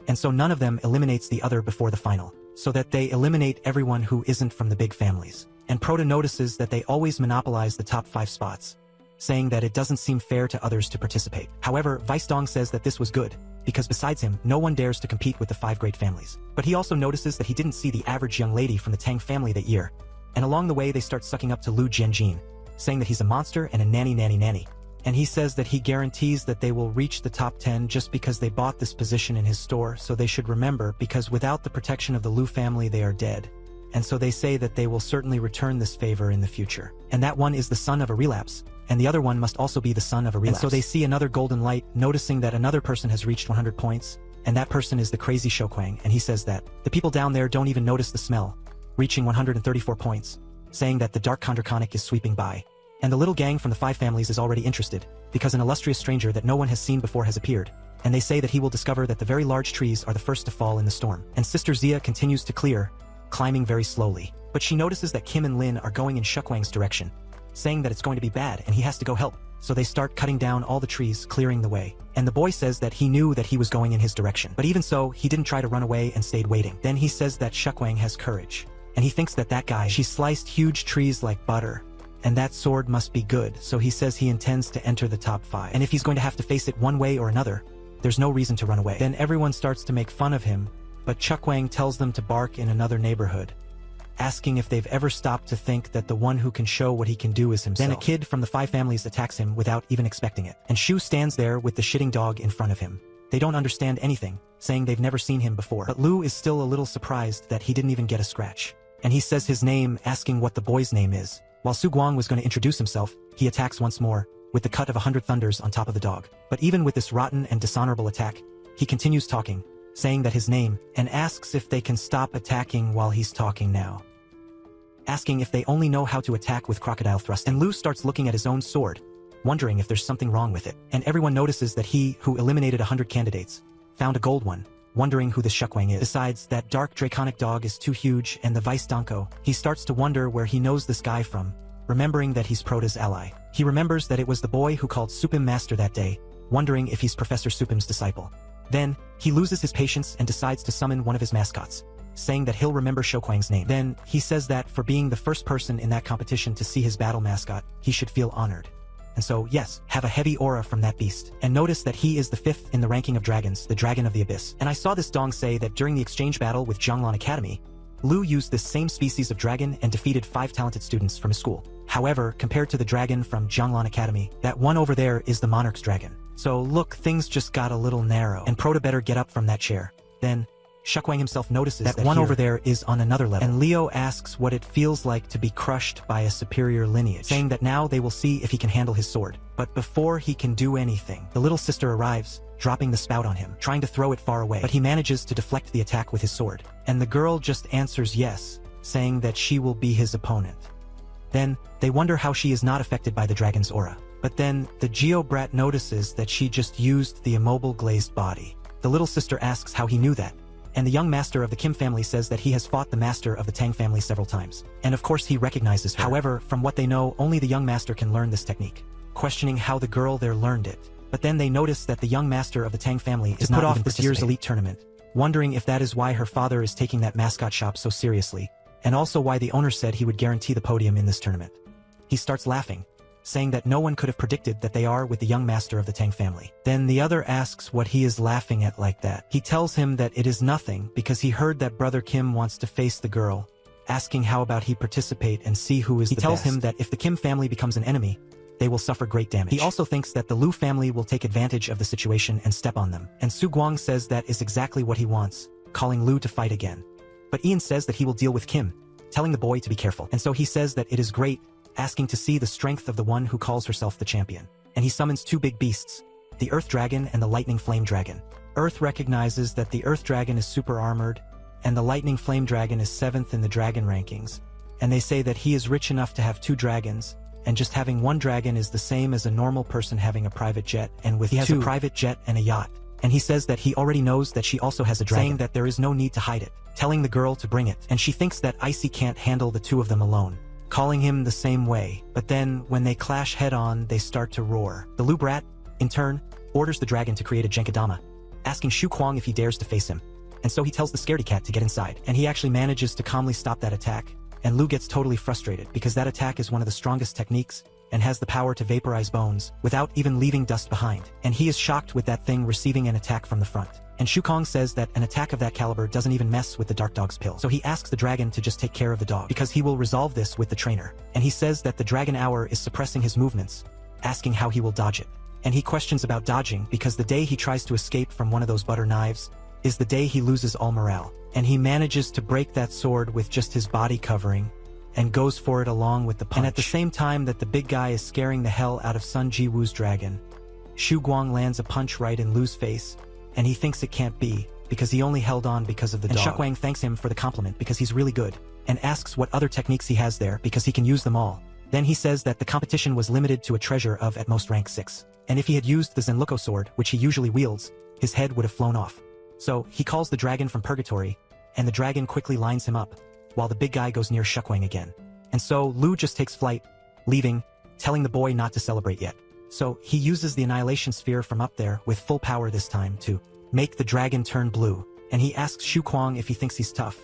Speaker 1: And so none of them eliminates the other before the final, so that they eliminate everyone who isn't from the big families. And Prota notices that they always monopolize the top 5 spots, saying that it doesn't seem fair to others to participate. However, Vicedong says that this was good, because besides him, no one dares to compete with the 5 great families. But he also notices that he didn't see the average young lady from the Tang family that year, and along the way they start sucking up to Lu Jianjin, saying that he's a monster and a nanny. And he says that he guarantees that they will reach the top 10 just because they bought this position in his store, so they should remember, because without the protection of the Lu family they are dead. And so they say that they will certainly return this favor in the future. And that one is the son of a relapse, and the other one must also be the son of a relapse. And so they see another golden light, noticing that another person has reached 100 points, and that person is the crazy Shokwang, and he says that the people down there don't even notice the smell, reaching 134 points, saying that the dark Kondraconic is sweeping by. And the little gang from the 5 families is already interested, because an illustrious stranger that no one has seen before has appeared, and they say that he will discover that the very large trees are the first to fall in the storm. And Sister Zia continues to clear, climbing very slowly. But she notices that Kim and Lin are going in Shukwang's direction, saying that it's going to be bad and he has to go help. So they start cutting down all the trees, clearing the way. And the boy says that he knew that he was going in his direction. But even so, he didn't try to run away and stayed waiting. Then he says that Shukwang has courage, and he thinks that that guy, she sliced huge trees like butter, and that sword must be good, so he says he intends to enter the top 5. And if he's going to have to face it one way or another, there's no reason to run away. Then everyone starts to make fun of him, but Shukwang tells them to bark in another neighborhood, asking if they've ever stopped to think that the one who can show what he can do is himself. Then a kid from the 5 families attacks him without even expecting it, and Shu stands there with the shitting dog in front of him. They don't understand anything, saying they've never seen him before. But Lu is still a little surprised that he didn't even get a scratch. And he says his name, asking what the boy's name is. While Su Guang was going to introduce himself, he attacks once more, with the cut of 100 thunders on top of the dog. But even with this rotten and dishonorable attack, he continues talking, saying that his name, and asks if they can stop attacking while he's talking now, asking if they only know how to attack with crocodile thrust. And Lu starts looking at his own sword, wondering if there's something wrong with it. And everyone notices that he, who eliminated 100 candidates, found a gold one, wondering who this Shukwang is. Besides, that dark draconic dog is too huge, and the Vice Danko, he starts to wonder where he knows this guy from, remembering that he's Prota's ally. He remembers that it was the boy who called Supim master that day, wondering if he's Professor Supim's disciple. Then, he loses his patience and decides to summon one of his mascots, saying that he'll remember Shokwang's name. Then, he says that for being the first person in that competition to see his battle mascot, he should feel honored. And so, yes, have a heavy aura from that beast. And notice that he is the 5th in the ranking of dragons, the Dragon of the Abyss. And I saw this dong say that during the exchange battle with Zhanglan Academy, Lu used this same species of dragon and defeated 5 talented students from his school. However, compared to the dragon from Zhanglan Academy, that one over there is the Monarch's dragon. So look, things just got a little narrow, and Prota better get up from that chair. Then, Shukwang himself notices that one over there is on another level, and Leo asks what it feels like to be crushed by a superior lineage, saying that now they will see if he can handle his sword. But before he can do anything, the little sister arrives, dropping the spout on him, trying to throw it far away, but he manages to deflect the attack with his sword. And the girl just answers yes, saying that she will be his opponent. Then, they wonder how she is not affected by the dragon's aura. But then, the Geo brat notices that she just used the immobile glazed body. The little sister asks how he knew that, and the young master of the Kim family says that he has fought the master of the Tang family several times. And of course he recognizes her. However, from what they know, only the young master can learn this technique, questioning how the girl there learned it. But then they notice that the young master of the Tang family is not put off this year's elite tournament, wondering if that is why her father is taking that mascot shop so seriously, and also why the owner said he would guarantee the podium in this tournament. He starts laughing, saying that no one could have predicted that they are with the young master of the Tang family. Then the other asks what he is laughing at like that. He tells him that it is nothing because he heard that brother Kim wants to face the girl, asking how about he participate and see who is the best. He tells him that if the Kim family becomes an enemy, they will suffer great damage. He also thinks that the Lu family will take advantage of the situation and step on them. And Su Guang says that is exactly what he wants, calling Lu to fight again. But Ian says that he will deal with Kim, telling the boy to be careful. And so he says that it is great, asking to see the strength of the one who calls herself the champion. And he summons 2 big beasts, the Earth Dragon and the Lightning Flame Dragon. Earth recognizes that the Earth Dragon is super armored, and the Lightning Flame Dragon is 7th in the dragon rankings. And they say that he is rich enough to have 2 dragons, and just having 1 dragon is the same as a normal person having a private jet, and with he has a private jet and a yacht. And he says that he already knows that she also has a dragon, saying that there is no need to hide it, telling the girl to bring it. And she thinks that Icy can't handle the 2 of them alone, calling him the same way. But then, when they clash head-on, they start to roar. The Lu Brat, in turn, orders the dragon to create a Genkidama, asking Shu Kuang if he dares to face him. And so he tells the scaredy cat to get inside, and he actually manages to calmly stop that attack. And Lu gets totally frustrated because that attack is one of the strongest techniques and has the power to vaporize bones without even leaving dust behind. And he is shocked with that thing receiving an attack from the front. And Shu Kong says that an attack of that caliber doesn't even mess with the Dark Dog's pill. So he asks the dragon to just take care of the dog because he will resolve this with the trainer. And he says that the dragon hour is suppressing his movements, asking how he will dodge it. And he questions about dodging because the day he tries to escape from one of those butter knives is the day he loses all morale. And he manages to break that sword with just his body covering and goes for it along with the punch. And at the same time that the big guy is scaring the hell out of Sun Jiwoo's dragon, Shu Guang lands a punch right in Lu's face, and he thinks it can't be, because he only held on because of the dog. And Shukwang thanks him for the compliment because he's really good, and asks what other techniques he has there because he can use them all. Then he says that the competition was limited to a treasure of at most rank 6. And if he had used the Zenluko sword, which he usually wields, his head would have flown off. So, he calls the dragon from purgatory, and the dragon quickly lines him up, while the big guy goes near Shukwang again. And so, Lu just takes flight, leaving, telling the boy not to celebrate yet. So, he uses the annihilation sphere from up there with full power this time to make the dragon turn blue, and he asks Shu Kuang if he thinks he's tough,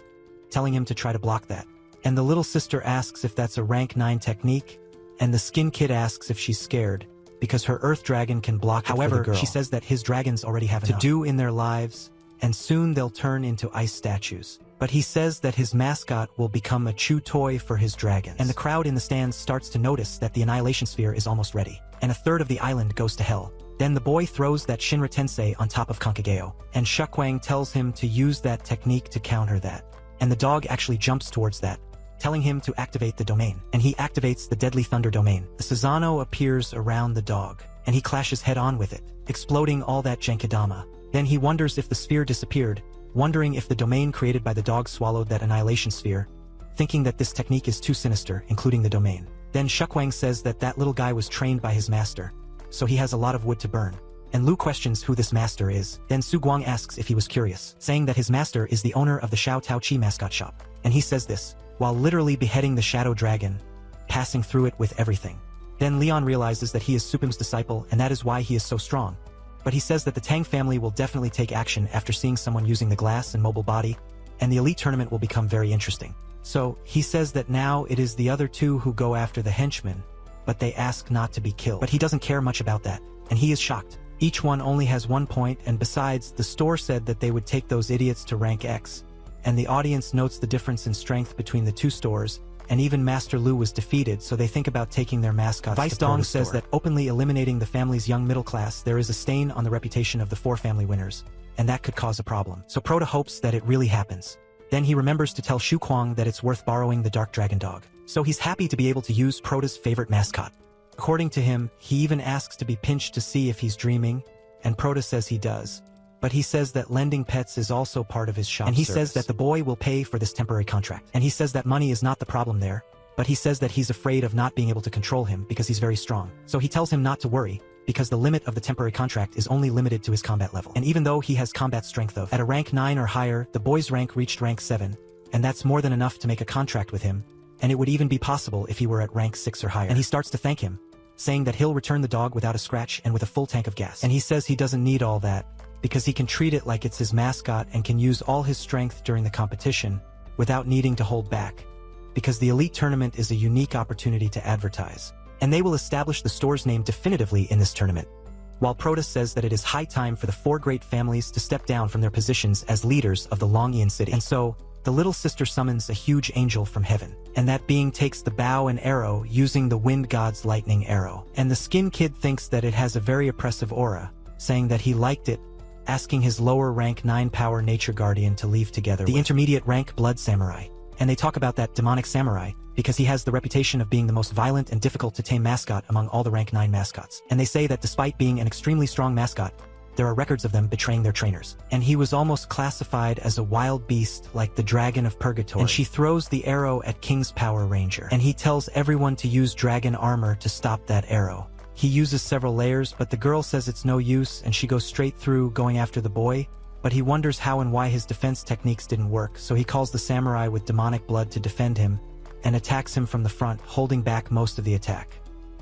Speaker 1: telling him to try to block that. And the little sister asks if that's a rank 9 technique, and the skin kid asks if she's scared, because her earth dragon can block it. However, she says that his dragons already have enough to do in their lives, and soon they'll turn into ice statues. But he says that his mascot will become a chew toy for his dragons. And the crowd in the stands starts to notice that the annihilation sphere is almost ready, and a third of the island goes to hell. Then the boy throws that Shinra Tensei on top of Kankageo, and Shukwang tells him to use that technique to counter that. And the dog actually jumps towards that, telling him to activate the domain. And he activates the Deadly Thunder domain. The Susanoo appears around the dog, and he clashes head-on with it, exploding all that Genkidama. Then he wonders if the sphere disappeared, wondering if the domain created by the dog swallowed that annihilation sphere, thinking that this technique is too sinister, including the domain. Then Shukwang says that that little guy was trained by his master, so he has a lot of wood to burn. And Lu questions who this master is. Then Su Guang asks if he was curious, saying that his master is the owner of the Xiao Tao Chi mascot shop. And he says this, while literally beheading the shadow dragon, passing through it with everything. Then Leon realizes that he is Supim's disciple and that is why he is so strong. But he says that the Tang family will definitely take action after seeing someone using the glass and mobile body, and the elite tournament will become very interesting. So, he says that now it is the other two who go after the henchmen, but they ask not to be killed. But he doesn't care much about that, and he is shocked. Each one only has 1 point, and besides, the store said that they would take those idiots to rank X, and the audience notes the difference in strength between the two stores, and even Master Lu was defeated, so they think about taking their mascots to Vice Dong says that openly eliminating the family's young middle class, there is a stain on the reputation of the 4 family winners, and that could cause a problem. So Proto hopes that it really happens. Then he remembers to tell Shu Kuang that it's worth borrowing the Dark Dragon Dog. So he's happy to be able to use Prota's favorite mascot. According to him, he even asks to be pinched to see if he's dreaming, and Prota says he does. But he says that lending pets is also part of his shop and he says that the boy will pay for this temporary contract. And he says that money is not the problem there, but he says that he's afraid of not being able to control him because he's very strong. So he tells him not to worry, because the limit of the temporary contract is only limited to his combat level. And even though he has combat strength of at a rank 9 or higher, the boy's rank reached rank 7, and that's more than enough to make a contract with him, and it would even be possible if he were at rank 6 or higher. And he starts to thank him, saying that he'll return the dog without a scratch and with a full tank of gas. And he says he doesn't need all that, because he can treat it like it's his mascot and can use all his strength during the competition without needing to hold back, because the elite tournament is a unique opportunity to advertise. And they will establish the store's name definitively in this tournament. While Protus says that it is high time for the 4 great families to step down from their positions as leaders of the Longyan city. And so, the little sister summons a huge angel from heaven. And that being takes the bow and arrow using the wind god's lightning arrow. And the skin kid thinks that it has a very oppressive aura, saying that he liked it, asking his lower rank 9 power nature guardian to leave together the intermediate rank blood samurai. And they talk about that demonic samurai, because he has the reputation of being the most violent and difficult to tame mascot among all the rank 9 mascots. And they say that despite being an extremely strong mascot, there are records of them betraying their trainers. And he was almost classified as a wild beast like the Dragon of Purgatory. And she throws the arrow at King's Power Ranger. And he tells everyone to use dragon armor to stop that arrow. He uses several layers, but the girl says it's no use and she goes straight through going after the boy. But he wonders how and why his defense techniques didn't work, so he calls the samurai with demonic blood to defend him, and attacks him from the front, holding back most of the attack.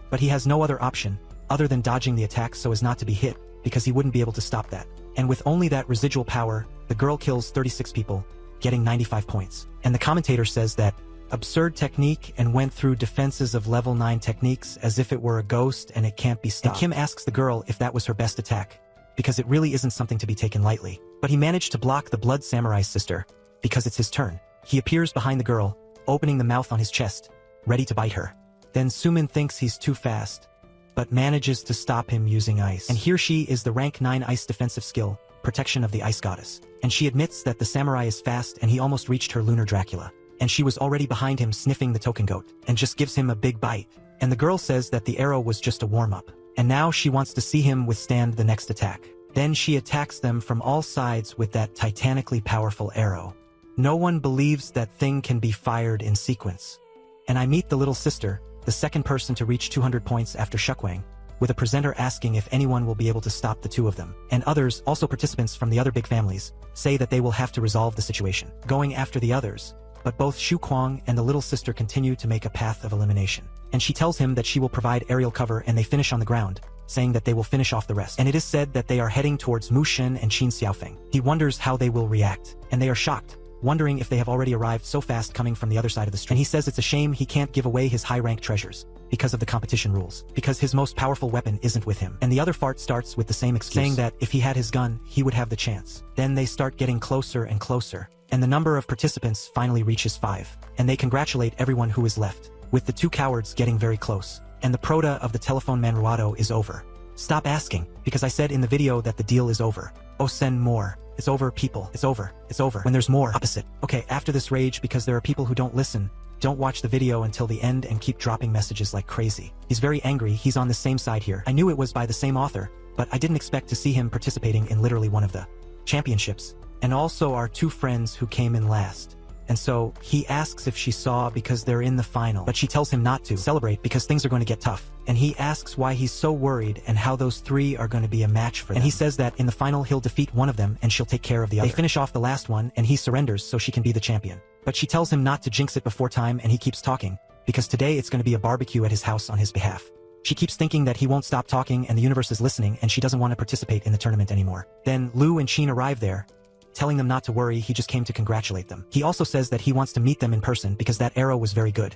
Speaker 1: But he has no other option, other than dodging the attack so as not to be hit, because he wouldn't be able to stop that. And with only that residual power, the girl kills 36 people, getting 95 points. And the commentator says that, absurd technique and went through defenses of level 9 techniques as if it were a ghost and it can't be stopped. And Kim asks the girl if that was her best attack, because it really isn't something to be taken lightly. But he managed to block the blood samurai's sister, because it's his turn. He appears behind the girl, opening the mouth on his chest, ready to bite her. Then Sumin thinks he's too fast, but manages to stop him using ice. And here she is the rank 9 ice defensive skill, protection of the ice goddess. And she admits that the samurai is fast and he almost reached her lunar Dracula. And she was already behind him sniffing the token goat, and just gives him a big bite. And the girl says that the arrow was just a warm-up, and now she wants to see him withstand the next attack. Then she attacks them from all sides with that titanically powerful arrow. No one believes that thing can be fired in sequence. And I meet the little sister, the second person to reach 200 points after Shukwang, with a presenter asking if anyone will be able to stop the two of them. And others, also participants from the other big families, say that they will have to resolve the situation, going after the others. But both Shu Kuang and the little sister continue to make a path of elimination. And she tells him that she will provide aerial cover and they finish on the ground, saying that they will finish off the rest. And it is said that they are heading towards Mu Shen and Qin Xiaofeng. He wonders how they will react, and they are shocked, wondering if they have already arrived so fast coming from the other side of the street. And he says it's a shame he can't give away his high-rank treasures, because of the competition rules, because his most powerful weapon isn't with him. And the other fart starts with the same excuse, saying that if he had his gun, he would have the chance. Then they start getting closer and closer, and the number of participants finally reaches 5. And they congratulate everyone who is left, with the 2 cowards getting very close. And the prota of the telephone manruado is over. Stop asking, because I said in the video that the deal is over. Oh, send more. It's over, people. It's over. It's over. When there's more. Opposite. Okay, after this rage, because there are people who don't listen, don't watch the video until the end and keep dropping messages like crazy. He's very angry. He's on the same side here. I knew it was by the same author, but I didn't expect to see him participating in literally one of the championships. And also our 2 friends who came in last. And so, he asks if she saw because they're in the final, but she tells him not to celebrate because things are going to get tough. And he asks why he's so worried and how those three are going to be a match for them. And he says that in the final he'll defeat one of them and she'll take care of the other. They finish off the last one and he surrenders so she can be the champion. But she tells him not to jinx it before time and he keeps talking, because today it's going to be a barbecue at his house on his behalf. She keeps thinking that he won't stop talking and the universe is listening and she doesn't want to participate in the tournament anymore. Then Lu and Sheen arrive there, telling them not to worry, he just came to congratulate them. He also says that he wants to meet them in person because that arrow was very good.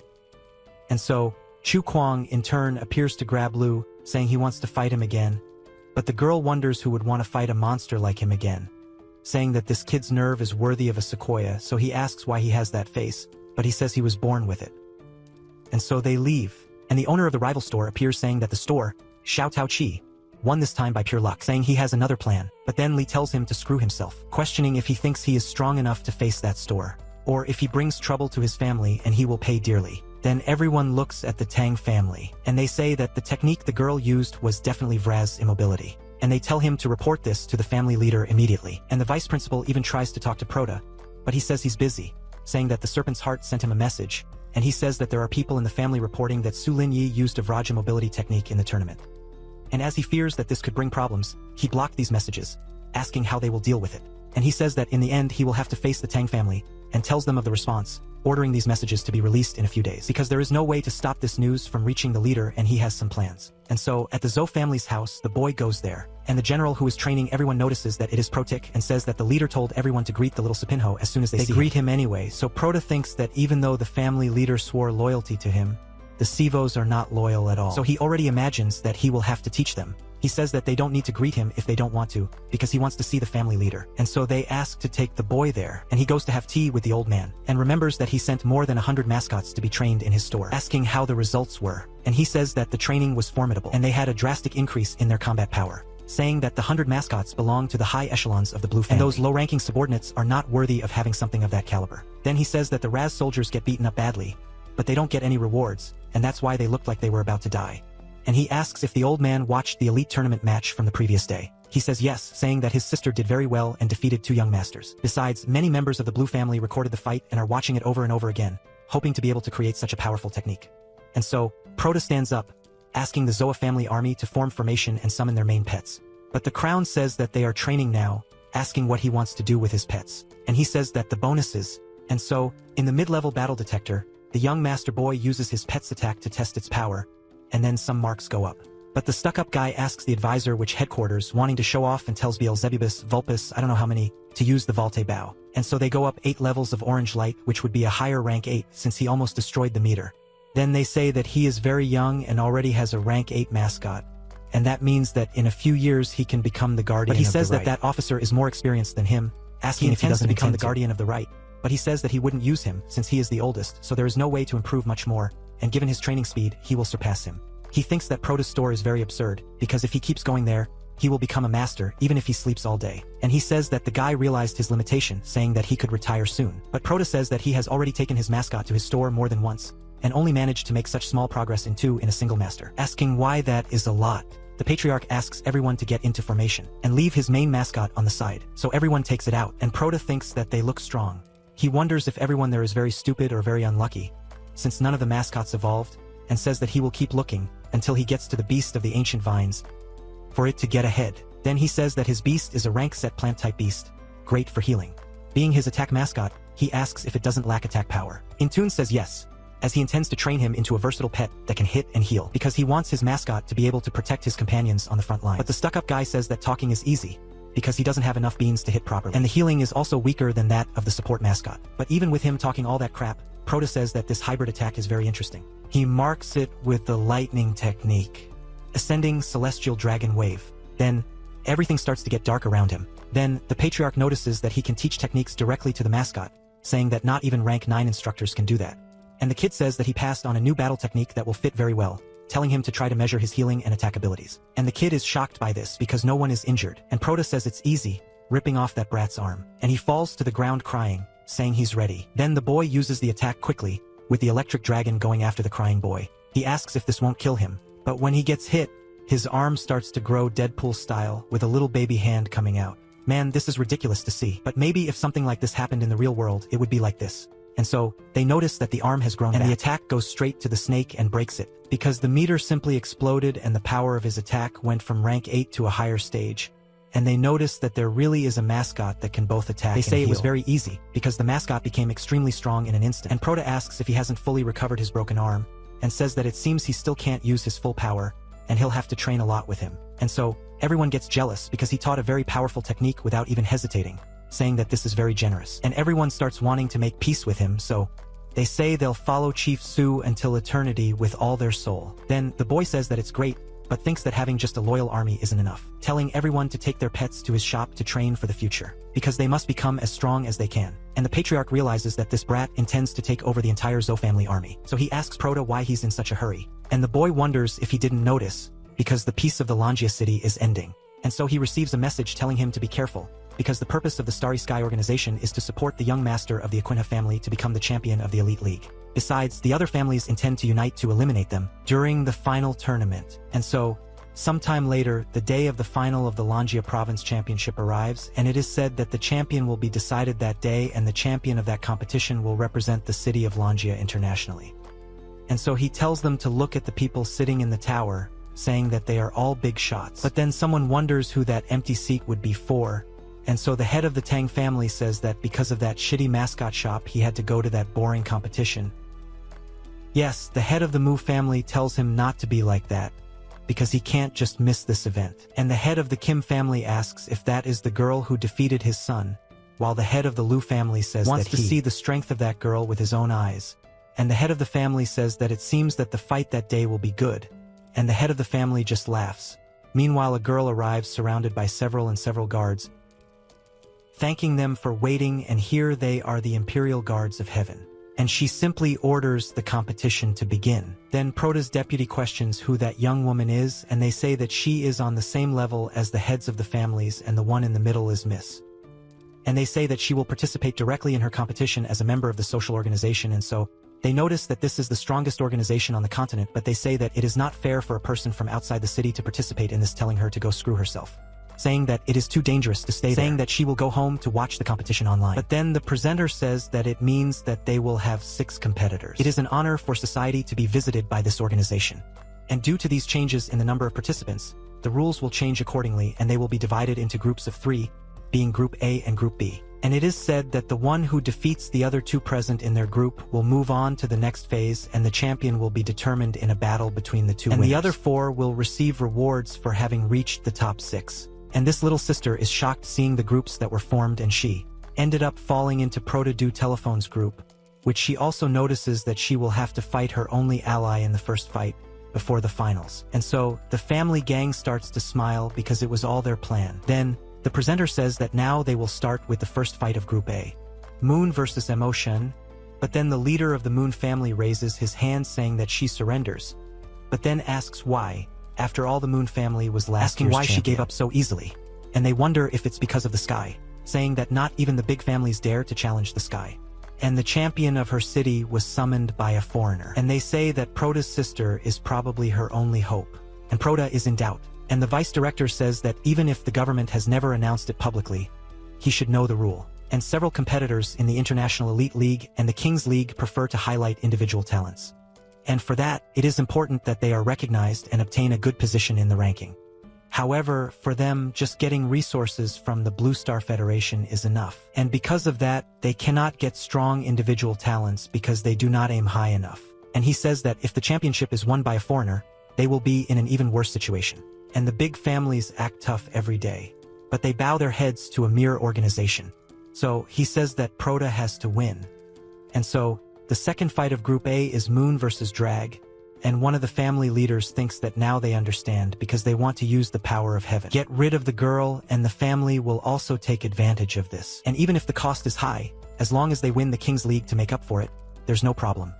Speaker 1: And so, Chu Kwang in turn appears to grab Lu, saying he wants to fight him again. But the girl wonders who would want to fight a monster like him again, saying that this kid's nerve is worthy of a sequoia, so he asks why he has that face, but he says he was born with it. And so they leave, and the owner of the rival store appears saying that the store, Xiao Tao Chi, won this time by pure luck, saying he has another plan, but then Li tells him to screw himself, questioning if he thinks he is strong enough to face that store, or if he brings trouble to his family and he will pay dearly. Then everyone looks at the Tang family, and they say that the technique the girl used was definitely Vraz's immobility, and they tell him to report this to the family leader immediately, and the vice principal even tries to talk to Prota, but he says he's busy, saying that the serpent's heart sent him a message, and he says that there are people in the family reporting that Su Lin Yi used a Vraj immobility technique in the tournament. And as he fears that this could bring problems, he blocked these messages, asking how they will deal with it. And he says that in the end he will have to face the Tang family, and tells them of the response, ordering these messages to be released in a few days. Because there is no way to stop this news from reaching the leader and he has some plans. And so, at the Zhou family's house, the boy goes there, and the general who is training everyone notices that it is Protik and says that the leader told everyone to greet the little Sapinho as soon as they greet him anyway, so Prota thinks that even though the family leader swore loyalty to him, the Sivos are not loyal at all. So he already imagines that he will have to teach them. He says that they don't need to greet him if they don't want to, because he wants to see the family leader. And so they ask to take the boy there, and he goes to have tea with the old man, and remembers that he sent more than 100 mascots to be trained in his store, asking how the results were. And he says that the training was formidable, and they had a drastic increase in their combat power, saying that the 100 mascots belong to the high echelons of the blue family, and those low-ranking subordinates are not worthy of having something of that caliber. Then he says that the Raz soldiers get beaten up badly, but they don't get any rewards, and that's why they looked like they were about to die. And he asks if the old man watched the elite tournament match from the previous day. He says yes, saying that his sister did very well and defeated 2 young masters. Besides, many members of the blue family recorded the fight and are watching it over and over again, hoping to be able to create such a powerful technique. And so, Prota stands up, asking the Zoa family army to form formation and summon their main pets. But the crown says that they are training now, asking what he wants to do with his pets. And he says that the bonuses. And so, in the mid-level battle detector, the young master boy uses his pet's attack to test its power, and then some marks go up. But the stuck-up guy asks the advisor which headquarters, wanting to show off, and tells Beelzebubus, Vulpus, I don't know how many, to use the Volte Bow. And so they go up 8 levels of orange light, which would be a higher rank 8 since he almost destroyed the meter. Then they say that he is very young and already has a rank 8 mascot. And that means that in a few years he can become the guardian of the right. But he says that that officer is more experienced than him, asking if he doesn't become the guardian of the right. But he says that he wouldn't use him since he is the oldest, so there is no way to improve much more, and given his training speed, he will surpass him. He thinks that Prota's store is very absurd, because if he keeps going there, he will become a master even if he sleeps all day. And he says that the guy realized his limitation, saying that he could retire soon. But Prota says that he has already taken his mascot to his store more than once, and only managed to make such small progress in 2 in a single master, asking why that is a lot. The patriarch asks everyone to get into formation, and leave his main mascot on the side, so everyone takes it out, and Prota thinks that they look strong. He wonders if everyone there is very stupid or very unlucky, since none of the mascots evolved, and says that he will keep looking until he gets to the beast of the ancient vines, for it to get ahead. Then he says that his beast is a rank set plant-type beast, great for healing. Being his attack mascot, he asks if it doesn't lack attack power. Intoon says yes, as he intends to train him into a versatile pet that can hit and heal, because he wants his mascot to be able to protect his companions on the front line. But the stuck-up guy says that talking is easy, because he doesn't have enough beans to hit properly, and the healing is also weaker than that of the support mascot. But even with him talking all that crap, Prota says that this hybrid attack is very interesting. He marks it with the lightning technique, ascending celestial dragon wave. Then, everything starts to get dark around him. Then, the patriarch notices that he can teach techniques directly to the mascot, saying that not even rank 9 instructors can do that. And the kid says that he passed on a new battle technique that will fit very well, telling him to try to measure his healing and attack abilities. And the kid is shocked by this because no one is injured, and Prota says it's easy, ripping off that brat's arm. And he falls to the ground crying, saying he's ready. Then the boy uses the attack quickly, with the electric dragon going after the crying boy. He asks if this won't kill him, but when he gets hit, his arm starts to grow Deadpool style with a little baby hand coming out. Man, this is ridiculous to see, but maybe if something like this happened in the real world, it would be like this. And so, they notice that the arm has grown and the attack goes straight to the snake and breaks it, because the meter simply exploded and the power of his attack went from rank 8 to a higher stage. And they notice that there really is a mascot that can both attack and heal. They say it was very easy, because the mascot became extremely strong in an instant. And Proto asks if he hasn't fully recovered his broken arm, and says that it seems he still can't use his full power, and he'll have to train a lot with him. And so, everyone gets jealous because he taught a very powerful technique without even hesitating, saying that this is very generous. And everyone starts wanting to make peace with him, so they say they'll follow Chief Su until eternity with all their soul. Then, the boy says that it's great, but thinks that having just a loyal army isn't enough, telling everyone to take their pets to his shop to train for the future, because they must become as strong as they can. And the patriarch realizes that this brat intends to take over the entire Zou family army. So he asks Proto why he's in such a hurry, and the boy wonders if he didn't notice, because the peace of the Langia city is ending. And so he receives a message telling him to be careful, because the purpose of the Starry Sky organization is to support the young master of the Aquinha family to become the champion of the Elite League. Besides, the other families intend to unite to eliminate them during the final tournament. And so, sometime later, the day of the final of the Langia Province Championship arrives, and it is said that the champion will be decided that day, and the champion of that competition will represent the city of Langia internationally. And so he tells them to look at the people sitting in the tower, saying that they are all big shots. But then someone wonders who that empty seat would be for, and so the head of the Tang family says that because of that shitty mascot shop he had to go to that boring competition. Yes, the head of the Mu family tells him not to be like that, because he can't just miss this event. And the head of the Kim family asks if that is the girl who defeated his son, while the head of the Lu family says that he wants to see the strength of that girl with his own eyes. And the head of the family says that it seems that the fight that day will be good, and the head of the family just laughs. Meanwhile, a girl arrives surrounded by several guards, thanking them for waiting, and here they are, the Imperial Guards of Heaven. And she simply orders the competition to begin. Then Prota's deputy questions who that young woman is, and they say that she is on the same level as the heads of the families, and the one in the middle is Miss. And they say that she will participate directly in her competition as a member of the social organization, and so they notice that this is the strongest organization on the continent, but they say that it is not fair for a person from outside the city to participate in this, telling her to go screw herself, saying that it is too dangerous to stay there, saying that she will go home to watch the competition online. But then the presenter says that it means that they will have 6 competitors. It is an honor for society to be visited by this organization. And due to these changes in the number of participants, the rules will change accordingly, and they will be divided into groups of 3, being Group A and Group B. And it is said that the one who defeats the other 2 present in their group will move on to the next phase, and the champion will be determined in a battle between the 2 winners. And the other 4 will receive rewards for having reached the top 6. And this little sister is shocked seeing the groups that were formed, and she ended up falling into Proto-Do Telephone's group, which she also notices that she will have to fight her only ally in the first fight before the finals. And so, the family gang starts to smile because it was all their plan. Then, the presenter says that now they will start with the first fight of Group A, Moon versus Emotion, but then the leader of the Moon family raises his hand saying that she surrenders, but then asks why, after all the Moon family was last year's champion. She gave up so easily, and they wonder if it's because of the sky, saying that not even the big families dare to challenge the sky. And the champion of her city was summoned by a foreigner, and they say that Prota's sister is probably her only hope, and Prota is in doubt. And the vice director says that even if the government has never announced it publicly, he should know the rule. And several competitors in the International Elite League and the King's League prefer to highlight individual talents. And for that, it is important that they are recognized and obtain a good position in the ranking. However, for them, just getting resources from the Blue Star Federation is enough. And because of that, they cannot get strong individual talents because they do not aim high enough. And he says that if the championship is won by a foreigner, they will be in an even worse situation. And the big families act tough every day, but they bow their heads to a mere organization. So he says that Prota has to win. And so, the second fight of Group A is Moon versus Drag, and one of the family leaders thinks that now they understand because they want to use the power of heaven. Get rid of the girl, and the family will also take advantage of this. And even if the cost is high, as long as they win the King's League to make up for it, there's no problem.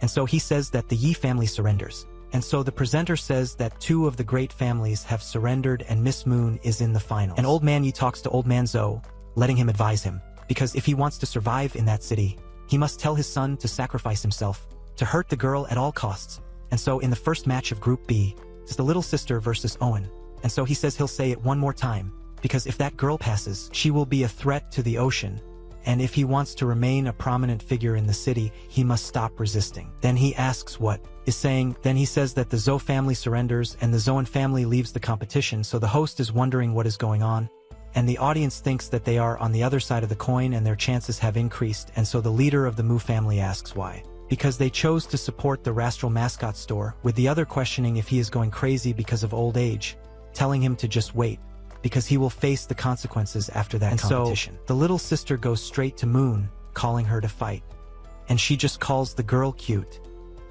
Speaker 1: And so he says that the Yi family surrenders. And so the presenter says that 2 of the great families have surrendered and Miss Moon is in the finals. And Old Man Yi talks to Old Man Zou, letting him advise him, because if he wants to survive in that city, he must tell his son to sacrifice himself, to hurt the girl at all costs. And so in the first match of Group B, it's the little sister versus Owen. And so he says he'll say it one more time, because if that girl passes, she will be a threat to the ocean, and if he wants to remain a prominent figure in the city, he must stop resisting. Then he asks what is saying, then he says that the Zhou family surrenders and the Zhouan family leaves the competition, so the host is wondering what is going on, and the audience thinks that they are on the other side of the coin and their chances have increased, and so the leader of the Mu family asks why. Because they chose to support the Rastral mascot store, with the other questioning if he is going crazy because of old age, telling him to just wait, because he will face the consequences after that competition. So, the little sister goes straight to Moon, calling her to fight. And she just calls the girl cute.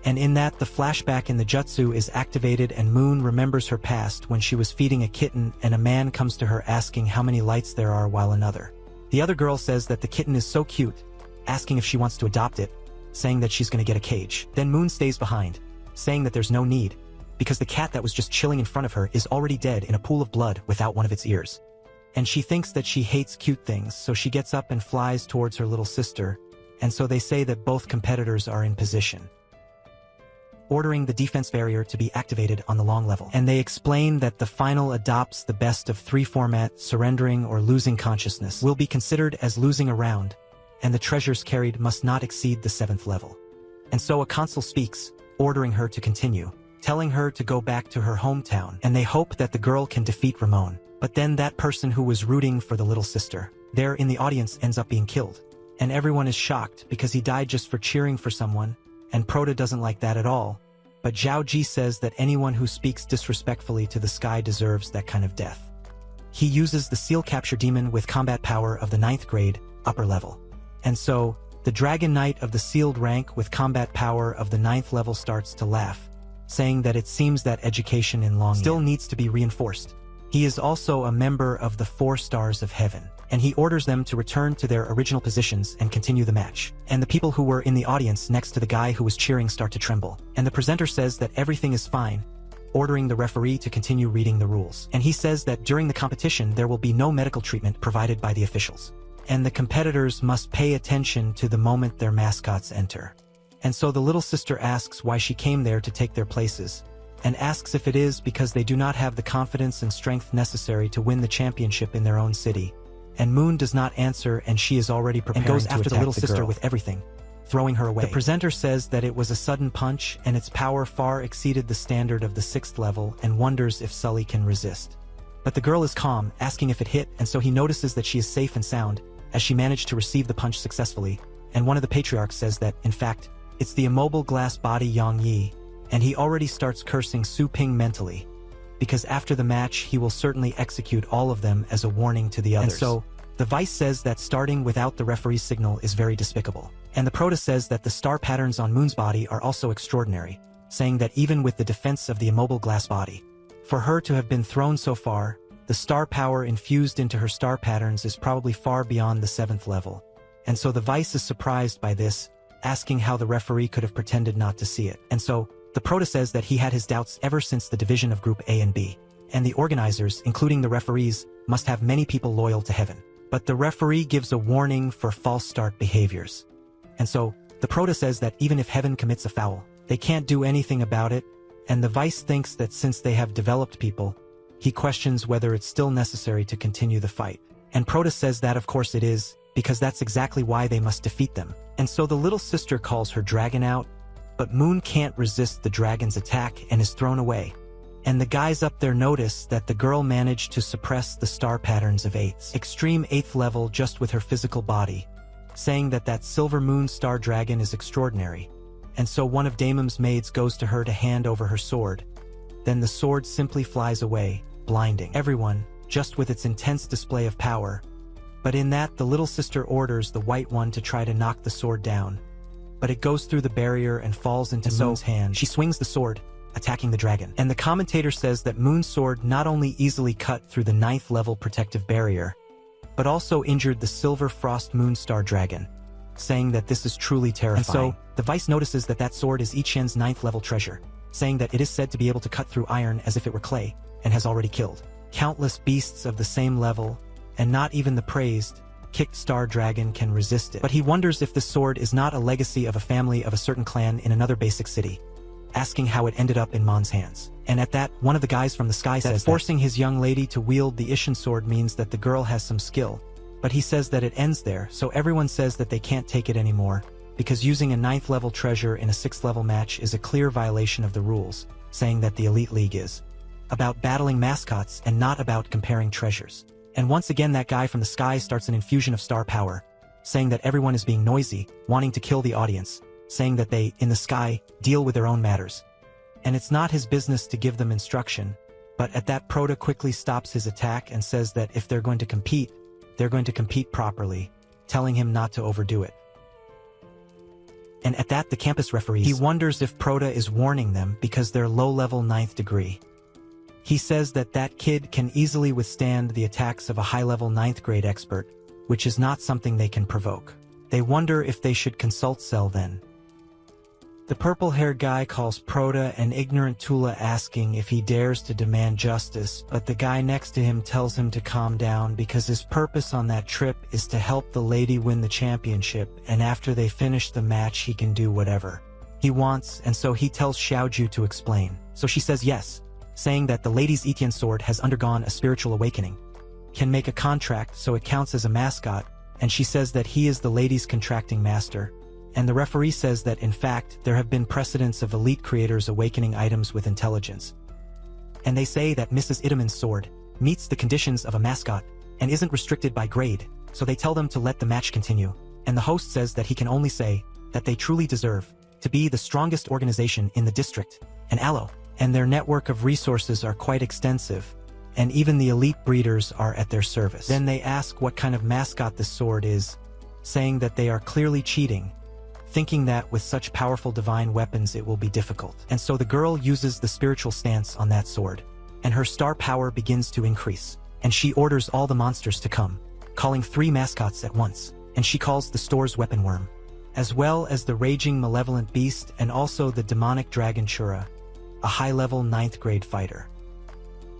Speaker 1: And in that, the flashback in the jutsu is activated and Moon remembers her past when she was feeding a kitten and a man comes to her asking how many lights there are while another. The other girl says that the kitten is so cute, asking if she wants to adopt it, saying that she's going to get a cage. Then Moon stays behind, saying that there's no need, because the cat that was just chilling in front of her is already dead in a pool of blood without one of its ears. And she thinks that she hates cute things, so she gets up and flies towards her little sister, and so they say that both competitors are in position, ordering the defense barrier to be activated on the long level. And they explain that the final adopts the best of 3 format, surrendering or losing consciousness will be considered as losing a round, and the treasures carried must not exceed the 7th level. And so a consul speaks, ordering her to continue, telling her to go back to her hometown, and they hope that the girl can defeat Ramon. But then that person who was rooting for the little sister, there in the audience, ends up being killed. And everyone is shocked because he died just for cheering for someone, and Proto doesn't like that at all. But Zhao Ji says that anyone who speaks disrespectfully to the sky deserves that kind of death. He uses the seal capture demon with combat power of the 9th grade, upper level. And so, the Dragon Knight of the sealed rank with combat power of the 9th level starts to laugh, saying that it seems that education in Long still needs to be reinforced. He is also a member of the 4 stars of heaven, and he orders them to return to their original positions and continue the match. And the people who were in the audience next to the guy who was cheering start to tremble. And the presenter says that everything is fine, ordering the referee to continue reading the rules. And he says that during the competition there will be no medical treatment provided by the officials, and the competitors must pay attention to the moment their mascots enter. And so the little sister asks why she came there to take their places, and asks if it is because they do not have the confidence and strength necessary to win the championship in their own city. And Moon does not answer, and she is already preparing and goes after the little sister with everything, throwing her away. The presenter says that it was a sudden punch and its power far exceeded the standard of the 6th level and wonders if Sully can resist. But the girl is calm, asking if it hit, and so he notices that she is safe and sound, as she managed to receive the punch successfully, and one of the patriarchs says that, in fact, it's the immobile glass body Yang Yi, and he already starts cursing Su Ping mentally, because after the match he will certainly execute all of them as a warning to the others. And so, the Vice says that starting without the referee's signal is very despicable, and the Proto says that the star patterns on Moon's body are also extraordinary, saying that even with the defense of the immobile glass body, for her to have been thrown so far, the star power infused into her star patterns is probably far beyond the 7th level. And so the Vice is surprised by this, asking how the referee could have pretended not to see it. And so, the Proto says that he had his doubts ever since the division of Group A and B. And the organizers, including the referees, must have many people loyal to heaven. But the referee gives a warning for false start behaviors. And so, the Proto says that even if heaven commits a foul, they can't do anything about it, and the Vice thinks that since they have developed people, he questions whether it's still necessary to continue the fight. And Proto says that of course it is, because that's exactly why they must defeat them. And so the little sister calls her dragon out, but Moon can't resist the dragon's attack and is thrown away. And the guys up there notice that the girl managed to suppress the star patterns of 8th, extreme 8th level just with her physical body, saying that that silver moon star dragon is extraordinary. And so one of Damon's maids goes to her to hand over her sword. Then the sword simply flies away, blinding everyone, just with its intense display of power. But in that, the little sister orders the white one to try to knock the sword down. But it goes through the barrier and falls into Moon's hand. She swings the sword, attacking the dragon. And the commentator says that Moon's sword not only easily cut through the 9th level protective barrier, but also injured the silver frost moonstar dragon, saying that this is truly terrifying. And so, the Vice notices that that sword is Ichen's 9th level treasure, saying that it is said to be able to cut through iron as if it were clay, and has already killed countless beasts of the same level, and not even the praised, kicked star dragon can resist it. But he wonders if the sword is not a legacy of a family of a certain clan in another basic city, asking how it ended up in Mon's hands. And at that, one of the guys from the sky says that forcing his young lady to wield the Ishin sword means that the girl has some skill, But he says that it ends there, so everyone says that they can't take it anymore, because using a 9th level treasure in a 6th level match is a clear violation of the rules, saying that the Elite League is about battling mascots and not about comparing treasures. And once again that guy from the sky starts an infusion of star power, saying that everyone is being noisy, wanting to kill the audience, saying that they, in the sky, deal with their own matters. And it's not his business to give them instruction, but at that Proto quickly stops his attack and says that if they're going to compete, they're going to compete properly, telling him not to overdo it. And at that the campus referees, he wonders if Proto is warning them because they're low-level 9th degree. He says that that kid can easily withstand the attacks of a high-level 9th grade expert, which is not something they can provoke. They wonder if they should consult Cell then. The purple-haired guy calls Proto an ignorant Tula, asking if he dares to demand justice, but the guy next to him tells him to calm down because his purpose on that trip is to help the lady win the championship, and after they finish the match he can do whatever he wants, and so he tells Xiaoju to explain. So she says yes, saying that the lady's Etienne sword has undergone a spiritual awakening, can make a contract so it counts as a mascot, and she says that he is the lady's contracting master. And the referee says that in fact there have been precedents of elite creators awakening items with intelligence. And they say that Mrs. Itaman's sword meets the conditions of a mascot and isn't restricted by grade, so they tell them to let the match continue. And the host says that he can only say that they truly deserve to be the strongest organization in the district, and Yahello, and their network of resources are quite extensive, and even the elite breeders are at their service. Then they ask what kind of mascot the sword is, saying that they are clearly cheating, thinking that with such powerful divine weapons it will be difficult. And so the girl uses the spiritual stance on that sword, and her star power begins to increase, and she orders all the monsters to come, calling 3 mascots at once, and she calls the store's weapon worm, as well as the raging malevolent beast and also the demonic dragon Shura, a high-level 9th grade fighter.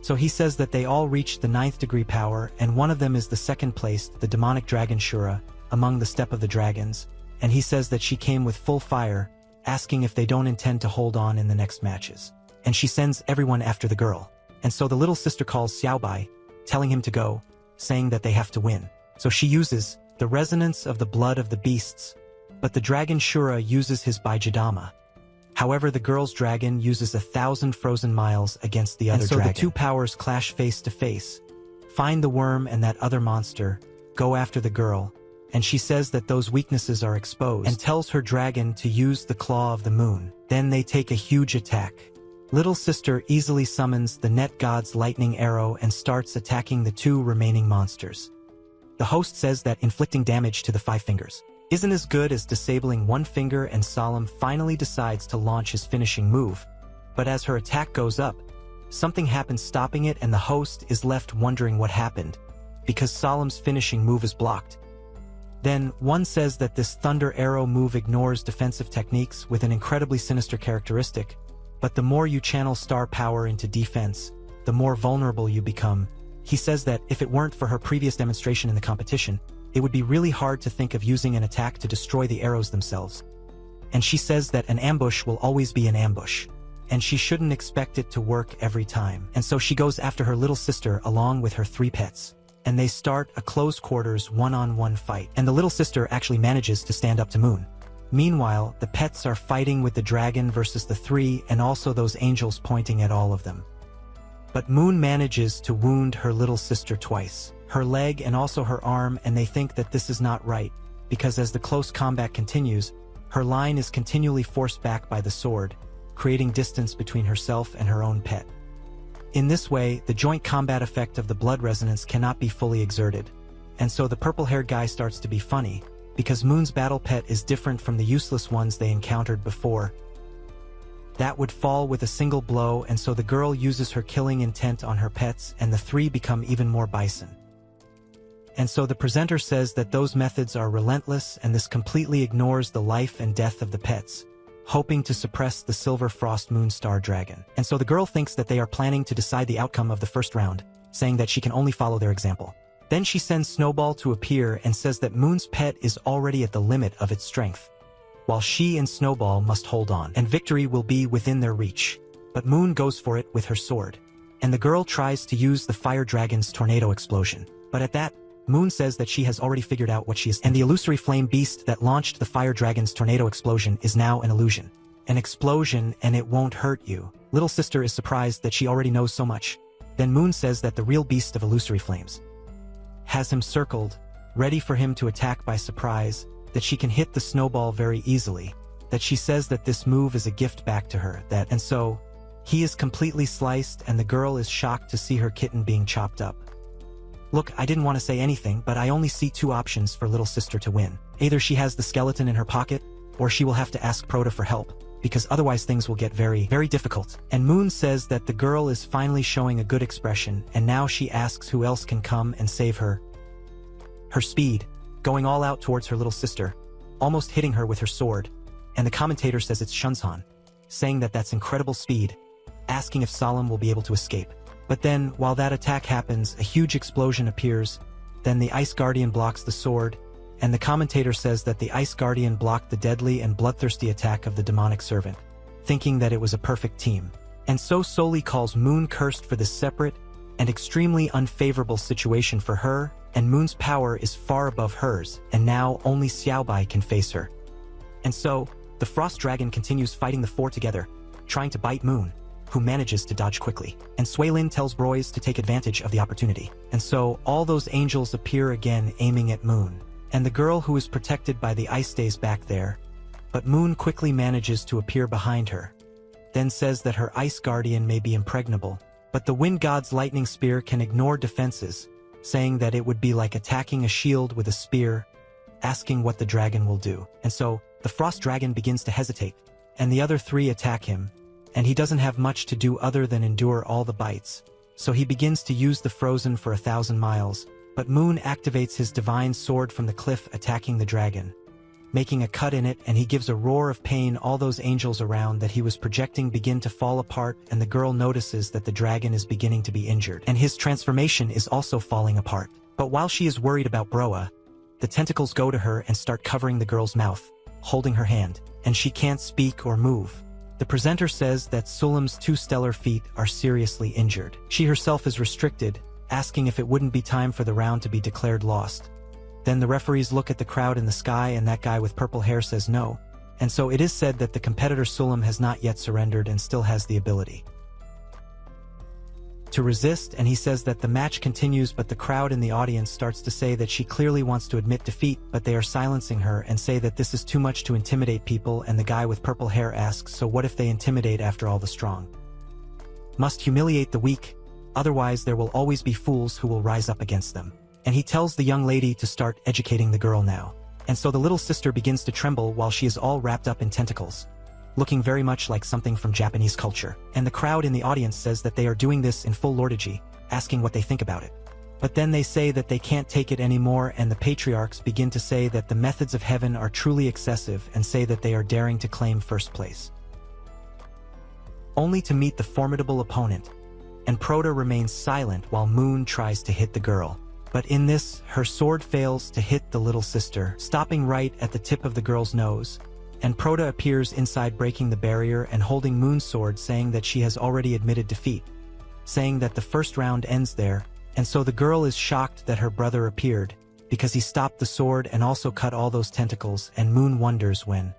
Speaker 1: So he says that they all reach the 9th degree power, and one of them is the second placed, the demonic dragon Shura, among the Steppe of the Dragons, and he says that she came with full fire, asking if they don't intend to hold on in the next matches. And she sends everyone after the girl. And so the little sister calls Xiaobai, telling him to go, saying that they have to win. So she uses the resonance of the blood of the beasts, but the dragon Shura uses his Baijidama. However, the girl's dragon uses 1,000 frozen miles against the other dragon. And so the 2 powers clash face to face, find the worm and that other monster, go after the girl, and she says that those weaknesses are exposed and tells her dragon to use the claw of the moon. Then they take a huge attack. Little sister easily summons the net god's lightning arrow and starts attacking the 2 remaining monsters. The host says that inflicting damage to the 5 fingers isn't as good as disabling 1 finger, and Solemn finally decides to launch his finishing move. But as her attack goes up, something happens stopping it, and the host is left wondering what happened, because Solemn's finishing move is blocked. Then, one says that this Thunder Arrow move ignores defensive techniques with an incredibly sinister characteristic, but the more you channel star power into defense, the more vulnerable you become. He says that if it weren't for her previous demonstration in the competition, it would be really hard to think of using an attack to destroy the arrows themselves. And she says that an ambush will always be an ambush, and she shouldn't expect it to work every time. And so she goes after her little sister along with her 3 pets. And they start a close-quarters one-on-one fight, and the little sister actually manages to stand up to Moon. Meanwhile, the pets are fighting with the dragon versus the 3 and also those angels pointing at all of them. But Moon manages to wound her little sister twice, her leg and also her arm, and they think that this is not right, because as the close combat continues, her line is continually forced back by the sword, creating distance between herself and her own pet. In this way, the joint combat effect of the blood resonance cannot be fully exerted, and so the purple-haired guy starts to be funny, because Moon's battle pet is different from the useless ones they encountered before. That would fall with a single blow, and so the girl uses her killing intent on her pets, and the 3 become even more bison. And so the presenter says that those methods are relentless, and this completely ignores the life and death of the pets, hoping to suppress the Silver Frost Moonstar Dragon. And so the girl thinks that they are planning to decide the outcome of the first round, saying that she can only follow their example. Then she sends Snowball to appear and says that Moon's pet is already at the limit of its strength, while she and Snowball must hold on, and victory will be within their reach. But Moon goes for it with her sword, and the girl tries to use the Fire Dragon's tornado explosion. But at that, Moon says that she has already figured out what she is, and the illusory flame beast that launched the fire dragon's tornado explosion is now an illusion. An explosion and it won't hurt you. Little sister is surprised that she already knows so much. Then Moon says that the real beast of illusory flames has him circled, ready for him to attack by surprise, that she can hit the snowball very easily, that she says that this move is a gift back to her, and so he is completely sliced and the girl is shocked to see her kitten being chopped up. Look, I didn't want to say anything, but I only see two options for little sister to win. Either she has the skeleton in her pocket, or she will have to ask Proto for help, because otherwise things will get very, very difficult. And Moon says that the girl is finally showing a good expression, and now she asks who else can come and save her. Her speed, going all out towards her little sister, almost hitting her with her sword, and the commentator says it's Shunsan, saying that that's incredible speed, asking if Solemn will be able to escape. But then, while that attack happens, a huge explosion appears, then the Ice Guardian blocks the sword, and the commentator says that the Ice Guardian blocked the deadly and bloodthirsty attack of the demonic servant, thinking that it was a perfect team. And so Soli calls Moon cursed for this separate and extremely unfavorable situation for her, and Moon's power is far above hers, and now only Xiaobai can face her. And so, the Frost Dragon continues fighting the four together, trying to bite Moon, who manages to dodge quickly. And Suilin tells Broyes to take advantage of the opportunity. And so, all those angels appear again aiming at Moon. And the girl who is protected by the ice stays back there, but Moon quickly manages to appear behind her, then says that her Ice Guardian may be impregnable, but the Wind God's lightning spear can ignore defenses, saying that it would be like attacking a shield with a spear, asking what the dragon will do. And so, the Frost Dragon begins to hesitate, and the other three attack him, and he doesn't have much to do other than endure all the bites. So he begins to use the Frozen for 1,000 miles, but Moon activates his divine sword from the cliff attacking the dragon, making a cut in it, and he gives a roar of pain. All those angels around that he was projecting begin to fall apart, and the girl notices that the dragon is beginning to be injured, and his transformation is also falling apart. But while she is worried about Broa, the tentacles go to her and start covering the girl's mouth, holding her hand, and she can't speak or move. The presenter says that Sulam's two stellar feet are seriously injured. She herself is restricted, asking if it wouldn't be time for the round to be declared lost. Then the referees look at the crowd in the sky, and that guy with purple hair says no. And so it is said that the competitor Sulam has not yet surrendered and still has the ability to resist, and he says that the match continues, but the crowd in the audience starts to say that she clearly wants to admit defeat, but they are silencing her and say that this is too much to intimidate people, and the guy with purple hair asks, so what if they intimidate after all? The strong must humiliate the weak, otherwise there will always be fools who will rise up against them. And he tells the young lady to start educating the girl now. And so the little sister begins to tremble while she is all wrapped up in tentacles, looking very much like something from Japanese culture. And the crowd in the audience says that they are doing this in full lordagy, asking what they think about it. But then they say that they can't take it anymore, and the patriarchs begin to say that the methods of heaven are truly excessive and say that they are daring to claim first place, only to meet the formidable opponent. And Proto remains silent while Moon tries to hit the girl. But in this, her sword fails to hit the little sister, stopping right at the tip of the girl's nose. And Proto appears inside, breaking the barrier and holding Moon's sword, saying that she has already admitted defeat, saying that the first round ends there. And so the girl is shocked that her brother appeared, because he stopped the sword and also cut all those tentacles, and Moon wonders when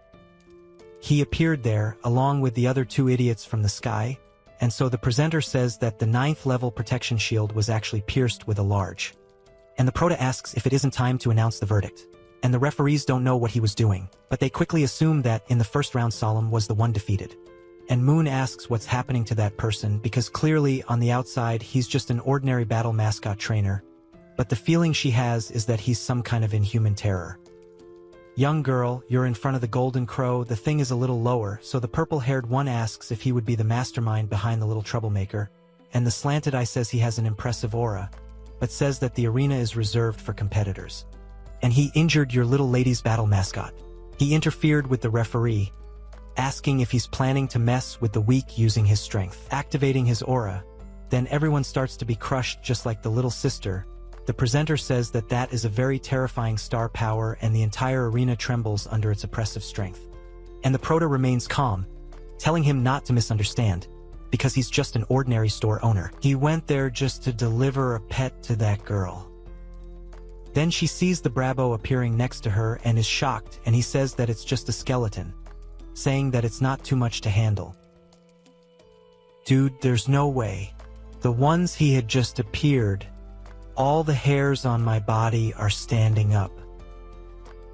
Speaker 1: he appeared there, along with the other two idiots from the sky. And so the presenter says that the 9th level protection shield was actually pierced with a large. And the Proto asks if it isn't time to announce the verdict. And the referees don't know what he was doing, but they quickly assume that in the first round Solemn was the one defeated. And Moon asks what's happening to that person, because clearly on the outside he's just an ordinary battle mascot trainer, but the feeling she has is that he's some kind of inhuman terror. Young girl, you're in front of the golden crow. The thing is a little lower, so the purple-haired one asks if he would be the mastermind behind the little troublemaker, and the slanted eye says he has an impressive aura, but says that the arena is reserved for competitors. And he injured your little lady's battle mascot. He interfered with the referee, asking if he's planning to mess with the weak using his strength, activating his aura. Then everyone starts to be crushed just like the little sister. The presenter says that that is a very terrifying star power, and the entire arena trembles under its oppressive strength. And the Proto remains calm, telling him not to misunderstand, because he's just an ordinary store owner. He went there just to deliver a pet to that girl. Then she sees the Brabo appearing next to her and is shocked, and he says that it's just a skeleton, saying that it's not too much to handle. Dude, there's no way. The ones he had just appeared, all the hairs on my body are standing up.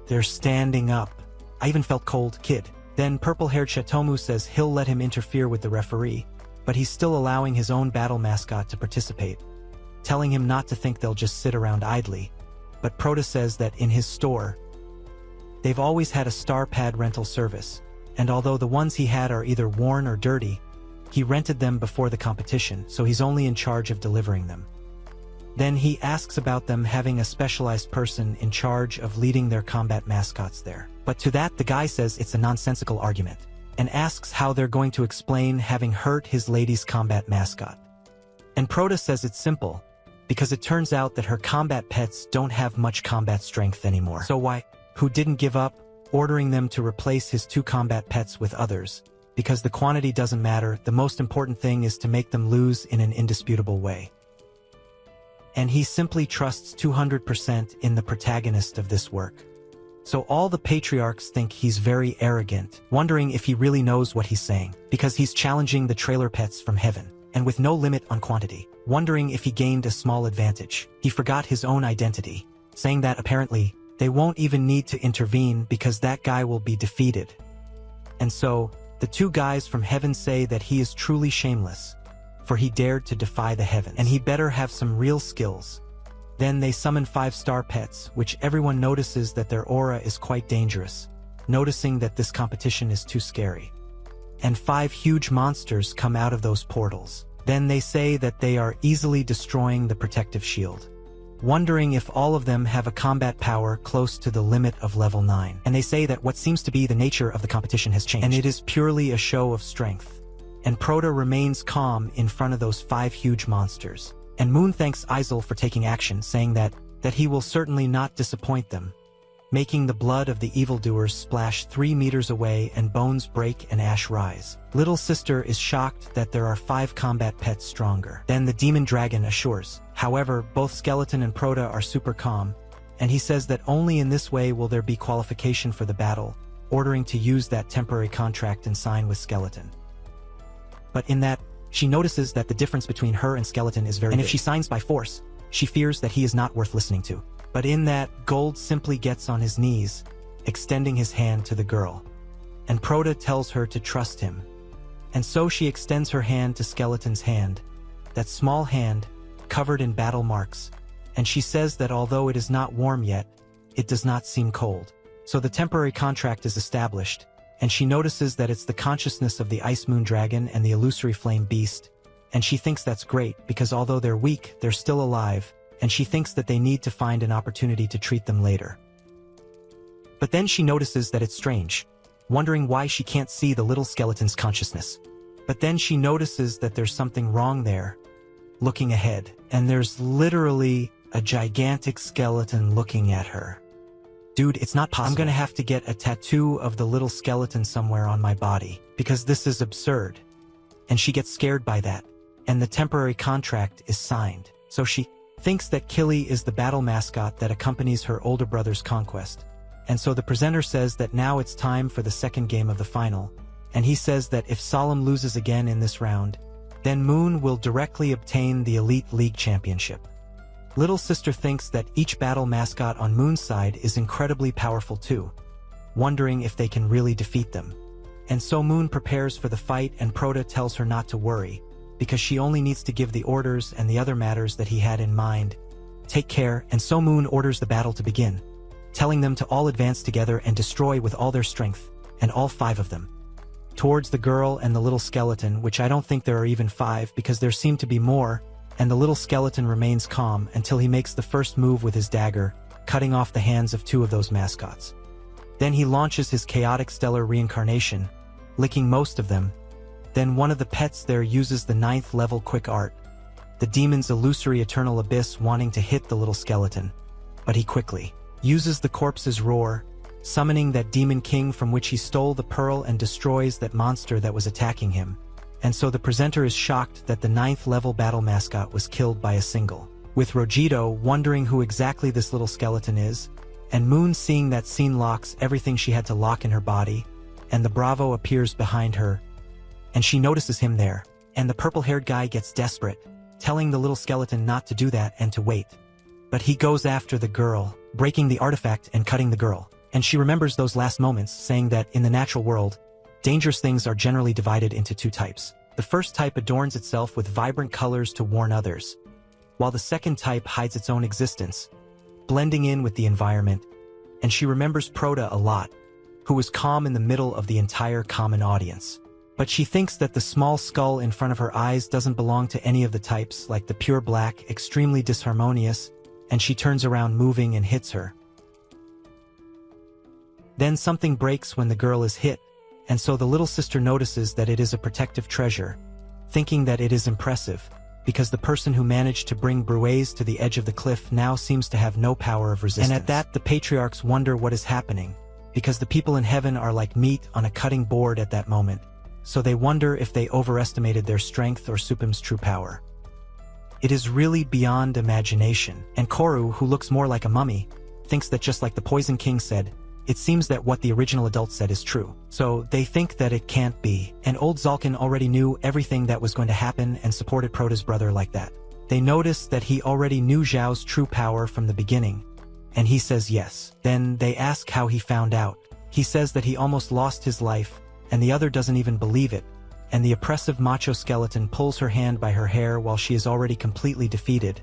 Speaker 1: They're standing up. I even felt cold, kid. Then purple-haired Shatomu says he'll let him interfere with the referee, but he's still allowing his own battle mascot to participate, telling him not to think they'll just sit around idly. But Prota says that in his store, they've always had a star pad rental service, and although the ones he had are either worn or dirty, he rented them before the competition, so he's only in charge of delivering them. Then he asks about them having a specialized person in charge of leading their combat mascots there. But to that, the guy says it's a nonsensical argument, and asks how they're going to explain having hurt his lady's combat mascot. And Prota says it's simple, because it turns out that her combat pets don't have much combat strength anymore. So why? Who didn't give up, ordering them to replace his 2 combat pets with others, because the quantity doesn't matter, the most important thing is to make them lose in an indisputable way. And he simply trusts 200% in the protagonist of this work. So all the patriarchs think he's very arrogant, wondering if he really knows what he's saying, because he's challenging the trailer pets from heaven, and with no limit on quantity, wondering if he gained a small advantage. He forgot his own identity, saying that apparently, they won't even need to intervene because that guy will be defeated. And so, the 2 guys from heaven say that he is truly shameless, for he dared to defy the heavens, and he better have some real skills. Then they summon 5-star pets, which everyone notices that their aura is quite dangerous, noticing that this competition is too scary. And 5 huge monsters come out of those portals. Then they say that they are easily destroying the protective shield, wondering if all of them have a combat power close to the limit of level 9. And they say that what seems to be the nature of the competition has changed, and it is purely a show of strength. And Prota remains calm in front of those 5 huge monsters. And Moon thanks Isel for taking action, saying that he will certainly not disappoint them, making the blood of the evildoers splash 3 meters away and bones break and ash rise. Little sister is shocked that there are 5 combat pets stronger. Then the demon dragon assures. However, both Skeleton and Prota are super calm, and he says that only in this way will there be qualification for the battle, ordering to use that temporary contract and sign with Skeleton. But in that, she notices that the difference between her and Skeleton is very big. And if she signs by force, she fears that he is not worth listening to. But in that, Gold simply gets on his knees, extending his hand to the girl. And Prota tells her to trust him. And so she extends her hand to Skeleton's hand, that small hand, covered in battle marks, and she says that although it is not warm yet, it does not seem cold. So the temporary contract is established, and she notices that it's the consciousness of the Ice Moon Dragon and the Illusory Flame Beast, and she thinks that's great because although they're weak, they're still alive, and she thinks that they need to find an opportunity to treat them later. But then she notices that it's strange, wondering why she can't see the little skeleton's consciousness. But then she notices that there's something wrong there, looking ahead, and there's literally a gigantic skeleton looking at her. Dude, it's not possible. I'm gonna have to get a tattoo of the little skeleton somewhere on my body, because this is absurd. And she gets scared by that, and the temporary contract is signed. So she thinks that Killy is the battle mascot that accompanies her older brother's conquest. And so the presenter says that now it's time for the second game of the final, and he says that if Solemn loses again in this round, then Moon will directly obtain the Elite League Championship. Little sister thinks that each battle mascot on Moon's side is incredibly powerful too, wondering if they can really defeat them. And so Moon prepares for the fight, and Prota tells her not to worry, because she only needs to give the orders and the other matters that he had in mind. Take care, and so Moon orders the battle to begin, telling them to all advance together and destroy with all their strength, and all 5 of them. Towards the girl and the little skeleton, which I don't think there are even 5 because there seem to be more, and the little skeleton remains calm until he makes the first move with his dagger, cutting off the hands of 2 of those mascots. Then he launches his chaotic stellar reincarnation, licking most of them. Then one of the pets there uses the 9th level quick art, the demon's illusory eternal abyss, wanting to hit the little skeleton, but he quickly uses the corpse's roar, summoning that demon king from which he stole the pearl, and destroys that monster that was attacking him. And so the presenter is shocked that the 9th level battle mascot was killed by a single with Rojito wondering who exactly this little skeleton is, and Moon seeing that scene locks everything she had to lock in her body, and the Bravo appears behind her, and she notices him there, and the purple-haired guy gets desperate, telling the little skeleton not to do that and to wait. But he goes after the girl, breaking the artifact and cutting the girl, and she remembers those last moments, saying that in the natural world, dangerous things are generally divided into two types. The first type adorns itself with vibrant colors to warn others, while the second type hides its own existence, blending in with the environment, and she remembers Proto a lot, who was calm in the middle of the entire common audience. But she thinks that the small skull in front of her eyes doesn't belong to any of the types, like the pure black, extremely disharmonious, and she turns around moving and hits her. Then something breaks when the girl is hit, and so the little sister notices that it is a protective treasure, thinking that it is impressive, because the person who managed to bring Bruaze to the edge of the cliff now seems to have no power of resistance. And at that, the patriarchs wonder what is happening, because the people in heaven are like meat on a cutting board at that moment, so they wonder if they overestimated their strength or Supim's true power. It is really beyond imagination, and Koru, who looks more like a mummy, thinks that just like the Poison King said, it seems that what the original adult said is true. So they think that it can't be, and old Zalkin already knew everything that was going to happen and supported Prota's brother like that. They notice that he already knew Zhao's true power from the beginning, and he says yes. Then they ask how he found out. He says that he almost lost his life, and the other doesn't even believe it, and the oppressive macho skeleton pulls her hand by her hair while she is already completely defeated,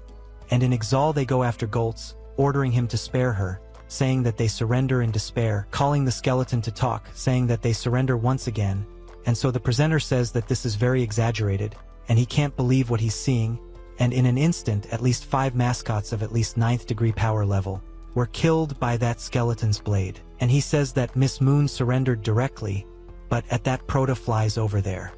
Speaker 1: and in Exal they go after Goltz, ordering him to spare her, saying that they surrender in despair, calling the skeleton to talk, saying that they surrender once again, and so the presenter says that this is very exaggerated, and he can't believe what he's seeing, and in an instant at least 5 mascots of at least 9th degree power level were killed by that skeleton's blade, and he says that Miss Moon surrendered directly, but at that Prota flies over there,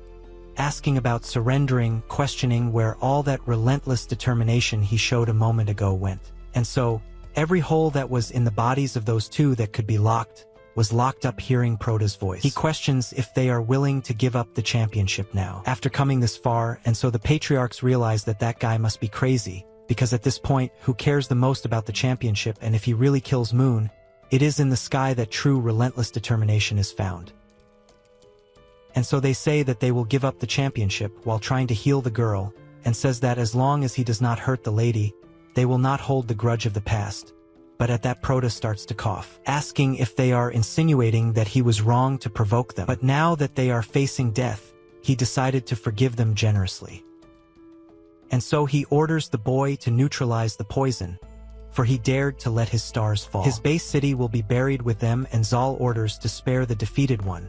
Speaker 1: asking about surrendering, questioning where all that relentless determination he showed a moment ago went, and so every hole that was in the bodies of those two that could be locked was locked up hearing Prota's voice. He questions if they are willing to give up the championship now, after coming this far, and so the patriarchs realize that that guy must be crazy, because at this point, who cares the most about the championship, and if he really kills Moon, it is in the sky that true relentless determination is found. And so they say that they will give up the championship while trying to heal the girl, and says that as long as he does not hurt the lady, they will not hold the grudge of the past. But at that Prota starts to cough, asking if they are insinuating that he was wrong to provoke them. But now that they are facing death, he decided to forgive them generously. And so he orders the boy to neutralize the poison, for he dared to let his stars fall. His base city will be buried with them, and Zal orders to spare the defeated one,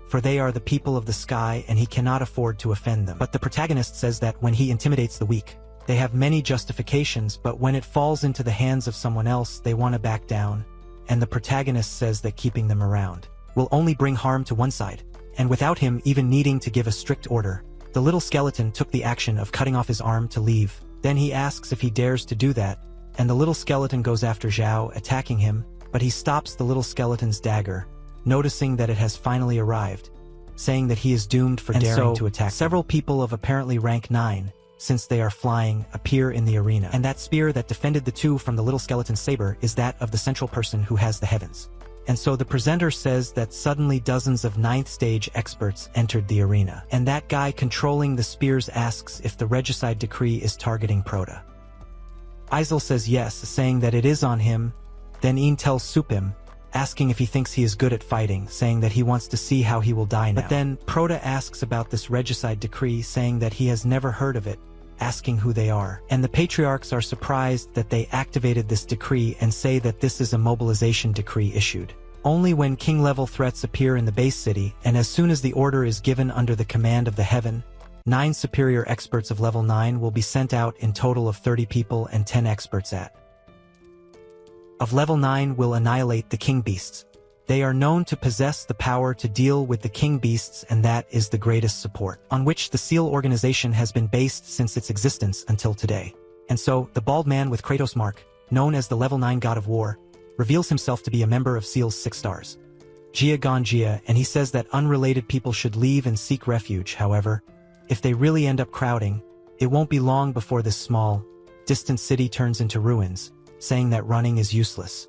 Speaker 1: for they are the people of the sky and he cannot afford to offend them. But the protagonist says that when he intimidates the weak, they have many justifications, but when it falls into the hands of someone else, they want to back down, and the protagonist says that keeping them around will only bring harm to one side, and without him even needing to give a strict order, the little skeleton took the action of cutting off his arm to leave. Then he asks if he dares to do that, and the little skeleton goes after Zhao, attacking him, but he stops the little skeleton's dagger, noticing that it has finally arrived, saying that he is doomed for daring to attack. Several people of apparently rank 9, since they are flying, appear in the arena, and that spear that defended the two from the little skeleton's saber is that of the central person who has the heavens. And so the presenter says that suddenly dozens of 9th stage experts entered the arena, and that guy controlling the spears asks if the regicide decree is targeting Prota. Isel says yes, saying that it is on him. Then Een tells Supim, asking if he thinks he is good at fighting, saying that he wants to see how he will die now. But then Prota asks about this regicide decree, saying that he has never heard of it, asking who they are. And the patriarchs are surprised that they activated this decree and say that this is a mobilization decree issued only when king-level threats appear in the base city, and as soon as the order is given under the command of the Heaven, 9 superior experts of level 9 will be sent out, in total of 30 people, and 10 experts of level 9 will annihilate the king beasts. They are known to possess the power to deal with the king beasts, and that is the greatest support, on which the SEAL organization has been based since its existence until today. And so, the bald man with Kratos' mark, known as the level 9 god of war, reveals himself to be a member of SEAL's 6 stars, Jia Ganjia, and he says that unrelated people should leave and seek refuge. However, if they really end up crowding, it won't be long before this small, distant city turns into ruins, saying that running is useless.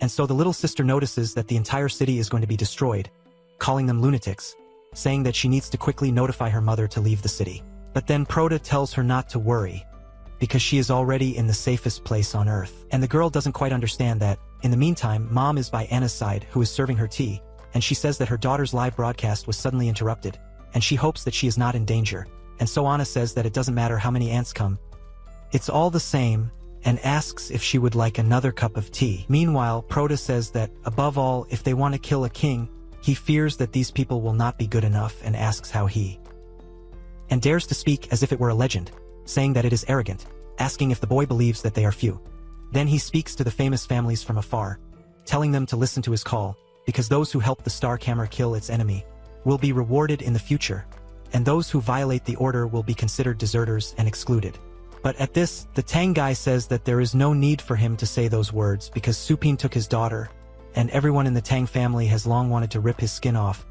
Speaker 1: And so the little sister notices that the entire city is going to be destroyed, calling them lunatics, saying that she needs to quickly notify her mother to leave the city. But then Parte tells her not to worry, because she is already in the safest place on Earth. And the girl doesn't quite understand that, in the meantime, Mom is by Anna's side, who is serving her tea, and she says that her daughter's live broadcast was suddenly interrupted, and she hopes that she is not in danger. And so Anna says that it doesn't matter how many ants come, it's all the same, and asks if she would like another cup of tea. Meanwhile, Parte says that, above all, if they want to kill a king, he fears that these people will not be good enough and asks how he and dares to speak as if it were a legend, saying that it is arrogant, asking if the boy believes that they are few. Then he speaks to the famous families from afar, telling them to listen to his call, because those who help the star camera kill its enemy will be rewarded in the future, and those who violate the order will be considered deserters and excluded. But at this, the Tang guy says that there is no need for him to say those words because Supin took his daughter, and everyone in the Tang family has long wanted to rip his skin off.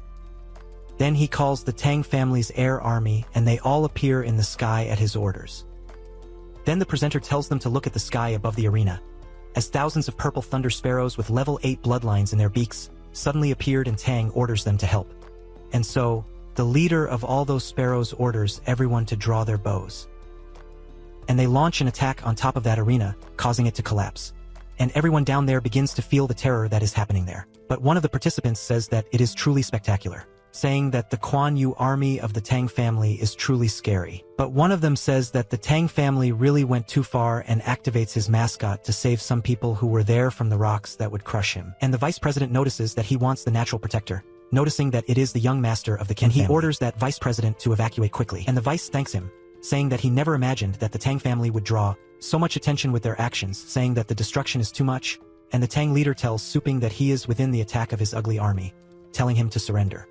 Speaker 1: Then he calls the Tang family's air army and they all appear in the sky at his orders. Then the presenter tells them to look at the sky above the arena, as thousands of purple thunder sparrows with level 8 bloodlines in their beaks suddenly appeared and Tang orders them to help. And so, the leader of all those sparrows orders everyone to draw their bows. And they launch an attack on top of that arena, causing it to collapse. And everyone down there begins to feel the terror that is happening there. But one of the participants says that it is truly spectacular, saying that the Kuan Yu army of the Tang family is truly scary. But one of them says that the Tang family really went too far and activates his mascot to save some people who were there from the rocks that would crush him. And the vice president notices that he wants the natural protector, noticing that it is the young master of the Kim family. He orders that vice president to evacuate quickly. And the vice thanks him, saying that he never imagined that the Tang family would draw so much attention with their actions, saying that the destruction is too much, and the Tang leader tells Suping that he is within the attack of his ugly army, telling him to surrender.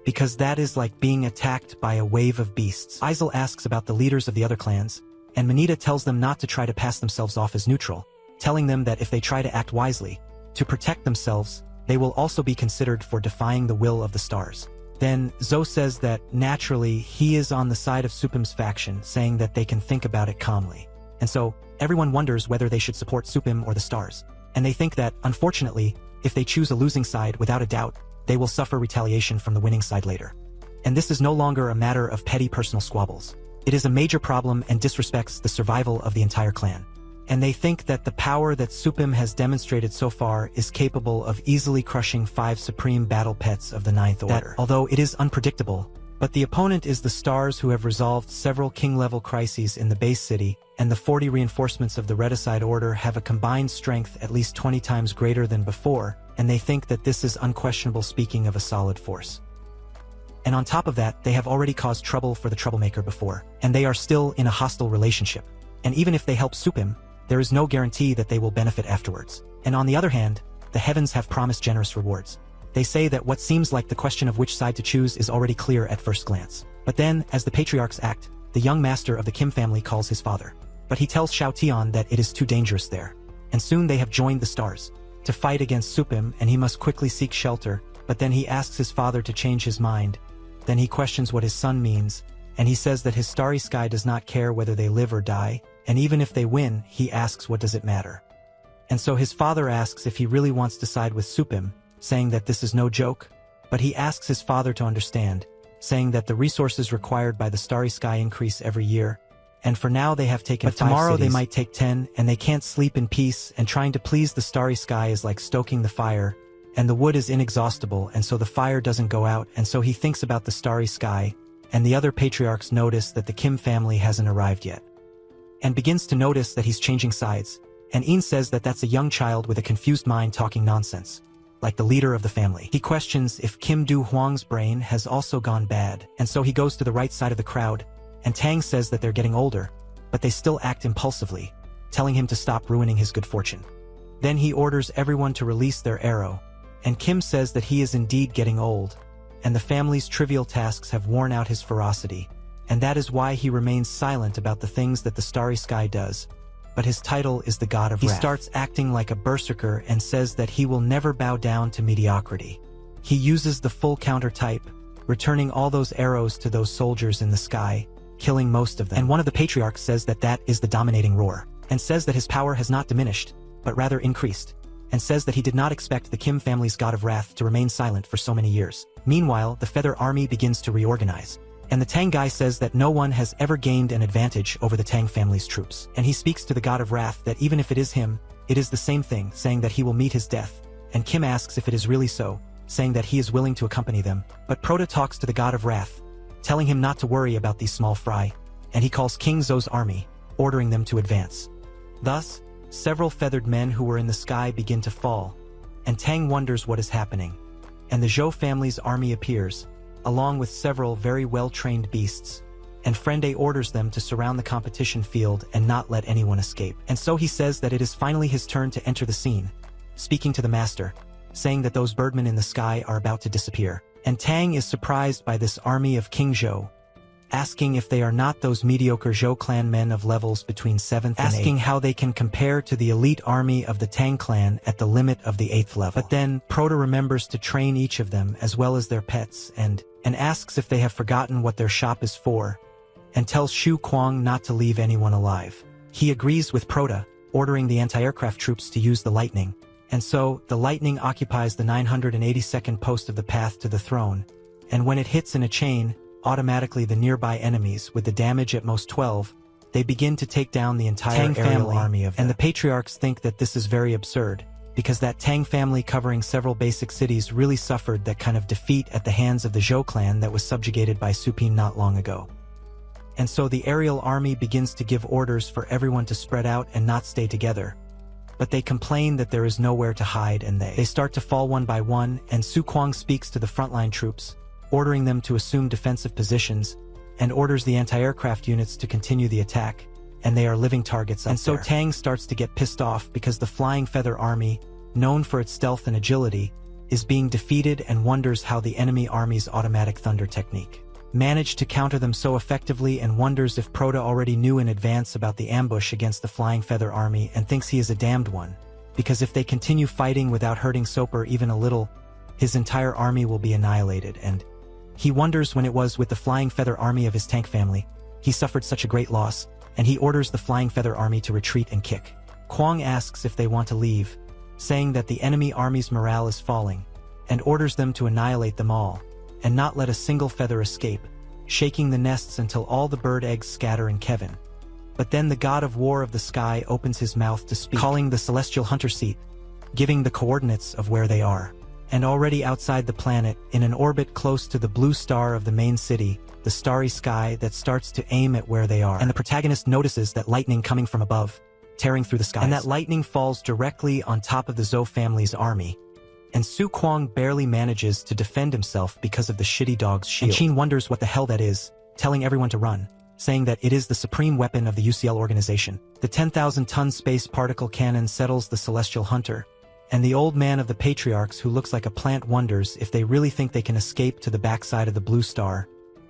Speaker 1: Because that is like being attacked by a wave of beasts. Isel asks about the leaders of the other clans, and Manita tells them not to try to pass themselves off as neutral, telling them that if they try to act wisely, to protect themselves, they will also be considered for defying the will of the stars. Then, Zoe says that, naturally, he is on the side of Supim's faction, saying that they can think about it calmly. And so, everyone wonders whether they should support Supim or the stars. And they think that, unfortunately, if they choose a losing side without a doubt, they will suffer retaliation from the winning side later. And this is no longer a matter of petty personal squabbles. It is a major problem and disrespects the survival of the entire clan. And they think that the power that Supim has demonstrated so far is capable of easily crushing 5 supreme battle pets of the 9th order. Although it is unpredictable, but the opponent is the stars who have resolved several king-level crises in the base city, and the 40 reinforcements of the Redicide order have a combined strength at least 20 times greater than before, and they think that this is unquestionable speaking of a solid force. And on top of that, they have already caused trouble for the troublemaker before, and they are still in a hostile relationship. And even if they help Supim, there is no guarantee that they will benefit afterwards. And on the other hand, the heavens have promised generous rewards. They say that what seems like the question of which side to choose is already clear at first glance. But then, as the patriarchs act, the young master of the Kim family calls his father. But he tells Xiao Tian that it is too dangerous there. And soon they have joined the stars to fight against Supim, and he must quickly seek shelter. But then he asks his father to change his mind. Then he questions what his son means, and he says that his starry sky does not care whether they live or die, and even if they win, he asks what does it matter. And so his father asks if he really wants to side with Supim, saying that this is no joke, but he asks his father to understand, saying that the resources required by the starry sky increase every year, and for now they have taken 5 cities. But tomorrow they might take 10, and they can't sleep in peace, and trying to please the starry sky is like stoking the fire, and the wood is inexhaustible, and so the fire doesn't go out, and so he thinks about the starry sky, and the other patriarchs notice that the Kim family hasn't arrived yet, and begins to notice that he's changing sides, and Een says that that's a young child with a confused mind talking nonsense, like the leader of the family. He questions if Kim Du Huang's brain has also gone bad, and so he goes to the right side of the crowd, and Tang says that they're getting older, but they still act impulsively, telling him to stop ruining his good fortune. Then he orders everyone to release their arrow, and Kim says that he is indeed getting old, and the family's trivial tasks have worn out his ferocity, and that is why he remains silent about the things that the starry sky does, but his title is the God of Wrath. He starts acting like a berserker and says that he will never bow down to mediocrity. He uses the full counter type, returning all those arrows to those soldiers in the sky, killing most of them. And one of the patriarchs says that that is the dominating roar, and says that his power has not diminished, but rather increased, and says that he did not expect the Kim family's god of wrath to remain silent for so many years. Meanwhile, the Feather Army begins to reorganize, and the Tang guy says that no one has ever gained an advantage over the Tang family's troops. And he speaks to the god of wrath that even if it is him, it is the same thing, saying that he will meet his death. And Kim asks if it is really so, saying that he is willing to accompany them. But Proto talks to the god of wrath, telling him not to worry about these small fry, and he calls King Zhou's army, ordering them to advance. Thus, several feathered men who were in the sky begin to fall, and Tang wonders what is happening. And the Zhou family's army appears, along with several very well-trained beasts, and Frende orders them to surround the competition field and not let anyone escape. And so he says that it is finally his turn to enter the scene, speaking to the master, saying that those birdmen in the sky are about to disappear. And Tang is surprised by this army of King Zhou, asking if they are not those mediocre Zhou clan men of levels between 7th and 8th, asking how they can compare to the elite army of the Tang clan at the limit of the 8th level. But then Proto remembers to train each of them as well as their pets and asks if they have forgotten what their shop is for, and tells Shu Kuang not to leave anyone alive. He agrees with Proto, ordering the anti-aircraft troops to use the lightning, and so the lightning occupies the 982nd post of the path to the throne, and when it hits in a chain, automatically the nearby enemies with the damage at most 12, they begin to take down the entire Tang family army of them. And the patriarchs think that this is very absurd, because that Tang family covering several basic cities really suffered that kind of defeat at the hands of the Zhou clan that was subjugated by Supine not long ago. And so the aerial army begins to give orders for everyone to spread out and not stay together. But they complain that there is nowhere to hide and they start to fall one by one, and Su Kuang speaks to the frontline troops, ordering them to assume defensive positions, and orders the anti-aircraft units to continue the attack, and they are living targets up there. And so Tang starts to get pissed off because the Flying Feather Army, known for its stealth and agility, is being defeated and wonders how the enemy army's automatic thunder technique managed to counter them so effectively, and wonders if Proto already knew in advance about the ambush against the Flying Feather Army and thinks he is a damned one, because if they continue fighting without hurting Soper even a little, his entire army will be annihilated. And he wonders when it was with the Flying Feather Army of his tank family, he suffered such a great loss, and he orders the Flying Feather Army to retreat and kick. Kuang asks if they want to leave, saying that the enemy army's morale is falling, and orders them to annihilate them all, and not let a single feather escape, shaking the nests until all the bird eggs scatter in Kevin. But then the god of war of the sky opens his mouth to speak, calling the celestial hunter seat, giving the coordinates of where they are. And already outside the planet, in an orbit close to the blue star of the main city, the starry sky that starts to aim at where they are. And the protagonist notices that lightning coming from above, tearing through the skies. And that lightning falls directly on top of the Zhou family's army. And Su Kuang barely manages to defend himself because of the shitty dog's shield. And Qin wonders what the hell that is, telling everyone to run, saying that it is the supreme weapon of the UCL organization. The 10,000-ton space particle cannon settles the celestial hunter, and the old man of the patriarchs who looks like a plant wonders if they really think they can escape to the backside of the blue star,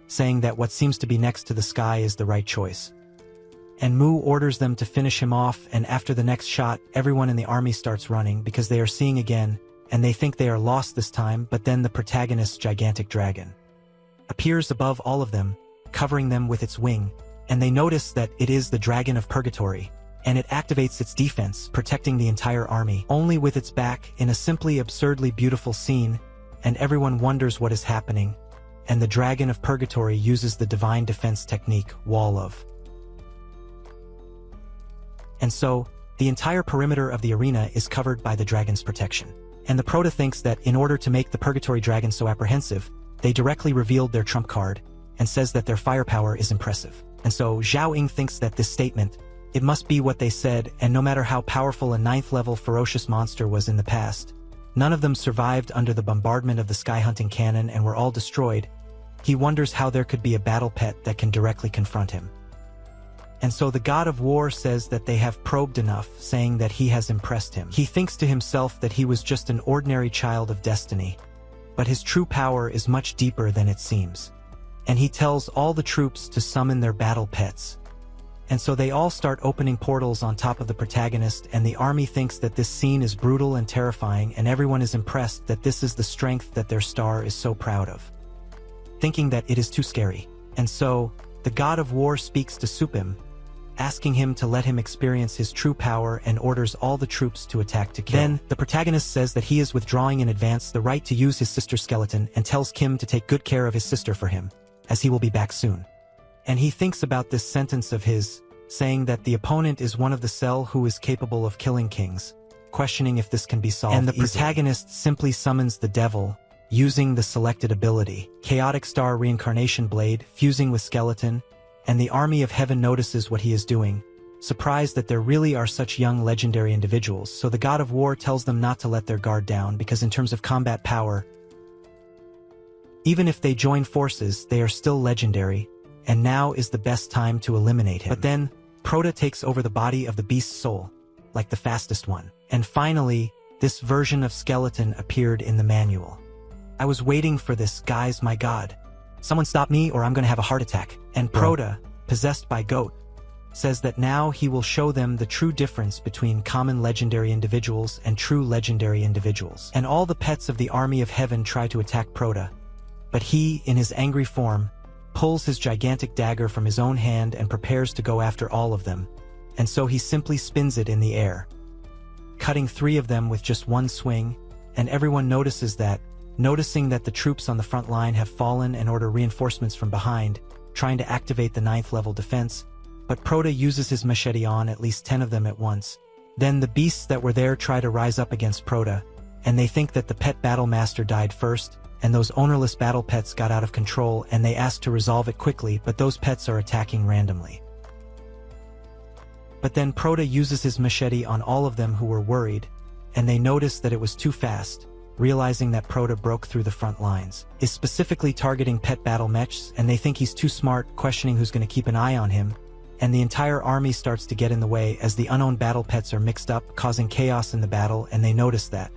Speaker 1: saying that what seems to be next to the sky is the right choice. And Mu orders them to finish him off, and after the next shot, everyone in the army starts running because they are seeing again, and they think they are lost this time. But then the protagonist's gigantic dragon appears above all of them, covering them with its wing, and they notice that it is the Dragon of Purgatory, and it activates its defense, protecting the entire army, only with its back, in a simply absurdly beautiful scene, and everyone wonders what is happening, and the Dragon of Purgatory uses the divine defense technique, Wall of. And so, the entire perimeter of the arena is covered by the dragon's protection. And the Proto thinks that in order to make the Purgatory Dragon so apprehensive, they directly revealed their trump card, and says that their firepower is impressive. And so Zhao Ying thinks that this statement, it must be what they said, and no matter how powerful a 9th-level ferocious monster was in the past, none of them survived under the bombardment of the sky-hunting cannon and were all destroyed. He wonders how there could be a battle pet that can directly confront him. And so the god of war says that they have probed enough, saying that he has impressed him. He thinks to himself that he was just an ordinary child of destiny, but his true power is much deeper than it seems. And he tells all the troops to summon their battle pets. And so they all start opening portals on top of the protagonist, and the army thinks that this scene is brutal and terrifying, and everyone is impressed that this is the strength that their star is so proud of, thinking that it is too scary. And so, the god of war speaks to Supim, asking him to let him experience his true power and orders all the troops to attack to kill. Then, the protagonist says that he is withdrawing in advance the right to use his sister's skeleton and tells Kim to take good care of his sister for him, as he will be back soon. And he thinks about this sentence of his, saying that the opponent is one of the cell who is capable of killing kings, questioning if this can be solved easily. And the protagonist simply summons the devil, using the selected ability, Chaotic Star Reincarnation Blade, fusing with Skeleton, and the army of heaven notices what he is doing, surprised that there really are such young legendary individuals, so the god of war tells them not to let their guard down because in terms of combat power, even if they join forces, they are still legendary, and now is the best time to eliminate him. But then, Proto takes over the body of the beast's soul, like the fastest one. And finally, this version of Skeleton appeared in the manual. I was waiting for this, guys, my god. Someone stop me or I'm gonna have a heart attack. And Proto, possessed by Goat, says that now he will show them the true difference between common legendary individuals and true legendary individuals. And all the pets of the army of heaven try to attack Proto, but he, in his angry form, pulls his gigantic dagger from his own hand and prepares to go after all of them, and so he simply spins it in the air, cutting 3 of them with just one swing, and everyone notices that, noticing that the troops on the front line have fallen and order reinforcements from behind, trying to activate the 9th level defense, but Proto uses his machete on at least 10 of them at once. Then the beasts that were there try to rise up against Proto, and they think that the pet battle master died first, and those ownerless battle pets got out of control and they ask to resolve it quickly, but those pets are attacking randomly. But then Proto uses his machete on all of them who were worried, and they notice that it was too fast, realizing that Proto broke through the front lines, is specifically targeting pet battle mechs, and they think he's too smart, questioning who's going to keep an eye on him, and the entire army starts to get in the way as the unowned battle pets are mixed up, causing chaos in the battle, and they notice that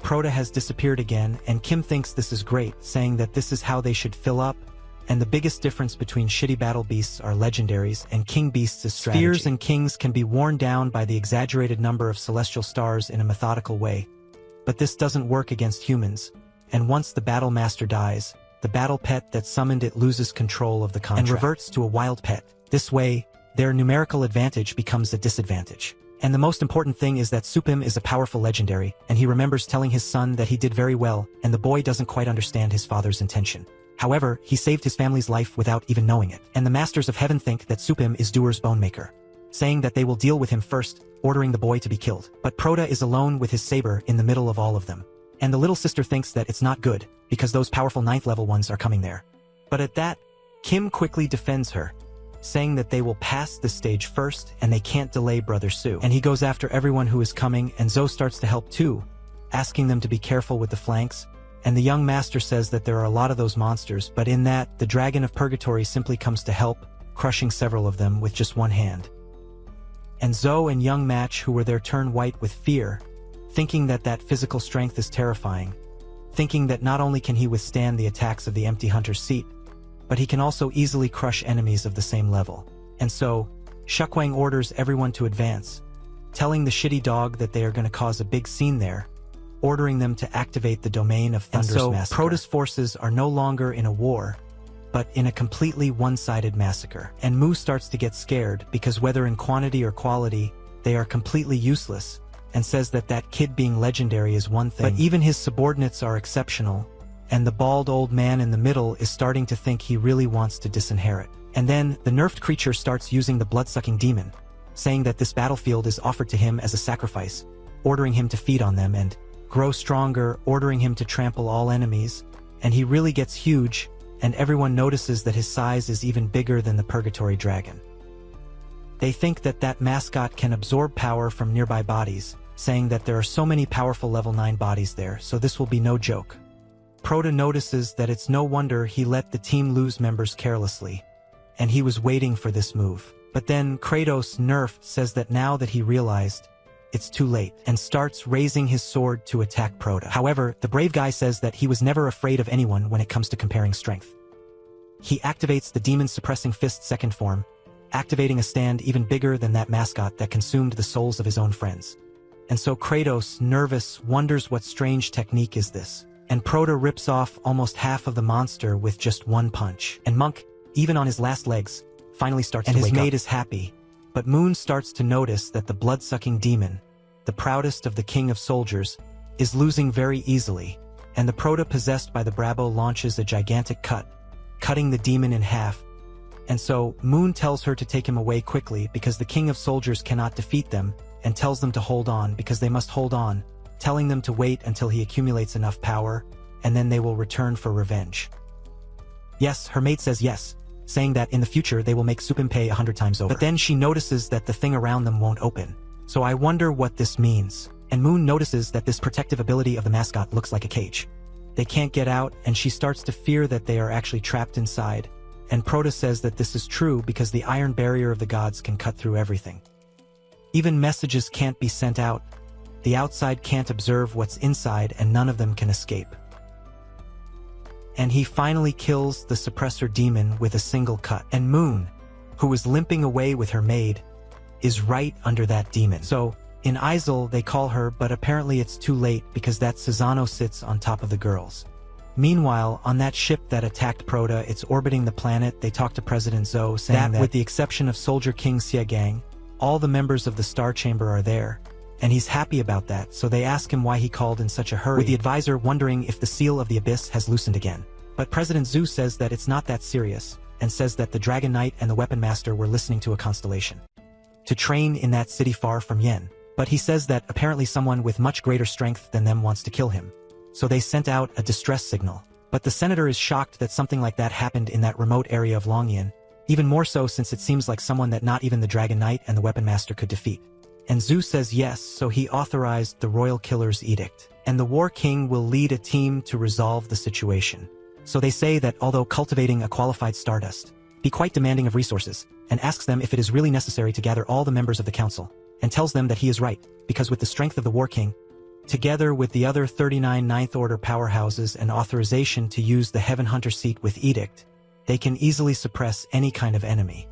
Speaker 1: Proto has disappeared again, and Kim thinks this is great, saying that this is how they should fill up, and the biggest difference between shitty battle beasts are legendaries and king beasts is strategy. Spheres and kings can be worn down by the exaggerated number of celestial stars in a methodical way, but this doesn't work against humans, and once the battle master dies, the battle pet that summoned it loses control of the contract and reverts to a wild pet. This way, their numerical advantage becomes a disadvantage. And the most important thing is that Supim is a powerful legendary, and he remembers telling his son that he did very well, and the boy doesn't quite understand his father's intention. However, he saved his family's life without even knowing it, and the Masters of Heaven think that Supim is Doer's Bonemaker, saying that they will deal with him first, ordering the boy to be killed. But Proto is alone with his saber in the middle of all of them. And the little sister thinks that it's not good, because those powerful 9th level ones are coming there. But at that, Kim quickly defends her, saying that they will pass the stage first and they can't delay Brother Sue. And he goes after everyone who is coming, and Zoe starts to help too, asking them to be careful with the flanks, and the young master says that there are a lot of those monsters, but in that, the Dragon of Purgatory simply comes to help, crushing several of them with just one hand. And Zoe and young Match, who were there, turn white with fear, thinking that that physical strength is terrifying, thinking that not only can he withstand the attacks of the empty hunter's seat, but he can also easily crush enemies of the same level. And so, Shukwang orders everyone to advance, telling the shitty dog that they are going to cause a big scene there, ordering them to activate the domain of Thunder's massacre. And so, Proto's forces are no longer in a war, but in a completely one-sided massacre. And Mu starts to get scared because whether in quantity or quality, they are completely useless, and says that that kid being legendary is one thing, but even his subordinates are exceptional, and the bald old man in the middle is starting to think he really wants to disinherit. And then, the nerfed creature starts using the blood-sucking demon, saying that this battlefield is offered to him as a sacrifice, ordering him to feed on them and grow stronger, ordering him to trample all enemies, and he really gets huge, and everyone notices that his size is even bigger than the Purgatory Dragon. They think that that mascot can absorb power from nearby bodies, saying that there are so many powerful level 9 bodies there, so this will be no joke. Proto notices that it's no wonder he let the team lose members carelessly, and he was waiting for this move. But then Kratos, nerfed, says that now that he realized, it's too late, and starts raising his sword to attack Proto. However, the brave guy says that he was never afraid of anyone when it comes to comparing strength. He activates the demon suppressing fist second form, activating a stand even bigger than that mascot that consumed the souls of his own friends. And so Kratos, nervous, wonders what strange technique is this. And Proto rips off almost half of the monster with just one punch. And Monk, even on his last legs, finally starts to wake up. And his mate is happy. But Moon starts to notice that the blood-sucking demon, the proudest of the king of soldiers, is losing very easily, and the Prota possessed by the Brabo launches a gigantic cut, cutting the demon in half. And so, Moon tells her to take him away quickly because the king of soldiers cannot defeat them, and tells them to hold on because they must hold on, telling them to wait until he accumulates enough power, and then they will return for revenge. Yes, her mate says yes, saying that in the future they will make Supim pay 100 times over. But then she notices that the thing around them won't open. So I wonder what this means. And Moon notices that this protective ability of the mascot looks like a cage. They can't get out, and she starts to fear that they are actually trapped inside. And Prota says that this is true because the iron barrier of the gods can cut through everything. Even messages can't be sent out. The outside can't observe what's inside, and none of them can escape. And he finally kills the suppressor demon with a single cut. And Moon, who was limping away with her maid, is right under that demon. So, in Isle they call her, but apparently it's too late because that Susano sits on top of the girls. Meanwhile, on that ship that attacked Prota, it's orbiting the planet. They talk to President Zhou, saying that with the exception of Soldier King Xiegang, all the members of the Star Chamber are there, and he's happy about that, so they ask him why he called in such a hurry, with the advisor wondering if the seal of the abyss has loosened again. But President Zhou says that it's not that serious, and says that the Dragon Knight and the Weapon Master were listening to a constellation to train in that city far from Yen. But he says that apparently someone with much greater strength than them wants to kill him. So they sent out a distress signal. But the senator is shocked that something like that happened in that remote area of Longyan, even more so since it seems like someone that not even the Dragon Knight and the Weapon Master could defeat. And Zhou says yes, so he authorized the Royal Killer's Edict. And the War King will lead a team to resolve the situation. So they say that although cultivating a qualified Stardust, be quite demanding of resources, and asks them if it is really necessary to gather all the members of the council, and tells them that he is right, because with the strength of the War King, together with the other 39 Ninth Order powerhouses and authorization to use the Heaven Hunter seat with Edict, they can easily suppress any kind of enemy.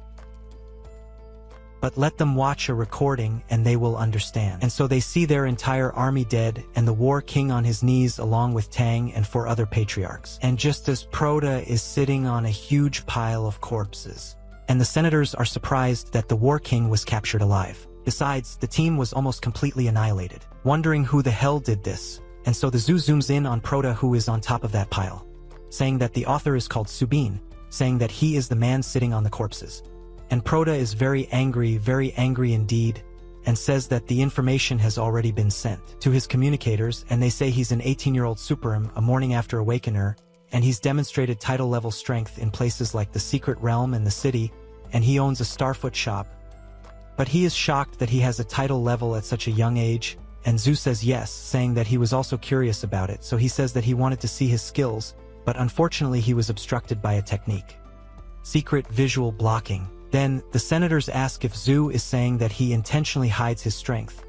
Speaker 1: But let them watch a recording and they will understand. And so they see their entire army dead and the War King on his knees along with Tang and 4 other patriarchs. And just as Prota is sitting on a huge pile of corpses. And the senators are surprised that the War King was captured alive. Besides, the team was almost completely annihilated, wondering who the hell did this. And so the Zhou zooms in on Prota, who is on top of that pile, saying that the author is called Subin, saying that he is the man sitting on the corpses. And Prota is very angry indeed, and says that the information has already been sent to his communicators, and they say he's an 18-year-old Superim, a morning after awakener, and he's demonstrated title-level strength in places like the Secret Realm and the city, and he owns a Starfoot shop. But he is shocked that he has a title level at such a young age, and Zhou says yes, saying that he was also curious about it, so he says that he wanted to see his skills, but unfortunately he was obstructed by a technique. Secret visual blocking. Then, the senators ask if Zhou is saying that he intentionally hides his strength.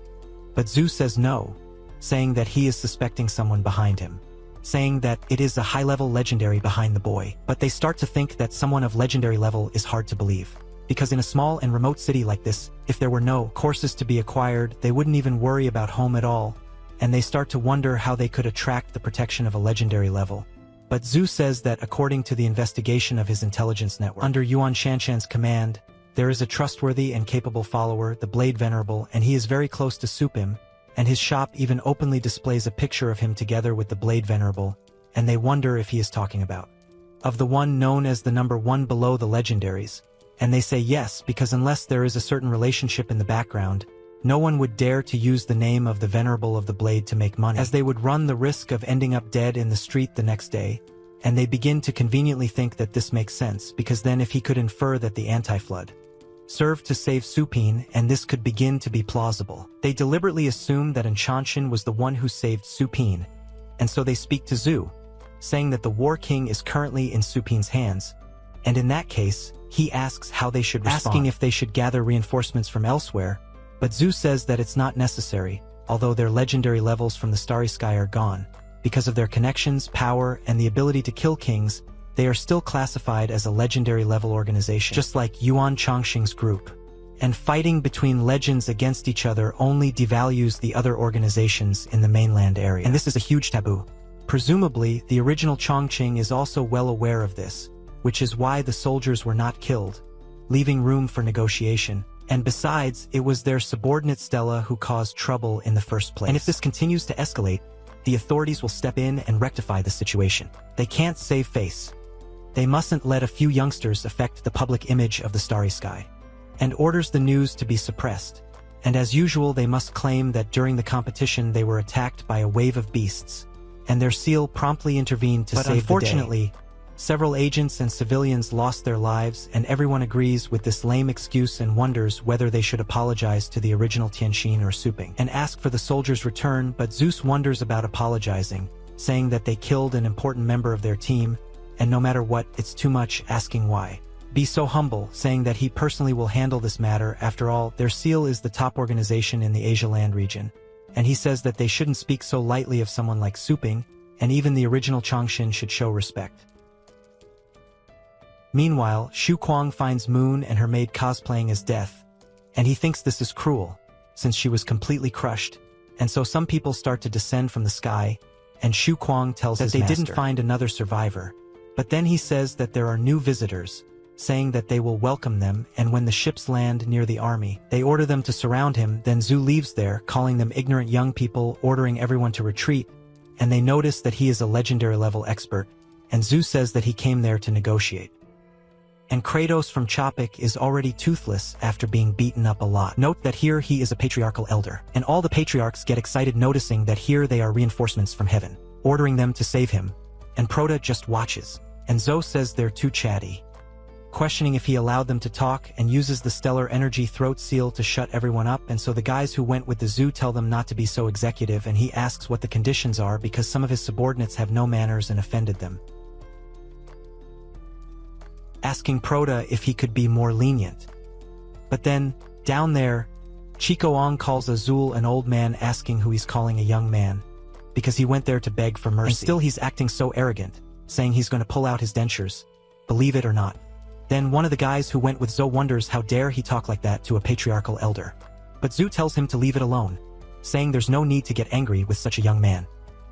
Speaker 1: But Zhou says no, saying that he is suspecting someone behind him, saying that it is a high-level legendary behind the boy. But they start to think that someone of legendary level is hard to believe. Because in a small and remote city like this, if there were no courses to be acquired, they wouldn't even worry about home at all, and they start to wonder how they could attract the protection of a legendary level. But Zhou says that according to the investigation of his intelligence network, under Yuan Shanshan's command, there is a trustworthy and capable follower, the Blade Venerable, and he is very close to Supim, and his shop even openly displays a picture of him together with the Blade Venerable, and they wonder if he is talking about of the one known as the number 1 below the legendaries, and they say yes because unless there is a certain relationship in the background, no one would dare to use the name of the Venerable of the Blade to make money, as they would run the risk of ending up dead in the street the next day, and they begin to conveniently think that this makes sense because then if he could infer that the anti-flood served to save Supin, and this could begin to be plausible. They deliberately assume that Anshanshan was the one who saved Supin, and so they speak to Zhou, saying that the War King is currently in Supin's hands, and in that case, he asks how they should respond, asking if they should gather reinforcements from elsewhere, but Zhou says that it's not necessary, although their legendary levels from the Starry Sky are gone. Because of their connections, power, and the ability to kill kings, they are still classified as a legendary level organization, just like Yuan Chongqing's group. And fighting between legends against each other only devalues the other organizations in the mainland area. And this is a huge taboo. Presumably, the original Chongqing is also well aware of this, which is why the soldiers were not killed, leaving room for negotiation. And besides, it was their subordinate Stella who caused trouble in the first place. And if this continues to escalate, the authorities will step in and rectify the situation. They can't save face. They mustn't let a few youngsters affect the public image of the starry sky, and orders the news to be suppressed. And as usual, they must claim that during the competition they were attacked by a wave of beasts, and their seal promptly intervened to save the day. But unfortunately, several agents and civilians lost their lives, and everyone agrees with this lame excuse and wonders whether they should apologize to the original Tianxin or Suping and ask for the soldiers' return. But Zeus wonders about apologizing, saying that they killed an important member of their team, and no matter what, it's too much, asking why. Be so humble, saying that he personally will handle this matter. After all, their seal is the top organization in the Asia Land region, and he says that they shouldn't speak so lightly of someone like Suping, and even the original Changshin should show respect. Meanwhile, Xu Kuang finds Moon and her maid cosplaying as Death, and he thinks this is cruel, since she was completely crushed, and so some people start to descend from the sky, and Xu Kuang tells his master that they didn't find another survivor. But then he says that there are new visitors, saying that they will welcome them, and when the ships land near the army, they order them to surround him. Then Zhu leaves there, calling them ignorant young people, ordering everyone to retreat, and they notice that he is a legendary level expert, and Zhu says that he came there to negotiate. And Kratos from Chopik is already toothless after being beaten up a lot. Note that here he is a patriarchal elder, and all the patriarchs get excited noticing that here they are reinforcements from heaven, ordering them to save him, and Proto just watches, and Zoe says they're too chatty, questioning if he allowed them to talk, and uses the stellar energy throat seal to shut everyone up. And so the guys who went with the zoo tell them not to be so executive, and he asks what the conditions are because some of his subordinates have no manners and offended them, asking Proto if he could be more lenient. But then, down there, Chico Ong calls Azul an old man, asking who he's calling a young man, because he went there to beg for mercy. And still he's acting so arrogant, saying he's going to pull out his dentures, believe it or not. Then one of the guys who went with Zoe wonders how dare he talk like that to a patriarchal elder. But Zhu tells him to leave it alone, saying there's no need to get angry with such a young man.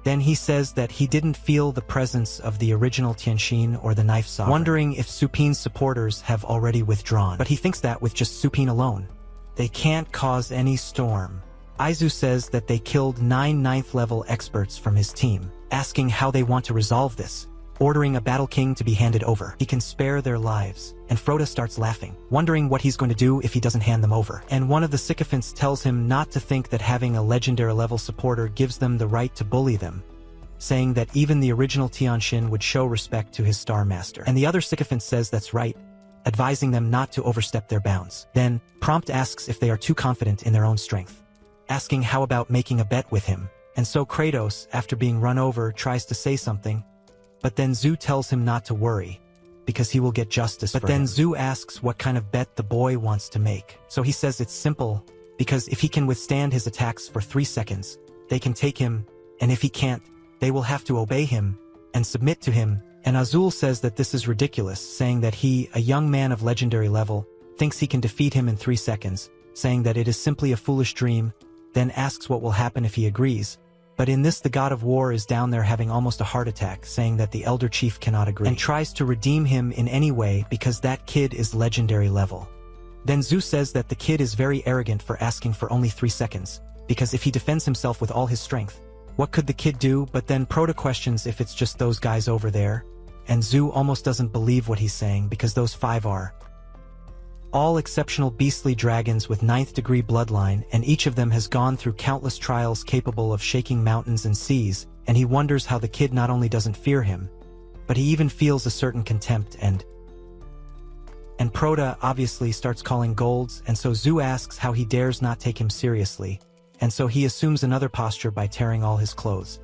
Speaker 1: Then he says that he didn't feel the presence of the original Tianxin or the Knife Sovereign, wondering if Supin's supporters have already withdrawn. But he thinks that with just Supin alone, they can't cause any storm. Aizu says that they killed 9 9th-level experts from his team, asking how they want to resolve this, ordering a Battle King to be handed over. He can spare their lives, and Froda starts laughing, wondering what he's going to do if he doesn't hand them over. And one of the sycophants tells him not to think that having a legendary level supporter gives them the right to bully them, saying that even the original Tianxin would show respect to his Star Master. And the other sycophant says that's right, advising them not to overstep their bounds. Then, Prompt asks if they are too confident in their own strength, asking how about making a bet with him. And so Kratos, after being run over, tries to say something, but then Zhu tells him not to worry, because he will get justice for him. But then Zhu asks what kind of bet the boy wants to make. So he says it's simple, because if he can withstand his attacks for 3 seconds, they can take him, and if he can't, they will have to obey him and submit to him. And Azul says that this is ridiculous, saying that he, a young man of legendary level, thinks he can defeat him in 3 seconds, saying that it is simply a foolish dream, then asks what will happen if he agrees. But in this, the god of war is down there having almost a heart attack, saying that the elder chief cannot agree, and tries to redeem him in any way because that kid is legendary level. Then Zeus says that the kid is very arrogant for asking for only 3 seconds, because if he defends himself with all his strength, what could the kid do? But then Proto questions if it's just those guys over there, and Zhu almost doesn't believe what he's saying because those 5 are all exceptional beastly dragons with 9th degree bloodline, and each of them has gone through countless trials capable of shaking mountains and seas, and he wonders how the kid not only doesn't fear him, but he even feels a certain contempt. And Proto obviously starts calling golds, and so Zhu asks how he dares not take him seriously, and so he assumes another posture by tearing all his clothes.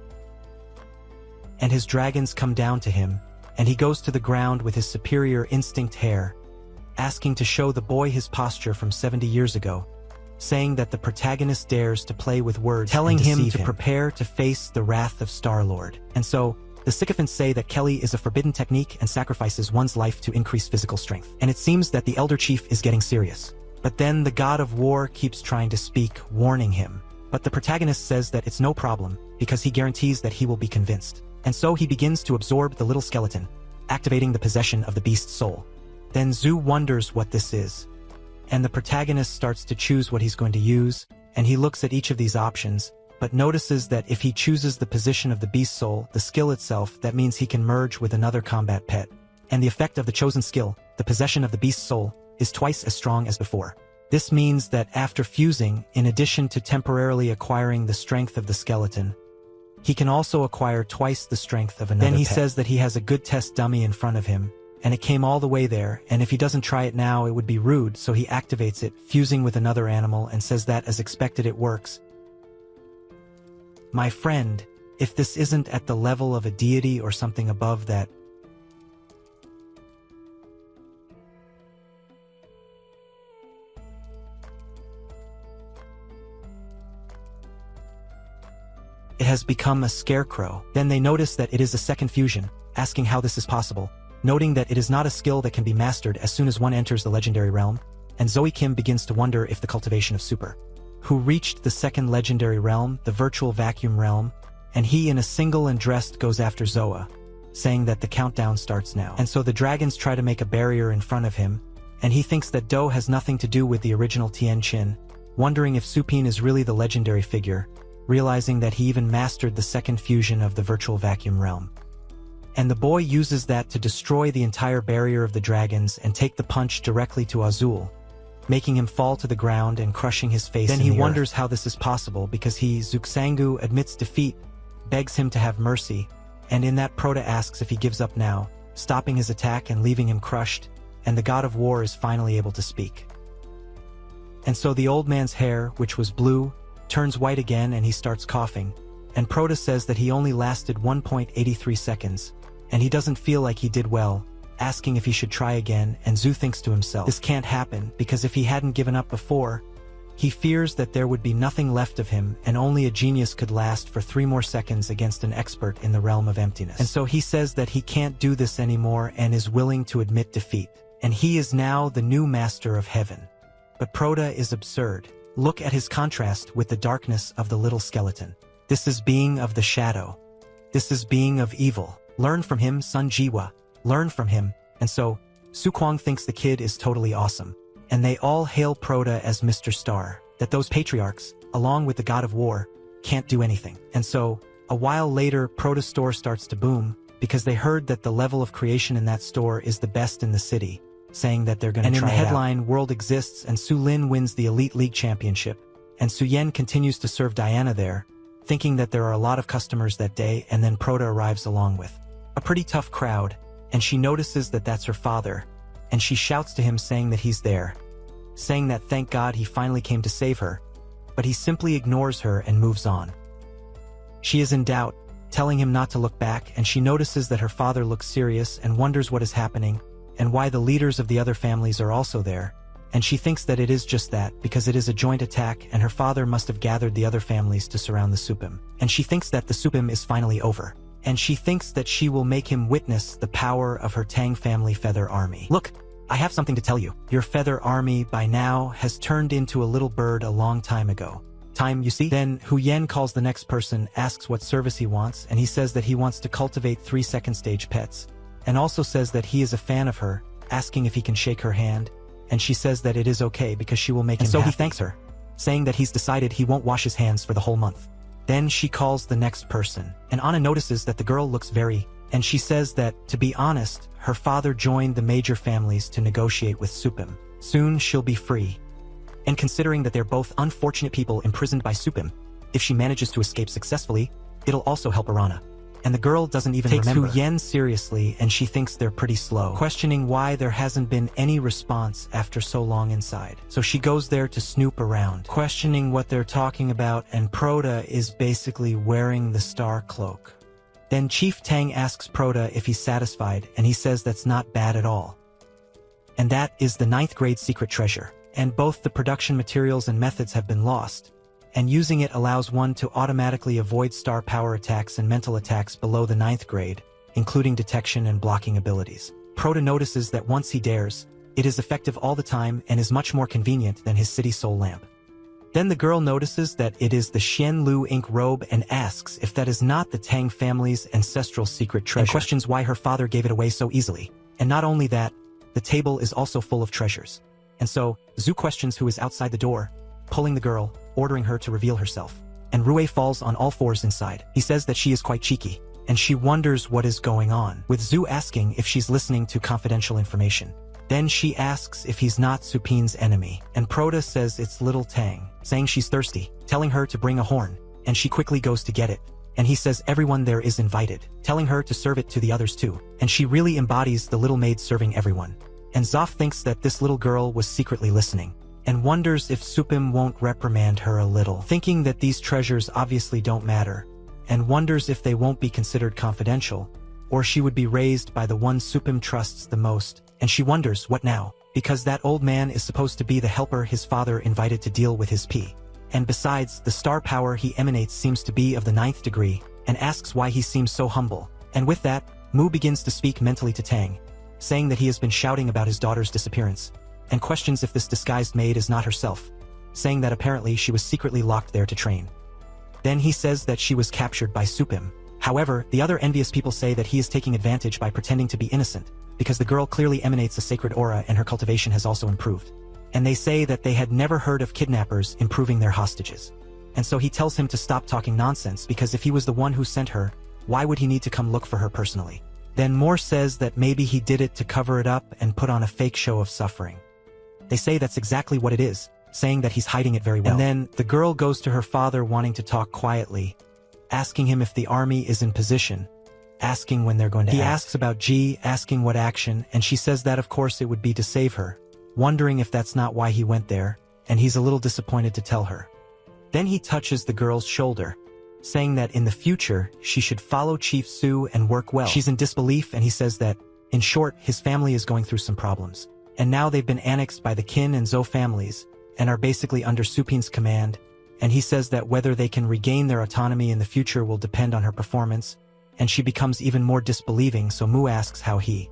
Speaker 1: And his dragons come down to him, and he goes to the ground with his superior instinct hair, asking to show the boy his posture from 70 years ago, saying that the protagonist dares to play with words, telling him to prepare to face the wrath of Star-Lord. And so, the sycophants say that Kelly is a forbidden technique and sacrifices one's life to increase physical strength. And it seems that the Elder Chief is getting serious. But then the god of war keeps trying to speak, warning him. But the protagonist says that it's no problem, because he guarantees that he will be convinced. And so he begins to absorb the little skeleton, activating the possession of the beast's soul. Then Zhu wonders what this is. And the protagonist starts to choose what he's going to use, and he looks at each of these options, but notices that if he chooses the position of the beast soul, the skill itself, that means he can merge with another combat pet. And the effect of the chosen skill, the possession of the beast soul, is twice as strong as before. This means that after fusing, in addition to temporarily acquiring the strength of the skeleton, he can also acquire twice the strength of another pet. Then he says that he has a good test dummy in front of him, and it came all the way there, and if he doesn't try it now, it would be rude, so he activates it, fusing with another animal, and says that as expected it works. My friend, if this isn't at the level of a deity or something above that, it has become a scarecrow. Then they notice that it is a second fusion, asking how this is possible, noting that it is not a skill that can be mastered as soon as one enters the legendary realm, and Zoe Kim begins to wonder if the cultivation of Super, who reached the second legendary realm, the virtual vacuum realm, and he in a single and dressed goes after Zoa, saying that the countdown starts now. And so the dragons try to make a barrier in front of him, and he thinks that Do has nothing to do with the original Tien Chin, wondering if Supine is really the legendary figure, realizing that he even mastered the second fusion of the virtual vacuum realm. And the boy uses that to destroy the entire barrier of the dragons and take the punch directly to Azul, making him fall to the ground and crushing his face. Then he wonders how this is possible because Zuxangu admits defeat, begs him to have mercy, and in that Proto asks if he gives up now, stopping his attack and leaving him crushed, and the god of war is finally able to speak. And so the old man's hair, which was blue, turns white again and he starts coughing, and Proto says that he only lasted 1.83 seconds, and he doesn't feel like he did well, asking if he should try again, and Zhu thinks to himself, this can't happen, because if he hadn't given up before, he fears that there would be nothing left of him and only a genius could last for 3 more seconds against an expert in the realm of emptiness. And so he says that he can't do this anymore and is willing to admit defeat, and he is now the new master of heaven. But Proto is absurd. Look at his contrast with the darkness of the little skeleton. This is being of the shadow. This is being of evil. Learn from him, Sun Jiwa. Learn from him. And so, Su Kwang thinks the kid is totally awesome. And they all hail Proto as Mr. Star, that those patriarchs, along with the god of war, can't do anything. And so, a while later, Proto's store starts to boom, because they heard that the level of creation in that store is the best in the city, saying that they're going to try it out. And in the headline, World exists, and Su Lin wins the Elite League Championship, and Su Yen continues to serve Diana there, thinking that there are a lot of customers that day, and then Proto arrives along with a pretty tough crowd, and she notices that that's her father, and she shouts to him saying that he's there, saying that thank God he finally came to save her, but he simply ignores her and moves on. She is in doubt, telling him not to look back, and she notices that her father looks serious and wonders what is happening, and why the leaders of the other families are also there, and she thinks that it is just that, because it is a joint attack and her father must have gathered the other families to surround the Supim. And she thinks that the Supim is finally over. And she thinks that she will make him witness the power of her Tang family feather army. Look, I have something to tell you. Your feather army by now has turned into a little bird a long time ago. Time, you see? Then Hu Yen calls the next person, asks what service he wants, and he says that he wants to cultivate 3 second stage pets, and also says that he is a fan of her, asking if he can shake her hand, and she says that it is okay because she will make him happy. And so he thanks her, saying that he's decided he won't wash his hands for the whole month. Then she calls the next person, and Anna notices that the girl looks very, and she says that, to be honest, her father joined the major families to negotiate with Supim. Soon she'll be free. And considering that they're both unfortunate people imprisoned by Supim, if she manages to escape successfully, it'll also help Arana. And the girl doesn't even remember. Takes Hu Yen seriously, and she thinks they're pretty slow, questioning why there hasn't been any response after so long inside. So she goes there to snoop around, questioning what they're talking about, and Proto is basically wearing the star cloak. Then Chief Tang asks Proto if he's satisfied, and he says that's not bad at all. And that is the 9th grade secret treasure. And both the production materials and methods have been lost, and using it allows one to automatically avoid star power attacks and mental attacks below the 9th grade, including detection and blocking abilities. Proto notices that once he dares, it is effective all the time and is much more convenient than his city soul lamp. Then the girl notices that it is the Xian Lu ink robe and asks if that is not the Tang family's ancestral secret treasure, and questions why her father gave it away so easily. And not only that, the table is also full of treasures. And so, Zhu questions who is outside the door, pulling the girl, ordering her to reveal herself. And Rue falls on all fours inside. He says that she is quite cheeky, and she wonders what is going on, with Zhu asking if she's listening to confidential information. Then she asks if he's not Supin's enemy, and Proda says it's little Tang, saying she's thirsty, telling her to bring a horn, and she quickly goes to get it. And he says everyone there is invited, telling her to serve it to the others too, and she really embodies the little maid serving everyone. And Zoff thinks that this little girl was secretly listening, and wonders if Supim won't reprimand her a little, thinking that these treasures obviously don't matter, and wonders if they won't be considered confidential, or she would be raised by the one Supim trusts the most. And she wonders, what now? Because that old man is supposed to be the helper his father invited to deal with his pee. And besides, the star power he emanates seems to be of the 9th degree, and asks why he seems so humble. And with that, Mu begins to speak mentally to Tang, saying that he has been shouting about his daughter's disappearance, and questions if this disguised maid is not herself, saying that apparently she was secretly locked there to train. Then he says that she was captured by Supim. However, the other envious people say that he is taking advantage by pretending to be innocent, because the girl clearly emanates a sacred aura and her cultivation has also improved. And they say that they had never heard of kidnappers improving their hostages. And so he tells him to stop talking nonsense, because if he was the one who sent her, why would he need to come look for her personally? Then Moore says that maybe he did it to cover it up and put on a fake show of suffering. They say that's exactly what it is, saying that he's hiding it very well. And then the girl goes to her father wanting to talk quietly, asking him if the army is in position, asking when they're going to act. He asks about G, asking what action, and she says that of course it would be to save her, wondering if that's not why he went there, and he's a little disappointed to tell her. Then he touches the girl's shoulder, saying that in the future she should follow Chief Su and work well. She's in disbelief, and he says that, in short, his family is going through some problems. And now they've been annexed by the Qin and Zhou families, and are basically under Supin's command, and he says that whether they can regain their autonomy in the future will depend on her performance, and she becomes even more disbelieving, so Mu asks how he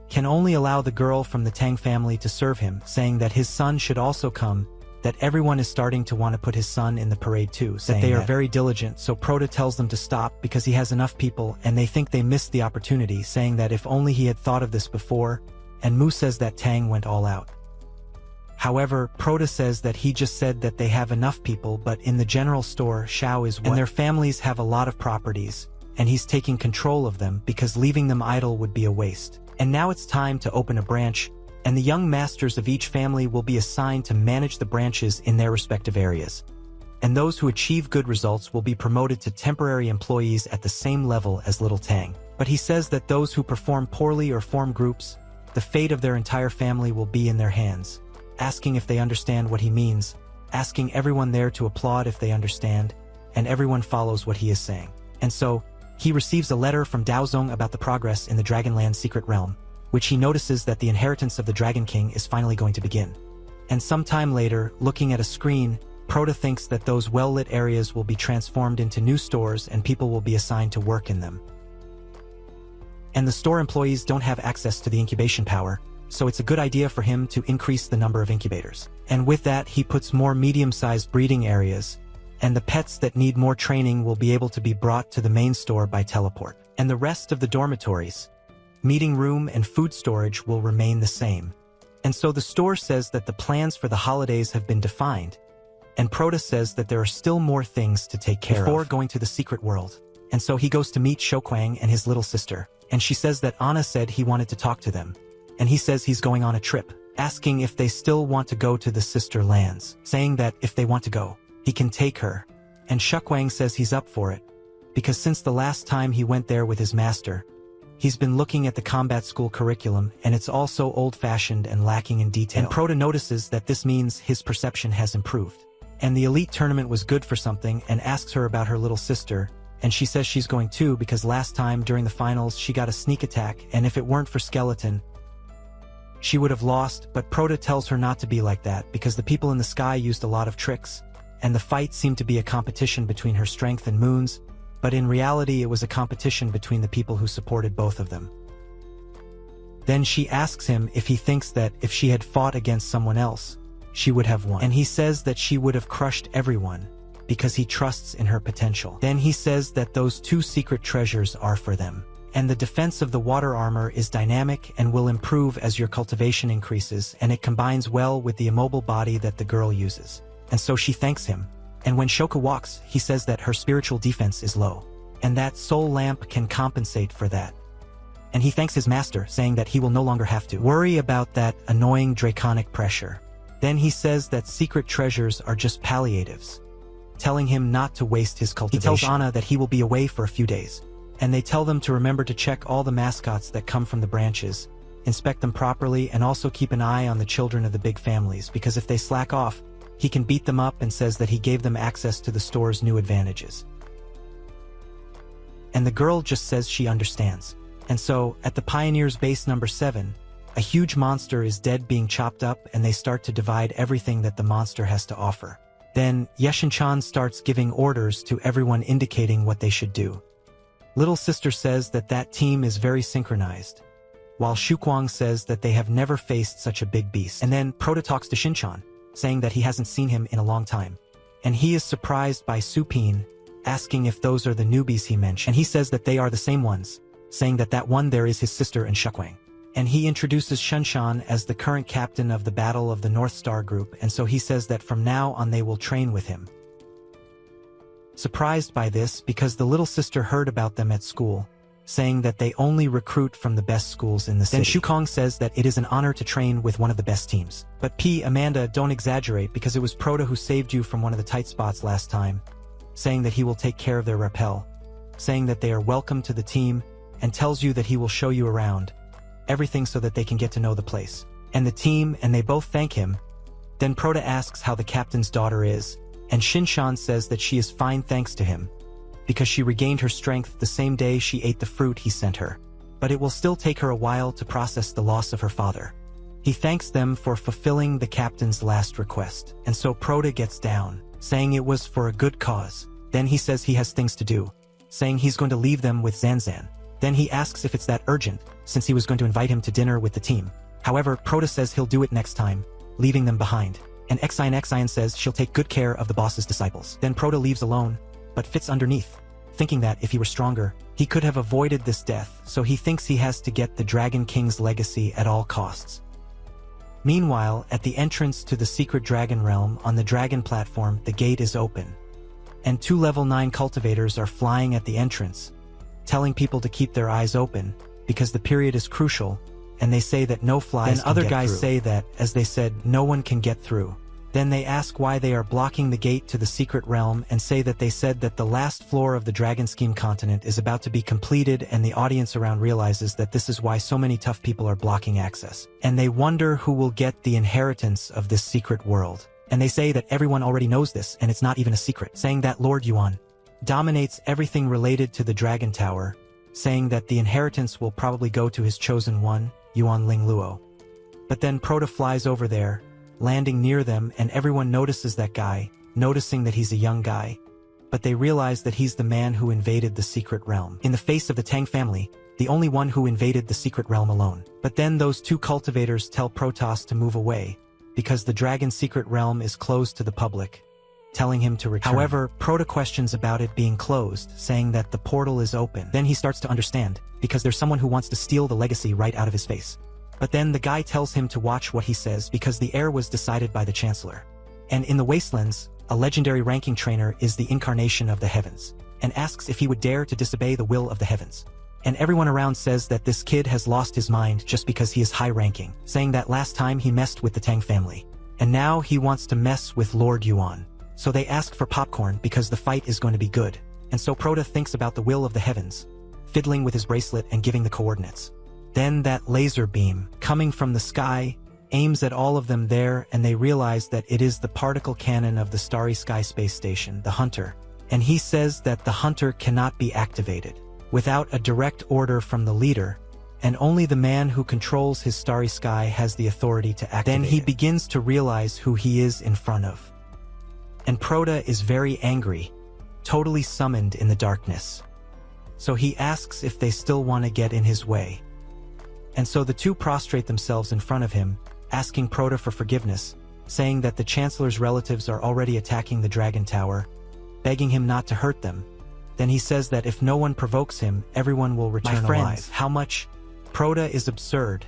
Speaker 1: can only allow the girl from the Tang family to serve him, saying that his son should also come, that everyone is starting to want to put his son in the parade too, saying that they are very diligent, so Proda tells them to stop because he has enough people and they think they missed the opportunity, saying that if only he had thought of this before, and Mu says that Tang went all out. However, Proda says that he just said that they have enough people, but in the general store, Shao is what? And their families have a lot of properties, and he's taking control of them because leaving them idle would be a waste. And now it's time to open a branch, and the young masters of each family will be assigned to manage the branches in their respective areas. And those who achieve good results will be promoted to temporary employees at the same level as Little Tang. But he says that those who perform poorly or form groups, the fate of their entire family will be in their hands. Asking if they understand what he means, asking everyone there to applaud if they understand, and everyone follows what he is saying. And so, he receives a letter from Daozong about the progress in the Dragonland secret realm, which he notices that the inheritance of the Dragon King is finally going to begin. And sometime later, looking at a screen, Proda thinks that those well-lit areas will be transformed into new stores and people will be assigned to work in them. And the store employees don't have access to the incubation power, so it's a good idea for him to increase the number of incubators. And with that, he puts more medium-sized breeding areas, and the pets that need more training will be able to be brought to the main store by teleport. And the rest of the dormitories, meeting room and food storage will remain the same. And so the store says that the plans for the holidays have been defined, and Proda says that there are still more things to take care of before going to the secret world. And so he goes to meet Shouquang and his little sister, and she says that Anna said he wanted to talk to them, and he says he's going on a trip, asking if they still want to go to the sister lands, saying that if they want to go, he can take her. And Shouquang says he's up for it, because since the last time he went there with his master, he's been looking at the combat school curriculum, and it's also old-fashioned and lacking in detail. And Proda notices that this means his perception has improved. And the elite tournament was good for something, and asks her about her little sister, and she says she's going too because last time during the finals she got a sneak attack, and if it weren't for Skeleton, she would have lost. But Proda tells her not to be like that because the people in the sky used a lot of tricks, and the fight seemed to be a competition between her strength and Moon's, but in reality it was a competition between the people who supported both of them. Then she asks him if he thinks that if she had fought against someone else, she would have won. And he says that she would have crushed everyone because he trusts in her potential. Then he says that those 2 secret treasures are for them. And the defense of the water armor is dynamic and will improve as your cultivation increases, and it combines well with the immobile body that the girl uses. And so she thanks him. And when Shoka walks, he says that her spiritual defense is low, and that soul lamp can compensate for that. And he thanks his master, saying that he will no longer have to worry about that annoying draconic pressure. Then he says that secret treasures are just palliatives, telling him not to waste his cultivation. He tells Anna that he will be away for a few days, and they tell them to remember to check all the mascots that come from the branches, inspect them properly, and also keep an eye on the children of the big families, because if they slack off, he can beat them up, and says that he gave them access to the store's new advantages. And the girl just says she understands. And so, at the Pioneers base number 7, a huge monster is dead being chopped up, and they start to divide everything that the monster has to offer. Then, Yeshin-chan starts giving orders to everyone indicating what they should do. Little sister says that that team is very synchronized, while Shukwang says that they have never faced such a big beast. And then Prota talks to Shin-chan, saying that he hasn't seen him in a long time. And he is surprised by Supine, asking if those are the newbies he mentioned. And he says that they are the same ones, saying that that one there is his sister and Shukwang. And he introduces Shunshan as the current captain of the Battle of the North Star Group, and so he says that from now on they will train with him. Surprised by this, because the little sister heard about them at school, saying that they only recruit from the best schools in the city. Then Shukong says that it is an honor to train with one of the best teams. But Amanda, don't exaggerate, because it was Prota who saved you from one of the tight spots last time, saying that he will take care of their rappel, saying that they are welcome to the team, and tells you that he will show you around, everything so that they can get to know the place. And the team, and they both thank him. Then Prota asks how the captain's daughter is, and Shinshan says that she is fine thanks to him, because she regained her strength the same day she ate the fruit he sent her. But it will still take her a while to process the loss of her father. He thanks them for fulfilling the captain's last request, and so Prota gets down, saying it was for a good cause. Then he says he has things to do, saying he's going to leave them with Zanzan. Then he asks if it's that urgent, since he was going to invite him to dinner with the team. However, Prota says he'll do it next time, leaving them behind. And Xion says she'll take good care of the boss's disciples. Then Prota leaves alone, but fits underneath, thinking that if he were stronger, he could have avoided this death, so he thinks he has to get the Dragon King's legacy at all costs. Meanwhile, at the entrance to the secret dragon realm on the dragon platform, the gate is open, and 2 level 9 cultivators are flying at the entrance, telling people to keep their eyes open, because the period is crucial, and they say that no flies can get through. Then other guys say that, as they said, no one can get through. Then they ask why they are blocking the gate to the secret realm, and say that they said that the last floor of the Dragon Scheme continent is about to be completed, and the audience around realizes that this is why so many tough people are blocking access. And they wonder who will get the inheritance of this secret world. And they say that everyone already knows this, and it's not even a secret, saying that Lord Yuan dominates everything related to the Dragon Tower, saying that the inheritance will probably go to his chosen one, Yuan Ling Luo. But then Prota flies over there, landing near them, and everyone notices that guy, noticing that he's a young guy. But they realize that he's the man who invaded the secret realm. In the face of the Tang family, the only one who invaded the secret realm alone. But then those 2 cultivators tell Protoss to move away, because the dragon secret realm is closed to the public, telling him to return. However, Prota questions about it being closed, saying that the portal is open. Then he starts to understand, because there's someone who wants to steal the legacy right out of his face. But then the guy tells him to watch what he says, because the heir was decided by the Chancellor. And in the Wastelands, a legendary ranking trainer is the incarnation of the heavens, and asks if he would dare to disobey the will of the heavens. And everyone around says that this kid has lost his mind just because he is high ranking, saying that last time he messed with the Tang family, and now he wants to mess with Lord Yuan. So they ask for popcorn because the fight is going to be good. And so Prota thinks about the will of the heavens, fiddling with his bracelet and giving the coordinates. Then that laser beam, coming from the sky, aims at all of them there, and they realize that it is the particle cannon of the Starry Sky Space Station, the Hunter. And he says that the Hunter cannot be activated without a direct order from the leader, and only the man who controls his starry sky has the authority to activate it. Then he begins to realize who he is in front of. And Prota is very angry, totally summoned in the darkness. So he asks if they still want to get in his way. And so the 2 prostrate themselves in front of him, asking Prota for forgiveness, saying that the Chancellor's relatives are already attacking the Dragon Tower, begging him not to hurt them. Then he says that if no one provokes him, everyone will return alive. How much? Proda is absurd.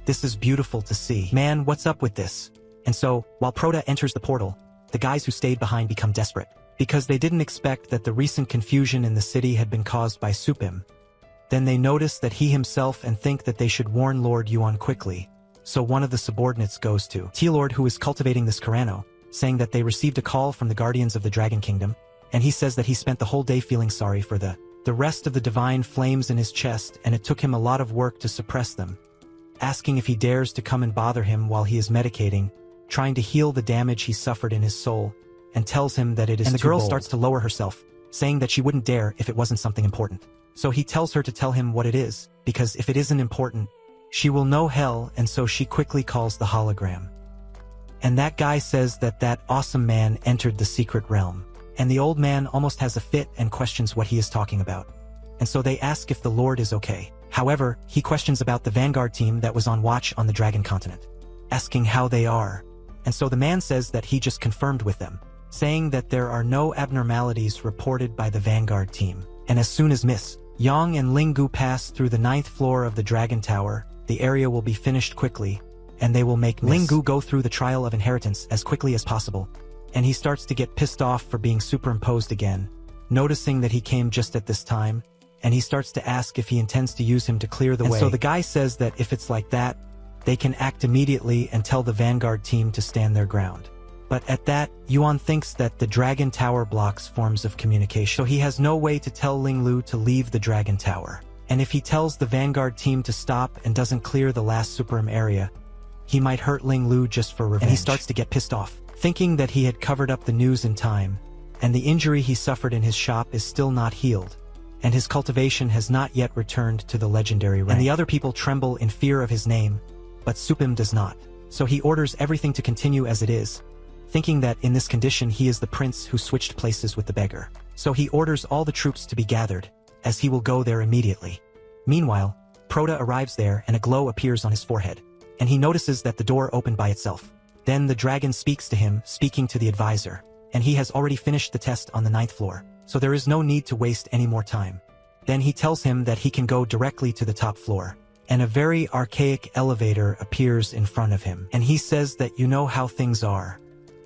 Speaker 1: This is beautiful to see. Man, what's up with this? And so, while Proda enters the portal, the guys who stayed behind become desperate, because they didn't expect that the recent confusion in the city had been caused by Supim. Then they notice that he himself and think that they should warn Lord Yuan quickly. So one of the subordinates goes to T-Lord, who is cultivating this Kurano, saying that they received a call from the Guardians of the Dragon Kingdom, and he says that he spent the whole day feeling sorry for the rest of the divine flames in his chest, and it took him a lot of work to suppress them, asking if he dares to come and bother him while he is medicating, trying to heal the damage he suffered in his soul, and tells him that it is too bold. And the girl starts to lower herself, saying that she wouldn't dare if it wasn't something important. So he tells her to tell him what it is, because if it isn't important, she will know hell, and so she quickly calls the hologram. And that guy says that that awesome man entered the secret realm. And the old man almost has a fit and questions what he is talking about. And so they ask if the Lord is okay. However, he questions about the Vanguard team that was on watch on the Dragon Continent, asking how they are. And so the man says that he just confirmed with them, saying that there are no abnormalities reported by the Vanguard team. And as soon as Miss Yang and Ling-gu pass through the 9th floor of the Dragon Tower, the area will be finished quickly, and they will make Ling-gu go through the trial of inheritance as quickly as possible. And he starts to get pissed off for being superimposed again, noticing that he came just at this time, and he starts to ask if he intends to use him to clear the way. So the guy says that if it's like that, they can act immediately and tell the Vanguard team to stand their ground. But at that, Yuan thinks that the Dragon Tower blocks forms of communication, so he has no way to tell Ling Lu to leave the Dragon Tower. And if he tells the Vanguard team to stop and doesn't clear the last Superim area, he might hurt Ling Lu just for revenge. And he starts to get pissed off, thinking that he had covered up the news in time, and the injury he suffered in his shop is still not healed, and his cultivation has not yet returned to the legendary rank. And the other people tremble in fear of his name, but Supim does not. So he orders everything to continue as it is, thinking that in this condition he is the prince who switched places with the beggar. So he orders all the troops to be gathered, as he will go there immediately. Meanwhile, Proda arrives there and a glow appears on his forehead, and he notices that the door opened by itself. Then the dragon speaks to him, speaking to the advisor, and he has already finished the test on the 9th floor, so there is no need to waste any more time. Then he tells him that he can go directly to the top floor, and a very archaic elevator appears in front of him, and he says that you know how things are.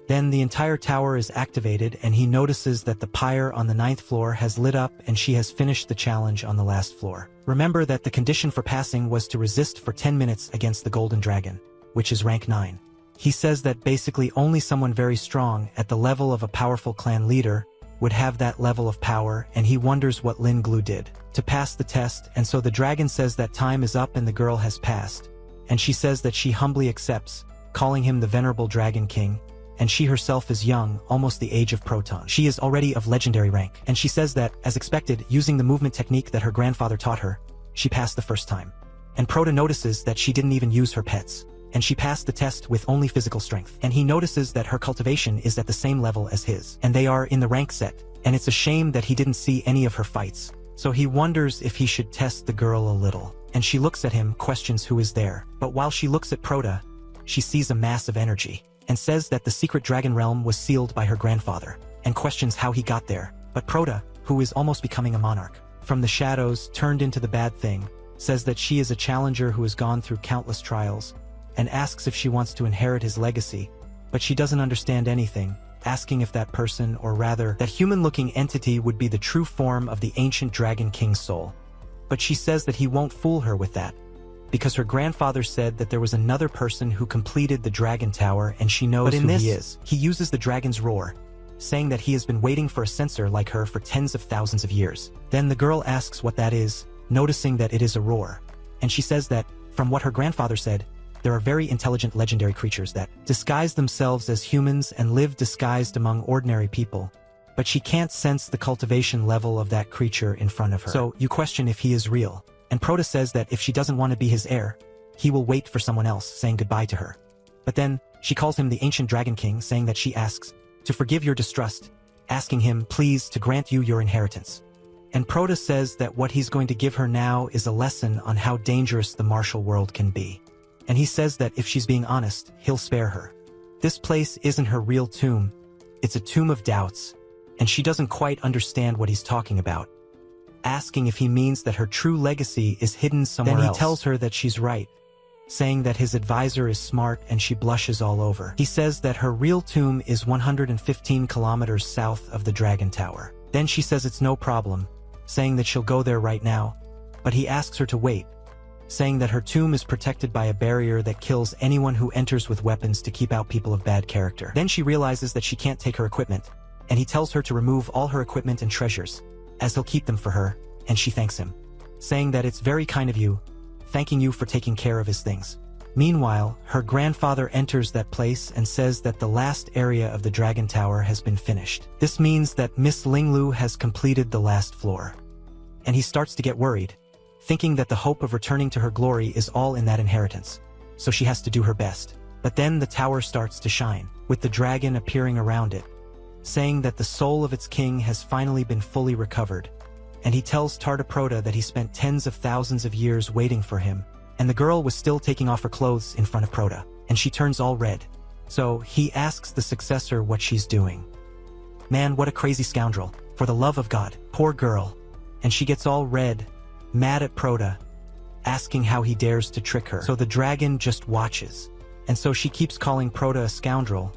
Speaker 1: Then the entire tower is activated and he notices that the pyre on the 9th floor has lit up and she has finished the challenge on the last floor. Remember that the condition for passing was to resist for 10 minutes against the Golden Dragon, which is rank 9. He says that basically only someone very strong at the level of a powerful clan leader would have that level of power, and he wonders what Lin Glu did to pass the test, and so the dragon says that time is up and the girl has passed, and she says that she humbly accepts, calling him the Venerable Dragon King, and she herself is young, almost the age of Proton. She is already of legendary rank, and she says that, as expected, using the movement technique that her grandfather taught her, she passed the first time. And Proto notices that she didn't even use her pets, and she passed the test with only physical strength. And he notices that her cultivation is at the same level as his, and they are in the rank set, and it's a shame that he didn't see any of her fights. So he wonders if he should test the girl a little. And she looks at him, questions who is there. But while she looks at Proto, she sees a mass of energy, and says that the secret dragon realm was sealed by her grandfather, and questions how he got there. But Proto, who is almost becoming a monarch, from the shadows turned into the bad thing, says that she is a challenger who has gone through countless trials, and asks if she wants to inherit his legacy, but she doesn't understand anything, asking if that person, or rather, that human-looking entity would be the true form of the ancient Dragon King's soul. But she says that he won't fool her with that, because her grandfather said that there was another person who completed the Dragon Tower and she knows who he is. He uses the dragon's roar, saying that he has been waiting for a censor like her for tens of thousands of years. Then the girl asks what that is, noticing that it is a roar. And she says that, from what her grandfather said, there are very intelligent legendary creatures that disguise themselves as humans and live disguised among ordinary people. But she can't sense the cultivation level of that creature in front of her. So you question if he is real. And Proto says that if she doesn't want to be his heir, he will wait for someone else, saying goodbye to her. But then, she calls him the ancient Dragon King, saying that she asks to forgive your distrust, asking him, please, to grant you your inheritance. And Proto says that what he's going to give her now is a lesson on how dangerous the martial world can be. And he says that if she's being honest, he'll spare her. This place isn't her real tomb, it's a tomb of doubts, and she doesn't quite understand what he's talking about, asking if he means that her true legacy is hidden somewhere else. Then he tells her that she's right, saying that his advisor is smart, and she blushes all over. He says that her real tomb is 115 kilometers south of the Dragon Tower. Then she says it's no problem, saying that she'll go there right now, but he asks her to wait, saying that her tomb is protected by a barrier that kills anyone who enters with weapons to keep out people of bad character. Then she realizes that she can't take her equipment, and he tells her to remove all her equipment and treasures, as he'll keep them for her, and she thanks him, saying that it's very kind of you, thanking you for taking care of his things. Meanwhile, her grandfather enters that place and says that the last area of the Dragon Tower has been finished. This means that Miss Linglu has completed the last floor. And he starts to get worried, thinking that the hope of returning to her glory is all in that inheritance, so she has to do her best. But then the tower starts to shine, with the dragon appearing around it, saying that the soul of its king has finally been fully recovered, and he tells Prota that he spent tens of thousands of years waiting for him, and the girl was still taking off her clothes in front of Prota, and she turns all red. So he asks the successor what she's doing. Man, what a crazy scoundrel, for the love of God, poor girl. And she gets all red, mad at Prota, asking how he dares to trick her. So the dragon just watches, and so she keeps calling Prota a scoundrel,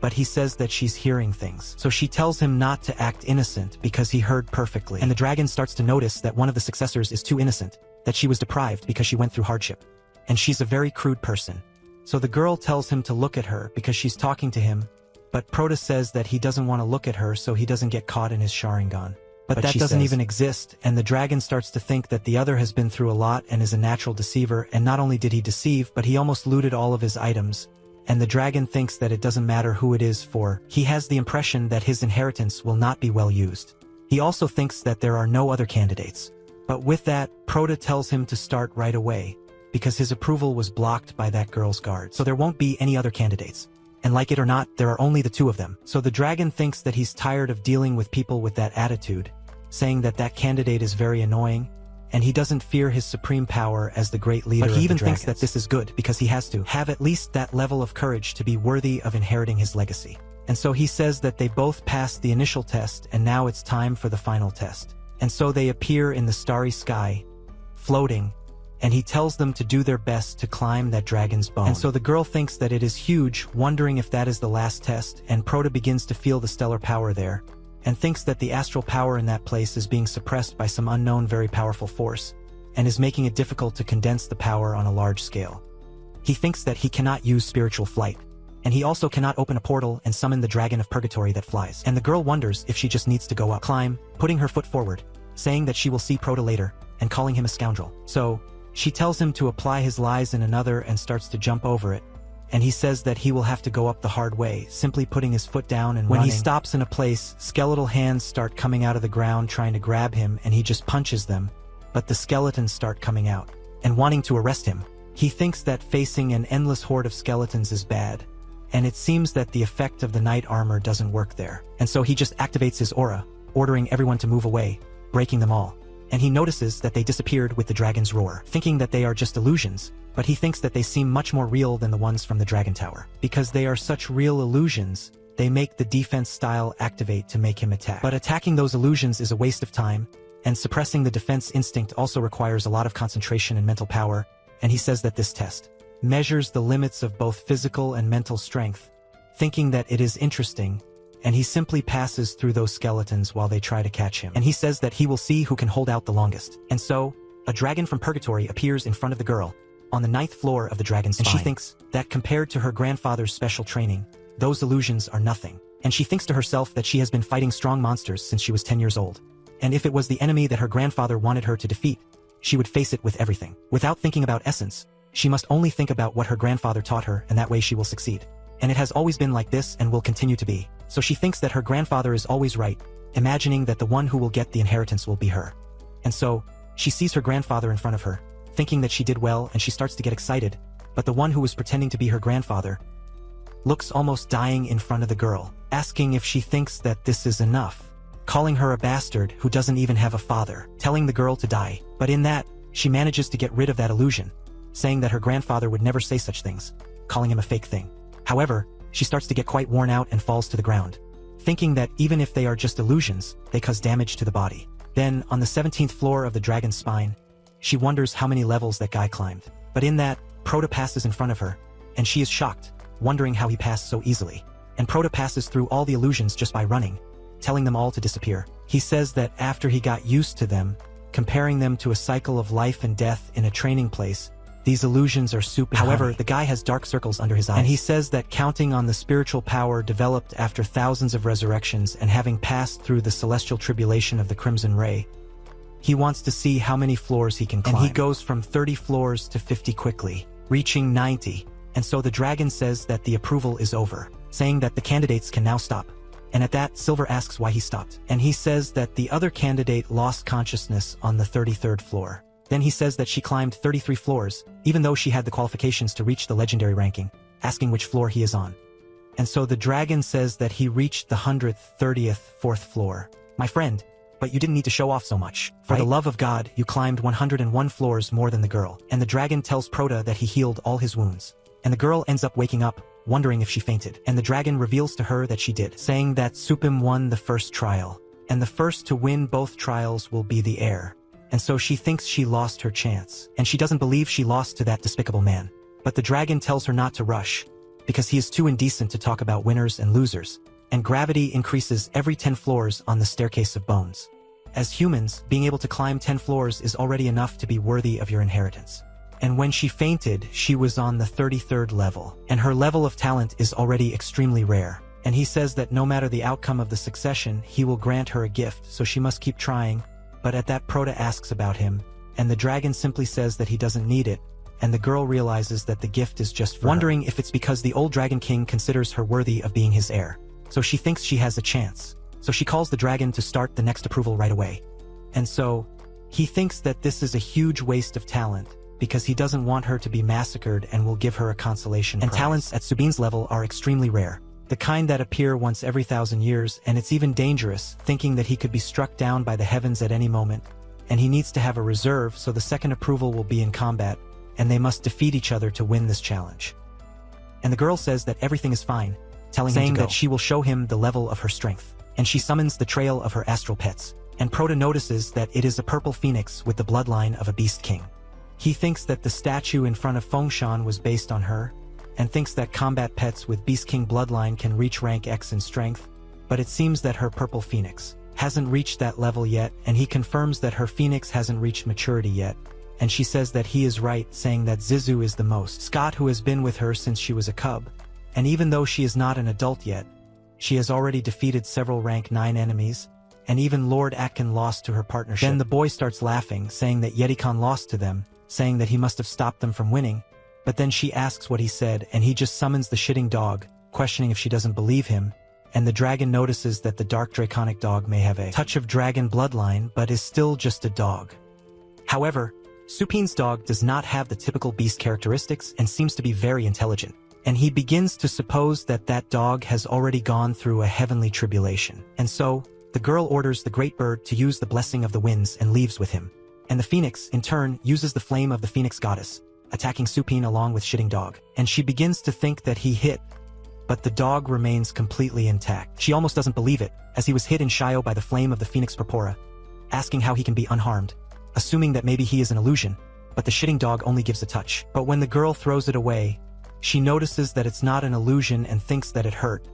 Speaker 1: but he says that she's hearing things. So she tells him not to act innocent because he heard perfectly. And the dragon starts to notice that one of the successors is too innocent, that she was deprived because she went through hardship. And she's a very crude person. So the girl tells him to look at her because she's talking to him, but Prota says that he doesn't want to look at her so he doesn't get caught in his Sharingan. But that doesn't even exist, and the dragon starts to think that the other has been through a lot and is a natural deceiver, and not only did he deceive, but he almost looted all of his items. And the dragon thinks that it doesn't matter who it is, for he has the impression that his inheritance will not be well used. He also thinks that there are no other candidates. But with that, Prota tells him to start right away, because his approval was blocked by that girl's guard. So there won't be any other candidates. And like it or not, there are only the two of them. So the dragon thinks that he's tired of dealing with people with that attitude, saying that that candidate is very annoying, and he doesn't fear his supreme power as the great leader of the dragons. But he even thinks that this is good because he has to have at least that level of courage to be worthy of inheriting his legacy. And so he says that they both passed the initial test and now it's time for the final test. And so they appear in the starry sky, floating, and he tells them to do their best to climb that dragon's bone. And so the girl thinks that it is huge, wondering if that is the last test, and Prota begins to feel the stellar power there, and thinks that the astral power in that place is being suppressed by some unknown very powerful force, and is making it difficult to condense the power on a large scale. He thinks that he cannot use spiritual flight, and he also cannot open a portal and summon the dragon of purgatory that flies. And the girl wonders if she just needs to go up, climb, putting her foot forward, saying that she will see Prota later, and calling him a scoundrel. So she tells him to apply his lies in another and starts to jump over it, and he says that he will have to go up the hard way, simply putting his foot down and running. When he stops in a place, skeletal hands start coming out of the ground trying to grab him, and he just punches them, but the skeletons start coming out, and wanting to arrest him. He thinks that facing an endless horde of skeletons is bad, and it seems that the effect of the knight armor doesn't work there. And so he just activates his aura, ordering everyone to move away, breaking them all. And he notices that they disappeared with the dragon's roar, thinking that they are just illusions, but he thinks that they seem much more real than the ones from the Dragon Tower. Because they are such real illusions, they make the defense style activate to make him attack. But attacking those illusions is a waste of time, and suppressing the defense instinct also requires a lot of concentration and mental power, and he says that this test measures the limits of both physical and mental strength, thinking that it is interesting, and he simply passes through those skeletons while they try to catch him. And he says that he will see who can hold out the longest. And so, a dragon from purgatory appears in front of the girl, on the 9th floor of the dragon's spine. And she thinks that compared to her grandfather's special training, those illusions are nothing. And she thinks to herself that she has been fighting strong monsters since she was 10 years old. And if it was the enemy that her grandfather wanted her to defeat, she would face it with everything. Without thinking about essence, she must only think about what her grandfather taught her, and that way she will succeed. And it has always been like this and will continue to be. So she thinks that her grandfather is always right, imagining that the one who will get the inheritance will be her. And so, she sees her grandfather in front of her, thinking that she did well, and she starts to get excited, but the one who was pretending to be her grandfather looks almost dying in front of the girl, asking if she thinks that this is enough, calling her a bastard who doesn't even have a father, telling the girl to die. But in that, she manages to get rid of that illusion, saying that her grandfather would never say such things, calling him a fake thing. However, she starts to get quite worn out and falls to the ground, thinking that even if they are just illusions, they cause damage to the body. Then, on the 17th floor of the dragon's spine, she wonders how many levels that guy climbed. But in that, Proto passes in front of her, and she is shocked, wondering how he passed so easily. And Proto passes through all the illusions just by running, telling them all to disappear. He says that after he got used to them, comparing them to a cycle of life and death in a training place, these illusions are soup and However, honey. The guy has dark circles under his eyes. And he says that counting on the spiritual power developed after thousands of resurrections and having passed through the celestial tribulation of the Crimson Ray, he wants to see how many floors he can climb. And he goes from 30 floors to 50 quickly, reaching 90. And so the dragon says that the approval is over, saying that the candidates can now stop. And at that, Silver asks why he stopped. And he says that the other candidate lost consciousness on the 33rd floor. Then he says that she climbed 33 floors, even though she had the qualifications to reach the legendary ranking, asking which floor he is on. And so the dragon says that he reached the 130th, 4th floor. My friend, but you didn't need to show off so much. For the love of God, you climbed 101 floors more than the girl. And the dragon tells Proto that he healed all his wounds. And the girl ends up waking up, wondering if she fainted. And the dragon reveals to her that she did, saying that Supim won the first trial. And the first to win both trials will be the heir. And so she thinks she lost her chance, and she doesn't believe she lost to that despicable man. But the dragon tells her not to rush, because he is too indecent to talk about winners and losers, and gravity increases every 10 floors on the staircase of bones. As humans, being able to climb 10 floors is already enough to be worthy of your inheritance. And when she fainted, she was on the 33rd level, and her level of talent is already extremely rare. And he says that no matter the outcome of the succession, he will grant her a gift, so she must keep trying. But at that, Proto asks about him, and the dragon simply says that he doesn't need it, and the girl realizes that the gift is just for wondering if it's because the old Dragon King considers her worthy of being his heir. So she thinks she has a chance. So she calls the dragon to start the next approval right away. And so, he thinks that this is a huge waste of talent, because he doesn't want her to be massacred and will give her a consolation prize. And talents at Subin's level are extremely rare. The kind that appear once every 1,000 years, and it's even dangerous, thinking that he could be struck down by the heavens at any moment, and he needs to have a reserve so the second approval will be in combat, and they must defeat each other to win this challenge. And the girl says that everything is fine, saying that she will show him the level of her strength, and she summons the trail of her astral pets, and Proto notices that it is a purple phoenix with the bloodline of a beast king. He thinks that the statue in front of Fengshan was based on her, and thinks that combat pets with Beast King bloodline can reach rank X in strength, but it seems that her purple phoenix hasn't reached that level yet, and he confirms that her phoenix hasn't reached maturity yet, and she says that he is right, saying that Zizu is the most Scott who has been with her since she was a cub, and even though she is not an adult yet, she has already defeated several rank 9 enemies, and even Lord Atkin lost to her partnership. Then the boy starts laughing, saying that Yeti-Khan lost to them, saying that he must have stopped them from winning. But then she asks what he said, and he just summons the shitting dog, questioning if she doesn't believe him, and the dragon notices that the dark draconic dog may have a touch of dragon bloodline but is still just a dog. However, Supin's dog does not have the typical beast characteristics and seems to be very intelligent, and he begins to suppose that that dog has already gone through a heavenly tribulation. And so, the girl orders the great bird to use the blessing of the winds and leaves with him, and the phoenix, in turn, uses the flame of the phoenix goddess, attacking Supin along with shitting dog, and she begins to think that he hit, but the dog remains completely intact. She almost doesn't believe it, as he was hit in Shio by the flame of the phoenix purpura, asking how he can be unharmed, assuming that maybe he is an illusion, but the shitting dog only gives a touch. But when the girl throws it away, she notices that it's not an illusion and thinks that it hurt,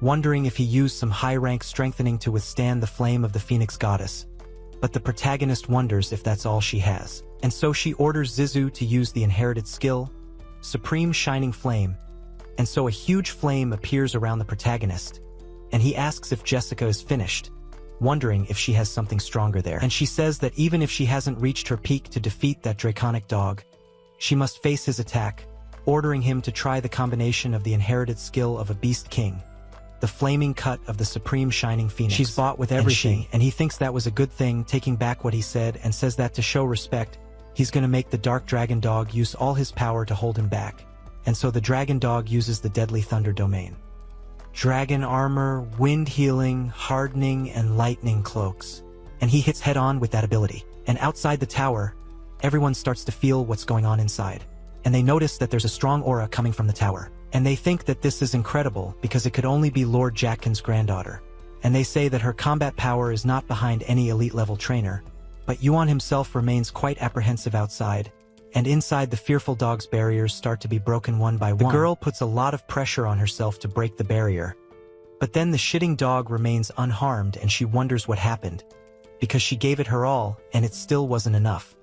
Speaker 1: wondering if he used some high-rank strengthening to withstand the flame of the phoenix goddess. But the protagonist wonders if that's all she has. And so she orders Zizu to use the inherited skill, Supreme Shining Flame, and so a huge flame appears around the protagonist, and he asks if Jessica is finished, wondering if she has something stronger there. And she says that even if she hasn't reached her peak to defeat that draconic dog, she must face his attack, ordering him to try the combination of the inherited skill of a Beast King, the flaming cut of the Supreme Shining Phoenix. She's bought with everything, and he thinks that was a good thing, taking back what he said, and says that to show respect, he's gonna make the Dark Dragon Dog use all his power to hold him back. And so the Dragon Dog uses the Deadly Thunder domain. Dragon armor, wind healing, hardening, and lightning cloaks. And he hits head-on with that ability. And outside the tower, everyone starts to feel what's going on inside. And they notice that there's a strong aura coming from the tower. And they think that this is incredible because it could only be Lord Jackin's granddaughter. And they say that her combat power is not behind any elite-level trainer, but Yuan himself remains quite apprehensive outside, and inside the fearful dog's barriers start to be broken one by one. The girl puts a lot of pressure on herself to break the barrier, but then the shitting dog remains unharmed and she wonders what happened, because she gave it her all and it still wasn't enough.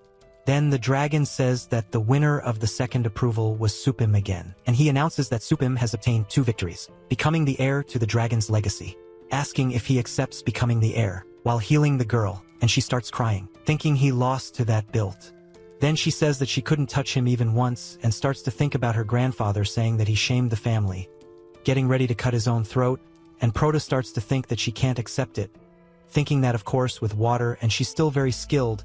Speaker 1: Then the dragon says that the winner of the second approval was Supim again, and he announces that Supim has obtained 2 victories, becoming the heir to the dragon's legacy, asking if he accepts becoming the heir, while healing the girl, and she starts crying, thinking he lost to that built. Then she says that she couldn't touch him even once and starts to think about her grandfather saying that he shamed the family, getting ready to cut his own throat, and Proto starts to think that she can't accept it, thinking that of course with water and she's still very skilled,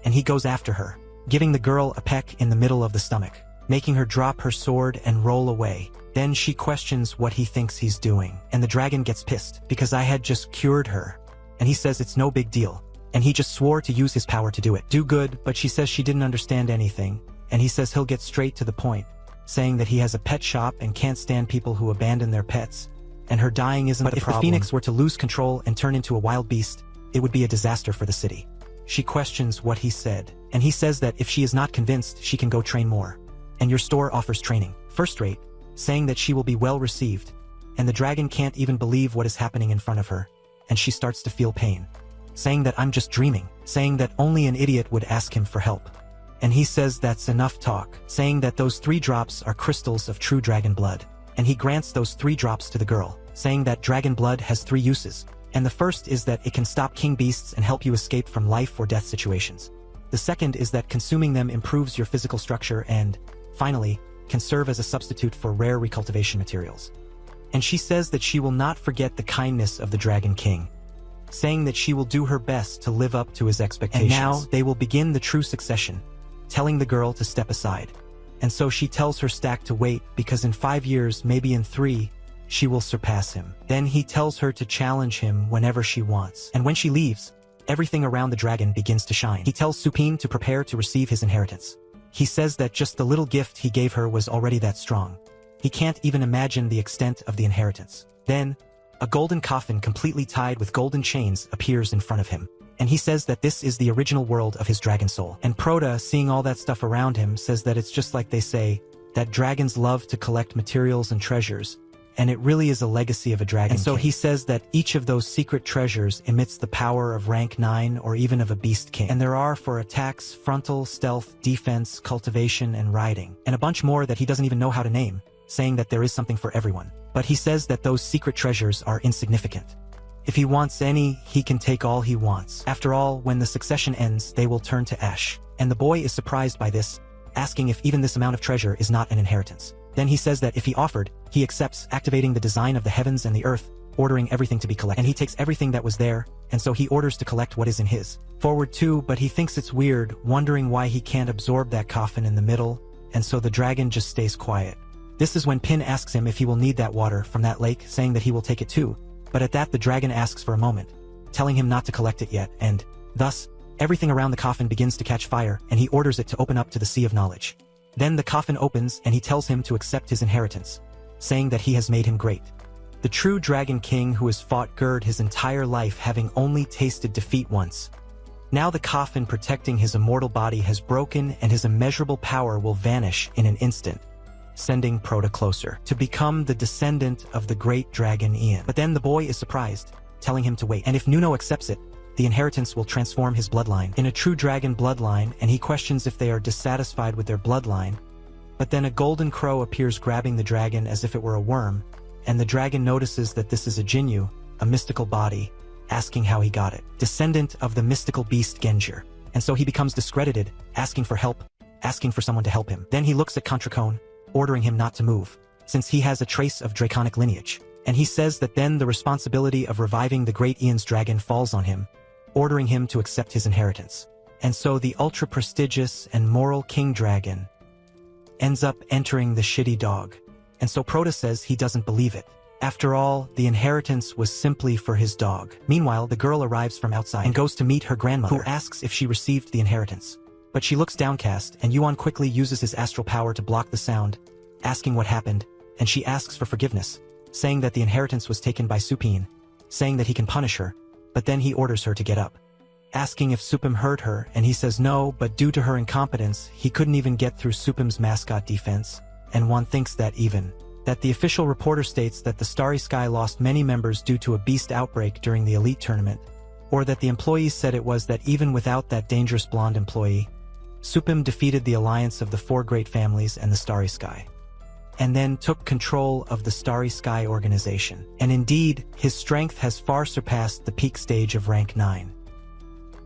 Speaker 1: and he goes after her, giving the girl a peck in the middle of the stomach, making her drop her sword and roll away. Then she questions what he thinks he's doing, and the dragon gets pissed, because I had just cured her, and he says it's no big deal, and he just swore to use his power to do it. Do good, but she says she didn't understand anything, and he says he'll get straight to the point, saying that he has a pet shop and can't stand people who abandon their pets, and her dying isn't the problem. But if the phoenix were to lose control and turn into a wild beast, it would be a disaster for the city. She questions what he said, and he says that if she is not convinced, she can go train more. And your store offers training, first rate, saying that she will be well received, and the dragon can't even believe what is happening in front of her, and she starts to feel pain, saying that I'm just dreaming, saying that only an idiot would ask him for help. And he says that's enough talk, saying that those 3 drops are crystals of true dragon blood, and he grants those 3 drops to the girl, saying that dragon blood has 3 uses. And the first is that it can stop king beasts and help you escape from life or death situations. The second is that consuming them improves your physical structure and, finally, can serve as a substitute for rare recultivation materials. And she says that she will not forget the kindness of the Dragon King, saying that she will do her best to live up to his expectations. And now they will begin the true succession, telling the girl to step aside. And so she tells her stack to wait because in 5 years, maybe in 3, she will surpass him. Then he tells her to challenge him whenever she wants. And when she leaves, everything around the dragon begins to shine. He tells Supine to prepare to receive his inheritance. He says that just the little gift he gave her was already that strong. He can't even imagine the extent of the inheritance. Then, a golden coffin completely tied with golden chains appears in front of him. And he says that this is the original world of his dragon soul. And Proto, seeing all that stuff around him, says that it's just like they say, that dragons love to collect materials and treasures, and it really is a legacy of a dragon. And so he says that each of those secret treasures emits the power of rank 9 or even of a beast king. And there are for attacks, frontal, stealth, defense, cultivation, and riding. And a bunch more that he doesn't even know how to name, saying that there is something for everyone. But he says that those secret treasures are insignificant. If he wants any, he can take all he wants. After all, when the succession ends, they will turn to ash. And the boy is surprised by this, asking if even this amount of treasure is not an inheritance. Then he says that if he offered, he accepts, activating the design of the heavens and the earth, ordering everything to be collected. And he takes everything that was there, and so he orders to collect what is in his. Forward too, but he thinks it's weird, wondering why he can't absorb that coffin in the middle, and so the dragon just stays quiet. This is when Pin asks him if he will need that water from that lake, saying that he will take it too, but at that the dragon asks for a moment, telling him not to collect it yet, and, thus, everything around the coffin begins to catch fire, and he orders it to open up to the sea of knowledge. Then the coffin opens and he tells him to accept his inheritance, saying that he has made him great. The true Dragon King who has fought Gerd his entire life having only tasted defeat once. Now the coffin protecting his immortal body has broken and his immeasurable power will vanish in an instant, sending Proto closer to become the descendant of the great dragon Ian. But then the boy is surprised, telling him to wait, and if Nuno accepts it, the inheritance will transform his bloodline in a true dragon bloodline, and he questions if they are dissatisfied with their bloodline. But then a golden crow appears grabbing the dragon as if it were a worm, and the dragon notices that this is a Jinyu, a mystical body, asking how he got it. Descendant of the mystical beast Genjir. And so he becomes discredited, asking for help, asking for someone to help him. Then he looks at Contracone, ordering him not to move, since he has a trace of draconic lineage. And he says that then the responsibility of reviving the great Ian's dragon falls on him, ordering him to accept his inheritance. And so the ultra-prestigious and moral King Dragon ends up entering the shitty dog. And so Proto says he doesn't believe it. After all, the inheritance was simply for his dog. Meanwhile, the girl arrives from outside and goes to meet her grandmother, who asks if she received the inheritance. But she looks downcast, and Yuan quickly uses his astral power to block the sound, asking what happened, and she asks for forgiveness, saying that the inheritance was taken by Supin, saying that he can punish her, but then he orders her to get up, asking if Supim hurt her, and he says no, but due to her incompetence, he couldn't even get through Supim's mascot defense, and one thinks that the official reporter states that the Starry Sky lost many members due to a beast outbreak during the elite tournament, or that the employees said it was that even without that dangerous blonde employee, Supim defeated the alliance of the 4 great families and the Starry Sky, and then took control of the Starry Sky organization. And indeed, his strength has far surpassed the peak stage of rank 9.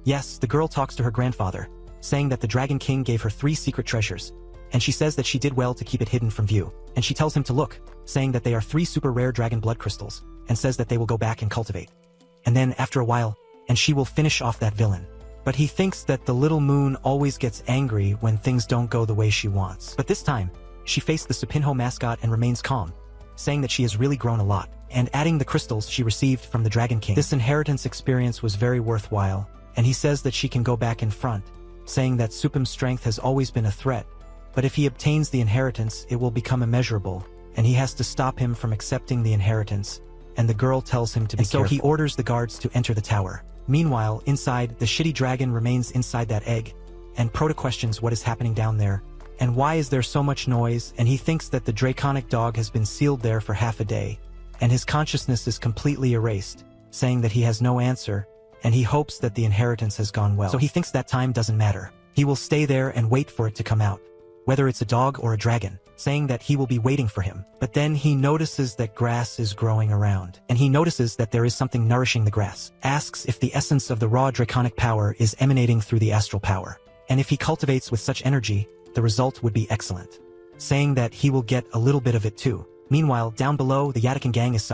Speaker 1: Yes, the girl talks to her grandfather, saying that the Dragon King gave her 3 secret treasures, and she says that she did well to keep it hidden from view, and she tells him to look, saying that they are 3 super rare dragon blood crystals, and says that they will go back and cultivate. And then, after a while, and she will finish off that villain. But he thinks that the little moon always gets angry when things don't go the way she wants. But this time, she faced the Supinho mascot and remains calm, saying that she has really grown a lot, and adding the crystals she received from the Dragon King. This inheritance experience was very worthwhile, and he says that she can go back in front, saying that Supim's strength has always been a threat, but if he obtains the inheritance, it will become immeasurable, and he has to stop him from accepting the inheritance, and the girl tells him to be careful. So he orders the guards to enter the tower. Meanwhile, inside, the shitty dragon remains inside that egg, and Proto questions what is happening down there, and why is there so much noise, and he thinks that the draconic dog has been sealed there for half a day, and his consciousness is completely erased, saying that he has no answer, and he hopes that the inheritance has gone well. So he thinks that time doesn't matter. He will stay there and wait for it to come out, whether it's a dog or a dragon, saying that he will be waiting for him. But then he notices that grass is growing around, and he notices that there is something nourishing the grass, asks if the essence of the raw draconic power is emanating through the astral power, and if he cultivates with such energy, the result would be excellent, saying that he will get a little bit of it too. Meanwhile, down below, the Yatakan gang is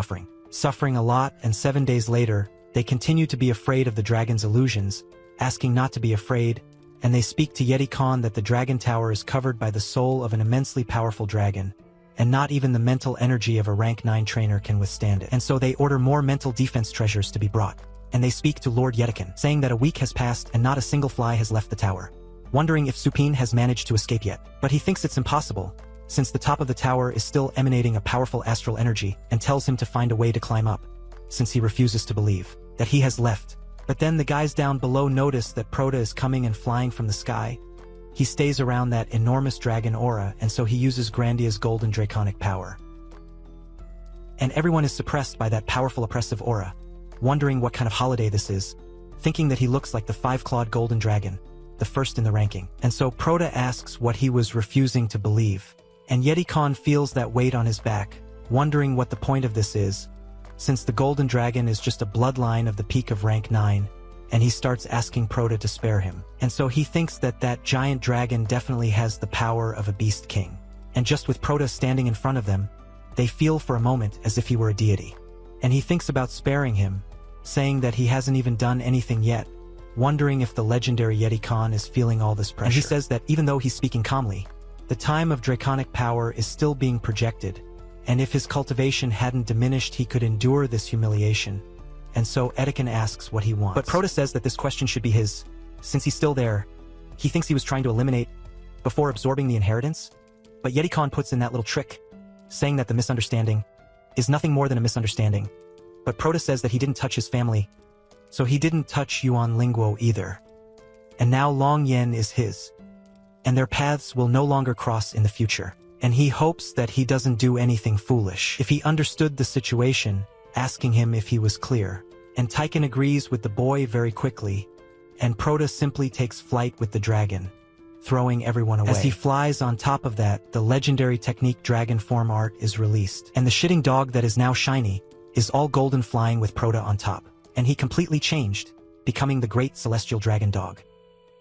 Speaker 1: suffering a lot, and 7 days later, they continue to be afraid of the dragon's illusions, asking not to be afraid, and they speak to Yeti Khan that the dragon tower is covered by the soul of an immensely powerful dragon, and not even the mental energy of a rank 9 trainer can withstand it. And so they order more mental defense treasures to be brought, and they speak to Lord Yetikan, saying that a week has passed and not a single fly has left the tower, wondering if Supin has managed to escape yet. But he thinks it's impossible, since the top of the tower is still emanating a powerful astral energy, and tells him to find a way to climb up, since he refuses to believe that he has left. But then the guys down below notice that Proto is coming and flying from the sky. He stays around that enormous dragon aura, and so he uses Grandia's golden draconic power. And everyone is suppressed by that powerful oppressive aura, wondering what kind of holiday this is, thinking that he looks like the 5-clawed golden dragon, the first in the ranking. And so Proto asks what he was refusing to believe, and Yeti Khan feels that weight on his back, wondering what the point of this is, since the golden dragon is just a bloodline of the peak of rank 9, and he starts asking Proto to spare him. And so he thinks that that giant dragon definitely has the power of a beast king. And just with Proto standing in front of them, they feel for a moment as if he were a deity. And he thinks about sparing him, saying that he hasn't even done anything yet, wondering if the legendary Yeti Khan is feeling all this pressure. And he says that even though he's speaking calmly, the time of draconic power is still being projected, and if his cultivation hadn't diminished he could endure this humiliation. And so Etikan asks what he wants. But Proto says that this question should be his, since he's still there. He thinks he was trying to eliminate before absorbing the inheritance, but Yeti Khan puts in that little trick, saying that the misunderstanding is nothing more than a misunderstanding. But Proto says that he didn't touch his family, so he didn't touch Yuan Linguo either. And now Long Yen is his, and their paths will no longer cross in the future. And he hopes that he doesn't do anything foolish. If he understood the situation, asking him if he was clear. And Taiken agrees with the boy very quickly, and Proto simply takes flight with the dragon, throwing everyone away. As he flies on top of that, the legendary technique dragon form art is released, and the shitting dog that is now shiny is all golden flying with Proto on top. And he completely changed, becoming the great celestial dragon dog.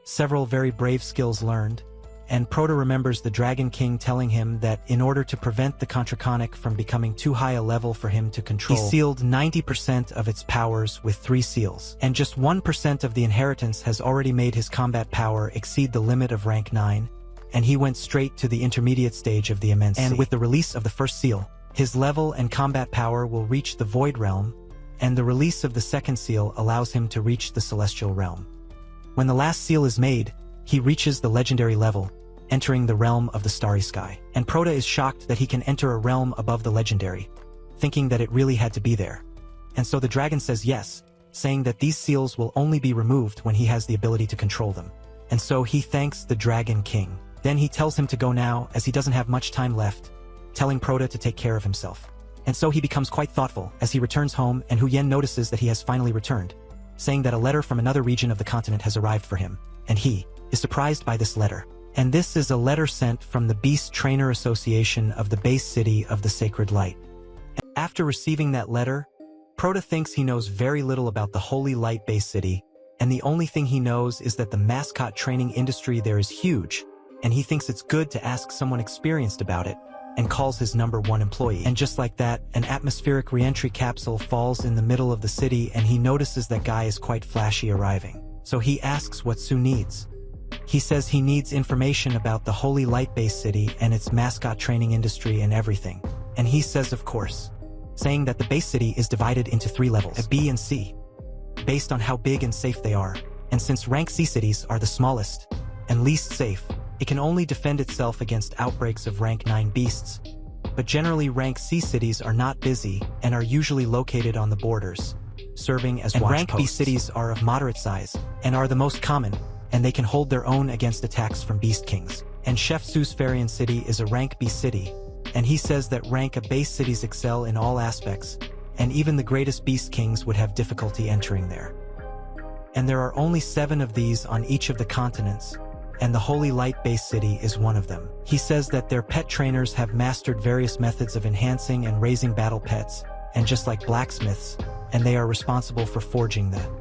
Speaker 1: Several very brave skills learned, and Proto remembers the Dragon King telling him that in order to prevent the Contraconic from becoming too high a level for him to control, he sealed 90% of its powers with 3 seals, and just 1% of the inheritance has already made his combat power exceed the limit of rank 9, and he went straight to the intermediate stage of the immense sea. And with the release of the first seal, his level and combat power will reach the Void Realm, and the release of the second seal allows him to reach the Celestial Realm. When the last seal is made, he reaches the legendary level, entering the realm of the starry sky. And Prota is shocked that he can enter a realm above the legendary, thinking that it really had to be there. And so the dragon says yes, saying that these seals will only be removed when he has the ability to control them. And so he thanks the Dragon King. Then he tells him to go now as he doesn't have much time left, telling Prota to take care of himself. And so he becomes quite thoughtful as he returns home, and Hu Yen notices that he has finally returned, saying that a letter from another region of the continent has arrived for him, and he is surprised by this letter. And this is a letter sent from the Beast Trainer Association of the base city of the Sacred Light. And after receiving that letter, Prota thinks he knows very little about the Holy Light base city, and the only thing he knows is that the mascot training industry there is huge, and he thinks it's good to ask someone experienced about it, and calls his #1 employee. And just like that, an atmospheric reentry capsule falls in the middle of the city, and he notices that guy is quite flashy arriving. So he asks what Sue needs. He says he needs information about the Holy Light base city and its mascot training industry and everything. And he says of course, saying that the base city is divided into 3 levels, a B and C, based on how big and safe they are. And since rank C cities are the smallest and least safe, it can only defend itself against outbreaks of rank 9 beasts. But generally rank C cities are not busy and are usually located on the borders, serving as watch rank posts. B cities are of moderate size and are the most common, and they can hold their own against attacks from beast kings. And Chef Su's Farian city is a rank B city, and he says that rank A base cities excel in all aspects, and even the greatest beast kings would have difficulty entering there. And there are only 7 of these on each of the continents, and the Holy Light base city is one of them. He says that their pet trainers have mastered various methods of enhancing and raising battle pets, and just like blacksmiths, and they are responsible for forging them.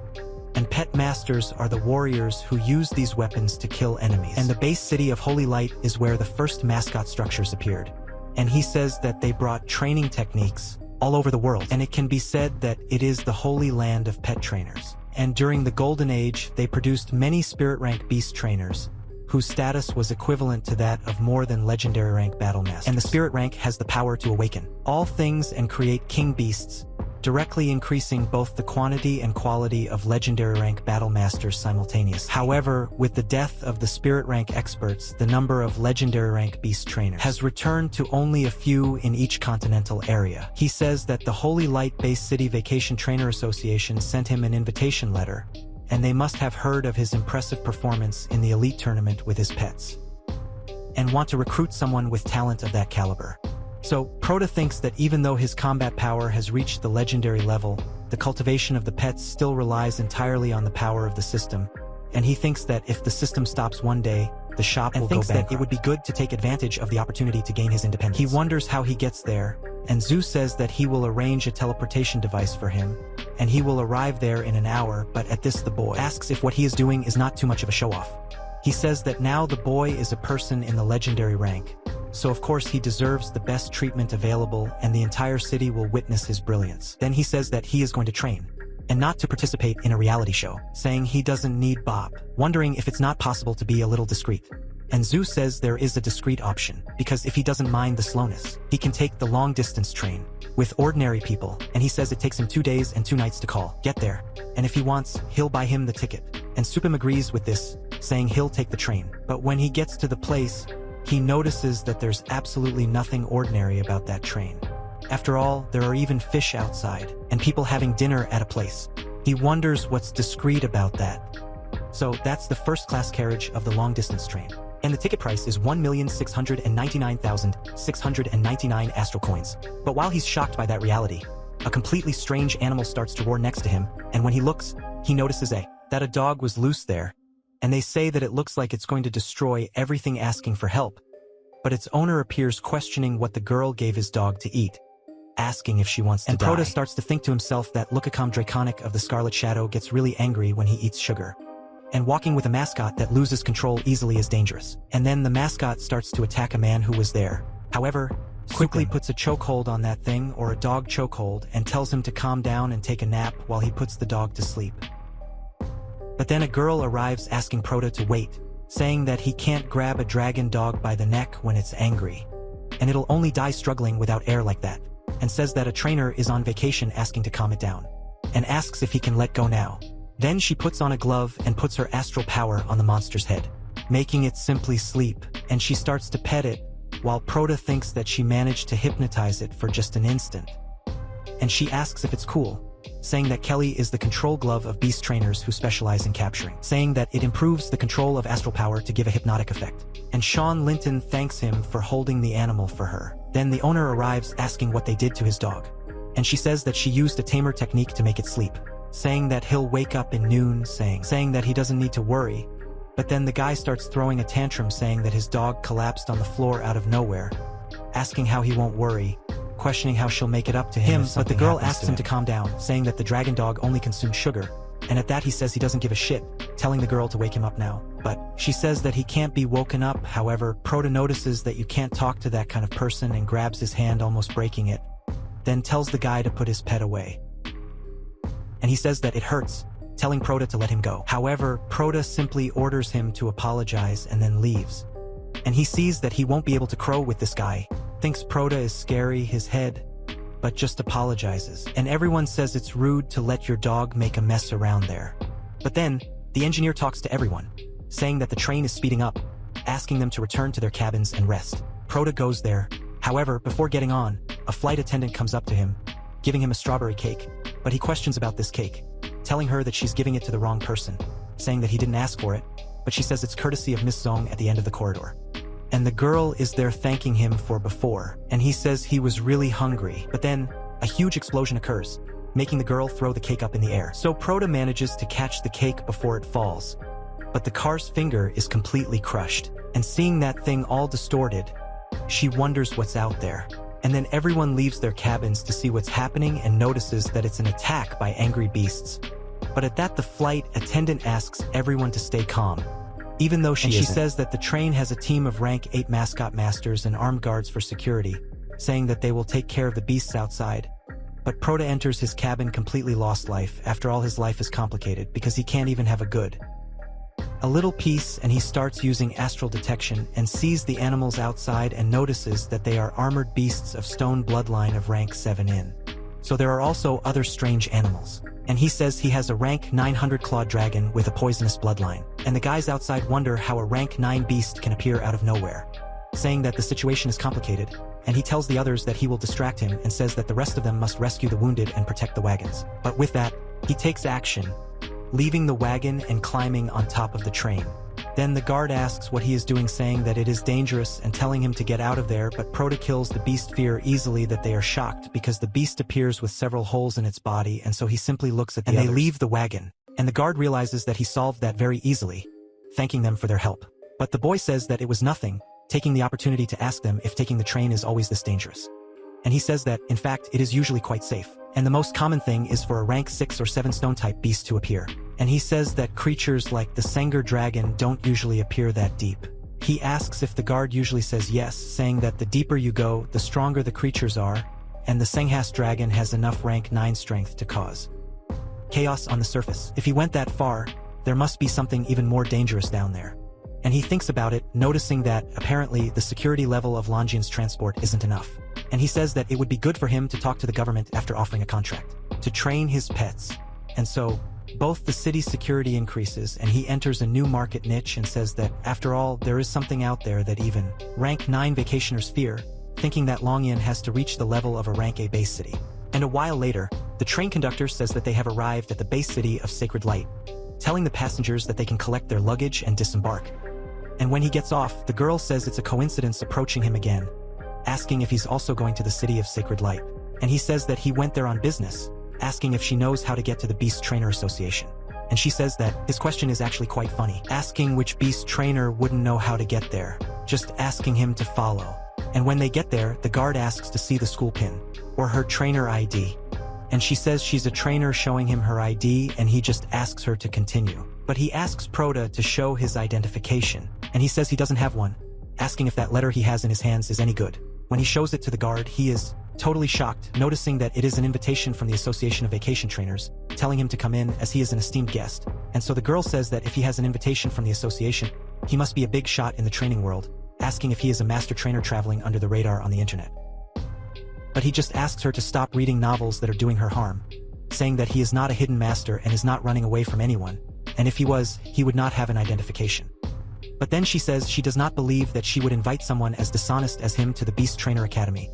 Speaker 1: And pet masters are the warriors who use these weapons to kill enemies. And the base city of Holy Light is where the first mascot structures appeared. And he says that they brought training techniques all over the world, and it can be said that it is the holy land of pet trainers. And during the Golden Age, they produced many spirit rank beast trainers, whose status was equivalent to that of more than legendary rank battle masters. And the spirit rank has the power to awaken all things and create king beasts, directly increasing both the quantity and quality of legendary rank battle masters simultaneously. However, with the death of the spirit rank experts, the number of legendary rank beast trainers has returned to only a few in each continental area. He says that the Holy Light base city Vacation Trainer Association sent him an invitation letter, and they must have heard of his impressive performance in the elite tournament with his pets, and want to recruit someone with talent of that caliber. So, Prota thinks that even though his combat power has reached the legendary level, the cultivation of the pets still relies entirely on the power of the system, and he thinks that if the system stops one day, the shop will go bankrupt. And thinks that it would be good to take advantage of the opportunity to gain his independence. He wonders how he gets there, and Zhu says that he will arrange a teleportation device for him, and he will arrive there in an hour, but at this the boy asks if what he is doing is not too much of a show-off. He says that now the boy is a person in the legendary rank, so of course he deserves the best treatment available, and the entire city will witness his brilliance. Then he says that he is going to train, and not to participate in a reality show, saying he doesn't need Bob, wondering if it's not possible to be a little discreet. And Zhu says there is a discreet option, because if he doesn't mind the slowness, he can take the long-distance train with ordinary people, and he says it takes him 2 days and 2 nights to get there, and if he wants, he'll buy him the ticket. And Supim agrees with this, saying he'll take the train. But when he gets to the place, he notices that there's absolutely nothing ordinary about that train. After all, there are even fish outside, and people having dinner at a place. He wonders what's discreet about that. So that's the first-class carriage of the long-distance train. And the ticket price is 1,699,699 astral coins. But while he's shocked by that reality, a completely strange animal starts to roar next to him, and when he looks, he notices that a dog was loose there, and they say that it looks like it's going to destroy everything asking for help. But its owner appears questioning what the girl gave his dog to eat, asking if she wants to die. And Prota starts to think to himself that Lucacom Draconic of the Scarlet Shadow gets really angry when he eats sugar. And walking with a mascot that loses control easily is dangerous. And then the mascot starts to attack a man who was there. However, quickly puts a chokehold on that thing, or a dog chokehold, and tells him to calm down and take a nap while he puts the dog to sleep. But then a girl arrives asking Prota to wait, saying that he can't grab a dragon dog by the neck when it's angry, and it'll only die struggling without air like that, and says that a trainer is on vacation asking to calm it down, and asks if he can let go now. Then she puts on a glove and puts her astral power on the monster's head, making it simply sleep, and she starts to pet it, while Proto thinks that she managed to hypnotize it for just an instant. And she asks if it's cool, saying that Kelly is the control glove of beast trainers who specialize in capturing, saying that it improves the control of astral power to give a hypnotic effect. And Sean Linton thanks him for holding the animal for her. Then the owner arrives asking what they did to his dog. And she says that she used a Tamer technique to make it sleep, saying that he'll wake up in noon, saying that he doesn't need to worry. But then the guy starts throwing a tantrum saying that his dog collapsed on the floor out of nowhere, asking how he won't worry, questioning how she'll make it up to him, but the girl asks him to calm down, saying that the dragon dog only consumed sugar, and at that he says he doesn't give a shit, telling the girl to wake him up now. But she says that he can't be woken up. However, Proto notices that you can't talk to that kind of person and grabs his hand, almost breaking it, then tells the guy to put his pet away. And he says that it hurts, telling Proto to let him go. However, Proto simply orders him to apologize and then leaves. And he sees that he won't be able to crow with this guy, thinks Proto is scary, his head, but just apologizes. And everyone says it's rude to let your dog make a mess around there. But then, the engineer talks to everyone, saying that the train is speeding up, asking them to return to their cabins and rest. Proto goes there. However, before getting on, a flight attendant comes up to him, giving him a strawberry cake, but he questions about this cake, telling her that she's giving it to the wrong person, saying that he didn't ask for it, but she says it's courtesy of Miss Zong at the end of the corridor. And the girl is there thanking him for before, and he says he was really hungry. But then, a huge explosion occurs, making the girl throw the cake up in the air. So Proto manages to catch the cake before it falls, but the car's finger is completely crushed. And seeing that thing all distorted, she wonders what's out there. And then everyone leaves their cabins to see what's happening and notices that it's an attack by angry beasts. But at that, the flight attendant asks everyone to stay calm, even though she says that the train has a team of rank 8 mascot masters and armed guards for security, saying that they will take care of the beasts outside. But Proto enters his cabin completely lost life. After all, his life is complicated because he can't even have a little peace, and he starts using astral detection and sees the animals outside and notices that they are armored beasts of stone bloodline of rank 7 in. So there are also other strange animals. And he says he has a rank 900 clawed dragon with a poisonous bloodline. And the guys outside wonder how a rank 9 beast can appear out of nowhere, saying that the situation is complicated, and he tells the others that he will distract him and says that the rest of them must rescue the wounded and protect the wagons. But with that, he takes action, leaving the wagon and climbing on top of the train. Then the guard asks what he is doing, saying that it is dangerous and telling him to get out of there, but Proto kills the beast fear easily that they are shocked because the beast appears with several holes in its body, and so he simply looks at the others. They leave the wagon, and the guard realizes that he solved that very easily, thanking them for their help. But the boy says that it was nothing, taking the opportunity to ask them if taking the train is always this dangerous. And he says that, in fact, it is usually quite safe, and the most common thing is for a rank 6 or 7 stone-type beast to appear. And he says that creatures like the Sanger dragon don't usually appear that deep. He asks if the guard usually says yes, saying that the deeper you go, the stronger the creatures are, and the Senghas dragon has enough rank 9 strength to cause chaos on the surface. If he went that far, there must be something even more dangerous down there. And he thinks about it, noticing that, apparently, the security level of Longian's transport isn't enough. And he says that it would be good for him to talk to the government after offering a contract to train his pets. And so, both the city's security increases, and he enters a new market niche and says that, after all, there is something out there that even rank 9 vacationers fear, thinking that Longian has to reach the level of a rank A base city. And a while later, the train conductor says that they have arrived at the base city of Sacred Light, telling the passengers that they can collect their luggage and disembark. And when he gets off, the girl says it's a coincidence approaching him again, asking if he's also going to the city of Sacred Light. And he says that he went there on business, asking if she knows how to get to the Beast Trainer Association. And she says that his question is actually quite funny, asking which beast trainer wouldn't know how to get there, just asking him to follow. And when they get there, the guard asks to see the school pin, or her trainer ID. And she says she's a trainer, showing him her ID, and he just asks her to continue. But he asks Proto to show his identification, and he says he doesn't have one, asking if that letter he has in his hands is any good. When he shows it to the guard, he is totally shocked, noticing that it is an invitation from the Association of Vacation Trainers, telling him to come in as he is an esteemed guest. And so the girl says that if he has an invitation from the association, he must be a big shot in the training world, asking if he is a master trainer traveling under the radar on the internet. But he just asks her to stop reading novels that are doing her harm, saying that he is not a hidden master and is not running away from anyone, and if he was, he would not have an identification. But then she says she does not believe that she would invite someone as dishonest as him to the Beast Trainer Academy.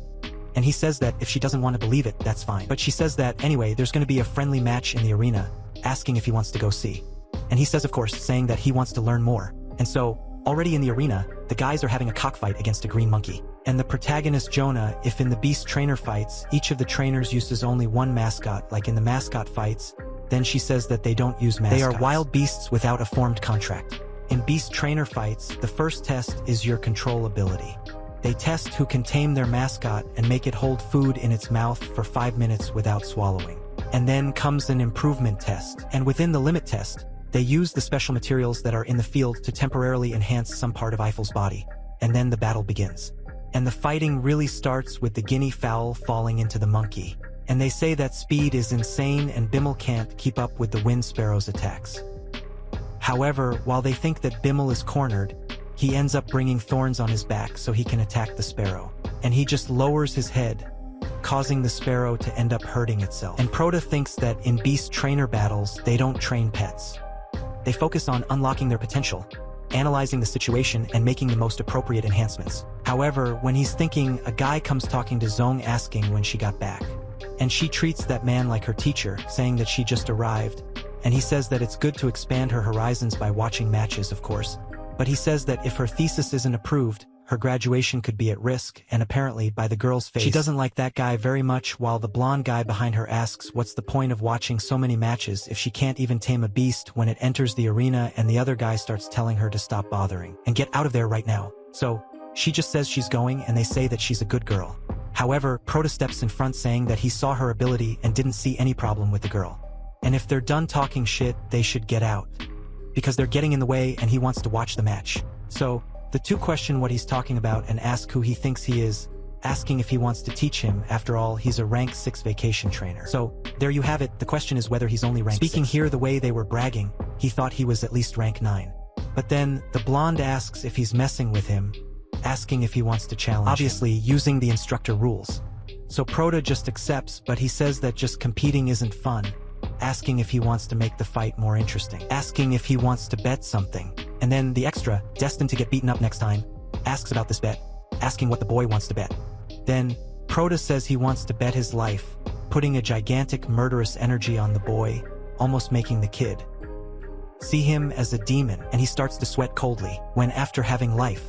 Speaker 1: And he says that if she doesn't want to believe it, that's fine. But she says that anyway, there's going to be a friendly match in the arena, asking if he wants to go see. And he says, of course, saying that he wants to learn more. And so, already in the arena, the guys are having a cockfight against a green monkey. And the protagonist Jonah, if in the Beast Trainer fights, each of the trainers uses only one mascot, like in the mascot fights, then she says that they don't use mascots. They are wild beasts without a formed contract. In Beast Trainer fights, the first test is your control ability. They test who can tame their mascot and make it hold food in its mouth for 5 minutes without swallowing. And then comes an improvement test. And within the limit test, they use the special materials that are in the field to temporarily enhance some part of Eiffel's body. And then the battle begins. And the fighting really starts with the guinea fowl falling into the monkey. And they say that speed is insane and Bimmel can't keep up with the wind sparrow's attacks. However, while they think that Bimmel is cornered, he ends up bringing thorns on his back so he can attack the sparrow. And he just lowers his head, causing the sparrow to end up hurting itself. And Prota thinks that in Beast Trainer battles, they don't train pets. They focus on unlocking their potential, analyzing the situation, and making the most appropriate enhancements. However, when he's thinking, a guy comes talking to Zong asking when she got back. And she treats that man like her teacher, saying that she just arrived. And he says that it's good to expand her horizons by watching matches, of course. But he says that if her thesis isn't approved, her graduation could be at risk, and apparently, by the girl's face, she doesn't like that guy very much, while the blonde guy behind her asks what's the point of watching so many matches if she can't even tame a beast when it enters the arena, and the other guy starts telling her to stop bothering and get out of there right now. So, she just says she's going, and they say that she's a good girl. However, Prota steps in front saying that he saw her ability and didn't see any problem with the girl. And if they're done talking shit, they should get out. Because they're getting in the way and he wants to watch the match. So, the two question what he's talking about and ask who he thinks he is, asking if he wants to teach him. After all, he's a rank 6 vacation trainer. So, there you have it, the question is whether he's only rank 6. Speaking here the way they were bragging, he thought he was at least rank 9. But then, the blonde asks if he's messing with him, asking if he wants to challenge obviously him, using the instructor rules. So Prota just accepts, but he says that just competing isn't fun, asking if he wants to make the fight more interesting, asking if he wants to bet something. And then the extra, destined to get beaten up next time, asks about this bet, asking what the boy wants to bet. Then, Prota says he wants to bet his life, putting a gigantic murderous energy on the boy, almost making the kid see him as a demon, and he starts to sweat coldly, when after having life,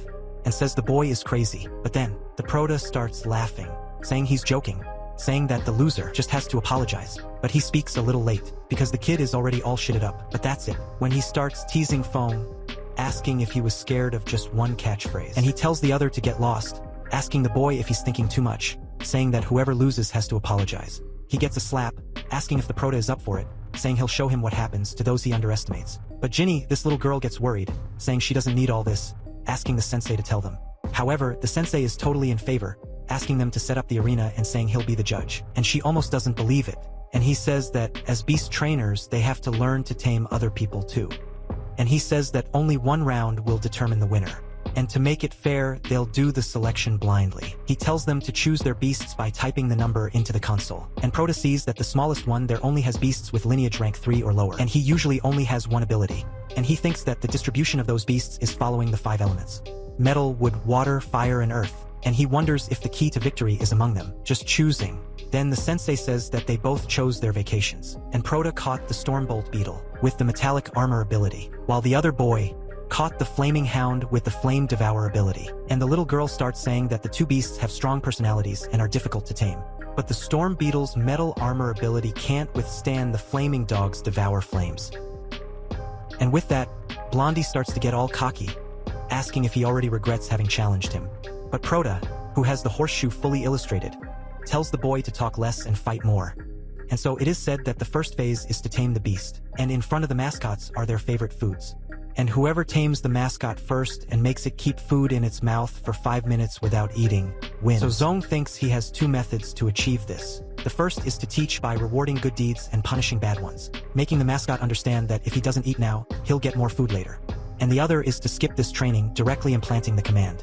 Speaker 1: and says the boy is crazy. But then, the Prota starts laughing, saying he's joking, saying that the loser just has to apologize. But he speaks a little late, because the kid is already all shitted up. But that's it, when he starts teasing Foam, asking if he was scared of just one catchphrase. And he tells the other to get lost, asking the boy if he's thinking too much, saying that whoever loses has to apologize. He gets a slap, asking if the Prota is up for it, saying he'll show him what happens to those he underestimates. But Ginny, this little girl, gets worried, saying she doesn't need all this, asking the sensei to tell them. However, the sensei is totally in favor, asking them to set up the arena and saying he'll be the judge. And she almost doesn't believe it. And he says that, as beast trainers, they have to learn to tame other people too. And he says that only one round will determine the winner. And to make it fair, they'll do the selection blindly. He tells them to choose their beasts by typing the number into the console. And Prota sees that the smallest one there only has beasts with lineage rank 3 or lower. And he usually only has one ability. And he thinks that the distribution of those beasts is following the 5 elements: metal, wood, water, fire, and earth. And he wonders if the key to victory is among them, just choosing. Then the sensei says that they both chose their vacations. And Prota caught the Stormbolt Beetle with the metallic armor ability, while the other boy caught the Flaming Hound with the Flame Devour ability. And the little girl starts saying that the two beasts have strong personalities and are difficult to tame. But the Storm Beetle's metal armor ability can't withstand the Flaming Dog's Devour Flames. And with that, Blondie starts to get all cocky, asking if he already regrets having challenged him. But Prota, who has the horseshoe fully illustrated, tells the boy to talk less and fight more. And so it is said that the first phase is to tame the beast, and in front of the mascots are their favorite foods. And whoever tames the mascot first and makes it keep food in its mouth for 5 minutes without eating, wins. So Zong thinks he has 2 methods to achieve this. The first is to teach by rewarding good deeds and punishing bad ones, making the mascot understand that if he doesn't eat now, he'll get more food later. And the other is to skip this training, directly implanting the command.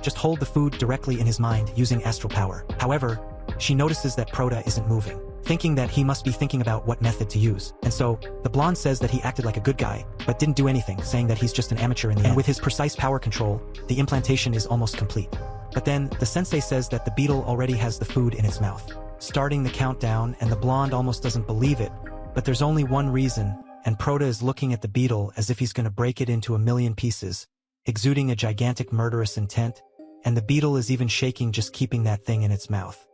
Speaker 1: Just hold the food directly in his mind using astral power. However, she notices that Prota isn't moving. thinking that he must be thinking about what method to use. And so, the blonde says that he acted like a good guy, but didn't do anything, saying that he's just an amateur in the end. And with his precise power control, the implantation is almost complete. But then, the sensei says that the beetle already has the food in its mouth, starting the countdown, and the blonde almost doesn't believe it, but there's only one reason, and Parte is looking at the beetle as if he's gonna break it into a million pieces, exuding a gigantic murderous intent, and the beetle is even shaking just keeping that thing in its mouth.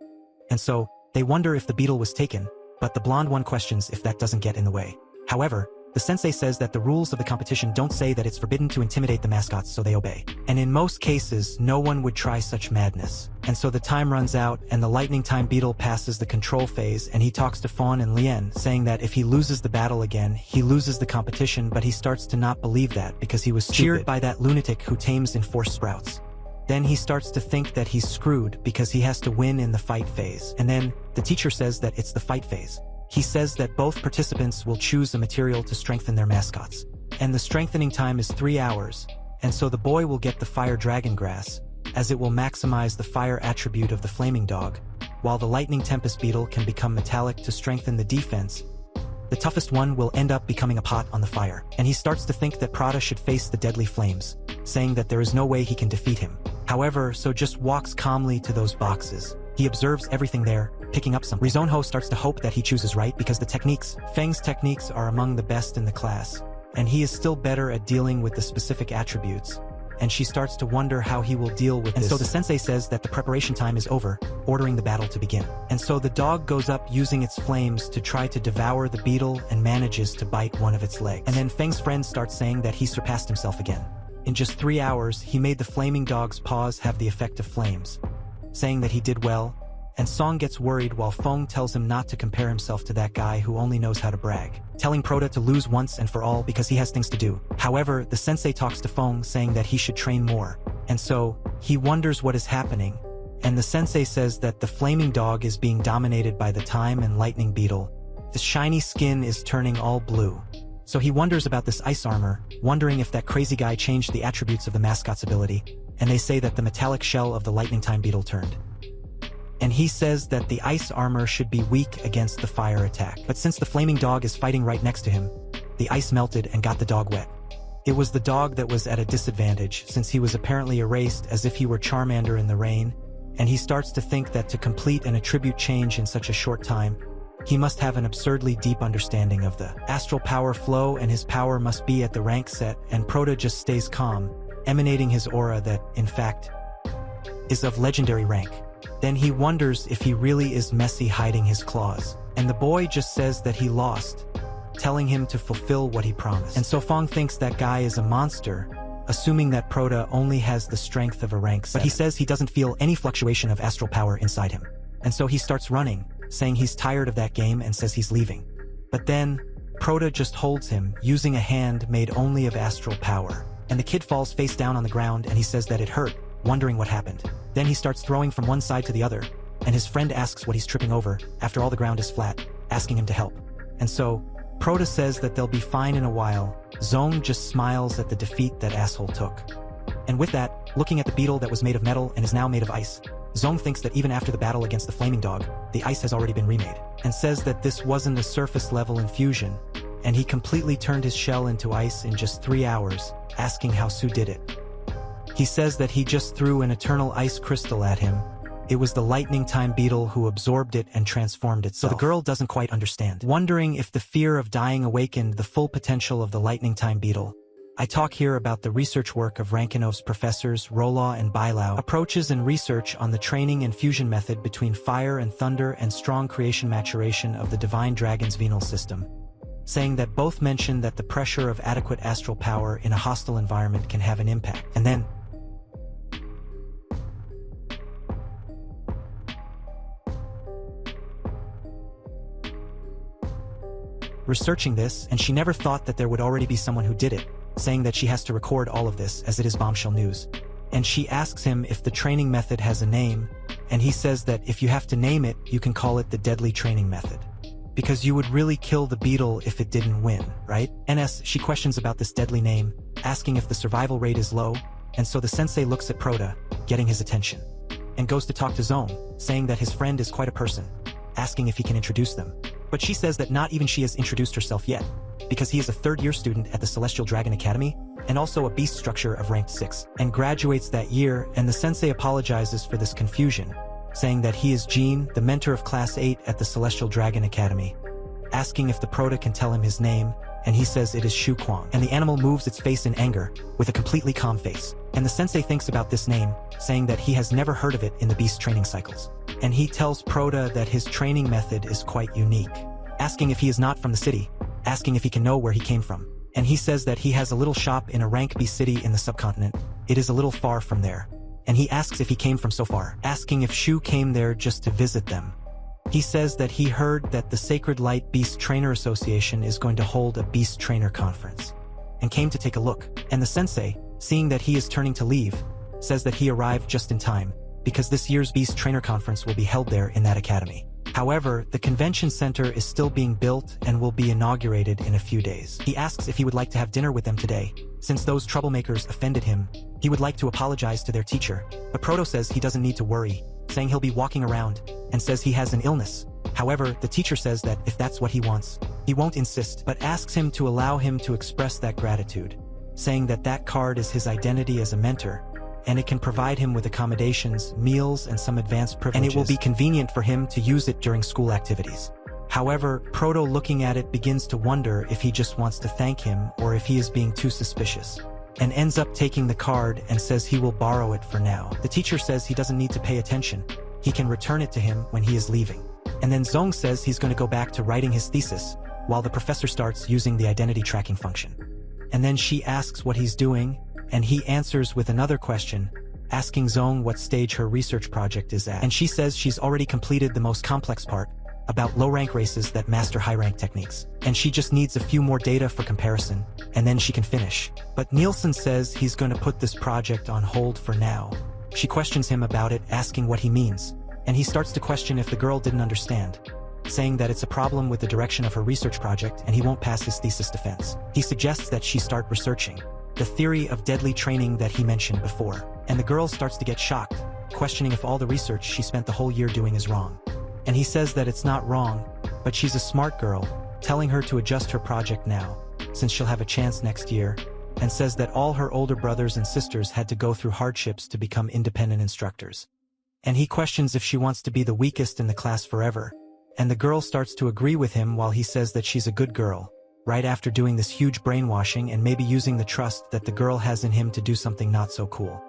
Speaker 1: And so, they wonder if the beetle was taken, but the blonde one questions if that doesn't get in the way. However, the sensei says that the rules of the competition don't say that it's forbidden to intimidate the mascots, so they obey. And in most cases, no one would try such madness. And so the time runs out, and the lightning time beetle passes the control phase, and he talks to Fawn and Lien, saying that if he loses the battle again, he loses the competition, but he starts to not believe that because he was cheered by that lunatic who tames enforced sprouts. Then he starts to think that he's screwed because he has to win in the fight phase. And then, the teacher says that it's the fight phase. He says that both participants will choose a material to strengthen their mascots. And the strengthening time is 3 hours, and so the boy will get the fire dragon grass, as it will maximize the fire attribute of the flaming dog, while the lightning tempest beetle can become metallic to strengthen the defense. The toughest one will end up becoming a pot on the fire, and he starts to think that Parte should face the deadly flames, saying that there is no way he can defeat him. However, So just walks calmly to those boxes. He observes everything there, picking up something. Rizonho starts to hope that he chooses right because the techniques, Feng's techniques, are among the best in the class, and he is still better at dealing with the specific attributes, and she starts to wonder how he will deal with this. And so the sensei says that the preparation time is over, ordering the battle to begin. And so the dog goes up using its flames to try to devour the beetle and manages to bite one of its legs. And then Feng's friend starts saying that he surpassed himself again. In just 3 hours, he made the flaming dog's paws have the effect of flames, saying that he did well, and Song gets worried while Feng tells him not to compare himself to that guy who only knows how to brag, telling Parte to lose once and for all because he has things to do. However, the sensei talks to Feng saying that he should train more, and so, he wonders what is happening, and the sensei says that the flaming dog is being dominated by the time and lightning beetle. The shiny skin is turning all blue. So he wonders about this ice armor, wondering if that crazy guy changed the attributes of the mascot's ability, and they say that the metallic shell of the lightning time beetle turned. And he says that the ice armor should be weak against the fire attack. But since the flaming dog is fighting right next to him, the ice melted and got the dog wet. It was the dog that was at a disadvantage, since he was apparently erased as if he were Charmander in the rain, and he starts to think that to complete an attribute change in such a short time, he must have an absurdly deep understanding of the astral power flow, and his power must be at the rank set, and Parte just stays calm, emanating his aura that, in fact, is of legendary rank. Then he wonders if he really is messy hiding his claws, and the boy just says that he lost, telling him to fulfill what he promised. And so Fong thinks that guy is a monster, assuming that Parte only has the strength of a rank 7. But he says he doesn't feel any fluctuation of astral power inside him. And so he starts running, saying he's tired of that game and says he's leaving. But then, Parte just holds him, using a hand made only of astral power. And the kid falls face down on the ground and he says that it hurt, wondering what happened. Then he starts throwing from one side to the other, and his friend asks what he's tripping over, after all the ground is flat, asking him to help. And so, Parte says that they'll be fine in a while. Zong just smiles at the defeat that asshole took. And with that, looking at the beetle that was made of metal and is now made of ice, Zong thinks that even after the battle against the flaming dog, the ice has already been remade, and says that this wasn't a surface-level infusion, and he completely turned his shell into ice in just 3 hours, asking how Su did it. He says that he just threw an eternal ice crystal at him. It was the lightning time beetle who absorbed it and transformed itself. So the girl doesn't quite understand, wondering if the fear of dying awakened the full potential of the lightning time beetle. I talk here about the research work of Rankinov's professors Rolaw and Bailau, approaches and research on the training and fusion method between fire and thunder and strong creation maturation of the divine dragon's venal system, saying that both mention that the pressure of adequate astral power in a hostile environment can have an impact. And then, researching this, and she never thought that there would already be someone who did it, saying that she has to record all of this as it is bombshell news. And she asks him if the training method has a name, and he says that if you have to name it, you can call it the deadly training method. Because you would really kill the beetle if it didn't win, right? She questions about this deadly name, asking if the survival rate is low, and so the sensei looks at Parte, getting his attention, and goes to talk to Zone, saying that his friend is quite a person, asking if he can introduce them. But she says that not even she has introduced herself yet, because he is a third-year student at the Celestial Dragon Academy, and also a beast structure of ranked 6, and graduates that year, and the sensei apologizes for this confusion, saying that he is Jean, the mentor of Class 8 at the Celestial Dragon Academy, asking if the Prota can tell him his name, and he says it is Shu Kuang. And the animal moves its face in anger, with a completely calm face. And the sensei thinks about this name, saying that he has never heard of it in the beast training cycles. And he tells Prota that his training method is quite unique, asking if he is not from the city, asking if he can know where he came from. And he says that he has a little shop in a rank B city in the subcontinent. It is a little far from there. And he asks if he came from so far, asking if Shu came there just to visit them. He says that he heard that the Sacred Light Beast Trainer Association is going to hold a Beast Trainer Conference, and came to take a look. And the sensei, seeing that he is turning to leave, says that he arrived just in time, because this year's Beast Trainer Conference will be held there in that academy. However, the convention center is still being built and will be inaugurated in a few days. He asks if he would like to have dinner with them today. Since those troublemakers offended him, he would like to apologize to their teacher, but Proto says he doesn't need to worry, saying he'll be walking around, and says he has an illness. However, the teacher says that if that's what he wants, he won't insist, but asks him to allow him to express that gratitude, saying that that card is his identity as a mentor, and it can provide him with accommodations, meals, and some advanced privileges, and it will be convenient for him to use it during school activities. However, Proto, looking at it, begins to wonder if he just wants to thank him or if he is being too suspicious, and ends up taking the card and says he will borrow it for now. The teacher says he doesn't need to pay attention. He can return it to him when he is leaving. And then Zong says he's going to go back to writing his thesis, while the professor starts using the identity tracking function. And then she asks what he's doing, and he answers with another question, asking Zong what stage her research project is at. And she says she's already completed the most complex part, about low-rank races that master high-rank techniques. And she just needs a few more data for comparison, and then she can finish. But Nielsen says he's going to put this project on hold for now. She questions him about it, asking what he means, and he starts to question if the girl didn't understand, saying that it's a problem with the direction of her research project and he won't pass his thesis defense. He suggests that she start researching the theory of deadly training that he mentioned before, and the girl starts to get shocked, questioning if all the research she spent the whole year doing is wrong. And he says that it's not wrong, but she's a smart girl, telling her to adjust her project now, since she'll have a chance next year, and says that all her older brothers and sisters had to go through hardships to become independent instructors. And he questions if she wants to be the weakest in the class forever, and the girl starts to agree with him while he says that she's a good girl, right after doing this huge brainwashing and maybe using the trust that the girl has in him to do something not so cool.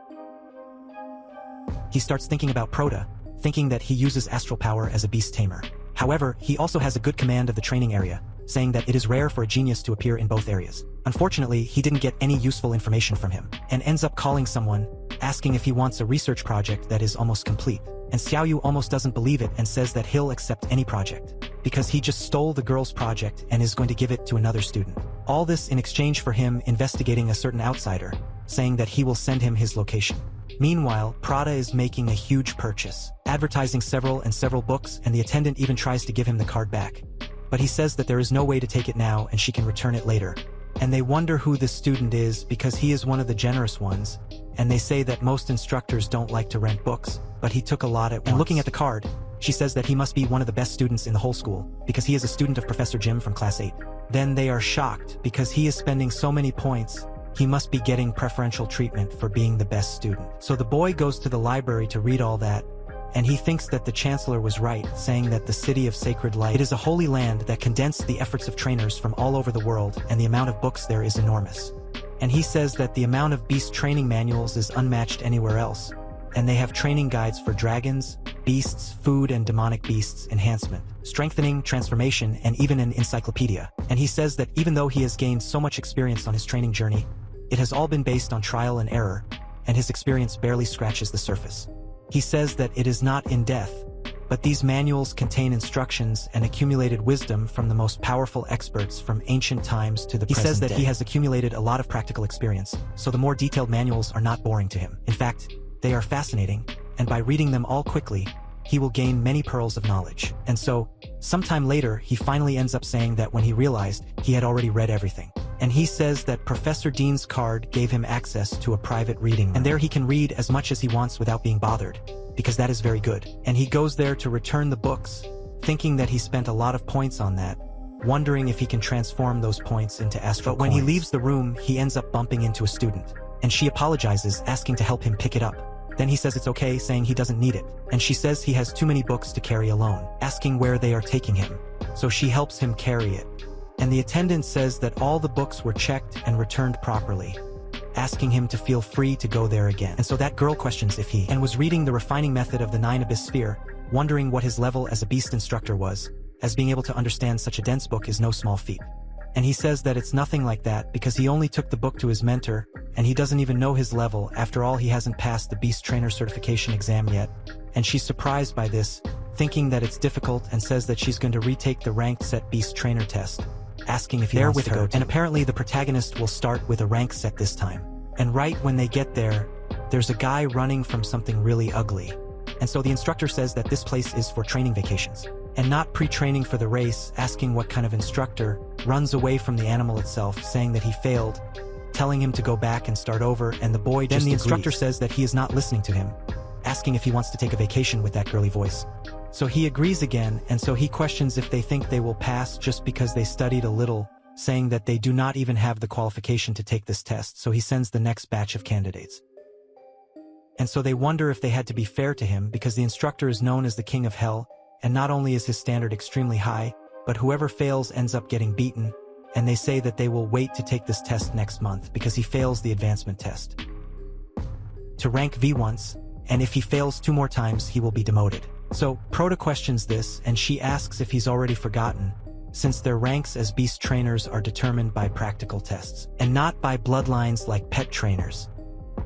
Speaker 1: He starts thinking about Prota, thinking that he uses astral power as a beast tamer. However, he also has a good command of the training area, saying that it is rare for a genius to appear in both areas. Unfortunately, he didn't get any useful information from him, and ends up calling someone, asking if he wants a research project that is almost complete. And Xiaoyu almost doesn't believe it and says that he'll accept any project, because he just stole the girl's project and is going to give it to another student. All this in exchange for him investigating a certain outsider, saying that he will send him his location. Meanwhile, Prada is making a huge purchase, advertising several books, and the attendant even tries to give him the card back. But he says that there is no way to take it now and she can return it later. And they wonder who this student is because he is one of the generous ones, and they say that most instructors don't like to rent books, but he took a lot at once. And looking at the card, she says that he must be one of the best students in the whole school, because he is a student of Professor Jim from Class 8. Then they are shocked because he is spending so many points, he must be getting preferential treatment for being the best student. So the boy goes to the library to read all that, and he thinks that the Chancellor was right, saying that the City of Sacred Light, it is a holy land that condensed the efforts of trainers from all over the world, and the amount of books there is enormous. And he says that the amount of beast training manuals is unmatched anywhere else, and they have training guides for dragons, beasts, food and demonic beasts, enhancement, strengthening, transformation, and even an encyclopedia. And he says that even though he has gained so much experience on his training journey, it has all been based on trial and error, and his experience barely scratches the surface. He says that it is not in depth, but these manuals contain instructions and accumulated wisdom from the most powerful experts from ancient times to the present day. He says that he has accumulated a lot of practical experience, so the more detailed manuals are not boring to him. In fact, they are fascinating, and by reading them all quickly, he will gain many pearls of knowledge. And so, sometime later, he finally ends up saying that when he realized, he had already read everything. And he says that Professor Dean's card gave him access to a private reading room. And there he can read as much as he wants without being bothered, because that is very good. And he goes there to return the books, thinking that he spent a lot of points on that, wondering if he can transform those points into astral coins. But when he leaves the room, he ends up bumping into a student, and she apologizes, asking to help him pick it up. Then he says it's okay, saying he doesn't need it, and she says he has too many books to carry alone, asking where they are taking him. So she helps him carry it. And the attendant says that all the books were checked and returned properly, asking him to feel free to go there again. And so that girl questions if he was reading the refining method of the 9 Abyss Sphere, wondering what his level as a beast instructor was, as being able to understand such a dense book is no small feat. And he says that it's nothing like that because he only took the book to his mentor, and he doesn't even know his level. After all, he hasn't passed the Beast Trainer certification exam yet. And she's surprised by this, thinking that it's difficult, and says that she's going to retake the ranked set Beast Trainer test, asking if he wants to go. And apparently the protagonist will start with a rank set this time. And right when they get there, there's a guy running from something really ugly. And so the instructor says that this place is for training vacations, and not pre-training for the race, asking what kind of instructor, runs away from the animal itself, saying that he failed, telling him to go back and start over, and the boy just agrees. Instructor says that he is not listening to him, asking if he wants to take a vacation with that girly voice. So he agrees again, and so he questions if they think they will pass just because they studied a little, saying that they do not even have the qualification to take this test, so he sends the next batch of candidates. And so they wonder if they had to be fair to him because the instructor is known as the King of Hell, and not only is his standard extremely high, but whoever fails ends up getting beaten, and they say that they will wait to take this test next month because he fails the advancement test to rank V once, and if he fails 2 more times he will be demoted. So Proto questions this, and she asks if he's already forgotten, since their ranks as beast trainers are determined by practical tests, and not by bloodlines like pet trainers.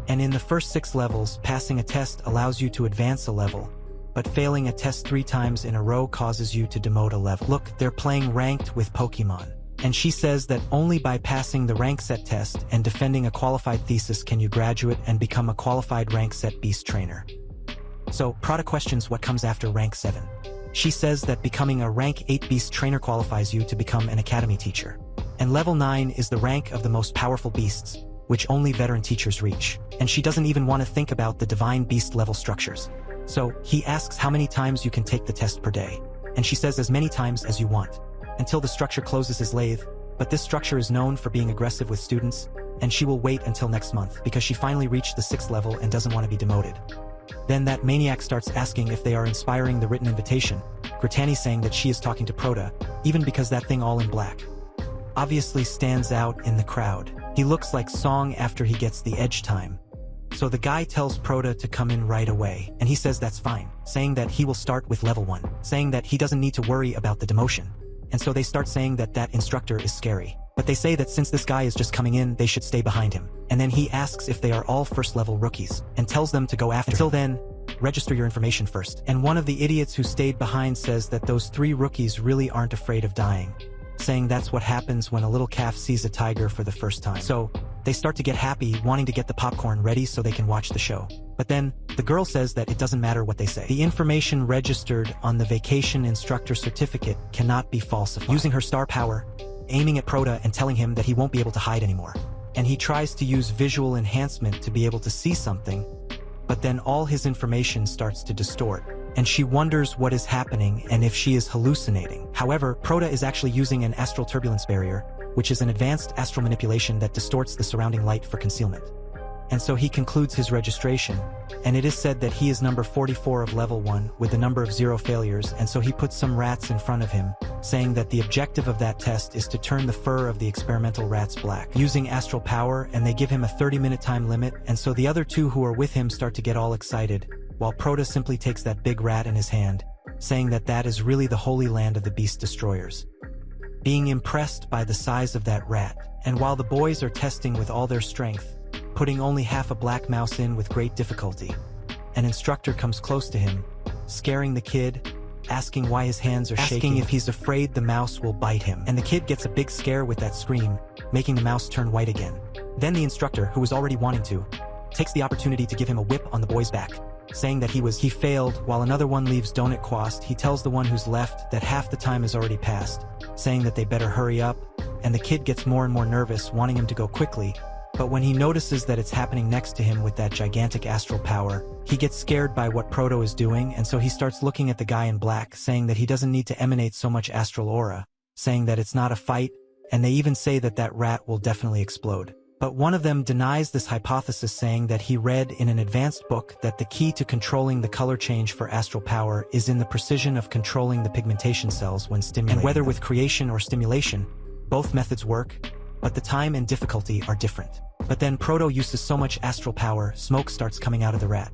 Speaker 1: And in the first 6 levels, passing a test allows you to advance a level, but failing a test 3 times in a row causes you to demote a level. Look, they're playing ranked with Pokemon. And she says that only by passing the rank set test and defending a qualified thesis can you graduate and become a qualified rank set beast trainer. So Prada questions what comes after rank 7. She says that becoming a rank 8 beast trainer qualifies you to become an academy teacher. And level 9 is the rank of the most powerful beasts, which only veteran teachers reach. And she doesn't even want to think about the divine beast level structures. So he asks how many times you can take the test per day, and she says as many times as you want, until the structure closes his lathe, but this structure is known for being aggressive with students, and she will wait until next month because she finally reached the 6th level and doesn't want to be demoted. Then that maniac starts asking if they are inspiring the written invitation, Gritani saying that she is talking to Proto, even because that thing all in black obviously stands out in the crowd. He looks like Song after he gets the edge time. So the guy tells Proto to come in right away, and he says that's fine, saying that he will start with level 1, saying that he doesn't need to worry about the demotion. And so they start saying that that instructor is scary. But they say that since this guy is just coming in, they should stay behind him. And then he asks if they are all first-level rookies, and tells them to go after him. Until then, register your information first. And one of the idiots who stayed behind says that those 3 rookies really aren't afraid of dying, saying that's what happens when a little calf sees a tiger for the first time. So they start to get happy, wanting to get the popcorn ready so they can watch the show. But then, the girl says that it doesn't matter what they say. The information registered on the vacation instructor certificate cannot be falsified. Using her star power, aiming at Proto and telling him that he won't be able to hide anymore. And he tries to use visual enhancement to be able to see something, but then all his information starts to distort, and she wonders what is happening and if she is hallucinating. However, Proto is actually using an astral turbulence barrier, which is an advanced astral manipulation that distorts the surrounding light for concealment. And so he concludes his registration, and it is said that he is number 44 of level 1 with the number of 0 failures, and so he puts some rats in front of him, saying that the objective of that test is to turn the fur of the experimental rats black, using astral power, and they give him a 30-minute time limit, and so the other 2 who are with him start to get all excited, while Proto simply takes that big rat in his hand, saying that that is really the holy land of the beast destroyers. Being impressed by the size of that rat, and while the boys are testing with all their strength, putting only half a black mouse in with great difficulty, an instructor comes close to him, scaring the kid, asking why his hands are shaking, asking if he's afraid the mouse will bite him, and the kid gets a big scare with that scream, making the mouse turn white again. Then the instructor, who was already wanting to, takes the opportunity to give him a whip on the boy's back, saying that he failed. While another one leaves Donut Quast, he tells the one who's left that half the time has already passed, saying that they better hurry up, and the kid gets more and more nervous, wanting him to go quickly, But when he notices that it's happening next to him with that gigantic astral power, he gets scared by what Proto is doing, and so he starts looking at the guy in black, saying that he doesn't need to emanate so much astral aura, saying that it's not a fight, and they even say that that rat will definitely explode. But one of them denies this hypothesis, saying that he read in an advanced book that the key to controlling the color change for astral power is in the precision of controlling the pigmentation cells when stimulating. And whether with creation or stimulation, both methods work, but the time and difficulty are different. But then Proto uses so much astral power, smoke starts coming out of the rat,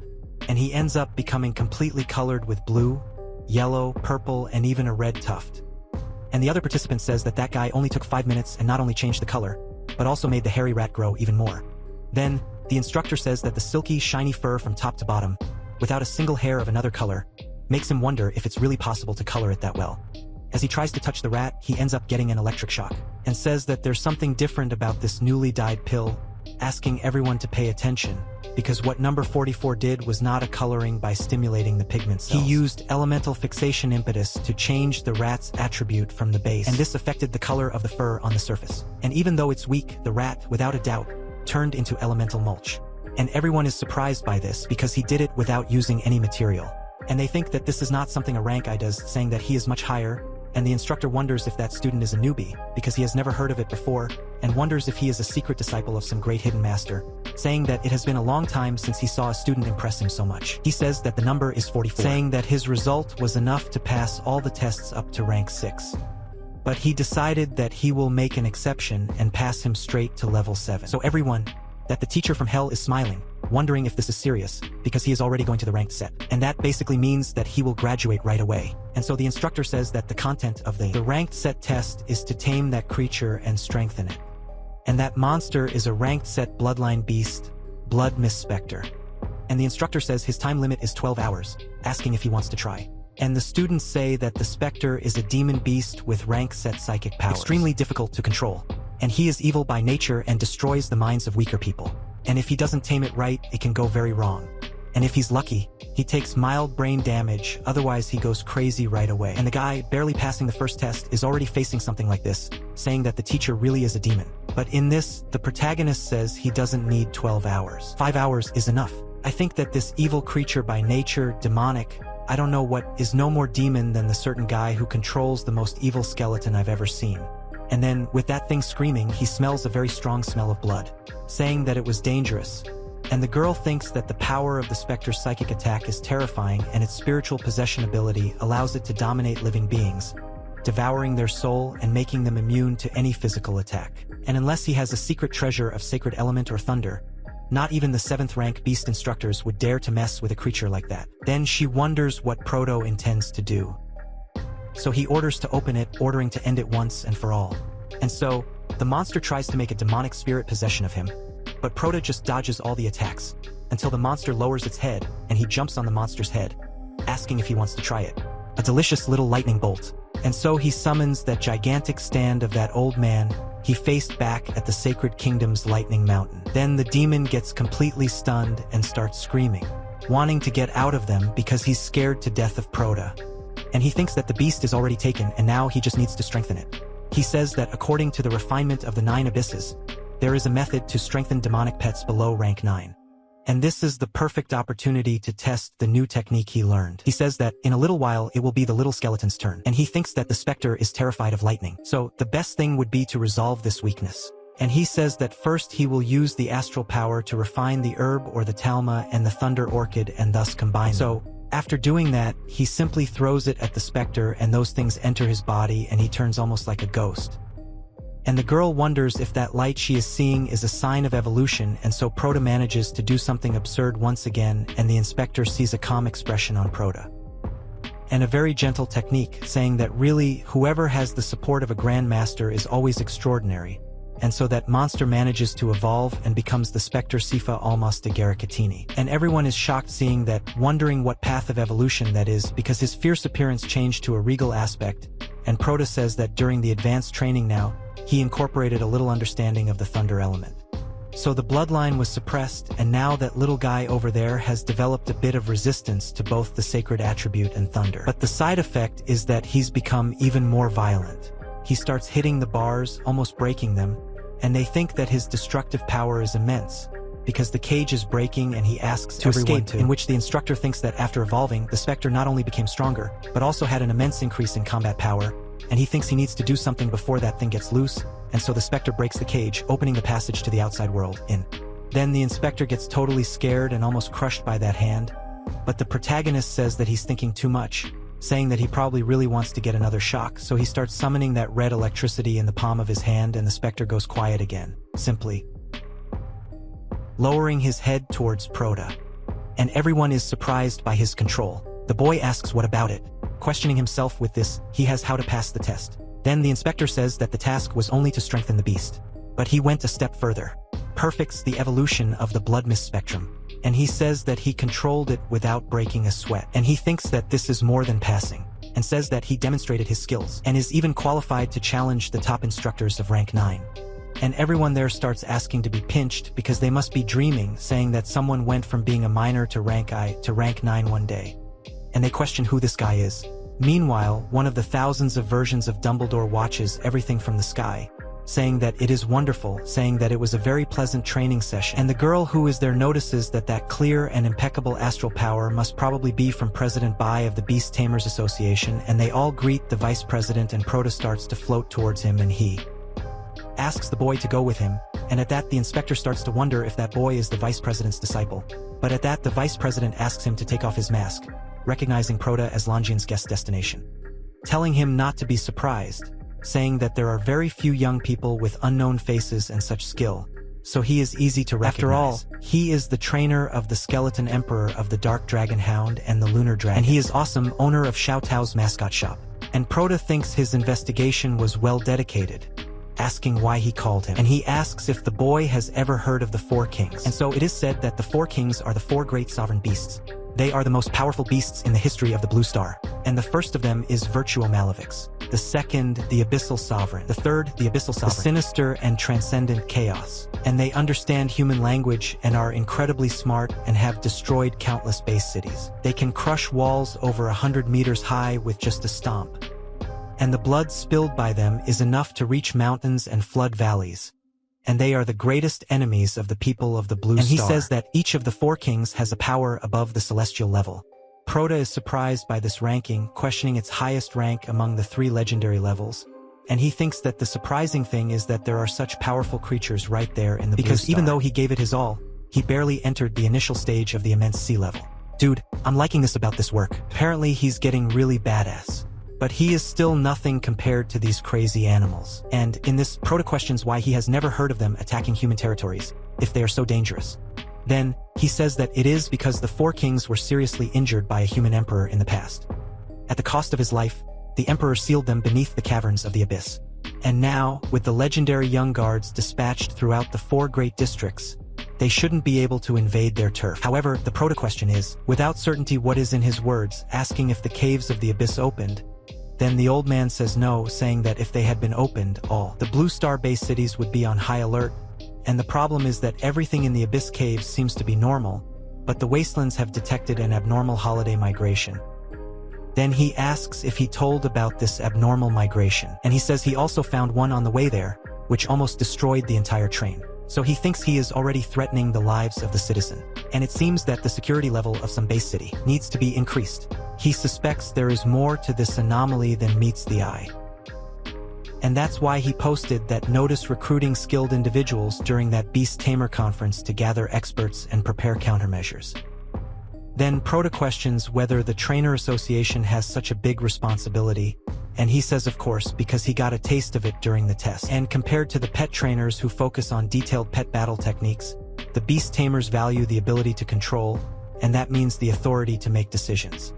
Speaker 1: and he ends up becoming completely colored with blue, yellow, purple, and even a red tuft. And the other participant says that that guy only took 5 minutes and not only changed the color, but also made the hairy rat grow even more. Then, the instructor says that the silky, shiny fur from top to bottom, without a single hair of another color, makes him wonder if it's really possible to color it that well. As he tries to touch the rat, he ends up getting an electric shock, and says that there's something different about this newly dyed pill, asking everyone to pay attention, because what number 44 did was not a coloring by stimulating the pigment cells. He used elemental fixation impetus to change the rat's attribute from the base, and this affected the color of the fur on the surface. And even though it's weak, the rat, without a doubt, turned into elemental mulch. And everyone is surprised by this because he did it without using any material. And they think that this is not something a rank guy does, saying that he is much higher, and the instructor wonders if that student is a newbie, because he has never heard of it before, and wonders if he is a secret disciple of some great hidden master, saying that it has been a long time since he saw a student impress him so much. He says that the number is 44, saying that his result was enough to pass all the tests up to rank 6. But he decided that he will make an exception and pass him straight to level 7. So everyone, that the teacher from hell is smiling, wondering if this is serious, because he is already going to the ranked set. And that basically means that he will graduate right away. And so the instructor says that the content of the ranked set test is to tame that creature and strengthen it. And that monster is a ranked set bloodline beast, Blood Mist Spectre. And the instructor says his time limit is 12 hours, asking if he wants to try. And the students say that the Spectre is a demon beast with rank set psychic powers, extremely difficult to control. And he is evil by nature and destroys the minds of weaker people. And if he doesn't tame it right, it can go very wrong. And if he's lucky, he takes mild brain damage, otherwise he goes crazy right away. And the guy, barely passing the first test, is already facing something like this, saying that the teacher really is a demon. But in this, the protagonist says he doesn't need 12 hours. 5 hours is enough. I think that this evil creature by nature, demonic, I don't know what, is no more demon than the certain guy who controls the most evil skeleton I've ever seen. And then, with that thing screaming, he smells a very strong smell of blood, saying that it was dangerous. And the girl thinks that the power of the Spectre's psychic attack is terrifying, and its spiritual possession ability allows it to dominate living beings, devouring their soul and making them immune to any physical attack. And unless he has a secret treasure of sacred element or thunder, not even the 7th rank beast instructors would dare to mess with a creature like that. Then she wonders what Proto intends to do. So he orders to open it, ordering to end it once and for all. And so, the monster tries to make a demonic spirit possession of him, but Proto just dodges all the attacks, until the monster lowers its head, and he jumps on the monster's head, asking if he wants to try it. A delicious little lightning bolt. And so he summons that gigantic stand of that old man he faced back at the Sacred Kingdom's Lightning Mountain. Then the demon gets completely stunned and starts screaming, wanting to get out of them because he's scared to death of Proto. And he thinks that the beast is already taken and now he just needs to strengthen it. He says that according to the refinement of the 9 abysses, there is a method to strengthen demonic pets below rank 9. And this is the perfect opportunity to test the new technique he learned. He says that in a little while it will be the little skeleton's turn, and he thinks that the Spectre is terrified of lightning. So the best thing would be to resolve this weakness. And he says that first he will use the astral power to refine the herb or the talma and the thunder orchid and thus combine them. So after doing that, he simply throws it at the Spectre and those things enter his body and he turns almost like a ghost. And the girl wonders if that light she is seeing is a sign of evolution, and so Proto manages to do something absurd once again, and the inspector sees a calm expression on Proto. And a very gentle technique, saying that really, whoever has the support of a grandmaster is always extraordinary, and so that monster manages to evolve and becomes the Spectre Sifa Almas de Garicatini. And everyone is shocked seeing that, wondering what path of evolution that is, because his fierce appearance changed to a regal aspect, and Proto says that during the advanced training now, he incorporated a little understanding of the thunder element. So the bloodline was suppressed, and now that little guy over there has developed a bit of resistance to both the sacred attribute and thunder. But the side effect is that he's become even more violent. He starts hitting the bars, almost breaking them, and they think that his destructive power is immense, because the cage is breaking and he asks to escape, in which the instructor thinks that after evolving, the Spectre not only became stronger, but also had an immense increase in combat power, and he thinks he needs to do something before that thing gets loose, and so the Spectre breaks the cage, opening the passage to the outside world. Then the inspector gets totally scared and almost crushed by that hand, but the protagonist says that he's thinking too much, saying that he probably really wants to get another shock, so he starts summoning that red electricity in the palm of his hand and the Spectre goes quiet again, simply lowering his head towards Proto. And everyone is surprised by his control. The boy asks what about it. Questioning himself with this, he has how to pass the test. Then the inspector says that the task was only to strengthen the beast. But he went a step further. Perfects the evolution of the blood mist spectrum. And he says that he controlled it without breaking a sweat. And he thinks that this is more than passing. And says that he demonstrated his skills. And is even qualified to challenge the top instructors of rank 9. And everyone there starts asking to be pinched because they must be dreaming, saying that someone went from being a minor to rank I to rank 9 one day. And they question who this guy is. Meanwhile, one of the thousands of versions of Dumbledore watches everything from the sky, saying that it is wonderful, saying that it was a very pleasant training session. And the girl who is there notices that that clear and impeccable astral power must probably be from President Bai of the Beast Tamers Association, and they all greet the vice president and Proto starts to float towards him and he asks the boy to go with him, and at that the inspector starts to wonder if that boy is the vice president's disciple. But at that the vice president asks him to take off his mask, recognizing Proto as Longian's guest destination, telling him not to be surprised, saying that there are very few young people with unknown faces and such skill, so he is easy to recognize. After all, he is the trainer of the Skeleton Emperor of the Dark Dragon Hound and the Lunar Dragon, and he is awesome owner of Xiao Tao's mascot shop. And Proto thinks his investigation was well dedicated, asking why he called him. And he asks if the boy has ever heard of the Four Kings. And so it is said that the Four Kings are the 4 great sovereign beasts. They are the most powerful beasts in the history of the Blue Star. And the first of them is Virtuo Malefics. The second, the Abyssal Sovereign. The third, the Abyssal Sovereign. The sinister and transcendent Chaos. And they understand human language and are incredibly smart and have destroyed countless base cities. They can crush walls over 100 meters high with just a stomp. And the blood spilled by them is enough to reach mountains and flood valleys. And they are the greatest enemies of the people of the Blue Star. And he says that each of the 4 kings has a power above the celestial level. Proto is surprised by this ranking, questioning its highest rank among the 3 legendary levels. And he thinks that the surprising thing is that there are such powerful creatures right there in the Blue Star. Because even though he gave it his all, he barely entered the initial stage of the immense sea level. Dude, I'm liking this about this work. Apparently he's getting really badass. But he is still nothing compared to these crazy animals. And in this, Proto questions why he has never heard of them attacking human territories, if they are so dangerous. Then, he says that it is because the 4 kings were seriously injured by a human emperor in the past. At the cost of his life, the emperor sealed them beneath the caverns of the abyss. And now, with the legendary young guards dispatched throughout the 4 great districts, they shouldn't be able to invade their turf. However, the Proto question is, without certainty what is in his words, asking if the caves of the abyss opened. Then the old man says no, saying that if they had been opened, all the Blue Star base cities would be on high alert, and the problem is that everything in the Abyss Caves seems to be normal, but the Wastelands have detected an abnormal holiday migration. Then he asks if he told about this abnormal migration, and he says he also found one on the way there, which almost destroyed the entire train. So he thinks he is already threatening the lives of the citizen. And it seems that the security level of some base city needs to be increased. He suspects there is more to this anomaly than meets the eye. And that's why he posted that notice recruiting skilled individuals during that Beast Tamer conference to gather experts and prepare countermeasures. Then Proto questions whether the Trainer Association has such a big responsibility, and he says of course because he got a taste of it during the test. And compared to the pet trainers who focus on detailed pet battle techniques, the Beast Tamers value the ability to control, and that means the authority to make decisions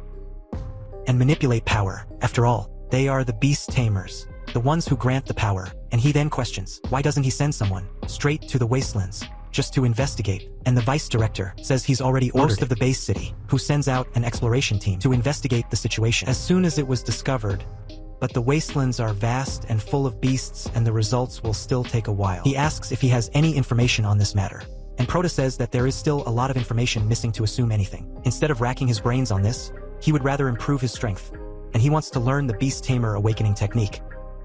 Speaker 1: and manipulate power. After all, they are the Beast Tamers, the ones who grant the power. And he then questions, why doesn't he send someone straight to the Wastelands just to investigate? And the vice director says he's already ordered most of the base city, who sends out an exploration team to investigate the situation as soon as it was discovered. But the Wastelands are vast and full of beasts, and the results will still take a while. He asks if he has any information on this matter, and Proto says that there is still a lot of information missing to assume anything. Instead of racking his brains on this, he would rather improve his strength, and he wants to learn the Beast Tamer awakening technique.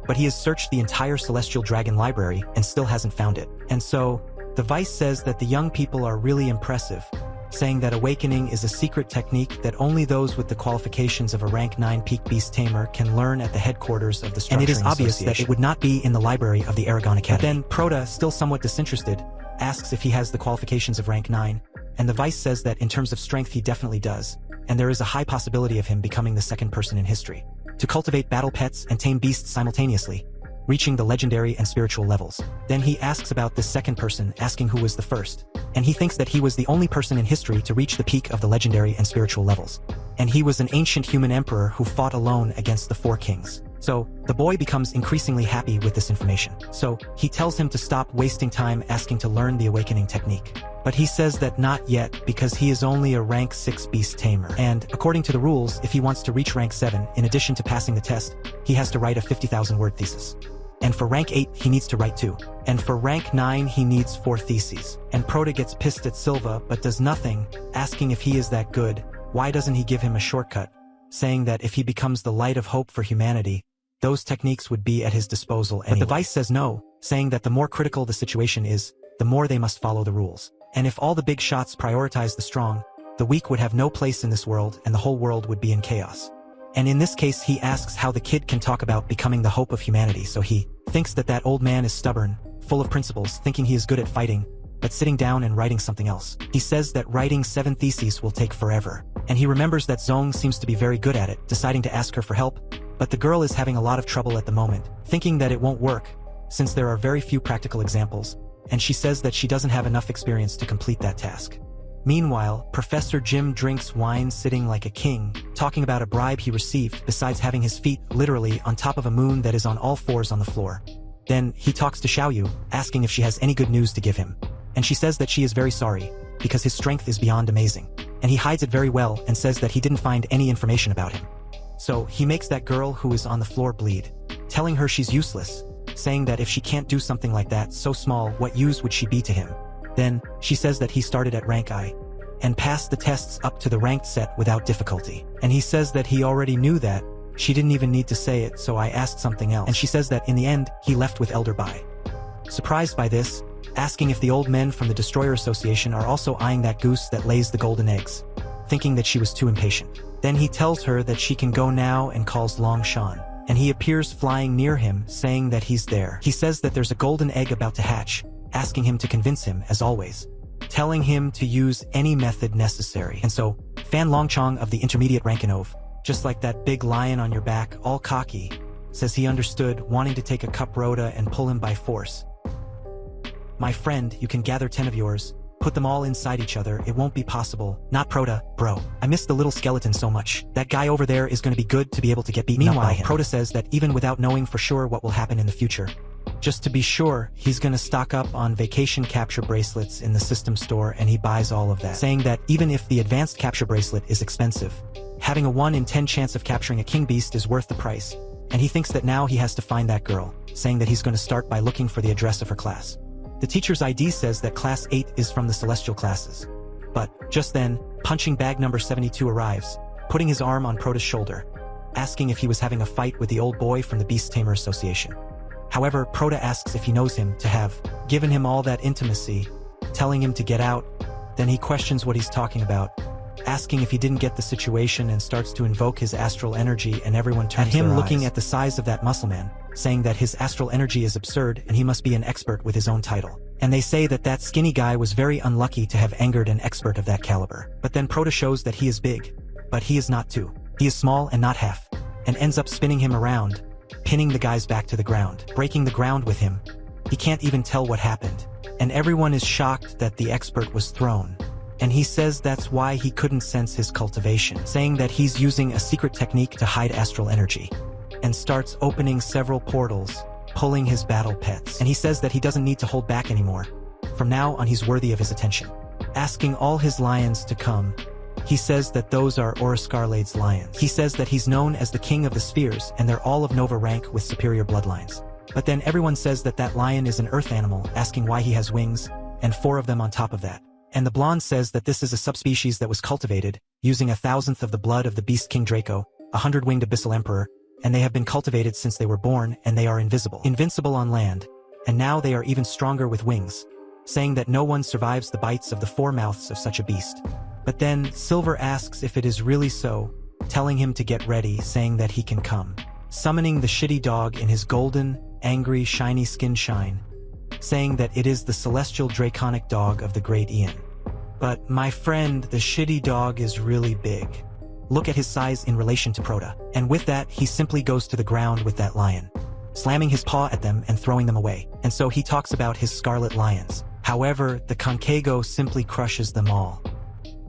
Speaker 1: but he has searched the entire Celestial Dragon library and still hasn't found it. And so, the Vice says that the young people are really impressive, saying that awakening is a secret technique that only those with the qualifications of a rank 9 peak beast tamer can learn at the headquarters of the structuring. And it is obvious that it would not be in the library of the Aragon Academy. But then Proto, still somewhat disinterested, asks if he has the qualifications of rank 9, and the Vice says that in terms of strength he definitely does, and there is a high possibility of him becoming the second person in history to cultivate battle pets and tame beasts simultaneously, reaching the legendary and spiritual levels. Then he asks about this second person, asking who was the first, and he thinks that he was the only person in history to reach the peak of the legendary and spiritual levels. And he was an ancient human emperor who fought alone against the 4 kings. So, the boy becomes increasingly happy with this information. So, he tells him to stop wasting time asking to learn the awakening technique. But he says that not yet because he is only a rank 6 beast tamer. And, according to the rules, if he wants to reach rank 7, in addition to passing the test, he has to write a 50,000 word thesis. And for rank 8, he needs to write 2. And for rank 9, he needs 4 theses. And Proto gets pissed at Silva but does nothing, asking if he is that good, why doesn't he give him a shortcut, saying that if he becomes the light of hope for humanity, those techniques would be at his disposal anyway. But the Vice says no, saying that the more critical the situation is, the more they must follow the rules. And if all the big shots prioritize the strong, the weak would have no place in this world and the whole world would be in chaos. And in this case he asks how the kid can talk about becoming the hope of humanity, so he thinks that that old man is stubborn, full of principles, thinking he is good at fighting, but sitting down and writing something else. He says that writing 7 theses will take forever. And he remembers that Zong seems to be very good at it, deciding to ask her for help, but the girl is having a lot of trouble at the moment, thinking that it won't work, since there are very few practical examples, and she says that she doesn't have enough experience to complete that task. Meanwhile, Professor Jim drinks wine sitting like a king, talking about a bribe he received besides having his feet literally on top of a moon that is on all 4s on the floor. Then, he talks to Xiaoyu, asking if she has any good news to give him. And she says that she is very sorry, because his strength is beyond amazing. And he hides it very well and says that he didn't find any information about him. So, he makes that girl who is on the floor bleed, telling her she's useless, saying that if she can't do something like that so small, what use would she be to him? Then, she says that he started at rank I, and passed the tests up to the ranked set without difficulty. And he says that he already knew that, she didn't even need to say it, so I asked something else. And she says that in the end, he left with Elder Bai. Surprised by this, asking if the old men from the Destroyer Association are also eyeing that goose that lays the golden eggs, thinking that she was too impatient. Then he tells her that she can go now and calls Long Shan. And he appears flying near him, saying that he's there. He says that there's a golden egg about to hatch, asking him to convince him, as always, telling him to use any method necessary. And so, Fan Longchong of the intermediate Rankinov, just like that big lion on your back, all cocky, says he understood, wanting to take a cup Rhoda and pull him by force. My friend, you can gather 10 of yours, put them all inside each other, it won't be possible. Not Proto, bro. I miss the little skeleton so much. That guy over there is gonna be good to be able to get beaten up by him. Proto says that even without knowing for sure what will happen in the future, just to be sure, he's gonna stock up on vacation capture bracelets in the system store and he buys all of that, saying that even if the advanced capture bracelet is expensive, having a 1 in 10 chance of capturing a king beast is worth the price, and he thinks that now he has to find that girl, saying that he's gonna start by looking for the address of her class. The teacher's ID says that class 8 is from the celestial classes. But, just then, punching bag number 72 arrives, putting his arm on Prota's shoulder, asking if he was having a fight with the old boy from the Beast Tamer Association. However, Prota asks if he knows him to have given him all that intimacy, telling him to get out. Then he questions what he's talking about, asking if he didn't get the situation and starts to invoke his astral energy, and everyone turns at him looking at the size of that muscle man, saying that his astral energy is absurd and he must be an expert with his own title. And they say that that skinny guy was very unlucky to have angered an expert of that caliber. But then Prota shows that he is big, but he is not too. He is small and not half, and ends up spinning him around, pinning the guys back to the ground, breaking the ground with him. He can't even tell what happened, and everyone is shocked that the expert was thrown. And he says that's why he couldn't sense his cultivation, saying that he's using a secret technique to hide astral energy, and starts opening several portals, pulling his battle pets. And he says that he doesn't need to hold back anymore. From now on he's worthy of his attention. Asking all his lions to come, he says that those are Oroscarlade's lions. He says that he's known as the king of the spheres and they're all of Nova rank with superior bloodlines. But then everyone says that that lion is an earth animal, asking why he has wings, and 4 of them on top of that. And the blonde says that this is a subspecies that was cultivated, using 1,000th of the blood of the beast King Draco, a 100-winged abyssal emperor, and they have been cultivated since they were born, and they are invisible. Invincible on land, and now they are even stronger with wings, saying that no one survives the bites of the four mouths of such a beast. But then, Silver asks if it is really so, telling him to get ready, saying that he can come. Summoning the shitty dog in his golden, angry, shiny skin shine, saying that it is the celestial draconic dog of the great Ian. But, my friend, the shitty dog is really big. Look at his size in relation to Proto. And with that, he simply goes to the ground with that lion, slamming his paw at them and throwing them away. And so he talks about his scarlet lions. However, the Concago simply crushes them all,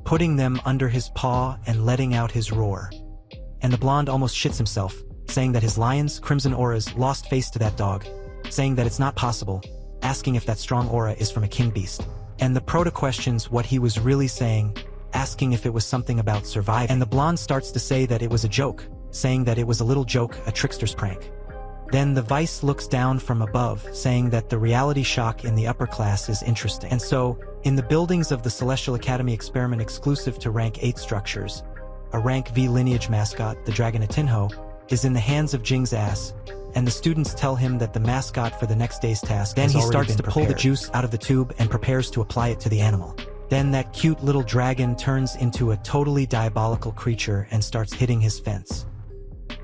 Speaker 1: putting them under his paw and letting out his roar. And the blonde almost shits himself, saying that his lion's crimson auras lost face to that dog, saying that it's not possible, asking if that strong aura is from a king beast. And the Proto questions what he was really saying, asking if it was something about surviving. And the blonde starts to say that it was a joke, saying that it was a little joke, a trickster's prank. Then the Vice looks down from above, saying that the reality shock in the upper class is interesting. And so, in the buildings of the Celestial Academy experiment exclusive to rank 8 structures, a rank V lineage mascot, the Dragon Atinho, is in the hands of Jing's ass, and the students tell him that the mascot for the next day's task has already been prepared. Then he starts to pull the juice out of the tube and prepares to apply it to the animal. Then that cute little dragon turns into a totally diabolical creature and starts hitting his fence.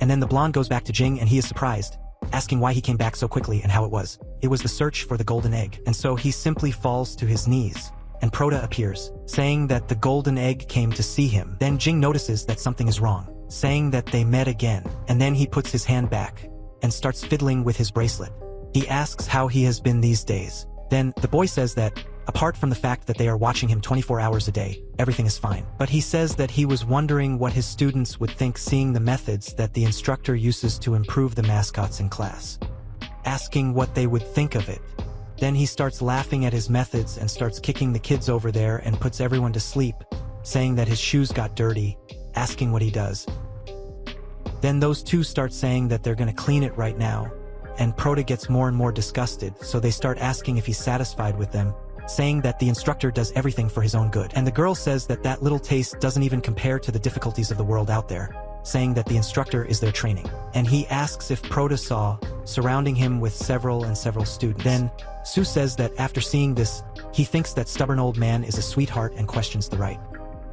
Speaker 1: And then the blonde goes back to Jing and he is surprised, asking why he came back so quickly and how it was. It was the search for the golden egg. And so he simply falls to his knees, and Proto appears, saying that the golden egg came to see him. Then Jing notices that something is wrong, saying that they met again. And then he puts his hand back and starts fiddling with his bracelet. He asks how he has been these days. Then the boy says that, apart from the fact that they are watching him 24 hours a day, everything is fine. But he says that he was wondering what his students would think seeing the methods that the instructor uses to improve the mascots in class, asking what they would think of it. Then he starts laughing at his methods and starts kicking the kids over there and puts everyone to sleep, saying that his shoes got dirty, asking what he does. Then those two start saying that they're gonna clean it right now, and Proto gets more and more disgusted, so they start asking if he's satisfied with them, saying that the instructor does everything for his own good. And the girl says that that little taste doesn't even compare to the difficulties of the world out there, saying that the instructor is their training. And he asks if Proto saw, surrounding him with several students. Then Sue says that after seeing this, he thinks that stubborn old man is a sweetheart and questions the right.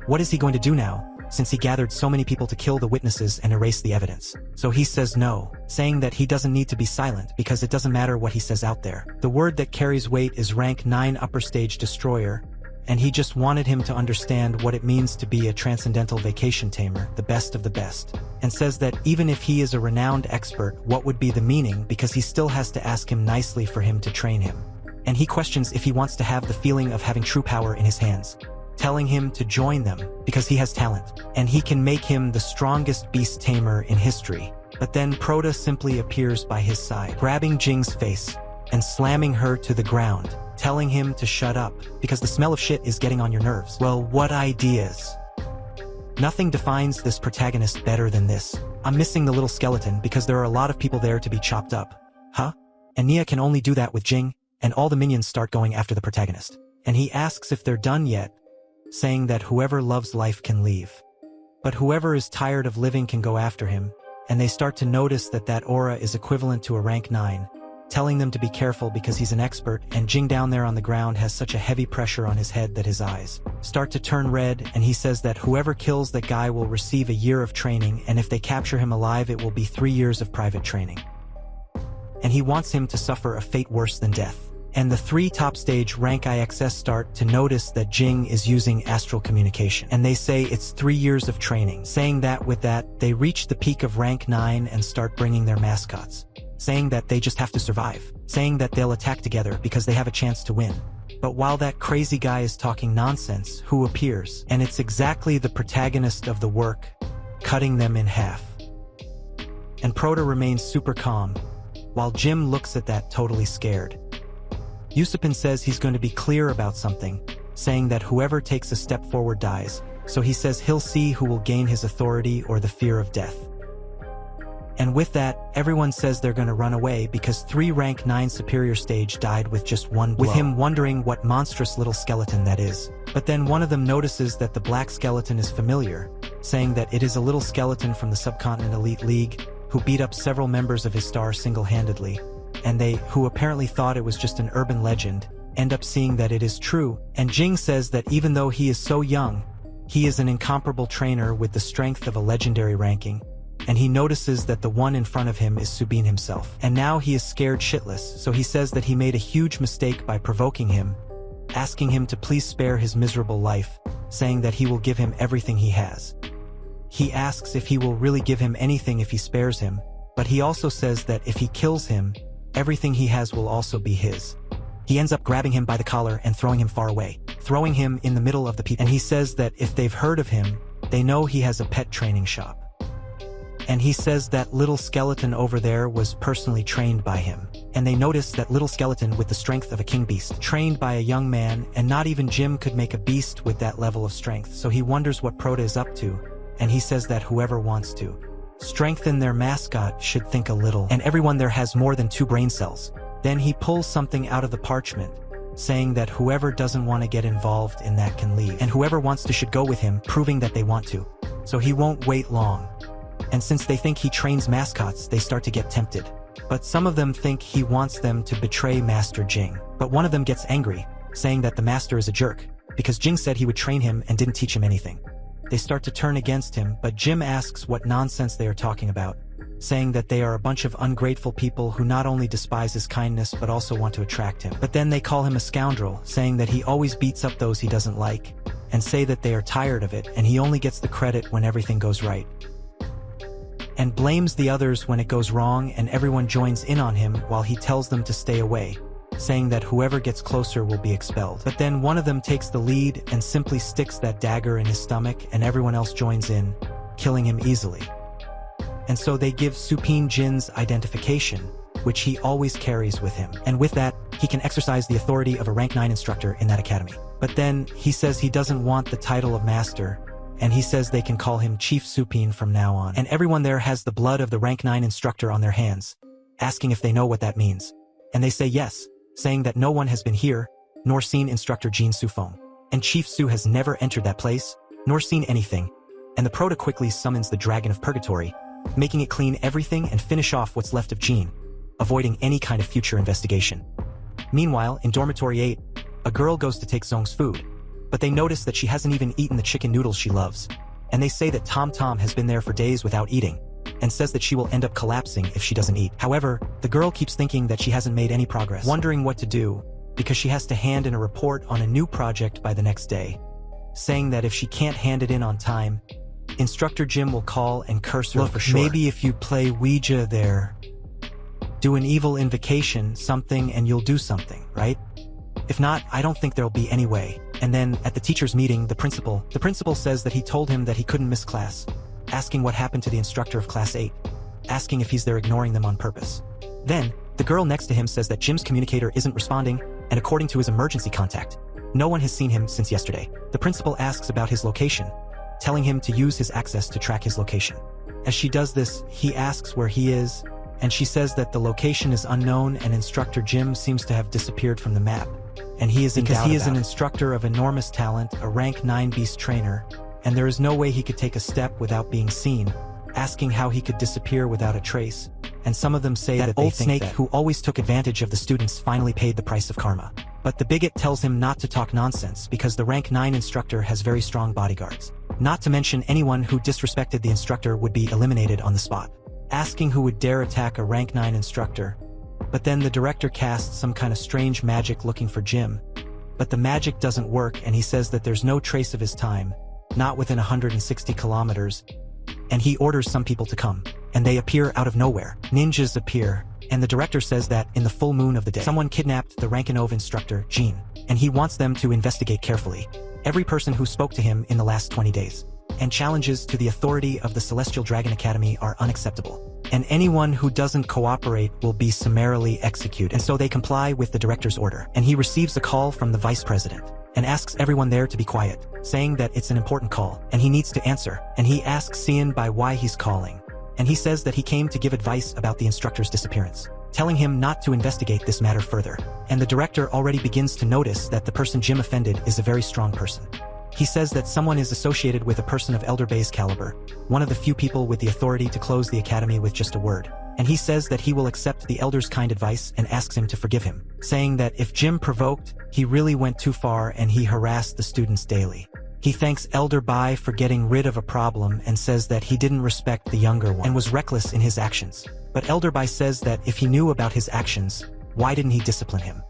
Speaker 1: What is he going to do now, since he gathered so many people to kill the witnesses and erase the evidence? So he says no, saying that he doesn't need to be silent because it doesn't matter what he says out there. The word that carries weight is rank 9 upper stage destroyer, and he just wanted him to understand what it means to be a transcendental vacation tamer, the best of the best, and says that even if he is a renowned expert, what would be the meaning, because he still has to ask him nicely for him to train him. And he questions if he wants to have the feeling of having true power in his hands, telling him to join them because he has talent, and he can make him the strongest beast tamer in history. But then Proto simply appears by his side, grabbing Jing's face and slamming her to the ground, telling him to shut up because the smell of shit is getting on your nerves. Well, what ideas? Nothing defines this protagonist better than this. I'm missing the little skeleton because there are a lot of people there to be chopped up. Huh? And Nia can only do that with Jing, and all the minions start going after the protagonist. And he asks if they're done yet, saying that whoever loves life can leave. But whoever is tired of living can go after him, and they start to notice that that aura is equivalent to a rank 9, telling them to be careful because he's an expert, and Jing down there on the ground has such a heavy pressure on his head that his eyes start to turn red, and he says that whoever kills that guy will receive a year of training, and if they capture him alive it will be 3 years of private training. And he wants him to suffer a fate worse than death. And the 3 top stage rank IXS start to notice that Jing is using astral communication. And they say it's 3 years of training, saying that with that, they reach the peak of rank 9 and start bringing their mascots, saying that they just have to survive, saying that they'll attack together because they have a chance to win. But while that crazy guy is talking nonsense, who appears? And it's exactly the protagonist of the work, cutting them in half. And Proto remains super calm, while Jim looks at that totally scared. Yusupin says he's going to be clear about something, saying that whoever takes a step forward dies, so he says he'll see who will gain his authority or the fear of death. And with that, everyone says they're going to run away because 3 rank 9 superior stage died with just 1 blow, with him wondering what monstrous little skeleton that is. But then one of them notices that the black skeleton is familiar, saying that it is a little skeleton from the Subcontinent Elite League, who beat up several members of his star single-handedly, and they, who apparently thought it was just an urban legend, end up seeing that it is true. And Jing says that even though he is so young, he is an incomparable trainer with the strength of a legendary ranking, and he notices that the one in front of him is Subin himself. And now he is scared shitless, so he says that he made a huge mistake by provoking him, asking him to please spare his miserable life, saying that he will give him everything he has. He asks if he will really give him anything if he spares him, but he also says that if he kills him, everything he has will also be his. He ends up grabbing him by the collar and throwing him far away, throwing him in the middle of the people. And he says that if they've heard of him, they know he has a pet training shop. And he says that little skeleton over there was personally trained by him. And they notice that little skeleton with the strength of a king beast, trained by a young man, and not even Jim could make a beast with that level of strength. So he wonders what Prota is up to, and he says that whoever wants to strengthen their mascot should think a little. And everyone there has more than 2 brain cells. Then he pulls something out of the parchment, saying that whoever doesn't want to get involved in that can leave, and whoever wants to should go with him, proving that they want to. So he won't wait long. And since they think he trains mascots, they start to get tempted. But some of them think he wants them to betray Master Jing. But one of them gets angry, saying that the master is a jerk, because Jing said he would train him and didn't teach him anything. They start to turn against him, but Jim asks what nonsense they are talking about, saying that they are a bunch of ungrateful people who not only despise his kindness but also want to attract him. But then they call him a scoundrel, saying that he always beats up those he doesn't like, and say that they are tired of it and he only gets the credit when everything goes right, and blames the others when it goes wrong, and everyone joins in on him while he tells them to stay away, saying that whoever gets closer will be expelled. But then one of them takes the lead and simply sticks that dagger in his stomach, and everyone else joins in, killing him easily. And so they give Supin Jin's identification, which he always carries with him. And with that, he can exercise the authority of a rank 9 instructor in that academy. But then he says he doesn't want the title of master, and he says they can call him Chief Supin from now on. And everyone there has the blood of the rank 9 instructor on their hands, asking if they know what that means. And they say yes, saying that no one has been here, nor seen instructor Jin Sufeng. And Chief Su has never entered that place, nor seen anything. And the Prota quickly summons the Dragon of Purgatory, making it clean everything and finish off what's left of Jin, avoiding any kind of future investigation. Meanwhile, in Dormitory 8, a girl goes to take Zong's food, but they notice that she hasn't even eaten the chicken noodles she loves, and they say that Tom Tom has been there for days without eating, and says that she will end up collapsing if she doesn't eat. However, the girl keeps thinking that she hasn't made any progress, wondering what to do, because she has to hand in a report on a new project by the next day, saying that if she can't hand it in on time, Instructor Jim will call and curse her for sure. Maybe if you play Ouija there, do an evil invocation, something, and you'll do something, right? If not, I don't think there'll be any way. And then, at the teacher's meeting, the principal says that he told him that he couldn't miss class, asking what happened to the instructor of class 8, asking if he's there ignoring them on purpose. Then, the girl next to him says that Jim's communicator isn't responding, and according to his emergency contact, no one has seen him since yesterday. The principal asks about his location, telling him to use his access to track his location. As she does this, he asks where he is, and she says that the location is unknown and Instructor Jim seems to have disappeared from the map. And he is in doubt because he is an instructor of enormous talent, a rank 9 beast trainer, and there is no way he could take a step without being seen, asking how he could disappear without a trace. And some of them say that old snake who always took advantage of the students finally paid the price of karma. But the bigot tells him not to talk nonsense because the rank 9 instructor has very strong bodyguards. Not to mention anyone who disrespected the instructor would be eliminated on the spot, asking who would dare attack a rank 9 instructor. But then the director casts some kind of strange magic looking for Jim. But the magic doesn't work, and he says that there's no trace of his time, not within 160 kilometers, and he orders some people to come, and they appear out of nowhere. Ninjas appear, and the director says that in the full moon of the day, someone kidnapped the Rankinov instructor, Jin, and he wants them to investigate carefully every person who spoke to him in the last 20 days. And challenges to the authority of the Celestial Dragon Academy are unacceptable. And anyone who doesn't cooperate will be summarily executed. And so they comply with the director's order. And he receives a call from the vice president and asks everyone there to be quiet, saying that it's an important call and he needs to answer. And he asks Cian by why he's calling. And he says that he came to give advice about the instructor's disappearance, telling him not to investigate this matter further. And the director already begins to notice that the person Jim offended is a very strong person. He says that someone is associated with a person of Elder Bay's caliber, one of the few people with the authority to close the academy with just a word. And he says that he will accept the elder's kind advice and asks him to forgive him, saying that if Jim provoked, he really went too far and he harassed the students daily. He thanks Elder Bai for getting rid of a problem and says that he didn't respect the younger one and was reckless in his actions. But Elder Bai says that if he knew about his actions, why didn't he discipline him?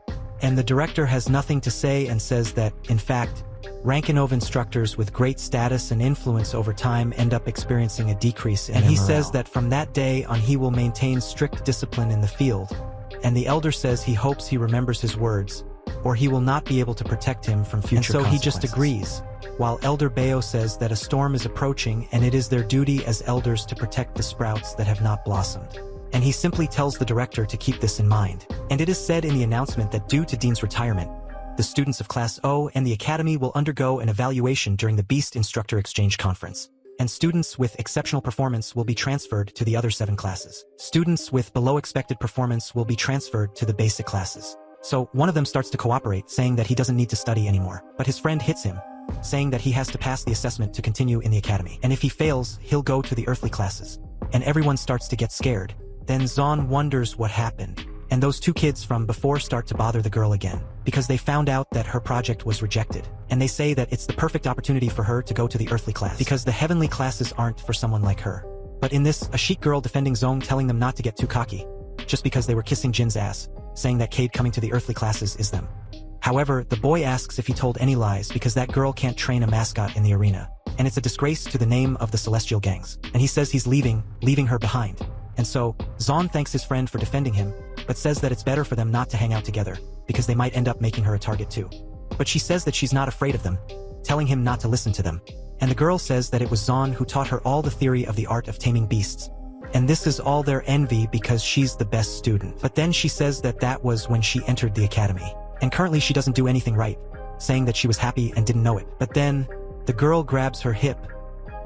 Speaker 1: And the director has nothing to say and says that, in fact, Rankinov instructors with great status and influence over time end up experiencing a decrease in their morale. He says that from that day on he will maintain strict discipline in the field, and the elder says he hopes he remembers his words, or he will not be able to protect him from future consequences. And so he just agrees, while Elder Bayo says that a storm is approaching and it is their duty as elders to protect the sprouts that have not blossomed. And he simply tells the director to keep this in mind. And it is said in the announcement that due to Dean's retirement, the students of Class O and the Academy will undergo an evaluation during the Beast Instructor Exchange Conference. And students with exceptional performance will be transferred to the other 7 classes. Students with below expected performance will be transferred to the basic classes. So one of them starts to cooperate, saying that he doesn't need to study anymore. But his friend hits him, saying that he has to pass the assessment to continue in the academy. And if he fails, he'll go to the earthly classes. And everyone starts to get scared. Then Zon wonders what happened. And those 2 kids from before start to bother the girl again, because they found out that her project was rejected. And they say that it's the perfect opportunity for her to go to the earthly class, because the heavenly classes aren't for someone like her. But in this, a chic girl defending Zong, telling them not to get too cocky, just because they were kissing Jin's ass, saying that Cade coming to the earthly classes is them. However, the boy asks if he told any lies because that girl can't train a mascot in the arena. And it's a disgrace to the name of the celestial gangs. And he says he's leaving her behind. And so, Zon thanks his friend for defending him, but says that it's better for them not to hang out together, because they might end up making her a target too. But she says that she's not afraid of them, telling him not to listen to them. And the girl says that it was Zon who taught her all the theory of the art of taming beasts. And this is all their envy because she's the best student. But then she says that that was when she entered the academy. And currently she doesn't do anything right, saying that she was happy and didn't know it. But then, the girl grabs her hip,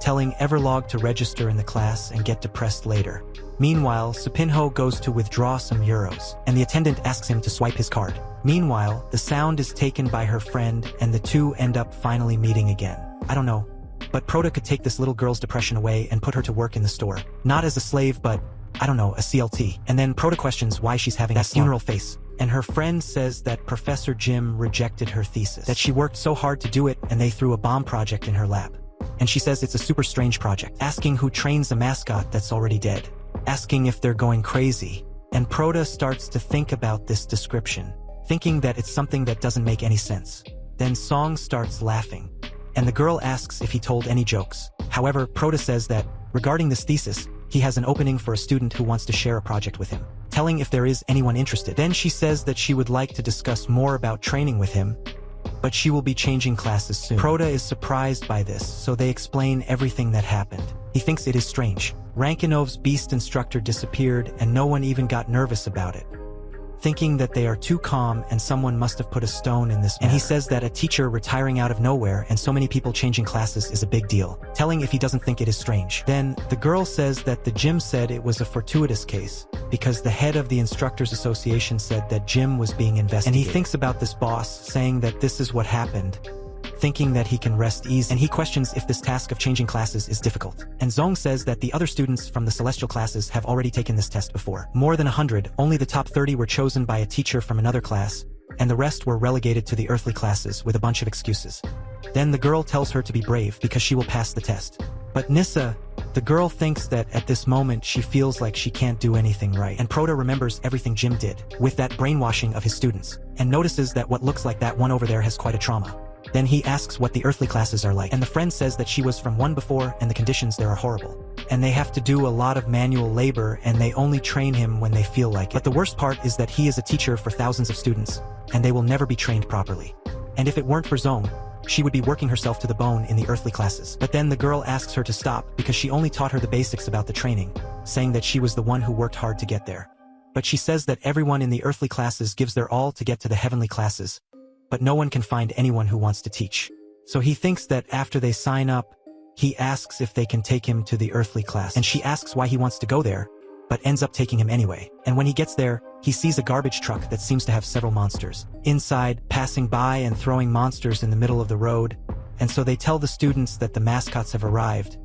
Speaker 1: telling Everlog to register in the class and get depressed later. Meanwhile, Supinho goes to withdraw some euros, and the attendant asks him to swipe his card. Meanwhile, the sound is taken by her friend, and the 2 end up finally meeting again. I don't know, but Proto could take this little girl's depression away and put her to work in the store. Not as a slave, but, I don't know, a CLT. And then Proto questions why she's having that funeral face. And her friend says that Professor Jim rejected her thesis, that she worked so hard to do it and they threw a bomb project in her lab. And she says it's a super strange project, asking who trains a mascot that's already dead, asking if they're going crazy. And Proto starts to think about this description, thinking that it's something that doesn't make any sense. Then Song starts laughing, and the girl asks if he told any jokes. However, Proto says that, regarding this thesis, he has an opening for a student who wants to share a project with him, telling if there is anyone interested. Then she says that she would like to discuss more about training with him, but she will be changing classes soon. Proto is surprised by this, so they explain everything that happened. He thinks it is strange. Rankinov's beast instructor disappeared and no one even got nervous about it, thinking that they are too calm and someone must have put a stone in this matter. And he says that a teacher retiring out of nowhere and so many people changing classes is a big deal, telling if he doesn't think it is strange. Then, the girl says that the gym said it was a fortuitous case, because the head of the Instructors Association said that Jim was being investigated. And he thinks about this boss, saying that this is what happened, thinking that he can rest easy. And he questions if this task of changing classes is difficult. And Zong says that the other students from the celestial classes have already taken this test before. More than 100, only the top 30 were chosen by a teacher from another class, and the rest were relegated to the earthly classes with a bunch of excuses. Then the girl tells her to be brave because she will pass the test. But Nissa, the girl thinks that at this moment she feels like she can't do anything right. And Proto remembers everything Jim did, with that brainwashing of his students, and notices that what looks like that one over there has quite a trauma. Then he asks what the earthly classes are like, and the friend says that she was from one before and the conditions there are horrible. And they have to do a lot of manual labor and they only train him when they feel like it. But the worst part is that he is a teacher for thousands of students, and they will never be trained properly. And if it weren't for Zong, she would be working herself to the bone in the earthly classes. But then the girl asks her to stop because she only taught her the basics about the training, saying that she was the one who worked hard to get there. But she says that everyone in the earthly classes gives their all to get to the heavenly classes, but no one can find anyone who wants to teach. So he thinks that after they sign up, he asks if they can take him to the earthly class. And she asks why he wants to go there, but ends up taking him anyway. And when he gets there, he sees a garbage truck that seems to have several monsters inside, passing by and throwing monsters in the middle of the road, And so they tell the students that the mascots have arrived,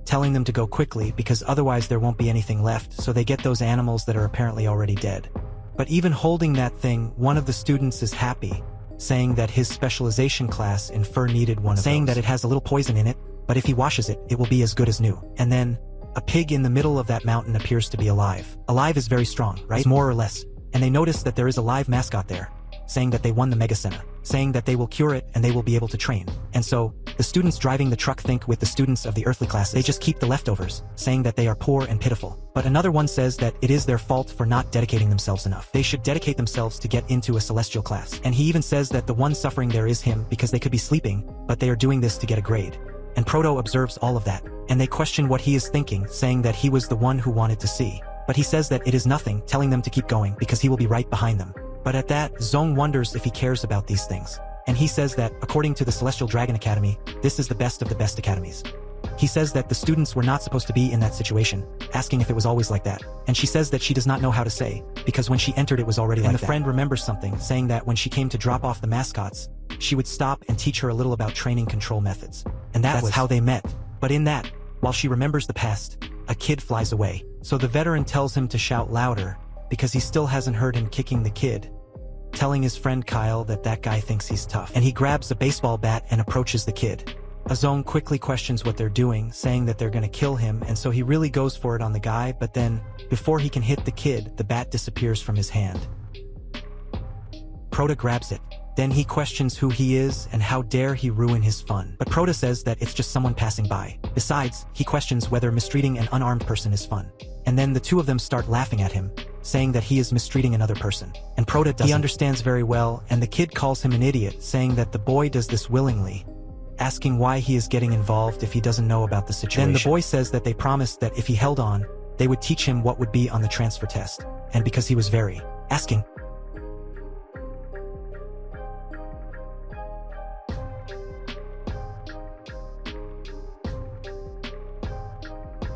Speaker 1: telling them to go quickly because otherwise there won't be anything left, so they get those animals that are apparently already dead. But even holding that thing, one of the students is happy, saying that his specialization class in fur needed one of those. Saying that it has a little poison in it, but if he washes it, it will be as good as new. And then, a pig in the middle of that mountain appears to be alive. Alive is very strong, right? It's more or less. And they notice that there is a live mascot there, saying that they won the Mega Senna, saying that they will cure it and they will be able to train. And so, the students driving the truck think with the students of the earthly classes, they just keep the leftovers, saying that they are poor and pitiful. But another one says that it is their fault for not dedicating themselves enough. They should dedicate themselves to get into a celestial class. And he even says that the one suffering there is him because they could be sleeping, but they are doing this to get a grade. And Proto observes all of that, and they question what he is thinking, saying that he was the one who wanted to see. But he says that it is nothing, telling them to keep going because he will be right behind them. But at that, Zong wonders if he cares about these things. And he says that, according to the Celestial Dragon Academy, this is the best of the best academies. He says that the students were not supposed to be in that situation, asking if it was always like that. And she says that she does not know how to say, because when she entered it was already like that. And the friend remembers something, saying that when she came to drop off the mascots, she would stop and teach her a little about training control methods. And that's how they met. But in that, while she remembers the past, a kid flies away. So the veteran tells him to shout louder, because he still hasn't heard him kicking the kid, telling his friend Kyle that that guy thinks he's tough. And he grabs a baseball bat and approaches the kid. Azong quickly questions what they're doing, saying that they're gonna kill him, and so he really goes for it on the guy, but then, before he can hit the kid, the bat disappears from his hand. Prota grabs it. Then he questions who he is and how dare he ruin his fun. But Prota says that it's just someone passing by. Besides, he questions whether mistreating an unarmed person is fun. And then the two of them start laughing at him, saying that he is mistreating another person. And Prota doesn't. He understands very well, and the kid calls him an idiot, saying that the boy does this willingly, asking why he is getting involved if he doesn't know about the situation. Then the boy says that they promised that if he held on, they would teach him what would be on the transfer test. And because he was very asking.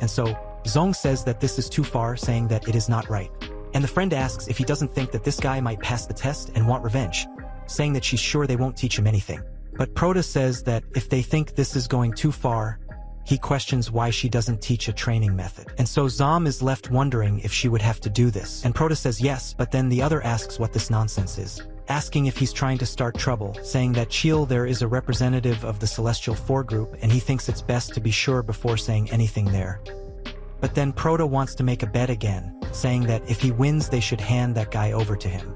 Speaker 1: And so, Zong says that this is too far, saying that it is not right. And the friend asks if he doesn't think that this guy might pass the test and want revenge, saying that she's sure they won't teach him anything. But Prota says that if they think this is going too far, he questions why she doesn't teach a training method. And so Zom is left wondering if she would have to do this. And Prota says yes, but then the other asks what this nonsense is, asking if he's trying to start trouble, saying that Chiel there is a representative of the Celestial 4 group and he thinks it's best to be sure before saying anything there. But then Prota wants to make a bet again, saying that if he wins they should hand that guy over to him.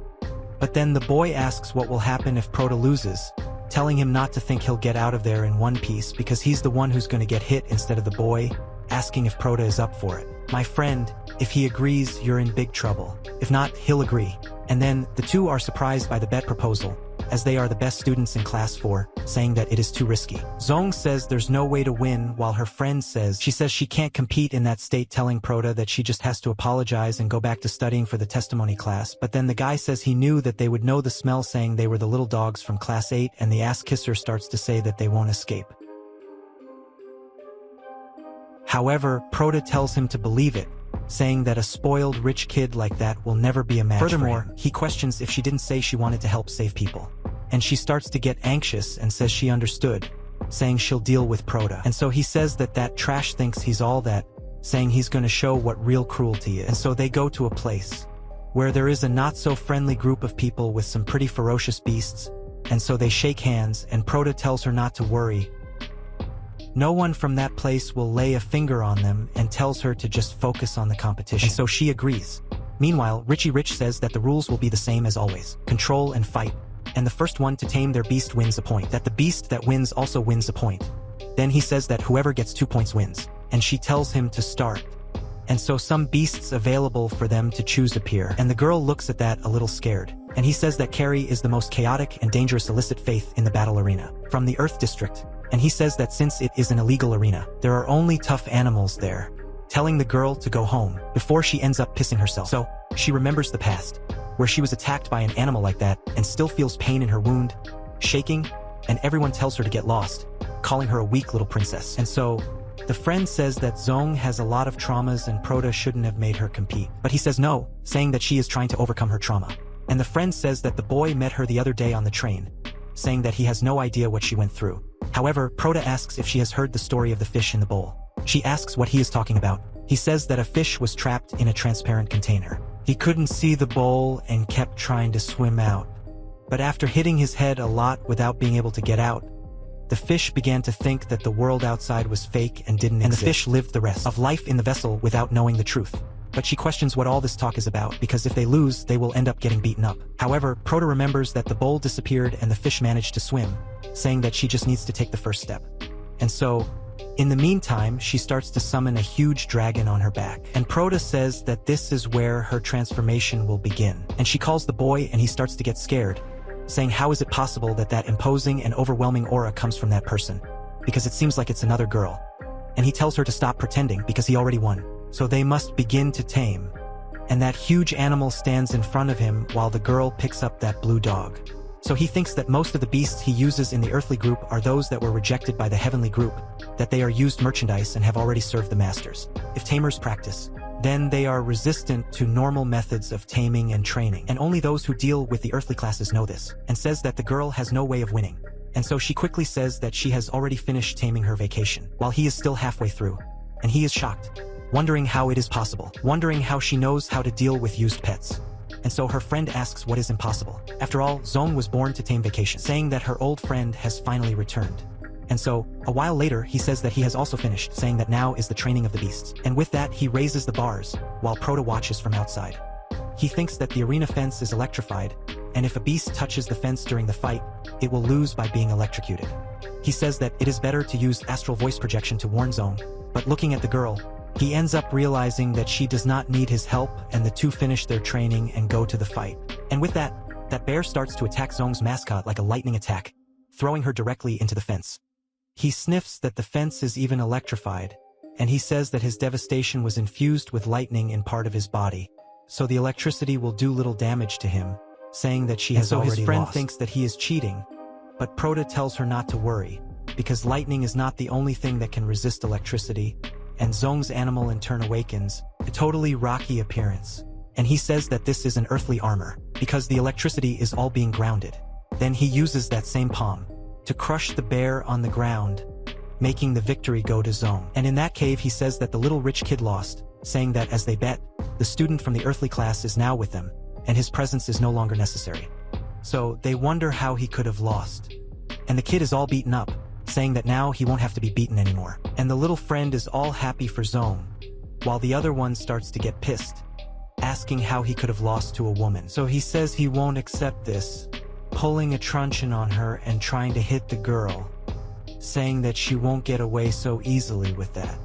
Speaker 1: But then the boy asks what will happen if Prota loses, telling him not to think he'll get out of there in one piece because he's the one who's going to get hit instead of the boy, asking if Prota is up for it. My friend, if he agrees, you're in big trouble. If not, he'll agree. And then, the two are surprised by the bet proposal, as they are the best students in class 4, saying that it is too risky. Zong says there's no way to win, while her friend says she can't compete in that state, telling Prota that she just has to apologize and go back to studying for the testimony class. But then the guy says he knew that they would know the smell, saying they were the little dogs from class 8, and the ass kisser starts to say that they won't escape. However, Prota tells him to believe it, saying that a spoiled rich kid like that will never be a match for him. Furthermore, he questions if she didn't say she wanted to help save people. And she starts to get anxious and says she understood, saying she'll deal with Prota. And so he says that that trash thinks he's all that, saying he's gonna show what real cruelty is. And so they go to a place where there is a not-so-friendly group of people with some pretty ferocious beasts, and so they shake hands, and Prota tells her not to worry. No one from that place will lay a finger on them and tells her to just focus on the competition. And so she agrees. Meanwhile, Richie Rich says that the rules will be the same as always. Control and fight. And the first one to tame their beast wins a point. That the beast that wins also wins a point. Then he says that whoever gets 2 points wins. And she tells him to start. And so some beasts available for them to choose appear. And the girl looks at that a little scared. And he says that Carrie is the most chaotic and dangerous illicit faith in the battle arena. From the Earth District. And he says that since it is an illegal arena, there are only tough animals there, telling the girl to go home before she ends up pissing herself. So, she remembers the past, where she was attacked by an animal like that and still feels pain in her wound, shaking, and everyone tells her to get lost, calling her a weak little princess. And so, the friend says that Zong has a lot of traumas and Prota shouldn't have made her compete. But he says no, saying that she is trying to overcome her trauma. And the friend says that the boy met her the other day on the train, saying that he has no idea what she went through. However, Proto asks if she has heard the story of the fish in the bowl. She asks what he is talking about. He says that a fish was trapped in a transparent container. He couldn't see the bowl and kept trying to swim out. But after hitting his head a lot without being able to get out, the fish began to think that the world outside was fake and didn't exist. And the fish lived the rest of life in the vessel without knowing the truth. But she questions what all this talk is about, because if they lose, they will end up getting beaten up. However, Proto remembers that the bowl disappeared and the fish managed to swim, saying that she just needs to take the first step. And so, in the meantime, she starts to summon a huge dragon on her back. And Proto says that this is where her transformation will begin. And she calls the boy and he starts to get scared, saying how is it possible that that imposing and overwhelming aura comes from that person? Because it seems like it's another girl. And he tells her to stop pretending because he already won. So they must begin to tame. And that huge animal stands in front of him while the girl picks up that blue dog. So he thinks that most of the beasts he uses in the earthly group are those that were rejected by the heavenly group, that they are used merchandise and have already served the masters. If tamers practice, then they are resistant to normal methods of taming and training. And only those who deal with the earthly classes know this, and says that the girl has no way of winning. And so she quickly says that she has already finished taming her vacation, while he is still halfway through. And he is shocked, wondering how it is possible, wondering how she knows how to deal with used pets. And so her friend asks what is impossible. After all, Zong was born to tame vacation, saying that her old friend has finally returned. And so, a while later, he says that he has also finished, saying that now is the training of the beasts. And with that, he raises the bars, while Proto watches from outside. He thinks that the arena fence is electrified, and if a beast touches the fence during the fight, it will lose by being electrocuted. He says that it is better to use astral voice projection to warn Zong, but looking at the girl, he ends up realizing that she does not need his help, and the two finish their training and go to the fight. And with that, that bear starts to attack Zong's mascot like a lightning attack, throwing her directly into the fence. He sniffs that the fence is even electrified, and he says that his devastation was infused with lightning in part of his body, so the electricity will do little damage to him, saying that she has already lost. His friend thinks that he is cheating, but Proto tells her not to worry, because lightning is not the only thing that can resist electricity, and Zong's animal in turn awakens, a totally rocky appearance. And he says that this is an earthly armor, because the electricity is all being grounded. Then he uses that same palm to crush the bear on the ground, making the victory go to Zong. And in that cave he says that the little rich kid lost, saying that as they bet, the student from the earthly class is now with them, and his presence is no longer necessary. So they wonder how he could have lost. And the kid is all beaten up, saying that now he won't have to be beaten anymore. And the little friend is all happy for Zong, while the other one starts to get pissed, asking how he could have lost to a woman. So he says he won't accept this, pulling a truncheon on her and trying to hit the girl, saying that she won't get away so easily with that.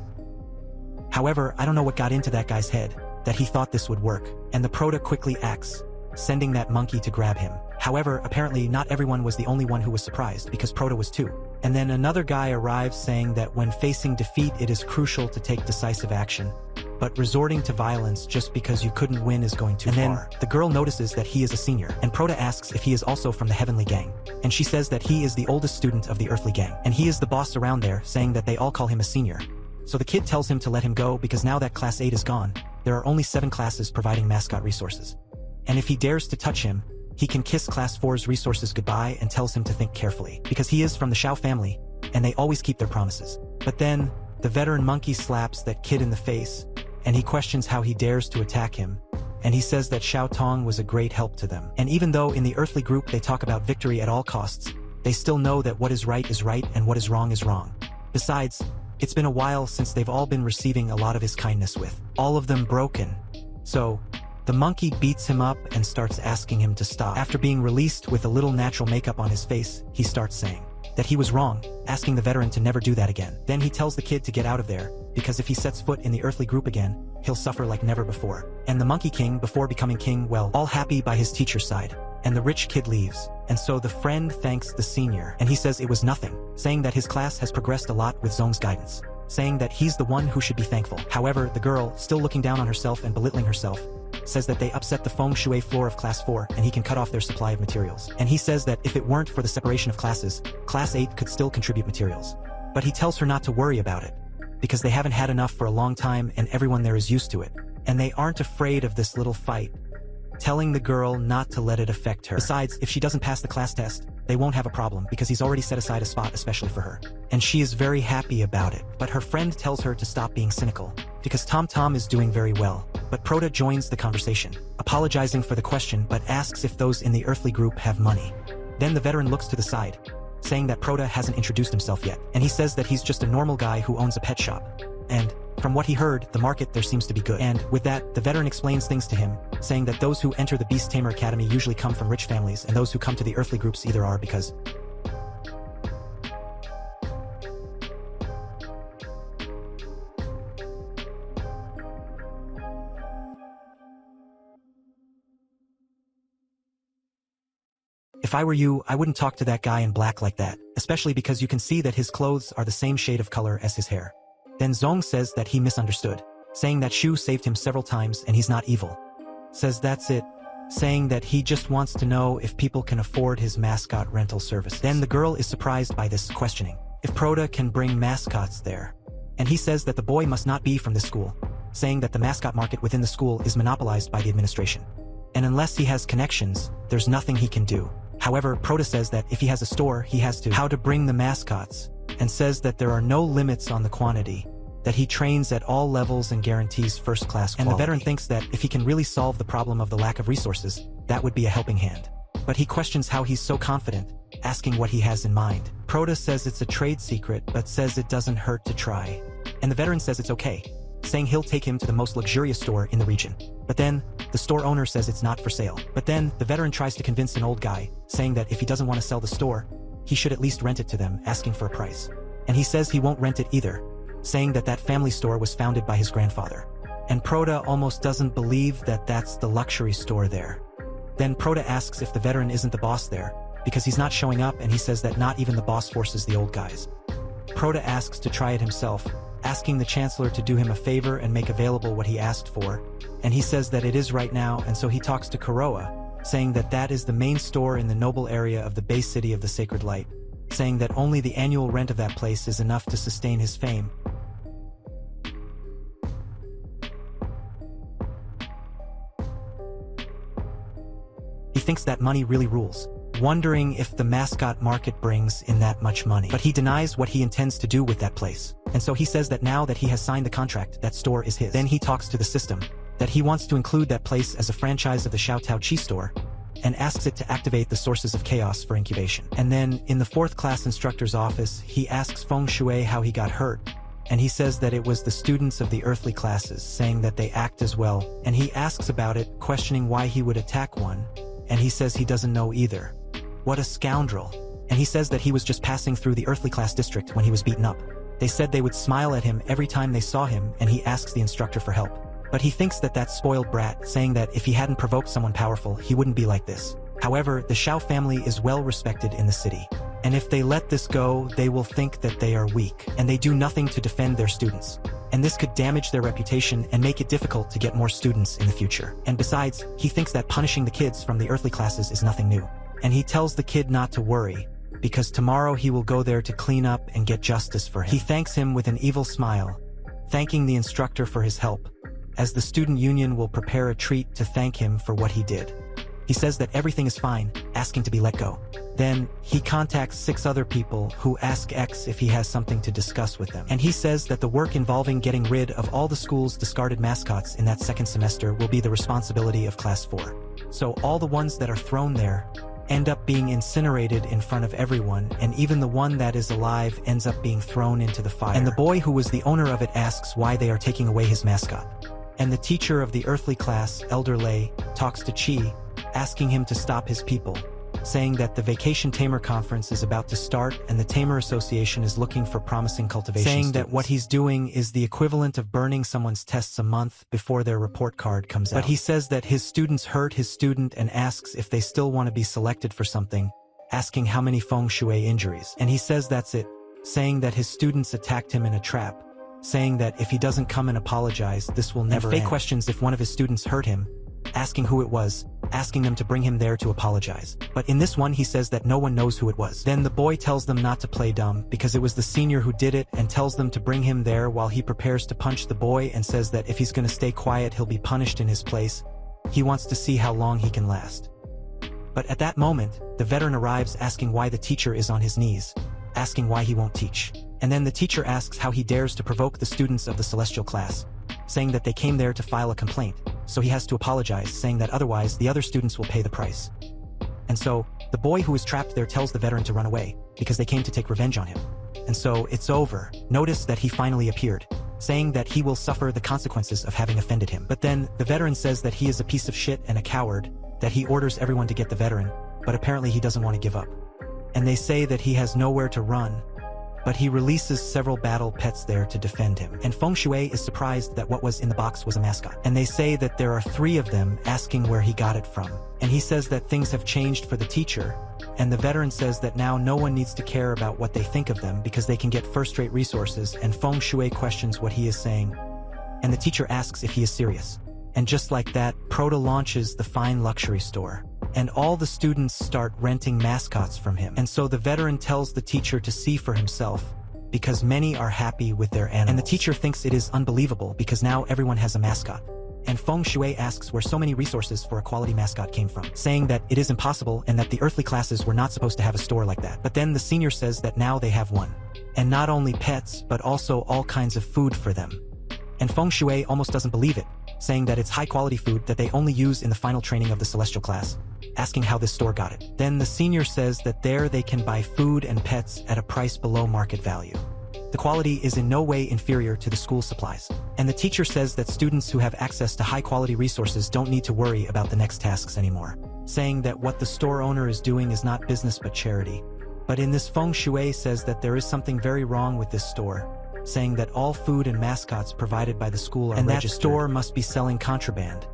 Speaker 1: However, I don't know what got into that guy's head, that he thought this would work, and the Proto quickly acts, sending that monkey to grab him. However, apparently not everyone was the only one who was surprised, because Proto was too. And then another guy arrives saying that when facing defeat it is crucial to take decisive action, but resorting to violence just because you couldn't win is going too far. And then the girl notices that he is a senior, and Proto asks if he is also from the heavenly gang, and she says that he is the oldest student of the earthly gang, and he is the boss around there, saying that they all call him a senior. So the kid tells him to let him go because now that class 8 is gone, there are only 7 classes providing mascot resources. And if he dares to touch him, he can kiss class 4's resources goodbye and tells him to think carefully, because he is from the Shao family, and they always keep their promises. But then, the veteran monkey slaps that kid in the face, and he questions how he dares to attack him, and he says that Shao Tong was a great help to them. And even though in the earthly group they talk about victory at all costs, they still know that what is right and what is wrong is wrong. Besides, it's been a while since they've all been receiving a lot of his kindness with all of them broken. So, the monkey beats him up and starts asking him to stop. After being released with a little natural makeup on his face, he starts saying that he was wrong, asking the veteran to never do that again. Then he tells the kid to get out of there, because if he sets foot in the earthly group again, he'll suffer like never before. And the Monkey King, before becoming king, well, all happy by his teacher's side. And the rich kid leaves. And so the friend thanks the senior, and he says it was nothing, saying that his class has progressed a lot with Zong's guidance, saying that he's the one who should be thankful. However, the girl, still looking down on herself and belittling herself, says that they upset the feng shui floor of class 4 and he can cut off their supply of materials. And he says that if it weren't for the separation of classes, class 8 could still contribute materials. But he tells her not to worry about it, because they haven't had enough for a long time and everyone there is used to it. And they aren't afraid of this little fight, telling the girl not to let it affect her. Besides, if she doesn't pass the class test, they won't have a problem because he's already set aside a spot especially for her. And she is very happy about it. But her friend tells her to stop being cynical because Tom is doing very well. But Proto joins the conversation, apologizing for the question but asks if those in the earthly group have money. Then the veteran looks to the side, saying that Proto hasn't introduced himself yet, and he says that he's just a normal guy who owns a pet shop. And from what he heard, the market there seems to be good. And with that, the veteran explains things to him, saying that those who enter the Beast Tamer Academy usually come from rich families, and those who come to the earthly groups either are because if I were you, I wouldn't talk to that guy in black like that, especially because you can see that his clothes are the same shade of color as his hair. Then Zong says that he misunderstood, saying that Shu saved him several times and he's not evil. Says that's it, saying that he just wants to know if people can afford his mascot rental service. Then the girl is surprised by this, questioning if Proto can bring mascots there. And he says that the boy must not be from this school, saying that the mascot market within the school is monopolized by the administration. And unless he has connections, there's nothing he can do. However, Proto says that if he has a store, he has to how to bring the mascots, and says that there are no limits on the quantity, that he trains at all levels and guarantees first-class quality. And the veteran thinks that if he can really solve the problem of the lack of resources, that would be a helping hand. But he questions how he's so confident, asking what he has in mind. Proto says it's a trade secret, but says it doesn't hurt to try. And the veteran says it's okay, saying he'll take him to the most luxurious store in the region. But then, the store owner says it's not for sale. But then, the veteran tries to convince an old guy, saying that if he doesn't want to sell the store, he should at least rent it to them, asking for a price. And he says he won't rent it either, saying that that family store was founded by his grandfather. And Proto almost doesn't believe that that's the luxury store there. Then Proto asks if the veteran isn't the boss there, because he's not showing up, and he says that not even the boss forces the old guys. Proto asks to try it himself, asking the Chancellor to do him a favor and make available what he asked for, and he says that it is right now, and so he talks to Kuroa, saying that that is the main store in the noble area of the base city of the Sacred Light, saying that only the annual rent of that place is enough to sustain his fame. He thinks that money really rules, wondering if the mascot market brings in that much money. But he denies what he intends to do with that place. And so he says that now that he has signed the contract, that store is his. Then he talks to the system, that he wants to include that place as a franchise of the Xiao Tao Chi store, and asks it to activate the sources of chaos for incubation. And then, in the 4th class instructor's office, he asks Feng Shui how he got hurt, and he says that it was the students of the earthly classes, saying that they act as well, and he asks about it, questioning why he would attack one, and he says he doesn't know either. What a scoundrel. And he says that he was just passing through the earthly class district when he was beaten up. They said they would smile at him every time they saw him, and he asks the instructor for help. But he thinks that that's spoiled brat, saying that if he hadn't provoked someone powerful, he wouldn't be like this. However, the Xiao family is well respected in the city. And if they let this go, they will think that they are weak, and they do nothing to defend their students. And this could damage their reputation and make it difficult to get more students in the future. And besides, he thinks that punishing the kids from the earthly classes is nothing new. And he tells the kid not to worry, because tomorrow he will go there to clean up and get justice for him. He thanks him with an evil smile, thanking the instructor for his help, as the student union will prepare a treat to thank him for what he did. He says that everything is fine, asking to be let go. Then, he contacts 6 other people who ask X if he has something to discuss with them. And he says that the work involving getting rid of all the school's discarded mascots in that 2nd semester will be the responsibility of Class 4. So all the ones that are thrown there end up being incinerated in front of everyone, and even the one that is alive ends up being thrown into the fire. And the boy who was the owner of it asks why they are taking away his mascot. And the teacher of the earthly class, Elder Lei, talks to Chi, asking him to stop his people, saying that the Vacation Tamer Conference is about to start and the Tamer Association is looking for promising cultivation saying students. That what he's doing is the equivalent of burning someone's tests a month before their report card comes out. But he says that his students hurt his student and asks if they still want to be selected for something, asking how many feng shui injuries. And he says that's it, saying that his students attacked him in a trap, saying that if he doesn't come and apologize, this will never end. Faye questions if one of his students hurt him, asking who it was, asking them to bring him there to apologize. But in this one he says that no one knows who it was. Then the boy tells them not to play dumb because it was the senior who did it, and tells them to bring him there while he prepares to punch the boy, and says that if he's gonna stay quiet he'll be punished in his place, He wants to see how long he can last. But at that moment, the veteran arrives asking why the teacher is on his knees, asking why he won't teach. And then the teacher asks how he dares to provoke the students of the celestial class, saying that they came there to file a complaint, so he has to apologize, saying that otherwise the other students will pay the price. And so, the boy who is trapped there tells the veteran to run away, because they came to take revenge on him. And so, it's over. Notice that he finally appeared, saying that he will suffer the consequences of having offended him. But then, the veteran says that he is a piece of shit and a coward, that he orders everyone to get the veteran, but apparently he doesn't want to give up. And they say that he has nowhere to run, but he releases several battle pets there to defend him. And Feng Shui is surprised that what was in the box was a mascot. And they say that there are 3 of them, asking where he got it from. And he says that things have changed for the teacher, and the veteran says that now no one needs to care about what they think of them because they can get first-rate resources, and Feng Shui questions what he is saying. And the teacher asks if he is serious. And just like that, Proto launches the fine luxury store. And all the students start renting mascots from him. And so the veteran tells the teacher to see for himself, because many are happy with their animals. And the teacher thinks it is unbelievable because now everyone has a mascot. And Feng Shui asks where so many resources for a quality mascot came from, saying that it is impossible and that the earthly classes were not supposed to have a store like that. But then the senior says that now they have one. And not only pets, but also all kinds of food for them. And Feng Shui almost doesn't believe it, saying that it's high-quality food that they only use in the final training of the celestial class, asking how this store got it. Then the senior says that there they can buy food and pets at a price below market value. The quality is in no way inferior to the school supplies. And the teacher says that students who have access to high-quality resources don't need to worry about the next tasks anymore, saying that what the store owner is doing is not business but charity. But in this Feng Shui says that there is something very wrong with this store, saying that all food and mascots provided by the school are registered. And that store must be selling contraband,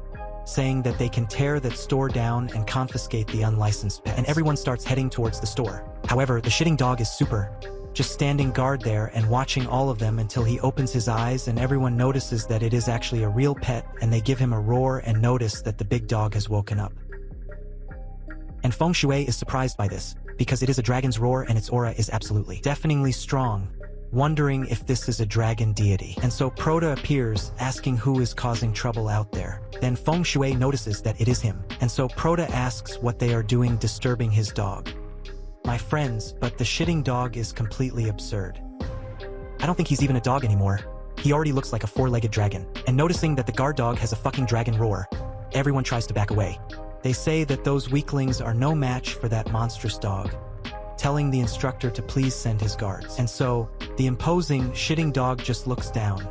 Speaker 1: saying that they can tear that store down and confiscate the unlicensed pets. And everyone starts heading towards the store. However, the shitting dog is super, just standing guard there and watching all of them until he opens his eyes and everyone notices that it is actually a real pet, and they give him a roar and notice that the big dog has woken up. And Feng Shui is surprised by this, because it is a dragon's roar and its aura is absolutely deafeningly strong, wondering if this is a dragon deity. And so Proto appears, asking who is causing trouble out there. Then Feng Shui notices that it is him, and so Proto asks what they are doing disturbing his dog. My friends, but the shitting dog is completely absurd. I don't think he's even a dog anymore. He already looks like a 4-legged dragon. And noticing that the guard dog has a fucking dragon roar, everyone tries to back away. They say that those weaklings are no match for that monstrous dog, telling the instructor to please send his guards. And so, the imposing, shitting dog just looks down,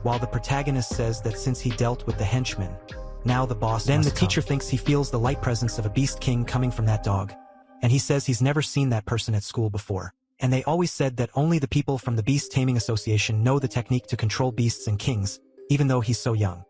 Speaker 1: while the protagonist says that since he dealt with the henchman, now the boss Then the teacher thinks he feels the light presence of a beast king coming from that dog, and he says he's never seen that person at school before. And they always said that only the people from the Beast Taming Association know the technique to control beasts and kings, even though he's so young.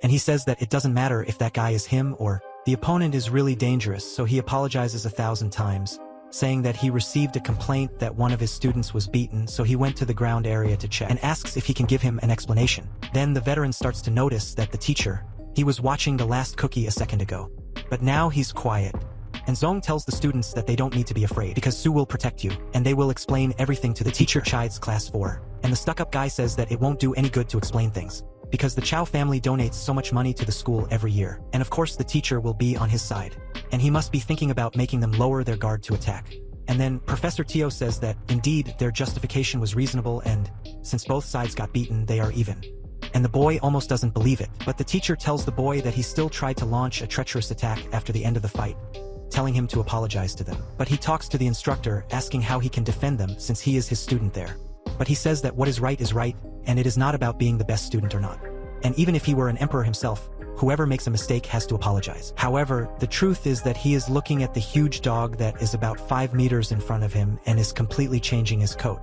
Speaker 1: And he says that it doesn't matter if that guy is him or the opponent is really dangerous, so he apologizes 1,000 times, saying that he received a complaint that one of his students was beaten, so he went to the ground area to check, and asks if he can give him an explanation. Then the veteran starts to notice that the teacher, he was watching the last cookie a second ago, but now he's quiet. And Zong tells the students that they don't need to be afraid because Su will protect you, and they will explain everything to the teacher chides class 4. And the stuck-up guy says that it won't do any good to explain things, because the Chow family donates so much money to the school every year, and of course the teacher will be on his side, and he must be thinking about making them lower their guard to attack. And then Professor Teo says that, indeed, their justification was reasonable and, since both sides got beaten, they are even. And the boy almost doesn't believe it, but the teacher tells the boy that he still tried to launch a treacherous attack after the end of the fight, telling him to apologize to them. But he talks to the instructor, asking how he can defend them since he is his student there. But he says that what is right, and it is not about being the best student or not. And even if he were an emperor himself, whoever makes a mistake has to apologize. However, the truth is that he is looking at the huge dog that is about 5 meters in front of him and is completely changing his coat.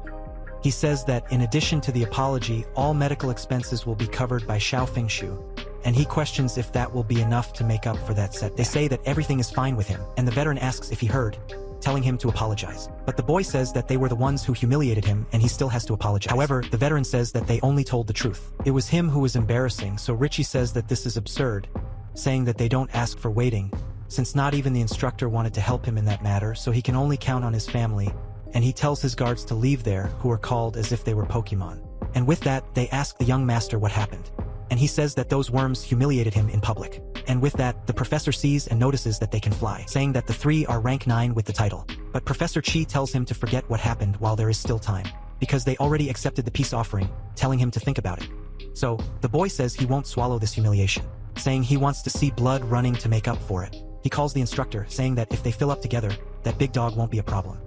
Speaker 1: He says that in addition to the apology, all medical expenses will be covered by Xiao Fengshu, and he questions if that will be enough to make up for that setback. They say that everything is fine with him, and the veteran asks if he heard, telling him to apologize. But the boy says that they were the ones who humiliated him and he still has to apologize. However, the veteran says that they only told the truth. It was him who was embarrassing, so Richie says that this is absurd, saying that they don't ask for waiting, since not even the instructor wanted to help him in that matter, so he can only count on his family, and he tells his guards to leave there, who are called as if they were Pokemon. And with that, they ask the young master what happened. And he says that those worms humiliated him in public. And with that, the professor sees and notices that they can fly, saying that the three are rank 9 with the title. But Professor Chi tells him to forget what happened while there is still time, because they already accepted the peace offering, telling him to think about it. So, the boy says he won't swallow this humiliation, saying he wants to see blood running to make up for it. He calls the instructor, saying that if they fill up together, that big dog won't be a problem.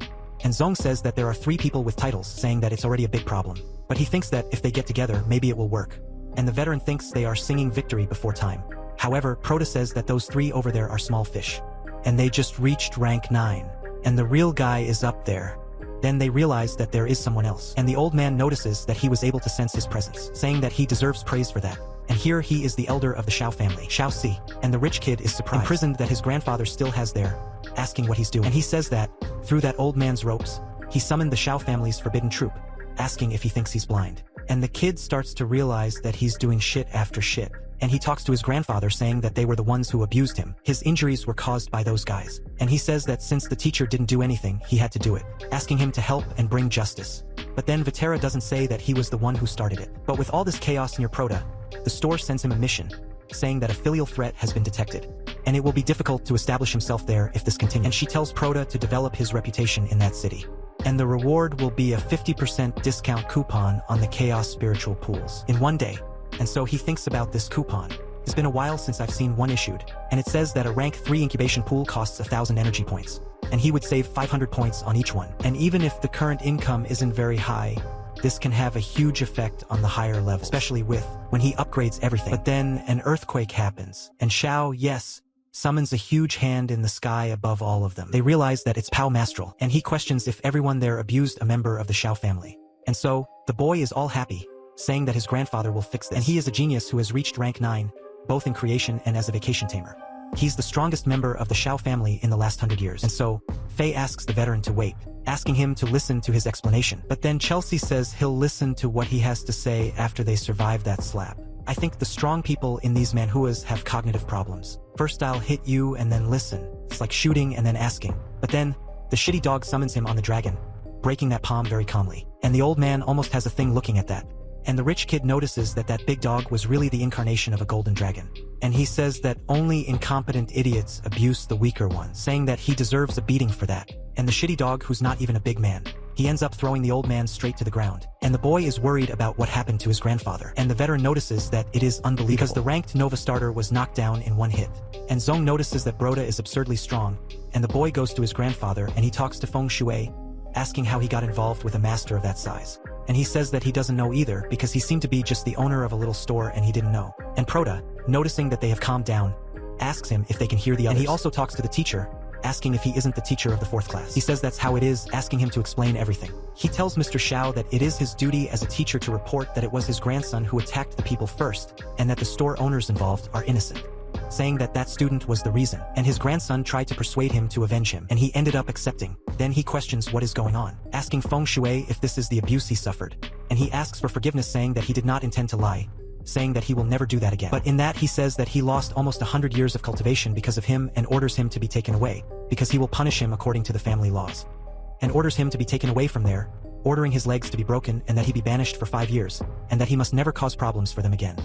Speaker 1: And Zong says that there are 3 people with titles, saying that it's already a big problem. But he thinks that if they get together, maybe it will work. And the veteran thinks they are singing victory before time. However, Proto says that those 3 over there are small fish. And they just reached rank 9. And the real guy is up there. Then they realize that there is someone else. And the old man notices that he was able to sense his presence, saying that he deserves praise for that. And here he is the elder of the Shao family, Shao Si. And the rich kid is surprised, imprisoned that his grandfather still has there, asking what he's doing. And he says that, through that old man's ropes, he summoned the Shao family's forbidden troop, asking if he thinks he's blind. And the kid starts to realize that he's doing shit after shit. And he talks to his grandfather saying that they were the ones who abused him. His injuries were caused by those guys. And he says that since the teacher didn't do anything, he had to do it, asking him to help and bring justice. But then Vatera doesn't say that he was the one who started it. But with all this chaos near Proto, the store sends him a mission, saying that a filial threat has been detected, and it will be difficult to establish himself there if this continues. And she tells Proto to develop his reputation in that city. And the reward will be a 50% discount coupon on the Chaos Spiritual Pools in one day. And so he thinks about this coupon. It's been a while since I've seen one issued, and it says that a rank 3 incubation pool costs 1,000 energy points, and he would save 500 points on each one. And even if the current income isn't very high, this can have a huge effect on the higher level, especially when he upgrades everything. But then an earthquake happens, and Shao, yes, summons a huge hand in the sky above all of them. They realize that it's Pao Mastral, and he questions if everyone there abused a member of the Shao family. And so, the boy is all happy, saying that his grandfather will fix this. And he is a genius who has reached rank 9, both in creation and as a vacation tamer. He's the strongest member of the Shao family in the last 100 years. And so, Faye asks the veteran to wait, asking him to listen to his explanation. But then Chelsea says he'll listen to what he has to say after they survive that slap. I think the strong people in these manhwas have cognitive problems. First I'll hit you and then listen. It's like shooting and then asking. But then, the shitty dog summons him on the dragon, breaking that palm very calmly. And the old man almost has a thing looking at that. And the rich kid notices that that big dog was really the incarnation of a golden dragon. And he says that only incompetent idiots abuse the weaker ones, saying that he deserves a beating for that. And the shitty dog, who's not even a big man, he ends up throwing the old man straight to the ground. And the boy is worried about what happened to his grandfather. And the veteran notices that it is unbelievable because the ranked Nova starter was knocked down in one hit. And Zong notices that Broda is absurdly strong, and the boy goes to his grandfather and he talks to Feng Shui, asking how he got involved with a master of that size. And he says that he doesn't know either because he seemed to be just the owner of a little store and he didn't know. And Proda, noticing that they have calmed down, asks him if they can hear the others. And he also talks to the teacher, asking if he isn't the teacher of the 4th class. He says that's how it is, asking him to explain everything. He tells Mr. Shao that it is his duty as a teacher to report that it was his grandson who attacked the people first, and that the store owners involved are innocent, saying that that student was the reason. And his grandson tried to persuade him to avenge him, and he ended up accepting. Then he questions what is going on, asking Feng Shui if this is the abuse he suffered, and he asks for forgiveness, saying that he did not intend to lie, saying that he will never do that again. But in that he says that he lost almost 100 years of cultivation because of him and orders him to be taken away, because he will punish him according to the family laws. And orders him to be taken away from there, ordering his legs to be broken and that he be banished for 5 years, and that he must never cause problems for them again.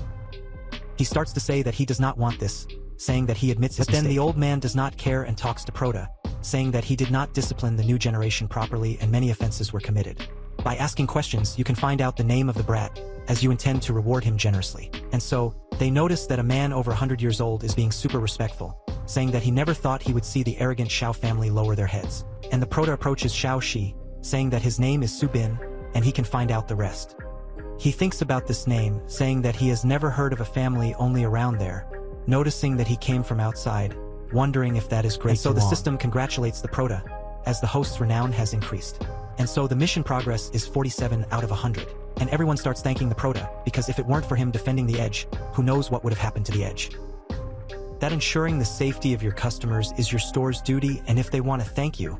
Speaker 1: He starts to say that he does not want this, saying that he admits his mistake. But then the old man does not care and talks to Proda, saying that he did not discipline the new generation properly and many offenses were committed. By asking questions, you can find out the name of the brat, as you intend to reward him generously. And so, they notice that a man over 100 years old is being super respectful, saying that he never thought he would see the arrogant Shao family lower their heads. And the Proda approaches Shao Shi, saying that his name is Su Bin, and he can find out the rest. He thinks about this name, saying that he has never heard of a family only around there, noticing that he came from outside, wondering if that is great. And so the system congratulates the Proda, as the host's renown has increased. And so the mission progress is 47 out of 100. And everyone starts thanking the Proda, because if it weren't for him defending the edge, who knows what would have happened to the edge. That ensuring the safety of your customers is your store's duty, and if they want to thank you,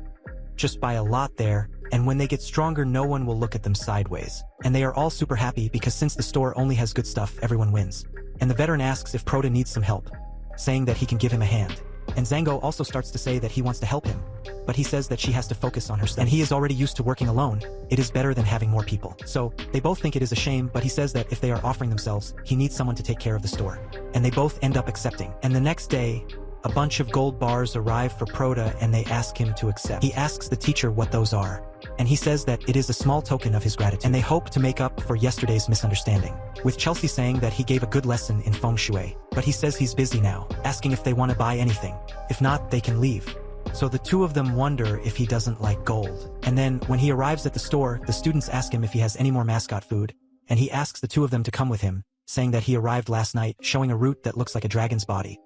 Speaker 1: just buy a lot there, and when they get stronger no one will look at them sideways. And they are all super happy because since the store only has good stuff, everyone wins. And the veteran asks if Proda needs some help, saying that he can give him a hand. And Zango also starts to say that he wants to help him, but he says that she has to focus on her studies. And he is already used to working alone. It is better than having more people. So they both think it is a shame, but he says that if they are offering themselves, he needs someone to take care of the store. And they both end up accepting. And the next day, a bunch of gold bars arrive for Proda and they ask him to accept. He asks the teacher what those are, and he says that it is a small token of his gratitude, and they hope to make up for yesterday's misunderstanding. With Chelsea saying that he gave a good lesson in feng shui, but he says he's busy now, asking if they want to buy anything. If not, they can leave. So the two of them wonder if he doesn't like gold. And then, when he arrives at the store, the students ask him if he has any more mascot food, and he asks the two of them to come with him, saying that he arrived last night, showing a root that looks like a dragon's body.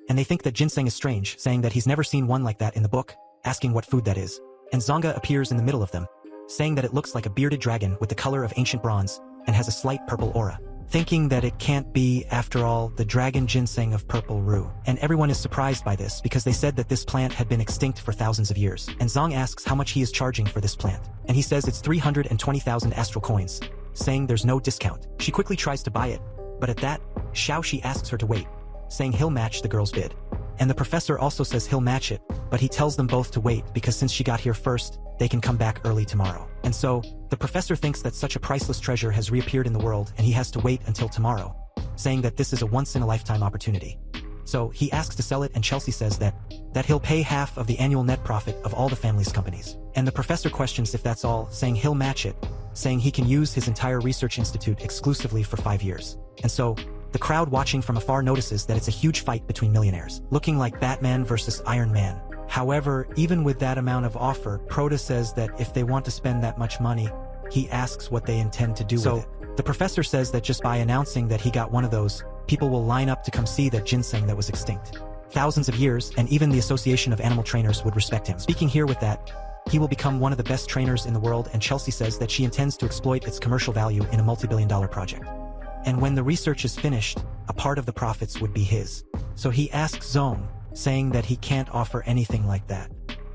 Speaker 1: And they think that ginseng is strange, saying that he's never seen one like that in the book, asking what food that is. And Zonga appears in the middle of them, saying that it looks like a bearded dragon with the color of ancient bronze, and has a slight purple aura. Thinking that it can't be, after all, the dragon ginseng of Purple Rue. And everyone is surprised by this because they said that this plant had been extinct for thousands of years. And Zong asks how much he is charging for this plant. And he says it's 320,000 astral coins, saying there's no discount. She quickly tries to buy it, but at that, Xiaoxi asks her to wait, saying he'll match the girl's bid. And the professor also says he'll match it, but he tells them both to wait because since she got here first, they can come back early tomorrow. And so, the professor thinks that such a priceless treasure has reappeared in the world and he has to wait until tomorrow, saying that this is a once-in-a-lifetime opportunity. So he asks to sell it, and Chelsea says that he'll pay half of the annual net profit of all the family's companies. And the professor questions if that's all, saying he'll match it, saying he can use his entire research institute exclusively for 5 years. And so, the crowd watching from afar notices that it's a huge fight between millionaires, looking like Batman versus Iron Man. However, even with that amount of offer, Proda says that if they want to spend that much money, he asks what they intend to do with it. The professor says that just by announcing that he got one of those, people will line up to come see that ginseng that was extinct. Thousands of years, and even the Association of Animal Trainers would respect him. Speaking here with that, he will become one of the best trainers in the world, and Chelsea says that she intends to exploit its commercial value in a multi-billion-dollar project. And when the research is finished, a part of the profits would be his. So he asks Zong, saying that he can't offer anything like that.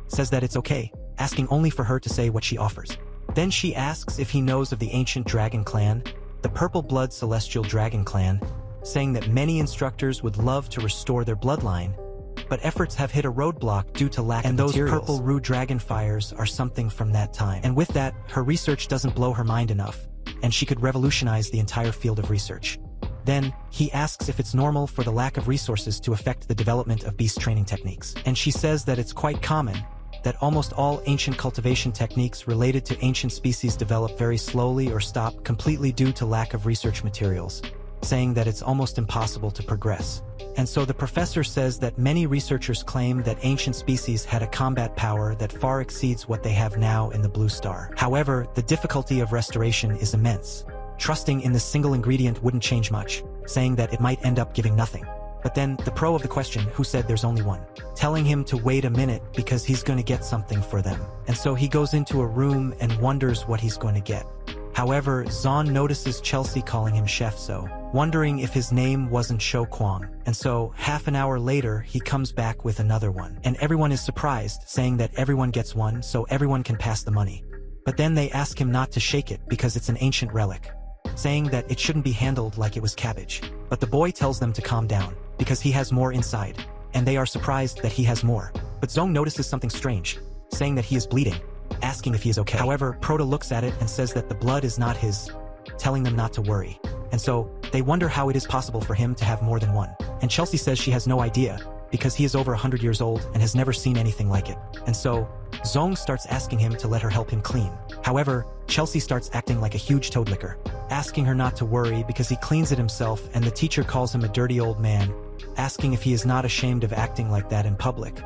Speaker 1: Says that it's okay, asking only for her to say what she offers. Then she asks if he knows of the ancient dragon clan, the purple blood celestial dragon clan, saying that many instructors would love to restore their bloodline, but efforts have hit a roadblock due to lack of materials. And those purple rue dragon fires are something from that time. And with that, her research doesn't blow her mind enough, and she could revolutionize the entire field of research. Then, he asks if it's normal for the lack of resources to affect the development of beast training techniques. And she says that it's quite common, that almost all ancient cultivation techniques related to ancient species develop very slowly or stop completely due to lack of research materials, saying that it's almost impossible to progress. And so the professor says that many researchers claim that ancient species had a combat power that far exceeds what they have now in the Blue Star. However, the difficulty of restoration is immense. Trusting in this single ingredient wouldn't change much, saying that it might end up giving nothing. But then, the pro of the question, who said there's only one, telling him to wait a minute because he's going to get something for them. And so he goes into a room and wonders what he's going to get. However, Zon notices Chelsea calling him Chef So, wondering if his name wasn't Shou Kwang. And so, half an hour later, he comes back with another one. And everyone is surprised, saying that everyone gets one so everyone can pass the money. But then they ask him not to shake it because it's an ancient relic, saying that it shouldn't be handled like it was cabbage. But the boy tells them to calm down, because he has more inside, and they are surprised that he has more. But Zong notices something strange, saying that he is bleeding, asking if he is okay. However, Proda looks at it and says that the blood is not his, telling them not to worry. And so, they wonder how it is possible for him to have more than one. And Chelsea says she has no idea, because he is over 100 years old and has never seen anything like it. And so, Zong starts asking him to let her help him clean. However, Chelsea starts acting like a huge toad licker, asking her not to worry because he cleans it himself, and the teacher calls him a dirty old man, asking if he is not ashamed of acting like that in public.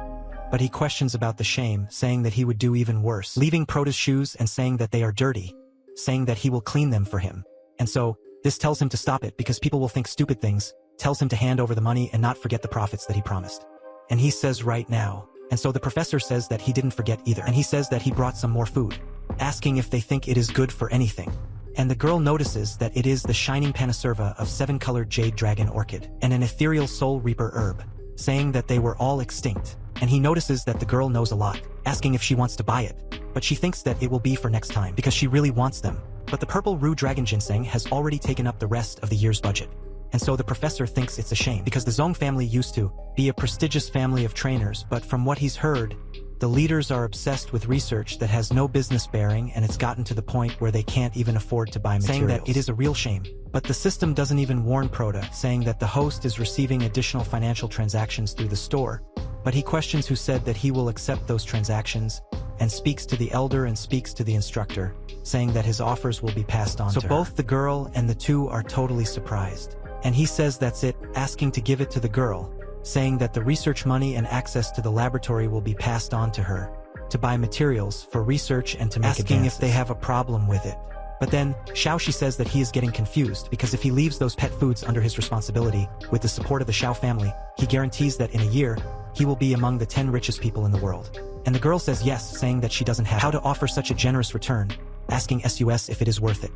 Speaker 1: But he questions about the shame, saying that he would do even worse, leaving Prota's shoes and saying that they are dirty, saying that he will clean them for him. And so, this tells him to stop it because people will think stupid things, tells him to hand over the money and not forget the profits that he promised. And he says right now. And so the professor says that he didn't forget either, and he says that he brought some more food, asking if they think it is good for anything. And the girl notices that it is the shining panacerva of 7-colored jade dragon orchid, and an ethereal soul reaper herb, saying that they were all extinct. And he notices that the girl knows a lot, asking if she wants to buy it, but she thinks that it will be for next time because she really wants them. But the purple rue dragon ginseng has already taken up the rest of the year's budget. And so the professor thinks it's a shame because the Zong family used to be a prestigious family of trainers, but from what he's heard, The leaders are obsessed with research that has no business bearing, and it's gotten to the point where they can't even afford to buy materials, saying that it is a real shame. But the system doesn't even warn Prota, saying that the host is receiving additional financial transactions through the store, but he questions who said that he will accept those transactions, and speaks to the elder and speaks to the instructor, saying that his offers will be passed on to her. So both the girl and the two are totally surprised. And he says that's it, asking to give it to the girl, saying that the research money and access to the laboratory will be passed on to her, to buy materials for research and to make advances. Asking if they have a problem with it. But then, Xiaoxi says that he is getting confused because if he leaves those pet foods under his responsibility, with the support of the Xiao family, he guarantees that in a year, he will be among the 10 richest people in the world. And the girl says yes, saying that she doesn't have how to offer such a generous return, asking SUS if it is worth it.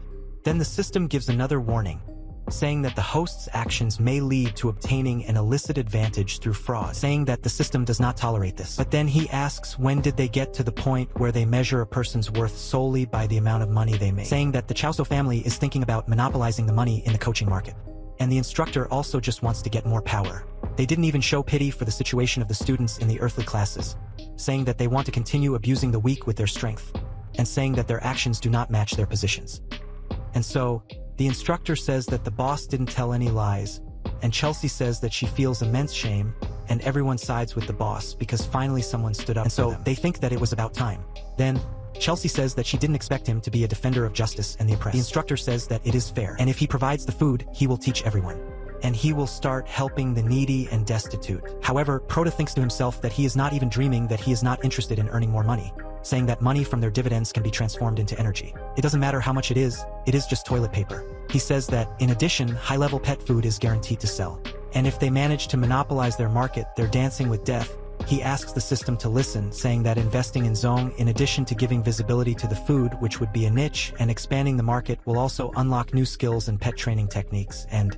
Speaker 1: Then the system gives another warning, saying that the host's actions may lead to obtaining an illicit advantage through fraud, saying that the system does not tolerate this. But then he asks when did they get to the point where they measure a person's worth solely by the amount of money they make, saying that the Chaoso family is thinking about monopolizing the money in the coaching market. And the instructor also just wants to get more power. They didn't even show pity for the situation of the students in the earthly classes, saying that they want to continue abusing the weak with their strength, and saying that their actions do not match their positions. And so, the instructor says that the boss didn't tell any lies, and Chelsea says that she feels immense shame, and everyone sides with the boss because finally someone stood up for them. And so they think that it was about time. Then, Chelsea says that she didn't expect him to be a defender of justice and the oppressed. The instructor says that it is fair, and if he provides the food, he will teach everyone. And he will start helping the needy and destitute. However, Prota thinks to himself that he is not even dreaming that he is not interested in earning more money, saying that money from their dividends can be transformed into energy. It doesn't matter how much it is just toilet paper. He says that, in addition, high-level pet food is guaranteed to sell. And if they manage to monopolize their market, they're dancing with death. He asks the system to listen, saying that investing in Zong, in addition to giving visibility to the food, which would be a niche, and expanding the market, will also unlock new skills and pet training techniques, and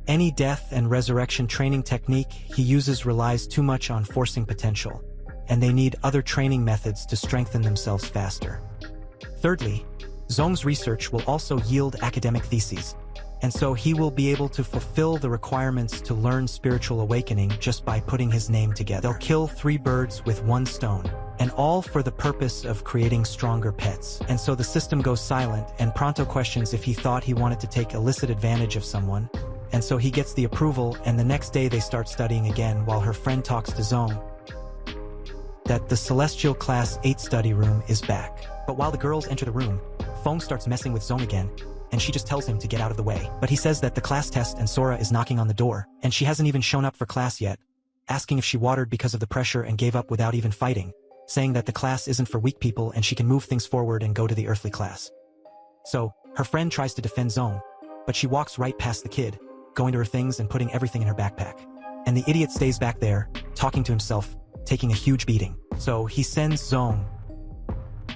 Speaker 1: any death and resurrection training technique he uses relies too much on forcing potential, and they need other training methods to strengthen themselves faster. Thirdly, Zong's research will also yield academic theses, and so he will be able to fulfill the requirements to learn spiritual awakening just by putting his name together. They'll kill 3 birds with 1 stone, and all for the purpose of creating stronger pets. And so the system goes silent, and Pronto questions if he thought he wanted to take illicit advantage of someone, and so he gets the approval, and the next day they start studying again while her friend talks to Zong that the Celestial Class 8 study room is back. But while the girls enter the room, Feng starts messing with Zong again, and she just tells him to get out of the way. But he says that the class test and Sora is knocking on the door, and she hasn't even shown up for class yet, asking if she watered because of the pressure and gave up without even fighting, saying that the class isn't for weak people and she can move things forward and go to the earthly class. So, her friend tries to defend Zong, but she walks right past the kid, going to her things and putting everything in her backpack. And the idiot stays back there, talking to himself, taking a huge beating. So he sends Zong,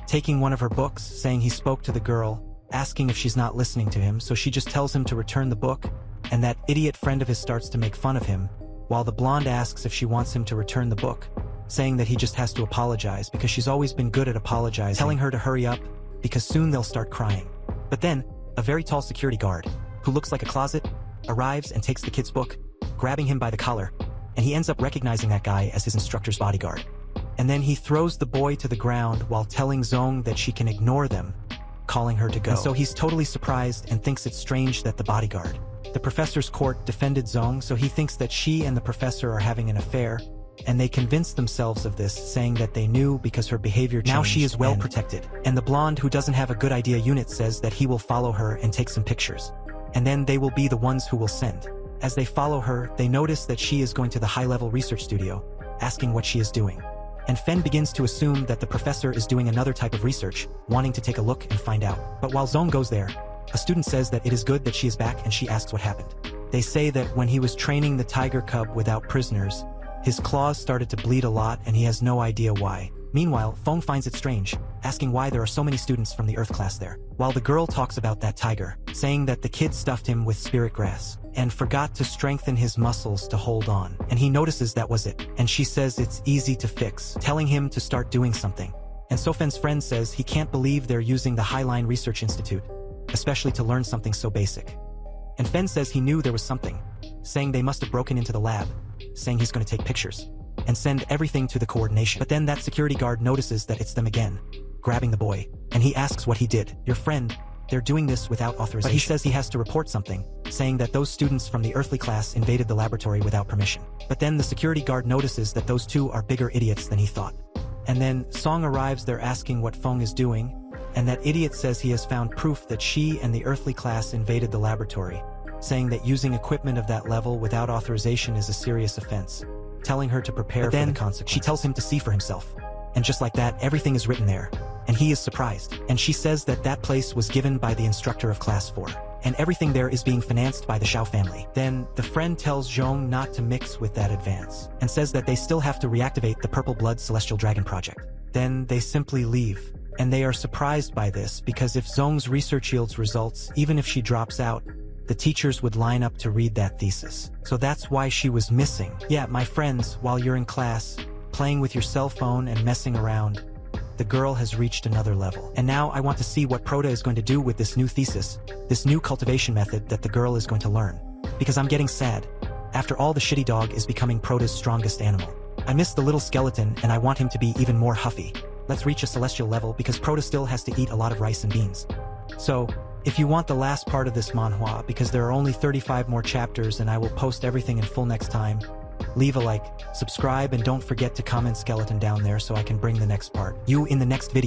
Speaker 1: taking one of her books, saying he spoke to the girl, asking if she's not listening to him, so she just tells him to return the book, and that idiot friend of his starts to make fun of him, while the blonde asks if she wants him to return the book, saying that he just has to apologize because she's always been good at apologizing, telling her to hurry up, because soon they'll start crying. But then, a very tall security guard, who looks like a closet, arrives and takes the kid's book, grabbing him by the collar, and he ends up recognizing that guy as his instructor's bodyguard. And then he throws the boy to the ground while telling Zong that she can ignore them, calling her to go. And so he's totally surprised and thinks it's strange that the bodyguard. The professor's court defended Zong, so he thinks that she and the professor are having an affair, and they convince themselves of this, saying that they knew because her behavior changed. Now she is well protected. And the blonde who doesn't have a good idea unit says that he will follow her and take some pictures. And then they will be the ones who will send. As they follow her, they notice that she is going to the high-level research studio, asking what she is doing. And Fen begins to assume that the professor is doing another type of research, wanting to take a look and find out. But while Zong goes there, a student says that it is good that she is back, and she asks what happened. They say that when he was training the tiger cub without prisoners, his claws started to bleed a lot and he has no idea why. Meanwhile, Feng finds it strange, asking why there are so many students from the Earth class there. While the girl talks about that tiger, saying that the kid stuffed him with spirit grass, and forgot to strengthen his muscles to hold on. And he notices that was it. And she says it's easy to fix, telling him to start doing something. And Sofen's friend says he can't believe they're using the Highline Research Institute, especially to learn something so basic. And Fen says he knew there was something, saying they must have broken into the lab, saying he's going to take pictures. and send everything to the coordination. But then that security guard notices that it's them again, grabbing the boy, and he asks what he did. Your friend, they're doing this without authorization. But he says he has to report something, saying that those students from the earthly class invaded the laboratory without permission. But then the security guard notices that those two are bigger idiots than he thought. And then Song arrives there asking what Feng is doing, and that idiot says he has found proof that she and the earthly class invaded the laboratory, saying that using equipment of that level without authorization is a serious offense, telling her to prepare for the consequences. She tells him to see for himself. And just like that, everything is written there, and he is surprised. And she says that that place was given by the instructor of Class 4, and everything there is being financed by the Xiao family. Then, the friend tells Zhong not to mix with that advance, and says that they still have to reactivate the Purple Blood Celestial Dragon project. Then, they simply leave, and they are surprised by this because if Zhong's research yields results, even if she drops out, the teachers would line up to read that thesis. So that's why she was missing. Yeah, my friends, while you're in class, playing with your cell phone and messing around, the girl has reached another level. And now I want to see what Proto is going to do with this new thesis, this new cultivation method that the girl is going to learn. Because I'm getting sad. After all, the shitty dog is becoming Proto's strongest animal. I miss the little skeleton and I want him to be even more huffy. Let's reach a celestial level because Proto still has to eat a lot of rice and beans. So, if you want the last part of this manhwa, because there are only 35 more chapters and I will post everything in full next time, leave a like, subscribe, and don't forget to comment skeleton down there so I can bring the next part. You in the next video.